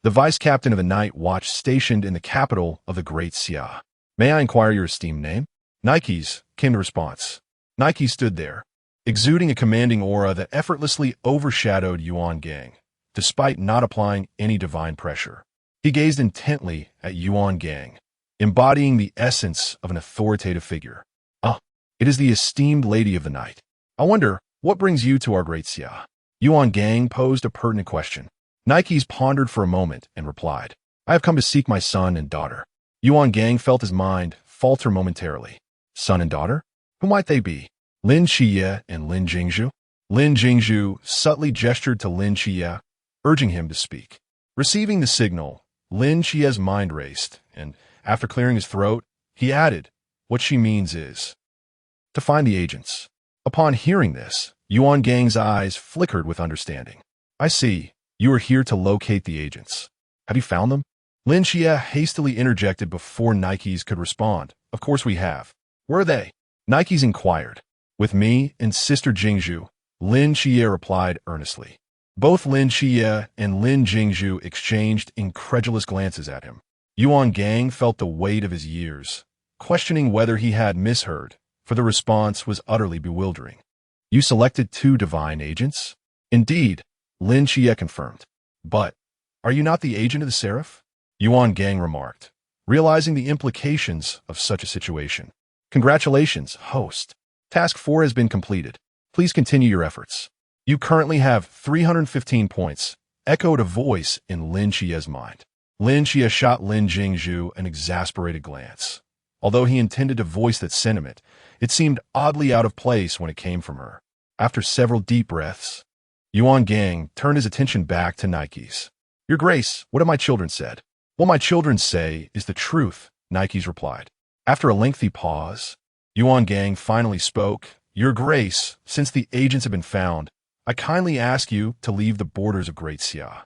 the vice captain of the night watch stationed in the capital of the Great Xia. May I inquire your esteemed name? Nikes, came the response. Nike stood there, exuding a commanding aura that effortlessly overshadowed Yuan Gang, despite not applying any divine pressure. He gazed intently at Yuan Gang, embodying the essence of an authoritative figure. Ah, it is the esteemed lady of the night. I wonder, what brings you to our Great Xia? Yuan Gang posed a pertinent question. Nikes pondered for a moment and replied, I have come to seek my son and daughter. Yuan Gang felt his mind falter momentarily. Son and daughter? Who might they be? Lin Jingshu and Lin Jingshu? Lin Jingshu subtly gestured to Lin Jingshu, urging him to speak. Receiving the signal, Lin Jingshu's mind raced, and after clearing his throat, he added, what she means is to find the agents. Upon hearing this, Yuan Gang's eyes flickered with understanding. I see. You are here to locate the agents. Have you found them? Lin Jingshu hastily interjected before Nikes could respond. Of course we have. Where are they? Nikes inquired. With me and Sister Jingshu, Lin Jingshu replied earnestly. Both Lin Jingshu and Lin Jingshu exchanged incredulous glances at him. Yuan Gang felt the weight of his years, questioning whether he had misheard, for the response was utterly bewildering. You selected 2 divine agents? Indeed, Lin Jingshu confirmed. But, are you not the agent of the Seraph? Yuan Gang remarked, realizing the implications of such a situation. Congratulations, host. Task 4 has been completed. Please continue your efforts. You currently have 315 points, echoed a voice in Lin Jie's mind. Lin Jie shot Lin Jingshu an exasperated glance. Although he intended to voice that sentiment, it seemed oddly out of place when it came from her. After several deep breaths, Yuan Gang turned his attention back to Nikes. Your Grace, what have my children said? What my children say is the truth, Nikes replied. After a lengthy pause, Yuan Gang finally spoke. Your Grace, since the agents have been found, I kindly ask you to leave the borders of Great Xia.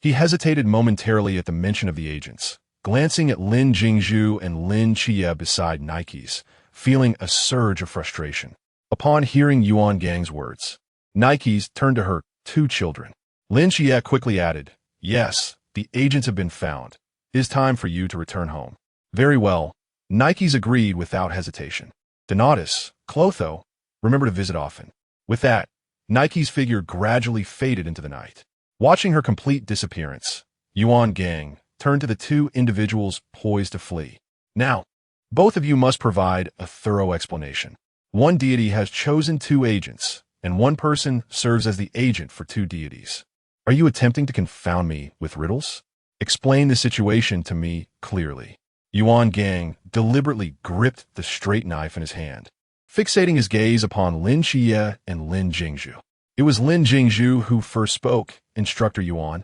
He hesitated momentarily at the mention of the agents, glancing at Lin Jingshu and Lin Jie beside Nikes, feeling a surge of frustration. Upon hearing Yuan Gang's words, Nikes turned to her two children. Lin Jie quickly added, Yes, the agents have been found. It is time for you to return home. Very well, Nikes agreed without hesitation. Donatus, Clotho, remember to visit often. With that, Nikes' figure gradually faded into the night. Watching her complete disappearance, Yuan Gang turned to the two individuals poised to flee. Now, both of you must provide a thorough explanation. One deity has chosen two agents, and one person serves as the agent for two deities. Are you attempting to confound me with riddles? Explain the situation to me clearly. Yuan Gang deliberately gripped the straight knife in his hand, fixating his gaze upon Lin Jie and Lin Jingshu. It was Lin Jingshu who first spoke. Instructor Yuan,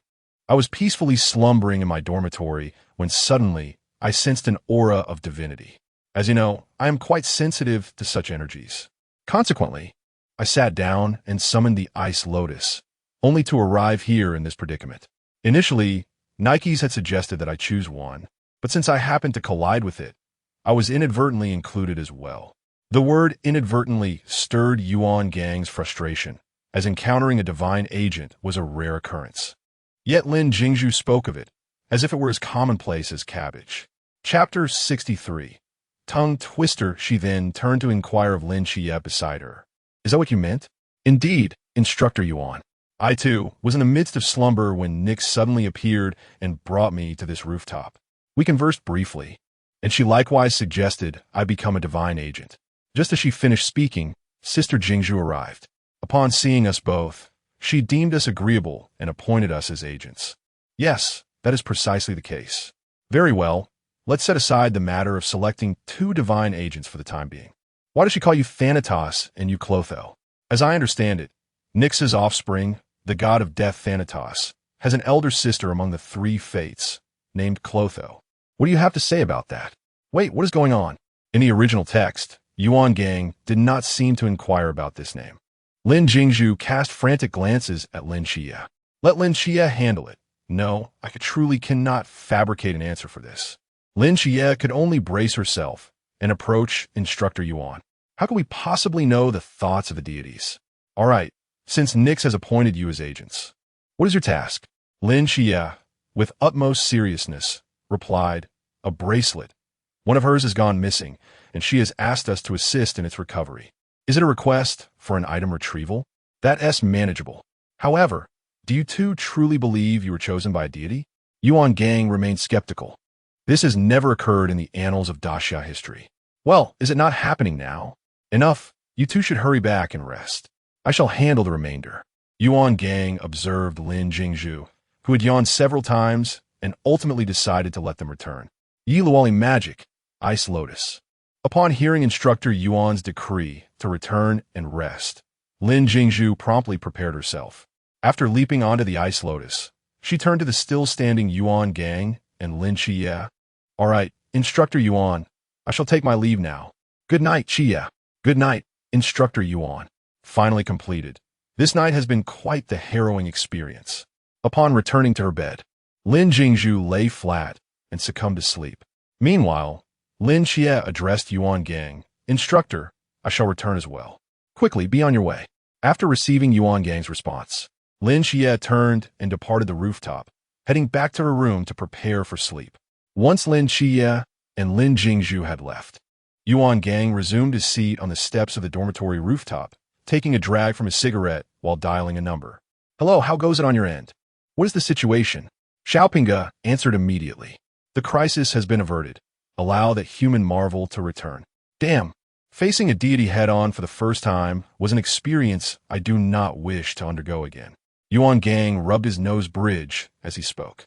I was peacefully slumbering in my dormitory when suddenly I sensed an aura of divinity. As you know, I am quite sensitive to such energies. Consequently, I sat down and summoned the Ice Lotus, only to arrive here in this predicament. Initially, Nikes had suggested that I choose one, but since I happened to collide with it, I was inadvertently included as well. The word inadvertently stirred Yuan Gang's frustration, as encountering a divine agent was a rare occurrence. Yet Lin Jingshu spoke of it, as if it were as commonplace as cabbage. Chapter 63. Tongue twister. She then turned to inquire of Lin Jie beside her. Is that what you meant? Indeed, Instructor Yuan. I, too, was in the midst of slumber when Nyx suddenly appeared and brought me to this rooftop. We conversed briefly, and she likewise suggested I become a divine agent. Just as she finished speaking, Sister Jingshu arrived. Upon seeing us both, she deemed us agreeable and appointed us as agents. Yes, that is precisely the case. Very well, let's set aside the matter of selecting two divine agents for the time being. Why does she call you Thanatos and you Clotho? As I understand it, Nyx's offspring, the god of death Thanatos, has an elder sister among the three fates, named Clotho. What do you have to say about that? Wait, what is going on? In the original text, Yuan Gang did not seem to inquire about this name. Lin Jingshu cast frantic glances at Lin Jie. Let Lin Jie handle it. No, I truly cannot fabricate an answer for this. Lin Jie could only brace herself and approach Instructor Yuan. How can we possibly know the thoughts of the deities? All right, since Nyx has appointed you as agents, what is your task? Lin Jie, with utmost seriousness, replied, A bracelet. One of hers has gone missing, and she has asked us to assist in its recovery. Is it a request for an item retrieval? That's manageable. However, do you two truly believe you were chosen by a deity? Yuan Gang remained skeptical. This has never occurred in the annals of Daxia history. Well, is it not happening now? Enough. You two should hurry back and rest. I shall handle the remainder. Yuan Gang observed Lin Jingshu, who had yawned several times and ultimately decided to let them return. Yi Luoli Magic, Ice Lotus. Upon hearing Instructor Yuan's decree to return and rest, Lin Jingshu promptly prepared herself. After leaping onto the Ice Lotus, she turned to the still-standing Yuan Gang and Lin Jie. All right, Instructor Yuan, I shall take my leave now. Good night, Jie. Good night, Instructor Yuan. Finally completed. This night has been quite the harrowing experience. Upon returning to her bed, Lin Jingshu lay flat and succumbed to sleep. Meanwhile, Lin Jie addressed Yuan Gang. Instructor, I shall return as well. Quickly, be on your way. After receiving Yuan Gang's response, Lin Jie turned and departed the rooftop, heading back to her room to prepare for sleep. Once Lin Jie and Lin Jingshu had left, Yuan Gang resumed his seat on the steps of the dormitory rooftop, taking a drag from his cigarette while dialing a number. Hello, how goes it on your end? What is the situation? Xiaopinga answered immediately. The crisis has been averted. Allow that human marvel to return. Damn, Facing a deity head-on for the first time was an experience I do not wish to undergo again. Yuan Gang rubbed his nose bridge as he spoke.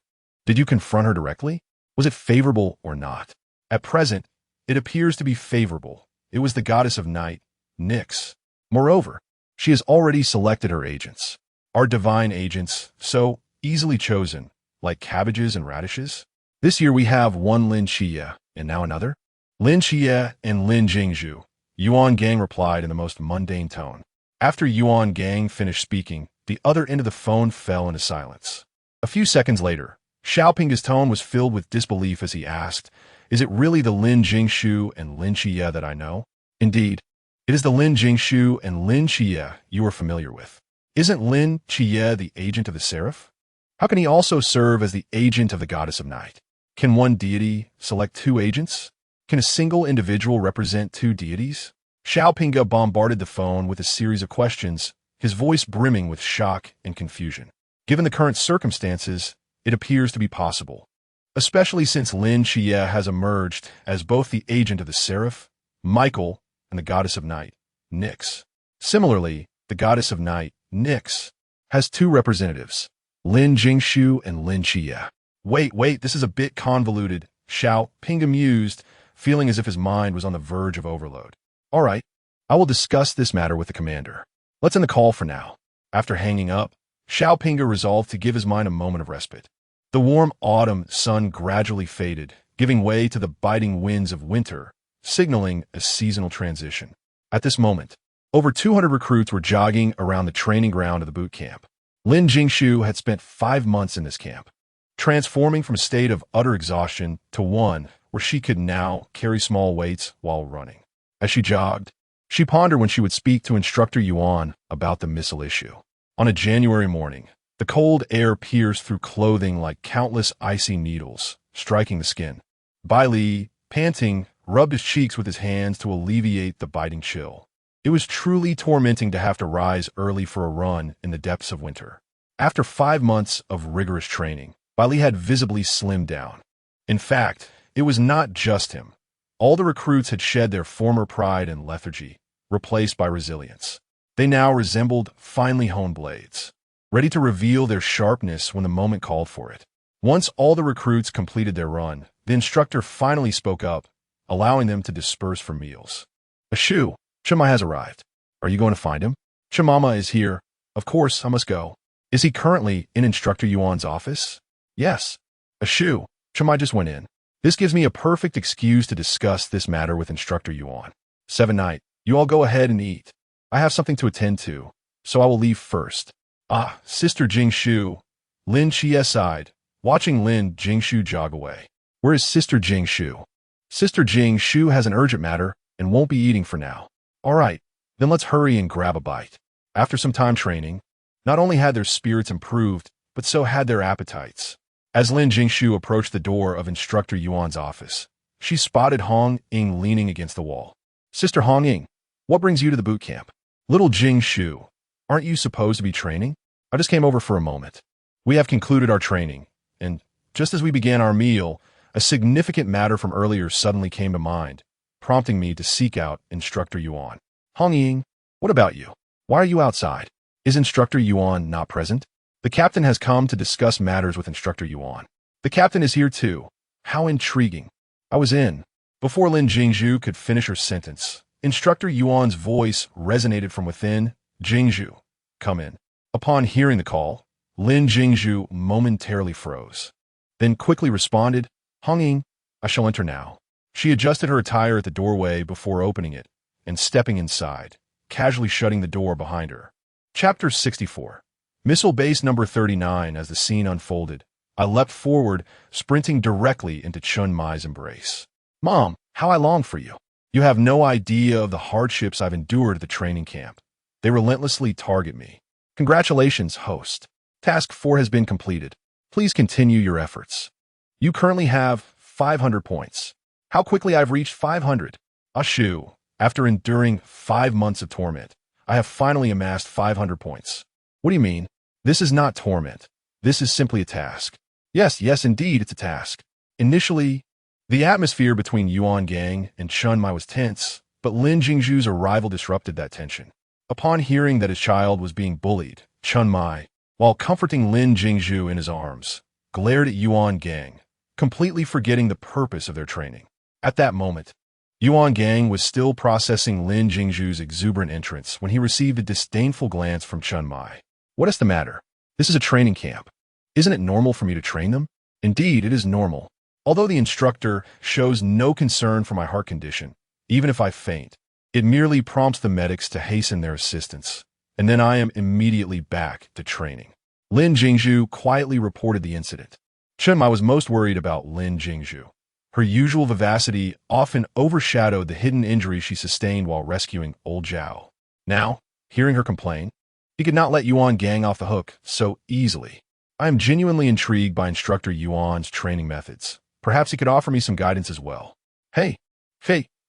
Did you confront her directly? Was it favorable or not? At present, it appears to be favorable. It was the goddess of night, Nyx. Moreover, she has already selected her agents. Our divine agents, so easily chosen, like cabbages and radishes. This year we have one Lin Chia, and now another? Lin Chia and Lin Jingshu, Yuan Gang replied in the most mundane tone. After Yuan Gang finished speaking, the other end of the phone fell into silence. A few seconds later, Xiaoping's tone was filled with disbelief as he asked, "Is it really the Lin Jingshu and Lin Chia that I know?" "Indeed, it is the Lin Jingshu and Lin Chia you are familiar with. Isn't Lin Chia the agent of the seraph? How can he also serve as the agent of the goddess of night? Can one deity select two agents? Can a single individual represent two deities?" Xiaoping bombarded the phone with a series of questions, his voice brimming with shock and confusion. Given the current circumstances, it appears to be possible, especially since Lin Chia has emerged as both the agent of the seraph, Michael, and the goddess of night, Nyx. Similarly, the goddess of night, Nyx, has two representatives, Lin Jingshu and Lin Chia. Wait, this is a bit convoluted, Xiaoping mused, feeling as if his mind was on the verge of overload. All right, I will discuss this matter with the commander. Let's end the call for now. After hanging up, Xiaoping resolved to give his mind a moment of respite. The warm autumn sun gradually faded, giving way to the biting winds of winter, signaling a seasonal transition. At this moment, over 200 recruits were jogging around the training ground of the boot camp. Lin Jingshu had spent 5 months in this camp, transforming from a state of utter exhaustion to one where she could now carry small weights while running. As she jogged, she pondered when she would speak to Instructor Yuan about the missile issue. On a January morning, the cold air pierced through clothing like countless icy needles, striking the skin. Bai Li, panting, rubbed his cheeks with his hands to alleviate the biting chill. It was truly tormenting to have to rise early for a run in the depths of winter. After 5 months of rigorous training, Bai Li had visibly slimmed down. In fact, it was not just him. All the recruits had shed their former pride and lethargy, replaced by resilience. They now resembled finely honed blades, ready to reveal their sharpness when the moment called for it. Once all the recruits completed their run, the instructor finally spoke up, allowing them to disperse for meals. "Ashu, Chima has arrived. Are you going to find him?" "Chimama is here. Of course, I must go." "Is he currently in Instructor Yuan's office?" "Yes." "Ashu, Chima just went in. This gives me a perfect excuse to discuss this matter with Instructor Yuan. 7 night, you all go ahead and eat. I have something to attend to, so I will leave first." "Ah, Sister Jingshu." Lin Chia sighed, watching Lin Jingshu jog away. "Where is Sister Jingshu?" "Sister Jingshu has an urgent matter and won't be eating for now." "All right, then let's hurry and grab a bite." After some time training, not only had their spirits improved, but so had their appetites. As Lin Jingshu approached the door of Instructor Yuan's office, she spotted Hong Ying leaning against the wall. "Sister Hong Ying, what brings you to the boot camp?" "Little Jingshu, aren't you supposed to be training? I just came over for a moment. We have concluded our training, and just as we began our meal, a significant matter from earlier suddenly came to mind, prompting me to seek out Instructor Yuan." "Hong Ying, what about you? Why are you outside? Is Instructor Yuan not present?" "The captain has come to discuss matters with Instructor Yuan." "The captain is here too. How intriguing." I was in. Before Lin Jingshu could finish her sentence, Instructor Yuan's voice resonated from within. "Jingshu, come in." Upon hearing the call, Lin Jingshu momentarily froze, then quickly responded, "Hong Ying, I shall enter now." She adjusted her attire at the doorway before opening it and stepping inside, casually shutting the door behind her. Chapter 64. Missile Base number 39. As the scene unfolded, I leapt forward, sprinting directly into Chun Mai's embrace. "Mom, how I long for you. You have no idea of the hardships I've endured at the training camp. They relentlessly target me. Congratulations, host. Task 4 has been completed. Please continue your efforts. You currently have 500 points. How quickly I've reached 500. Ashu, after enduring 5 months of torment, I have finally amassed 500 points. What do you mean? This is not torment. This is simply a task. Yes, indeed, it's a task. Initially, the atmosphere between Yuan Gang and Chun Mai was tense, But Lin Jingshu's arrival disrupted that tension. Upon hearing that his child was being bullied, Chun Mai, while comforting Lin Jingshu in his arms, glared at Yuan Gang, completely forgetting the purpose of their training. At that moment, Yuan Gang was still processing Lin Jingshu's exuberant entrance when he received a disdainful glance from Chun Mai. What is the matter? This is a training camp. Isn't it normal for me to train them? Indeed, it is normal. Although the instructor shows no concern for my heart condition, even if I faint, it merely prompts the medics to hasten their assistance, and then I am immediately back to training. Lin Jingshu quietly reported the incident. Chun Mai was most worried about Lin Jingshu. Her usual vivacity often overshadowed the hidden injury she sustained while rescuing old Zhao. Now, hearing her complain, he could not let Yuan Gang off the hook so easily. I am genuinely intrigued by Instructor Yuan's training methods. Perhaps he could offer me some guidance as well. Hey,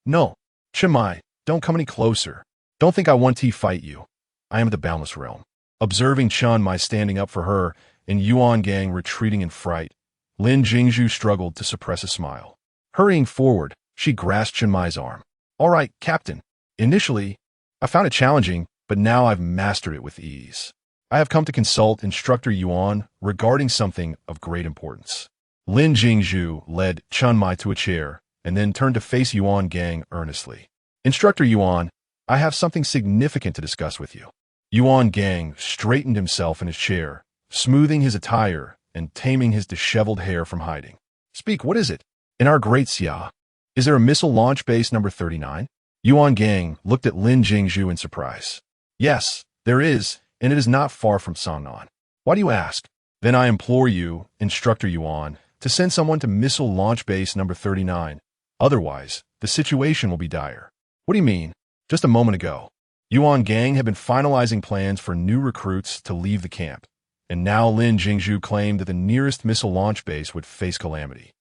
no. Chun Mai, don't come any closer. Don't think I want to fight you. I am the Boundless Realm. Observing Chun Mai standing up for her and Yuan Gang retreating in fright, Lin Jingshu struggled to suppress a smile. Hurrying forward, she grasped Chun Mai's arm. All right, Captain. Initially, I found it challenging, but now I've mastered it with ease. I have come to consult Instructor Yuan regarding something of great importance. Lin Jingshu led Chun Mai to a chair and then turned to face Yuan Gang earnestly. Instructor Yuan, I have something significant to discuss with you. Yuan Gang straightened himself in his chair, smoothing his attire and taming his disheveled hair from hiding. Speak, what is it? In our great Xia, is there a missile launch base number 39? Yuan Gang looked at Lin Jingshu in surprise. Yes, there is, and it is not far from Sangnan. Why do you ask? Then I implore you, Instructor Yuan, to send someone to missile launch base number 39. Otherwise, the situation will be dire. What do you mean? Just a moment ago, Yuan Gang had been finalizing plans for new recruits to leave the camp, and now Lin Jingshu claimed that the nearest missile launch base would face calamity,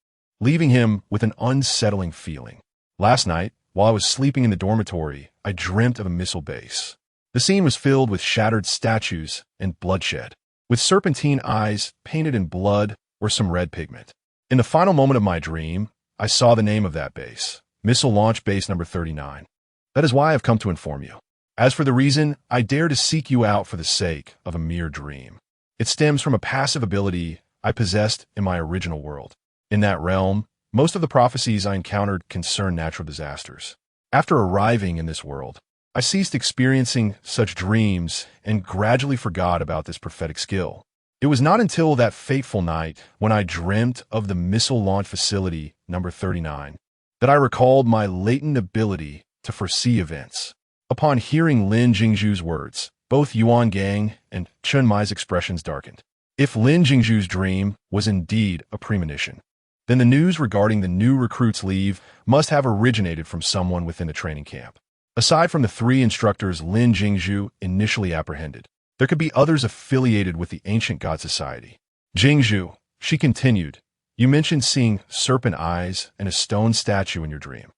leaving him with an unsettling feeling. Last night, while I was sleeping in the dormitory, I dreamt of a missile base. The scene was filled with shattered statues and bloodshed, with serpentine eyes painted in blood or some red pigment. In the final moment of my dream, I saw the name of that base, Missile Launch Base number 39. That is why I've come to inform you. As for the reason, I dare to seek you out for the sake of a mere dream. It stems from a passive ability I possessed in my original world. In that realm, most of the prophecies I encountered concern natural disasters. After arriving in this world, I ceased experiencing such dreams and gradually forgot about this prophetic skill. It was not until that fateful night when I dreamt of the missile launch facility number 39 that I recalled my latent ability to foresee events. Upon hearing Lin Jingshu's words, both Yuan Gang and Chun Mai's expressions darkened. If Lin Jingshu's dream was indeed a premonition, then the news regarding the new recruits' leave must have originated from someone within the training camp. Aside from the three instructors Lin Jingshu initially apprehended, there could be others affiliated with the ancient God Society. Jingshu, she continued, you mentioned seeing serpent eyes and a stone statue in your dream.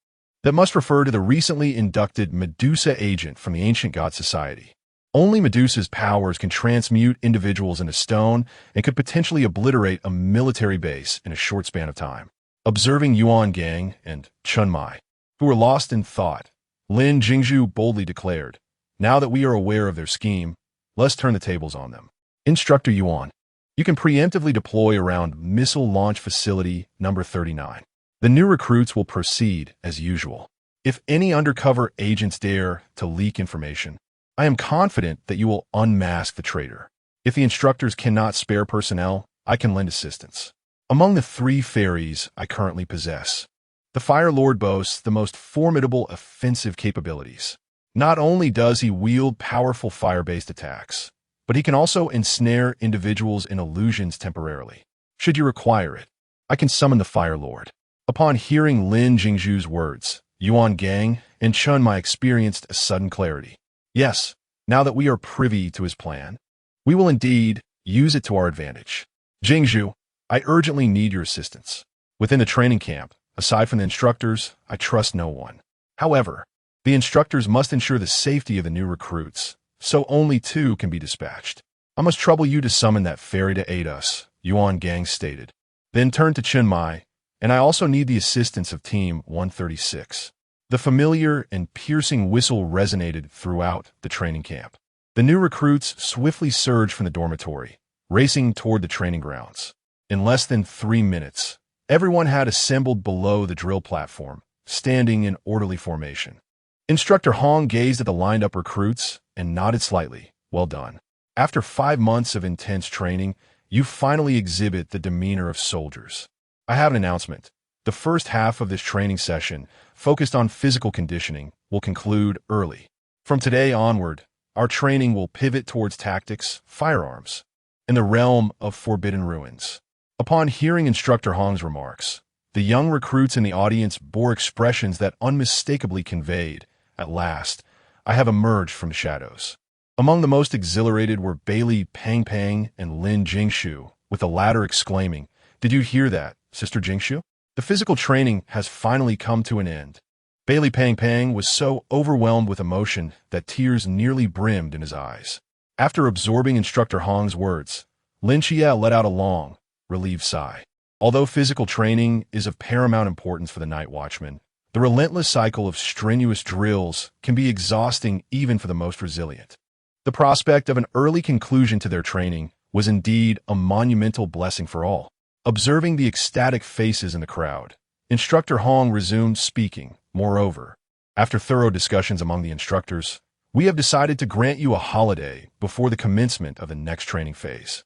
That must refer to the recently inducted Medusa agent from the ancient God Society. Only Medusa's powers can transmute individuals into stone and could potentially obliterate a military base in a short span of time. Observing Yuan Gang and Chun Mai, who were lost in thought, Lin Jingshu boldly declared, now that we are aware of their scheme, let's turn the tables on them. Instructor Yuan, you can preemptively deploy around missile launch facility number 39. The new recruits will proceed as usual. If any undercover agents dare to leak information, I am confident that you will unmask the traitor. If the instructors cannot spare personnel, I can lend assistance. Among the 3 fairies I currently possess, the Fire Lord boasts the most formidable offensive capabilities. Not only does he wield powerful fire-based attacks, but he can also ensnare individuals in illusions temporarily. Should you require it, I can summon the Fire Lord. Upon hearing Lin Jingshu's words, Yuan Gang and Chun Mai experienced a sudden clarity. Yes, now that we are privy to his plan, we will indeed use it to our advantage. Jingshu, I urgently need your assistance. Within the training camp, aside from the instructors, I trust no one. However, the instructors must ensure the safety of the new recruits, so only 2 can be dispatched. I must trouble you to summon that fairy to aid us, Yuan Gang stated. Then turned to Chun Mai, and I also need the assistance of Team 136. The familiar and piercing whistle resonated throughout the training camp. The new recruits swiftly surged from the dormitory, racing toward the training grounds. In less than 3 minutes, everyone had assembled below the drill platform, standing in orderly formation. Instructor Hong gazed at the lined-up recruits and nodded slightly. Well done. After 5 months of intense training, you finally exhibit the demeanor of soldiers. I have an announcement. The first half of this training session, focused on physical conditioning, will conclude early. From today onward, our training will pivot towards tactics, firearms, in the realm of forbidden ruins. Upon hearing Instructor Hong's remarks, the young recruits in the audience bore expressions that unmistakably conveyed, at last, I have emerged from the shadows. Among the most exhilarated were Bailey Pang Pang and Lin Jingshu, with the latter exclaiming, "Did you hear that, Sister Jingshu? The physical training has finally come to an end." Bailey Pang Pang was so overwhelmed with emotion that tears nearly brimmed in his eyes. After absorbing Instructor Hong's words, Lin Chia let out a long, relieved sigh. Although physical training is of paramount importance for the night watchman, the relentless cycle of strenuous drills can be exhausting even for the most resilient. The prospect of an early conclusion to their training was indeed a monumental blessing for all. Observing the ecstatic faces in the crowd, Instructor Hong resumed speaking. Moreover, after thorough discussions among the instructors, we have decided to grant you a holiday before the commencement of the next training phase.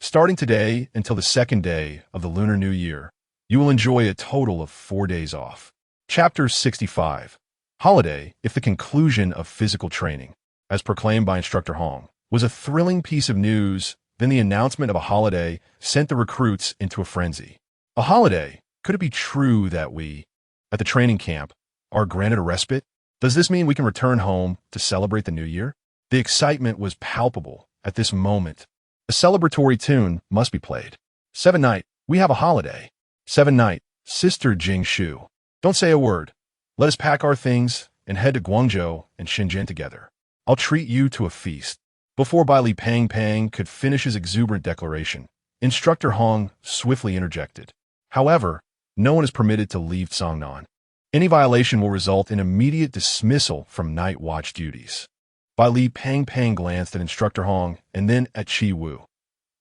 Starting today until the second day of the Lunar New Year, you will enjoy a total of 4 days off. Chapter 65. Holiday, if the conclusion of physical training, as proclaimed by Instructor Hong, was a thrilling piece of news. Then the announcement of a holiday sent the recruits into a frenzy. A holiday? Could it be true that we, at the training camp, are granted a respite? Does this mean we can return home to celebrate the new year? The excitement was palpable at this moment. A celebratory tune must be played. 7 Night, we have a holiday. 7 Night, Sister Jingshu. Don't say a word. Let us pack our things and head to Guangzhou and Shenzhen together. I'll treat you to a feast. Before Bailey Pang Pang could finish his exuberant declaration, Instructor Hong swiftly interjected. However, no one is permitted to leave Songnan. Any violation will result in immediate dismissal from night watch duties. Bailey Pang Pang glanced at Instructor Hong and then at Chi Wu.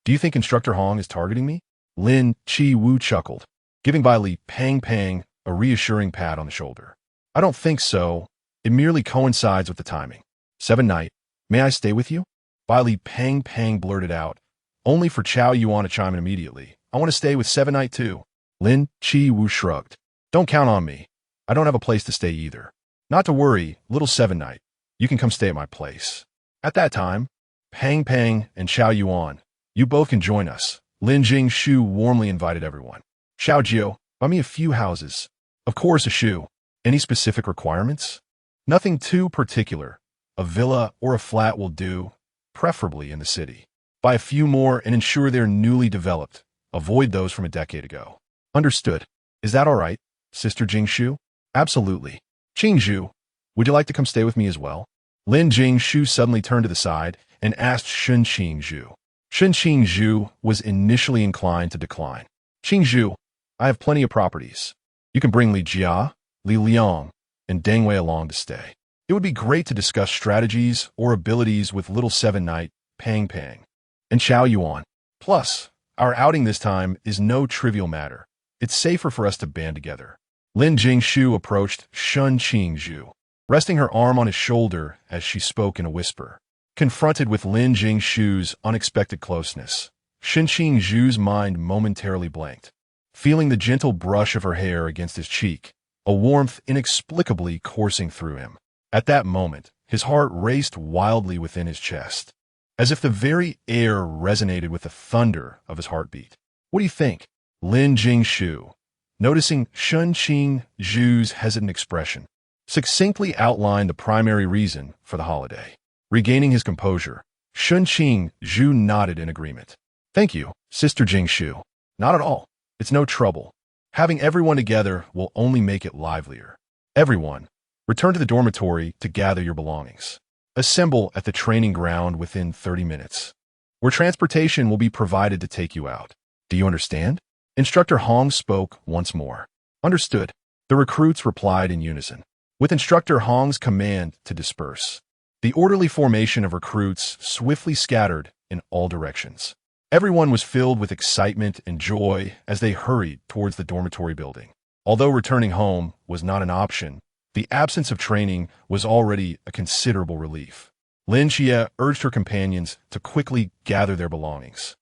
Do you think Instructor Hong is targeting me? Lin Chi Wu chuckled, giving Bailey Pang Pang a reassuring pat on the shoulder. I don't think so. It merely coincides with the timing. 7 Night, may I stay with you? Bailey Pang Pang blurted out, only for Chow Yuan to chime in immediately. I want to stay with 7 Night too. Lin Chi Wu shrugged. Don't count on me. I don't have a place to stay either. Not to worry, little 7 Night. You can come stay at my place. At that time, Pang Pang and Chow Yuan, you both can join us. Lin Jingshu warmly invited everyone. Xiao Jiu, buy me a few houses. Of course, a shoe. Any specific requirements? Nothing too particular. A villa or a flat will do, preferably in the city. Buy a few more and ensure they're newly developed. Avoid those from a decade ago. Understood. Is that all right, Sister Jingshu? Absolutely. Jingshu, would you like to come stay with me as well? Lin Jingshu suddenly turned to the side and asked Shun Qingzhu. Shun Qingzhu was initially inclined to decline. Qingzhu, I have plenty of properties. You can bring Li Jia, Li Liang, and Deng Wei along to stay. It would be great to discuss strategies or abilities with little 7 Night, Pang Pang, and Chow Yuan. Plus, our outing this time is no trivial matter. It's safer for us to band together. Lin Jingshu approached Shun Qingzhu, resting her arm on his shoulder as she spoke in a whisper. Confronted with Lin Jingshu's unexpected closeness, Shun Qingzhu's mind momentarily blanked. Feeling the gentle brush of her hair against his cheek, a warmth inexplicably coursing through him. At that moment, his heart raced wildly within his chest, as if the very air resonated with the thunder of his heartbeat. What do you think? Lin Jingshu, noticing Shun Qingzhu's hesitant expression, succinctly outlined the primary reason for the holiday. Regaining his composure, Shun Qingzhu nodded in agreement. Thank you, Sister Jingshu. Not at all. It's no trouble. Having everyone together will only make it livelier. Everyone, return to the dormitory to gather your belongings. Assemble at the training ground within 30 minutes, where transportation will be provided to take you out. Do you understand? Instructor Hong spoke once more. Understood. The recruits replied in unison. with Instructor Hong's command to disperse. The orderly formation of recruits swiftly scattered in all directions. Everyone was filled with excitement and joy as they hurried towards the dormitory building. Although returning home was not an option, the absence of training was already a considerable relief. Lin Xie urged her companions to quickly gather their belongings.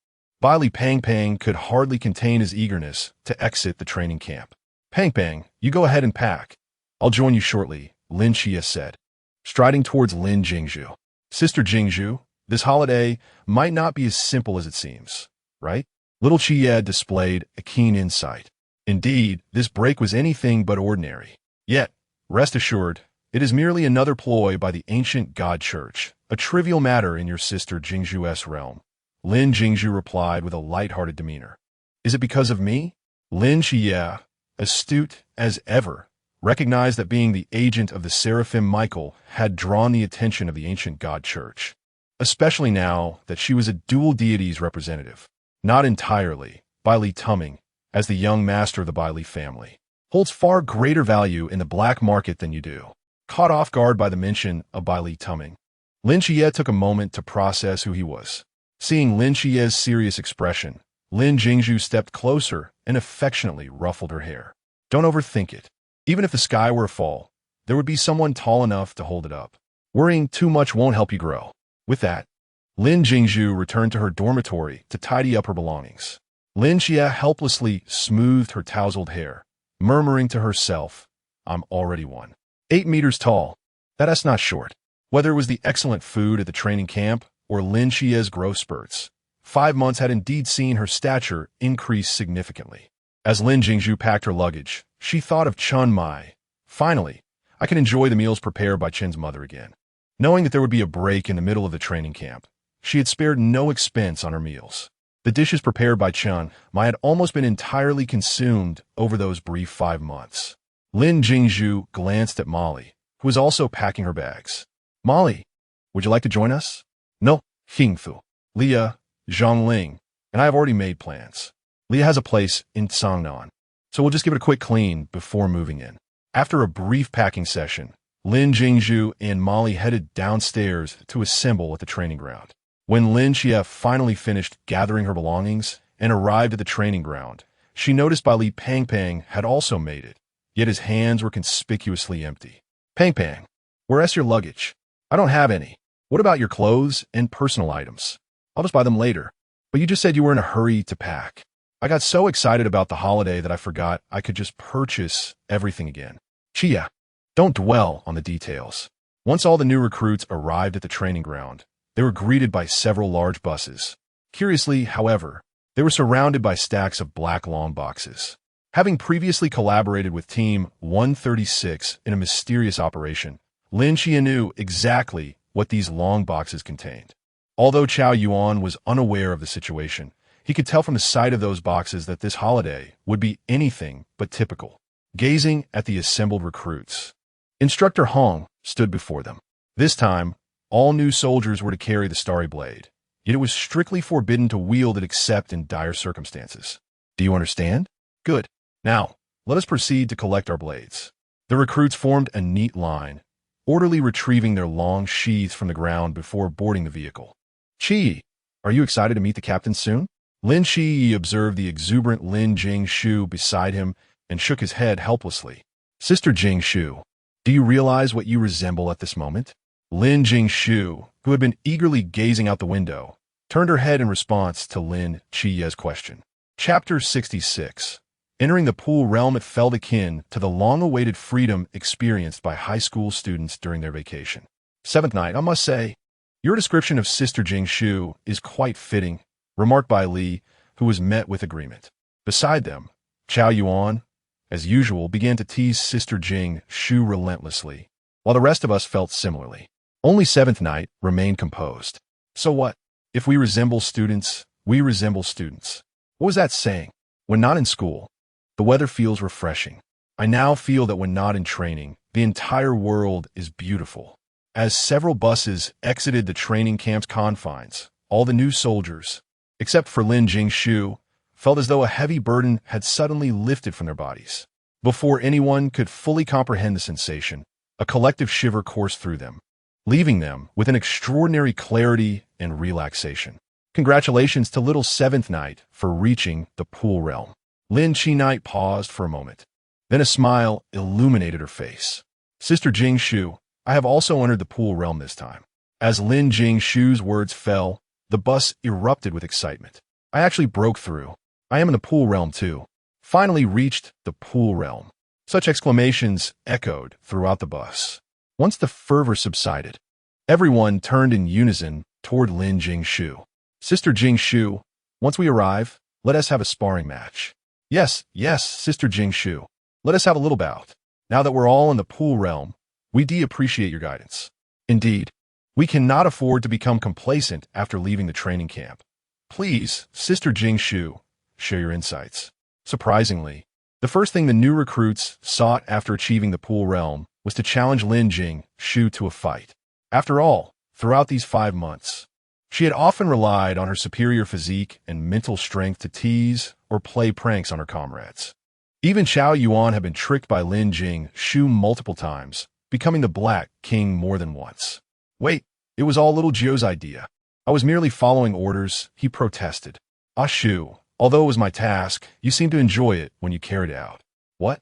Baili Pang could hardly contain his eagerness to exit the training camp. Pang, you go ahead and pack. I'll join you shortly, Lin Xie said, striding towards Lin Jingshu. Sister Jingshu, this holiday might not be as simple as it seems, right? Little Xie displayed a keen insight. Indeed, this break was anything but ordinary. Yet, rest assured, it is merely another ploy by the ancient God Church, a trivial matter in your sister Jingshu's realm. Lin Jingshu replied with a light-hearted demeanor. Is it because of me? Lin Xie, astute as ever, recognized that being the agent of the Seraphim Michael had drawn the attention of the ancient God Church, especially now that she was a dual deity's representative. Not entirely. Baili Tuming, as the young master of the Baili family, holds far greater value in the black market than you do. Caught off guard by the mention of Baili Tuming, Lin Xie took a moment to process who he was. Seeing Lin Xie's serious expression, Lin Jingshu stepped closer and affectionately ruffled her hair. Don't overthink it. Even if the sky were to fall, there would be someone tall enough to hold it up. Worrying too much won't help you grow. With that, Lin Jingshu returned to her dormitory to tidy up her belongings. Lin Xie helplessly smoothed her tousled hair, murmuring to herself, I'm already 8 meters tall. That's not short. Whether it was the excellent food at the training camp or Lin Xie's growth spurts, 5 months had indeed seen her stature increase significantly. As Lin Jingshu packed her luggage, she thought of Chun Mai. Finally, I can enjoy the meals prepared by Chen's mother again. Knowing that there would be a break in the middle of the training camp, she had spared no expense on her meals. The dishes prepared by Chun Mai had almost been entirely consumed over those brief 5 months. Lin Jingshu glanced at Molly, who was also packing her bags. Molly, would you like to join us? No, Hingfu, Leah, Zhongling, and I have already made plans. Leah has a place in Sangnan, so we'll just give it a quick clean before moving in. After a brief packing session, Lin Jingshu and Molly headed downstairs to assemble at the training ground. When Lin Xie finally finished gathering her belongings and arrived at the training ground, she noticed Baili Pang had also made it, yet his hands were conspicuously empty. Pang, where's your luggage? I don't have any. What about your clothes and personal items? I'll just buy them later. But you just said you were in a hurry to pack. I got so excited about the holiday that I forgot I could just purchase everything again. Chia, don't dwell on the details. Once all the new recruits arrived at the training ground, they were greeted by several large buses. Curiously, however, they were surrounded by stacks of black long boxes. Having previously collaborated with Team 136 in a mysterious operation, Lin Xie knew exactly what these long boxes contained. Although Chao Yuan was unaware of the situation, he could tell from the sight of those boxes that this holiday would be anything but typical. Gazing at the assembled recruits, Instructor Hong stood before them. This time, all new soldiers were to carry the starry blade, yet it was strictly forbidden to wield it except in dire circumstances. Do you understand? Good. Now, let us proceed to collect our blades. The recruits formed a neat line, orderly retrieving their long sheaths from the ground before boarding the vehicle. Chi, are you excited to meet the captain soon? Lin Xie observed the exuberant Lin Jingshu beside him and shook his head helplessly. Sister Jingshu, do you realize what you resemble at this moment? Lin Jingshu, who had been eagerly gazing out the window, turned her head in response to Lin Xie's question. Chapter 66. Entering the pool realm, it felt akin to the long-awaited freedom experienced by high school students during their vacation. Seventh night, I must say, your description of Sister Jingshu is quite fitting, remarked by Li, who was met with agreement. Beside them, Chao Yuan, as usual, began to tease Sister Jingshu relentlessly, while the rest of us felt similarly. Only Seventh night remained composed. So what? If we resemble students, we resemble students. What was that saying? When not in school, the weather feels refreshing. I now feel that when not in training, the entire world is beautiful. As several buses exited the training camp's confines, all the new soldiers, except for Lin Jingshu, felt as though a heavy burden had suddenly lifted from their bodies. Before anyone could fully comprehend the sensation, A collective shiver coursed through them, leaving them with an extraordinary clarity and relaxation. Congratulations to little Seventh Knight for reaching the pool realm. Lin Jingshu paused for a moment. Then a smile illuminated her face. Sister Jingshu, I have also entered the pool realm this time. As Lin Jingshu's words fell, the bus erupted with excitement. I actually broke through. I am in the pool realm too. Finally reached the pool realm. Such exclamations echoed throughout the bus. Once the fervor subsided, everyone turned in unison toward Lin Jingshu. Sister Jingshu, once we arrive, let us have a sparring match. Yes, Sister Jingshu. Let us have a little bout. Now that we're all in the pool realm, we appreciate your guidance. Indeed, we cannot afford to become complacent after leaving the training camp. Please, Sister Jingshu, share your insights. Surprisingly, the first thing the new recruits sought after achieving the pool realm was to challenge Lin Jingshu to a fight. After all, throughout these 5 months, she had often relied on her superior physique and mental strength to tease or play pranks on her comrades. Even Xiao Yuan had been tricked by Lin Jingshu multiple times, becoming the Black King more than once. Wait, it was all little Jio's idea. I was merely following orders, he protested. Ah Shu, although it was my task, you seemed to enjoy it when you carried it out. What?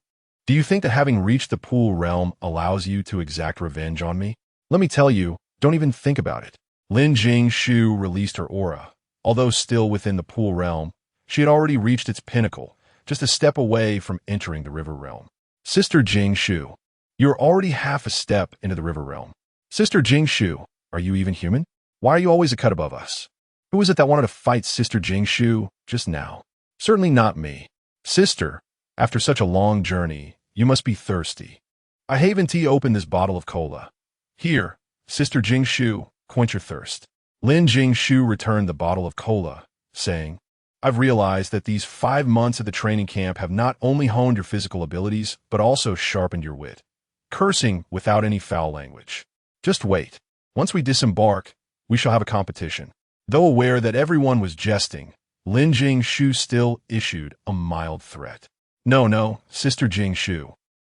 Do you think that having reached the pool realm allows you to exact revenge on me? Let me tell you, don't even think about it. Lin Jingshu released her aura. Although still within the pool realm, she had already reached its pinnacle, just a step away from entering the river realm. Sister Jingshu, you're already half a step into the river realm. Sister Jingshu, are you even human? Why are you always a cut above us? Who was it that wanted to fight Sister Jingshu just now? Certainly not me. Sister, after such a long journey, you must be thirsty. I haven't opened this bottle of cola. Here, Sister Jingshu, quench your thirst. Lin Jingshu returned the bottle of cola, saying, I've realized that these 5 months at the training camp have not only honed your physical abilities, but also sharpened your wit. Cursing without any foul language. Just wait. Once we disembark, we shall have a competition. Though aware that everyone was jesting, Lin Jingshu still issued a mild threat. No, Sister Jingshu.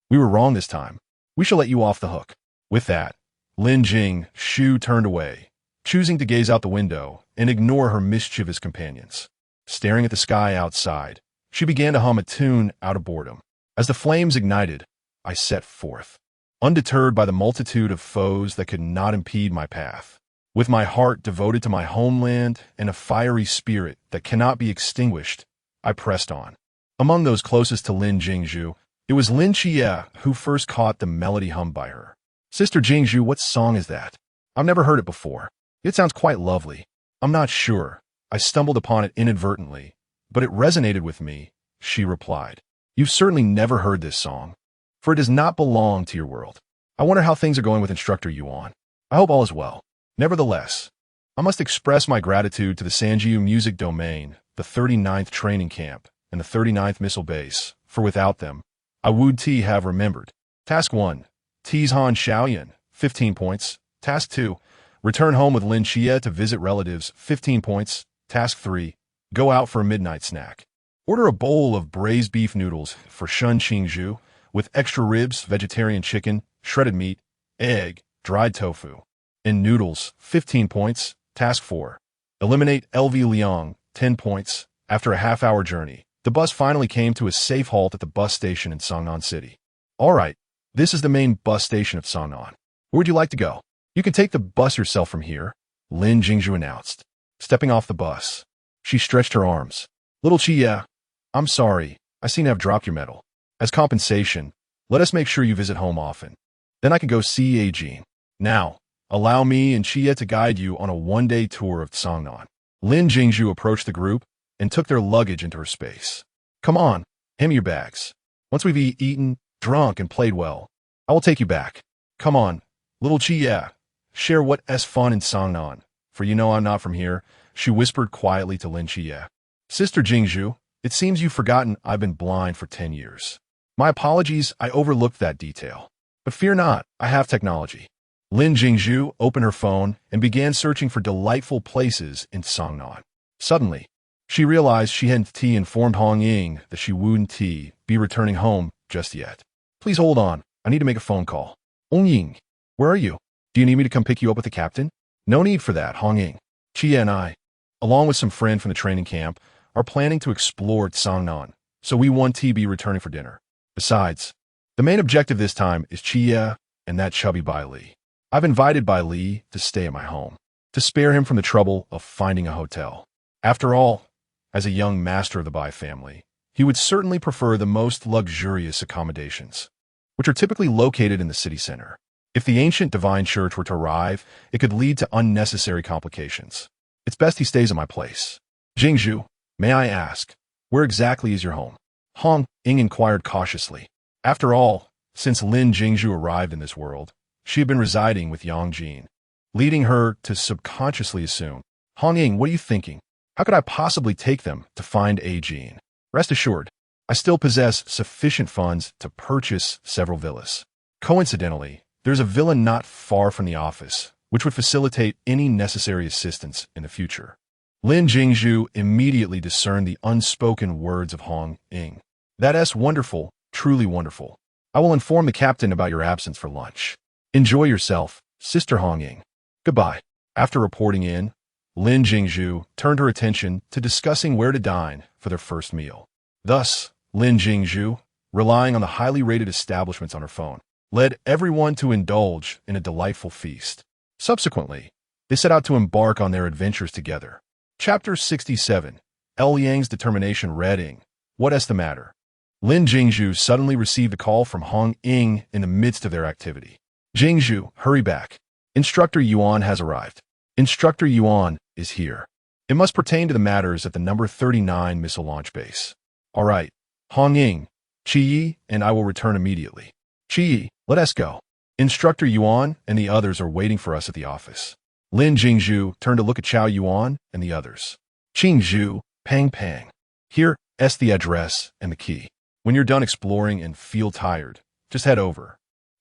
We were wrong this time. We shall let you off the hook. With that, Lin Jingshu turned away, choosing to gaze out the window and ignore her mischievous companions. Staring at the sky outside, she began to hum a tune out of boredom. As the flames ignited, I set forth, undeterred by the multitude of foes that could not impede my path. With my heart devoted to my homeland and a fiery spirit that cannot be extinguished, I pressed on. Among those closest to Lin Jingshu, it was Lin Jingshu who first caught the melody hummed by her. Sister Jingshu, what song is that? I've never heard it before. It sounds quite lovely. I'm not sure. I stumbled upon it inadvertently, but it resonated with me, she replied. You've certainly never heard this song, for it does not belong to your world. I wonder how things are going with Instructor Yuan. I hope all is well. Nevertheless, I must express my gratitude to the Sanjiu Music Domain, the 39th Training Camp, and the 39th Missile Base, for without them, I would have remembered. Task 1. Tease Han Xiaoyan, 15 points. Task 2. Return home with Lin Jingshu to visit relatives, 15 points. Task 3. Go out for a midnight snack. Order a bowl of braised beef noodles for Shun Qingzhu with extra ribs, vegetarian chicken, shredded meat, egg, dried tofu, and noodles, 15 points. Task 4. Eliminate LV Liang, 10 points. After a half-hour journey, the bus finally came to a safe halt at the bus station in Songnan City. All right, this is the main bus station of Songnan. Where would you like to go? You can take the bus yourself from here, Lin Jingshu announced. Stepping off the bus, she stretched her arms. Little Jingshu, I'm sorry, I seem to have dropped your medal. As compensation, let us make sure you visit home often. Then I can go see Ajin. Now, allow me and Jingshu to guide you on a one-day tour of Songnan. Lin Jingshu approached the group and took their luggage into her space. Come on, hand me your bags. Once we've eaten, drunk, and played well, I will take you back. Come on, little Jingshu, share what's fun in Songnan, for you know I'm not from here, she whispered quietly to Lin Jingshu. Sister Jingshu, it seems you've forgotten I've been blind for 10 years. My apologies, I overlooked that detail. But fear not, I have technology. Lin Jingshu opened her phone and began searching for delightful places in Songnan. Suddenly, she realized she hadn't informed Hong Ying that she wouldn't be returning home just yet. Please hold on, I need to make a phone call. Hong Ying, where are you? Do you need me to come pick you up with the captain? No need for that, Hong Ying. Chia and I, along with some friend from the training camp, are planning to explore Tsangnan, so we want to be returning for dinner. Besides, the main objective this time is Chia and that chubby Bai Li. I've invited Bai Li to stay at my home, to spare him from the trouble of finding a hotel. After all, as a young master of the Bai family, he would certainly prefer the most luxurious accommodations, which are typically located in the city center. If the ancient divine church were to arrive, it could lead to unnecessary complications. It's best he stays at my place. Jingshu, may I ask, where exactly is your home? Hong Ying inquired cautiously. After all, since Lin Jingshu arrived in this world, she had been residing with Yang Jin, leading her to subconsciously assume, Hong Ying, what are you thinking? How could I possibly take them to find a Jin? Rest assured, I still possess sufficient funds to purchase several villas. Coincidentally, there's a villa not far from the office, which would facilitate any necessary assistance in the future. Lin Jingshu immediately discerned the unspoken words of Hong Ying. That's wonderful, truly wonderful. I will inform the captain about your absence for lunch. Enjoy yourself, Sister Hong Ying. Goodbye. After reporting in, Lin Jingshu turned her attention to discussing where to dine for their first meal. Thus, Lin Jingshu, relying on the highly rated establishments on her phone, led everyone to indulge in a delightful feast. Subsequently, they set out to embark on their adventures together. Chapter 67. El Yang's determination reading. What's the matter? Lin Jingshu suddenly received a call from Hong Ying in the midst of their activity. Jingshu, hurry back. Instructor Yuan has arrived. Instructor Yuan is here. It must pertain to the matters at the number 39 missile launch base. All right, Hong Ying, Qi and I will return immediately. Qi, let us go. Instructor Yuan and the others are waiting for us at the office. Lin Jingshu turned to look at Chao Yuan and the others. Qingzhu, Pang Pang. Here is the address and the key. When you're done exploring and feel tired, just head over.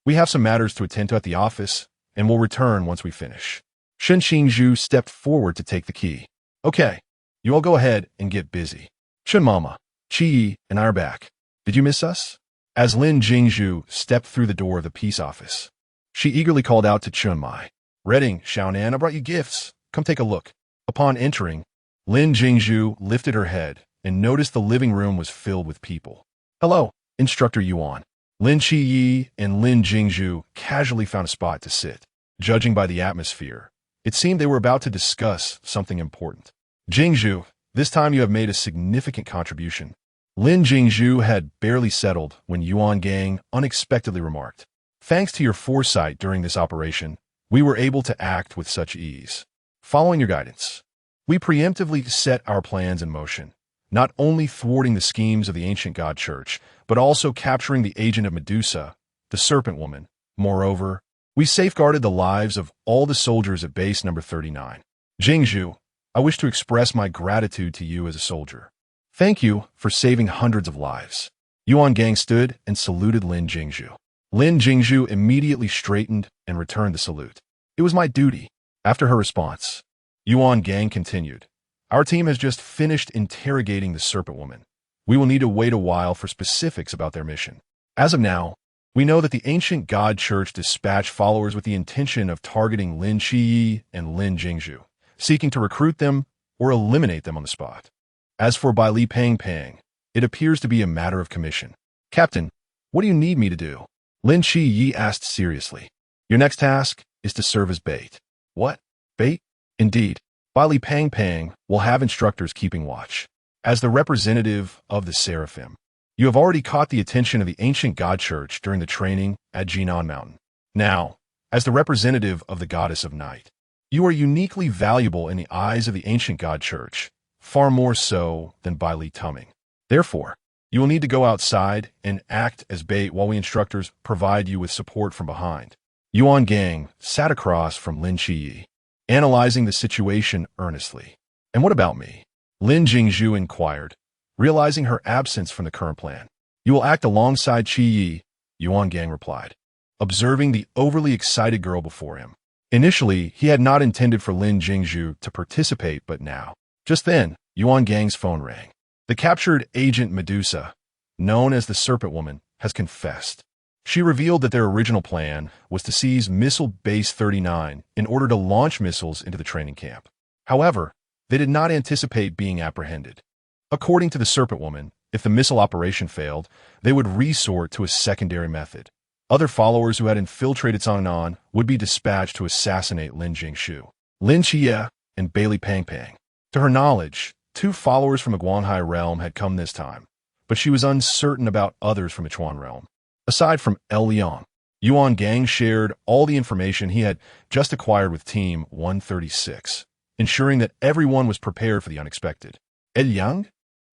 We have some matters to attend to at the office, and we'll return once we finish. Shen Qingzhu stepped forward to take the key. Okay, you all go ahead and get busy. Chun Mama, Qi and I are back. Did you miss us? As Lin Jingshu stepped through the door of the peace office, she eagerly called out to Chun Mai. Redding, Xiaonan, I brought you gifts. Come take a look. Upon entering, Lin Jingshu lifted her head and noticed the living room was filled with people. Hello, Instructor Yuan. Lin Qi and Lin Jingshu casually found a spot to sit. Judging by the atmosphere, it seemed they were about to discuss something important. Jingshu, this time you have made a significant contribution. Lin Jingshu had barely settled when Yuan Gang unexpectedly remarked. Thanks to your foresight during this operation, we were able to act with such ease. Following your guidance, we preemptively set our plans in motion, not only thwarting the schemes of the ancient god church, but also capturing the agent of Medusa, the serpent woman. Moreover, we safeguarded the lives of all the soldiers at base number 39. Jingshu, I wish to express my gratitude to you as a soldier. Thank you for saving hundreds of lives. Yuan Gang stood and saluted Lin Jingshu. Lin Jingshu immediately straightened and returned the salute. It was my duty. After her response, Yuan Gang continued. Our team has just finished interrogating the serpent woman. We will need to wait a while for specifics about their mission. As of now, we know that the ancient god church dispatched followers with the intention of targeting Lin Qi and Lin Jingshu, seeking to recruit them or eliminate them on the spot. As for Bai Li Pang Pang, it appears to be a matter of commission. Captain, what do you need me to do? Lin Qi asked seriously. Your next task is to serve as bait. What? Bait? Indeed. Bai Li Pang Pang will have instructors keeping watch. As the representative of the Seraphim, you have already caught the attention of the ancient god church during the training at Jinan Mountain. Now, as the representative of the goddess of night, you are uniquely valuable in the eyes of the ancient god church, far more so than Bai Li Tuming. Therefore, you will need to go outside and act as bait while we instructors provide you with support from behind. Yuan Gang sat across from Lin Qi, analyzing the situation earnestly. And what about me? Lin Jingshu inquired, realizing her absence from the current plan. You will act alongside Qi, Yuan Gang replied, observing the overly excited girl before him. Initially, he had not intended for Lin Jingshu to participate, but now. Just then, Yuan Gang's phone rang. The captured agent Medusa, known as the Serpent Woman, has confessed. She revealed that their original plan was to seize Missile Base 39 in order to launch missiles into the training camp. However, they did not anticipate being apprehended. According to the Serpent Woman, if the missile operation failed, they would resort to a secondary method. Other followers who had infiltrated Songnan would be dispatched to assassinate Lin Jingshu, Lin Xie, and Bailey Pangpang. To her knowledge, 2 followers from the Guanhai realm had come this time, but she was uncertain about others from the Chuan realm. Aside from El Liang, Yuan Gang shared all the information he had just acquired with Team 136, ensuring that everyone was prepared for the unexpected. El Liang?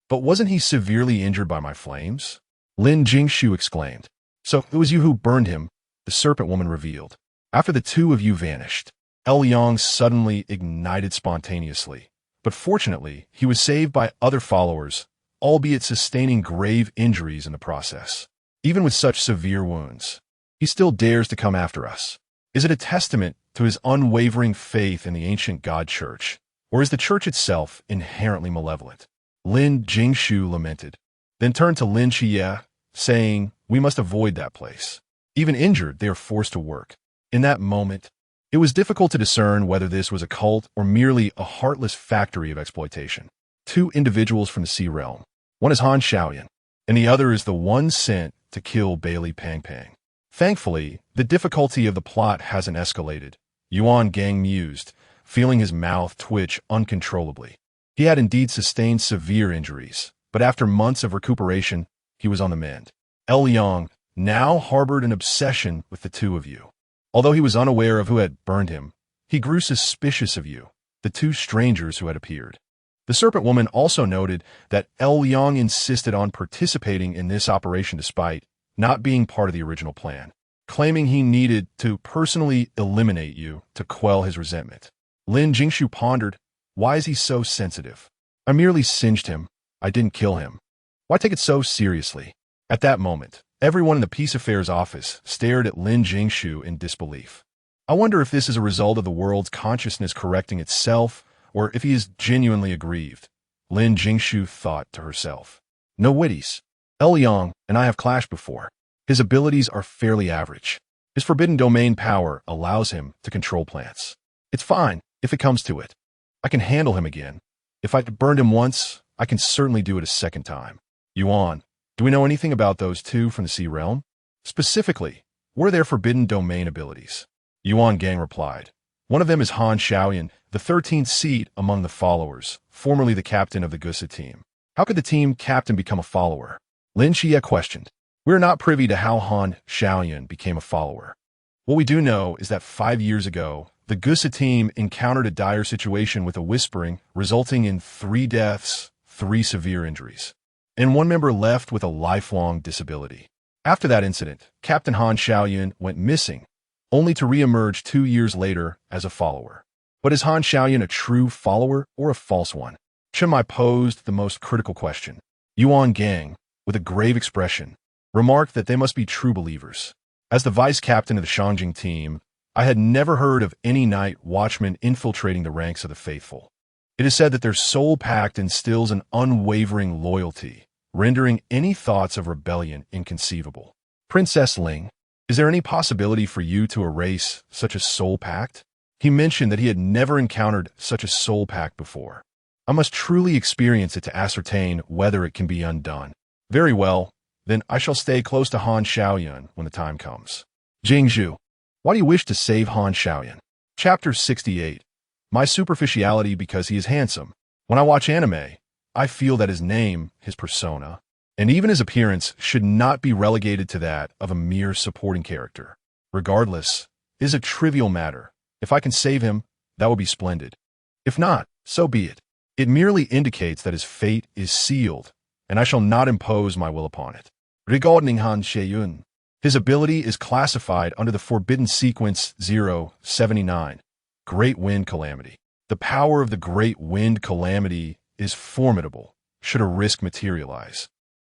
But wasn't he severely injured by my flames? Lin Jingshu exclaimed. So it was you who burned him, the Serpent Woman revealed. After the 2 of you vanished, El Liang suddenly ignited spontaneously. But fortunately, he was saved by other followers, albeit sustaining grave injuries in the process. Even with such severe wounds, he still dares to come after us. Is it a testament to his unwavering faith in the ancient God Church, or is the Church itself inherently malevolent? Lin Jingshu lamented, then turned to Lin Xie, saying, "We must avoid that place. Even injured, they are forced to work." In that moment, it was difficult to discern whether this was a cult or merely a heartless factory of exploitation. 2 individuals from the Sea Realm. One is Han Xiaoyan, and the other is the one sent to kill Bailey Pangpang. Thankfully, the difficulty of the plot hasn't escalated, Yuan Gang mused, feeling his mouth twitch uncontrollably. He had indeed sustained severe injuries, but after months of recuperation, he was on the mend. El Liang now harbored an obsession with the 2 of you. Although he was unaware of who had burned him, he grew suspicious of you, the 2 strangers who had appeared. The Serpent Woman also noted that El Liang insisted on participating in this operation despite not being part of the original plan, claiming he needed to personally eliminate you to quell his resentment. Lin Jingshu pondered, why is he so sensitive? I merely singed him. I didn't kill him. Why take it so seriously? At that moment, everyone in the Peace Affairs office stared at Lin Jingshu in disbelief. I wonder if this is a result of the world's consciousness correcting itself, or if he is genuinely aggrieved, Lin Jingshu thought to herself. No witties. El Liang and I have clashed before. His abilities are fairly average. His forbidden domain power allows him to control plants. It's fine, if it comes to it. I can handle him again. If I burned him once, I can certainly do it a second time. Yuan, do we know anything about those 2 from the Sea Realm? Specifically, what are their forbidden domain abilities? Yuan Gang replied. One of them is Han Xiaoyan, the 13th seat among the followers, formerly the captain of the Gusa team. How could the team captain become a follower? Lin Xie questioned. We are not privy to how Han Xiaoyan became a follower. What we do know is that 5 years ago, the Gusa team encountered a dire situation with a whispering, resulting in 3 deaths, 3 severe injuries, and 1 member left with a lifelong disability. After that incident, Captain Han Xiaoyan went missing, only to re-emerge 2 years later as a follower. But is Han Xiaoyan a true follower or a false one? Chen Mai posed the most critical question. Yuan Gang, with a grave expression, remarked that they must be true believers. As the vice captain of the Shangjing team, I had never heard of any night watchman infiltrating the ranks of the faithful. It is said that their soul pact instills an unwavering loyalty, rendering any thoughts of rebellion inconceivable. Princess Ling, is there any possibility for you to erase such a soul pact? He mentioned that he had never encountered such a soul pact before. I must truly experience it to ascertain whether it can be undone. Very well, then I shall stay close to Han Xiaoyan when the time comes. Jingshu, why do you wish to save Han Xiaoyan? Chapter 68. My superficiality because he is handsome. When I watch anime, I feel that his name, his persona, and even his appearance should not be relegated to that of a mere supporting character. Regardless, it is a trivial matter. If I can save him, that would be splendid. If not, so be it. It merely indicates that his fate is sealed, and I shall not impose my will upon it. Regarding Han Xiaoyan, his ability is classified under the Forbidden Sequence 079, Great Wind Calamity. The power of the Great Wind Calamity is formidable, should a risk materialize.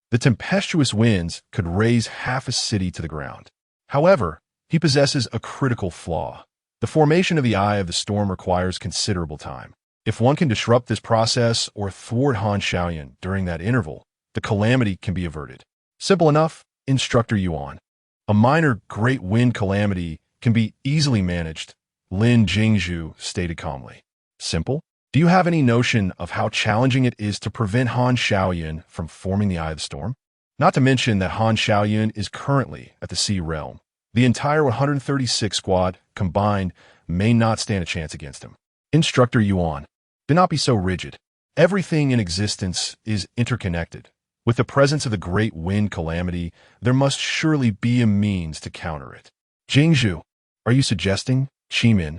The tempestuous winds could raze half a city to the ground. However, he possesses a critical flaw. The formation of the eye of the storm requires considerable time. If one can disrupt this process or thwart Han Xiaoyan during that interval, the calamity can be averted. Simple enough, Instructor Yuan. A minor great wind calamity can be easily managed, Lin Jingshu stated calmly. Simple? Do you have any notion of how challenging it is to prevent Han Xiaoyan from forming the Eye of the Storm? Not to mention that Han Xiaoyan is currently at the Sea Realm. The entire 136 squad combined may not stand a chance against him. Instructor Yuan, do not be so rigid. Everything in existence is interconnected. With the presence of the great wind calamity, there must surely be a means to counter it. Jingshu, are you suggesting Qimin?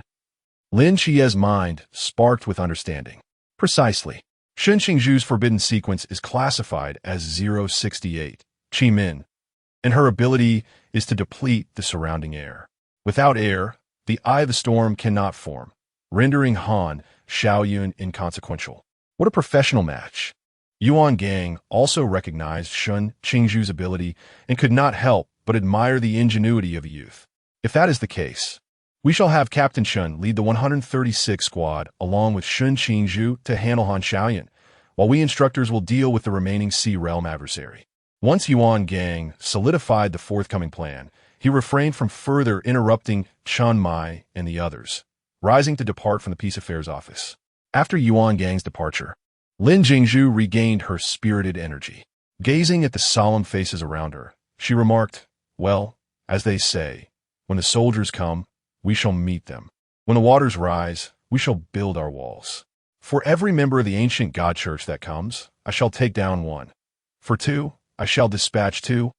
Lin Qia's mind sparked with understanding. Precisely. Shun Qingzhu's forbidden sequence is classified as 068, Qimin, and her ability is to deplete the surrounding air. Without air, the Eye of the Storm cannot form, rendering Han Xiaoyun inconsequential. What a professional match. Yuan Gang also recognized Shun Qingzhu's ability and could not help but admire the ingenuity of the youth. If that is the case, we shall have Captain Shun lead the 136 squad along with Shun Qingzhu to handle Han Xiaoyan, while we instructors will deal with the remaining Sea Realm adversary. Once Yuan Gang solidified the forthcoming plan, he refrained from further interrupting Chen Mai and the others, rising to depart from the Peace Affairs office. After Yuan Gang's departure, Lin Jingshu regained her spirited energy. Gazing at the solemn faces around her, she remarked, "Well, as they say, when the soldiers come, we shall meet them. When the waters rise, we shall build our walls. For every member of the ancient God Church that comes, I shall take down one. For two, I shall dispatch two,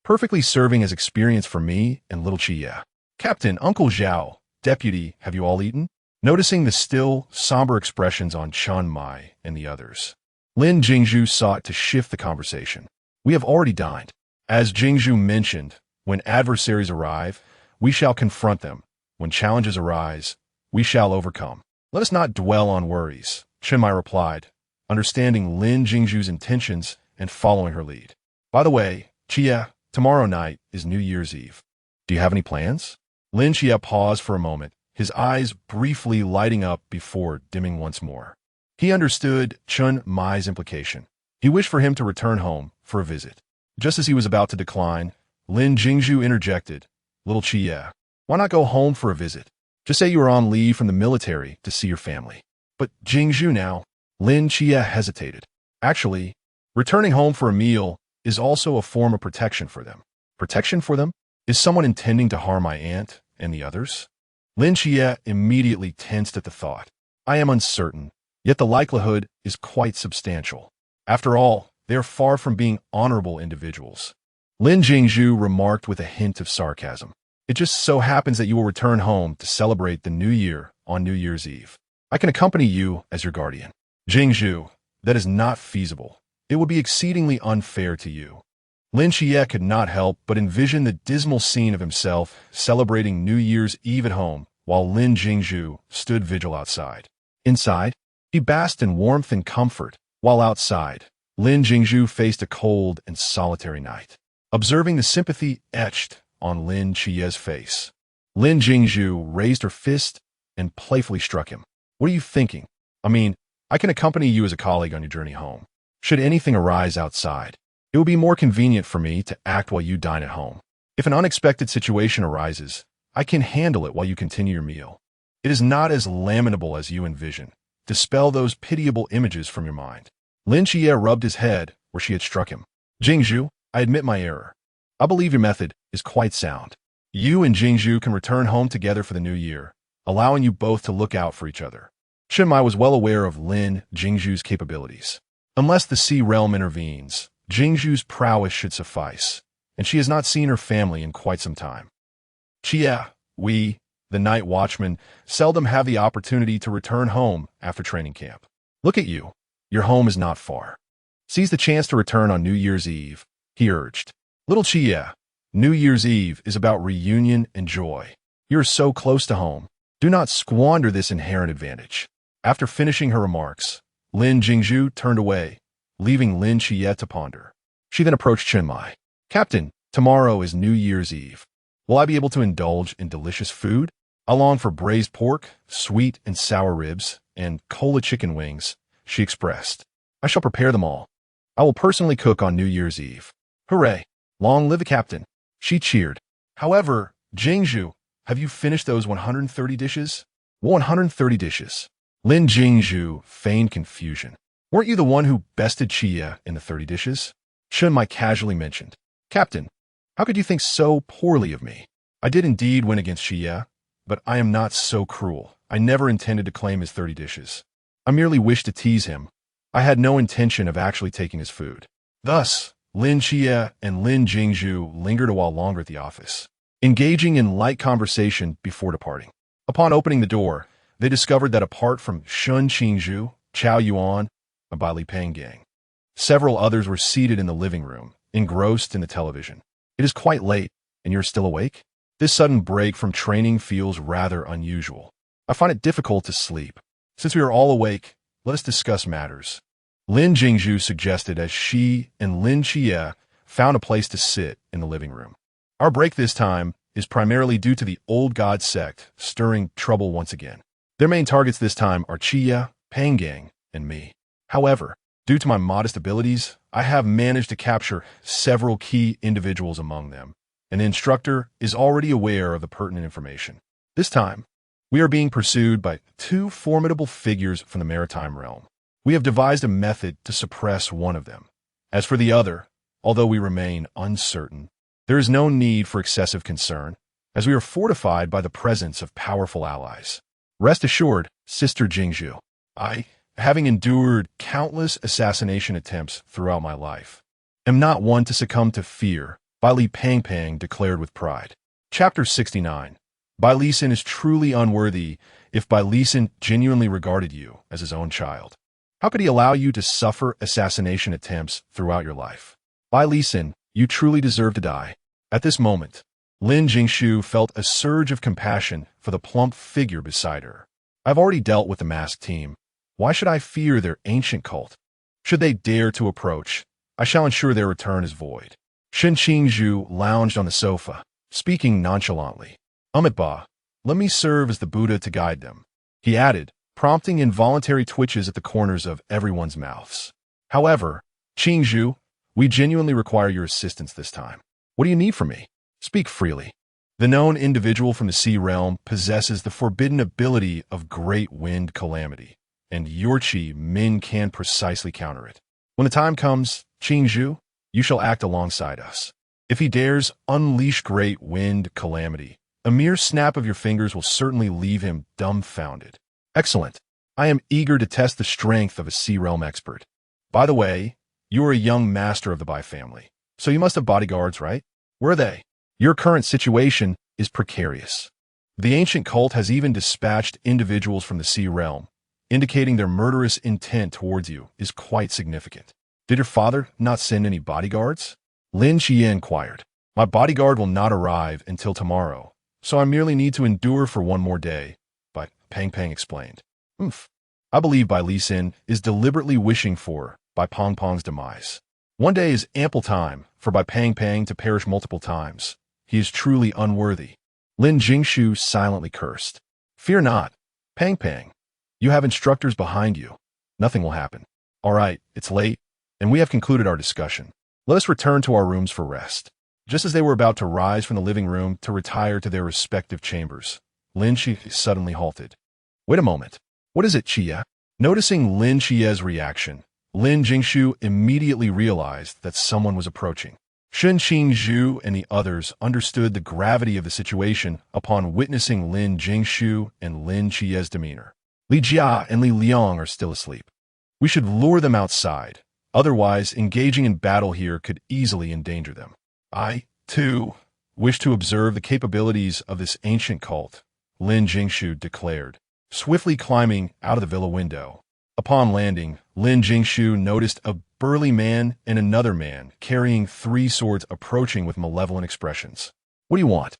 perfectly serving as experience for me and little Chia. Captain, Uncle Zhao, Deputy, have you all eaten?" Noticing the still, somber expressions on Chen Mai and the others, Lin Jingshu sought to shift the conversation. "We have already dined. As Jingshu mentioned, when adversaries arrive, we shall confront them. When challenges arise, we shall overcome. Let us not dwell on worries," Chen Mai replied, understanding Lin Jingshu's intentions and following her lead. "By the way, Chia, tomorrow night is New Year's Eve. Do you have any plans?" Lin Chia paused for a moment, his eyes briefly lighting up before dimming once more. He understood Chen Mai's implication. He wished for him to return home for a visit. Just as he was about to decline, Lin Jingshu interjected, "Little Chia, why not go home for a visit? Just say you are on leave from the military to see your family." "But Jingshu now," Lin Chia hesitated. "Actually, returning home for a meal is also a form of protection for them." "Protection for them? Is someone intending to harm my aunt and the others?" Lin Chia immediately tensed at the thought. "I am uncertain, yet the likelihood is quite substantial. After all, they are far from being honorable individuals." Lin Jingshu remarked with a hint of sarcasm. "It just so happens that you will return home to celebrate the New Year on New Year's Eve. I can accompany you as your guardian." "Jingshu, that is not feasible. It would be exceedingly unfair to you." Lin Chia could not help but envision the dismal scene of himself celebrating New Year's Eve at home while Lin Jingshu stood vigil outside. Inside, he basked in warmth and comfort, while outside, Lin Jingshu faced a cold and solitary night. Observing the sympathy etched on Lin Chia's face, Lin Jingshu raised her fist and playfully struck him. "What are you thinking? I can accompany you as a colleague on your journey home. Should anything arise outside, it will be more convenient for me to act while you dine at home. If an unexpected situation arises, I can handle it while you continue your meal. It is not as lamentable as you envision. Dispel those pitiable images from your mind." Lin Chia rubbed his head where she had struck him. "Jingshu, I admit my error. I believe your method is quite sound. You and Jingshu can return home together for the new year, allowing you both to look out for each other." Chen Mai was well aware of Lin Jingshu's capabilities. Unless the Sea Realm intervenes, Jingshu's prowess should suffice, and she has not seen her family in quite some time. "Chia, we, the night watchmen, seldom have the opportunity to return home after training camp. Look at you. Your home is not far. Seize the chance to return on New Year's Eve," he urged. "Little Chia, New Year's Eve is about reunion and joy. You're so close to home. Do not squander this inherent advantage." After finishing her remarks, Lin Jingshu turned away, leaving Lin Chia to ponder. She then approached Chen Mai. "Captain, tomorrow is New Year's Eve. Will I be able to indulge in delicious food? I long for braised pork, sweet and sour ribs, and cola chicken wings," she expressed. "I shall prepare them all. I will personally cook on New Year's Eve." "Hooray! Long live the captain!" she cheered. However, Jingshu, have you finished those 130 dishes? 130 dishes. Lin Jingshu feigned confusion. Weren't you the one who bested Chia in the 30 dishes? Shun Mai casually mentioned. Captain, how could you think so poorly of me? I did indeed win against Chia, but I am not so cruel. I never intended to claim his 30 dishes. I merely wished to tease him. I had no intention of actually taking his food. Thus, Lin Chia and Lin Jingshu lingered a while longer at the office, engaging in light conversation before departing. Upon opening the door, they discovered that apart from Shun Qingzhu, Chao Yuan, and Bai Li Pangang, several others were seated in the living room, engrossed in the television. It is quite late, and you're still awake? This sudden break from training feels rather unusual. I find it difficult to sleep. Since we are all awake, let us discuss matters. Lin Jingshu suggested as she and Lin Chia found a place to sit in the living room. Our break this time is primarily due to the old god sect stirring trouble once again. Their main targets this time are Chia, Pangang, and me. However, due to my modest abilities, I have managed to capture several key individuals among them, and the instructor is already aware of the pertinent information. This time, we are being pursued by two formidable figures from the maritime realm. We have devised a method to suppress one of them. As for the other, although we remain uncertain, there is no need for excessive concern, as we are fortified by the presence of powerful allies. Rest assured, Sister Jingshu, I, having endured countless assassination attempts throughout my life, am not one to succumb to fear, Bai Li Pangang declared with pride. Chapter 69. Bai Lisin is truly unworthy if Bai Lisin genuinely regarded you as his own child. How could he allow you to suffer assassination attempts throughout your life? Bai Lisin, you truly deserve to die. At this moment, Lin Jingshu felt a surge of compassion for the plump figure beside her. I've already dealt with the masked team. Why should I fear their ancient cult? Should they dare to approach, I shall ensure their return is void. Shen Qingzhu lounged on the sofa, speaking nonchalantly. Ba, let me serve as the Buddha to guide them, he added, prompting involuntary twitches at the corners of everyone's mouths. However, Qingzhu, we genuinely require your assistance this time. What do you need from me? Speak freely. The known individual from the sea realm possesses the forbidden ability of great wind calamity, and your Qi Min can precisely counter it. When the time comes, Qingzhu, you shall act alongside us. If he dares unleash great wind calamity, a mere snap of your fingers will certainly leave him dumbfounded. Excellent. I am eager to test the strength of a sea realm expert. By the way, you are a young master of the Bai family, so you must have bodyguards, right? Where are they? Your current situation is precarious. The ancient cult has even dispatched individuals from the sea realm, indicating their murderous intent towards you is quite significant. Did your father not send any bodyguards? Lin Xie inquired. My bodyguard will not arrive until tomorrow, so I merely need to endure for one more day, Bai Pangang explained. I believe Bai Lisin is deliberately wishing for Bai Pongpong's demise. One day is ample time for Bai Pangang to perish multiple times. He is truly unworthy. Lin Jingshu silently cursed. Fear not, Pangang. You have instructors behind you. Nothing will happen. All right, it's late, and we have concluded our discussion. Let us return to our rooms for rest. Just as they were about to rise from the living room to retire to their respective chambers, Lin Xie suddenly halted. Wait a moment. What is it, Chia? Noticing Lin Xie's reaction, Lin Jingshu immediately realized that someone was approaching. Shen Qingzhu and the others understood the gravity of the situation upon witnessing Lin Jingshu and Lin Xie's demeanor. Li Jia and Li Liang are still asleep. We should lure them outside. Otherwise, engaging in battle here could easily endanger them. I, too, wish to observe the capabilities of this ancient cult, Lin Jingshu declared, swiftly climbing out of the villa window. Upon landing, Lin Jingshu noticed a burly man and another man carrying 3 swords approaching with malevolent expressions. What do you want?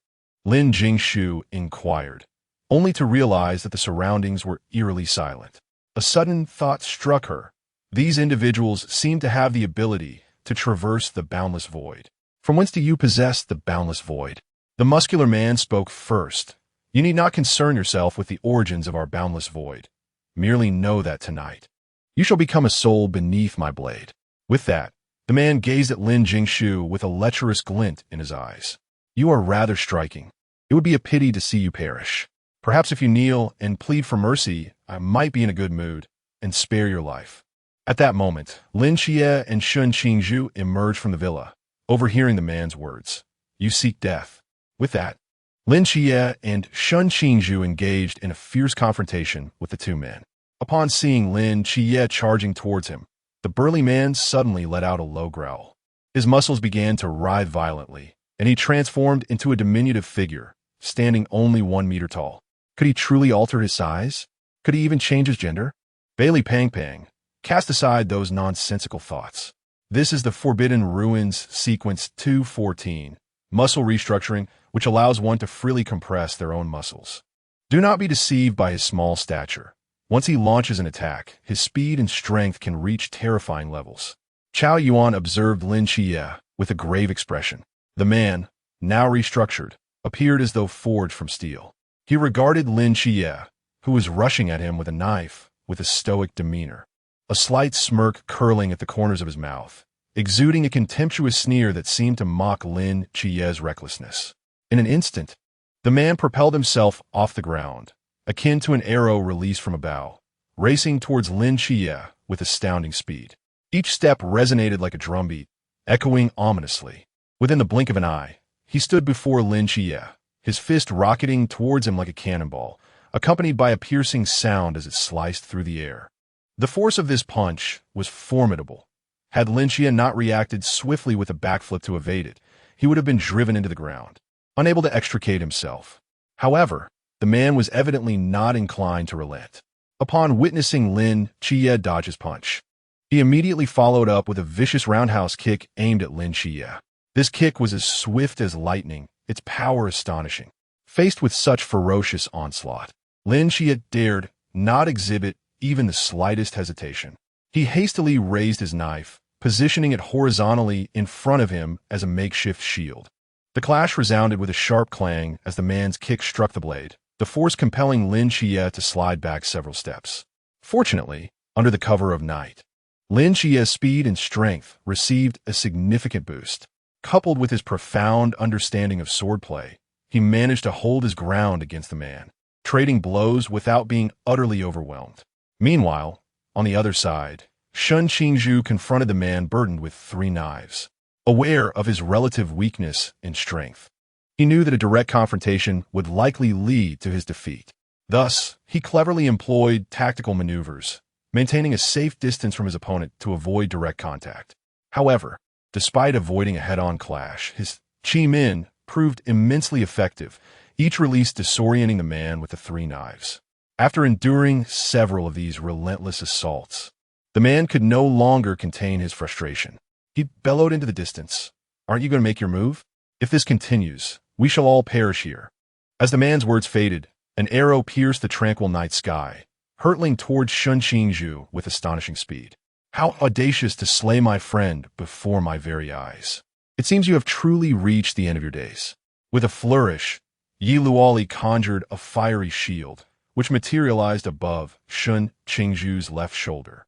Lin Jingshu inquired, only to realize that the surroundings were eerily silent. A sudden thought struck her. These individuals seemed to have the ability to traverse the boundless void. From whence do you possess the boundless void? The muscular man spoke first. You need not concern yourself with the origins of our boundless void. Merely know that tonight, you shall become a soul beneath my blade. With that, the man gazed at Lin Jingshu with a lecherous glint in his eyes. You are rather striking. It would be a pity to see you perish. Perhaps if you kneel and plead for mercy, I might be in a good mood and spare your life." At that moment, Lin Xie and Lin Jingshu emerged from the villa, overhearing the man's words. "You seek death." With that, Lin Xie and Lin Jingshu engaged in a fierce confrontation with the two men. Upon seeing Lin Xie charging towards him, the burly man suddenly let out a low growl. His muscles began to writhe violently, and he transformed into a diminutive figure, standing only 1 meter tall. Could he truly alter his size? Could he even change his gender? Bailey Pang Pang, cast aside those nonsensical thoughts. This is the Forbidden Ruins Sequence 214, muscle restructuring, which allows one to freely compress their own muscles. Do not be deceived by his small stature. Once he launches an attack, his speed and strength can reach terrifying levels. Chao Yuan observed Lin Xie with a grave expression. The man, now restructured, appeared as though forged from steel. He regarded Lin Xie, who was rushing at him with a knife, with a stoic demeanor, a slight smirk curling at the corners of his mouth, exuding a contemptuous sneer that seemed to mock Lin Xie's recklessness. In an instant, the man propelled himself off the ground, akin to an arrow released from a bow, racing towards Lin Xie with astounding speed. Each step resonated like a drumbeat, echoing ominously. Within the blink of an eye, he stood before Lin Xie, his fist rocketing towards him like a cannonball, accompanied by a piercing sound as it sliced through the air. The force of this punch was formidable. Had Lin Xie not reacted swiftly with a backflip to evade it, he would have been driven into the ground, unable to extricate himself. However, the man was evidently not inclined to relent. Upon witnessing Lin Xie dodge his punch, he immediately followed up with a vicious roundhouse kick aimed at Lin Xie. This kick was as swift as lightning, its power astonishing. Faced with such ferocious onslaught, Lin Xie dared not exhibit even the slightest hesitation. He hastily raised his knife, positioning it horizontally in front of him as a makeshift shield. The clash resounded with a sharp clang as the man's kick struck the blade, the force compelling Lin Xie to slide back several steps. Fortunately, under the cover of night, Lin Xie's speed and strength received a significant boost. Coupled with his profound understanding of swordplay, he managed to hold his ground against the man, trading blows without being utterly overwhelmed. Meanwhile, on the other side, Lin Jingshu confronted the man burdened with 3 knives. Aware of his relative weakness and strength, he knew that a direct confrontation would likely lead to his defeat. Thus, he cleverly employed tactical maneuvers, maintaining a safe distance from his opponent to avoid direct contact. However, despite avoiding a head-on clash, his Qi Min proved immensely effective, each release disorienting the man with the 3 knives. After enduring several of these relentless assaults, the man could no longer contain his frustration. He bellowed into the distance, "Aren't you going to make your move? If this continues, we shall all perish here." As the man's words faded, an arrow pierced the tranquil night sky, hurtling towards Lin Jingshu with astonishing speed. "How audacious to slay my friend before my very eyes. It seems you have truly reached the end of your days." With a flourish, Yi Luoli conjured a fiery shield, which materialized above Lin Jingshu's left shoulder.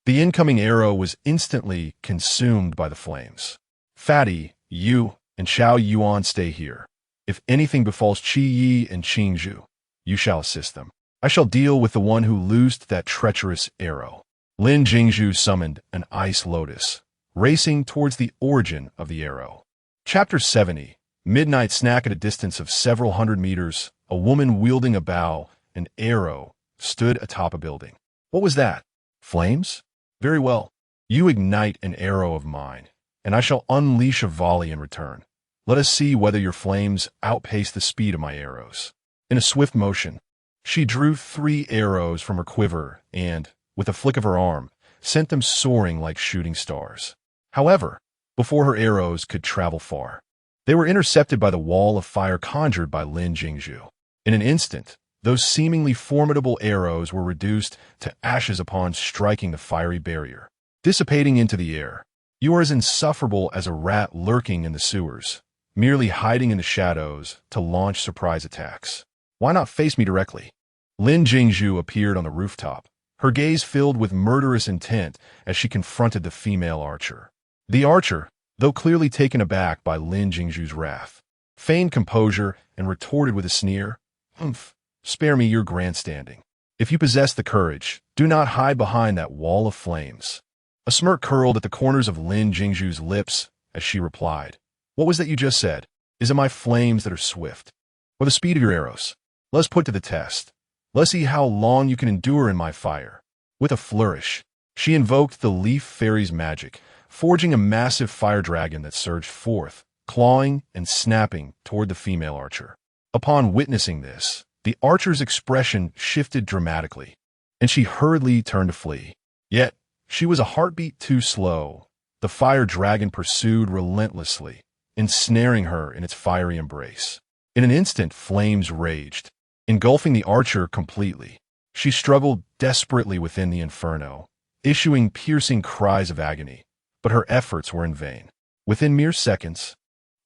The incoming arrow was instantly consumed by the flames. "Fatty, you and Chao Yuan stay here. If anything befalls Qi Yi and Jingshu, you shall assist them. I shall deal with the one who loosed that treacherous arrow." Lin Jingshu summoned an ice lotus, racing towards the origin of the arrow. Chapter 70. Midnight snack. At a distance of several hundred meters, a woman wielding a bow and arrow stood atop a building. What was that? Flames? Very well. You ignite an arrow of mine, and I shall unleash a volley in return. Let us see whether your flames outpace the speed of my arrows. In a swift motion, she drew 3 arrows from her quiver and, with a flick of her arm, sent them soaring like shooting stars. However, before her arrows could travel far, they were intercepted by the wall of fire conjured by Lin Jingshu. In an instant, those seemingly formidable arrows were reduced to ashes upon striking the fiery barrier, dissipating into the air. You are as insufferable as a rat lurking in the sewers, merely hiding in the shadows to launch surprise attacks. Why not face me directly? Lin Jingshu appeared on the rooftop, her gaze filled with murderous intent as she confronted the female archer. The archer, though clearly taken aback by Lin Jingshu's wrath, feigned composure, and retorted with a sneer, "Humph, spare me your grandstanding. If you possess the courage, do not hide behind that wall of flames." A smirk curled at the corners of Lin Jingshu's lips as she replied, "What was that you just said? Is it my flames that are swift, or the speed of your arrows? Let's put to the test. Let's see how long you can endure in my fire." With a flourish, she invoked the Leaf Fairy's magic, forging a massive fire dragon that surged forth, clawing and snapping toward the female archer. Upon witnessing this, the archer's expression shifted dramatically, and she hurriedly turned to flee. Yet, she was a heartbeat too slow. The fire dragon pursued relentlessly, ensnaring her in its fiery embrace. In an instant, flames raged, engulfing the archer completely. She struggled desperately within the inferno, issuing piercing cries of agony, but her efforts were in vain. Within mere seconds,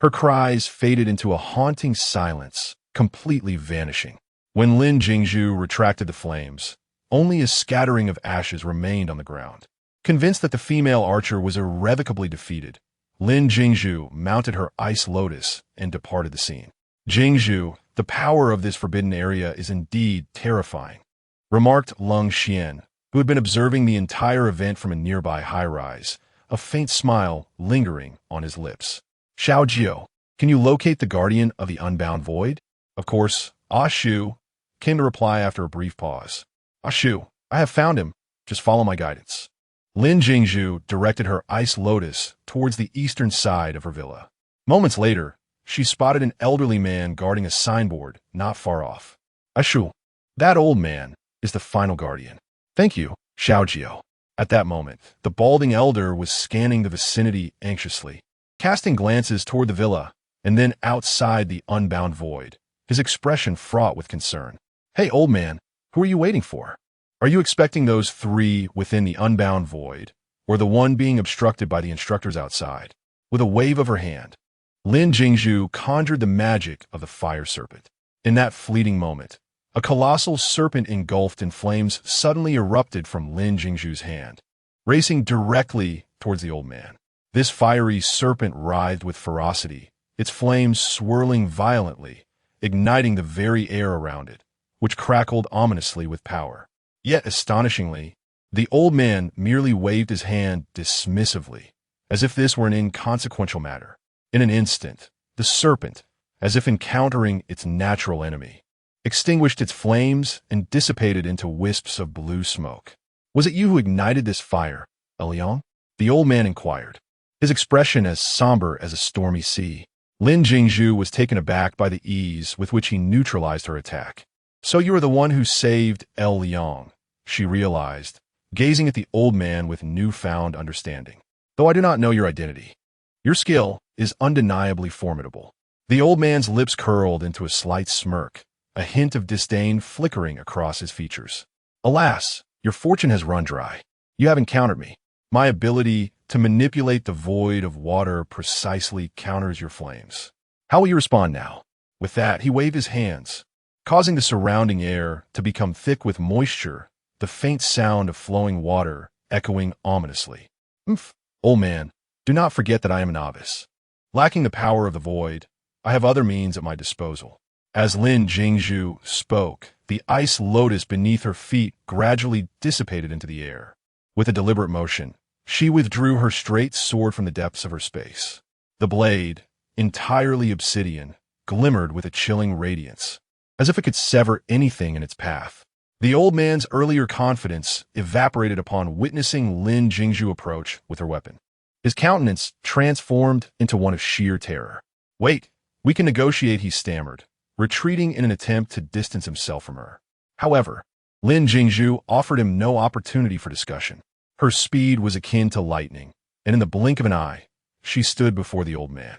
her cries faded into a haunting silence, completely vanishing. When Lin Jingshu retracted the flames, only a scattering of ashes remained on the ground. Convinced that the female archer was irrevocably defeated, Lin Jingshu mounted her ice lotus and departed the scene. "Jingshu, the power of this forbidden area is indeed terrifying," remarked Lung Xian, who had been observing the entire event from a nearby high-rise, a faint smile lingering on his lips. "Xiao Jiao, can you locate the guardian of the unbound void?" "Of course, Ah Shu," came the reply after a brief pause. "Ah Shu, I have found him. Just follow my guidance." Lin Jingshu directed her ice lotus towards the eastern side of her villa. Moments later, she spotted an elderly man guarding a signboard not far off. "Ah Shu, that old man is the final guardian." "Thank you, Xiao Jiao." At that moment, the balding elder was scanning the vicinity anxiously, casting glances toward the villa and then outside the unbound void, his expression fraught with concern. "Hey, old man, who are you waiting for? Are you expecting those three within the unbound void, or the one being obstructed by the instructors outside?" With a wave of her hand, Lin Jingshu conjured the magic of the fire serpent. In that fleeting moment, a colossal serpent engulfed in flames suddenly erupted from Lin Jingshu's hand, racing directly towards the old man. This fiery serpent writhed with ferocity, its flames swirling violently, igniting the very air around it, which crackled ominously with power. Yet, astonishingly, the old man merely waved his hand dismissively, as if this were an inconsequential matter. In an instant, the serpent, as if encountering its natural enemy, extinguished its flames and dissipated into wisps of blue smoke. "Was it you who ignited this fire, Liang?" the old man inquired, his expression as somber as a stormy sea. Lin Jingshu was taken aback by the ease with which he neutralized her attack. "So you are the one who saved Liang," she realized, gazing at the old man with newfound understanding. "Though I do not know your identity, your skill is undeniably formidable." The old man's lips curled into a slight smirk, a hint of disdain flickering across his features. "Alas, your fortune has run dry. You have encountered me. My ability to manipulate the void of water precisely counters your flames. How will you respond now?" With that, he waved his hands, causing the surrounding air to become thick with moisture, the faint sound of flowing water echoing ominously. "Humph, old man, do not forget that I am a novice. Lacking the power of the void, I have other means at my disposal." As Lin Jingshu spoke, the ice lotus beneath her feet gradually dissipated into the air. With a deliberate motion, she withdrew her straight sword from the depths of her space. The blade, entirely obsidian, glimmered with a chilling radiance, as if it could sever anything in its path. The old man's earlier confidence evaporated upon witnessing Lin Jingshu approach with her weapon. His countenance transformed into one of sheer terror. "Wait, we can negotiate," he stammered, retreating in an attempt to distance himself from her. However, Lin Jingshu offered him no opportunity for discussion. Her speed was akin to lightning, and in the blink of an eye, she stood before the old man.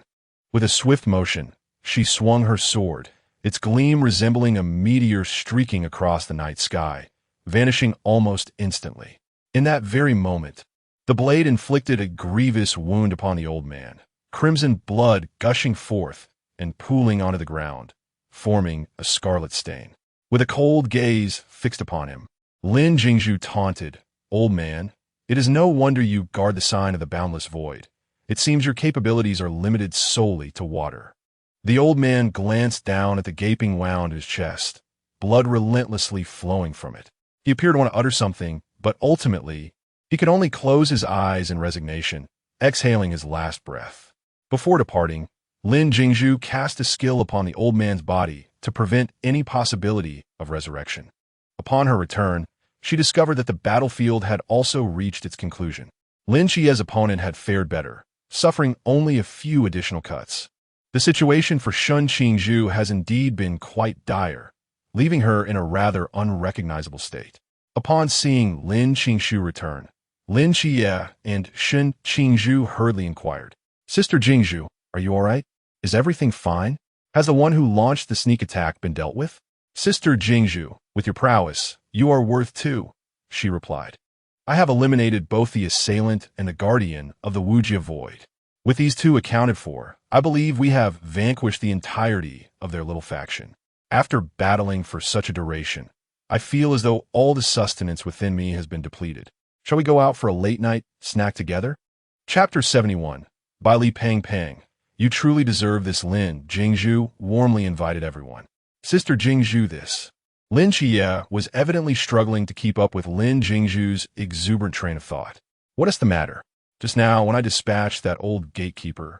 With a swift motion, she swung her sword, its gleam resembling a meteor streaking across the night sky, vanishing almost instantly. In that very moment, the blade inflicted a grievous wound upon the old man, crimson blood gushing forth and pooling onto the ground, forming a scarlet stain. With a cold gaze fixed upon him, Lin Jingshu taunted, "Old man, it is no wonder you guard the sign of the boundless void. It seems your capabilities are limited solely to water." The old man glanced down at the gaping wound in his chest, blood relentlessly flowing from it. He appeared to want to utter something, but ultimately, he could only close his eyes in resignation, exhaling his last breath. Before departing, Lin Jingshu cast a skill upon the old man's body to prevent any possibility of resurrection. Upon her return, she discovered that the battlefield had also reached its conclusion. Lin Xie's opponent had fared better, suffering only a few additional cuts. The situation for Shun Qingzhu has indeed been quite dire, leaving her in a rather unrecognizable state. Upon seeing Lin Jingshu return, Lin Xie and Shun Qingzhu hurriedly inquired, "Sister Jingshu, are you all right? Is everything fine? Has the one who launched the sneak attack been dealt with?" "Sister Jingshu, with your prowess, you are worth two," she replied. "I have eliminated both the assailant and the guardian of the Wujia Void. With these two accounted for, I believe we have vanquished the entirety of their little faction. After battling for such a duration, I feel as though all the sustenance within me has been depleted. Shall we go out for a late-night snack together?" Chapter 71. By Li Pang. "You truly deserve this." Lin Jingshu warmly invited everyone. "Sister Jingshu, this." Lin Xie was evidently struggling to keep up with Lin Jingshu's exuberant train of thought. "What is the matter? Just now, when I dispatched that old gatekeeper,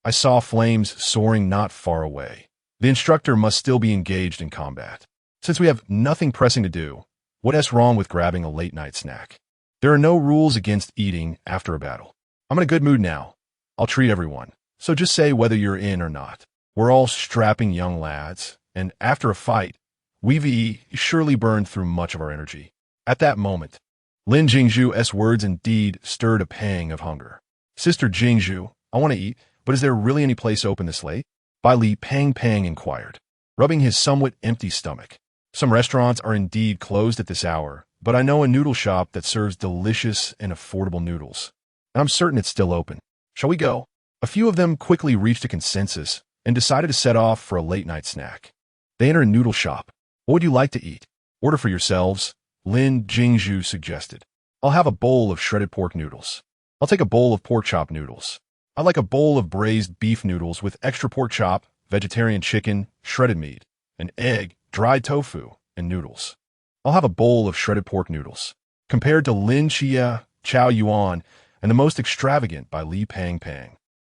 I saw flames soaring not far away. The instructor must still be engaged in combat. Since we have nothing pressing to do, what is wrong with grabbing a late-night snack? There are no rules against eating after a battle. I'm in a good mood now. I'll treat everyone, so just say whether you're in or not. We're all strapping young lads, and after a fight, we've surely burned through much of our energy." At that moment, Lin Jingshu's words indeed stirred a pang of hunger. "Sister Jingshu, I want to eat, but is there really any place open this late?" By Li Pang inquired, rubbing his somewhat empty stomach. "Some restaurants are indeed closed at this hour, but I know a noodle shop that serves delicious and affordable noodles, and I'm certain it's still open. Shall we go?" A few of them quickly reached a consensus and decided to set off for a late-night snack. They entered a noodle shop. "What would you like to eat?" "Order for yourselves," Lin Jingshu suggested. "I'll have a bowl of shredded pork noodles." "I'll take a bowl of pork chop noodles." "I'd like a bowl of braised beef noodles with extra pork chop, vegetarian chicken, shredded meat, an egg, dried tofu, and noodles." "I'll have a bowl of shredded pork noodles." Compared to Lin Xie, Chow Yuan, and the most extravagant by Li Pang.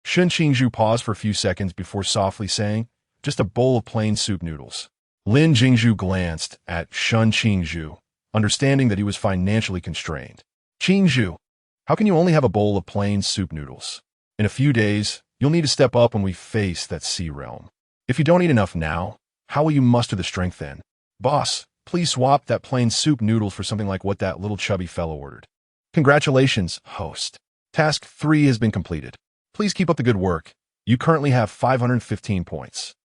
Shun Qingzhu paused for a few seconds before softly saying, "Just a bowl of plain soup noodles." Lin Jingshu glanced at Shun Qingzhu, understanding that he was financially constrained. "Qingzhu, how can you only have a bowl of plain soup noodles? In a few days, you'll need to step up when we face that sea realm. If you don't eat enough now, how will you muster the strength then?" "Boss, please swap that plain soup noodles for something like what that little chubby fellow ordered." "Congratulations, host. Task 3 has been completed. Please keep up the good work. You currently have 515 points.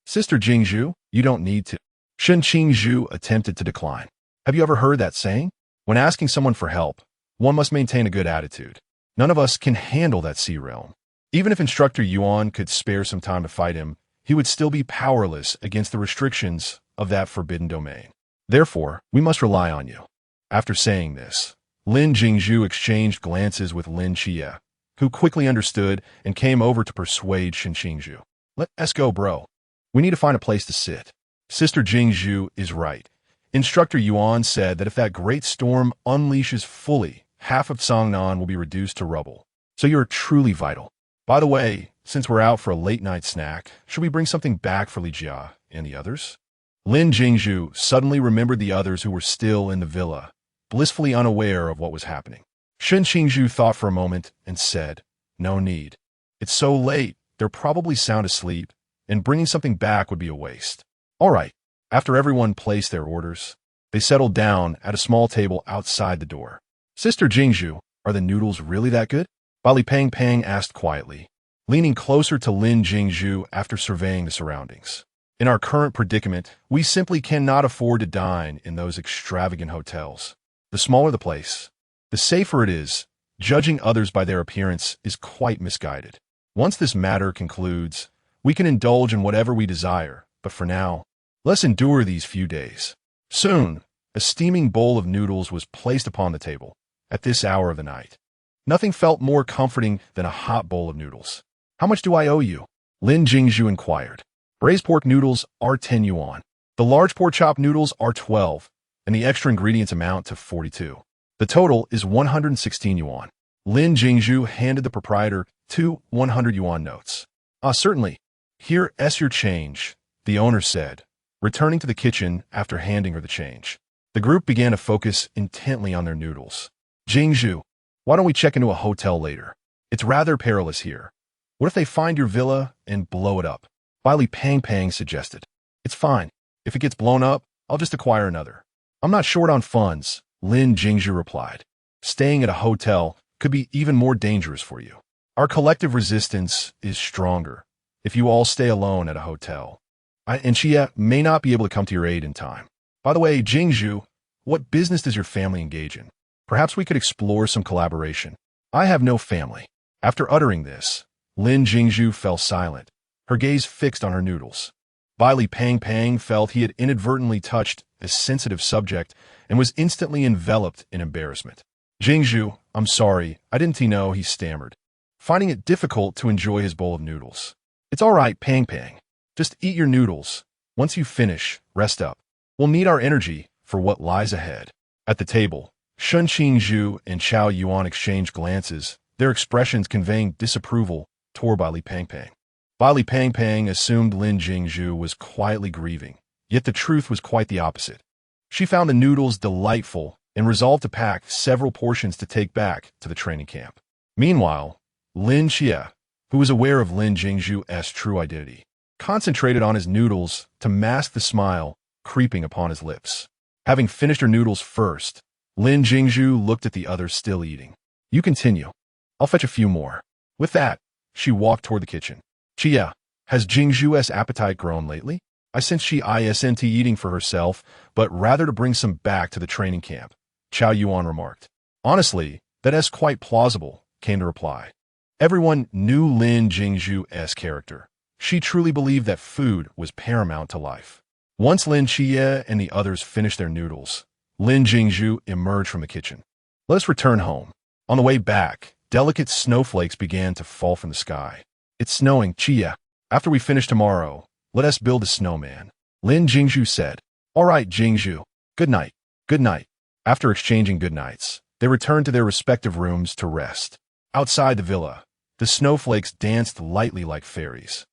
Sister Jingshu, you don't need to." Shun Qingzhu attempted to decline. "Have you ever heard that saying? When asking someone for help, one must maintain a good attitude. None of us can handle that sea realm. Even if Instructor Yuan could spare some time to fight him, he would still be powerless against the restrictions of that forbidden domain. Therefore, we must rely on you." After saying this, Lin Jingshu exchanged glances with Lin Xie, who quickly understood and came over to persuade Shun Qingzhu. "Let's go, bro. We need to find a place to sit." Sister Jingshu is right. Instructor Yuan said that if that great storm unleashes fully, half of Songnan will be reduced to rubble. So you're truly vital. By the way, since we're out for a late-night snack, should we bring something back for Li Jia and the others? Lin Jingshu suddenly remembered the others who were still in the villa, blissfully unaware of what was happening. Shun Qingzhu thought for a moment and said, "No need. It's so late, they're probably sound asleep, and bringing something back would be a waste." All right. After everyone placed their orders, they settled down at a small table outside the door. "Sister Jingshu, are the noodles really that good?" Bali Pang asked quietly, leaning closer to Lin Jingshu after surveying the surroundings. "In our current predicament, we simply cannot afford to dine in those extravagant hotels. The smaller the place, the safer it is. Judging others by their appearance is quite misguided. Once this matter concludes, we can indulge in whatever we desire, but for now, let's endure these few days." Soon, a steaming bowl of noodles was placed upon the table. At this hour of the night, nothing felt more comforting than a hot bowl of noodles. "How much do I owe you?" Lin Jingshu inquired. Braised pork noodles are 10 yuan. The large pork chop noodles are 12, and the extra ingredients amount to 42. The total is 116 yuan. Lin Jingshu handed the proprietor 2 100 yuan notes. Certainly. Here's your change, the owner said, returning to the kitchen after handing her the change. The group began to focus intently on their noodles. Jingshu, why don't we check into a hotel later? It's rather perilous here. What if they find your villa and blow it up? Wiley Pang Pang suggested. It's fine. If it gets blown up, I'll just acquire another. I'm not short on funds, Lin Jingshu replied. Staying at a hotel could be even more dangerous for you. Our collective resistance is stronger if you all stay alone at a hotel. And Chia may not be able to come to your aid in time. By the way, Jingshu, what business does your family engage in? Perhaps we could explore some collaboration. I have no family. After uttering this, Lin Jingshu fell silent, her gaze fixed on her noodles. Wiley Pang Pang felt he had inadvertently touched a sensitive subject and was instantly enveloped in embarrassment. Jingshu, I'm sorry, I didn't know, he stammered, finding it difficult to enjoy his bowl of noodles. It's all right, Pang Pang. Just eat your noodles. Once you finish, rest up. We'll need our energy for what lies ahead. At the table, Shun Qingzhu and Chao Yuan exchanged glances, their expressions conveying disapproval toward Wiley Pang Pang. Wiley Pang Pang assumed Lin Jingshu was quietly grieving, yet the truth was quite the opposite. She found the noodles delightful and resolved to pack several portions to take back to the training camp. Meanwhile, Lin Xie, who was aware of Lin Jingshu's true identity, concentrated on his noodles to mask the smile creeping upon his lips. Having finished her noodles first, Lin Jingshu looked at the others still eating. You continue. I'll fetch a few more. With that, she walked toward the kitchen. Chia, has Jingshu's appetite grown lately? I sense she isn't eating for herself, but rather to bring some back to the training camp, Chao Yuan remarked. Honestly, that is quite plausible, came the reply. Everyone knew Lin Jingshu's character. She truly believed that food was paramount to life. Once Lin Xie and the others finished their noodles, Lin Jingshu emerged from the kitchen. Let us return home. On the way back, delicate snowflakes began to fall from the sky. It's snowing, Chia. After we finish tomorrow, let us build a snowman, Lin Jingshu said. All right, Jingshu. Good night. Good night. After exchanging good nights, they returned to their respective rooms to rest. Outside the villa, the snowflakes danced lightly like fairies,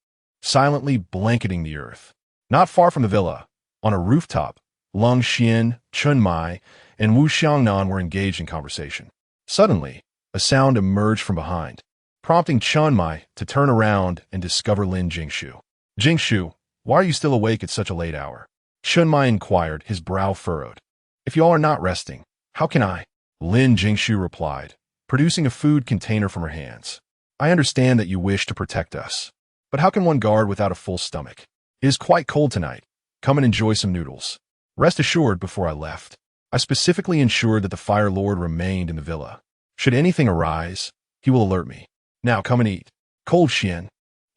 silently blanketing the earth. Not far from the villa, on a rooftop, Long Xian, Chun Mai, and Wu Xiangnan were engaged in conversation. Suddenly, a sound emerged from behind, prompting Chun Mai to turn around and discover Lin Jingshu. Jingshu, why are you still awake at such a late hour? Chun Mai inquired, his brow furrowed. If you all are not resting, how can I? Lin Jingshu replied, producing a food container from her hands. I understand that you wish to protect us, but how can one guard without a full stomach? It is quite cold tonight. Come and enjoy some noodles. Rest assured, before I left, I specifically ensured that the Fire Lord remained in the villa. Should anything arise, he will alert me. Now come and eat. Cold Xian.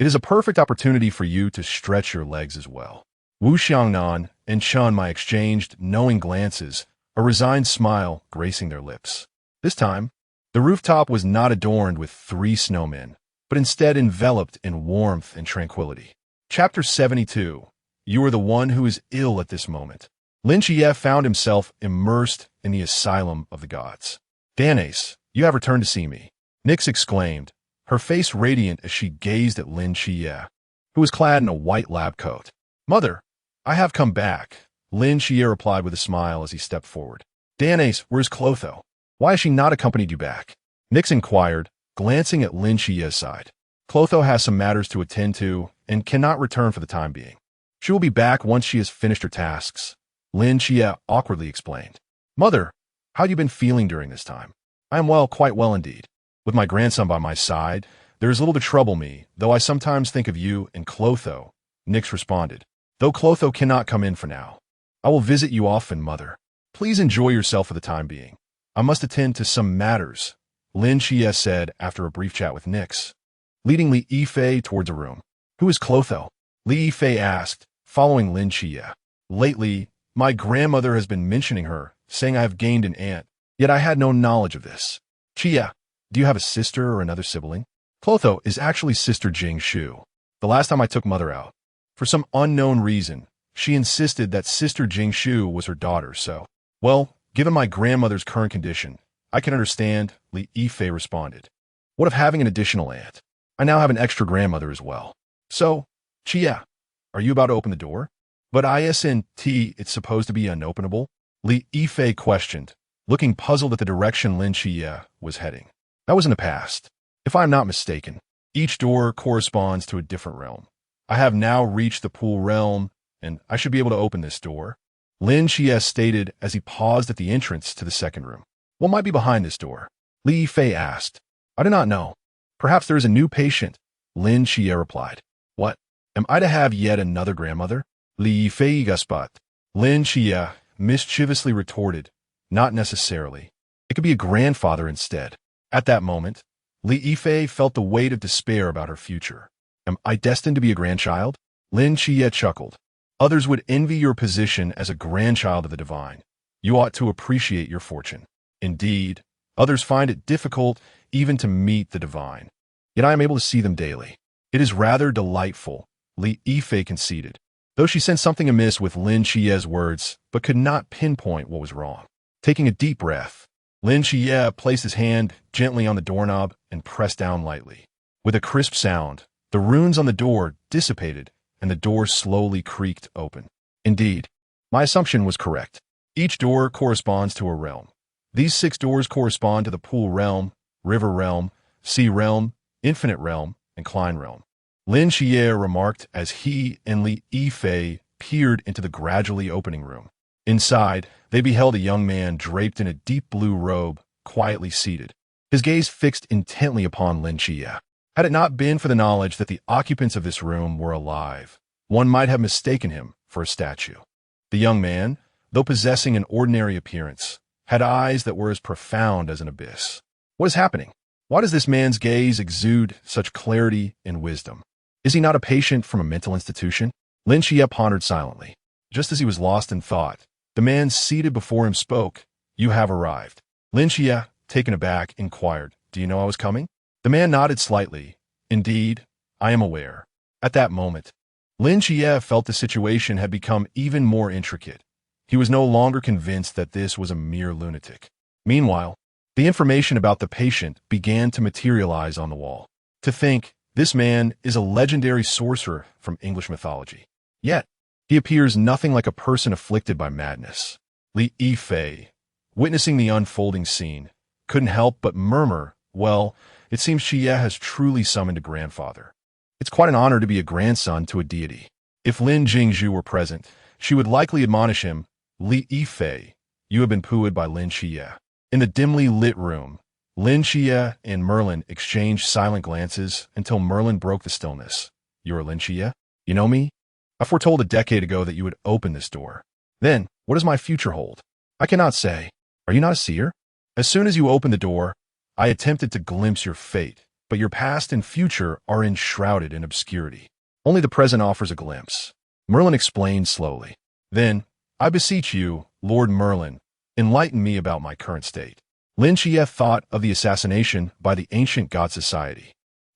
It is a perfect opportunity for you to stretch your legs as well. Wu Xiangnan and Chun Mai exchanged knowing glances, a resigned smile gracing their lips. This time, the rooftop was not adorned with 3 snowmen, but instead enveloped in warmth and tranquility. Chapter 72. You are the one who is ill at this moment. Lin Xie found himself immersed in the asylum of the gods. Danes, you have returned to see me, Nyx exclaimed, her face radiant as she gazed at Lin Xie, who was clad in a white lab coat. Mother, I have come back, Lin Xie replied with a smile as he stepped forward. Danes, where's Clotho? Why has she not accompanied you back? Nyx inquired, glancing at Lin Xie's side. Clotho has some matters to attend to and cannot return for the time being. She will be back once she has finished her tasks, Lin Xie awkwardly explained. Mother, how have you been feeling during this time? I am well, quite well indeed. With my grandson by my side, there is little to trouble me, though I sometimes think of you and Clotho, Nyx responded. Though Clotho cannot come in for now. I will visit you often, Mother. Please enjoy yourself for the time being. I must attend to some matters, Lin Xie said after a brief chat with Nyx, leading Li Yifei towards a room. Who is Clotho? Li Yifei asked, following Lin Xie. Lately, my grandmother has been mentioning her, saying I have gained an aunt, yet I had no knowledge of this. Xie, do you have a sister or another sibling? Clotho is actually Sister Jingshu. The last time I took Mother out, For some unknown reason, she insisted that Sister Jingshu was her daughter, so, well, given my grandmother's current condition, I can understand, Li Yifei responded. What of having an additional aunt? I now have an extra grandmother as well. So, Chia, are you about to open the door? But isn't it's supposed to be unopenable? Li Yifei questioned, looking puzzled at the direction Lin Chia was heading. That was in the past. If I am not mistaken, each door corresponds to a different realm. I have now reached the pool realm, and I should be able to open this door. Lin Chia stated as he paused at the entrance to the second room. What might be behind this door? Li Yifei asked. I do not know. Perhaps there is a new patient, Lin Chia replied. What? Am I to have yet another grandmother? Li Yifei gaspot. Lin Chia mischievously retorted, not necessarily. It could be a grandfather instead. At that moment, Li Yifei felt the weight of despair about her future. Am I destined to be a grandchild? Lin Chia chuckled. Others would envy your position as a grandchild of the divine. You ought to appreciate your fortune. Indeed, others find it difficult even to meet the divine. Yet I am able to see them daily. It is rather delightful, Li Yifei conceded, though she sensed something amiss with Lin Chia's words, but could not pinpoint what was wrong. Taking a deep breath, Lin Chia placed his hand gently on the doorknob and pressed down lightly. With a crisp sound, the runes on the door dissipated and the door slowly creaked open. Indeed, my assumption was correct. Each door corresponds to a realm. These 6 doors correspond to the pool realm, river realm, sea realm, infinite realm, and Klein realm. Lin Xie remarked as he and Li Yifei peered into the gradually opening room. Inside, they beheld a young man draped in a deep blue robe, quietly seated. His gaze fixed intently upon Lin Xie. Had it not been for the knowledge that the occupants of this room were alive, one might have mistaken him for a statue. The young man, though possessing an ordinary appearance, had eyes that were as profound as an abyss. What is happening? Why does this man's gaze exude such clarity and wisdom? Is he not a patient from a mental institution? Lin Xie pondered silently. Just as he was lost in thought, the man seated before him spoke. You have arrived. Lin Xie, taken aback, inquired, Do you know I was coming? The man nodded slightly. Indeed, I am aware. At that moment, Lin Xie felt the situation had become even more intricate. He was no longer convinced that this was a mere lunatic. Meanwhile, the information about the patient began to materialize on the wall. To think, this man is a legendary sorcerer from English mythology. Yet, he appears nothing like a person afflicted by madness. Li Yifei, witnessing the unfolding scene, couldn't help but murmur, well, it seems Xie has truly summoned a grandfather. It's quite an honor to be a grandson to a deity. If Lin Jingshu were present, she would likely admonish him, Li Yifei, you have been pooed by Lin Xie. In the dimly lit room, Lin Xie and Merlin exchanged silent glances until Merlin broke the stillness. You're Lin Xie? You know me? I foretold a decade ago that you would open this door. Then, what does my future hold? I cannot say. Are you not a seer? As soon as you opened the door, I attempted to glimpse your fate, but your past and future are enshrouded in obscurity. Only the present offers a glimpse. Merlin explained slowly. Then, I beseech you, Lord Merlin, enlighten me about my current state. Lin Xie thought of the assassination by the ancient God Society.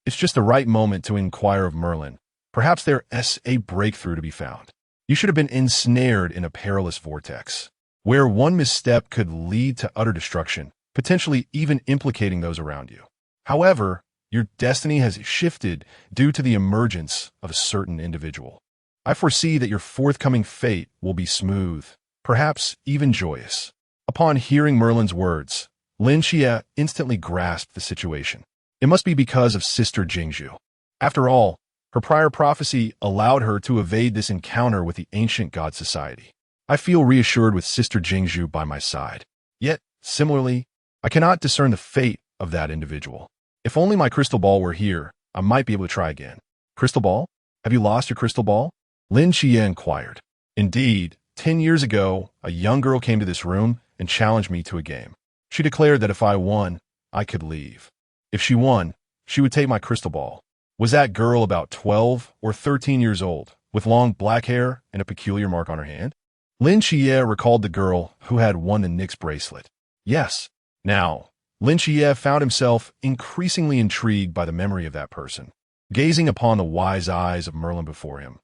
It's just the right moment to inquire of Merlin. Perhaps there is a breakthrough to be found. You should have been ensnared in a perilous vortex, where one misstep could lead to utter destruction, potentially even implicating those around you. However, your destiny has shifted due to the emergence of a certain individual. I foresee that your forthcoming fate will be smooth, perhaps even joyous. Upon hearing Merlin's words, Lin Xie instantly grasped the situation. It must be because of Sister Jingshu. After all, her prior prophecy allowed her to evade this encounter with the ancient God Society. I feel reassured with Sister Jingshu by my side. Yet, similarly, I cannot discern the fate of that individual. If only my crystal ball were here, I might be able to try again. Crystal ball? Have you lost your crystal ball? Lin Xie inquired. Indeed, 10 years ago, a young girl came to this room and challenged me to a game. She declared that if I won, I could leave. If she won, she would take my crystal ball. Was that girl about 12 or 13 years old, with long black hair and a peculiar mark on her hand? Lin Xie recalled the girl who had won the Nyx bracelet. Yes. Now, Lin Xie found himself increasingly intrigued by the memory of that person. Gazing upon the wise eyes of Merlin before him,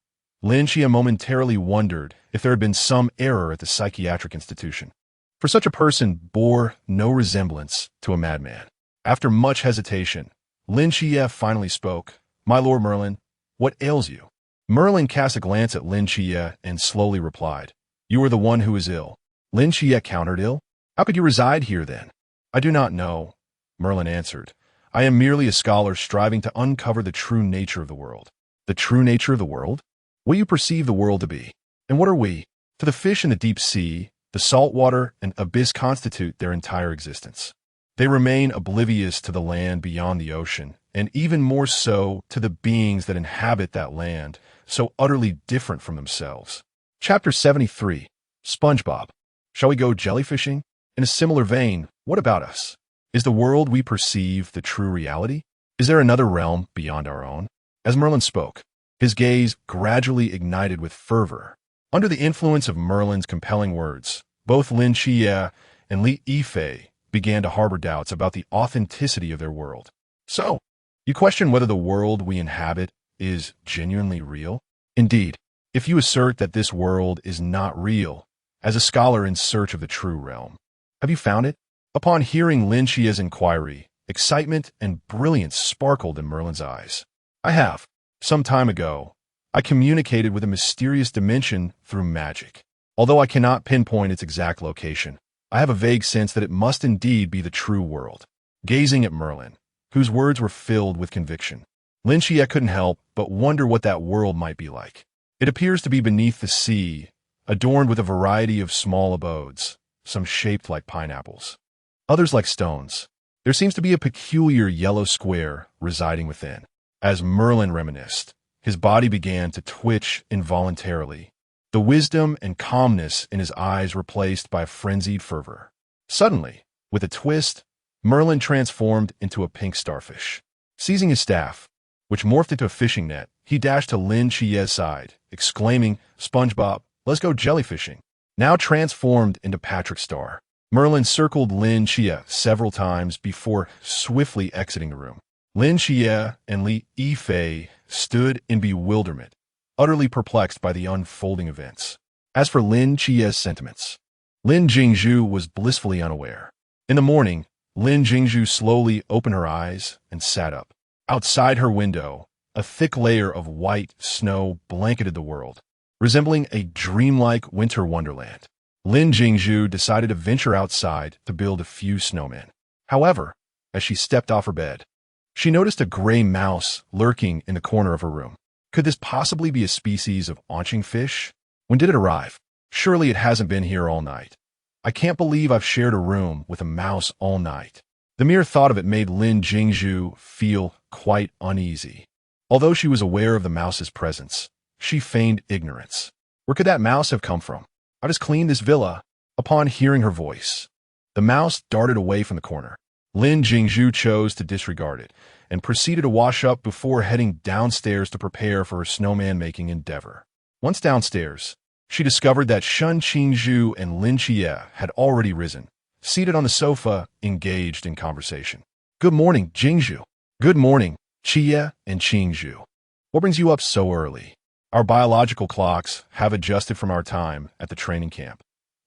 Lin Xia momentarily wondered if there had been some error at the psychiatric institution, for such a person bore no resemblance to a madman. After much hesitation, Lin Xia finally spoke. "My lord Merlin, what ails you?" Merlin cast a glance at Lin Xia and slowly replied, "You are the one who is ill." Lin Xia countered, "Ill? How could you reside here then?" "I do not know," Merlin answered. "I am merely a scholar striving to uncover the true nature of the world." "The true nature of the world? What do you perceive the world to be? And what are we? To the fish in the deep sea, the salt water and abyss constitute their entire existence. They remain oblivious to the land beyond the ocean, and even more so to the beings that inhabit that land, so utterly different from themselves." Chapter 73. SpongeBob. Shall we go jellyfishing? In a similar vein, what about us? Is the world we perceive the true reality? Is there another realm beyond our own? As Merlin spoke, his gaze gradually ignited with fervor. Under the influence of Merlin's compelling words, both Lin Xia and Li Yifei began to harbor doubts about the authenticity of their world. "So, you question whether the world we inhabit is genuinely real? Indeed, if you assert that this world is not real, as a scholar in search of the true realm, have you found it?" Upon hearing Lin Xia's inquiry, excitement and brilliance sparkled in Merlin's eyes. "I have. Some time ago, I communicated with a mysterious dimension through magic. Although I cannot pinpoint its exact location, I have a vague sense that it must indeed be the true world." Gazing at Merlin, whose words were filled with conviction, Lin Xia couldn't help but wonder what that world might be like. "It appears to be beneath the sea, adorned with a variety of small abodes, some shaped like pineapples, others like stones. There seems to be a peculiar yellow square residing within." As Merlin reminisced, his body began to twitch involuntarily, the wisdom and calmness in his eyes replaced by a frenzied fervor. Suddenly, with a twist, Merlin transformed into a pink starfish. Seizing his staff, which morphed into a fishing net, he dashed to Lin Xia's side, exclaiming, "SpongeBob, let's go jellyfishing." Now transformed into Patrick Star, Merlin circled Lin Xia several times before swiftly exiting the room. Lin Xia and Li Yifei stood in bewilderment, utterly perplexed by the unfolding events. As for Lin Xia's sentiments, Lin Jingshu was blissfully unaware. In the morning, Lin Jingshu slowly opened her eyes and sat up. Outside her window, a thick layer of white snow blanketed the world, resembling a dreamlike winter wonderland. Lin Jingshu decided to venture outside to build a few snowmen. However, as she stepped off her bed, she noticed a gray mouse lurking in the corner of her room. Could this possibly be a species of aunching fish? When did it arrive? Surely it hasn't been here all night. I can't believe I've shared a room with a mouse all night. The mere thought of it made Lin Jingshu feel quite uneasy. Although she was aware of the mouse's presence, she feigned ignorance. Where could that mouse have come from? I just cleaned this villa. Upon hearing her voice, the mouse darted away from the corner. Lin Jingshu chose to disregard it and proceeded to wash up before heading downstairs to prepare for her snowman-making endeavor. Once downstairs, she discovered that Shun Qingzhu and Lin Xia had already risen, seated on the sofa, engaged in conversation. "Good morning, Jingshu." "Good morning, Xia and Qingzhu. What brings you up so early?" "Our biological clocks have adjusted from our time at the training camp.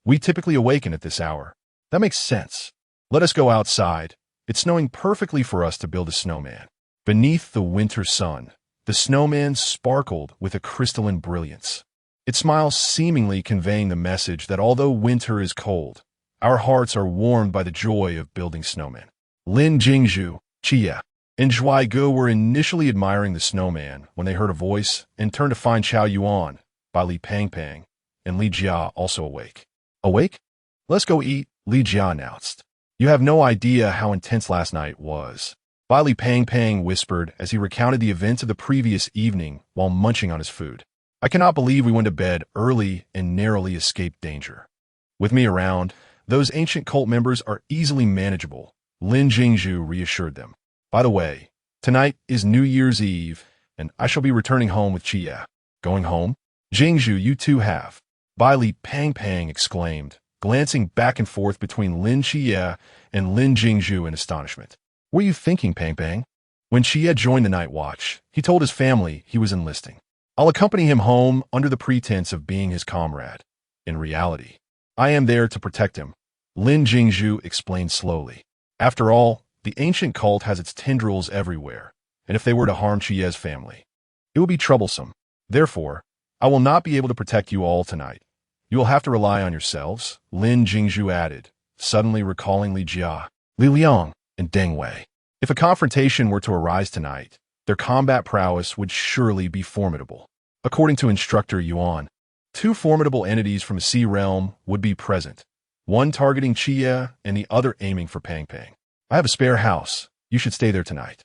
We typically awaken at this hour." "That makes sense. Let us go outside. It's snowing perfectly for us to build a snowman." Beneath the winter sun, the snowman sparkled with a crystalline brilliance, its smile seemingly conveying the message that although winter is cold, our hearts are warmed by the joy of building snowmen. Lin Jingshu, Xia, and Zhuai were initially admiring the snowman when they heard a voice and turned to find Chao Yuan, Bai Li Pang and Li Jia also awake. "Awake? Let's go eat," Li Jia announced. "You have no idea how intense last night was," Bai Li Pang whispered as he recounted the events of the previous evening while munching on his food. "I cannot believe we went to bed early and narrowly escaped danger. With me around, those ancient cult members are easily manageable," Lin Jingshu reassured them. "By the way, tonight is New Year's Eve, and I shall be returning home with Xia." "Going home? Jingshu, you too have," Bai Li Pang exclaimed, glancing back and forth between Lin Xia and Lin Jingshu in astonishment. "What were you thinking, Pang?" When Xia joined the night watch, he told his family he was enlisting. I'll accompany him home under the pretense of being his comrade. In reality, I am there to protect him, Lin Jingshu explained slowly. After all, the ancient cult has its tendrils everywhere, and if they were to harm Chie's family, it would be troublesome. Therefore, I will not be able to protect you all tonight. You will have to rely on yourselves, Lin Jingshu added, suddenly recalling Li Jia, Li Liang, and Deng Wei. If a confrontation were to arise tonight, their combat prowess would surely be formidable. According to Instructor Yuan, 2 formidable entities from the Sea Realm would be present, one targeting Chia and the other aiming for Pang Pang. I have a spare house. You should stay there tonight.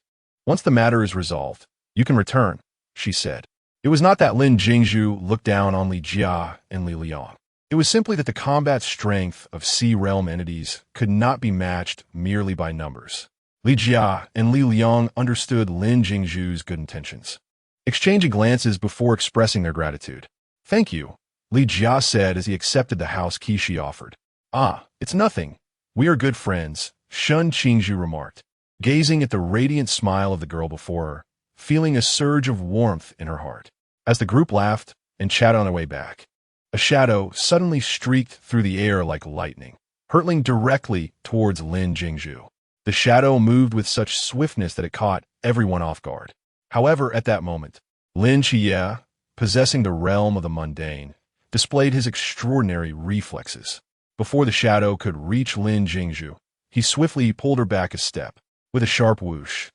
Once the matter is resolved, you can return, she said. It was not that Lin Jingshu looked down on Li Jia and Li Liang. It was simply that the combat strength of Sea Realm entities could not be matched merely by numbers. Li Jia and Li Liang understood Lin Jingshu's good intentions, exchanging glances before expressing their gratitude. Thank you, Li Jia said as he accepted the house key she offered. Ah, it's nothing. We are good friends, Shun Qingzhu remarked, gazing at the radiant smile of the girl before her, feeling a surge of warmth in her heart. As the group laughed and chatted on their way back, a shadow suddenly streaked through the air like lightning, hurtling directly towards Lin Jingshu. The shadow moved with such swiftness that it caught everyone off guard. However, at that moment, Lin Jie, possessing the realm of the mundane, displayed his extraordinary reflexes. Before the shadow could reach Lin Jingshu, he swiftly pulled her back a step. With a sharp whoosh,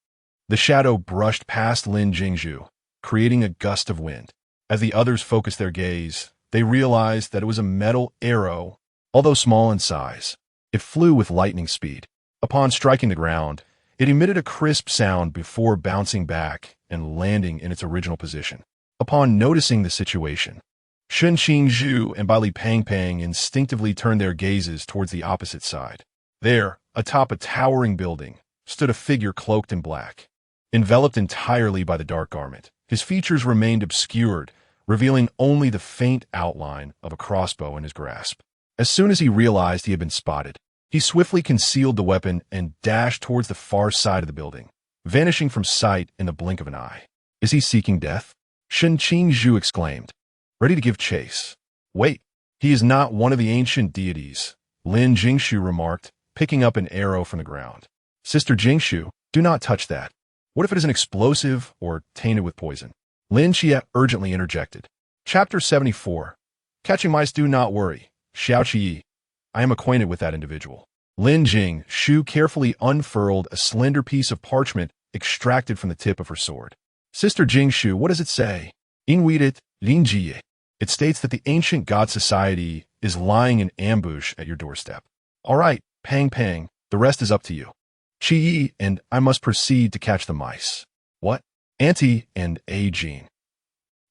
the shadow brushed past Lin Jingshu, creating a gust of wind. As the others focused their gaze, they realized that it was a metal arrow. Although small in size, it flew with lightning speed. Upon striking the ground, it emitted a crisp sound before bouncing back and landing in its original position. Upon noticing the situation, Shun Qingzhu and Li Pang Pang instinctively turned their gazes towards the opposite side. There, atop a towering building, stood a figure cloaked in black. Enveloped entirely by the dark garment, his features remained obscured, revealing only the faint outline of a crossbow in his grasp. As soon as he realized he had been spotted, he swiftly concealed the weapon and dashed towards the far side of the building, vanishing from sight in the blink of an eye. Is he seeking death? Shun Qingzhu exclaimed, ready to give chase. Wait, he is not one of the ancient deities, Lin Jingshu remarked, picking up an arrow from the ground. Sister Jingshu, do not touch that. What if it is an explosive or tainted with poison? Lin Xie urgently interjected. Chapter 74. Catching mice, do not worry. Xiao Qi. I am acquainted with that individual. Lin Jingshu carefully unfurled a slender piece of parchment extracted from the tip of her sword. Sister Jingshu, what does it say? Inweedit, Lin Jie. It states that the ancient God Society is lying in ambush at your doorstep. All right, Pang Pang, the rest is up to you. Qi and I must proceed to catch the mice. What? Auntie and A. Jean.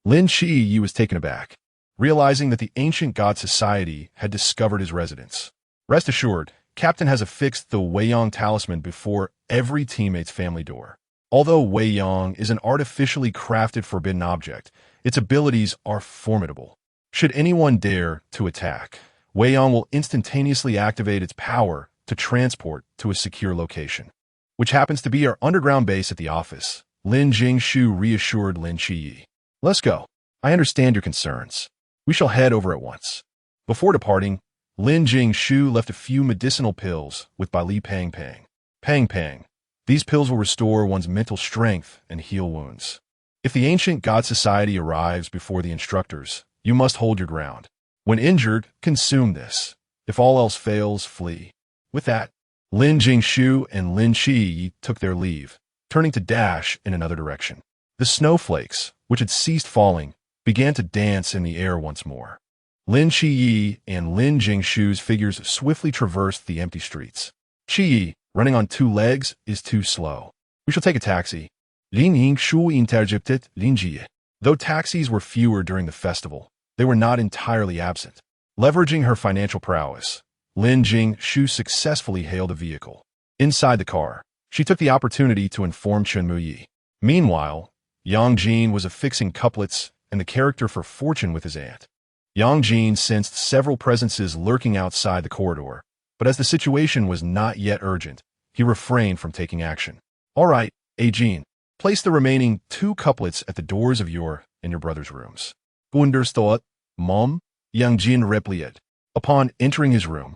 Lin Qi was taken aback, realizing that the ancient God Society had discovered his residence. Rest assured, Captain has affixed the Weiyang talisman before every teammate's family door. Although Weiyang is an artificially crafted forbidden object, its abilities are formidable. Should anyone dare to attack, Weiyang will instantaneously activate its power to transport to a secure location, which happens to be our underground base at the office. Lin Jingshu reassured Lin Qi. Let's go. I understand your concerns. We shall head over at once. Before departing, Lin Jingshu left a few medicinal pills with Li Pang Pang. Pang Pang. These pills will restore one's mental strength and heal wounds. If the ancient God Society arrives before the instructors, you must hold your ground. When injured, consume this. If all else fails, flee. With that, Lin Jingshu and Lin Qi took their leave, turning to dash in another direction. The snowflakes, which had ceased falling, began to dance in the air once more. Lin Qi and Lin Jingshu's figures swiftly traversed the empty streets. Qi, running on 2 legs, is too slow. We shall take a taxi. Lin Jingshu interjected Lin Jie. Though taxis were fewer during the festival, they were not entirely absent. Leveraging her financial prowess, Lin Jingshu successfully hailed a vehicle. Inside the car, she took the opportunity to inform Chen Muyi. Meanwhile, Yang Jin was affixing couplets and the character for fortune with his aunt. Yang Jin sensed several presences lurking outside the corridor, but as the situation was not yet urgent, he refrained from taking action. All right, A. Jin, place the remaining 2 couplets at the doors of your in your brother's rooms. Understood, Mom? Yang Jin replied. Upon entering his room,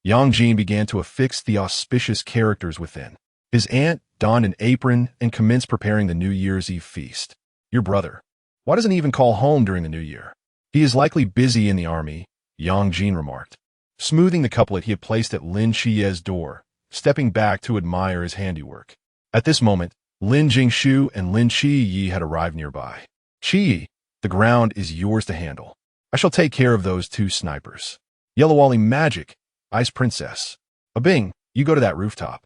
Yang Jin began to affix the auspicious characters within. His aunt donned an apron and commenced preparing the New Year's Eve feast. Your brother. Why doesn't he even call home during the New Year? He is likely busy in the army, Yang Jin remarked, smoothing the couplet he had placed at Lin Chie's door, stepping back to admire his handiwork. At this moment, Lin Jingshu and Lin Yi had arrived nearby. Yi, the ground is yours to handle. I shall take care of those two snipers. Yellow Wally Magic, Ice Princess. Bing, you go to that rooftop.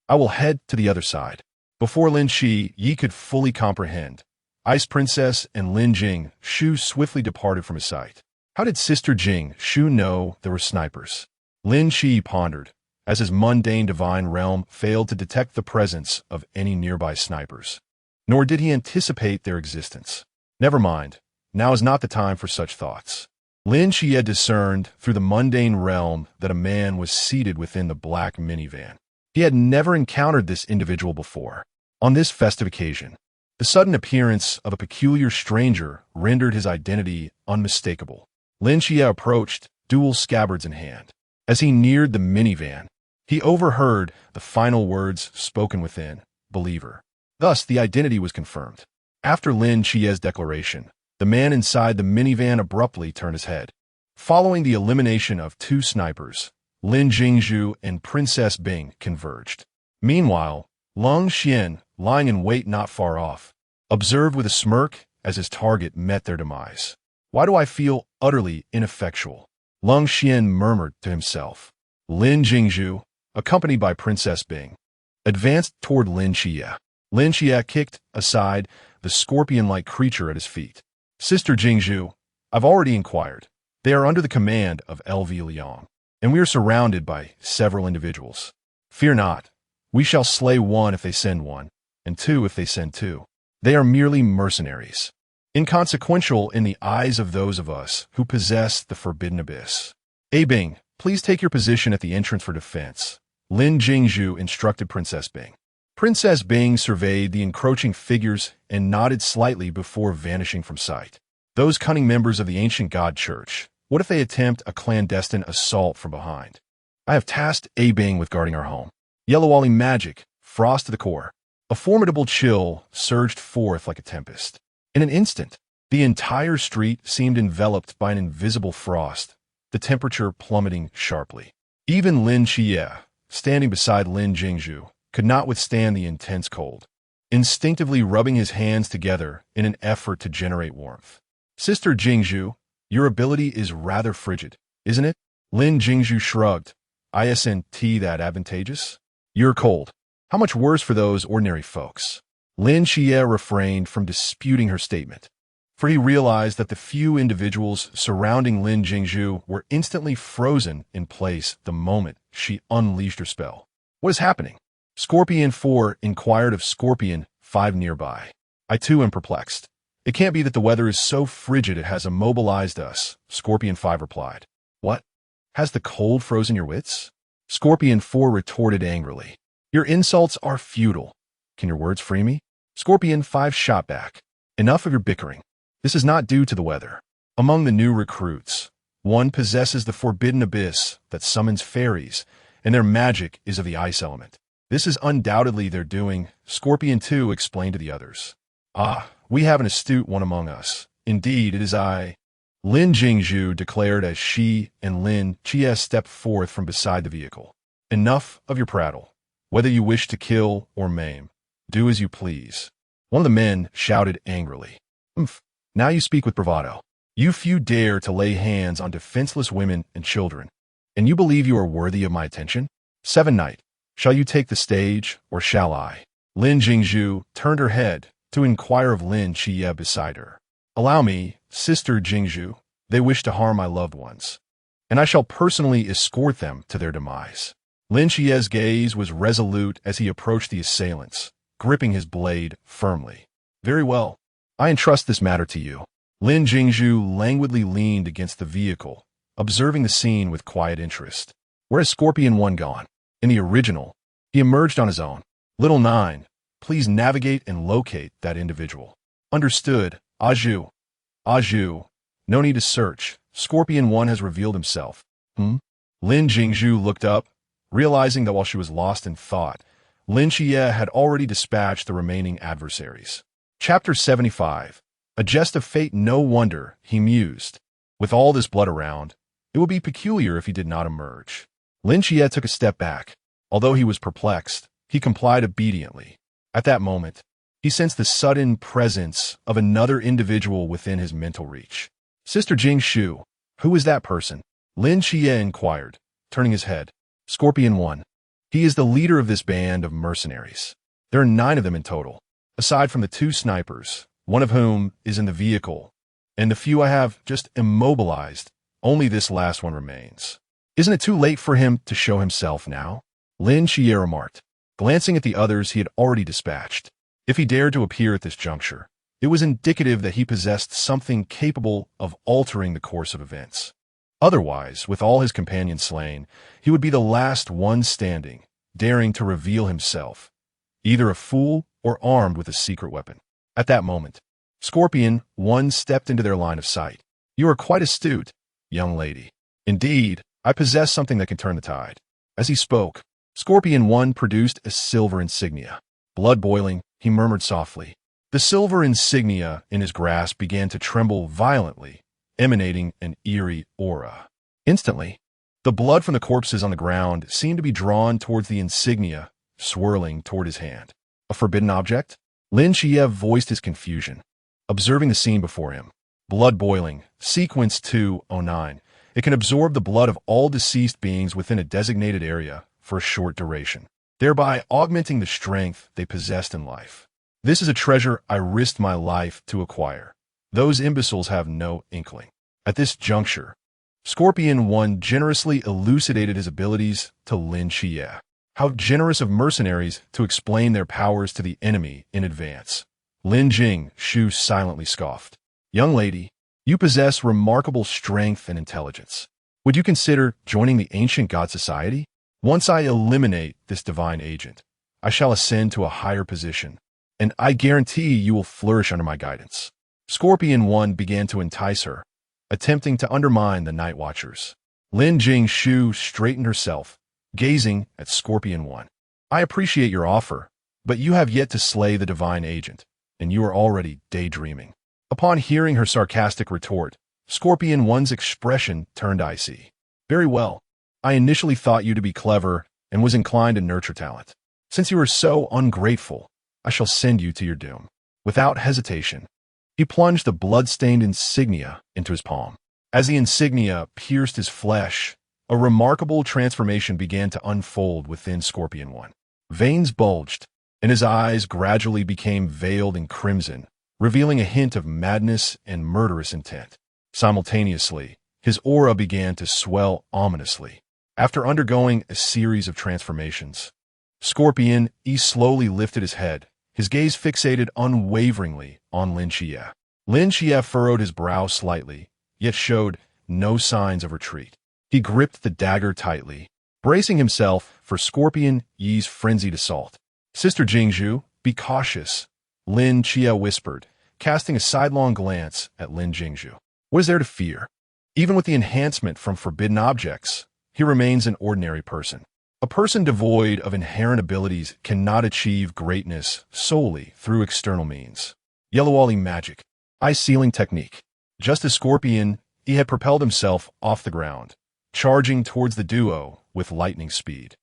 I will head to the other side. Before Lin Yi could fully comprehend, Ice Princess and Lin Jingshu swiftly departed from his sight. How did Sister Jingshu know there were snipers? Lin Yi pondered, as his mundane divine realm failed to detect the presence of any nearby snipers. Nor did he anticipate their existence. Never mind, now is not the time for such thoughts. Lin Yi had discerned through the mundane realm that a man was seated within the black minivan. He had never encountered this individual before. On this festive occasion, the sudden appearance of a peculiar stranger rendered his identity unmistakable. Lin Yi approached, dual scabbards in hand. As he neared the minivan, he overheard the final words spoken within, believer. Thus, the identity was confirmed. After Lin Yi's declaration, the man inside the minivan abruptly turned his head. Following the elimination of two snipers, Lin Jingshu and Princess Bing converged. Meanwhile, Long Xian, lying in wait not far off, observed with a smirk as his target met their demise. Why do I feel utterly ineffectual? Long Xian murmured to himself. Lin Jingshu, accompanied by Princess Bing, advanced toward Lin Yi. Lin Yi kicked aside the scorpion-like creature at his feet. Sister Jingshu, I've already inquired. They are under the command of L.V. Liang, and we are surrounded by several individuals. Fear not. We shall slay one if they send one, and two if they send two. They are merely mercenaries, inconsequential in the eyes of those of us who possess the forbidden abyss. Bing, please take your position at the entrance for defense, Lin Jingshu instructed Princess Bing. Princess Bing surveyed the encroaching figures and nodded slightly before vanishing from sight. Those cunning members of the ancient god church, what if they attempt a clandestine assault from behind? I have tasked Bing with guarding our home. Yellow Wally Magic, frost to the core. A formidable chill surged forth like a tempest. In an instant, the entire street seemed enveloped by an invisible frost, the temperature plummeting sharply. Even Lin Yi, standing beside Lin Jingshu, could not withstand the intense cold, instinctively rubbing his hands together in an effort to generate warmth. Sister Jingshu, your ability is rather frigid, isn't it? Lin Jingshu shrugged. Isn't that advantageous? You're cold. How much worse for those ordinary folks? Lin Yi refrained from disputing her statement, for he realized that the few individuals surrounding Lin Jingshu were instantly frozen in place the moment she unleashed her spell. What is happening? Scorpion 4 inquired of Scorpion 5 nearby. I too am perplexed. It can't be that the weather is so frigid it has immobilized us, Scorpion 5 replied. What? Has the cold frozen your wits? Scorpion 4 retorted angrily. Your insults are futile. Can your words free me? Scorpion 5 shot back. Enough of your bickering. This is not due to the weather. Among the new recruits, one possesses the forbidden abyss that summons fairies, and their magic is of the ice element. This is undoubtedly their doing, Scorpion 2 explained to the others. Ah, we have an astute one among us. Indeed, it is I. Lin Jingshu declared as she and Lin Yi stepped forth from beside the vehicle. Enough of your prattle. Whether you wish to kill or maim, do as you please. One of the men shouted angrily. Now you speak with bravado. You few dare to lay hands on defenseless women and children, and you believe you are worthy of my attention? Seven Knight, shall you take the stage, or shall I? Lin Jingshu turned her head to inquire of Lin Yi beside her. Allow me, Sister Jingshu, they wish to harm my loved ones, and I shall personally escort them to their demise. Lin Yi's gaze was resolute as he approached the assailants, gripping his blade firmly. Very well. I entrust this matter to you. Lin Jingshu languidly leaned against the vehicle, observing the scene with quiet interest. Where has Scorpion 1 gone? In the original, he emerged on his own. Little 9, please navigate and locate that individual. Understood, Aju. Aju. No need to search. Scorpion 1 has revealed himself. Lin Jingshu looked up, realizing that while she was lost in thought, Lin Xie had already dispatched the remaining adversaries. Chapter 75. A Jest of Fate. No wonder, he mused. With all this blood around, it would be peculiar if he did not emerge. Lin Xie took a step back. Although he was perplexed, he complied obediently. At that moment, he sensed the sudden presence of another individual within his mental reach. Sister Jingshu, who is that person? Lin Xie inquired, turning his head. Scorpion 1. He is the leader of this band of mercenaries. There are 9 of them in total, aside from the 2 snipers, one of whom is in the vehicle, and the few I have just immobilized, only this last one remains. Isn't it too late for him to show himself now? Lin Xie remarked, glancing at the others he had already dispatched. If he dared to appear at this juncture, it was indicative that he possessed something capable of altering the course of events. Otherwise, with all his companions slain, he would be the last one standing, daring to reveal himself, either a fool or armed with a secret weapon. At that moment, Scorpion 1 stepped into their line of sight. You are quite astute, young lady. Indeed, I possess something that can turn the tide. As he spoke, Scorpion 1 produced a silver insignia. Blood boiling, he murmured softly. The silver insignia in his grasp began to tremble violently, emanating an eerie aura. Instantly, the blood from the corpses on the ground seemed to be drawn towards the insignia, swirling toward his hand. A forbidden object? Lin Xie voiced his confusion, observing the scene before him. Blood boiling, sequence 209. It can absorb the blood of all deceased beings within a designated area for a short duration, thereby augmenting the strength they possessed in life. This is a treasure I risked my life to acquire. Those imbeciles have no inkling. At this juncture, Scorpion 1 generously elucidated his abilities to Lin Xie. How generous of mercenaries to explain their powers to the enemy in advance. Lin Jingshu silently scoffed. Young lady, you possess remarkable strength and intelligence. Would you consider joining the Ancient God Society? Once I eliminate this divine agent, I shall ascend to a higher position, and I guarantee you will flourish under my guidance. Scorpion 1 began to entice her, attempting to undermine the Night Watchers. Lin Jingshu straightened herself, gazing at Scorpion 1. I appreciate your offer, but you have yet to slay the divine agent, and you are already daydreaming. Upon hearing her sarcastic retort, Scorpion 1's expression turned icy. Very well. I initially thought you to be clever and was inclined to nurture talent. Since you are so ungrateful, I shall send you to your doom. Without hesitation, he plunged the blood-stained insignia into his palm. As the insignia pierced his flesh, a remarkable transformation began to unfold within Scorpion 1. Veins bulged, and his eyes gradually became veiled in crimson, revealing a hint of madness and murderous intent. Simultaneously, his aura began to swell ominously. After undergoing a series of transformations, Scorpion slowly lifted his head, his gaze fixated unwaveringly on Lin Xie. Lin Xie furrowed his brow slightly, yet showed no signs of retreat. He gripped the dagger tightly, bracing himself for Scorpion Yi's frenzied assault. Sister Jingshu, be cautious, Lin Xie whispered, casting a sidelong glance at Lin Jingshu. What is there to fear? Even with the enhancement from forbidden objects, he remains an ordinary person. A person devoid of inherent abilities cannot achieve greatness solely through external means. Yellow-Wally magic, ice-sealing technique. Just as Scorpion, he had propelled himself off the ground, charging towards the duo with lightning speed.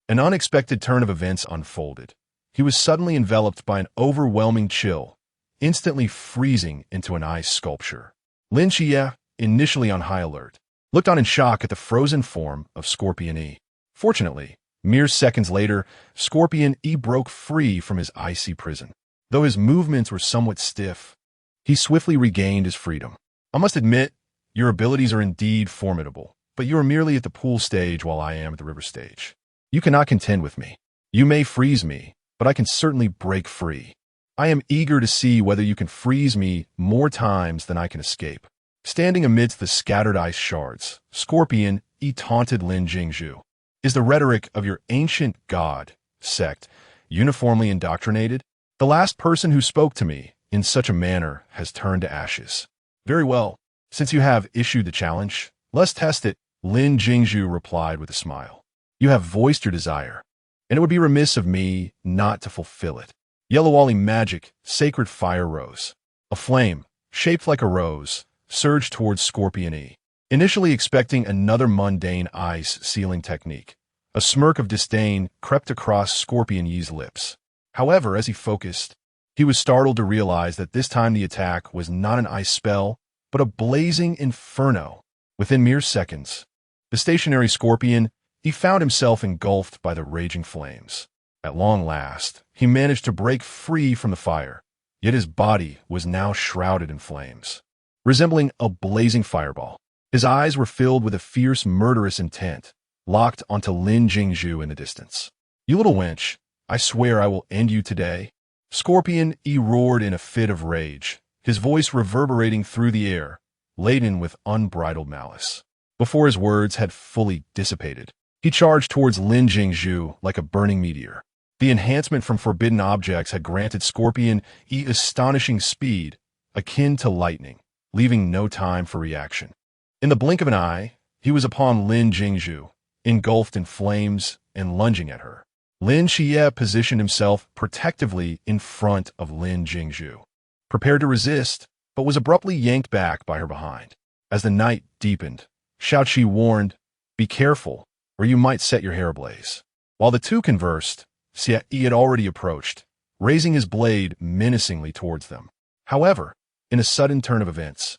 An unexpected turn of events unfolded. He was suddenly enveloped by an overwhelming chill, instantly freezing into an ice sculpture. Lin Xie, initially on high alert, looked on in shock at the frozen form of Scorpion E. Fortunately, mere seconds later, Scorpion E broke free from his icy prison. Though his movements were somewhat stiff, he swiftly regained his freedom. I must admit, your abilities are indeed formidable, but you are merely at the pool stage while I am at the river stage. You cannot contend with me. You may freeze me, but I can certainly break free. I am eager to see whether you can freeze me more times than I can escape. Standing amidst the scattered ice shards, Scorpion E taunted Lin Jingshu. Is the rhetoric of your ancient god sect uniformly indoctrinated? The last person who spoke to me in such a manner has turned to ashes. Very well. Since you have issued the challenge, let's test it, Lin Jingshu replied with a smile. You have voiced your desire, and it would be remiss of me not to fulfill it. Yellow-Wally magic, sacred fire rose. A flame, shaped like a rose, surged towards Scorpion E. Initially expecting another mundane ice sealing technique, a smirk of disdain crept across Scorpion Yi's lips. However, as he focused, he was startled to realize that this time the attack was not an ice spell, but a blazing inferno. Within mere seconds, the stationary Scorpion, he found himself engulfed by the raging flames. At long last, he managed to break free from the fire, yet his body was now shrouded in flames. Resembling a blazing fireball, his eyes were filled with a fierce, murderous intent, locked onto Lin Jingshu in the distance. You little wench, I swear I will end you today. Scorpion E roared in a fit of rage, his voice reverberating through the air, laden with unbridled malice. Before his words had fully dissipated, he charged towards Lin Jingshu like a burning meteor. The enhancement from forbidden objects had granted Scorpion E astonishing speed, akin to lightning, leaving no time for reaction. In the blink of an eye, he was upon Lin Jingshu, engulfed in flames and lunging at her. Lin Xie positioned himself protectively in front of Lin Jingshu, prepared to resist, but was abruptly yanked back by her behind. As the night deepened, Xiaoqi warned, "Be careful, or you might set your hair ablaze." While the two conversed, Xie had already approached, raising his blade menacingly towards them. However, in a sudden turn of events,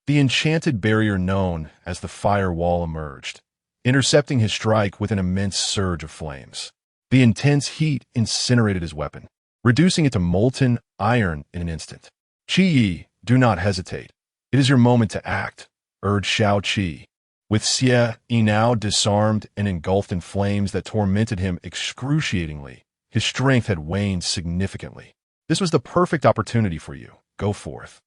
the enchanted barrier known as the fire wall emerged, intercepting his strike with an immense surge of flames. The intense heat incinerated his weapon, reducing it to molten iron in an instant. Qi Yi, do not hesitate. It is your moment to act, urged Xiao Qi. With Xie Yi now disarmed and engulfed in flames that tormented him excruciatingly, his strength had waned significantly. This was the perfect opportunity for you. Go forth.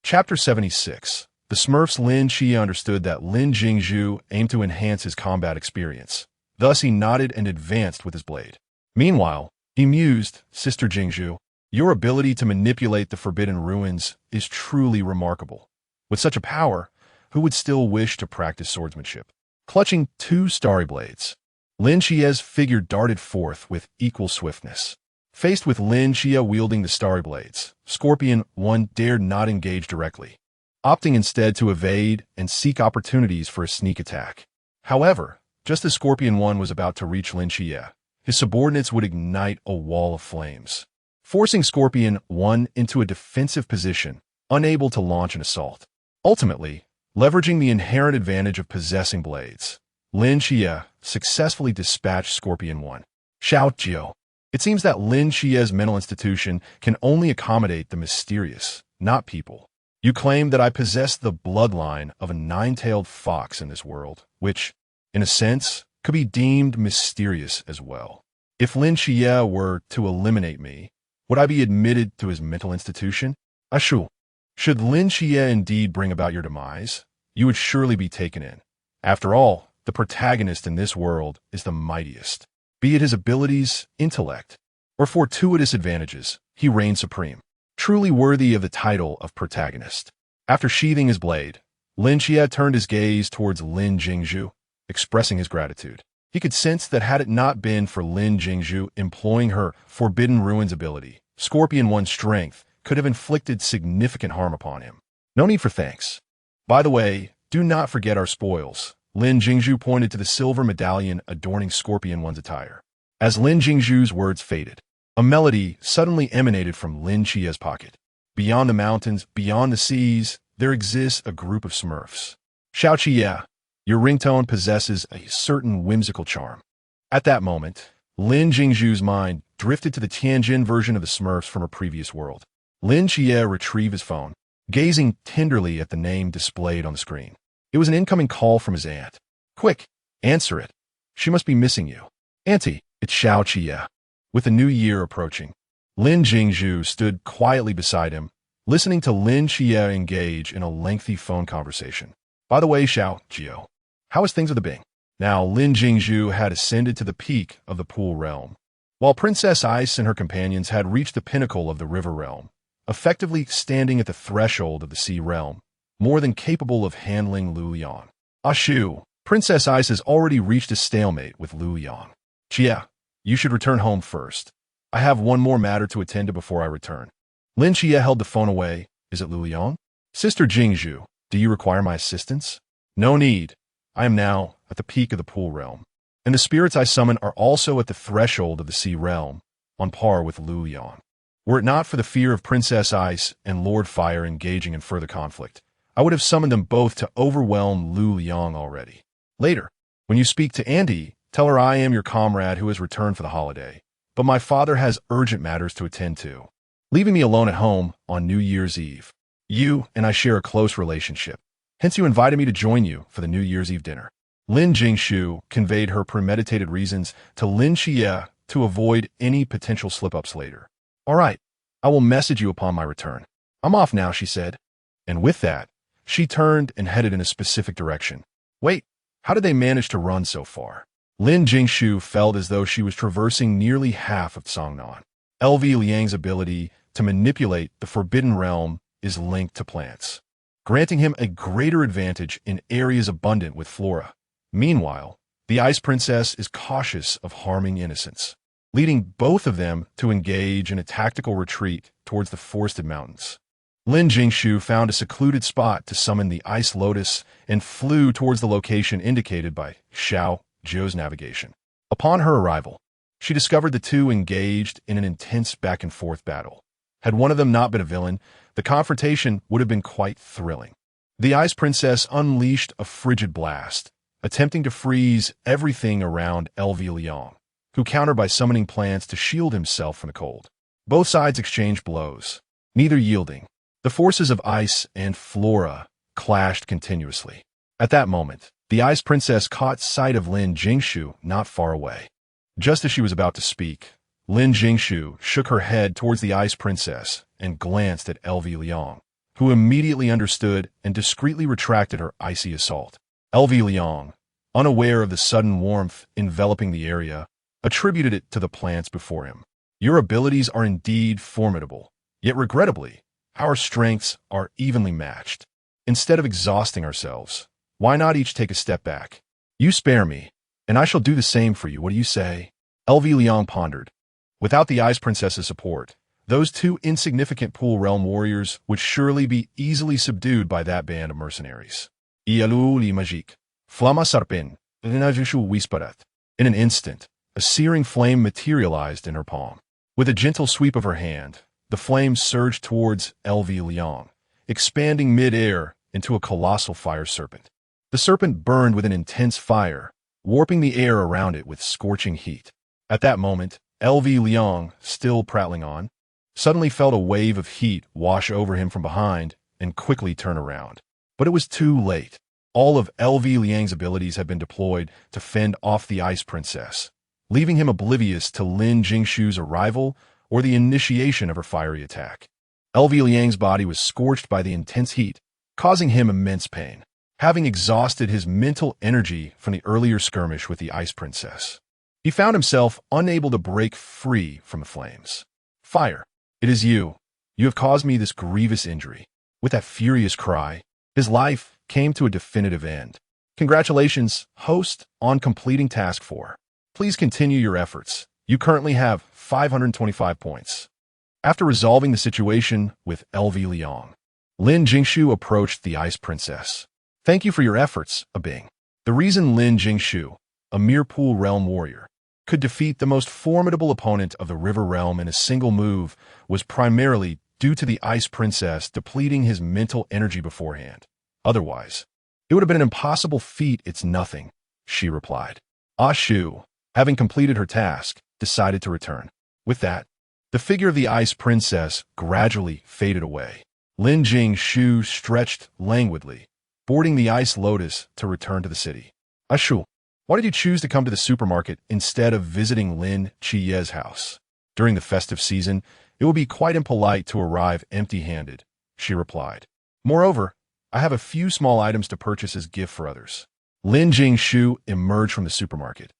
Chapter 76. The Smurf's Lin Xie understood that Lin Jingshu aimed to enhance his combat experience. Thus he nodded and advanced with his blade. Meanwhile, he mused, Sister Jingshu, your ability to manipulate the forbidden ruins is truly remarkable. With such a power, who would still wish to practice swordsmanship? Clutching two starry blades, Lin Xie's figure darted forth with equal swiftness. Faced with Lin Xie wielding the starry blades, Scorpion 1 dared not engage directly, opting instead to evade and seek opportunities for a sneak attack. However, just as Scorpion 1 was about to reach Lin Xie, his subordinates would ignite a wall of flames, forcing Scorpion 1 into a defensive position, unable to launch an assault. Ultimately, leveraging the inherent advantage of possessing blades, Lin Xie successfully dispatched Scorpion 1. Xiao Jiu. It seems that Lin Xie's mental institution can only accommodate the mysterious, not people. You claim that I possess the bloodline of a nine-tailed fox in this world, which, in a sense, could be deemed mysterious as well. If Lin Xie were to eliminate me, would I be admitted to his mental institution? Ashu. Should Lin Xie indeed bring about your demise, you would surely be taken in. After all, the protagonist in this world is the mightiest. Be it his abilities, intellect, or fortuitous advantages, he reigns supreme, truly worthy of the title of protagonist. After sheathing his blade, Lin Xie turned his gaze towards Lin Jingshu, expressing his gratitude. He could sense that had it not been for Lin Jingshu employing her Forbidden Ruins ability, Scorpion 1's strength could have inflicted significant harm upon him. No need for thanks. By the way, do not forget our spoils. Lin Jingshu pointed to the silver medallion adorning Scorpion 1's attire. As Lin Jingshu's words faded, a melody suddenly emanated from Lin Xie's pocket. Beyond the mountains, beyond the seas, there exists a group of Smurfs. Xiao Qi, your ringtone possesses a certain whimsical charm. At that moment, Lin Jingshu's mind drifted to the Tianjin version of the Smurfs from a previous world. Lin Xie retrieved his phone, gazing tenderly at the name displayed on the screen. It was an incoming call from his aunt. Quick, answer it. She must be missing you. Auntie, it's Xiao Qi. With the new year approaching, Lin Jingshu stood quietly beside him, listening to Lin Xie engage in a lengthy phone conversation. By the way, Xiao Jio, how is things with the Bing? Now, Lin Jingshu had ascended to the peak of the Pool Realm, while Princess Ice and her companions had reached the pinnacle of the River Realm, effectively standing at the threshold of the Sea Realm. more than capable of handling Lu Yang. Ashu, Princess Ice has already reached a stalemate with Lu Yang. Chia, you should return home first. I have one more matter to attend to before I return. Lin Chia held the phone away. Is it Lu Yang? Sister Jingshu, do you require my assistance? No need. I am now at the peak of the pool realm, and the spirits I summon are also at the threshold of the sea realm, on par with Lu Yang. Were it not for the fear of Princess Ice and Lord Fire engaging in further conflict, I would have summoned them both to overwhelm Lu Yang already. Later, when you speak to Andy, tell her I am your comrade who has returned for the holiday, but my father has urgent matters to attend to, leaving me alone at home on New Year's Eve. You and I share a close relationship, hence you invited me to join you for the New Year's Eve dinner. Lin Jingshu conveyed her premeditated reasons to Lin Chia to avoid any potential slip-ups later. All right, I will message you upon my return. I'm off now, she said. And with that, she turned and headed in a specific direction. Wait, how did they manage to run so far? Lin Jingshu felt as though she was traversing nearly half of Songnan. LV Liang's ability to manipulate the Forbidden Realm is linked to plants, granting him a greater advantage in areas abundant with flora. Meanwhile, the Ice Princess is cautious of harming innocents, leading both of them to engage in a tactical retreat towards the forested mountains. Lin Jingshu found a secluded spot to summon the Ice Lotus and flew towards the location indicated by Xiao Zhou's navigation. Upon her arrival, she discovered the two engaged in an intense back-and-forth battle. Had one of them not been a villain, the confrontation would have been quite thrilling. The Ice Princess unleashed a frigid blast, attempting to freeze everything around LV Liang, who countered by summoning plants to shield himself from the cold. Both sides exchanged blows, neither yielding. The forces of ice and flora clashed continuously. At that moment, the Ice Princess caught sight of Lin Jingshu not far away. Just as she was about to speak, Lin Jingshu shook her head towards the Ice Princess and glanced at LV Liang, who immediately understood and discreetly retracted her icy assault. LV Liang, unaware of the sudden warmth enveloping the area, attributed it to the plants before him. Your abilities are indeed formidable, yet regrettably, our strengths are evenly matched. Instead of exhausting ourselves, why not each take a step back? You spare me, and I shall do the same for you. What do you say? LV Liang pondered. Without the Ice Princess's support, those two insignificant pool realm warriors would surely be easily subdued by that band of mercenaries. Ialu li magique. Flama sarpin. Linajushu whisperat. In an instant, a searing flame materialized in her palm. With a gentle sweep of her hand, the flame surged towards LV Liang, expanding mid-air into a colossal fire serpent. The serpent burned with an intense fire, warping the air around it with scorching heat. At that moment, LV Liang, still prattling on, suddenly felt a wave of heat wash over him from behind and quickly turn around. But it was too late. All of LV Liang's abilities had been deployed to fend off the Ice Princess, leaving him oblivious to Lin Jingshu's arrival or the initiation of her fiery attack. LV Liang's body was scorched by the intense heat, causing him immense pain, having exhausted his mental energy from the earlier skirmish with the Ice Princess. He found himself unable to break free from the flames. Fire, it is you. You have caused me this grievous injury. With that furious cry, his life came to a definitive end. Congratulations, host, on completing Task 4. Please continue your efforts. You currently have 525 points. After resolving the situation with LV Liang, Lin Jingshu approached the Ice Princess. Thank you for your efforts, Abing. The reason Lin Jingshu, a mere pool realm warrior, could defeat the most formidable opponent of the river realm in a single move was primarily due to the Ice Princess depleting his mental energy beforehand. Otherwise, it would have been an impossible feat. It's nothing, she replied. Ashu, having completed her task, decided to return. With that, the figure of the Ice Princess gradually faded away. Lin Jingshu stretched languidly, boarding the Ice Lotus to return to the city. Ashu, why did you choose to come to the supermarket instead of visiting Lin Chiye's house? During the festive season, it will be quite impolite to arrive empty-handed, she replied. Moreover, I have a few small items to purchase as gift for others. Lin Jingshu emerged from the supermarket,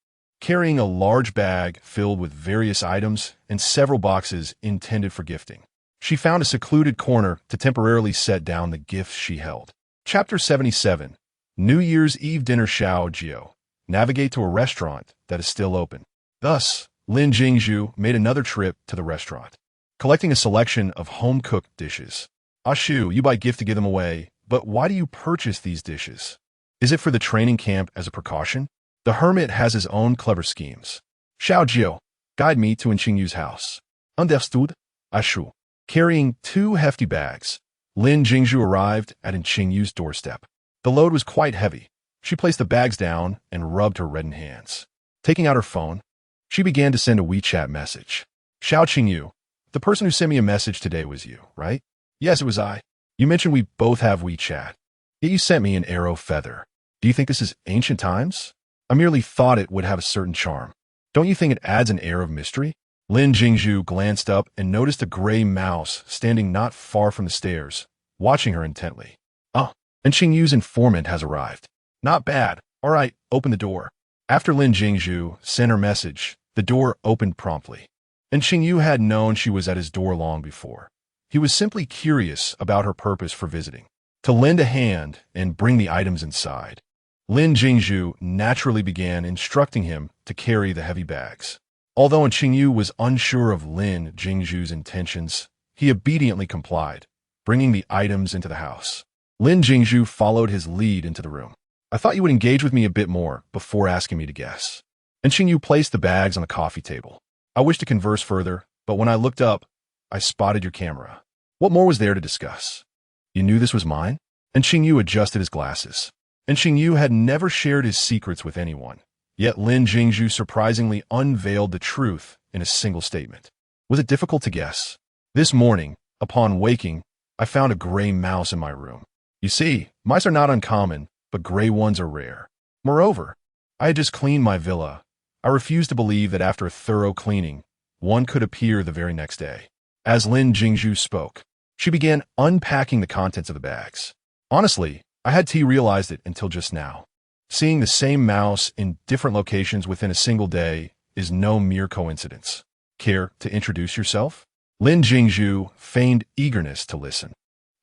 carrying a large bag filled with various items and several boxes intended for gifting. She found a secluded corner to temporarily set down the gifts she held. Chapter 77. New Year's Eve Dinner Xiao Jiao. Navigate to a restaurant that is still open. Thus, Lin Jingshu made another trip to the restaurant, collecting a selection of home-cooked dishes. Shu, you buy gift to give them away, but why do you purchase these dishes? Is it for the training camp as a precaution? The hermit has his own clever schemes. Xiao Jiao, guide me to Enchanted house. Understood? Shu. Carrying 2 hefty bags, Lin Jingshu arrived at Enchanted doorstep. The load was quite heavy. She placed the bags down and rubbed her reddened hands. Taking out her phone, she began to send a WeChat message. Xiao Qingyu, the person who sent me a message today was you, right? Yes, it was I. You mentioned we both have WeChat. Yet you sent me an arrow feather. Do you think this is ancient times? I merely thought it would have a certain charm. Don't you think it adds an air of mystery? Lin Jingshu glanced up and noticed a gray mouse standing not far from the stairs, watching her intently. Oh, and Qingyu's informant has arrived. Not bad. All right, open the door. After Lin Jingshu sent her message, the door opened promptly. And Qingyu had known she was at his door long before. He was simply curious about her purpose for visiting, to lend a hand and bring the items inside. Lin Jingshu naturally began instructing him to carry the heavy bags. Although Qingyu was unsure of Lin Jingshu's intentions, he obediently complied, bringing the items into the house. Lin Jingshu followed his lead into the room. I thought you would engage with me a bit more before asking me to guess. And Qingyu placed the bags on the coffee table. I wished to converse further, but when I looked up, I spotted your camera. What more was there to discuss? You knew this was mine? And Qingyu adjusted his glasses. And Qingyu had never shared his secrets with anyone. Yet Lin Jingshu surprisingly unveiled the truth in a single statement. Was it difficult to guess? This morning, upon waking, I found a gray mouse in my room. You see, mice are not uncommon, but gray ones are rare. Moreover, I had just cleaned my villa. I refused to believe that after a thorough cleaning, one could appear the very next day. As Lin Jingshu spoke, she began unpacking the contents of the bags. Honestly, I hadn't realized it until just now. Seeing the same mouse in different locations within a single day is no mere coincidence. Care to introduce yourself? Lin Jingshu feigned eagerness to listen.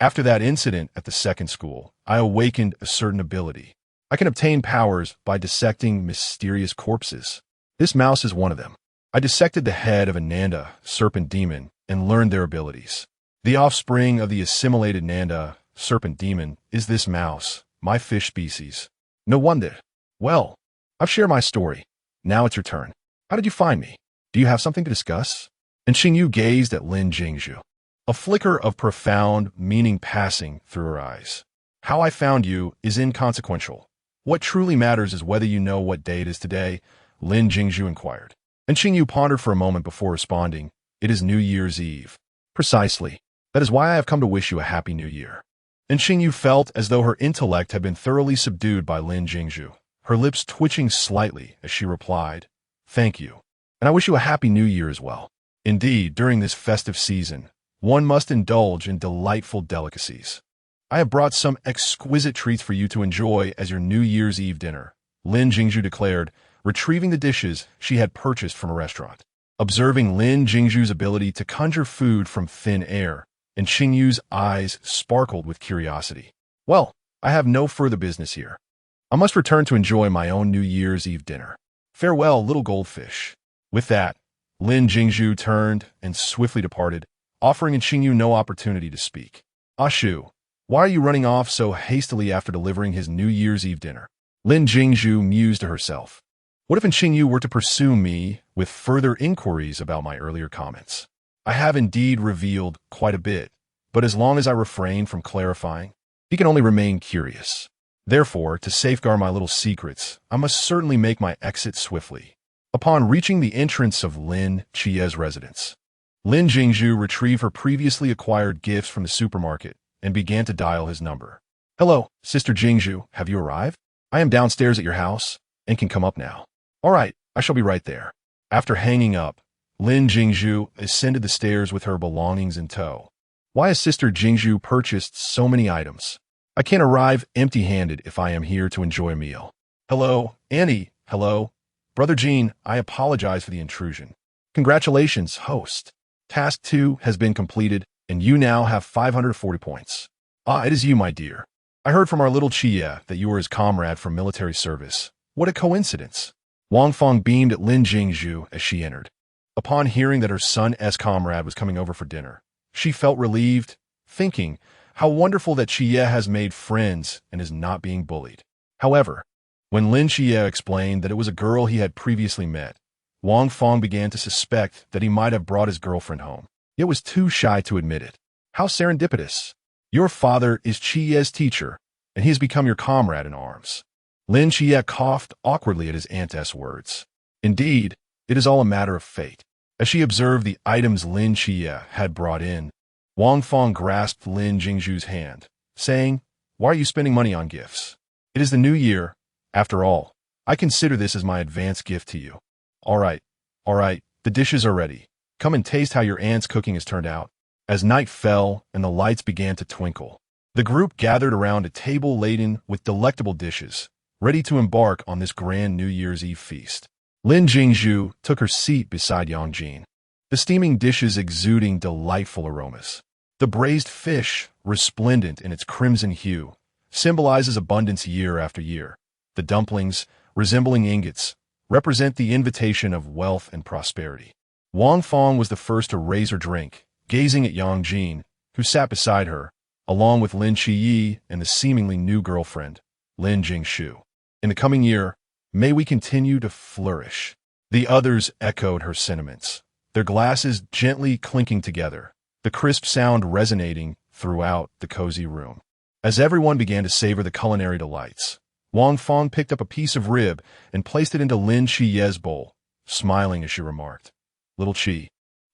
After that incident at the second school, I awakened a certain ability. I can obtain powers by dissecting mysterious corpses. This mouse is one of them. I dissected the head of a Nanda, serpent demon, and learned their abilities. The offspring of the assimilated Nanda, serpent demon, is this mouse, my fish species. No wonder. Well, I've shared my story. Now it's your turn. How did you find me? Do you have something to discuss? And Qingyu gazed at Lin Jingshu, a flicker of profound meaning passing through her eyes. How I found you is inconsequential. What truly matters is whether you know what day it is today, Lin Jingshu inquired. And Qingyu pondered for a moment before responding, It is New Year's Eve. Precisely. That is why I have come to wish you a happy new year. And Qingyu felt as though her intellect had been thoroughly subdued by Lin Jingshu, her lips twitching slightly as she replied, Thank you. And I wish you a happy new year as well. Indeed, during this festive season, one must indulge in delightful delicacies. I have brought some exquisite treats for you to enjoy as your New Year's Eve dinner, Lin Jingshu declared, retrieving the dishes she had purchased from a restaurant. Observing Lin Jingshu's ability to conjure food from thin air, and Qingyu's eyes sparkled with curiosity. Well, I have no further business here. I must return to enjoy my own New Year's Eve dinner. Farewell, little goldfish. With that, Lin Jingshu turned and swiftly departed, offering Qingyu no opportunity to speak. Shu, why are you running off so hastily after delivering his New Year's Eve dinner? Lin Jingshu mused to herself. What if Qingyu were to pursue me with further inquiries about my earlier comments? I have indeed revealed quite a bit, but as long as I refrain from clarifying, he can only remain curious. Therefore, to safeguard my little secrets, I must certainly make my exit swiftly. Upon reaching the entrance of Lin Chie's residence, Lin Jingshu retrieved her previously acquired gifts from the supermarket and began to dial his number. Hello, Sister Jingshu, have you arrived? I am downstairs at your house and can come up now. All right, I shall be right there. After hanging up, Lin Jingshu ascended the stairs with her belongings in tow. Why has Sister Jingshu purchased so many items? I can't arrive empty-handed if I am here to enjoy a meal. Hello, Annie. Hello. Brother Jean, I apologize for the intrusion. Congratulations, host. Task 2 has been completed, and you now have 540 points. Ah, it is you, my dear. I heard from our little Chia that you were his comrade from military service. What a coincidence. Wang Feng beamed at Lin Jingshu as she entered. Upon hearing that her son's comrade was coming over for dinner, she felt relieved, thinking how wonderful that Chia has made friends and is not being bullied. However, when Lin Chia explained that it was a girl he had previously met, Wang Feng began to suspect that he might have brought his girlfriend home, yet was too shy to admit it. How serendipitous. Your father is Chia's teacher, and he has become your comrade in arms. Lin Chia coughed awkwardly at his aunt's words. Indeed, it is all a matter of fate. As she observed the items Lin Chia had brought in, Wang Feng grasped Lin Jingshu's hand, saying, "Why are you spending money on gifts? It is the new year. After all, I consider this as my advance gift to you." All right, the dishes are ready. Come and taste how your aunt's cooking has turned out." As night fell and the lights began to twinkle, the group gathered around a table laden with delectable dishes, ready to embark on this grand New Year's Eve feast. Lin Jingshu took her seat beside Yang Jin, the steaming dishes exuding delightful aromas. The braised fish, resplendent in its crimson hue, symbolizes abundance year after year. The dumplings, resembling ingots, represent the invitation of wealth and prosperity. Wang Feng was the first to raise her drink, gazing at Yang Jin, who sat beside her, along with Lin Qiyi and the seemingly new girlfriend, Lin Jingshu. In the coming year, may we continue to flourish. The others echoed her sentiments, their glasses gently clinking together, the crisp sound resonating throughout the cozy room. As everyone began to savor the culinary delights, Wang Feng picked up a piece of rib and placed it into Lin Qiyi's bowl, smiling as she remarked, "Little Qi,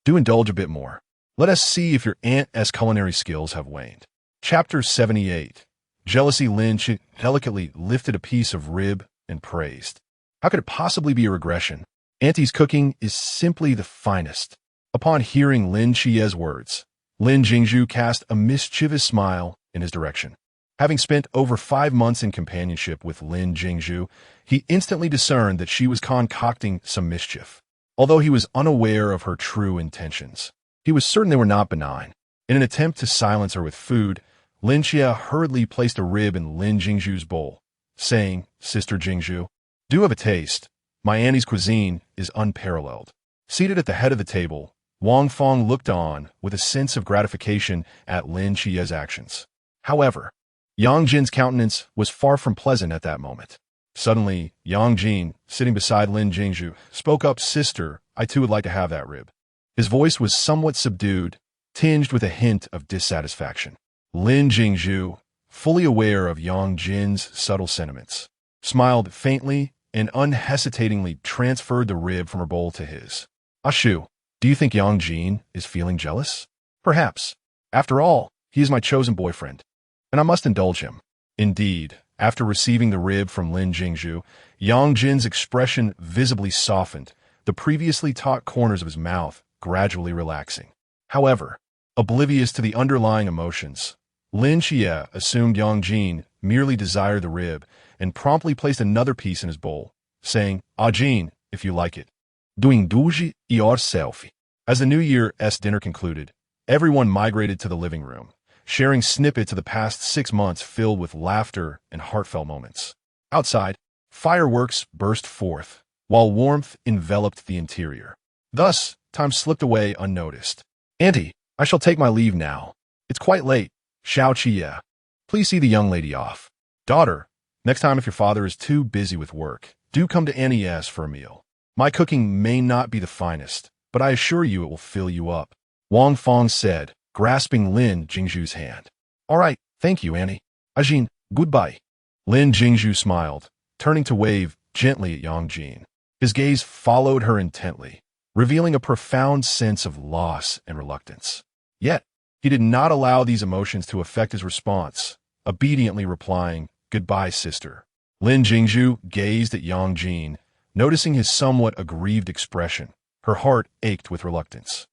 do indulge a bit more. Let us see if your aunt's culinary skills have waned." Chapter 78. Jealousy. Lin Qiyi delicately lifted a piece of rib and praised, "How could it possibly be a regression? Auntie's cooking is simply the finest." Upon hearing Lin Qiyi's words, Lin Jingshu cast a mischievous smile in his direction. Having spent over 5 months in companionship with Lin Jingshu, he instantly discerned that she was concocting some mischief. Although he was unaware of her true intentions, he was certain they were not benign. In an attempt to silence her with food, Lin Qiyi hurriedly placed a rib in Lin Jingshu's bowl, saying, "Sister Jingshu, do have a taste. My auntie's cuisine is unparalleled." Seated at the head of the table, Wang Feng looked on with a sense of gratification at Lin Qiyi's actions. However, Yang Jin's countenance was far from pleasant at that moment. Suddenly, Yang Jin, sitting beside Lin Jingshu, spoke up, "Sister, I too would like to have that rib." His voice was somewhat subdued, tinged with a hint of dissatisfaction. Lin Jingshu, fully aware of Yang Jin's subtle sentiments, smiled faintly and unhesitatingly transferred the rib from her bowl to his. "Ashu, do you think Yang Jin is feeling jealous? Perhaps. After all, he is my chosen boyfriend, and I must indulge him." Indeed, after receiving the rib from Lin Jingshu, Yang Jin's expression visibly softened, the previously taut corners of his mouth gradually relaxing. However, oblivious to the underlying emotions, Lin Qiyi assumed Yang Jin merely desired the rib and promptly placed another piece in his bowl, saying, "Ah Jin, if you like it. Do indulge yourself." As the New Year's dinner concluded, everyone migrated to the living room, sharing snippets of the past 6 months filled with laughter and heartfelt moments. Outside, fireworks burst forth, while warmth enveloped the interior. Thus, time slipped away unnoticed. "Auntie, I shall take my leave now. It's quite late. Xiao Qiyi, please see the young lady off." "Daughter, next time if your father is too busy with work, do come to Auntie's for a meal. My cooking may not be the finest, but I assure you it will fill you up," Wang Feng said, grasping Lin Jingshu's hand. "All right, thank you, Auntie. Ajin, goodbye." Lin Jingshu smiled, turning to wave gently at Yang Jin. His gaze followed her intently, revealing a profound sense of loss and reluctance. Yet, he did not allow these emotions to affect his response, obediently replying, "Goodbye, sister." Lin Jingshu gazed at Yang Jin, noticing his somewhat aggrieved expression. Her heart ached with reluctance.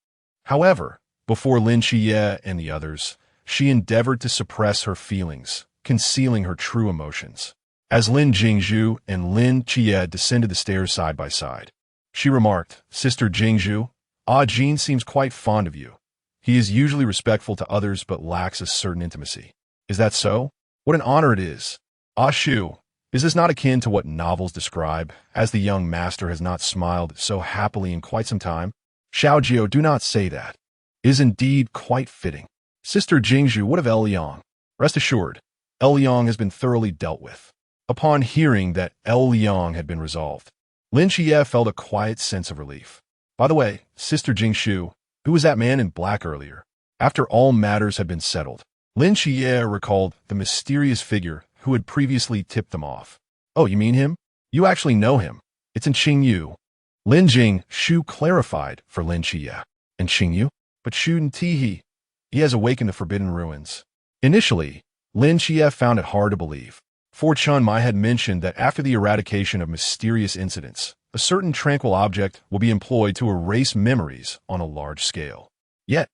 However, before Lin Qiyi and the others, she endeavored to suppress her feelings, concealing her true emotions. As Lin Jingshu and Lin Qiyi descended the stairs side by side, she remarked, "Sister Jingshu, Ah Jin seems quite fond of you. He is usually respectful to others but lacks a certain intimacy. Is that so?" What an honor it is. Ah Shu, is this not akin to what novels describe, as the young master has not smiled so happily in quite some time? Xiaojio, do not say that. It is indeed quite fitting. Sister Jingshu, what of El Liang? Rest assured, El Liang has been thoroughly dealt with. Upon hearing that El Liang had been resolved, Lin Xie felt a quiet sense of relief. By the way, Sister Jingshu, who was that man in black earlier? After all matters had been settled, Lin Xie recalled the mysterious figure who had previously tipped them off. Oh, you mean him? You actually know him. It's in Qingyu. Lin Jingshu clarified for Lin Xie. In Qingyu? But Shun Tihi, he has awakened the Forbidden Ruins. Initially, Lin Xie found it hard to believe. For Chun Mai had mentioned that after the eradication of mysterious incidents, a certain tranquil object will be employed to erase memories on a large scale. Yet,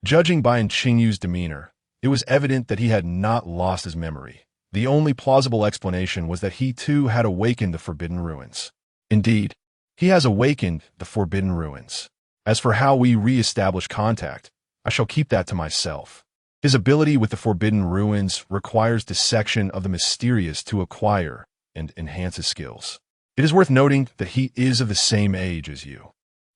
judging by Qingyu's demeanor, it was evident that he had not lost his memory. The only plausible explanation was that he too had awakened the Forbidden Ruins. Indeed, he has awakened the Forbidden Ruins. As for how we re-establish contact, I shall keep that to myself. His ability with the Forbidden Ruins requires dissection of the mysterious to acquire and enhance his skills. It is worth noting that he is of the same age as you.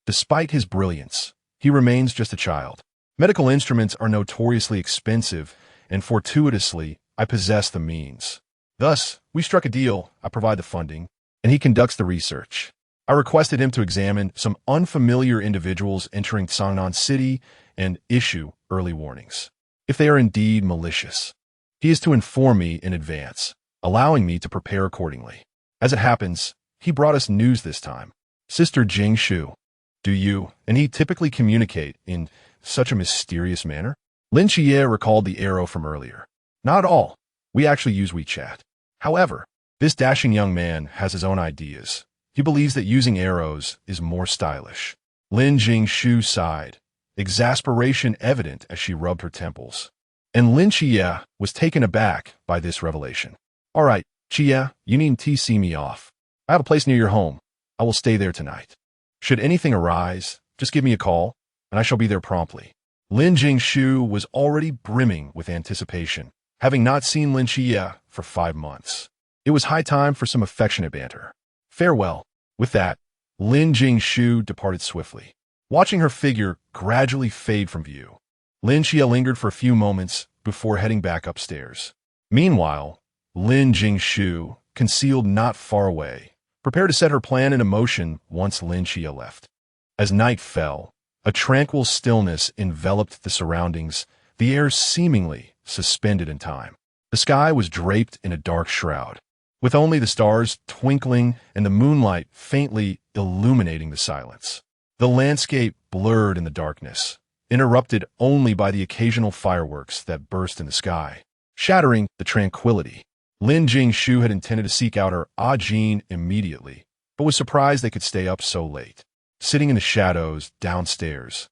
Despite his brilliance, he remains just a child. Medical instruments are notoriously expensive, and fortuitously, I possess the means. Thus, we struck a deal. I provide the funding, and he conducts the research. I requested him to examine some unfamiliar individuals entering Sangnan City and issue early warnings, if they are indeed malicious. He is to inform me in advance, allowing me to prepare accordingly. As it happens, he brought us news this time. Sister Jingshu, do you and he typically communicate in such a mysterious manner? Lin Xie recalled the arrow from earlier. Not at all. We actually use WeChat. However, this dashing young man has his own ideas. He believes that using arrows is more stylish. Lin Jingshu sighed, exasperation evident as she rubbed her temples. And Lin Xie was taken aback by this revelation. All right, Xie, you needn't see me off. I have a place near your home. I will stay there tonight. Should anything arise, just give me a call, and I shall be there promptly. Lin Jingshu was already brimming with anticipation, having not seen Lin Xie for 5 months. It was high time for some affectionate banter. Farewell. With that, Lin Jingshu departed swiftly. Watching her figure gradually fade from view, Lin Xie lingered for a few moments before heading back upstairs. Meanwhile, Lin Jingshu, concealed not far away, prepared to set her plan into motion once Lin Xie left. As night fell, a tranquil stillness enveloped the surroundings, the air seemingly suspended in time. The sky was draped in a dark shroud, with only the stars twinkling and the moonlight faintly illuminating the silence. The landscape blurred in the darkness, interrupted only by the occasional fireworks that burst in the sky, shattering the tranquility. Lin Jingshu had intended to seek out her Ajin immediately, but was surprised they could stay up so late. Sitting in the shadows downstairs,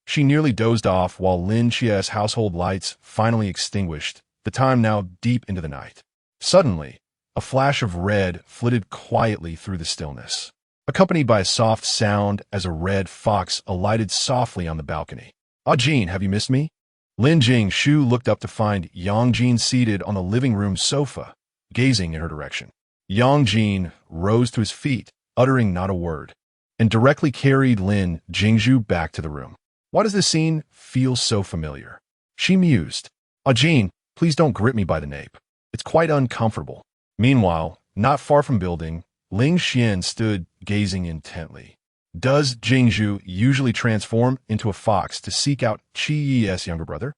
she nearly dozed off while Lin Xie's household lights finally extinguished, the time now deep into the night. Suddenly, a flash of red flitted quietly through the stillness, accompanied by a soft sound as a red fox alighted softly on the balcony. Ah Jin, have you missed me? Lin Jingshu looked up to find Yang Jin seated on the living room sofa, gazing in her direction. Yang Jin rose to his feet, uttering not a word, and directly carried Lin Jingshu back to the room. Why does this scene feel so familiar? She mused. Ah Jin, please don't grip me by the nape. It's quite uncomfortable. Meanwhile, not far from building, Ling Xian stood gazing intently. Does Jingshu usually transform into a fox to seek out Qi Yi's younger brother?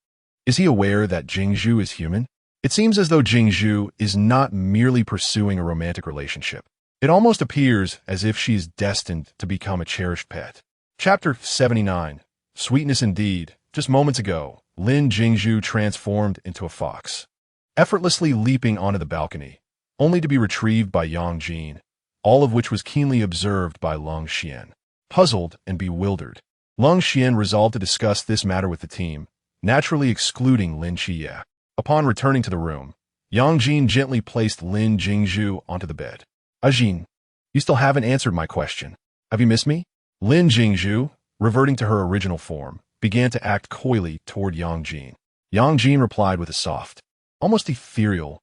Is he aware that Jingshu is human? It seems as though Jingshu is not merely pursuing a romantic relationship. It almost appears as if she is destined to become a cherished pet. Chapter 79. Sweetness indeed. Just moments ago, Lin Jingshu transformed into a fox, effortlessly leaping onto the balcony, only to be retrieved by Yang Jin, all of which was keenly observed by Lung Xian. Puzzled and bewildered, Lung Xian resolved to discuss this matter with the team, naturally excluding Lin Xie. Upon returning to the room, Yang Jin gently placed Lin Jingshu onto the bed. Jin, you still haven't answered my question. Have you missed me? Lin Jingshu, reverting to her original form, began to act coyly toward Yang Jin. Yang Jin replied with a soft, almost ethereal.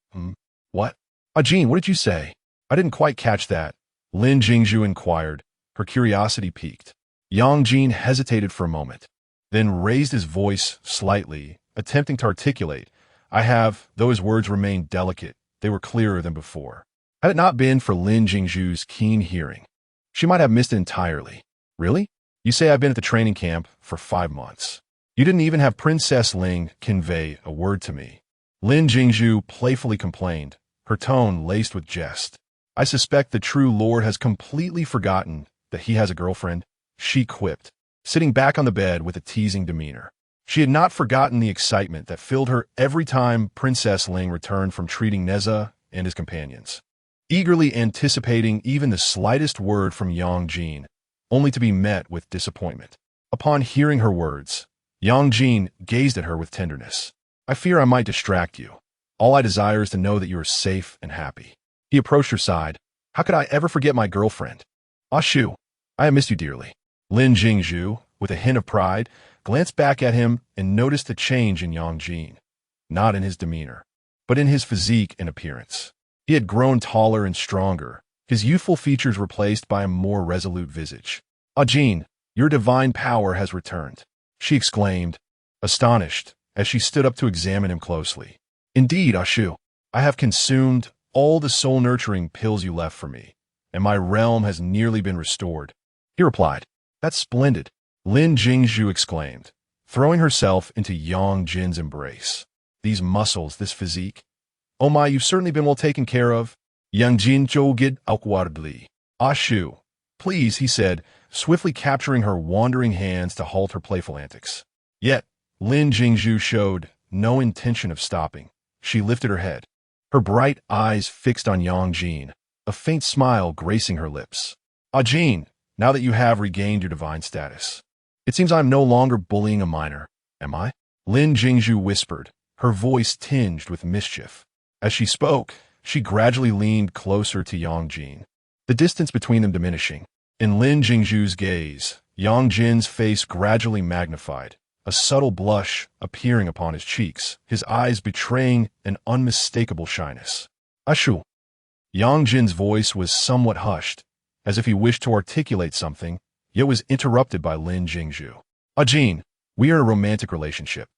What? Jean, what did you say? I didn't quite catch that. Lin Jingshu inquired, her curiosity piqued. Yang Jin hesitated for a moment, then raised his voice slightly, attempting to articulate. Though his words remained delicate, they were clearer than before. Had it not been for Lin Jingshu's keen hearing, she might have missed it entirely. Really? You say I've been at the training camp for 5 months. You didn't even have Princess Ling convey a word to me. Lin Jingshu playfully complained, her tone laced with jest. I suspect the true lord has completely forgotten that he has a girlfriend, she quipped, sitting back on the bed with a teasing demeanor. She had not forgotten the excitement that filled her every time Princess Ling returned from treating Neza and his companions, eagerly anticipating even the slightest word from Yang Jin, only to be met with disappointment. Upon hearing her words, Yang Jin gazed at her with tenderness. I fear I might distract you. All I desire is to know that you are safe and happy. He approached her side. How could I ever forget my girlfriend? Ah Shu, I have missed you dearly. Lin Jingshu, with a hint of pride, glanced back at him and noticed the change in Yang Jin, not in his demeanor, but in his physique and appearance. He had grown taller and stronger, his youthful features replaced by a more resolute visage. Ah Jin, your divine power has returned, she exclaimed, astonished, as she stood up to examine him closely. Indeed, Ah Shu, I have consumed all the soul-nurturing pills you left for me, and my realm has nearly been restored. He replied, That's splendid. Lin Jingshu exclaimed, throwing herself into Yang Jin's embrace. These muscles, this physique. Oh my, you've certainly been well taken care of. Yang Jin joged awkwardly. Ah Shu, please, he said, swiftly capturing her wandering hands to halt her playful antics. Yet, Lin Jingshu showed no intention of stopping. She lifted her head, her bright eyes fixed on Yang Jin, a faint smile gracing her lips. Ah Jin, now that you have regained your divine status, it seems I am no longer bullying a minor, am I? Lin Jingshu whispered, her voice tinged with mischief. As she spoke, she gradually leaned closer to Yang Jin, the distance between them diminishing. In Lin Jingshu's gaze, Yang Jin's face gradually magnified, a subtle blush appearing upon his cheeks, his eyes betraying an unmistakable shyness. Ashu. Yang Jin's voice was somewhat hushed, as if he wished to articulate something, yet was interrupted by Lin Jingshu. Ah Jin, we are in a romantic relationship.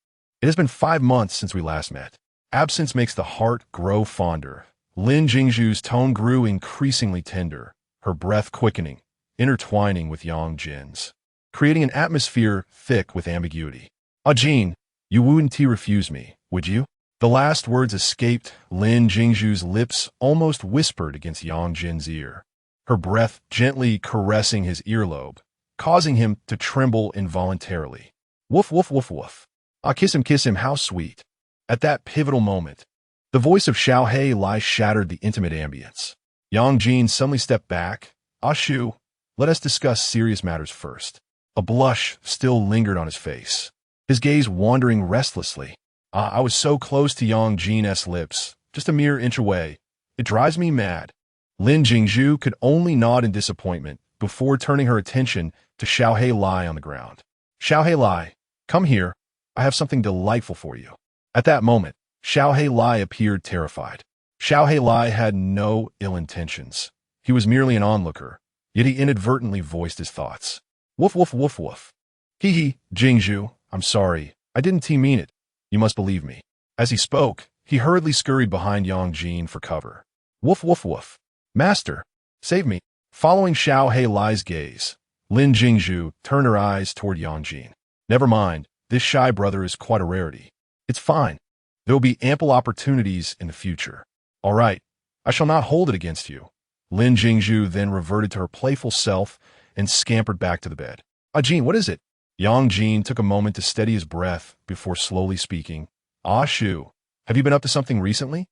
It has been 5 months since we last met. Absence makes the heart grow fonder. Lin Jingshu's tone grew increasingly tender, her breath quickening, intertwining with Yang Jin's, creating an atmosphere thick with ambiguity. Ah Jin, you wouldn't refuse me, would you? The last words escaped Lin Jingshu's lips, almost whispered against Yang Jin's ear, her breath gently caressing his earlobe, causing him to tremble involuntarily. Woof, woof, woof, woof. Ah, kiss him, how sweet. At that pivotal moment, the voice of Xiao Lai shattered the intimate ambience. Yang Jin suddenly stepped back. Ah Shu, let us discuss serious matters first. A blush still lingered on his face, his gaze wandering restlessly. I was so close to Yang Jin's lips, just a mere inch away. It drives me mad. Lin Jingshu could only nod in disappointment before turning her attention to Xiao Lai on the ground. Xiao Lai, come here. I have something delightful for you. At that moment, Xiao Lai appeared terrified. Xiao Lai had no ill intentions. He was merely an onlooker, yet he inadvertently voiced his thoughts. Woof, woof, woof, woof. Hee, Jingshu, I'm sorry. I didn't mean it. You must believe me. As he spoke, he hurriedly scurried behind Yang Jin for cover. Woof, woof, woof. Master, save me. Following Xiao Lai's gaze, Lin Jingshu turned her eyes toward Yang Jin. Never mind, this shy brother is quite a rarity. It's fine. There will be ample opportunities in the future. All right, I shall not hold it against you. Lin Jingshu then reverted to her playful self and scampered back to the bed. Ah Jin, what is it? Yang Jin took a moment to steady his breath before slowly speaking. Ah Shu, have you been up to something recently?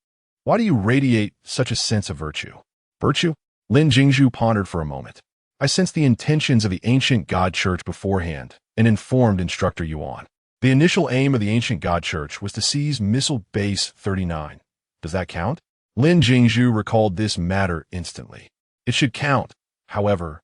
Why do you radiate such a sense of virtue? Virtue? Lin Jingshu pondered for a moment. I sensed the intentions of the ancient God Church beforehand and informed Instructor Yuan. The initial aim of the ancient God Church was to seize Missile Base 39. Does that count? Lin Jingshu recalled this matter instantly. It should count. However,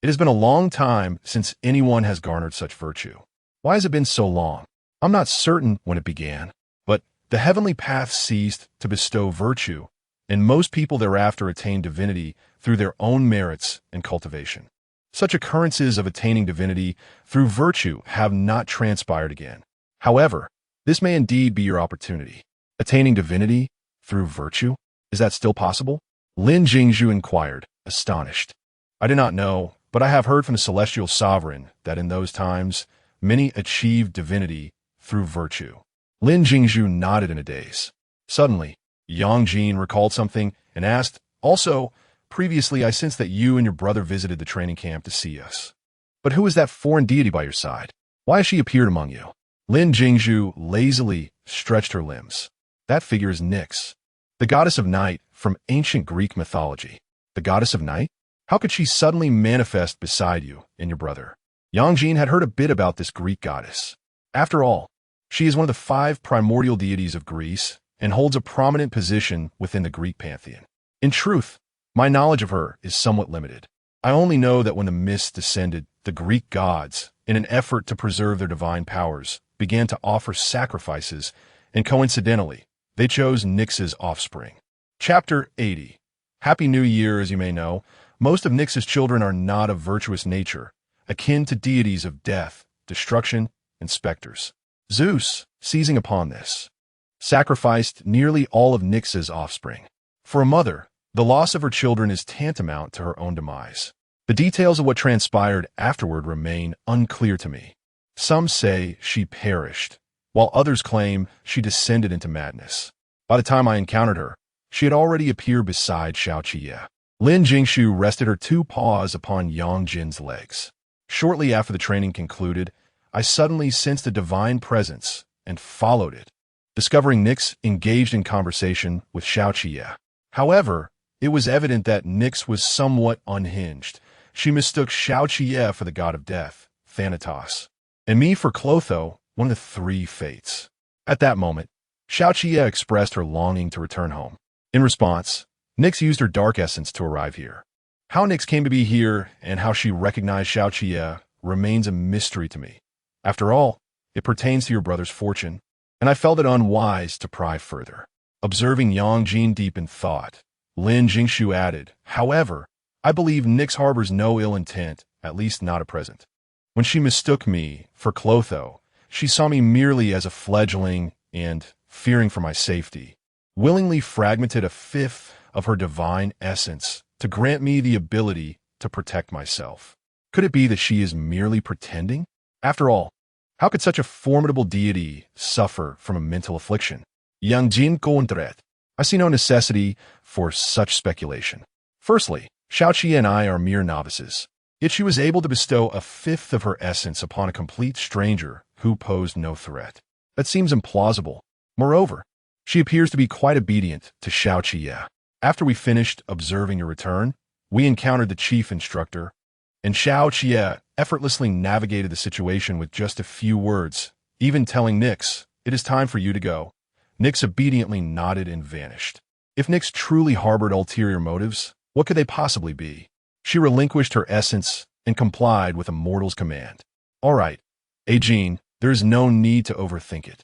it has been a long time since anyone has garnered such virtue. Why has it been so long? I'm not certain when it began, but the heavenly path ceased to bestow virtue, and most people thereafter attained divinity through their own merits and cultivation. Such occurrences of attaining divinity through virtue have not transpired again. However, this may indeed be your opportunity. Attaining divinity through virtue? Is that still possible? Lin Jingshu inquired, astonished. I do not know, but I have heard from the celestial sovereign that in those times, many achieved divinity through virtue. Lin Jingshu nodded in a daze. Suddenly, Yang Jin recalled something and asked, also, previously I sensed that you and your brother visited the training camp to see us. But who is that foreign deity by your side? Why has she appeared among you? Lin Jingshu lazily stretched her limbs. That figure is Nyx, the goddess of night from ancient Greek mythology. The goddess of night? How could she suddenly manifest beside you and your brother? Yang Jin had heard a bit about this Greek goddess. After all, she is one of the 5 primordial deities of Greece and holds a prominent position within the Greek pantheon. In truth, my knowledge of her is somewhat limited. I only know that when the mist descended, the Greek gods, in an effort to preserve their divine powers, began to offer sacrifices, and coincidentally, they chose Nyx's offspring. Chapter 80. Happy New Year. As you may know, most of Nyx's children are not of virtuous nature, akin to deities of death, destruction, and specters. Zeus, seizing upon this, sacrificed nearly all of Nyx's offspring. For a mother, the loss of her children is tantamount to her own demise. The details of what transpired afterward remain unclear to me. Some say she perished, while others claim she descended into madness. By the time I encountered her, she had already appeared beside Xiao Qiye. Lin Jingshu rested her 2 paws upon Yang Jin's legs. Shortly after the training concluded, I suddenly sensed a divine presence and followed it, discovering Nyx engaged in conversation with Xiao Qiye. However, it was evident that Nyx was somewhat unhinged. She mistook Xiao Qiye for the god of death, Thanatos, and me for Clotho, one of the 3 fates. At that moment, Xiao Qiye expressed her longing to return home. In response, Nyx used her dark essence to arrive here. How Nyx came to be here and how she recognized Xiao Qiye remains a mystery to me. After all, it pertains to your brother's fortune, and I felt it unwise to pry further. Observing Yang Jin deep in thought, Lin Jingshu added, however, I believe Nyx harbors no ill intent, at least not at present. When she mistook me for Clotho, she saw me merely as a fledgling and, fearing for my safety, willingly fragmented a 5th of her divine essence to grant me the ability to protect myself. Could it be that she is merely pretending? After all, how could such a formidable deity suffer from a mental affliction? Yang Jin Kontret. I see no necessity for such speculation. Firstly, Xiao Qiye and I are mere novices, yet she was able to bestow a 5th of her essence upon a complete stranger who posed no threat. That seems implausible. Moreover, she appears to be quite obedient to Xiao Qiye. After we finished observing your return, we encountered the chief instructor, and Xiao Qiye effortlessly navigated the situation with just a few words, even telling Nyx, "It is time for you to go." Nyx obediently nodded and vanished. If Nyx truly harbored ulterior motives, what could they possibly be? She relinquished her essence and complied with a mortal's command. All right, Ajin, there is no need to overthink it.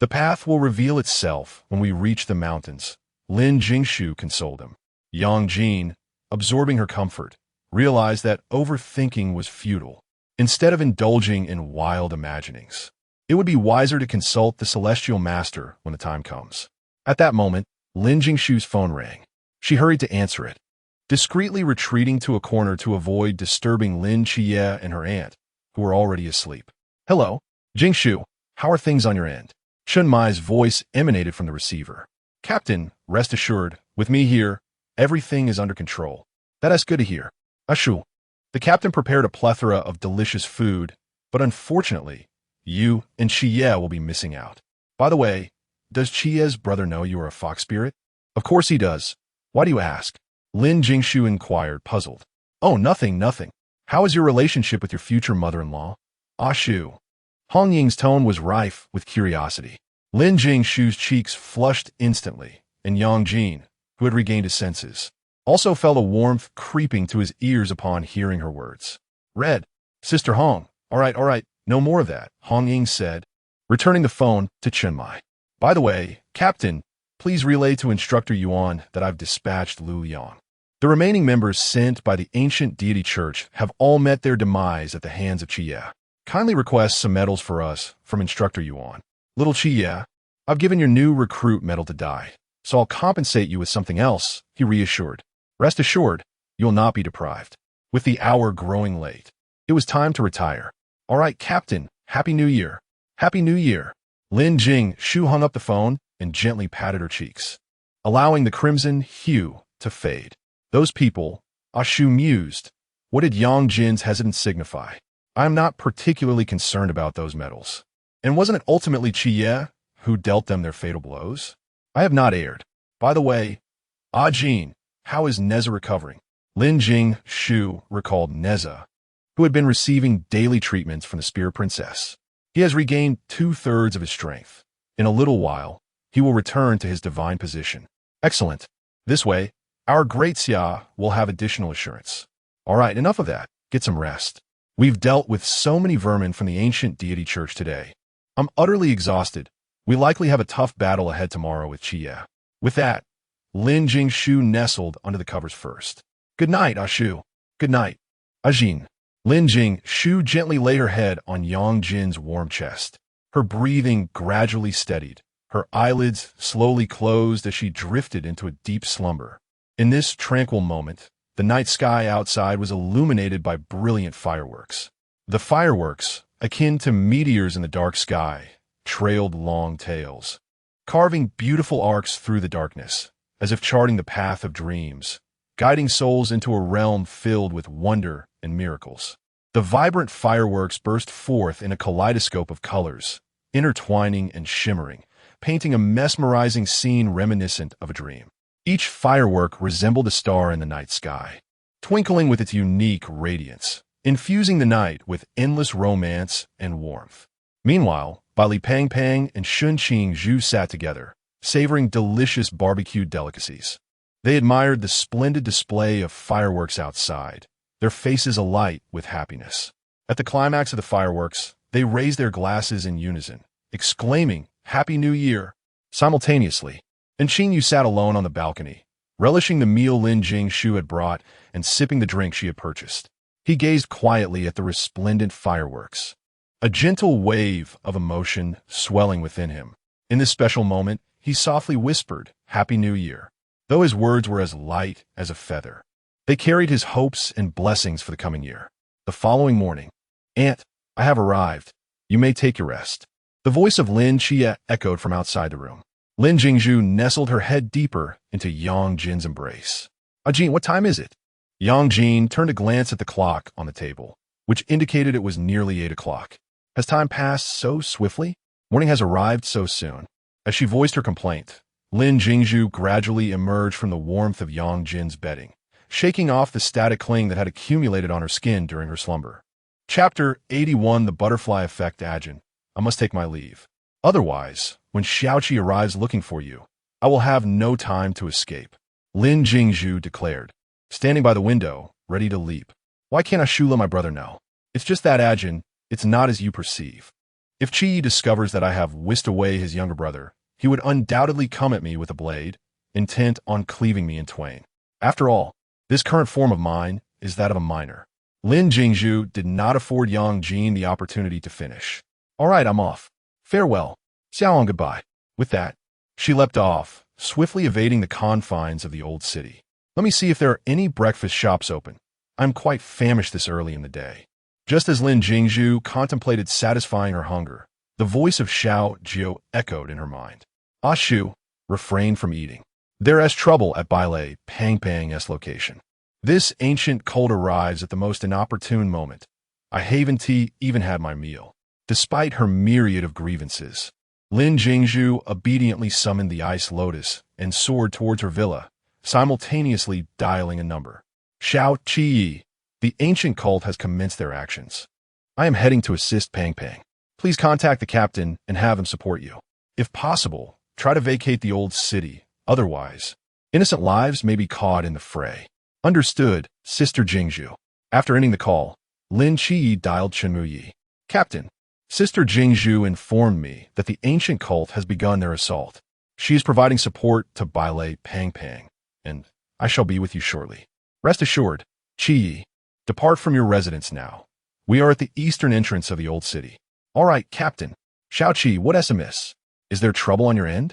The path will reveal itself when we reach the mountains. Lin Jingshu consoled him. Yang Jin, absorbing her comfort, realized that overthinking was futile. Instead of indulging in wild imaginings, it would be wiser to consult the celestial master when the time comes. At that moment, Lin Jingshu's phone rang. She hurried to answer it, discreetly retreating to a corner to avoid disturbing Lin Qiye and her aunt, who were already asleep. Hello, Jingshu, how are things on your end? Chun Mai's voice emanated from the receiver. Captain, rest assured, with me here, everything is under control. That is good to hear. Ashu. The captain prepared a plethora of delicious food, but unfortunately, you and Qiye will be missing out. By the way, does Qiye's brother know you are a fox spirit? Of course he does. Why do you ask? Lin Jingshu inquired, puzzled. Oh, nothing. How is your relationship with your future mother-in-law? Ashu. Hong Ying's tone was rife with curiosity. Lin Jingshu's cheeks flushed instantly, and Yang Jin, who had regained his senses, also felt a warmth creeping to his ears upon hearing her words. Red. Sister Hong. All right, no more of that, Hong Ying said, returning the phone to Chun Mai. By the way, Captain, please relay to Instructor Yuan that I've dispatched Lu Yang. The remaining members sent by the ancient deity church have all met their demise at the hands of Qie. Kindly request some medals for us from Instructor Yuan. Little Qie, I've given your new recruit medal to die, so I'll compensate you with something else, he reassured. Rest assured, you'll not be deprived. With the hour growing late, it was time to retire. All right, Captain, Happy New Year. Happy New Year. Lin Jingshu hung up the phone and gently patted her cheeks, allowing the crimson hue to fade. Those people, Ashu mused. What did Yang Jin's hesitance signify? I am not particularly concerned about those medals. And wasn't it ultimately Qie who dealt them their fatal blows? I have not erred. By the way, Jin, how is Neza recovering? Lin Jingshu recalled Neza, who had been receiving daily treatments from the Spirit Princess. He has regained 2/3 of his strength. In a little while, he will return to his divine position. Excellent. This way, our great Xia will have additional assurance. All right, enough of that. Get some rest. We've dealt with so many vermin from the ancient deity church today. I'm utterly exhausted. We likely have a tough battle ahead tomorrow with Qie. With that, Lin Jingshu nestled under the covers first. Good night, Ashu. Good night, Ajin. Lin Jingshu gently laid her head on Yang Jin's warm chest. Her breathing gradually steadied. Her eyelids slowly closed as she drifted into a deep slumber. In this tranquil moment, the night sky outside was illuminated by brilliant fireworks. The fireworks, akin to meteors in the dark sky, trailed long tails, carving beautiful arcs through the darkness, as if charting the path of dreams, guiding souls into a realm filled with wonder and miracles. The vibrant fireworks burst forth in a kaleidoscope of colors, intertwining and shimmering, painting a mesmerizing scene reminiscent of a dream. Each firework resembled a star in the night sky, twinkling with its unique radiance, infusing the night with endless romance and warmth. Meanwhile, Li Pangpang and Shun Qingzhu sat together, savoring delicious barbecued delicacies. They admired the splendid display of fireworks outside, their faces alight with happiness. At the climax of the fireworks, they raised their glasses in unison, exclaiming, "Happy New Year!" simultaneously. And Qingyu sat alone on the balcony, relishing the meal Lin Jingshu had brought and sipping the drink she had purchased. He gazed quietly at the resplendent fireworks, a gentle wave of emotion swelling within him. In this special moment, he softly whispered, "Happy New Year," though his words were as light as a feather. They carried his hopes and blessings for the coming year. The following morning, "Aunt, I have arrived. You may take your rest." The voice of Lin Qie echoed from outside the room. Lin Jingshu nestled her head deeper into Yang Jin's embrace. "Ajin, what time is it?" Yang Jin turned a glance at the clock on the table, which indicated it was nearly 8 o'clock. Has time passed so swiftly? Morning has arrived so soon. As she voiced her complaint, Lin Jingshu gradually emerged from the warmth of Yang Jin's bedding, shaking off the static cling that had accumulated on her skin during her slumber. Chapter 81, The Butterfly Effect. Ajin, I must take my leave. Otherwise, when Xiaoqi arrives looking for you, I will have no time to escape, Lin Jingshu declared, standing by the window, ready to leap. Why can't Ashu let my brother know? It's just that, Ajin, it's not as you perceive. If Qi discovers that I have whisked away his younger brother, he would undoubtedly come at me with a blade, intent on cleaving me in twain. After all, this current form of mine is that of a minor. Lin Jingshu did not afford Yang Jin the opportunity to finish. All right, I'm off. Farewell. Xiaoan, goodbye. With that, she leapt off, swiftly evading the confines of the old city. Let me see if there are any breakfast shops open. I'm quite famished this early in the day. Just as Lin Jingshu contemplated satisfying her hunger, the voice of Xiao Jiu echoed in her mind. Ashu, refrain from eating. There is trouble at Li Pangpang's location. This ancient cult arrives at the most inopportune moment. I haven't even had my meal. Despite her myriad of grievances, Lin Jingshu obediently summoned the Ice Lotus and soared towards her villa, simultaneously dialing a number. Xiao Qi, the ancient cult has commenced their actions. I am heading to assist Pangpang. Please contact the captain and have him support you. If possible, try to vacate the old city. Otherwise, innocent lives may be caught in the fray. Understood, Sister Jingshu. After ending the call, Lin Qi dialed Chenmu Yi. Captain, Sister Jingshu informed me that the ancient cult has begun their assault. She is providing support to Baile Pang Pang, and I shall be with you shortly. Rest assured, Chi, depart from your residence now. We are at the eastern entrance of the old city. All right, Captain. Xiao Qi, what SMS? Is there trouble on your end?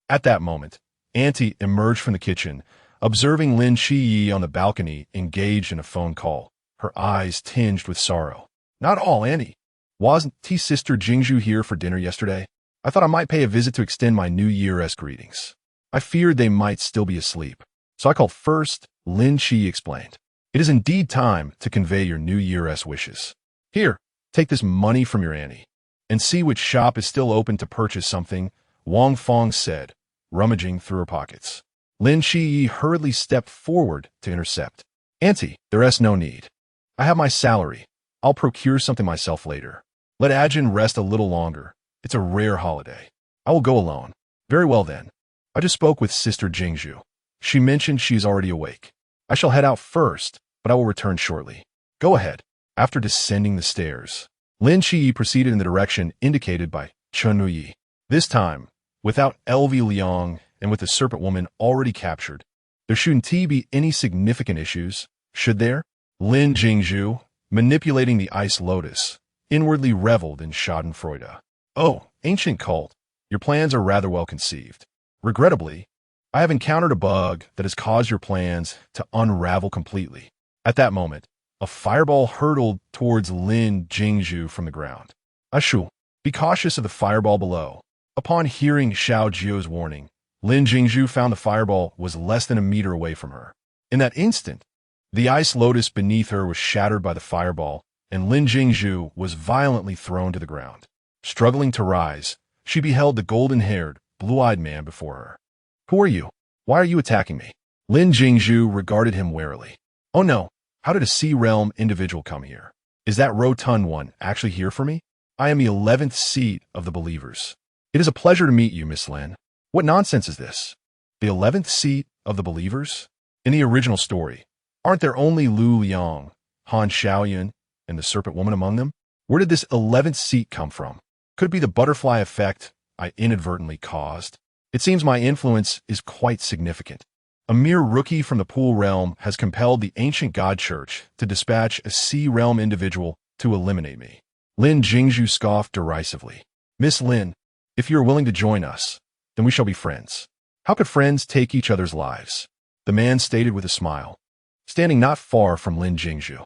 At that moment, Auntie emerged from the kitchen, observing Lin Yi on the balcony engaged in a phone call, her eyes tinged with sorrow. Not all, Auntie. Wasn't Sister Jingshu here for dinner yesterday? I thought I might pay a visit to extend my New Year's greetings. I feared they might still be asleep, so I called first, Lin Qi explained. It is indeed time to convey your New Year's wishes. Here, take this money from your Auntie, and see which shop is still open to purchase something, Wang Fong said, rummaging through her pockets. Lin Yi hurriedly stepped forward to intercept. Auntie, there's no need. I have my salary. I'll procure something myself later. Let Ajin rest a little longer. It's a rare holiday. I will go alone. Very well then. I just spoke with Sister Jingshu. She mentioned she is already awake. I shall head out first, but I will return shortly. Go ahead. After descending the stairs, Lin Yi proceeded in the direction indicated by Chen Yi. This time, without Elvi Liang and with the serpent woman already captured, there shouldn't be any significant issues, should there? Lin Jingshu, manipulating the ice lotus, inwardly reveled in schadenfreude. Oh, ancient cult, your plans are rather well conceived. Regrettably, I have encountered a bug that has caused your plans to unravel completely. At that moment, a fireball hurtled towards Lin Jingshu from the ground. Ashu, be cautious of the fireball below. Upon hearing Xiao Jio's warning, Lin Jingshu found the fireball was less than a meter away from her. In that instant, the ice lotus beneath her was shattered by the fireball, and Lin Jingshu was violently thrown to the ground. Struggling to rise, she beheld the golden-haired, blue-eyed man before her. Who are you? Why are you attacking me? Lin Jingshu regarded him warily. Oh no, how did a Sea Realm individual come here? Is that rotund one actually here for me? I am the 11th seat of the Believers. It is a pleasure to meet you, Miss Lin. What nonsense is this? The 11th seat of the Believers? In the original story, aren't there only Lu Liang, Han Xiaoyun, and the serpent woman among them? Where did this 11th seat come from? Could it be the butterfly effect I inadvertently caused? It seems my influence is quite significant. A mere rookie from the Pool Realm has compelled the ancient God Church to dispatch a Sea Realm individual to eliminate me. Lin Jingshu scoffed derisively. Miss Lin, if you are willing to join us, then we shall be friends. How could friends take each other's lives? The man stated with a smile, standing not far from Lin Jingshu.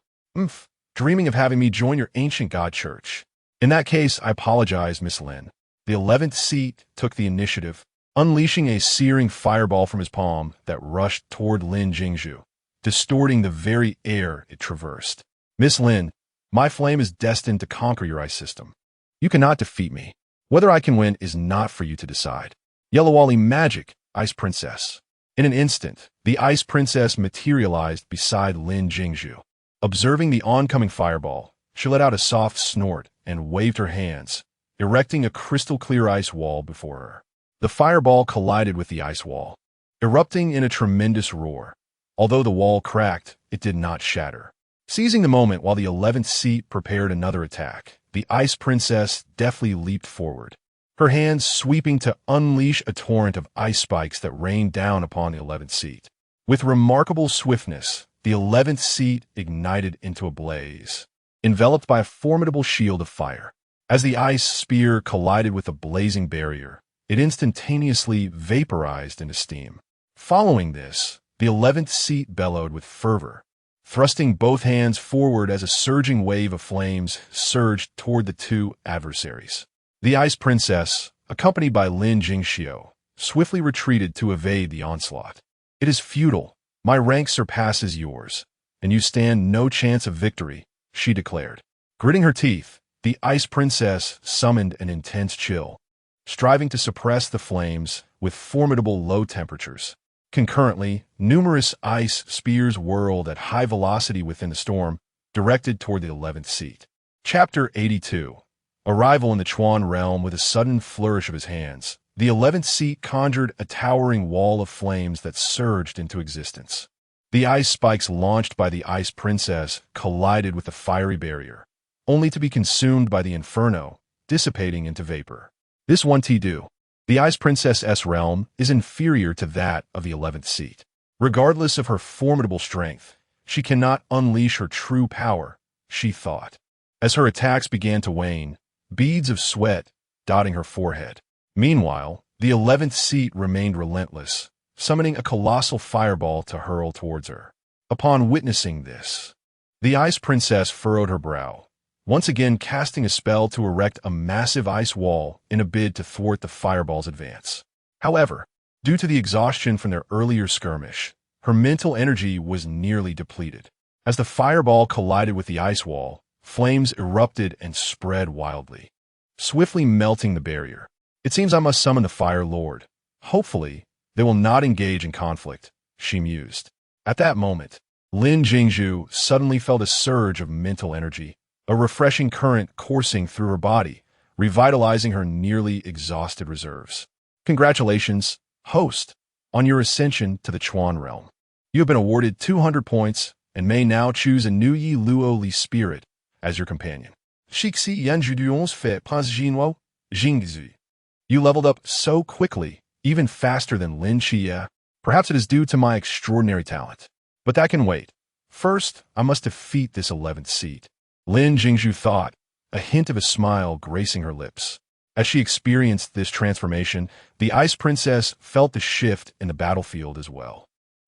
Dreaming of having me join your ancient God Church. In that case, I apologize, Miss Lin. The 11th seat took the initiative, unleashing a searing fireball from his palm that rushed toward Lin Jingshu, distorting the very air it traversed. Miss Lin, my flame is destined to conquer your ice system. You cannot defeat me. Whether I can win is not for you to decide. Yellowwally magic, Ice Princess. In an instant, the Ice Princess materialized beside Lin Jingshu. Observing the oncoming fireball, she let out a soft snort and waved her hands, erecting a crystal-clear ice wall before her. The fireball collided with the ice wall, erupting in a tremendous roar. Although the wall cracked, it did not shatter. Seizing the moment while the 11th seat prepared another attack, the Ice Princess deftly leaped forward, her hands sweeping to unleash a torrent of ice spikes that rained down upon the 11th seat. With remarkable swiftness, the 11th seat ignited into a blaze, enveloped by a formidable shield of fire. As the ice spear collided with the blazing barrier, it instantaneously vaporized into steam. Following this, the 11th seat bellowed with fervor, thrusting both hands forward as a surging wave of flames surged toward the two adversaries. The Ice Princess, accompanied by Lin Jingshu, swiftly retreated to evade the onslaught. It is futile. My rank surpasses yours, and you stand no chance of victory, she declared. Gritting her teeth, the Ice Princess summoned an intense chill, striving to suppress the flames with formidable low temperatures. Concurrently, numerous ice spears whirled at high velocity within the storm, directed toward the 11th seat. Chapter 82. Arrival in the Chuan realm. With a sudden flourish of his hands, the 11th seat conjured a towering wall of flames that surged into existence. The ice spikes launched by the Ice Princess collided with the fiery barrier, only to be consumed by the inferno dissipating into vapor. This won't do. The Ice Princess's realm is inferior to that of the 11th seat. Regardless of her formidable strength, she cannot unleash her true power, she thought. As her attacks began to wane, beads of sweat dotting her forehead. Meanwhile, the 11th seat remained relentless, summoning a colossal fireball to hurl towards her. Upon witnessing this, the Ice Princess furrowed her brow, once again casting a spell to erect a massive ice wall in a bid to thwart the fireball's advance. However, due to the exhaustion from their earlier skirmish, her mental energy was nearly depleted. As the fireball collided with the ice wall, flames erupted and spread wildly, swiftly melting the barrier. It seems I must summon the Fire Lord. Hopefully, they will not engage in conflict, she mused. At that moment, Lin Jingshu suddenly felt a surge of mental energy, a refreshing current coursing through her body, revitalizing her nearly exhausted reserves. Congratulations, host, on your ascension to the Chuan realm. You have been awarded 200 points and may now choose a new Yi Luo Li spirit as your companion. Shixi Yanju Duons Fait Pas Jinwo, Jingzi. You leveled up so quickly, even faster than Lin Chia. Perhaps it is due to my extraordinary talent. But that can wait. First, I must defeat this 11th seat. Lin Jingshu thought, a hint of a smile gracing her lips. As she experienced this transformation, the Ice Princess felt the shift in the battlefield as well.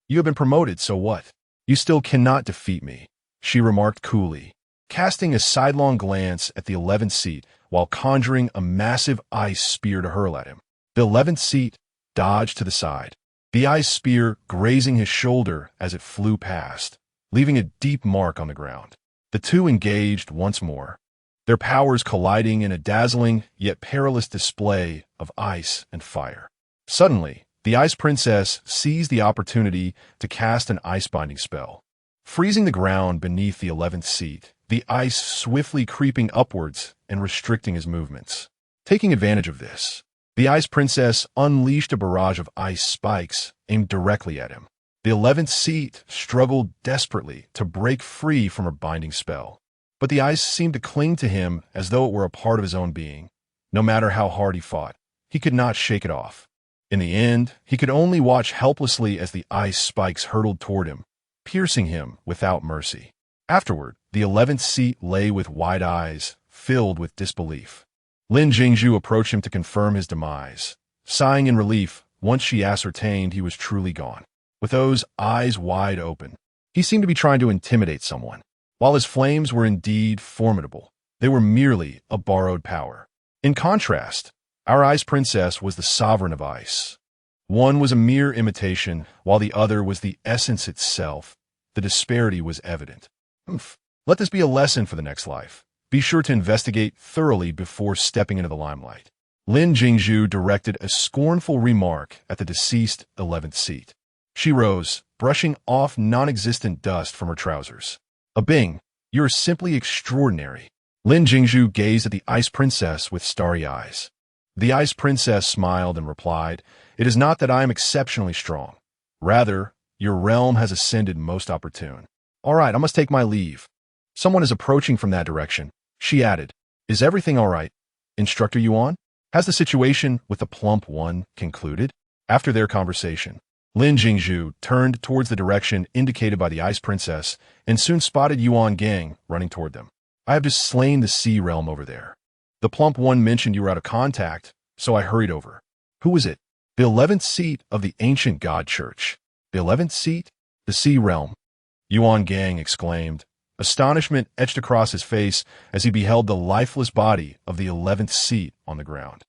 You have been promoted, so what? You still cannot defeat me, she remarked coolly, casting a sidelong glance at the 11th seat while conjuring a massive ice spear to hurl at him. The 11th seat dodged to the side, the ice spear grazing his shoulder as it flew past, leaving a deep mark on the ground. The two engaged once more, their powers colliding in a dazzling yet perilous display of ice and fire. Suddenly, the Ice Princess seized the opportunity to cast an ice-binding spell, freezing the ground beneath the 11th seat, the ice swiftly creeping upwards and restricting his movements. Taking advantage of this, the Ice Princess unleashed a barrage of ice spikes aimed directly at him. The 11th seat struggled desperately to break free from her binding spell, but the ice seemed to cling to him as though it were a part of his own being. No matter how hard he fought, he could not shake it off. In the end, he could only watch helplessly as the ice spikes hurtled toward him, piercing him without mercy. Afterward, the 11th seat lay with wide eyes, filled with disbelief. Lin Jingshu approached him to confirm his demise, sighing in relief once she ascertained he was truly gone. With those eyes wide open, he seemed to be trying to intimidate someone. While his flames were indeed formidable, they were merely a borrowed power. In contrast, our Ice Princess was the sovereign of ice. One was a mere imitation, while the other was the essence itself. The disparity was evident. Let this be a lesson for the next life. Be sure to investigate thoroughly before stepping into the limelight. Lin Jingshu directed a scornful remark at the deceased 11th seat. She rose, brushing off non-existent dust from her trousers. Bing, you're simply extraordinary. Lin Jingshu gazed at the Ice Princess with starry eyes. The Ice Princess smiled and replied, It is not that I am exceptionally strong. Rather, your realm has ascended most opportune. All right, I must take my leave. Someone is approaching from that direction. She added, Is everything all right, Instructor Yuan? Has the situation with the plump one concluded? After their conversation, Lin Jingshu turned towards the direction indicated by the Ice Princess and soon spotted Yuan Gang running toward them. I have just slain the sea realm over there. The plump one mentioned you were out of contact, so I hurried over. Who was it? The 11th seat of the ancient god church. The 11th seat? The sea realm. Yuan Gang exclaimed. Astonishment etched across his face as he beheld the lifeless body of the 11th seat on the ground.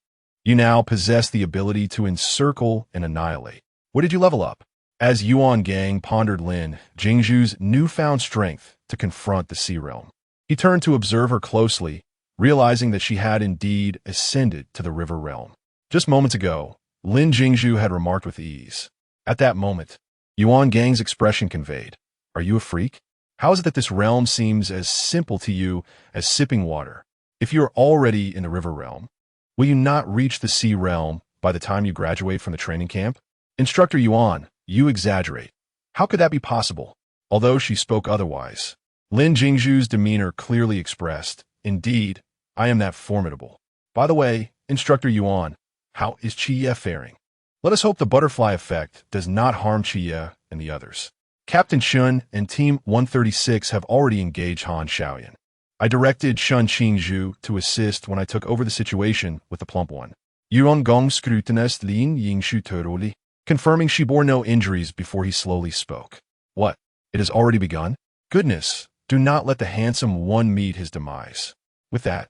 You now possess the ability to encircle and annihilate. What did you level up? As Yuan Gang pondered Lin Jingshu's newfound strength to confront the sea realm, he turned to observe her closely, realizing that she had indeed ascended to the river realm. Just moments ago, Lin Jingshu had remarked with ease. At that moment, Yuan Gang's expression conveyed, Are you a freak? How is it that this realm seems as simple to you as sipping water? If you are already in the river realm, will you not reach the sea realm by the time you graduate from the training camp? Instructor Yuan, you exaggerate. How could that be possible? Although she spoke otherwise, Lin Jingshu's demeanor clearly expressed, Indeed, I am that formidable. By the way, Instructor Yuan, how is Chiye faring? Let us hope the butterfly effect does not harm Chiye and the others. Captain Shun and Team 136 have already engaged Han Xiaoyan. I directed Lin Jingshu to assist when I took over the situation with the plump one. Yuan Gong scrutinized Lin Jingshu thoroughly, confirming she bore no injuries before he slowly spoke. What? It has already begun? Goodness, do not let the handsome one meet his demise. With that,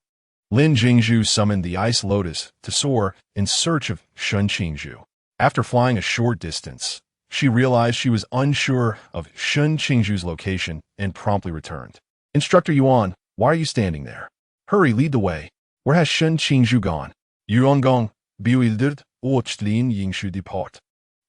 Lin Jingshu summoned the Ice Lotus to soar in search of Lin Jingshu. After flying a short distance, she realized she was unsure of Lin Jingshu's location and promptly returned. Instructor Yuan, why are you standing there? Hurry, lead the way. Where has Lin Jingshu gone? Yuan Gong, bewildered, watched Lin Jingshu depart,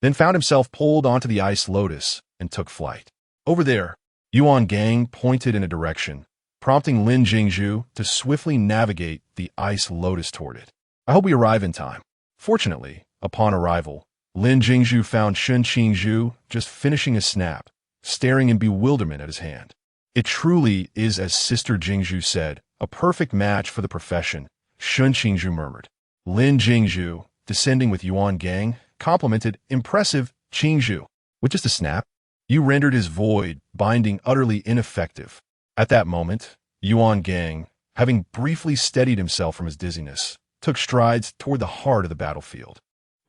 then found himself pulled onto the Ice Lotus and took flight. Over there, Yuan Gang pointed in a direction, prompting Lin Jingshu to swiftly navigate the Ice Lotus toward it. I hope we arrive in time. Fortunately, upon arrival, Lin Jingshu found Lin Jingshu just finishing a snap, staring in bewilderment at his hand. It truly is, as Sister Jingshu said, a perfect match for the profession, Lin Jingshu murmured. Lin Jingshu, descending with Yuan Gang, complimented impressive Jingshu. With just a snap, you rendered his void binding utterly ineffective. At that moment, Yuan Gang, having briefly steadied himself from his dizziness, took strides toward the heart of the battlefield.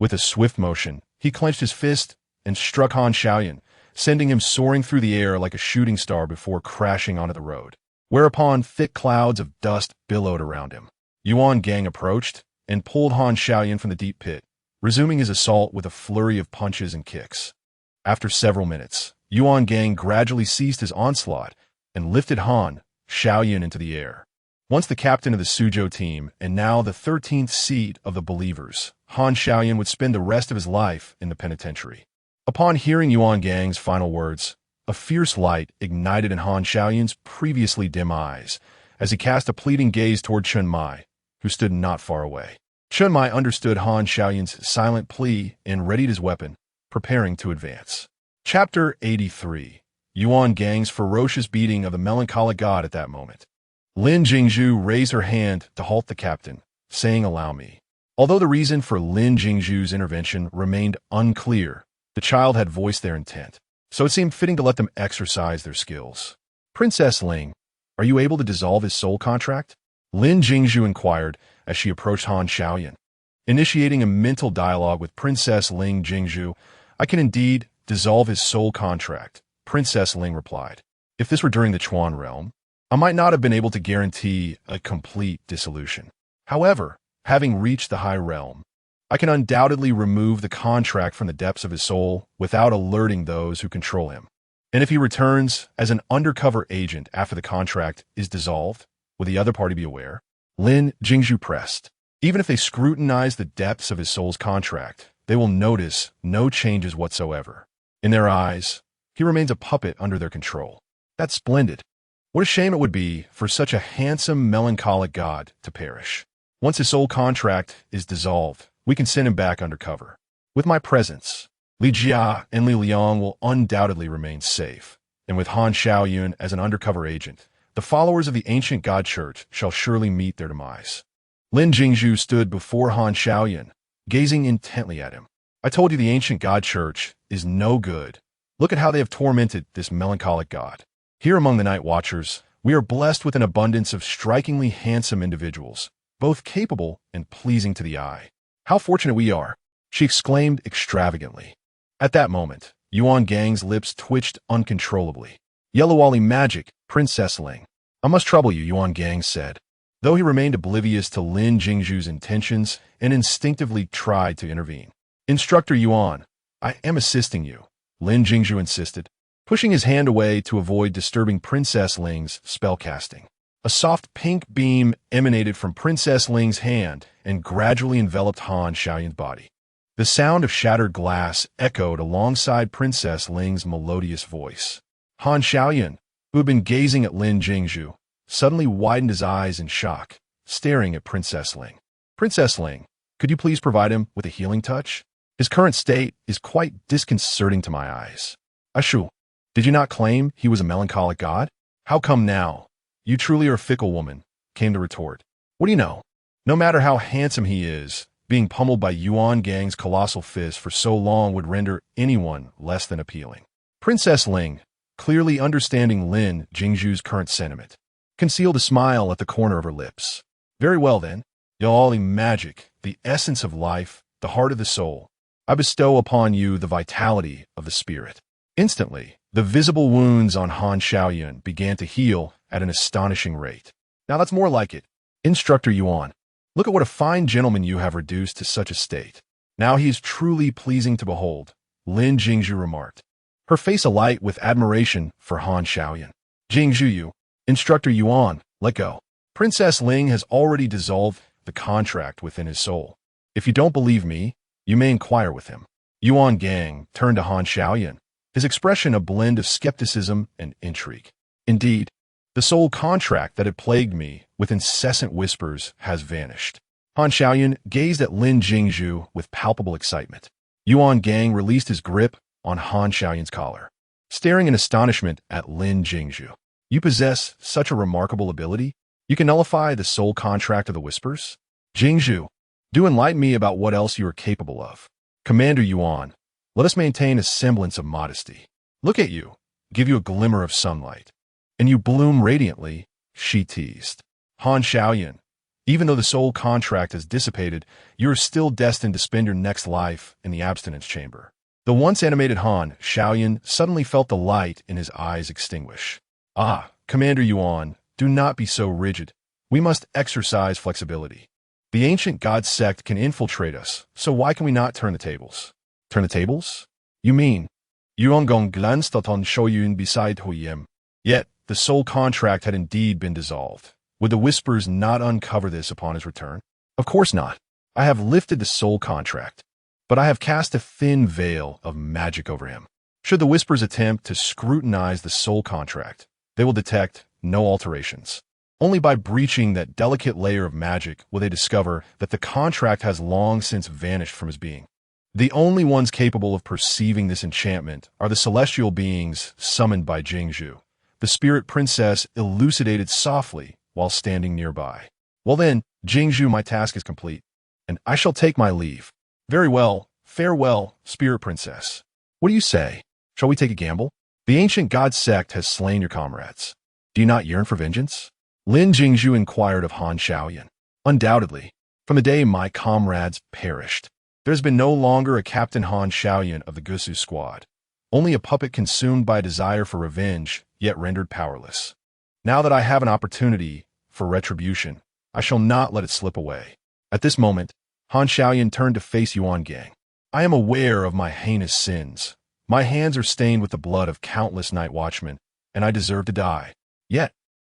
With a swift motion, he clenched his fist and struck Han Xiaoyan, sending him soaring through the air like a shooting star before crashing onto the road, whereupon thick clouds of dust billowed around him. Yuan Gang approached and pulled Han Xiaoyan from the deep pit, resuming his assault with a flurry of punches and kicks. After several minutes, Yuan Gang gradually ceased his onslaught and lifted Han Xiaoyan into the air. Once the captain of the Suzhou team and now the 13th seat of the Believers, Han Xiaoyan would spend the rest of his life in the penitentiary. Upon hearing Yuan Gang's final words, a fierce light ignited in Han Xiaoyan's previously dim eyes as he cast a pleading gaze toward Chen Mai, who stood not far away. Chen Mai understood Han Xiaoyan's silent plea and readied his weapon, preparing to advance. Chapter 83. Yuan Gang's ferocious beating of the melancholic god at that moment. Lin Jingshu raised her hand to halt the captain, saying, "Allow me." Although the reason for Lin Jingshu's intervention remained unclear, the child had voiced their intent, so it seemed fitting to let them exercise their skills. "Princess Ling, are you able to dissolve his soul contract?" Lin Jingshu inquired as she approached Han Xiaoyan. Initiating a mental dialogue with Princess Lin Jingshu, "I can indeed dissolve his soul contract," Princess Ling replied. "If this were during the Chuan realm, I might not have been able to guarantee a complete dissolution. However, having reached the high realm, I can undoubtedly remove the contract from the depths of his soul without alerting those who control him. And if he returns as an undercover agent after the contract is dissolved, will the other party be aware?" Lin Jingshu pressed. "Even if they scrutinize the depths of his soul's contract, they will notice no changes whatsoever. In their eyes, he remains a puppet under their control. That's splendid. What a shame it would be for such a handsome, melancholic god to perish. Once his soul contract is dissolved, we can send him back undercover. With my presence, Li Jia and Li Liang will undoubtedly remain safe, and with Han Xiaoyun as an undercover agent, the followers of the ancient God Church shall surely meet their demise." Lin Jingshu stood before Han Xiaoyan, gazing intently at him. "I told you the ancient God Church is no good. Look at how they have tormented this melancholic god. Here among the Night Watchers, we are blessed with an abundance of strikingly handsome individuals, both capable and pleasing to the eye. How fortunate we are," she exclaimed extravagantly. At that moment, Yuan Gang's lips twitched uncontrollably. "Yellowwally magic, Princess Ling." "I must trouble you," Yuan Gang said, though he remained oblivious to Lin Jingshu's intentions and instinctively tried to intervene. "Instructor Yuan, I am assisting you," Lin Jingshu insisted, pushing his hand away to avoid disturbing Princess Ling's spellcasting. A soft pink beam emanated from Princess Ling's hand and gradually enveloped Han Xiaoyan's body. The sound of shattered glass echoed alongside Princess Ling's melodious voice. Han Xiaoyan, who had been gazing at Lin Jingshu, suddenly widened his eyes in shock, staring at Princess Ling. "Princess Ling, could you please provide him with a healing touch? His current state is quite disconcerting to my eyes." "Ashu, did you not claim he was a melancholic god? How come now? You truly are a fickle woman," came the retort. "What do you know? No matter how handsome he is, being pummeled by Yuan Gang's colossal fist for so long would render anyone less than appealing. Princess Ling, clearly understanding Lin Jingshu's current sentiment, concealed a smile at the corner of her lips. Very well then, Yali magic, the essence of life, the heart of the soul. I bestow upon you the vitality of the spirit. Instantly, the visible wounds on Han Xiaoyun began to heal at an astonishing rate. Now that's more like it. Instructor Yuan, look at what a fine gentleman you have reduced to such a state. Now he is truly pleasing to behold, Lin Jingshu remarked, her face alight with admiration for Han Xiaoyun. Jingshu you, Instructor Yuan, let go. Princess Ling has already dissolved the contract within his soul. If you don't believe me, you may inquire with him. Yuan Gang turned to Han Xiaoyun, his expression a blend of skepticism and intrigue. Indeed, the soul contract that had plagued me with incessant whispers has vanished. Han Xiaoyun gazed at Lin Jingshu with palpable excitement. Yuan Gang released his grip on Han Xiaoyun's collar, staring in astonishment at Lin Jingshu. You possess such a remarkable ability? You can nullify the soul contract of the whispers? Jingshu, do enlighten me about what else you are capable of. Commander Yuan, let us maintain a semblance of modesty. Look at you, give you a glimmer of sunlight. And you bloom radiantly, she teased. Han Xiaoyun, even though the soul contract has dissipated, you are still destined to spend your next life in the abstinence chamber. The once animated Han Xiaoyun suddenly felt the light in his eyes extinguish. Ah, Commander Yuan, do not be so rigid. We must exercise flexibility. The ancient god sect can infiltrate us, so why can we not turn the tables? Turn the tables? You mean, Yuangong glanced at Han Xiaoyun beside Huyem. Yet, the soul contract had indeed been dissolved. Would the whispers not uncover this upon his return? Of course not. I have lifted the soul contract, but I have cast a thin veil of magic over him. Should the whispers attempt to scrutinize the soul contract, they will detect no alterations. Only by breaching that delicate layer of magic will they discover that the contract has long since vanished from his being. The only ones capable of perceiving this enchantment are the celestial beings summoned by Jingshu. The spirit princess elucidated softly while standing nearby. Well then, Jingshu, my task is complete, and I shall take my leave. Very well, farewell, spirit princess. What do you say? Shall we take a gamble? The ancient god sect has slain your comrades. Do you not yearn for vengeance? Lin Jingshu inquired of Han Xiaoyun. Undoubtedly, from the day my comrades perished, there has been no longer a Captain Han Xiaoyun of the Gusu squad, only a puppet consumed by a desire for revenge, yet rendered powerless. Now that I have an opportunity for retribution, I shall not let it slip away. At this moment, Han Xiaoyun turned to face Yuan Gang. I am aware of my heinous sins. My hands are stained with the blood of countless night watchmen, and I deserve to die. Yet,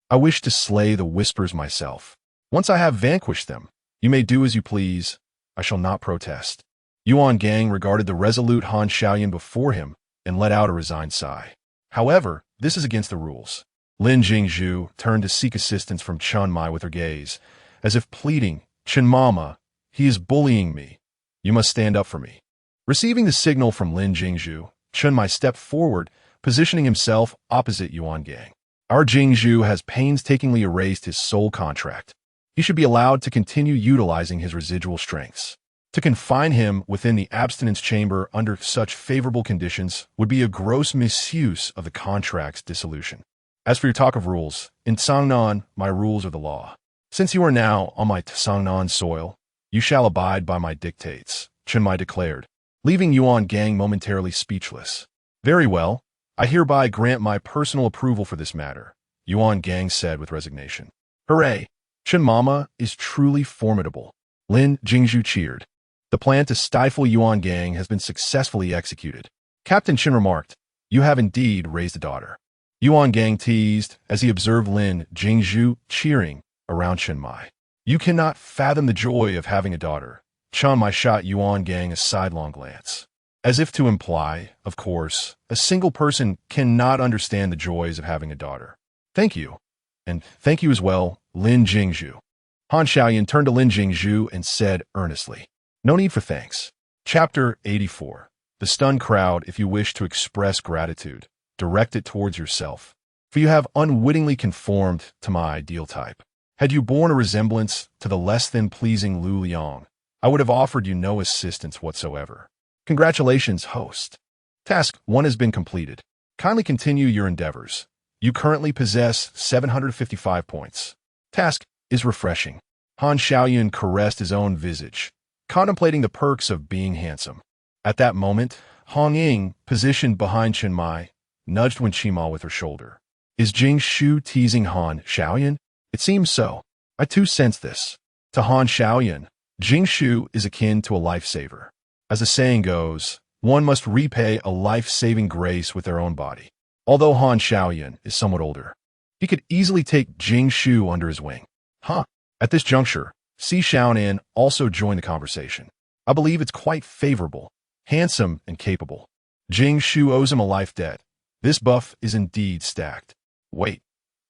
I wish to slay the whispers myself. Once I have vanquished them, you may do as you please. I shall not protest. Yuan Gang regarded the resolute Han Xiaoyun before him and let out a resigned sigh. However, this is against the rules. Lin Jingshu turned to seek assistance from Chen Mai with her gaze, as if pleading, Chen Mama, he is bullying me. You must stand up for me. Receiving the signal from Lin Jingshu, Chen Mai stepped forward, positioning himself opposite Yuan Gang. Our Jingshu has painstakingly erased his soul contract. He should be allowed to continue utilizing his residual strengths. To confine him within the abstinence chamber under such favorable conditions would be a gross misuse of the contract's dissolution. As for your talk of rules, in Tsangnan, my rules are the law. Since you are now on my Tsangnan soil, you shall abide by my dictates, Chen Mai declared, leaving Yuan Gang momentarily speechless. Very well. I hereby grant my personal approval for this matter, Yuan Gang said with resignation. Hooray! Chen Mama is truly formidable. Lin Jingshu cheered. The plan to stifle Yuan Gang has been successfully executed. Captain Chen remarked, you have indeed raised a daughter. Yuan Gang teased as he observed Lin Jingshu cheering around Chen Mai. You cannot fathom the joy of having a daughter. Chen Mai shot Yuan Gang a sidelong glance. As if to imply, of course, a single person cannot understand the joys of having a daughter. Thank you. And thank you as well, Lin Jingshu. Han Xiaoyun turned to Lin Jingshu and said earnestly, no need for thanks. Chapter 84. The stunned crowd, if you wish to express gratitude, direct it towards yourself, for you have unwittingly conformed to my ideal type. Had you borne a resemblance to the less than pleasing Lu Liang, I would have offered you no assistance whatsoever. Congratulations, host. Task 1 has been completed. Kindly continue your endeavors. You currently possess 755 points. Task is refreshing. Han Xiaoyun caressed his own visage, contemplating the perks of being handsome. At that moment, Hong Ying, positioned behind Chen Mai, nudged Wen Qima with her shoulder. Is Jingshu teasing Han Xiaoyun? It seems so. I too sense this. To Han Xiaoyun, Jingshu is akin to a lifesaver. As the saying goes, one must repay a life-saving grace with their own body. Although Han Xiaoyun is somewhat older, he could easily take Jingshu under his wing. Huh. At this juncture, Si Xiaonan also joined the conversation. I believe it's quite favorable, handsome, and capable. Jingshu owes him a life debt. This buff is indeed stacked. Wait,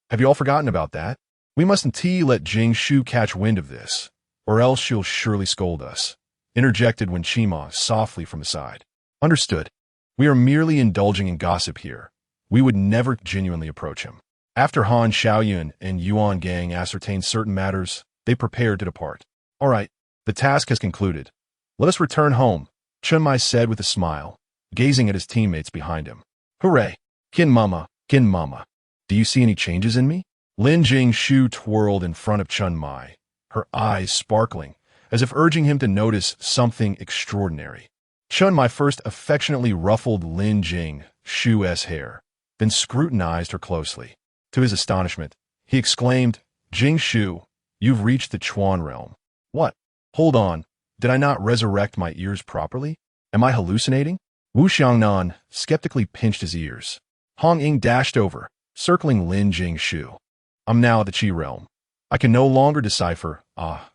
have you all forgotten about that? We mustn't let Jingshu catch wind of this, or else she'll surely scold us, interjected Wen Qima softly from the side. Understood. We are merely indulging in gossip here. We would never genuinely approach him. After Han Xiaoyun and Yuan Gang ascertained certain matters, they prepared to depart. All right, the task has concluded. Let us return home, Chen Mai said with a smile, gazing at his teammates behind him. Hooray! Kin Mama, Kin Mama. Do you see any changes in me? Lin Jingshu twirled in front of Chen Mai, her eyes sparkling, as if urging him to notice something extraordinary. Chen Mai first affectionately ruffled Lin Jingshu's hair, then scrutinized her closely. To his astonishment, he exclaimed, Jingshu, you've reached the Chuan realm. What? Hold on, did I not resurrect my ears properly? Am I hallucinating? Wu Xiangnan skeptically pinched his ears. Hong Ying dashed over, circling Lin Jingshu. I'm now at the Qi realm. I can no longer decipher,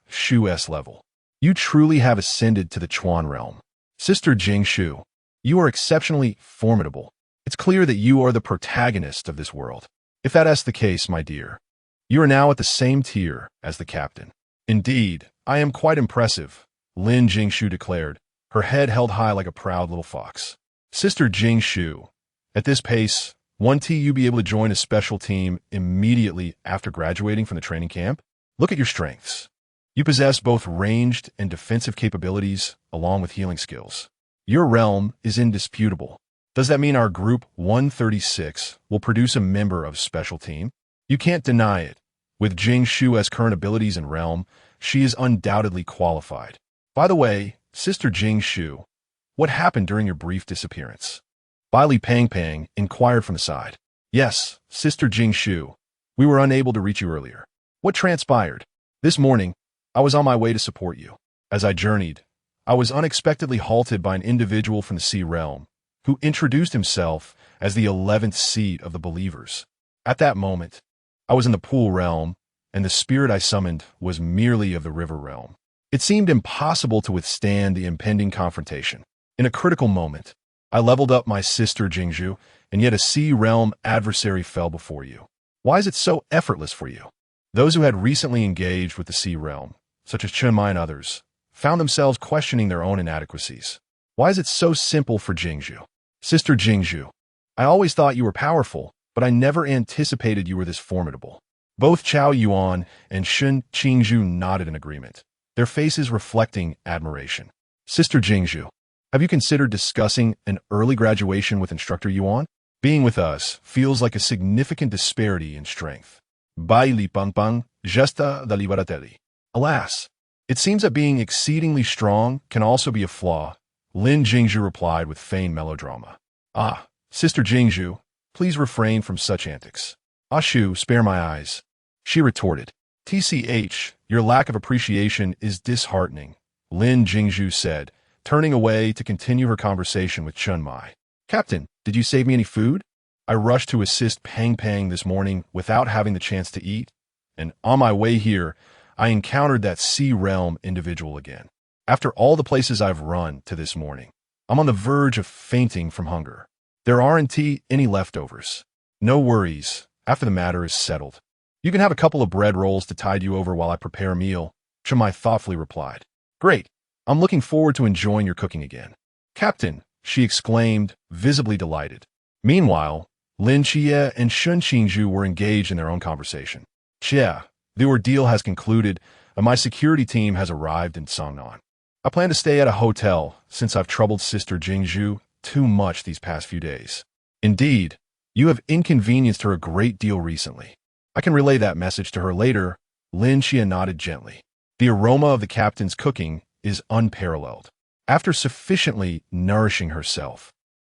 Shu's level. You truly have ascended to the Chuan realm. Sister Jingshu, you are exceptionally formidable. It's clear that you are the protagonist of this world. If that's the case, my dear, you are now at the same tier as the captain. Indeed, I am quite impressive, Lin Jingshu declared, her head held high like a proud little fox. Sister Jingshu, at this pace, won't you be able to join a special team immediately after graduating from the training camp? Look at your strengths. You possess both ranged and defensive capabilities, along with healing skills. Your realm is indisputable. Does that mean our Group 136 will produce a member of special team? You can't deny it. With Jingshu's current abilities and realm, she is undoubtedly qualified. By the way, Sister Jingshu, what happened during your brief disappearance? Bai Li Pang Pang inquired from the side. Yes, Sister Jingshu, we were unable to reach you earlier. What transpired? This morning, I was on my way to support you. As I journeyed, I was unexpectedly halted by an individual from the Sea realm, who introduced himself as the 11th seed of the believers. At that moment, I was in the Pool realm, and the spirit I summoned was merely of the River realm. It seemed impossible to withstand the impending confrontation. In a critical moment, I leveled up my sister Jingshu, and yet a Sea realm adversary fell before you. Why is it so effortless for you? Those who had recently engaged with the Sea realm, such as Chen Mai and others, found themselves questioning their own inadequacies. Why is it so simple for Jingshu? Sister Jingshu, I always thought you were powerful, but I never anticipated you were this formidable. Both Chao Yuan and Shun Qingzhu nodded in agreement, their faces reflecting admiration. Sister Jingshu, have you considered discussing an early graduation with Instructor Yuan? Being with us feels like a significant disparity in strength. Bai Li Pang Pang, Gesta da Liberatelli. Alas, it seems that being exceedingly strong can also be a flaw, Lin Jingshu replied with feigned melodrama. Ah, Sister Jingshu, please refrain from such antics. Ashu, spare my eyes. She retorted. TCH, your lack of appreciation is disheartening, Lin Jingshu said, turning away to continue her conversation with Chen Mai. Captain, did you save me any food? I rushed to assist Pang Pang this morning without having the chance to eat, and on my way here, I encountered that Sea realm individual again. After all the places I've run to this morning, I'm on the verge of fainting from hunger. There aren't any leftovers. No worries, after the matter is settled. You can have a couple of bread rolls to tide you over while I prepare a meal, Chen Mai thoughtfully replied. Great, I'm looking forward to enjoying your cooking again. Captain, she exclaimed, visibly delighted. Meanwhile, Lin Jie and Shun Qingzhu were engaged in their own conversation. Chia, The ordeal has concluded, and my security team has arrived in Songnan. I plan to stay at a hotel since I've troubled Sister Jingshu too much these past few days. Indeed, you have inconvenienced her a great deal recently. I can relay that message to her later. Lin Xia nodded gently. The aroma of the captain's cooking is unparalleled. After sufficiently nourishing herself,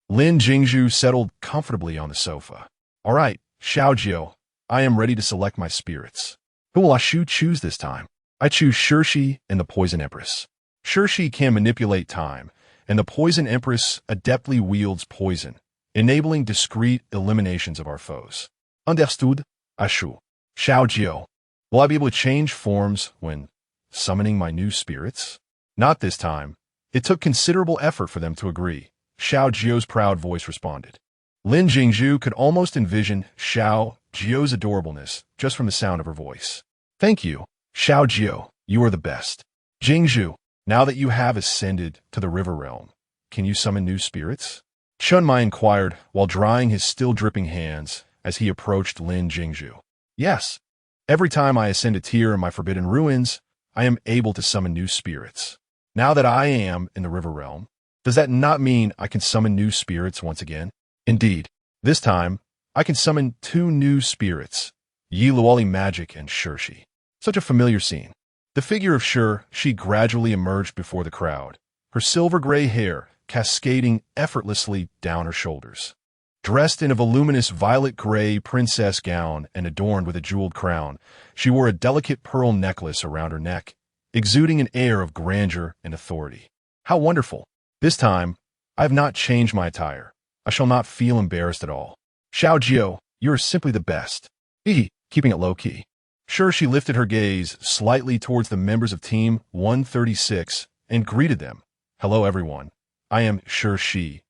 Lin Jingshu settled comfortably on the sofa. All right, Xiaojiu, I am ready to select my spirits. Who will I choose this time? I choose Shirshi and the Poison Empress. Shirshi can manipulate time, and the Poison Empress adeptly wields poison, enabling discreet eliminations of our foes. Understood? Ashu. Xiaojiu. Will I be able to change forms when summoning my new spirits? Not this time. It took considerable effort for them to agree. Xiaojiu's proud voice responded. Lin Jingshu could almost envision Xiaojiu's adorableness just from the sound of her voice. Thank you, Xiaojiu. You are the best. Jingshu, now that you have ascended to the river realm, can you summon new spirits? Chunmai inquired while drying his still dripping hands as he approached Lin Jingshu. Yes. Every time I ascend a tier in my forbidden ruins, I am able to summon new spirits. Now that I am in the river realm, does that not mean I can summon new spirits once again? Indeed, this time, I can summon 2 new spirits, Yi Luoli Magic and Shirshi. Such a familiar scene. The figure of Shirshi gradually emerged before the crowd, her silver-gray hair cascading effortlessly down her shoulders. Dressed in a voluminous violet-gray princess gown and adorned with a jeweled crown, she wore a delicate pearl necklace around her neck, exuding an air of grandeur and authority. How wonderful! This time, I have not changed my attire. I shall not feel embarrassed at all. Xiaojiu, you are simply the best. Keeping it low-key. She lifted her gaze slightly towards the members of Team 136 and greeted them. Hello, everyone. I am Shi,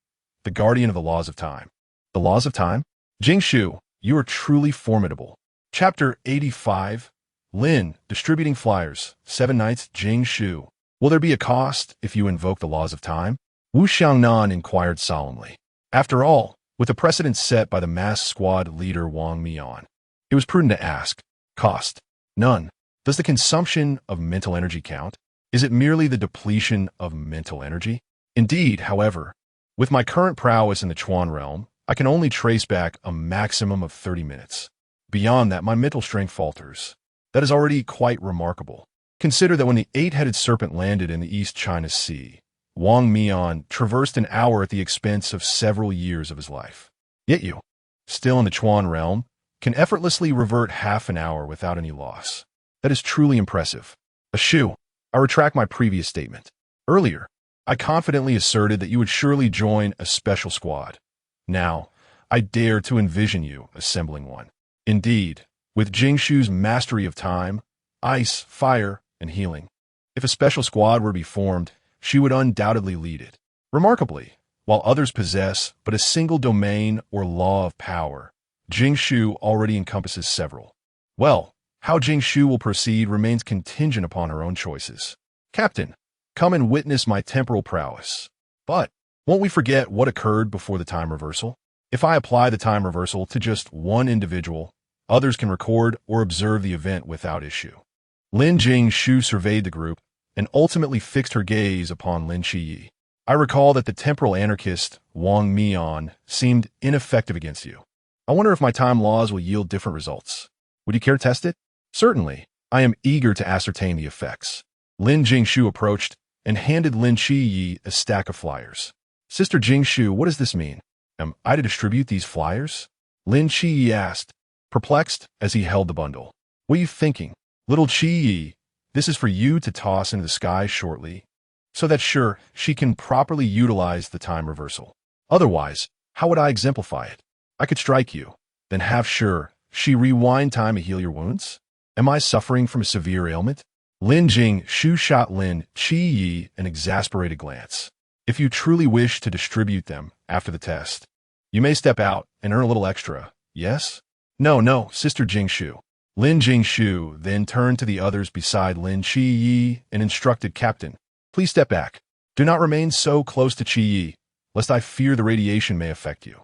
the guardian of the laws of time. The laws of time? Jingshu, you are truly formidable. Chapter 85. Lin, distributing flyers. 7 nights, Jingshu. Will there be a cost if you invoke the laws of time? Wu Xiangnan inquired solemnly. After all, with the precedent set by the mass squad leader Wang Mian, it was prudent to ask. Cost? None. Does the consumption of mental energy count? Is it merely the depletion of mental energy? Indeed, however, with my current prowess in the Chuan realm, I can only trace back a maximum of 30 minutes. Beyond that, my mental strength falters. That is already quite remarkable. Consider that when the 8-headed serpent landed in the East China Sea, Wang Mian traversed an hour at the expense of several years of his life. Yet you, still in the Chuan realm, can effortlessly revert half an hour without any loss. That is truly impressive. Ashu, I retract my previous statement. Earlier, I confidently asserted that you would surely join a special squad. Now, I dare to envision you assembling one. Indeed, with Jingshu's mastery of time, ice, fire, and healing, if a special squad were to be formed, she would undoubtedly lead it. Remarkably, while others possess but a single domain or law of power, Jingshu already encompasses several. Well, how Jingshu will proceed remains contingent upon her own choices. Captain, come and witness my temporal prowess. But won't we forget what occurred before the time reversal? If I apply the time reversal to just one individual, others can record or observe the event without issue. Lin Jingshu surveyed the group and ultimately fixed her gaze upon Lin Qiyi. I recall that the temporal anarchist, Wang Mian, seemed ineffective against you. I wonder if my time laws will yield different results. Would you care to test it? Certainly. I am eager to ascertain the effects. Lin Jingshu approached and handed Lin Qiyi a stack of flyers. Sister Jingshu, what does this mean? Am I to distribute these flyers? Lin Qiyi asked, perplexed as he held the bundle. What are you thinking? Little Qiyi, this is for you to toss into the sky shortly, so that she can properly utilize the time reversal. Otherwise, how would I exemplify it? I could strike you, then have she rewind time to heal your wounds? Am I suffering from a severe ailment? Lin Jingshu shot Lin Qiyi an exasperated glance. If you truly wish to distribute them after the test, you may step out and earn a little extra, yes? No, Sister Jingshu. Lin Jingshu then turned to the others beside Lin Qiyi and instructed, Captain, please step back. Do not remain so close to Qiyi, lest I fear the radiation may affect you.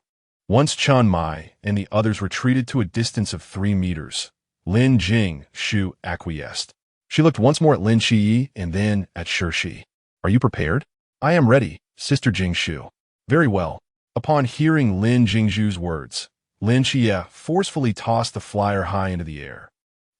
Once Chunmai and the others retreated to a distance of 3 meters, Lin Jingshu acquiesced. She looked once more at Lin Qiyi and then at Shi. Are you prepared? I am ready, Sister Jingshu. Very well. Upon hearing Lin Jingshu's words, Lin Qiyi forcefully tossed the flyer high into the air.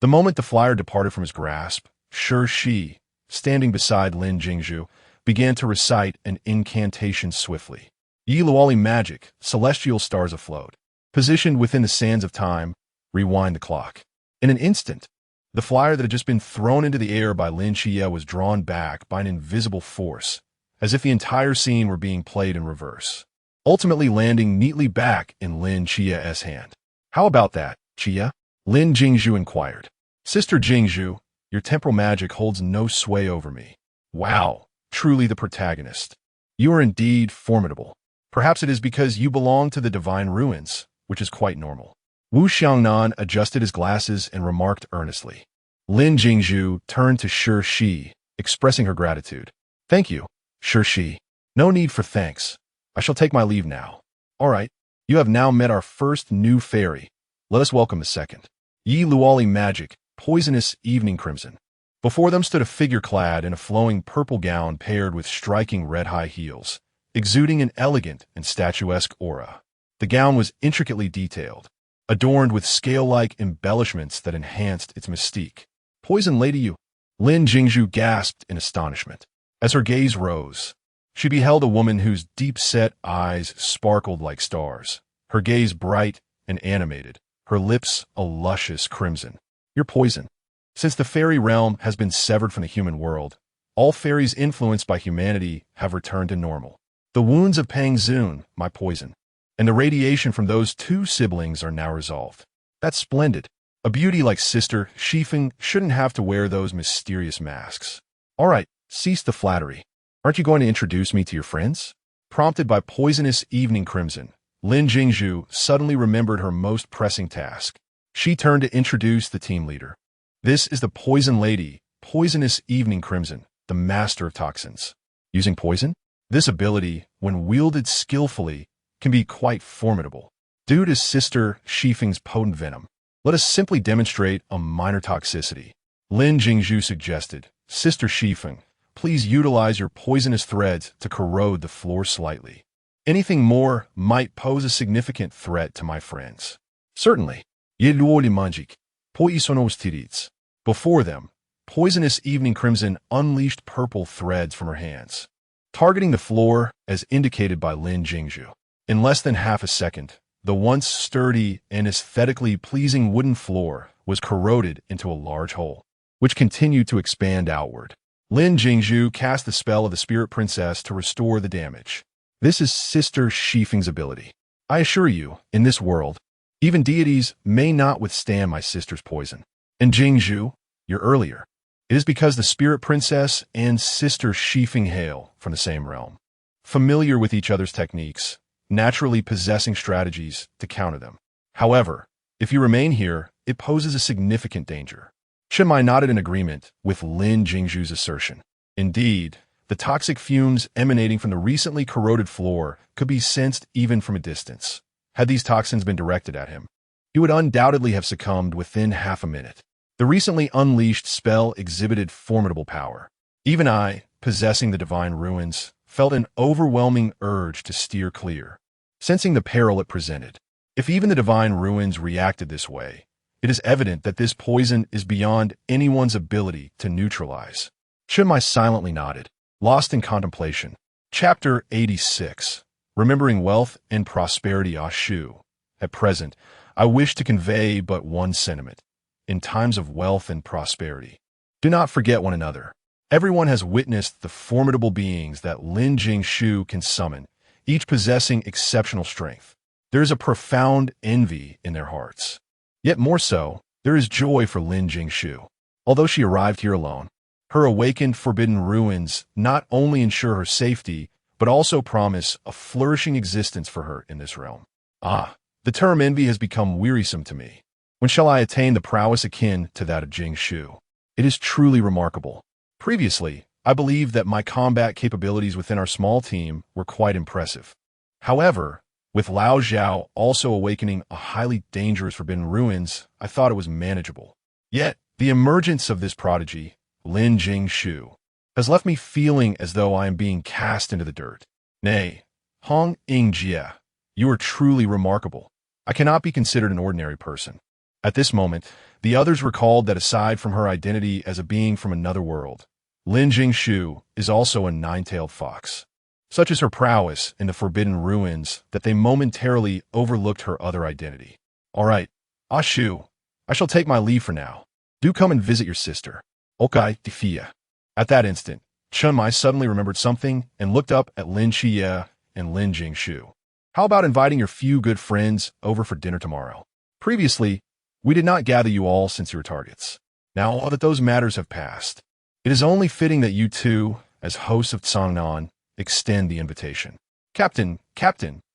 The moment the flyer departed from his grasp, Shi, standing beside Lin Jingshu, began to recite an incantation swiftly. Yi Luoli magic, celestial stars afloat. Positioned within the sands of time, rewind the clock. In an instant, the flyer that had just been thrown into the air by Lin Qiyi was drawn back by an invisible force, as if the entire scene were being played in reverse, ultimately landing neatly back in Lin Qiyi's hand. How about that, Qiyi? Lin Jingshu inquired. Sister Jingshu, your temporal magic holds no sway over me. Wow, truly the protagonist. You are indeed formidable. Perhaps it is because you belong to the divine ruins, which is quite normal. Wu Xiangnan adjusted his glasses and remarked earnestly. Lin Jingshu turned to Shi, expressing her gratitude. Thank you, Shi. No need for thanks. I shall take my leave now. All right, you have now met our first new fairy. Let us welcome the second. Yi Luoli magic, poisonous evening crimson. Before them stood a figure clad in a flowing purple gown paired with striking red high heels, exuding an elegant and statuesque aura. The gown was intricately detailed, adorned with scale-like embellishments that enhanced its mystique. Poison Lady Yu, Lin Jingshu gasped in astonishment. As her gaze rose, she beheld a woman whose deep-set eyes sparkled like stars, her gaze bright and animated, her lips a luscious crimson. You're poison. Since the fairy realm has been severed from the human world, all fairies influenced by humanity have returned to normal. The wounds of Pang Zun, my poison, and the radiation from those two siblings are now resolved. That's splendid. A beauty like Sister Shifeng shouldn't have to wear those mysterious masks. All right, cease the flattery. Aren't you going to introduce me to your friends? Prompted by poisonous evening crimson, Lin Jingshu suddenly remembered her most pressing task. She turned to introduce the team leader. This is the Poison Lady, Poisonous Evening Crimson, the master of toxins. Using poison? This ability, when wielded skillfully, can be quite formidable. Due to Sister Shifeng's potent venom, let us simply demonstrate a minor toxicity. Lin Jingshu suggested, Sister Shifeng, please utilize your poisonous threads to corrode the floor slightly. Anything more might pose a significant threat to my friends. Certainly. Yeluoli Manjik, Poisonos Tirits. Before them, Poisonous Evening Crimson unleashed purple threads from her hands, targeting the floor as indicated by Lin Jingshu. In less than half a second, the once sturdy and aesthetically pleasing wooden floor was corroded into a large hole, which continued to expand outward. Lin Jingshu cast the spell of the Spirit Princess to restore the damage. This is Sister Shifeng's ability. I assure you, in this world, even deities may not withstand my sister's poison. And Jingshu, you're earlier. It is because the Spirit Princess and Sister Shifeng hail from the same realm, familiar with each other's techniques, naturally possessing strategies to counter them. However, if you remain here, it poses a significant danger. Chenmai nodded in agreement with Lin Jingshu's assertion. Indeed, the toxic fumes emanating from the recently corroded floor could be sensed even from a distance. Had these toxins been directed at him, he would undoubtedly have succumbed within half a minute. The recently unleashed spell exhibited formidable power. Even I, possessing the divine ruins, felt an overwhelming urge to steer clear, sensing the peril it presented. If even the divine ruins reacted this way, it is evident that this poison is beyond anyone's ability to neutralize. Chenmai silently nodded, lost in contemplation. Chapter 86. Remembering wealth and prosperity Ashu. At present, I wish to convey but one sentiment. In times of wealth and prosperity, do not forget one another. Everyone has witnessed the formidable beings that Lin Jingshu can summon, each possessing exceptional strength. There is a profound envy in their hearts. Yet more so, there is joy for Lin Jingshu. Although she arrived here alone, her awakened forbidden ruins not only ensure her safety, but also promise a flourishing existence for her in this realm. The term envy has become wearisome to me. When shall I attain the prowess akin to that of Jingshu? It is truly remarkable. Previously, I believed that my combat capabilities within our small team were quite impressive. However, with Lao Zhao also awakening a highly dangerous forbidden ruins, I thought it was manageable. Yet, the emergence of this prodigy, Lin Jingshu, has left me feeling as though I am being cast into the dirt. Nay, Hong Ingjie, you are truly remarkable. I cannot be considered an ordinary person. At this moment, the others recalled that aside from her identity as a being from another world, Lin Jingshu is also a nine-tailed fox. Such is her prowess in the forbidden ruins that they momentarily overlooked her other identity. All right, Ashu, I shall take my leave for now. Do come and visit your sister. Okay, Defia. At that instant, Chun Mai suddenly remembered something and looked up at Lin Chiye and Lin Jingshu. How about inviting your few good friends over for dinner tomorrow? Previously, we did not gather you all since you were targets. Now that those matters have passed, it is only fitting that you two, as hosts of Tsangnan, extend the invitation. Captain,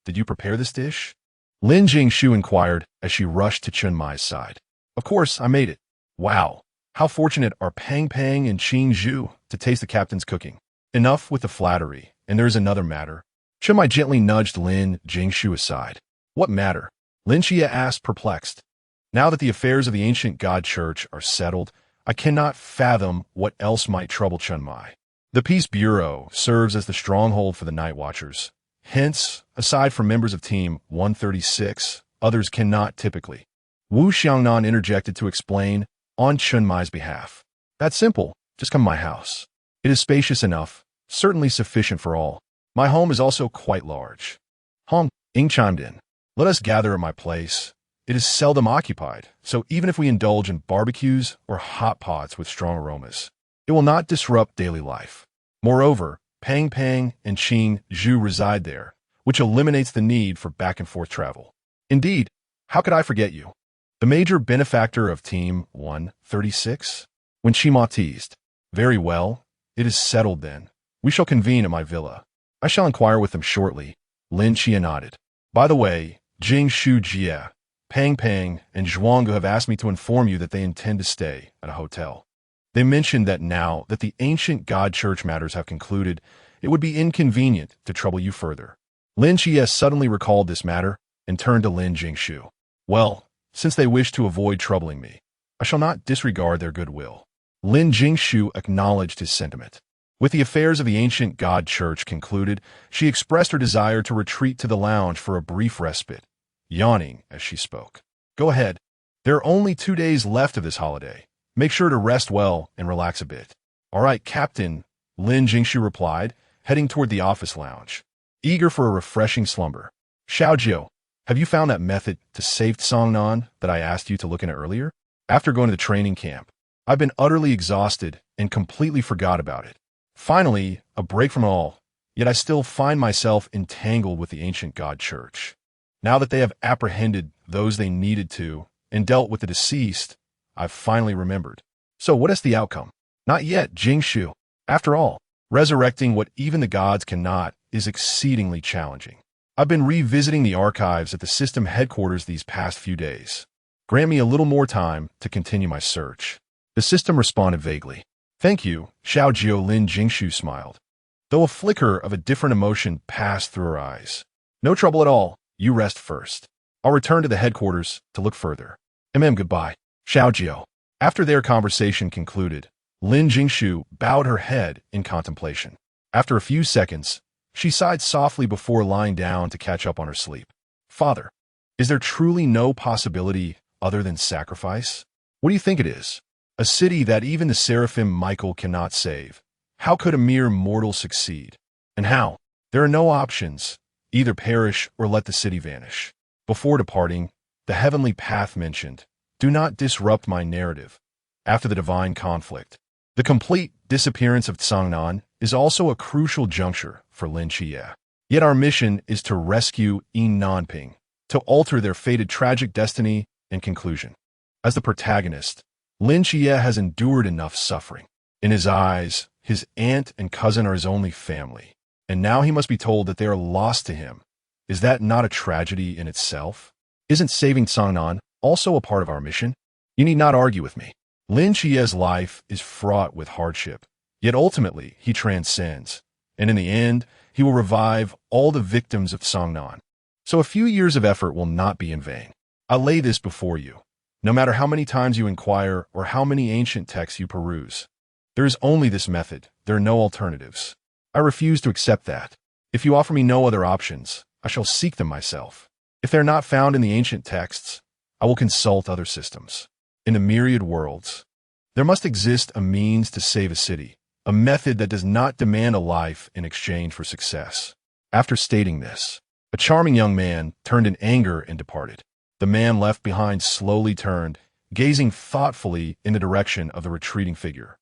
did you prepare this dish? Lin Jingshu inquired as she rushed to Chun Mai's side. Of course, I made it. Wow, how fortunate are Pang Pang and Qing Zhu to taste the captain's cooking. Enough with the flattery, and there is another matter. Chun Mai gently nudged Lin Jingshu aside. What matter? Lin Xie asked, perplexed. Now that the affairs of the ancient God Church are settled, I cannot fathom what else might trouble Chun Mai. The Peace Bureau serves as the stronghold for the Night Watchers. Hence, aside from members of Team 136, others cannot typically. Wu Xiangnan interjected to explain on Chun Mai's behalf. That's simple. Just come to my house. It is spacious enough, certainly sufficient for all. My home is also quite large. Hong Ing chimed in. Let us gather at my place. It is seldom occupied, so even if we indulge in barbecues or hot pots with strong aromas, it will not disrupt daily life. Moreover, Pang Pang and Qing Zhu reside there, which eliminates the need for back-and-forth travel. Indeed, how could I forget you? The major benefactor of Team 136? When Shima teased. Very well, it is settled then. We shall convene at my villa. I shall inquire with them shortly. Lin Xie nodded. By the way, Jing Shu Jie, Pang Pang, and Zhuanggu have asked me to inform you that they intend to stay at a hotel. They mentioned that now that the ancient God Church matters have concluded, it would be inconvenient to trouble you further. Lin Xie suddenly recalled this matter and turned to Lin Jingshu. Well, since they wish to avoid troubling me, I shall not disregard their goodwill. Lin Jingshu acknowledged his sentiment. With the affairs of the ancient God Church concluded, she expressed her desire to retreat to the lounge for a brief respite, yawning as she spoke. Go ahead. There are only 2 days left of this holiday. Make sure to rest well and relax a bit. All right, Captain, Lin Jingshu replied, heading toward the office lounge, eager for a refreshing slumber. Xiaojiu, have you found that method to save Tsangnan that I asked you to look into earlier? After going to the training camp, I've been utterly exhausted and completely forgot about it. Finally, a break from it all, yet I still find myself entangled with the ancient God Church. Now that they have apprehended those they needed to and dealt with the deceased, I've finally remembered. So what is the outcome? Not yet, Jingshu. After all, resurrecting what even the gods cannot is exceedingly challenging. I've been revisiting the archives at the system headquarters these past few days. Grant me a little more time to continue my search. The system responded vaguely. Thank you, Xiaojiu. Lin Jingshu smiled, though a flicker of a different emotion passed through her eyes. No trouble at all. You rest first. I'll return to the headquarters to look further. Goodbye. Xiaojiu. After their conversation concluded, Lin Jingshu bowed her head in contemplation. After a few seconds, she sighed softly before lying down to catch up on her sleep. Father, is there truly no possibility other than sacrifice? What do you think it is? A city that even the seraphim Michael cannot save. How could a mere mortal succeed? And how? There are no options. Either perish or let the city vanish. Before departing, the heavenly path mentioned, do not disrupt my narrative. After the divine conflict, the complete disappearance of Tsangnan is also a crucial juncture for Lin Xie. Yet our mission is to rescue Yin Nanping, to alter their fated tragic destiny and conclusion. As the protagonist, Lin Xie has endured enough suffering. In his eyes, his aunt and cousin are his only family, and now he must be told that they are lost to him. Is that not a tragedy in itself? Isn't saving Tsangnan also a part of our mission? You need not argue with me. Lin Xie's life is fraught with hardship, yet ultimately he transcends, and in the end, he will revive all the victims of Tsangnan. So a few years of effort will not be in vain. I lay this before you. No matter how many times you inquire or how many ancient texts you peruse, there is only this method. There are no alternatives. I refuse to accept that. If you offer me no other options, I shall seek them myself. If they are not found in the ancient texts, I will consult other systems. In the myriad worlds, there must exist a means to save a city, a method that does not demand a life in exchange for success. After stating this, a charming young man turned in anger and departed. The man left behind slowly turned, gazing thoughtfully in the direction of the retreating figure.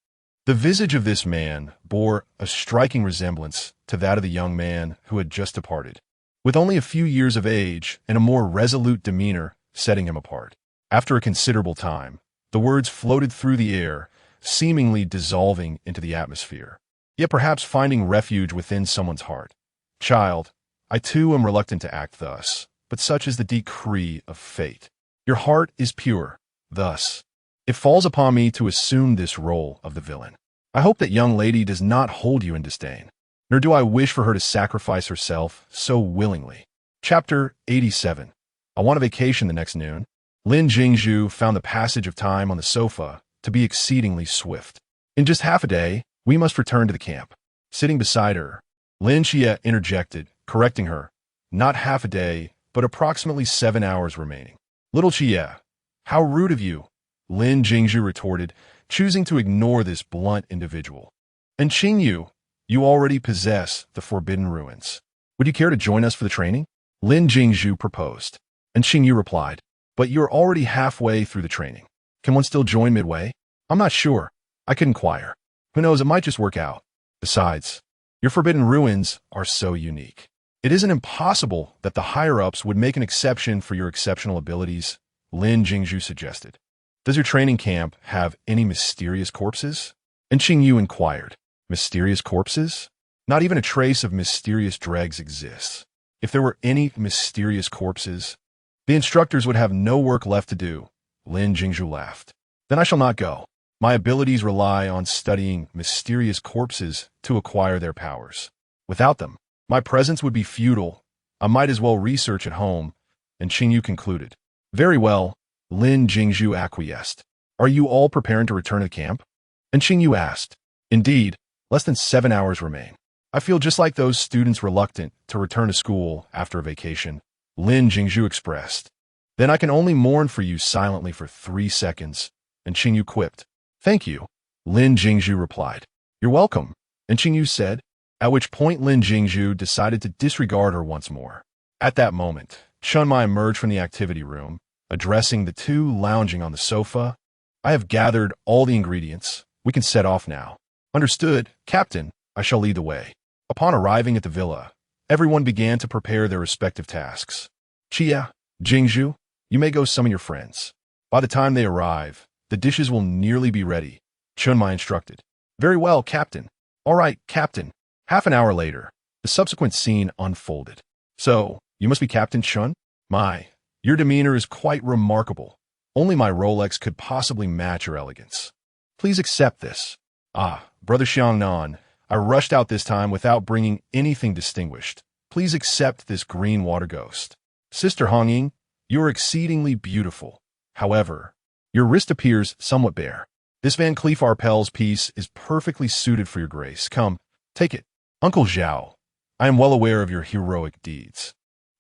The visage of this man bore a striking resemblance to that of the young man who had just departed, with only a few years of age and a more resolute demeanor setting him apart. After a considerable time, the words floated through the air, seemingly dissolving into the atmosphere, yet perhaps finding refuge within someone's heart. Child, I too am reluctant to act thus, but such is the decree of fate. Your heart is pure, thus it falls upon me to assume this role of the villain. I hope that young lady does not hold you in disdain, nor do I wish for her to sacrifice herself so willingly. Chapter 87. I want a vacation the next noon. Lin Jingshu found the passage of time on the sofa to be exceedingly swift. In just half a day, we must return to the camp. Sitting beside her, Lin Xie interjected, correcting her. Not half a day, but approximately 7 hours remaining. Little Xie, how rude of you, Lin Jingshu retorted, choosing to ignore this blunt individual. And Qingyu, you already possess the forbidden ruins. Would you care to join us for the training? Lin Jingshu proposed. And Qingyu replied, but you're already halfway through the training. Can one still join midway? I'm not sure. I could inquire. Who knows, it might just work out. Besides, your forbidden ruins are so unique. It isn't impossible that the higher-ups would make an exception for your exceptional abilities, Lin Jingshu suggested. Does your training camp have any mysterious corpses? And Qingyu inquired. Mysterious corpses? Not even a trace of mysterious dregs exists. If there were any mysterious corpses, the instructors would have no work left to do. Lin Jingshu laughed. Then I shall not go. My abilities rely on studying mysterious corpses to acquire their powers. Without them, my presence would be futile. I might as well research at home. And Qingyu concluded. Very well, Lin Jingshu acquiesced. Are you all preparing to return to camp? And Qingyu asked. Indeed, less than 7 hours remain. I feel just like those students reluctant to return to school after a vacation, Lin Jingshu expressed. Then I can only mourn for you silently for 3 seconds. And Qingyu quipped. Thank you, Lin Jingshu replied. You're welcome, and Qingyu said, at which point Lin Jingshu decided to disregard her once more. At that moment, Chunmai emerged from the activity room, addressing the two lounging on the sofa. I have gathered all the ingredients. We can set off now. Understood, Captain. I shall lead the way. Upon arriving at the villa, everyone began to prepare their respective tasks. Chia, Jingshu, you may go summon your friends. By the time they arrive, the dishes will nearly be ready, Chunmai instructed. Very well, Captain. All right, Captain. Half an hour later, the subsequent scene unfolded. So, you must be Captain Chun? Your demeanor is quite remarkable. Only my Rolex could possibly match your elegance. Please accept this. Brother Xiangnan, I rushed out this time without bringing anything distinguished. Please accept this green water ghost. Sister Hongying, you are exceedingly beautiful. However, your wrist appears somewhat bare. This Van Cleef Arpels piece is perfectly suited for your grace. Come, take it. Uncle Zhao, I am well aware of your heroic deeds.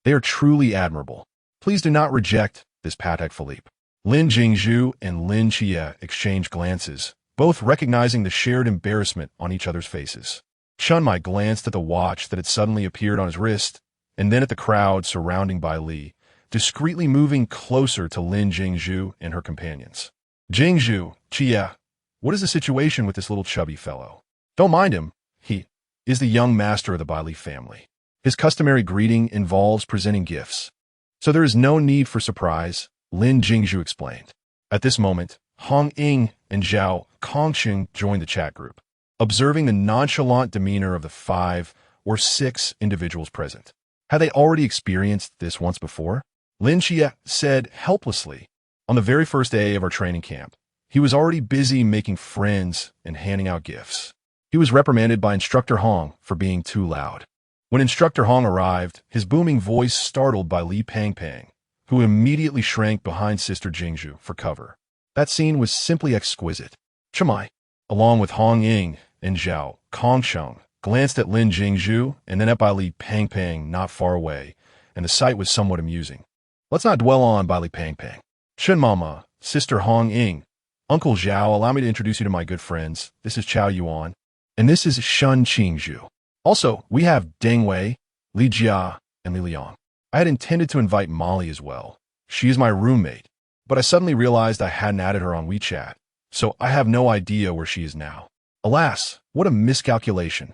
They are truly admirable. Please do not reject this Patek Philippe. Lin Jingshu and Lin Xie exchanged glances, both recognizing the shared embarrassment on each other's faces. Chunmai glanced at the watch that had suddenly appeared on his wrist, and then at the crowd surrounding Bai Li, discreetly moving closer to Lin Jingshu and her companions. Jingshu, Xie, what is the situation with this little chubby fellow? Don't mind him. He is the young master of the Bai Li family. His customary greeting involves presenting gifts. So there is no need for surprise, Lin Jingshu explained. At this moment, Hong Ying and Zhao Kongqing joined the chat group, observing the nonchalant demeanor of the 5 or 6 individuals present. Had they already experienced this once before? Lin Xie said helplessly. On the very first day of our training camp, he was already busy making friends and handing out gifts. He was reprimanded by Instructor Hong for being too loud. When Instructor Hong arrived, his booming voice startled by Li Pangpang, who immediately shrank behind Sister Jingshu for cover. That scene was simply exquisite. Chimai, along with Hong Ying and Zhao Kongsheng, glanced at Lin Jingshu and then at Bai Li Pangpang not far away, and the sight was somewhat amusing. Let's not dwell on Bai Li Pangpang. Shun Mama, Sister Hong Ying, Uncle Zhao, allow me to introduce you to my good friends. This is Chao Yuan, and this is Shun Qingzhu. Also, we have Deng Wei, Li Jia, and Li Liang. I had intended to invite Molly as well. She is my roommate, but I suddenly realized I hadn't added her on WeChat, so I have no idea where she is now. Alas, what a miscalculation.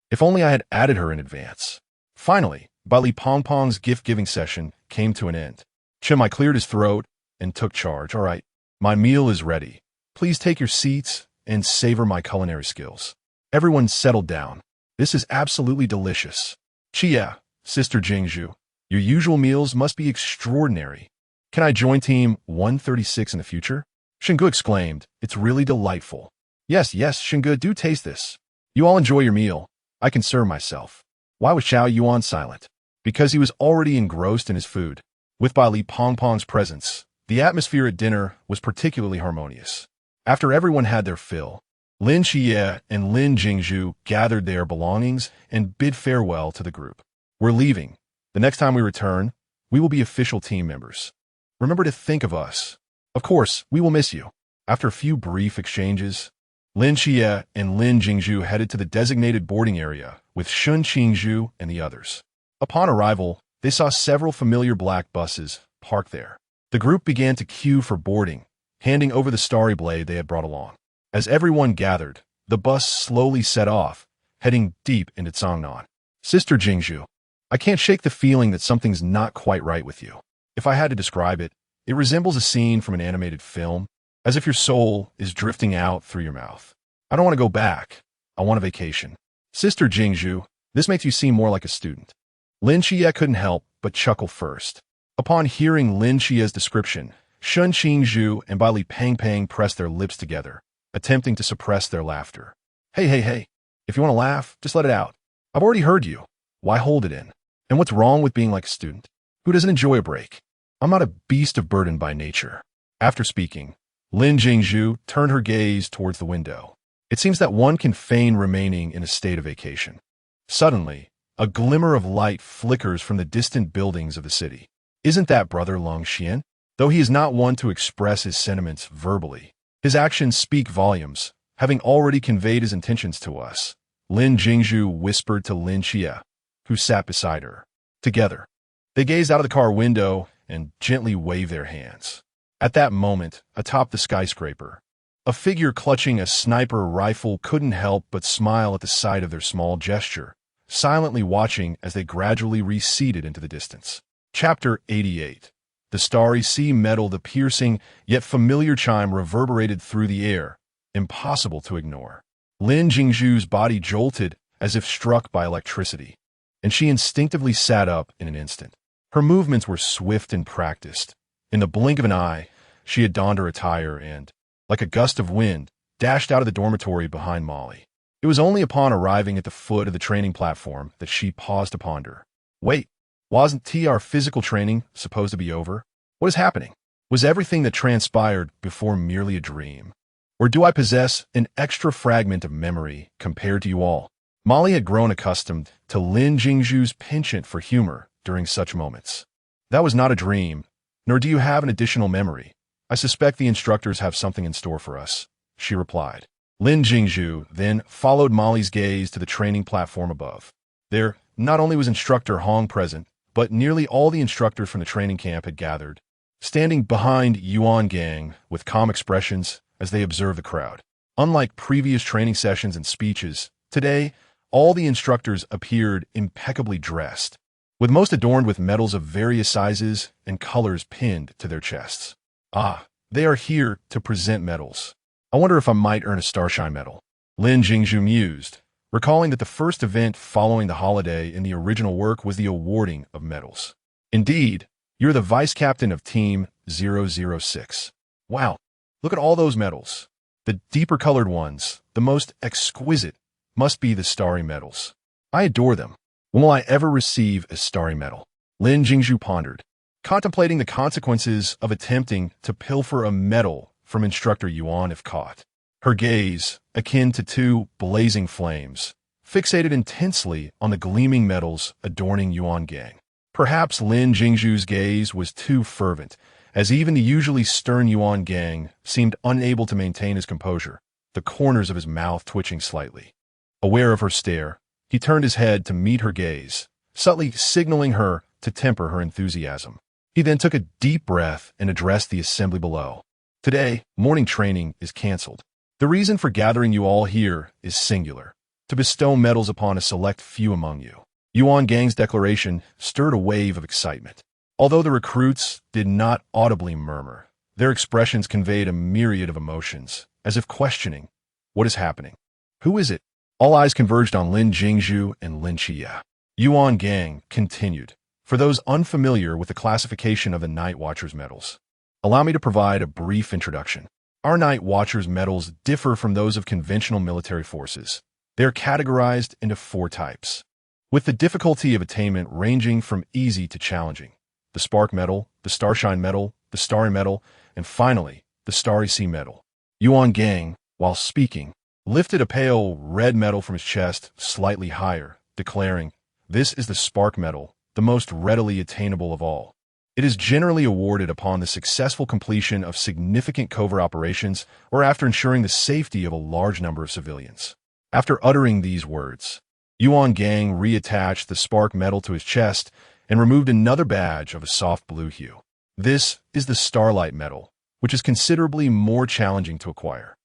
If only I had added her in advance. Finally, Bai Li Pongpong's gift-giving session came to an end. Chimai cleared his throat and took charge. All right, my meal is ready. Please take your seats and savor my culinary skills. Everyone settled down. This is absolutely delicious. Chia, Sister Jingshu, your usual meals must be extraordinary. Can I join Team 136 in the future? Shingu exclaimed. It's really delightful. Yes, Shingu, do taste this. You all enjoy your meal. I can serve myself. Why was Xiao Yuan silent? Because he was already engrossed in his food. With Bai Li Pongpong's presence, the atmosphere at dinner was particularly harmonious. After everyone had their fill, Lin Xie and Lin Jingshu gathered their belongings and bid farewell to the group. We're leaving. The next time we return, we will be official team members. Remember to think of us. Of course, we will miss you. After a few brief exchanges, Lin Xie and Lin Jingshu headed to the designated boarding area with Shun Qingzhu and the others. Upon arrival, they saw several familiar black buses parked there. The group began to queue for boarding, handing over the starry blade they had brought along. As everyone gathered, the bus slowly set off, heading deep into Cangnan. Sister Jingshu, I can't shake the feeling that something's not quite right with you. If I had to describe it, it resembles a scene from an animated film, as if your soul is drifting out through your mouth. I don't want to go back. I want a vacation. Sister Jingshu, this makes you seem more like a student. Lin Xie couldn't help but chuckle first. Upon hearing Lin Xie's description, Shun Qingzhu and Bai Li Pangpang pressed their lips together, attempting to suppress their laughter. Hey. If you want to laugh, just let it out. I've already heard you. Why hold it in? And what's wrong with being like a student? Who doesn't enjoy a break? I'm not a beast of burden by nature. After speaking, Lin Jingshu turned her gaze towards the window. It seems that one can feign remaining in a state of vacation. Suddenly, a glimmer of light flickers from the distant buildings of the city. Isn't that Brother Long Xian? Though he is not one to express his sentiments verbally, his actions speak volumes, having already conveyed his intentions to us. Lin Jingshu whispered to Lin Xie, who sat beside her. Together, they gazed out of the car window and gently waved their hands. At that moment, atop the skyscraper, a figure clutching a sniper rifle couldn't help but smile at the sight of their small gesture, silently watching as they gradually receded into the distance. Chapter 88. The starry sea metal, the piercing yet familiar chime reverberated through the air, impossible to ignore. Lin Jingshu's body jolted as if struck by electricity, and she instinctively sat up in an instant. Her movements were swift and practiced. In the blink of an eye, she had donned her attire and, like a gust of wind, dashed out of the dormitory behind Molly. It was only upon arriving at the foot of the training platform that she paused to ponder. Wait, wasn't our physical training supposed to be over? What is happening? Was everything that transpired before merely a dream? Or do I possess an extra fragment of memory compared to you all? Molly had grown accustomed to Lin Jingshu's penchant for humor during such moments. That was not a dream, nor do you have an additional memory. I suspect the instructors have something in store for us, she replied. Lin Jingshu then followed Molly's gaze to the training platform above. There not only was instructor Hong present, but nearly all the instructors from the training camp had gathered, standing behind Yuan Gang with calm expressions as they observed the crowd. Unlike previous training sessions and speeches, today, all the instructors appeared impeccably dressed, with most adorned with medals of various sizes and colors pinned to their chests. Ah, they are here to present medals. I wonder if I might earn a Starshine medal. Lin Jingshu mused, recalling that the first event following the holiday in the original work was the awarding of medals. Indeed, you're the vice captain of Team 006. Wow, look at all those medals. The deeper colored ones, the most exquisite, must be the starry medals. I adore them. When will I ever receive a starry medal? Lin Jingshu pondered. contemplating the consequences of attempting to pilfer a medal from Instructor Yuan if caught. Her gaze, akin to two blazing flames, fixated intensely on the gleaming medals adorning Yuan Gang. Perhaps Lin Jingshu's gaze was too fervent, as even the usually stern Yuan Gang seemed unable to maintain his composure, the corners of his mouth twitching slightly. Aware of her stare, he turned his head to meet her gaze, subtly signaling her to temper her enthusiasm. He then took a deep breath and addressed the assembly below. Today, morning training is canceled. The reason for gathering you all here is singular, to bestow medals upon a select few among you. Yuan Gang's declaration stirred a wave of excitement. Although the recruits did not audibly murmur, their expressions conveyed a myriad of emotions, as if questioning, what is happening? Who is it? All eyes converged on Lin Jingshu and Lin Chia. Yuan Gang continued. For those unfamiliar with the classification of the Night Watchers medals, allow me to provide a brief introduction. Our Night Watchers medals differ from those of conventional military forces. They are categorized into 4 types, with the difficulty of attainment ranging from easy to challenging: the Spark Medal, the Starshine Medal, the Starry Medal, and finally, the Starry Sea Medal. Yuan Gang, while speaking, lifted a pale red medal from his chest slightly higher, declaring, "This is the Spark Medal, the most readily attainable of all. It is generally awarded upon the successful completion of significant covert operations or after ensuring the safety of a large number of civilians." After uttering these words, Yuan Gang reattached the Spark Medal to his chest and removed another badge of a soft blue hue. This is the Starlight Medal, which is considerably more challenging to acquire.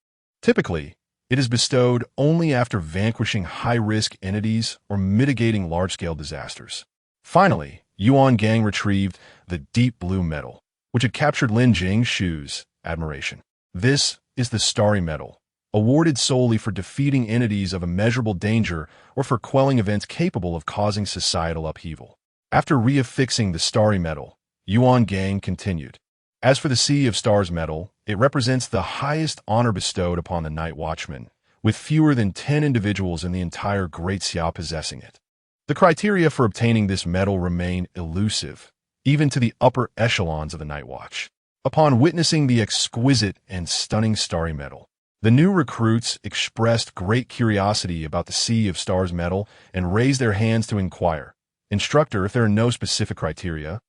Typically, it is bestowed only after vanquishing high-risk entities or mitigating large-scale disasters. Finally, Yuan Gang retrieved the Deep Blue Medal, which had captured Lin Jingshu's admiration. This is the Starry Medal, awarded solely for defeating entities of immeasurable danger or for quelling events capable of causing societal upheaval. After reaffixing the Starry Medal, Yuan Gang continued. As for the Sea of Stars Medal, it represents the highest honor bestowed upon the Night Watchman, with fewer than 10 individuals in the entire Great Xia possessing it. The criteria for obtaining this medal remain elusive, even to the upper echelons of the Night Watch. Upon witnessing the exquisite and stunning Starry Medal, the new recruits expressed great curiosity about the Sea of Stars Medal and raised their hands to inquire, "Instructor, if there are no specific criteria,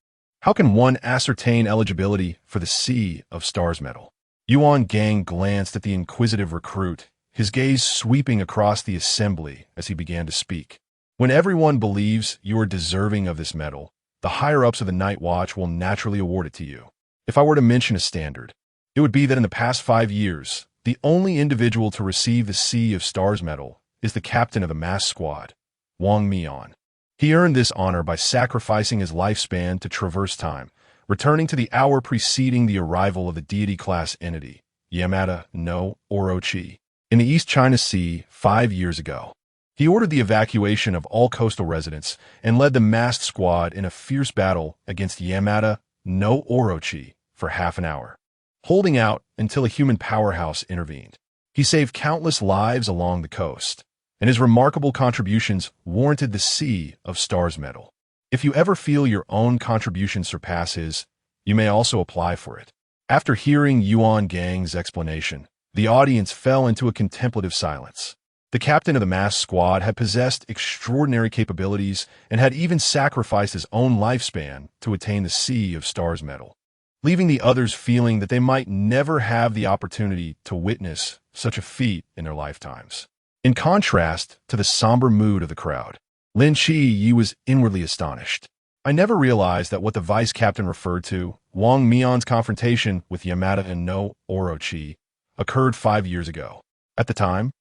how can one ascertain eligibility for the Sea of Stars Medal?" Yuan Gang glanced at the inquisitive recruit, his gaze sweeping across the assembly as he began to speak. "When everyone believes you are deserving of this medal, the higher-ups of the Night Watch will naturally award it to you. If I were to mention a standard, it would be that in the past 5 years, the only individual to receive the Sea of Stars Medal is the captain of the mass squad, Wang Mian. He earned this honor by sacrificing his lifespan to traverse time, returning to the hour preceding the arrival of the deity-class entity, Yamada no Orochi, in the East China Sea 5 years ago. He ordered the evacuation of all coastal residents and led the massed squad in a fierce battle against Yamada no Orochi for half an hour, holding out until a human powerhouse intervened. He saved countless lives along the coast, and his remarkable contributions warranted the Sea of Stars Medal. If you ever feel your own contribution surpass his, you may also apply for it. After hearing Yuan Gang's explanation, the audience fell into a contemplative silence. The captain of the mass squad had possessed extraordinary capabilities and had even sacrificed his own lifespan to attain the Sea of Stars Medal, leaving the others feeling that they might never have the opportunity to witness such a feat in their lifetimes. In contrast to the somber mood of the crowd, Lin Chi was inwardly astonished. "I never realized that what the vice captain referred to, Wang Mian's confrontation with Yamada and no Orochi, occurred 5 years ago. At the time,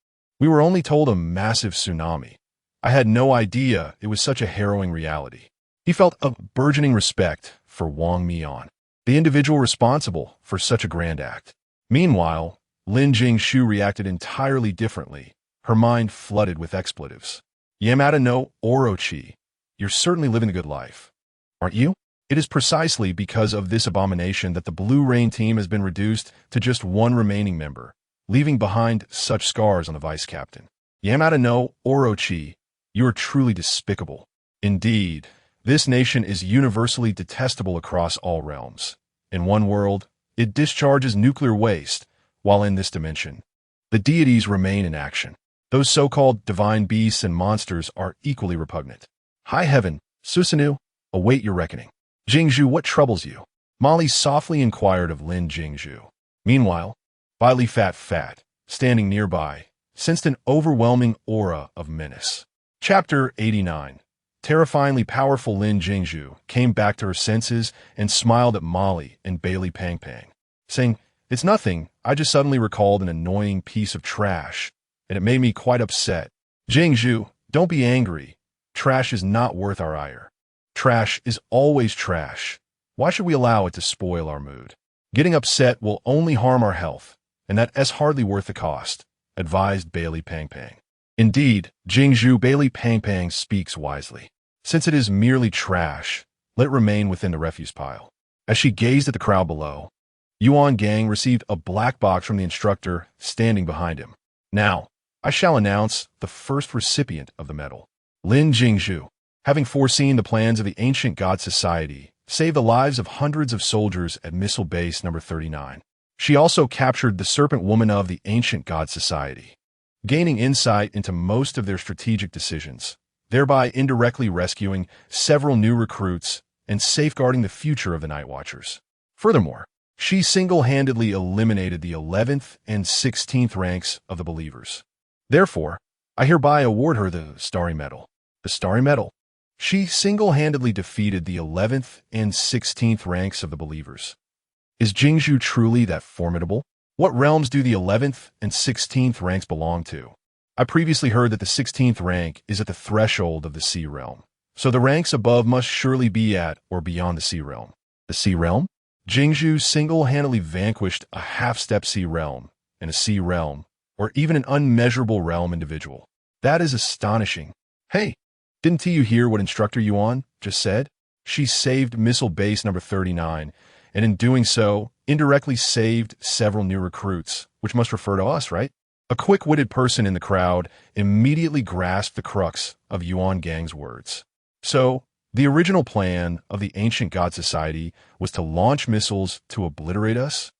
we were only told a massive tsunami. I had no idea it was such a harrowing reality." He felt a burgeoning respect for Wang Mian, the individual responsible for such a grand act. Meanwhile, Lin Jingshu reacted entirely differently, her mind flooded with expletives. "Yamada no Orochi, you're certainly living a good life, aren't you? It is precisely because of this abomination that the Blue Rain team has been reduced to just one remaining member, leaving behind such scars on the vice captain. Yamada no Orochi, you are truly despicable. Indeed, This nation is universally detestable across all realms. In one world, it discharges nuclear waste, while in this dimension, the deities remain in action. Those so-called divine beasts and monsters are equally repugnant. High heaven, Susanoo, await your reckoning. Jingshu, what troubles you? Molly softly inquired of Lin Jingshu. Meanwhile, Bailey Fat, standing nearby, sensed an overwhelming aura of menace. Chapter 89. Terrifyingly powerful Lin Jingshu came back to her senses and smiled at Molly and Bailey Pang, saying, "It's nothing, I just suddenly recalled an annoying piece of trash, and it made me quite upset. Jingshu, don't be angry. Trash is not worth our ire. Trash is always trash. Why should we allow it to spoil our mood? Getting upset will only harm our health, and that is hardly worth the cost," advised Bailey Pang. Indeed, Jingshu, Bailey Pang speaks wisely. Since it is merely trash, let it remain within the refuse pile. As she gazed at the crowd below, Yuan Gang received a black box from the instructor standing behind him. Now, I shall announce the first recipient of the medal. Lin Jingshu, having foreseen the plans of the ancient God Society, saved the lives of hundreds of soldiers at Missile Base number 39. She also captured the Serpent Woman of the ancient God Society, gaining insight into most of their strategic decisions, thereby indirectly rescuing several new recruits and safeguarding the future of the Night Watchers. Furthermore, she single-handedly eliminated the 11th and 16th ranks of the Believers. Therefore, I hereby award her the Starry Medal. The Starry Medal. She single-handedly defeated the 11th and 16th ranks of the Believers. Is Jingshu truly that formidable? What realms do the 11th and 16th ranks belong to? I previously heard that the 16th rank is at the threshold of the Sea Realm, so the ranks above must surely be at or beyond the Sea Realm. The Sea Realm? Jingshu single-handedly vanquished a half-step Sea Realm, and a Sea Realm, or even an unmeasurable realm individual. That is astonishing. Hey, didn't you hear what Instructor Yuan just said? She saved Missile Base number 39, and in doing so, indirectly saved several new recruits, which must refer to us, right? A quick-witted person in the crowd immediately grasped the crux of Yuan Gang's words. So, the original plan of the ancient God Society was to launch missiles to obliterate us?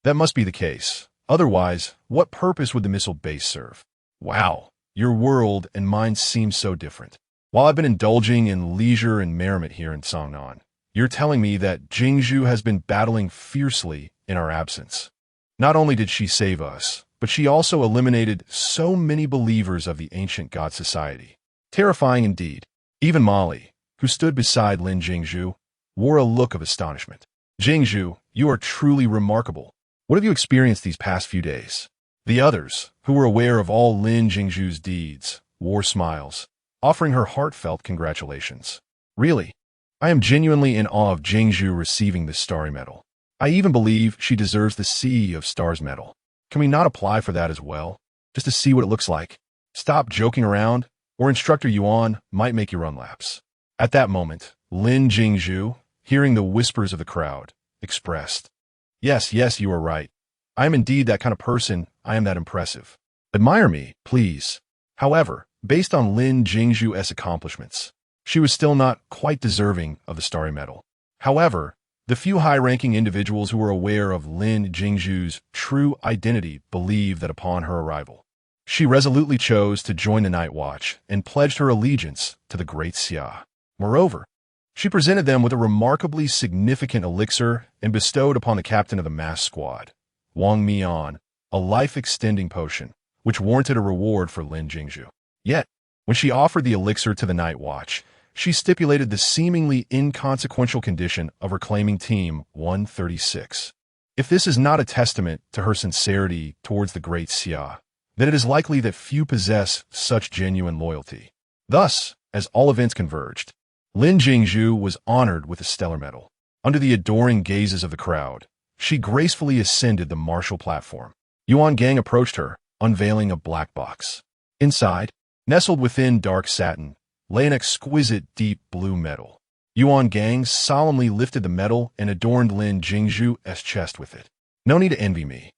That must be the case. Otherwise, what purpose would the missile base serve? Wow, your world and mine seem so different. While I've been indulging in leisure and merriment here in Songnan, you're telling me that Jingshu has been battling fiercely in our absence. Not only did she save us, but she also eliminated so many believers of the ancient God Society. Terrifying indeed. Even Molly, who stood beside Lin Jingshu, wore a look of astonishment. Jingshu, you are truly remarkable. What have you experienced these past few days? The others, who were aware of all Lin Jingshu's deeds, wore smiles, offering her heartfelt congratulations. Really, I am genuinely in awe of Jingshu receiving this Starry Medal. I even believe she deserves the Sea of Stars Medal. Can we not apply for that as well, just to see what it looks like? Stop joking around, or Instructor Yuan might make you run laps. At that moment, Lin Jingshu, hearing the whispers of the crowd, expressed, Yes, you are right. I am indeed that kind of person. I am that impressive. Admire me, please. However, based on Lin Jingshu's accomplishments, she was still not quite deserving of the Starry Medal. However, the few high-ranking individuals who were aware of Lin Jingshu's true identity believed that upon her arrival, she resolutely chose to join the Night Watch and pledged her allegiance to the Great Xia. Moreover, she presented them with a remarkably significant elixir and bestowed upon the captain of the mass squad, Wang Mian, a life-extending potion, which warranted a reward for Lin Jingshu. Yet, when she offered the elixir to the Night Watch, she stipulated the seemingly inconsequential condition of reclaiming Team 136. If this is not a testament to her sincerity towards the Great Xia, then it is likely that few possess such genuine loyalty. Thus, as all events converged, Lin Jingshu was honored with a Stellar Medal. Under the adoring gazes of the crowd, she gracefully ascended the martial platform. Yuan Gang approached her, unveiling a black box. Inside, nestled within dark satin, lay an exquisite deep blue medal. Yuan Gang solemnly lifted the medal and adorned Lin Jingshu's chest with it. No need to envy me,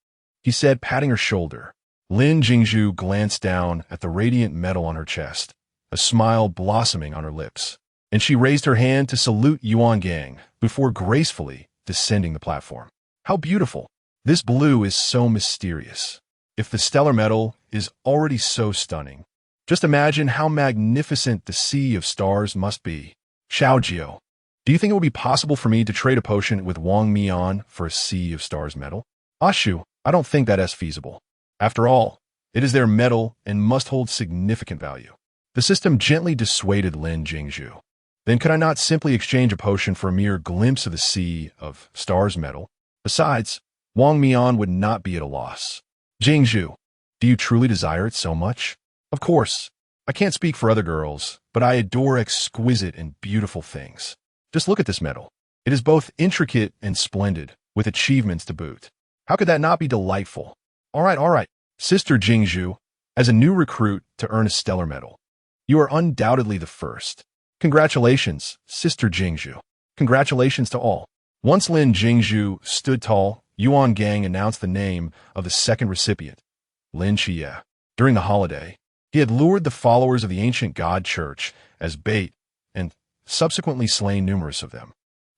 he said, patting her shoulder. Lin Jingshu glanced down at the radiant medal on her chest, a smile blossoming on her lips. and she raised her hand to salute Yuan Gang before gracefully descending the platform. How beautiful! This blue is so mysterious. If the stellar metal is already so stunning, just imagine how magnificent the sea of stars must be. Xiaojiu, do you think it would be possible for me to trade a potion with Wang Mian for a sea of stars metal? Ashu, I don't think that is feasible. After all, it is their metal and must hold significant value. The system gently dissuaded Lin Jingshu. Then could I not simply exchange a potion for a mere glimpse of the sea of stars metal? Besides, Wang Mian would not be at a loss. Jingshu, do you truly desire it so much? Of course. I can't speak for other girls, but I adore exquisite and beautiful things. Just look at this metal. It is both intricate and splendid, with achievements to boot. How could that not be delightful? All right. Sister Jingshu, as a new recruit to earn a stellar medal, you are undoubtedly the first. Congratulations, Sister Jingshu. Congratulations to all. Once Lin Jingshu stood tall, Yuan Gang announced the name of the second recipient, Lin Xie. During the holiday, he had lured the followers of the ancient god church as bait and subsequently slain numerous of them,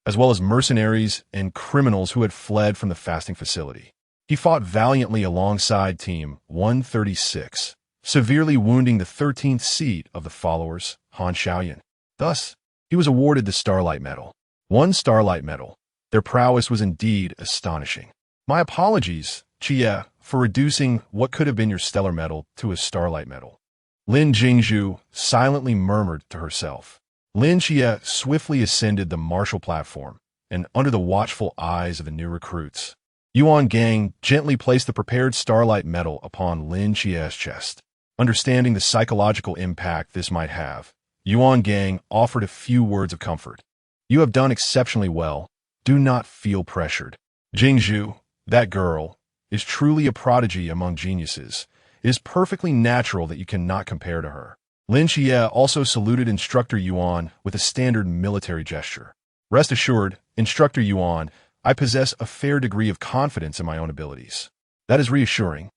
as well as mercenaries and criminals who had fled from the fasting facility. He fought valiantly alongside Team 136, severely wounding the 13th seat of the followers, Han Xiaoyan. Thus, he was awarded the Starlight Medal. One Starlight Medal. Their prowess was indeed astonishing. My apologies, Xie, for reducing what could have been your Stellar Medal to a Starlight Medal. Lin Jingshu silently murmured to herself. Lin Xie swiftly ascended the martial platform, and under the watchful eyes of the new recruits, Yuan Gang gently placed the prepared Starlight Medal upon Lin Xie's chest. Understanding the psychological impact this might have, Yuan Gang offered a few words of comfort. You have done exceptionally well. Do not feel pressured. Jingshu, that girl, is truly a prodigy among geniuses. It is perfectly natural that you cannot compare to her. Lin Xie also saluted Instructor Yuan with a standard military gesture. Rest assured, Instructor Yuan, I possess a fair degree of confidence in my own abilities. That is reassuring.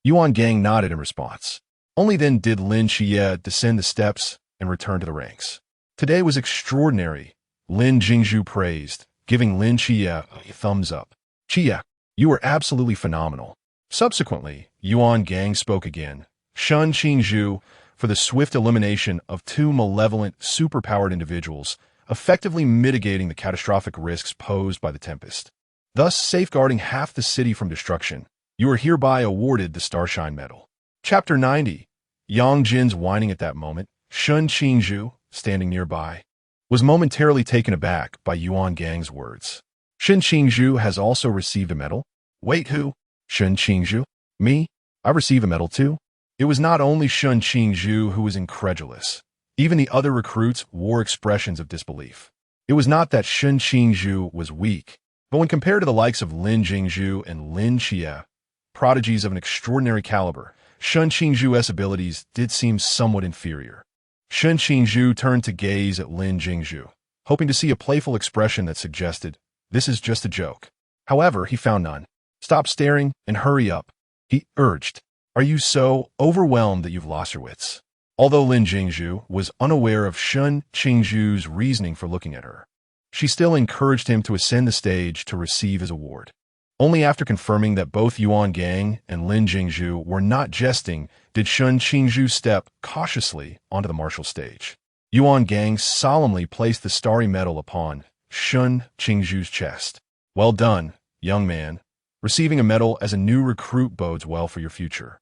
Yuan Gang nodded in response. Only then did Lin Xie descend the steps and return to the ranks. Today was extraordinary, Lin Jingshu praised, giving Lin Xie a thumbs up. Xie, you were absolutely phenomenal. Subsequently, Yuan Gang spoke again. Shun Qingzhu, for the swift elimination of two malevolent, superpowered individuals, effectively mitigating the catastrophic risks posed by the Tempest, thus safeguarding half the city from destruction. You are hereby awarded the Starshine Medal. Chapter 90. Yang Jin's whining at that moment. Shun Qingzhu, standing nearby, was momentarily taken aback by Yuan Gang's words. Shun Qingzhu has also received a medal? Wait, who? Shun Qingzhu? Me? I receive a medal too? It was not only Shun Qingzhu who was incredulous. Even the other recruits wore expressions of disbelief. It was not that Shun Qingzhu was weak, but when compared to the likes of Lin Jingshu and Lin Xie, prodigies of an extraordinary caliber, Shun Qingzhu's abilities did seem somewhat inferior. Shun Qingzhu turned to gaze at Lin Jingshu, hoping to see a playful expression that suggested, this is just a joke. However, he found none. Stop staring and hurry up, he urged. Are you so overwhelmed that you've lost your wits? Although Lin Jingshu was unaware of Shun Qingzhu's reasoning for looking at her, she still encouraged him to ascend the stage to receive his award. Only after confirming that both Yuan Gang and Lin Jingshu were not jesting did Shun Qingzhu step cautiously onto the martial stage. Yuan Gang solemnly placed the starry medal upon Shun Qingzhu's chest. Well done, young man. Receiving a medal as a new recruit bodes well for your future.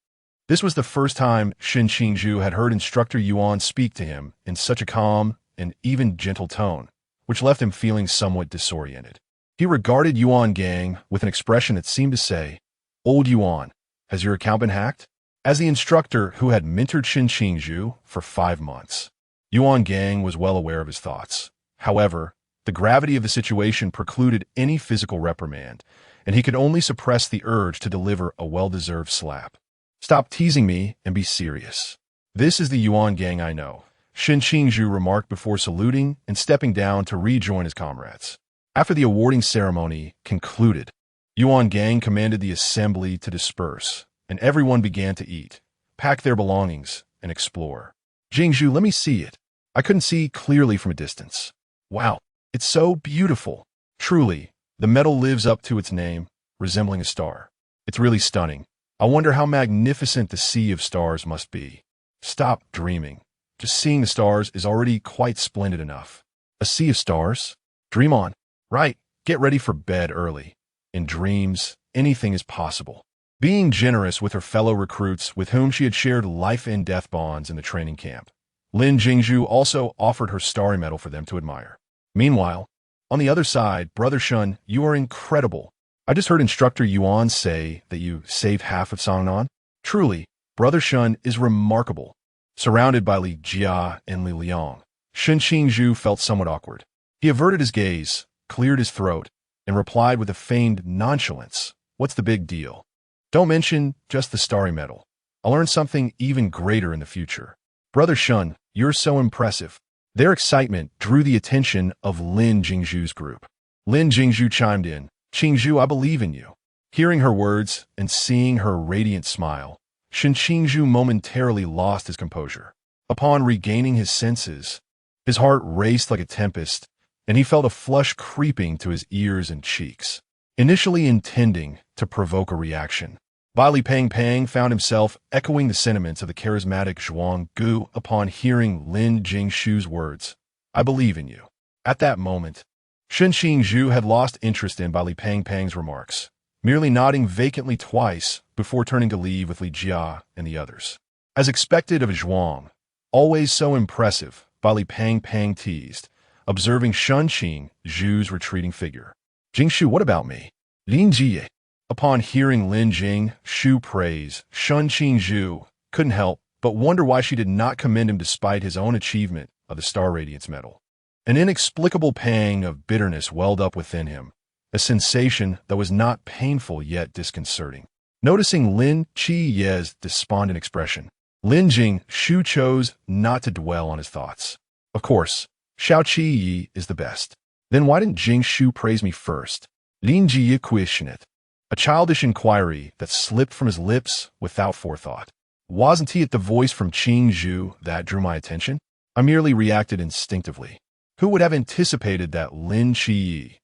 This was the first time Shun Qingzhu had heard Instructor Yuan speak to him in such a calm and even gentle tone, which left him feeling somewhat disoriented. He regarded Yuan Gang with an expression that seemed to say, Old Yuan, has your account been hacked? As the instructor who had mentored Shun Qingzhu for 5 months, Yuan Gang was well aware of his thoughts. However, the gravity of the situation precluded any physical reprimand, and he could only suppress the urge to deliver a well-deserved slap. Stop teasing me and be serious. This is the Yuan Gang I know, Shun Qingzhu remarked before saluting and stepping down to rejoin his comrades. After the awarding ceremony concluded, Yuan Gang commanded the assembly to disperse, and everyone began to eat, pack their belongings, and explore. Jingshu, let me see it. I couldn't see clearly from a distance. Wow, it's so beautiful. Truly, the metal lives up to its name, resembling a star. It's really stunning. I wonder how magnificent the sea of stars must be. Stop dreaming. Just seeing the stars is already quite splendid enough. A sea of stars? Dream on. Right, get ready for bed early. In dreams, anything is possible. Being generous with her fellow recruits with whom she had shared life and death bonds in the training camp, Lin Jingshu also offered her starry medal for them to admire. Meanwhile, on the other side, Brother Shun, you are incredible. I just heard Instructor Yuan say that you saved half of Sangnan. Truly, Brother Shun is remarkable. Surrounded by Li Jia and Li Liang, Shen Qingzhu felt somewhat awkward. He averted his gaze, cleared his throat, and replied with a feigned nonchalance. What's the big deal? Don't mention just the starry medal. I'll learn something even greater in the future. Brother Shun, you're so impressive. Their excitement drew the attention of Lin Jingshu's group. Lin Jingshu chimed in. Qingzhu, I believe in you. Hearing her words and seeing her radiant smile, Shen Qingzhu momentarily lost his composure. Upon regaining his senses, his heart raced like a tempest, and he felt a flush creeping to his ears and cheeks. Initially intending to provoke a reaction, Li Pang found himself echoing the sentiments of the charismatic Zhuang Gu upon hearing Lin Jingshu's words. I believe in you. At that moment, Shen Qingzhu had lost interest in Li Pang's remarks, merely nodding vacantly twice before turning to leave with Li Jia and the others. As expected of Zhuang, always so impressive, Li Pang teased, observing Shen Qingzhu's retreating figure. Jingshu, what about me? Lin Jie. Upon hearing Lin Jingshu praise Shen Qingzhu, couldn't help but wonder why she did not commend him despite his own achievement of the Star Radiance medal. An inexplicable pang of bitterness welled up within him, a sensation that was not painful yet disconcerting. Noticing Lin Qiye's despondent expression, Lin Jingshu chose not to dwell on his thoughts. Of course, Xiao Qiyi is the best. Then why didn't Jingshu praise me first? Lin Jiye questioned it. A childish inquiry that slipped from his lips without forethought. Wasn't it the voice from Qingzhu that drew my attention? I merely reacted instinctively. Who would have anticipated that Lin Qiyi,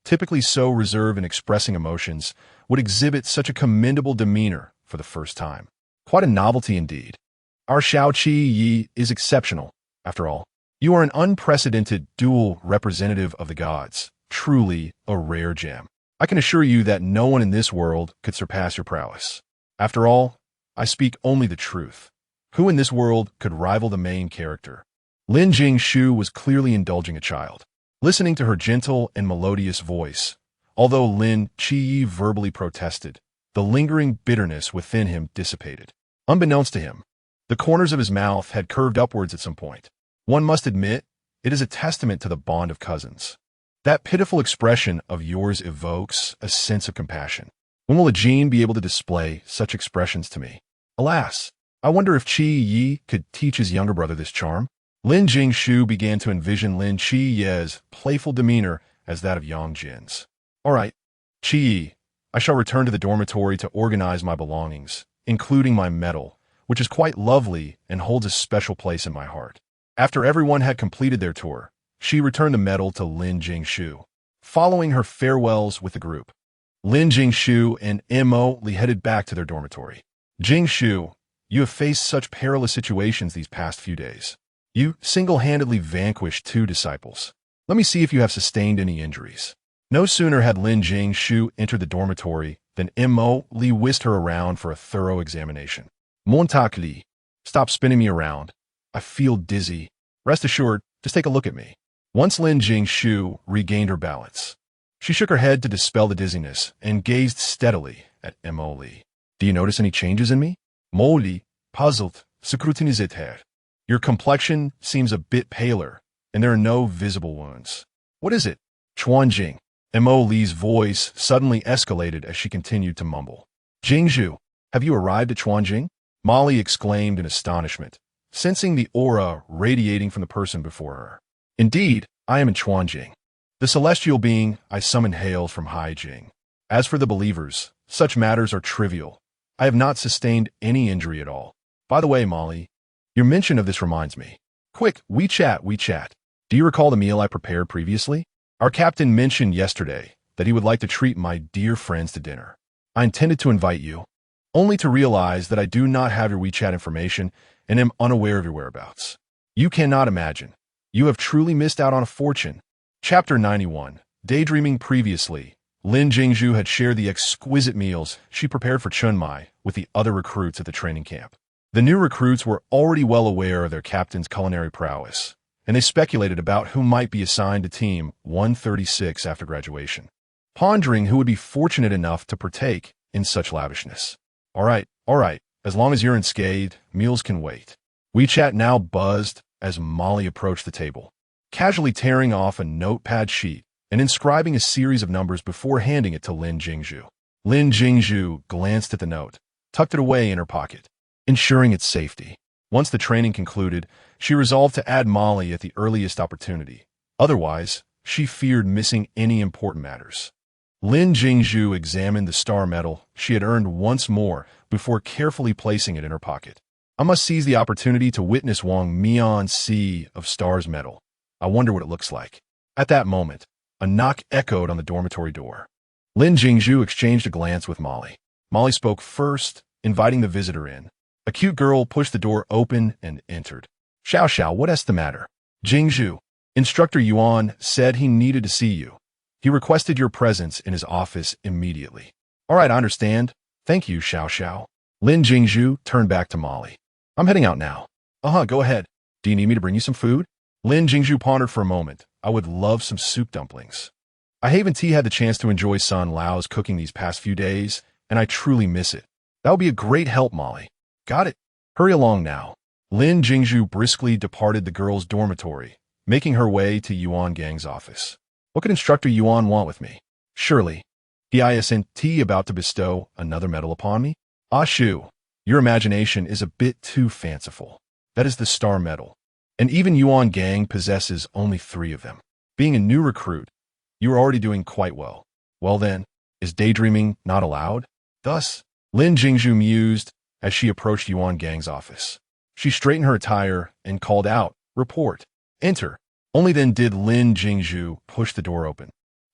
typically so reserved in expressing emotions, would exhibit such a commendable demeanor for the first time? Quite a novelty indeed. Our Xiao Qiyi is exceptional, after all. You are an unprecedented dual representative of the gods, truly a rare gem. I can assure you that no one in this world could surpass your prowess. After all, I speak only the truth. Who in this world could rival the main character? Lin Jingshu was clearly indulging a child, listening to her gentle and melodious voice. Although Lin Qiyi verbally protested, the lingering bitterness within him dissipated. Unbeknownst to him, the corners of his mouth had curved upwards at some point. One must admit, it is a testament to the bond of cousins. That pitiful expression of yours evokes a sense of compassion. When will a Jin be able to display such expressions to me? Alas, I wonder if Qi Yi could teach his younger brother this charm. Lin Jingshu began to envision Lin Qiye's playful demeanor as that of Yang Jin's. All right, Qi Yi, I shall return to the dormitory to organize my belongings, including my medal, which is quite lovely and holds a special place in my heart. After everyone had completed their tour, she returned the medal to Lin Jingshu. Following her farewells with the group, Lin Jingshu and Mo Li headed back to their dormitory. Jingshu, you have faced such perilous situations these past few days. You single-handedly vanquished 2 disciples. Let me see if you have sustained any injuries. No sooner had Lin Jingshu entered the dormitory than Mo Li whisked her around for a thorough examination. Montak Li, stop spinning me around. I feel dizzy. Rest assured, just take a look at me. Once Lin Jingshu regained her balance, she shook her head to dispel the dizziness and gazed steadily at Mo Li. Do you notice any changes in me? Mo Li, puzzled, scrutinized her. Your complexion seems a bit paler, and there are no visible wounds. What is it? Chuanjing. Mo Li's voice suddenly escalated as she continued to mumble. Jingshu, have you arrived at Chuanjing? Molly exclaimed in astonishment, sensing the aura radiating from the person before her. Indeed, I am in Chuanjing. The celestial being I summon hails from Haijing. As for the believers, such matters are trivial. I have not sustained any injury at all. By the way, Molly, your mention of this reminds me. Quick, WeChat. Do you recall the meal I prepared previously? Our captain mentioned yesterday that he would like to treat my dear friends to dinner. I intended to invite you, only to realize that I do not have your WeChat information and am unaware of your whereabouts. You cannot imagine. You have truly missed out on a fortune. Chapter 91. Daydreaming. Previously, Lin Jingshu had shared the exquisite meals she prepared for Chunmai with the other recruits at the training camp. The new recruits were already well aware of their captain's culinary prowess, and they speculated about who might be assigned to Team 136 after graduation, pondering who would be fortunate enough to partake in such lavishness. All right, as long as you're unscathed, meals can wait. WeChat now buzzed as Molly approached the table, casually tearing off a notepad sheet and inscribing a series of numbers before handing it to Lin Jingshu. Lin Jingshu glanced at the note, tucked it away in her pocket, ensuring its safety. Once the training concluded, she resolved to add Molly at the earliest opportunity. Otherwise, she feared missing any important matters. Lin Jingshu examined the star medal she had earned once more before carefully placing it in her pocket. I must seize the opportunity to witness Wang Mian's Sea of Stars medal. I wonder what it looks like. At that moment, a knock echoed on the dormitory door. Lin Jingshu exchanged a glance with Molly. Molly spoke first, inviting the visitor in. A cute girl pushed the door open and entered. Xiao, what's the matter? Jingshu, Instructor Yuan said he needed to see you. He requested your presence in his office immediately. All right, I understand. Thank you, Xiao. Lin Jingshu turned back to Molly. I'm heading out now. Go ahead. Do you need me to bring you some food? Lin Jingshu pondered for a moment. I would love some soup dumplings. I haven't had the chance to enjoy San Lao's cooking these past few days, and I truly miss it. That would be a great help, Molly. Got it. Hurry along now. Lin Jingshu briskly departed the girls' dormitory, making her way to Yuan Gang's office. What could Instructor Yuan want with me? Surely, he isn't about to bestow another medal upon me? Ah, Shu, your imagination is a bit too fanciful. That is the star medal, and even Yuan Gang possesses only 3 of them. Being a new recruit, you are already doing quite well. Well then, is daydreaming not allowed? Thus, Lin Jingshu mused as she approached Yuan Gang's office. She straightened her attire and called out, "Report. Enter." Only then did Lin Jingshu push the door open,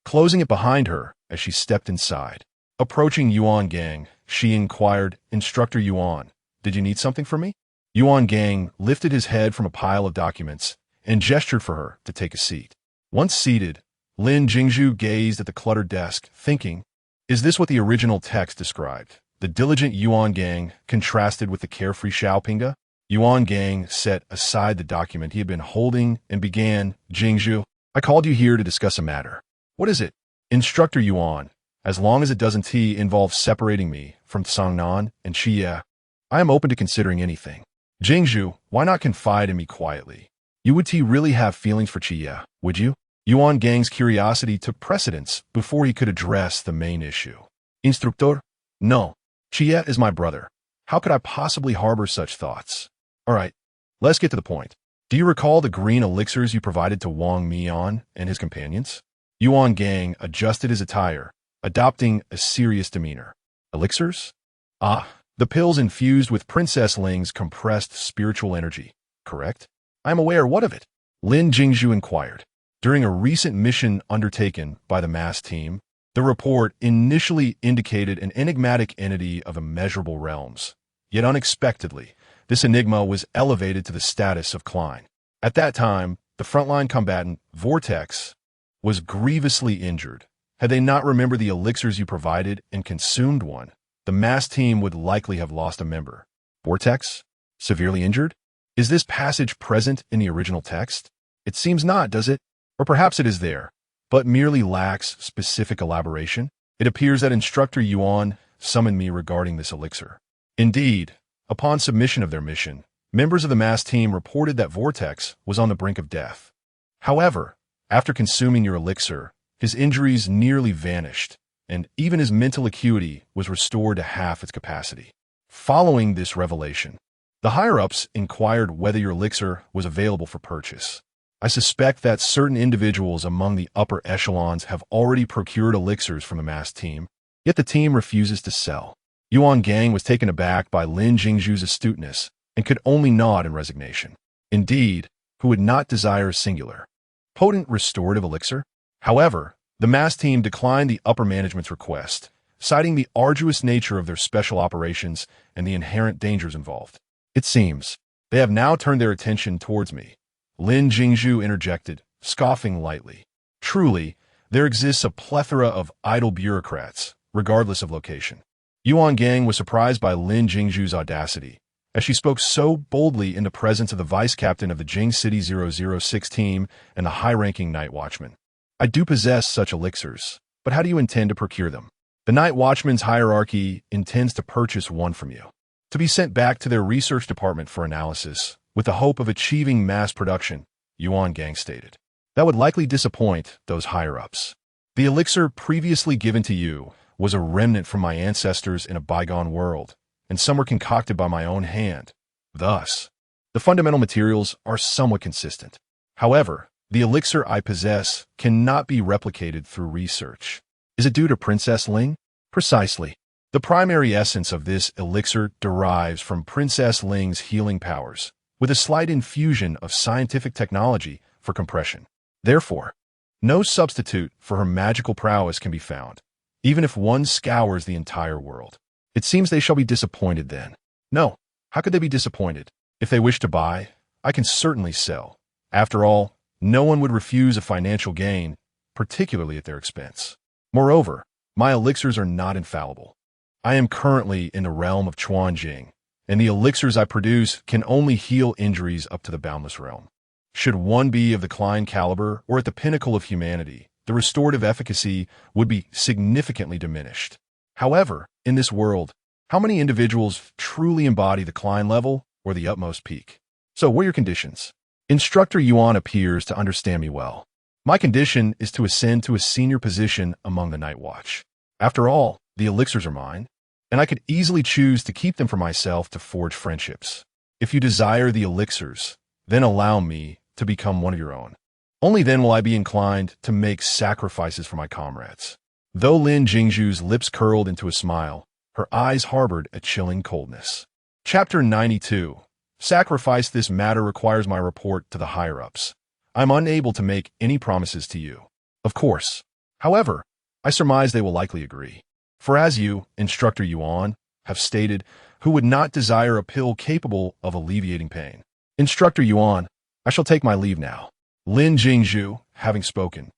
closing it behind her as she stepped inside. Approaching Yuan Gang, she inquired, "Instructor Yuan, did you need something from me?" Yuan Gang lifted his head from a pile of documents and gestured for her to take a seat. Once seated, Lin Jingshu gazed at the cluttered desk, thinking, is this what the original text described? The diligent Yuan Gang contrasted with the carefree Xiaopinga. Yuan Gang set aside the document he had been holding and began, "Jingshu, I called you here to discuss a matter." "What is it?" "Instructor Yuan, as long as it doesn't involve separating me from Sangnan and Xie, I am open to considering anything." "Jingshu, why not confide in me quietly? You would really have feelings for Xie, would you?" Yuan Gang's curiosity took precedence before he could address the main issue. "Instructor? No. Xie is my brother. How could I possibly harbor such thoughts?" "All right, let's get to the point. Do you recall the green elixirs you provided to Wang Mian and his companions?" Yuan Gang adjusted his attire, adopting a serious demeanor. "Elixirs? Ah, the pills infused with Princess Ling's compressed spiritual energy, correct?" "I am aware. What of it?" Lin Jingshu inquired. During a recent mission undertaken by the mass team, the report initially indicated an enigmatic entity of immeasurable realms. Yet unexpectedly, this enigma was elevated to the status of Klein. At that time, the frontline combatant, Vortex, was grievously injured. Had they not remembered the elixirs you provided and consumed one, the mass team would likely have lost a member. Vortex? Severely injured? Is this passage present in the original text? It seems not, does it? Or perhaps it is there, but merely lacks specific elaboration. It appears that Instructor Yuan summoned me regarding this elixir. Indeed, upon submission of their mission, members of the mass team reported that Vortex was on the brink of death. However, after consuming your elixir, his injuries nearly vanished, and even his mental acuity was restored to half its capacity. Following this revelation, the higher-ups inquired whether your elixir was available for purchase. I suspect that certain individuals among the upper echelons have already procured elixirs from the mass team, yet the team refuses to sell. Yuan Gang was taken aback by Lin Jingshu's astuteness and could only nod in resignation. Indeed, who would not desire a singular, potent restorative elixir. However, the mass team declined the upper management's request, citing the arduous nature of their special operations and the inherent dangers involved. It seems they have now turned their attention towards me. Lin Jingshu interjected, scoffing lightly. Truly, there exists a plethora of idle bureaucrats, regardless of location. Yuan Gang was surprised by Lin Jingshu's audacity, as she spoke so boldly in the presence of the vice captain of the Jing City 006 team and the high-ranking night watchman. I do possess such elixirs, but how do you intend to procure them? The night watchman's hierarchy intends to purchase one from you, to be sent back to their research department for analysis, with the hope of achieving mass production, Yuan Gang stated. That would likely disappoint those higher-ups. The elixir previously given to you was a remnant from my ancestors in a bygone world, and some were concocted by my own hand. Thus, the fundamental materials are somewhat consistent. However, the elixir I possess cannot be replicated through research. Is it due to Princess Ling? Precisely. The primary essence of this elixir derives from Princess Ling's healing powers, with a slight infusion of scientific technology for compression. Therefore, no substitute for her magical prowess can be found, even if one scours the entire world. It seems they shall be disappointed then. No, how could they be disappointed? If they wish to buy, I can certainly sell. After all, no one would refuse a financial gain, particularly at their expense. Moreover, my elixirs are not infallible. I am currently in the realm of Chuanjing, and the elixirs I produce can only heal injuries up to the boundless realm. Should one be of the Klein caliber or at the pinnacle of humanity, the restorative efficacy would be significantly diminished. However, in this world, how many individuals truly embody the Klein level or the utmost peak? So what are your conditions? Instructor Yuan appears to understand me well. My condition is to ascend to a senior position among the Night Watch. After all, the elixirs are mine, and I could easily choose to keep them for myself to forge friendships. If you desire the elixirs, then allow me to become one of your own. Only then will I be inclined to make sacrifices for my comrades. Though Lin Jingshu's lips curled into a smile, her eyes harbored a chilling coldness. Chapter 92. Sacrifice. This matter requires my report to the higher-ups. I'm unable to make any promises to you. Of course. However, I surmise they will likely agree. For as you, Instructor Yuan, have stated, who would not desire a pill capable of alleviating pain? Instructor Yuan, I shall take my leave now. Lin Jingshu, having spoken,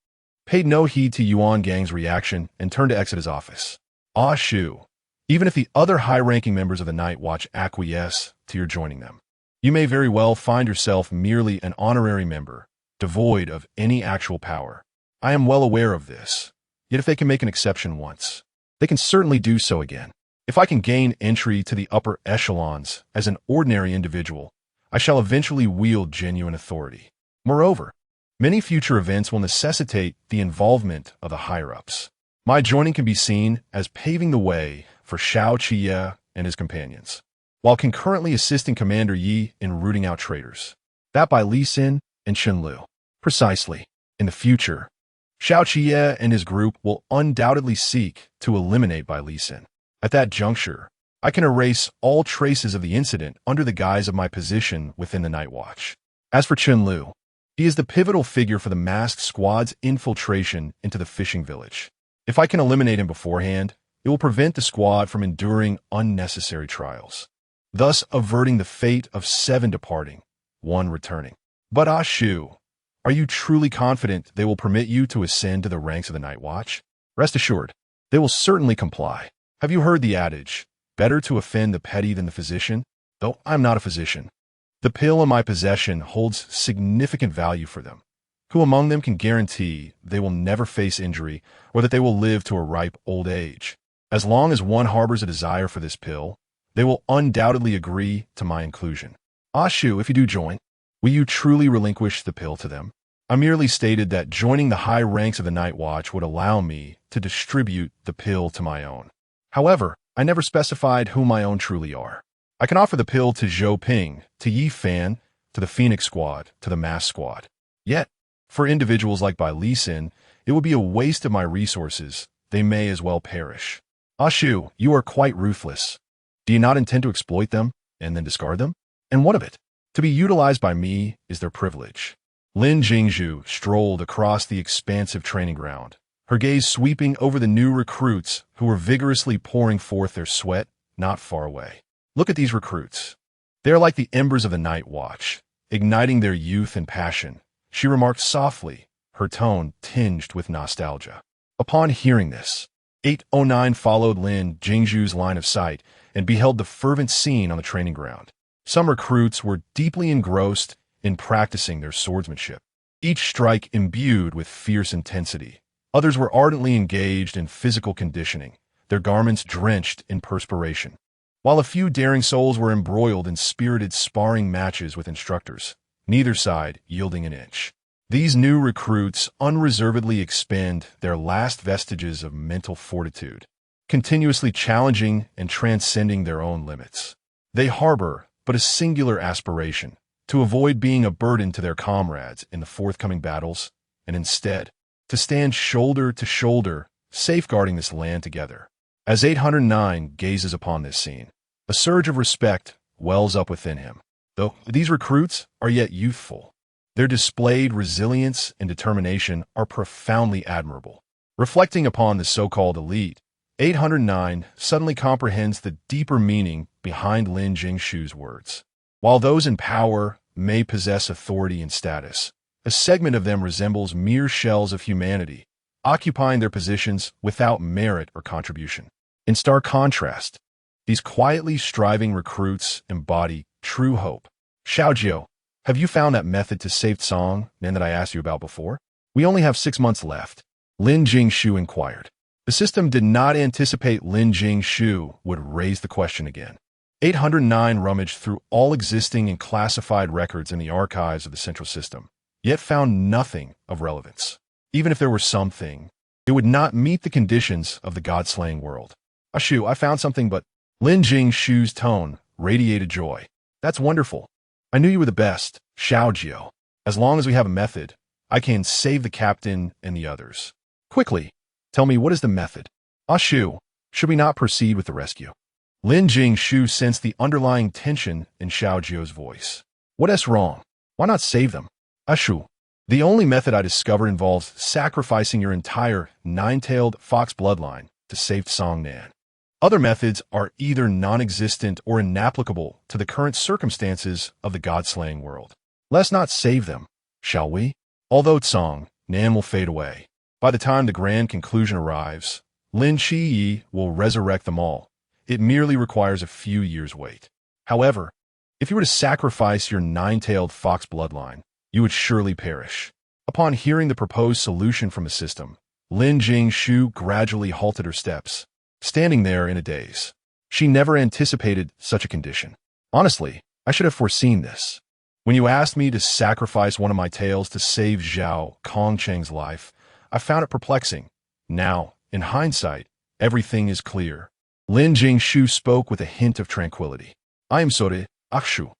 paid no heed to Yuan Gang's reaction and turned to exit his office. Ah Shu, even if the other high-ranking members of the Night Watch acquiesce to your joining them, you may very well find yourself merely an honorary member, devoid of any actual power. I am well aware of this, yet if they can make an exception once, they can certainly do so again. If I can gain entry to the upper echelons as an ordinary individual, I shall eventually wield genuine authority. Moreover, many future events will necessitate the involvement of the higher-ups. My joining can be seen as paving the way for Shao Qiye and his companions, while concurrently assisting Commander Yi in rooting out traitors. That by Li Xin and Chen Lu. Precisely. In the future, Shao Qiye and his group will undoubtedly seek to eliminate Bai Li Xin. At that juncture, I can erase all traces of the incident under the guise of my position within the Night Watch. As for Chen Lu, he is the pivotal figure for the masked squad's infiltration into the fishing village. If I can eliminate him beforehand, it will prevent the squad from enduring unnecessary trials, thus averting the fate of 7 departing, 1 returning. But Ah Shu, are you truly confident they will permit you to ascend to the ranks of the Night Watch? Rest assured, they will certainly comply. Have you heard the adage, better to offend the petty than the physician? Though I'm not a physician. The pill in my possession holds significant value for them. Who among them can guarantee they will never face injury or that they will live to a ripe old age? As long as one harbors a desire for this pill, they will undoubtedly agree to my inclusion. Ah Shu, if you do join, will you truly relinquish the pill to them? I merely stated that joining the high ranks of the Night Watch would allow me to distribute the pill to my own. However, I never specified who my own truly are. I can offer the pill to Zhou Ping, to Yi Fan, to the Phoenix Squad, to the Mass Squad. Yet, for individuals like Bai Li Xin, it would be a waste of my resources. They may as well perish. Ah Shu, you are quite ruthless. Do you not intend to exploit them and then discard them? And what of it? To be utilized by me is their privilege. Lin Jingshu strolled across the expansive training ground, her gaze sweeping over the new recruits who were vigorously pouring forth their sweat not far away. Look at these recruits. They are like the embers of the night watch, igniting their youth and passion, she remarked softly, her tone tinged with nostalgia. Upon hearing this, 809 followed Lin Jingshu's line of sight and beheld the fervent scene on the training ground. Some recruits were deeply engrossed in practicing their swordsmanship, each strike imbued with fierce intensity. Others were ardently engaged in physical conditioning, their garments drenched in perspiration, while a few daring souls were embroiled in spirited sparring matches with instructors, neither side yielding an inch. These new recruits unreservedly expend their last vestiges of mental fortitude, continuously challenging and transcending their own limits. They harbor but a singular aspiration, to avoid being a burden to their comrades in the forthcoming battles, and instead, to stand shoulder to shoulder, safeguarding this land together. As 809 gazes upon this scene, a surge of respect wells up within him. Though these recruits are yet youthful, their displayed resilience and determination are profoundly admirable. Reflecting upon the so-called elite, 809 suddenly comprehends the deeper meaning behind Lin Jingshu's words. While those in power may possess authority and status, a segment of them resembles mere shells of humanity, occupying their positions without merit or contribution. In stark contrast, these quietly striving recruits embody true hope. Xiaojiu, have you found that method to save Song Nan that I asked you about before? We only have 6 months left, Lin Jingshu inquired. The system did not anticipate Lin Jingshu would raise the question again. 809 rummaged through all existing and classified records in the archives of the central system, yet found nothing of relevance. Even if there were something, it would not meet the conditions of the god-slaying world. Ashu, I found something, but Lin Jingshu's tone radiated joy. That's wonderful. I knew you were the best, Xiaojiu. As long as we have a method, I can save the captain and the others. Quickly, tell me, what is the method? Ashu, should we not proceed with the rescue? Lin Jingshu sensed the underlying tension in Xiaojiu's voice. What is wrong? Why not save them? Ashu, the only method I discovered involves sacrificing your entire nine-tailed fox bloodline to save Song Nan. Other methods are either non-existent or inapplicable to the current circumstances of the god-slaying world. Let's not save them, shall we? Although Song Nan will fade away, by the time the grand conclusion arrives, Lin Shiyi will resurrect them all. It merely requires a few years' wait. However, if you were to sacrifice your nine-tailed fox bloodline, you would surely perish. Upon hearing the proposed solution from the system, Lin Jingshu gradually halted her steps, standing there in a daze. She never anticipated such a condition. Honestly, I should have foreseen this. When you asked me to sacrifice one of my tails to save Zhao Kongcheng's life, I found it perplexing. Now, in hindsight, everything is clear. Lin Jingshu spoke with a hint of tranquility. I am Sore Akshu.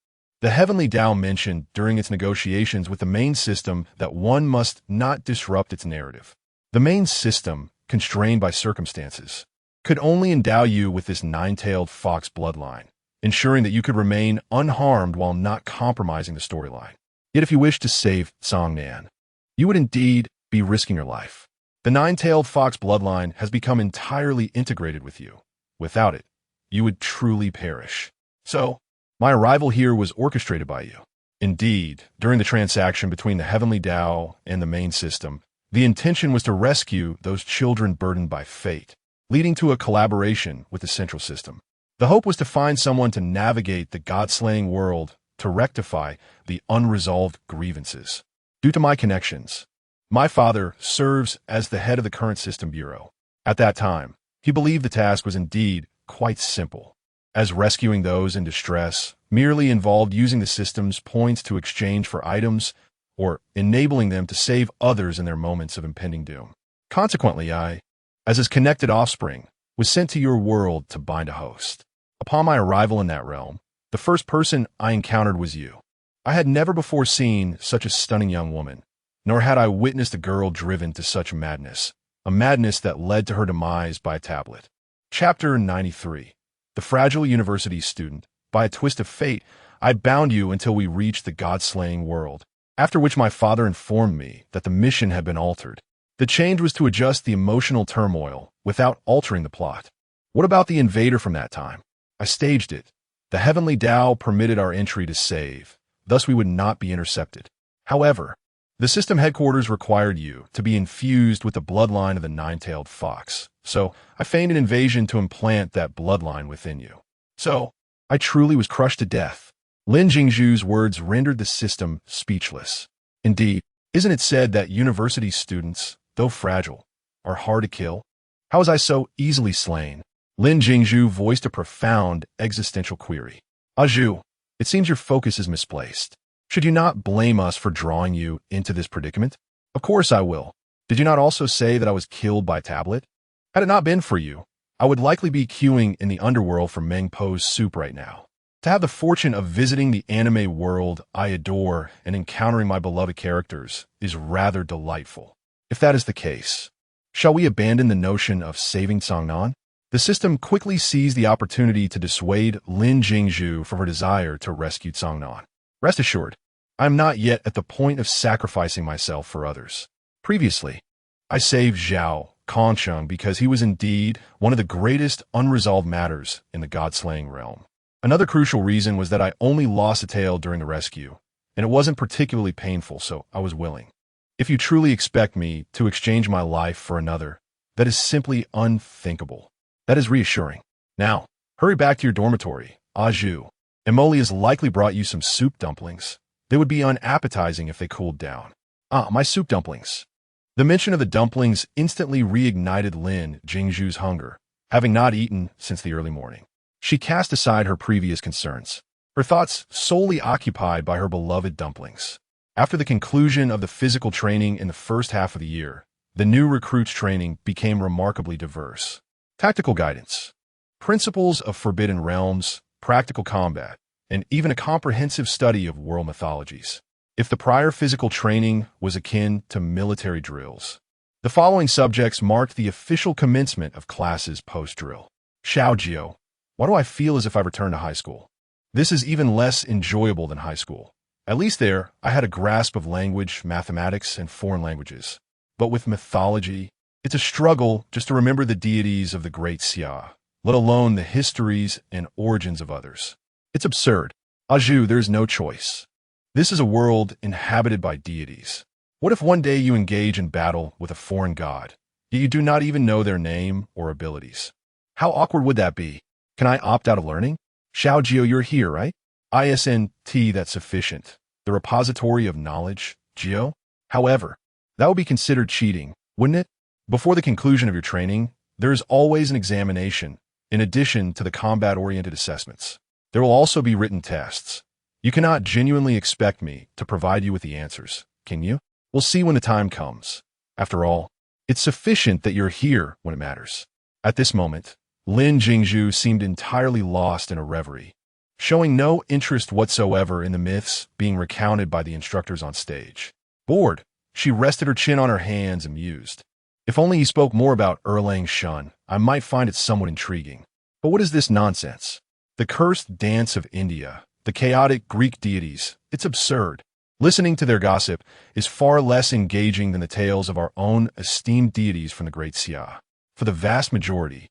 The heavenly Tao mentioned during its negotiations with the main system that one must not disrupt its narrative. The main system, constrained by circumstances, could only endow you with this nine-tailed fox bloodline, ensuring that you could remain unharmed while not compromising the storyline. Yet if you wish to save Song Nan, you would indeed be risking your life. The nine-tailed fox bloodline has become entirely integrated with you. Without it, you would truly perish. So, my arrival here was orchestrated by you. Indeed, during the transaction between the heavenly Tao and the main system, the intention was to rescue those children burdened by fate, leading to a collaboration with the central system. The hope was to find someone to navigate the god-slaying world to rectify the unresolved grievances. Due to my connections, my father serves as the head of the current system bureau. At that time, he believed the task was indeed quite simple, as rescuing those in distress merely involved using the system's points to exchange for items or enabling them to save others in their moments of impending doom. Consequently, I, as his connected offspring, was sent to your world to bind a host. Upon my arrival in that realm, the first person I encountered was you. I had never before seen such a stunning young woman, nor had I witnessed a girl driven to such madness, a madness that led to her demise by a tablet. Chapter 93. The fragile university student. By a twist of fate, I bound you until we reached the god-slaying world, after which my father informed me that the mission had been altered. The change was to adjust the emotional turmoil without altering the plot. What about the invader from that time? I staged it. The heavenly Tao permitted our entry to save, thus we would not be intercepted. However, the system headquarters required you to be infused with the bloodline of the nine-tailed fox, so I feigned an invasion to implant that bloodline within you. So, I truly was crushed to death. Lin Jingshu's words rendered the system speechless. Indeed, isn't it said that university students, though fragile, are hard to kill? How was I so easily slain? Lin Jingshu voiced a profound existential query. Zhu, it seems your focus is misplaced. Should you not blame us for drawing you into this predicament? Of course I will. Did you not also say that I was killed by tablet? Had it not been for you, I would likely be queuing in the underworld for Meng Po's soup right now. To have the fortune of visiting the anime world I adore and encountering my beloved characters is rather delightful. If that is the case, shall we abandon the notion of saving Songnan? The system quickly seized the opportunity to dissuade Lin Jingshu from her desire to rescue Songnan. Rest assured, I am not yet at the point of sacrificing myself for others. Previously, I saved Zhao Kongsheng because he was indeed one of the greatest unresolved matters in the god-slaying realm. Another crucial reason was that I only lost a tail during the rescue, and it wasn't particularly painful, so I was willing. If you truly expect me to exchange my life for another, that is simply unthinkable. That is reassuring. Now, hurry back to your dormitory, Zhu. Emoli has likely brought you some soup dumplings. They would be unappetizing if they cooled down. My soup dumplings. The mention of the dumplings instantly reignited Lin Jingshu's hunger, having not eaten since the early morning. She cast aside her previous concerns, her thoughts solely occupied by her beloved dumplings. After the conclusion of the physical training in the first half of the year, the new recruits' training became remarkably diverse. Tactical guidance, principles of forbidden realms, practical combat, and even a comprehensive study of world mythologies. If the prior physical training was akin to military drills, the following subjects marked the official commencement of classes post-drill. Xiaojio. Why do I feel as if I returned to high school? This is even less enjoyable than high school. At least there, I had a grasp of language, mathematics, and foreign languages. But with mythology, it's a struggle just to remember the deities of the great Xia, let alone the histories and origins of others. It's absurd. Zhu, there's no choice. This is a world inhabited by deities. What if one day you engage in battle with a foreign god, yet you do not even know their name or abilities? How awkward would that be? Can I opt out of learning? Xiaojio, you're here, right? ISNT, that's sufficient. The repository of knowledge, Geo? However, that would be considered cheating, wouldn't it? Before the conclusion of your training, there is always an examination, in addition to the combat-oriented assessments. There will also be written tests. You cannot genuinely expect me to provide you with the answers, can you? We'll see when the time comes. After all, it's sufficient that you're here when it matters. At this moment, Lin Jingshu seemed entirely lost in a reverie, showing no interest whatsoever in the myths being recounted by the instructors on stage. Bored, she rested her chin on her hands and mused. If only he spoke more about Erlang Shun, I might find it somewhat intriguing. But what is this nonsense? The cursed dance of India, the chaotic Greek deities, it's absurd. Listening to their gossip is far less engaging than the tales of our own esteemed deities from the great Xia. For the vast majority,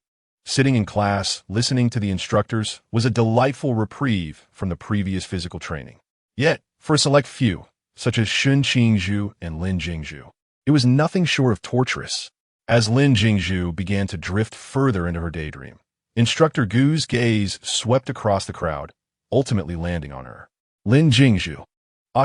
sitting in class, listening to the instructors, was a delightful reprieve from the previous physical training. Yet, for a select few, such as Shun Qingzhu and Lin Jingshu, it was nothing short of torturous. As Lin Jingshu began to drift further into her daydream, Instructor Gu's gaze swept across the crowd, ultimately landing on her. Lin Jingshu.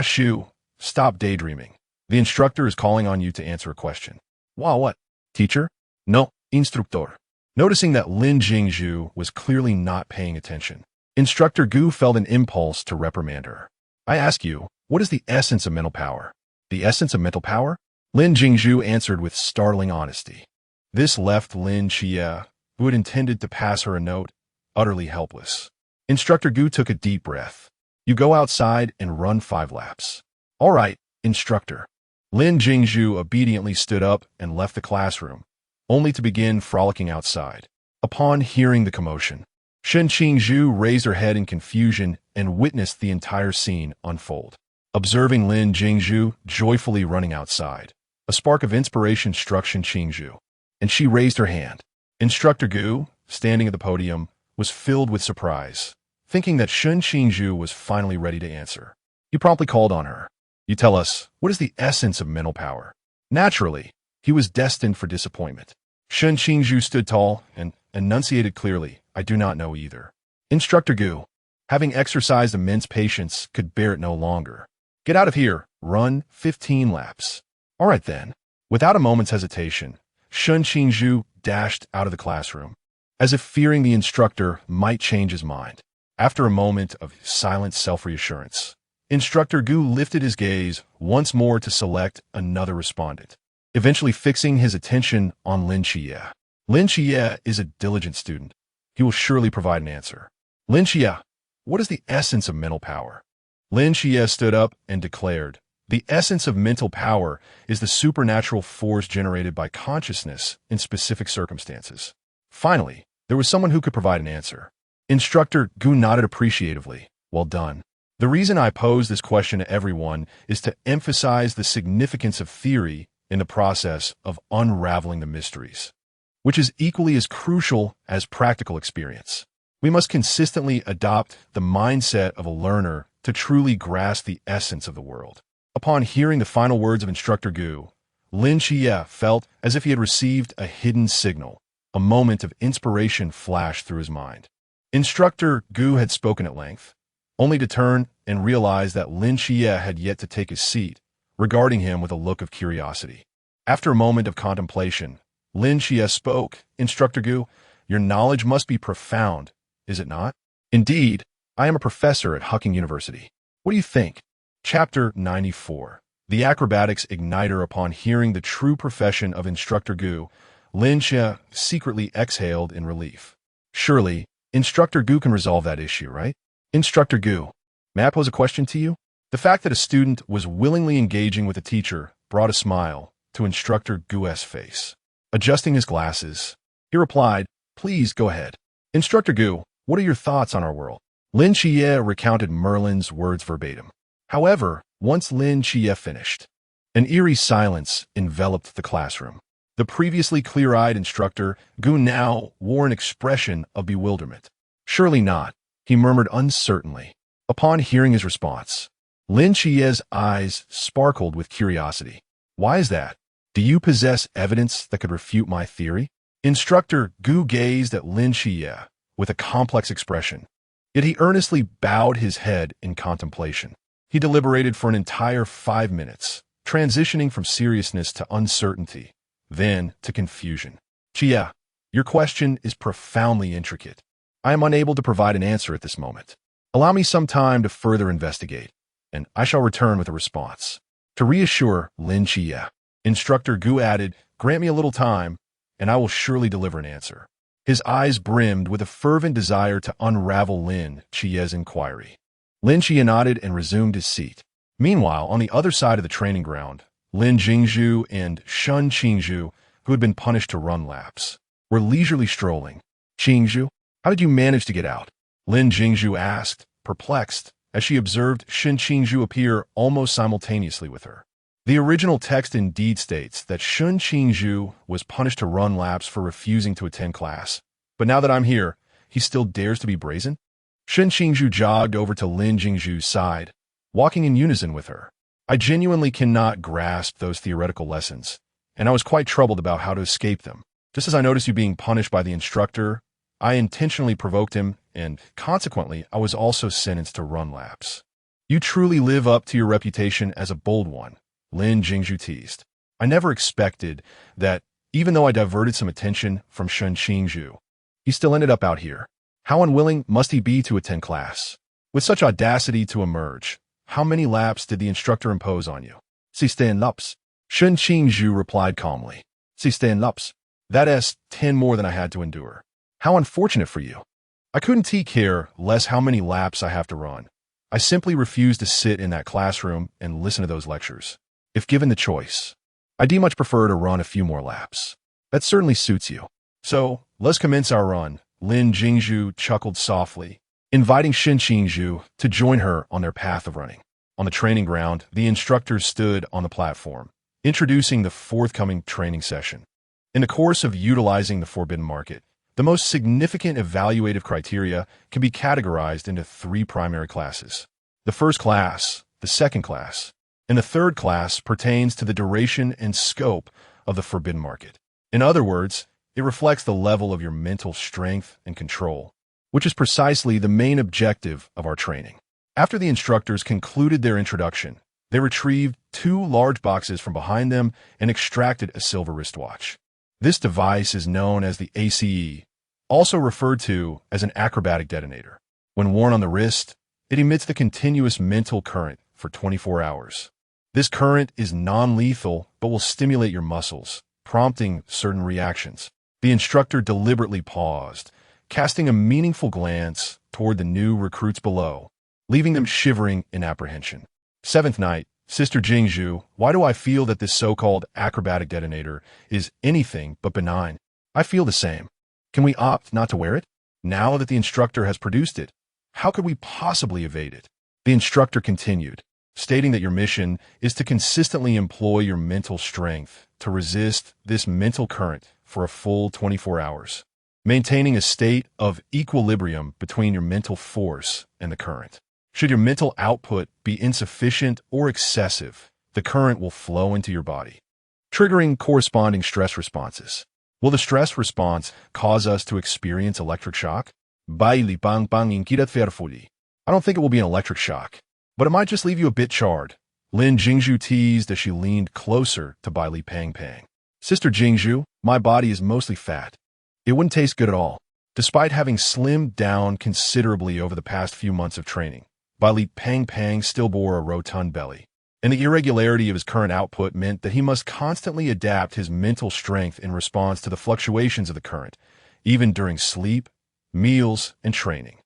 Shu, stop daydreaming. The instructor is calling on you to answer a question. Wow, what? Teacher? No, instructor. Noticing that Lin Jingshu was clearly not paying attention, Instructor Gu felt an impulse to reprimand her. I ask you, what is the essence of mental power? The essence of mental power? Lin Jingshu answered with startling honesty. This left Lin Chia, who had intended to pass her a note, utterly helpless. Instructor Gu took a deep breath. You go outside and run 5 laps. All right, instructor. Lin Jingshu obediently stood up and left the classroom, only to begin frolicking outside. Upon hearing the commotion, Shen Qingzhu raised her head in confusion and witnessed the entire scene unfold. Observing Lin Jingshu joyfully running outside, a spark of inspiration struck Shen Qingzhu, and she raised her hand. Instructor Gu, standing at the podium, was filled with surprise, thinking that Shen Qingzhu was finally ready to answer. He promptly called on her. You tell us, what is the essence of mental power? Naturally, he was destined for disappointment. Shen Qingzhu stood tall and enunciated clearly, I do not know either. Instructor Gu, having exercised immense patience, could bear it no longer. Get out of here. Run 15 laps. All right then. Without a moment's hesitation, Shen Qingzhu dashed out of the classroom, as if fearing the instructor might change his mind. After a moment of silent self-reassurance, Instructor Gu lifted his gaze once more to select another respondent, eventually fixing his attention on Lin Xie. Lin Xie is a diligent student. He will surely provide an answer. Lin Xie, what is the essence of mental power? Lin Xie stood up and declared, the essence of mental power is the supernatural force generated by consciousness in specific circumstances. Finally, there was someone who could provide an answer. Instructor Gu nodded appreciatively. Well done. The reason I pose this question to everyone is to emphasize the significance of theory in the process of unraveling the mysteries, which is equally as crucial as practical experience. We must consistently adopt the mindset of a learner to truly grasp the essence of the world. Upon hearing the final words of Instructor Gu, Lin Xie felt as if he had received a hidden signal. A moment of inspiration flashed through his mind. Instructor Gu had spoken at length, only to turn and realize that Lin Xie had yet to take his seat, regarding him with a look of curiosity. After a moment of contemplation, Lin Xie spoke. Instructor Gu, your knowledge must be profound, is it not? Indeed, I am a professor at Hucking University. What do you think? Chapter 94. The Acrobatics Igniter. Upon hearing the true profession of Instructor Gu, Lin Xie secretly exhaled in relief. Surely, Instructor Gu can resolve that issue, right? Instructor Gu, may I pose a question to you? The fact that a student was willingly engaging with a teacher brought a smile to Instructor Gu's face. Adjusting his glasses, he replied, please go ahead. Instructor Gu, what are your thoughts on our world? Lin Xie recounted Merlin's words verbatim. However, once Lin Xie finished, an eerie silence enveloped the classroom. The previously clear-eyed instructor Gu now wore an expression of bewilderment. Surely not, he murmured uncertainly. Upon hearing his response, Lin Xie's eyes sparkled with curiosity. Why is that? Do you possess evidence that could refute my theory? Instructor Gu gazed at Lin Xie with a complex expression, yet he earnestly bowed his head in contemplation. He deliberated for an entire 5 minutes, transitioning from seriousness to uncertainty, then to confusion. Xie, your question is profoundly intricate. I am unable to provide an answer at this moment. Allow me some time to further investigate, and I shall return with a response. To reassure Lin Xie, Instructor Gu added, grant me a little time, and I will surely deliver an answer. His eyes brimmed with a fervent desire to unravel Lin Xie's inquiry. Lin Xie nodded and resumed his seat. Meanwhile, on the other side of the training ground, Lin Jingshu and Shen Qingzhu, who had been punished to run laps, were leisurely strolling. Qingzhu, how did you manage to get out? Lin Jingshu asked, perplexed, as she observed Shen Qingzhu appear almost simultaneously with her. The original text indeed states that Shen Qingzhu was punished to run laps for refusing to attend class, but now that I'm here, he still dares to be brazen? Shen Qingzhu jogged over to Lin Jingshu's side, walking in unison with her. I genuinely cannot grasp those theoretical lessons, and I was quite troubled about how to escape them. Just as I noticed you being punished by the instructor, I intentionally provoked him, and consequently, I was also sentenced to run laps. You truly live up to your reputation as a bold one, Lin Jingshu teased. I never expected that, even though I diverted some attention from Shen Qingzhu, he still ended up out here. How unwilling must he be to attend class? With such audacity to emerge, how many laps did the instructor impose on you? 16 laps. Shen Qingzhu replied calmly. 16 laps. That is 10 more than I had to endure. How unfortunate for you. I couldn't care less how many laps I have to run. I simply refuse to sit in that classroom and listen to those lectures. If given the choice, I do much prefer to run a few more laps. That certainly suits you. So, let's commence our run. Lin Jingshu chuckled softly, inviting Lin Jingshu to join her on their path of running. On the training ground, the instructors stood on the platform, introducing the forthcoming training session. In the course of utilizing the forbidden market, the most significant evaluative criteria can be categorized into three primary classes. The first class, the second class, and the third class pertains to the duration and scope of the forbidden market. In other words, it reflects the level of your mental strength and control, which is precisely the main objective of our training. After the instructors concluded their introduction, they retrieved two large boxes from behind them and extracted a silver wristwatch. This device is known as the ACE, also referred to as an acrobatic detonator. When worn on the wrist, it emits the continuous mental current for 24 hours. This current is non-lethal but will stimulate your muscles, prompting certain reactions. The instructor deliberately paused, casting a meaningful glance toward the new recruits below, leaving them shivering in apprehension. Seventh night, Sister Jingshu, why do I feel that this so-called acrobatic detonator is anything but benign? I feel the same. Can we opt not to wear it? Now that the instructor has produced it, how could we possibly evade it? The instructor continued, stating that your mission is to consistently employ your mental strength to resist this mental current for a full 24 hours, maintaining a state of equilibrium between your mental force and the current. Should your mental output be insufficient or excessive, the current will flow into your body, triggering corresponding stress responses. Will the stress response cause us to experience electric shock? I don't think it will be an electric shock, but it might just leave you a bit charred. Lin Jingshu teased as she leaned closer to Bai Li Pang Pang. Sister Jingshu, my body is mostly fat. It wouldn't taste good at all. Despite having slimmed down considerably over the past few months of training, Bai Li Pang Pang still bore a rotund belly, and the irregularity of his current output meant that he must constantly adapt his mental strength in response to the fluctuations of the current, even during sleep, meals, and training.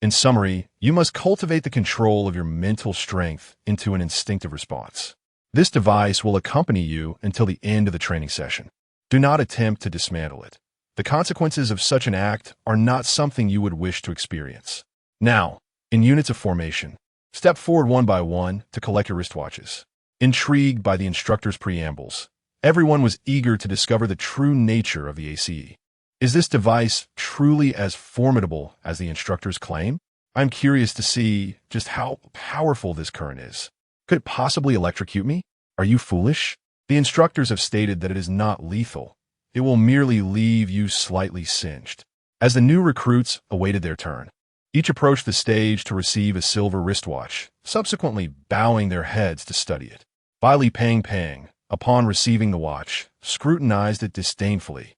In summary, you must cultivate the control of your mental strength into an instinctive response. This device will accompany you until the end of the training session. Do not attempt to dismantle it. The consequences of such an act are not something you would wish to experience. Now, in units of formation, step forward one by one to collect your wristwatches. Intrigued by the instructor's preambles, everyone was eager to discover the true nature of the ACE. Is this device truly as formidable as the instructors claim? I'm curious to see just how powerful this current is. Could it possibly electrocute me? Are you foolish? The instructors have stated that it is not lethal. It will merely leave you slightly singed. As the new recruits awaited their turn, each approached the stage to receive a silver wristwatch, subsequently bowing their heads to study it. Bai Li Pang Pang, upon receiving the watch, scrutinized it disdainfully,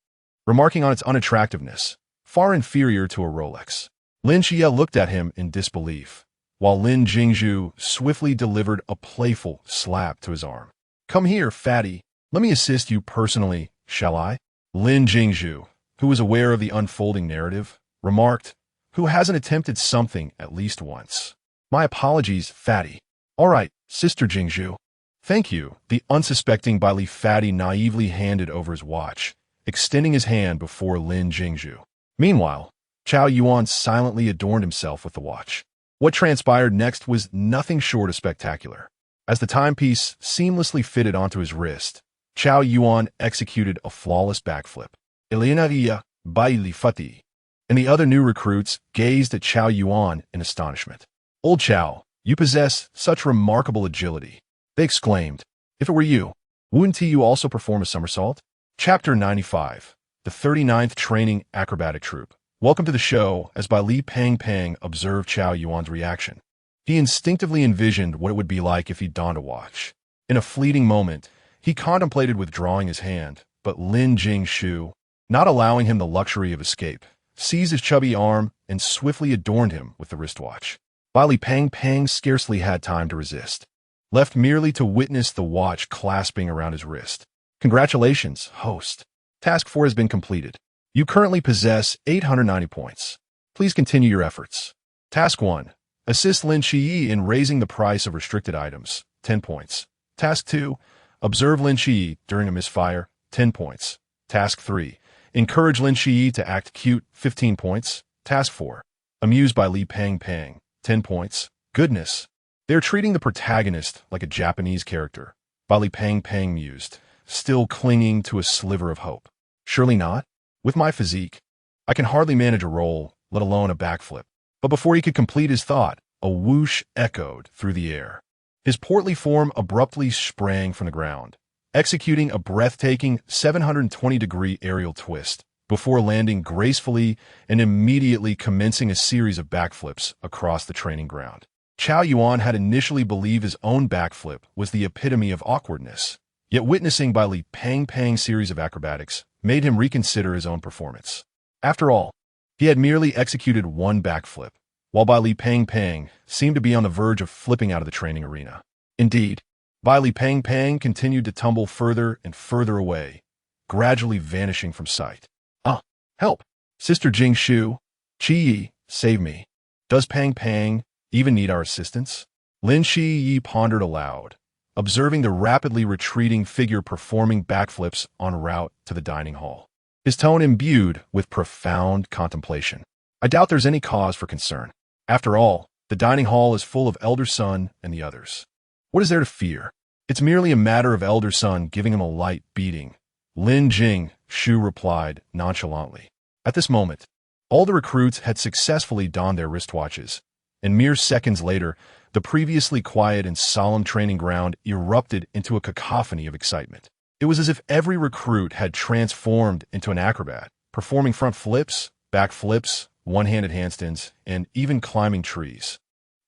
remarking on its unattractiveness, far inferior to a Rolex. Lin Xie looked at him in disbelief, while Lin Jingshu swiftly delivered a playful slap to his arm. Come here, fatty. Let me assist you personally, shall I? Lin Jingshu, who was aware of the unfolding narrative, remarked, who hasn't attempted something at least once. My apologies, fatty. All right, Sister Jingshu. Thank you, the unsuspecting Bai Li fatty naively handed over his watch, extending his hand before Lin Jingshu. Meanwhile, Chao Yuan silently adorned himself with the watch. What transpired next was nothing short of spectacular. As the timepiece seamlessly fitted onto his wrist, Chao Yuan executed a flawless backflip. Elena Bai Li Fati, and the other new recruits gazed at Chao Yuan in astonishment. Old Chao, you possess such remarkable agility, they exclaimed. If it were you, wouldn't you also perform a somersault? Chapter 95, the 39th Training Acrobatic Troupe. Welcome to the show. As Bai Li Pang Pang observed Chao Yuan's reaction, he instinctively envisioned what it would be like if he donned a watch. In a fleeting moment, he contemplated withdrawing his hand, but Lin Jingshu, not allowing him the luxury of escape, seized his chubby arm and swiftly adorned him with the wristwatch. Bai Li Pang Pang scarcely had time to resist, left merely to witness the watch clasping around his wrist. Congratulations, host. Task 4 has been completed. You currently possess 890 points. Please continue your efforts. Task 1. Assist Lin Qi in raising the price of restricted items, 10 points. Task 2. Observe Lin Qi during a misfire, 10 points. Task 3. Encourage Lin Shi to act cute, 15 points. Task 4. Amused by Li Pang Pang, 10 points. Goodness. They're treating the protagonist like a Japanese character. By Li Pang Pang mused, still clinging to a sliver of hope. Surely not? With my physique, I can hardly manage a roll, let alone a backflip. But before he could complete his thought, a whoosh echoed through the air. His portly form abruptly sprang from the ground, executing a breathtaking 720-degree aerial twist before landing gracefully and immediately commencing a series of backflips across the training ground. Chao Yuan had initially believed his own backflip was the epitome of awkwardness, yet witnessing Bai Li Pang Pang's series of acrobatics made him reconsider his own performance. After all, he had merely executed one backflip, while Bai Li Pang Pang seemed to be on the verge of flipping out of the training arena. Indeed, Bai Li Pang Pang continued to tumble further and further away, gradually vanishing from sight. Help! Sister Jingshu, Qi, save me. Does Pang Pang even need our assistance? Lin Shi pondered aloud, observing the rapidly retreating figure performing backflips en route to the dining hall, his tone imbued with profound contemplation. I doubt there's any cause for concern. After all, the dining hall is full of Elder Sun and the others. What is there to fear? It's merely a matter of Elder Sun giving him a light beating. Lin Jingshu replied nonchalantly. At this moment, all the recruits had successfully donned their wristwatches, and mere seconds later, the previously quiet and solemn training ground erupted into a cacophony of excitement. It was as if every recruit had transformed into an acrobat, performing front flips, back flips, one-handed handstands, and even climbing trees.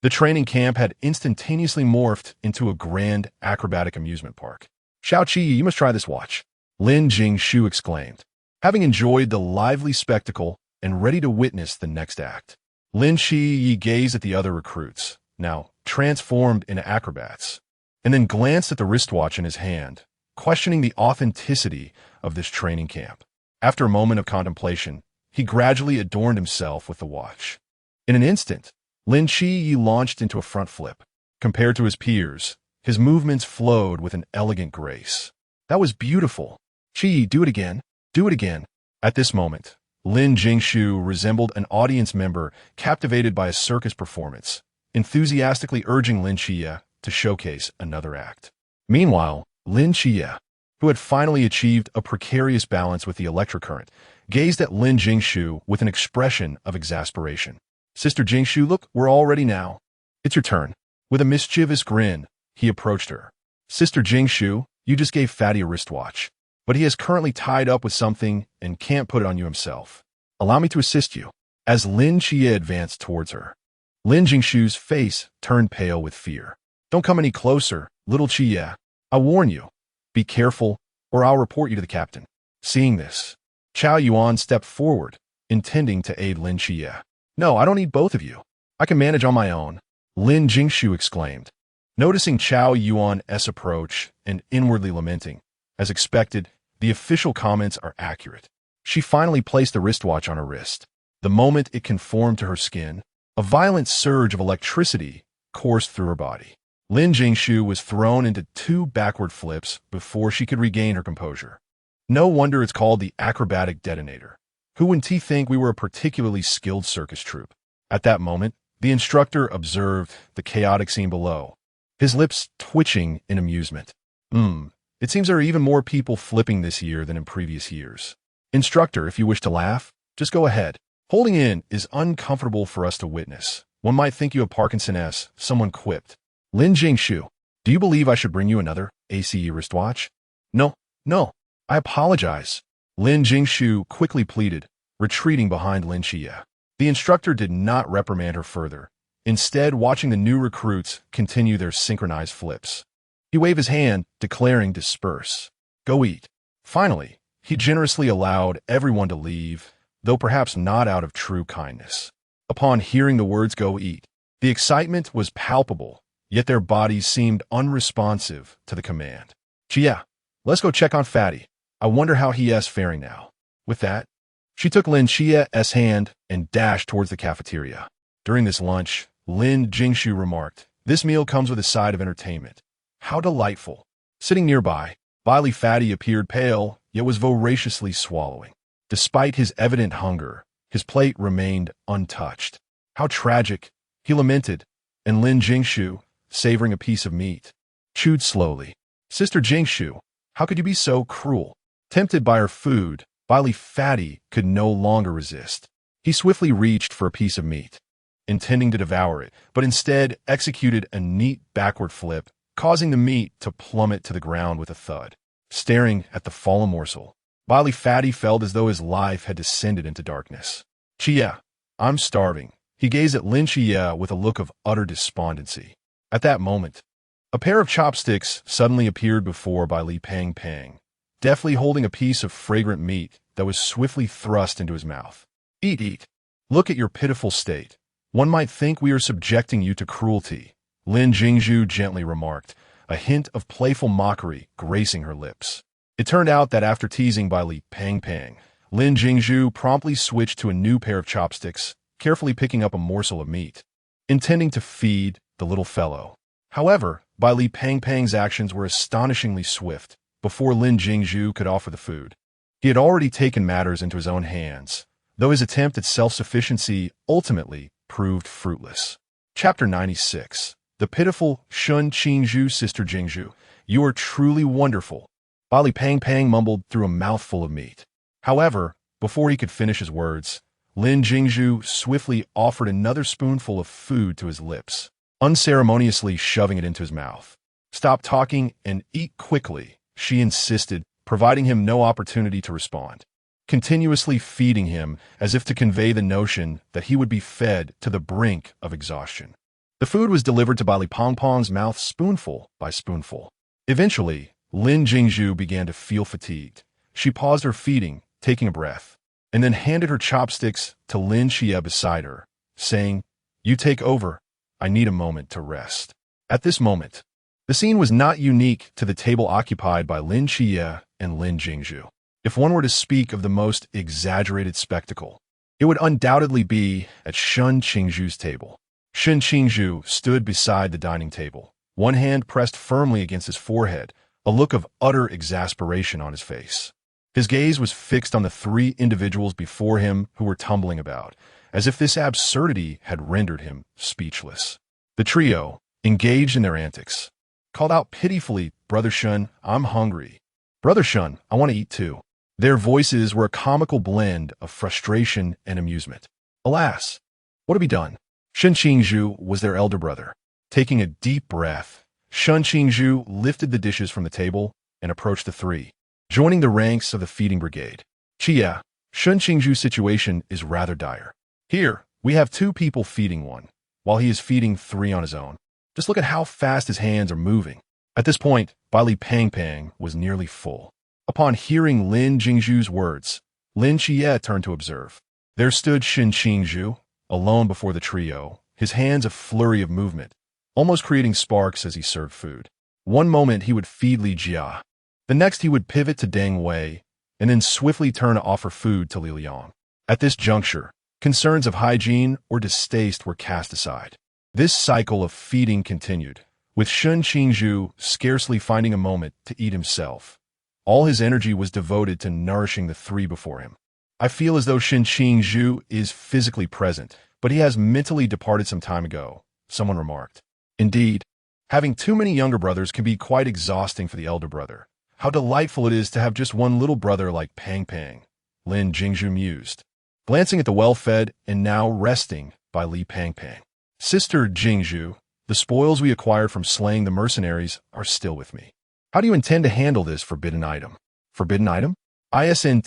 The training camp had instantaneously morphed into a grand acrobatic amusement park. Xiao Qi, you must try this watch, Lin Jingshu exclaimed, having enjoyed the lively spectacle and ready to witness the next act. Lin Shi gazed at the other recruits, now transformed into acrobats, and then glanced at the wristwatch in his hand, questioning the authenticity of this training camp. After a moment of contemplation, he gradually adorned himself with the watch. In an instant, Lin Shi launched into a front flip. Compared to his peers, his movements flowed with an elegant grace. That was beautiful. Shi, do it again. Do it again. At this moment, Lin Jingshu resembled an audience member captivated by a circus performance, enthusiastically urging Lin Xie to showcase another act. Meanwhile, Lin Xie, who had finally achieved a precarious balance with the electric current, gazed at Lin Jingshu with an expression of exasperation. Sister Jingshu, look, we're all ready now. It's your turn. With a mischievous grin, he approached her. Sister Jingshu, you just gave Fatty a wristwatch, but he is currently tied up with something and can't put it on you himself. Allow me to assist you. As Lin Xie advanced towards her, Lin Jingshu's face turned pale with fear. Don't come any closer, little Xie. I warn you. Be careful, or I'll report you to the captain. Seeing this, Chao Yuan stepped forward, intending to aid Lin Xie. No, I don't need both of you. I can manage on my own, Lin Jingshu exclaimed, noticing Chao Yuan's approach and inwardly lamenting. As expected, the official comments are accurate. She finally placed the wristwatch on her wrist. The moment it conformed to her skin, a violent surge of electricity coursed through her body. Lin Jingshu was thrown into 2 backward flips before she could regain her composure. No wonder it's called the acrobatic detonator. Who wouldn't think we were a particularly skilled circus troupe? At that moment, the instructor observed the chaotic scene below, his lips twitching in amusement. It seems there are even more people flipping this year than in previous years. Instructor, if you wish to laugh, just go ahead. Holding in is uncomfortable for us to witness. One might think you have Parkinson's, someone quipped. Lin Jingshu, do you believe I should bring you another ACE wristwatch? No, I apologize. Lin Jingshu quickly pleaded, retreating behind Lin Xie. The instructor did not reprimand her further, instead watching the new recruits continue their synchronized flips. He waved his hand, declaring disperse. Go eat. Finally, he generously allowed everyone to leave, though perhaps not out of true kindness. Upon hearing the words go eat, the excitement was palpable, yet their bodies seemed unresponsive to the command. Chia, let's go check on Fatty. I wonder how he is faring now. With that, she took Lin Xie's hand and dashed towards the cafeteria. During this lunch, Lin Jingshu remarked, this meal comes with a side of entertainment. How delightful. Sitting nearby, Bai Li Fatty appeared pale, yet was voraciously swallowing. Despite his evident hunger, his plate remained untouched. How tragic, he lamented, and Lin Jingshu, savoring a piece of meat, chewed slowly. Sister Jingshu, how could you be so cruel? Tempted by her food, Wily Fatty could no longer resist. He swiftly reached for a piece of meat, intending to devour it, but instead executed a neat backward flip, causing the meat to plummet to the ground with a thud. Staring at the fallen morsel, Wily Fatty felt as though his life had descended into darkness. Chia, I'm starving. He gazed at Lin Chia with a look of utter despondency. At that moment, a pair of chopsticks suddenly appeared before Bai Pang Pang, deftly holding a piece of fragrant meat that was swiftly thrust into his mouth. Eat, eat. Look at your pitiful state. One might think we are subjecting you to cruelty, Lin Jingshu gently remarked, a hint of playful mockery gracing her lips. It turned out that after teasing Bai Pang Pang, Lin Jingshu promptly switched to a new pair of chopsticks, carefully picking up a morsel of meat, intending to feed the little fellow. However, Bai Pang Pang's actions were astonishingly swift. Before Lin Jingshu could offer the food, he had already taken matters into his own hands, though his attempt at self-sufficiency ultimately proved fruitless. Chapter 96. The pitiful Shun Qingzhu. Sister Jingshu, you are truly wonderful, Bai Pang Pang mumbled through a mouthful of meat. However, before he could finish his words, Lin Jingshu swiftly offered another spoonful of food to his lips, unceremoniously shoving it into his mouth. Stop talking and eat quickly, she insisted, providing him no opportunity to respond, continuously feeding him as if to convey the notion that he would be fed to the brink of exhaustion. The food was delivered to Bai Pang Pang's mouth spoonful by spoonful. Eventually, Lin Jingshu began to feel fatigued. She paused her feeding, taking a breath, and then handed her chopsticks to Lin Xie beside her, saying, "You take over. I need a moment to rest." At this moment, the scene was not unique to the table occupied by Lin Xie and Lin Jingshu. If one were to speak of the most exaggerated spectacle, it would undoubtedly be at Shun Qingzhu's table. Shun Qingzhu stood beside the dining table, one hand pressed firmly against his forehead, a look of utter exasperation on his face. His gaze was fixed on the three individuals before him who were tumbling about, as if this absurdity had rendered him speechless. The trio, engaged in their antics, called out pitifully, "Brother Shun, I'm hungry. Brother Shun, I want to eat too." Their voices were a comical blend of frustration and amusement. Alas, what had he done? Shun Qingzhu was their elder brother. Taking a deep breath, Shun Qingzhu lifted the dishes from the table and approached the three, joining the ranks of the feeding brigade. "Chia, Shun Qingzhu's situation is rather dire. Here, we have two people feeding one, while he is feeding three on his own. Just look at how fast his hands are moving." At this point, Bai Pang Pang was nearly full. Upon hearing Lin Jingshu's words, Lin Xie turned to observe. There stood Shun Qingzhu, alone before the trio, his hands a flurry of movement, almost creating sparks as he served food. One moment he would feed Li Jia. The next he would pivot to Deng Wei, and then swiftly turn to offer food to Li Liang. At this juncture, concerns of hygiene or distaste were cast aside. This cycle of feeding continued, with Shun Qingzhu scarcely finding a moment to eat himself. All his energy was devoted to nourishing the three before him. "I feel as though Shun Qingzhu is physically present, but he has mentally departed some time ago," someone remarked. Indeed, having too many younger brothers can be quite exhausting for the elder brother. How delightful it is to have just one little brother like Pang Pang, Lin Jingshu mused, glancing at the well-fed and now resting Bai Pang Pang. "Sister Jingshu, the spoils we acquired from slaying the mercenaries are still with me. How do you intend to handle this forbidden item?" "Forbidden item? Isn't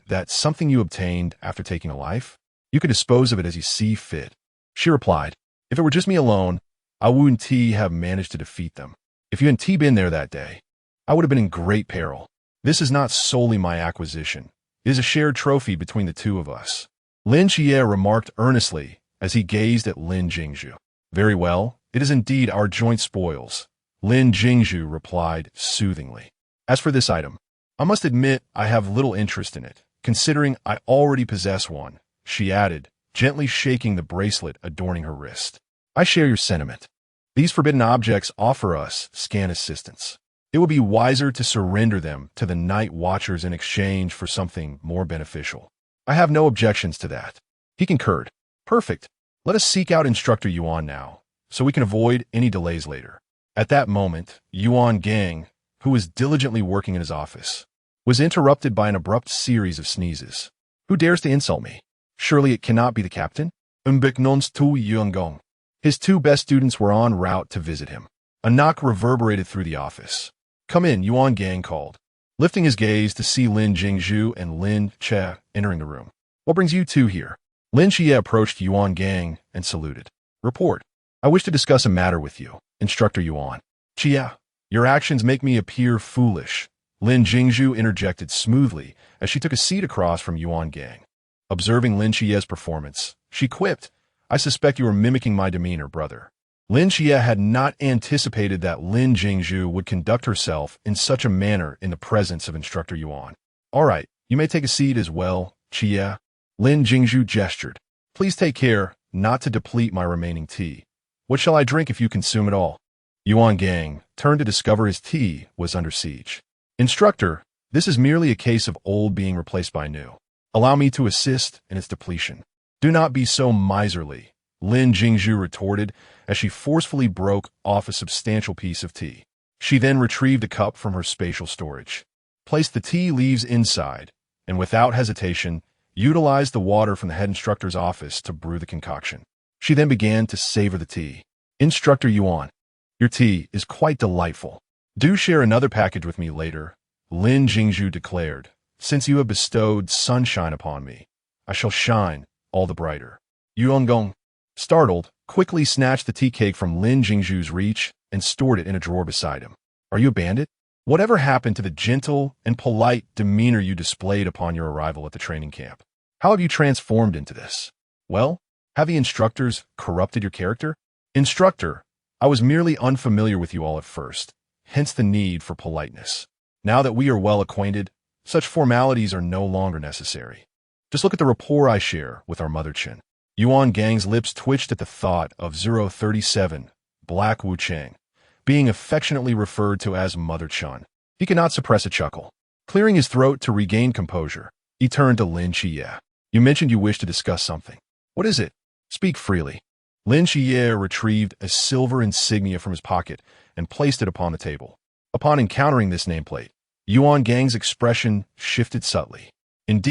that something you obtained after taking a life? You can dispose of it as you see fit," she replied. "If it were just me alone, I wouldn't have managed to defeat them. If you hadn't been there that day, I would have been in great peril. This is not solely my acquisition. It is a shared trophy between the two of us," Lin Xie remarked earnestly as he gazed at Lin Jingshu. "Very well, it is indeed our joint spoils," Lin Jingshu replied soothingly. "As for this item, I must admit I have little interest in it, considering I already possess one," she added, gently shaking the bracelet adorning her wrist. "I share your sentiment. These forbidden objects offer us scant assistance. It would be wiser to surrender them to the Night Watchers in exchange for something more beneficial. I have no objections to that. He concurred. Perfect. Let us seek out Instructor Yuan now, so we can avoid any delays later. At that moment, Yuan Gang, who was diligently working in his office, was interrupted by an abrupt series of sneezes. Who dares to insult me? Surely it cannot be the captain? Unbeknownst to Yuan Gong. His two best students were en route to visit him. A knock reverberated through the office. Come in, Yuan Gang called, lifting his gaze to see Lin Jingshu and Lin Che entering the room. What brings you two here? Lin Xie approached Yuan Gang and saluted. Report. I wish to discuss a matter with you, Instructor Yuan. Chia, your actions make me appear foolish. Lin Jingshu interjected smoothly as she took a seat across from Yuan Gang. Observing Lin Xie's performance, she quipped, I suspect you are mimicking my demeanor, brother. Lin Xie had not anticipated that Lin Jingshu would conduct herself in such a manner in the presence of Instructor Yuan. All right, you may take a seat as well, Chia. Lin Jingshu gestured. Please take care not to deplete my remaining tea. What shall I drink if you consume it all? Yuan Gang turned to discover his tea was under siege. Instructor, this is merely a case of old being replaced by new. Allow me to assist in its depletion. Do not be so miserly, Lin Jingshu retorted as she forcefully broke off a substantial piece of tea. She then retrieved a cup from her spatial storage, placed the tea leaves inside, and without hesitation, utilized the water from the head instructor's office to brew the concoction. She then began to savor the tea. Instructor Yuan, your tea is quite delightful. Do share another package with me later, Lin Jingshu declared. Since you have bestowed sunshine upon me, I shall shine all the brighter. Yuan Gong, startled, quickly snatched the tea cake from Lin Jingshu's reach and stored it in a drawer beside him. Are you a bandit? Whatever happened to the gentle and polite demeanor you displayed upon your arrival at the training camp? How have you transformed into this? Well, have the instructors corrupted your character? Instructor, I was merely unfamiliar with you all at first, hence the need for politeness. Now that we are well acquainted, such formalities are no longer necessary. Just look at the rapport I share with our Mother Chin. Yuan Gang's lips twitched at the thought of 037, Black Wu Chang, being affectionately referred to as Mother Chun. He could not suppress a chuckle. Clearing his throat to regain composure, he turned to Lin Xie. You mentioned you wished to discuss something. What is it? Speak freely. Lin Xie retrieved a silver insignia from his pocket and placed it upon the table. Upon encountering this nameplate, Yuan Gang's expression shifted subtly.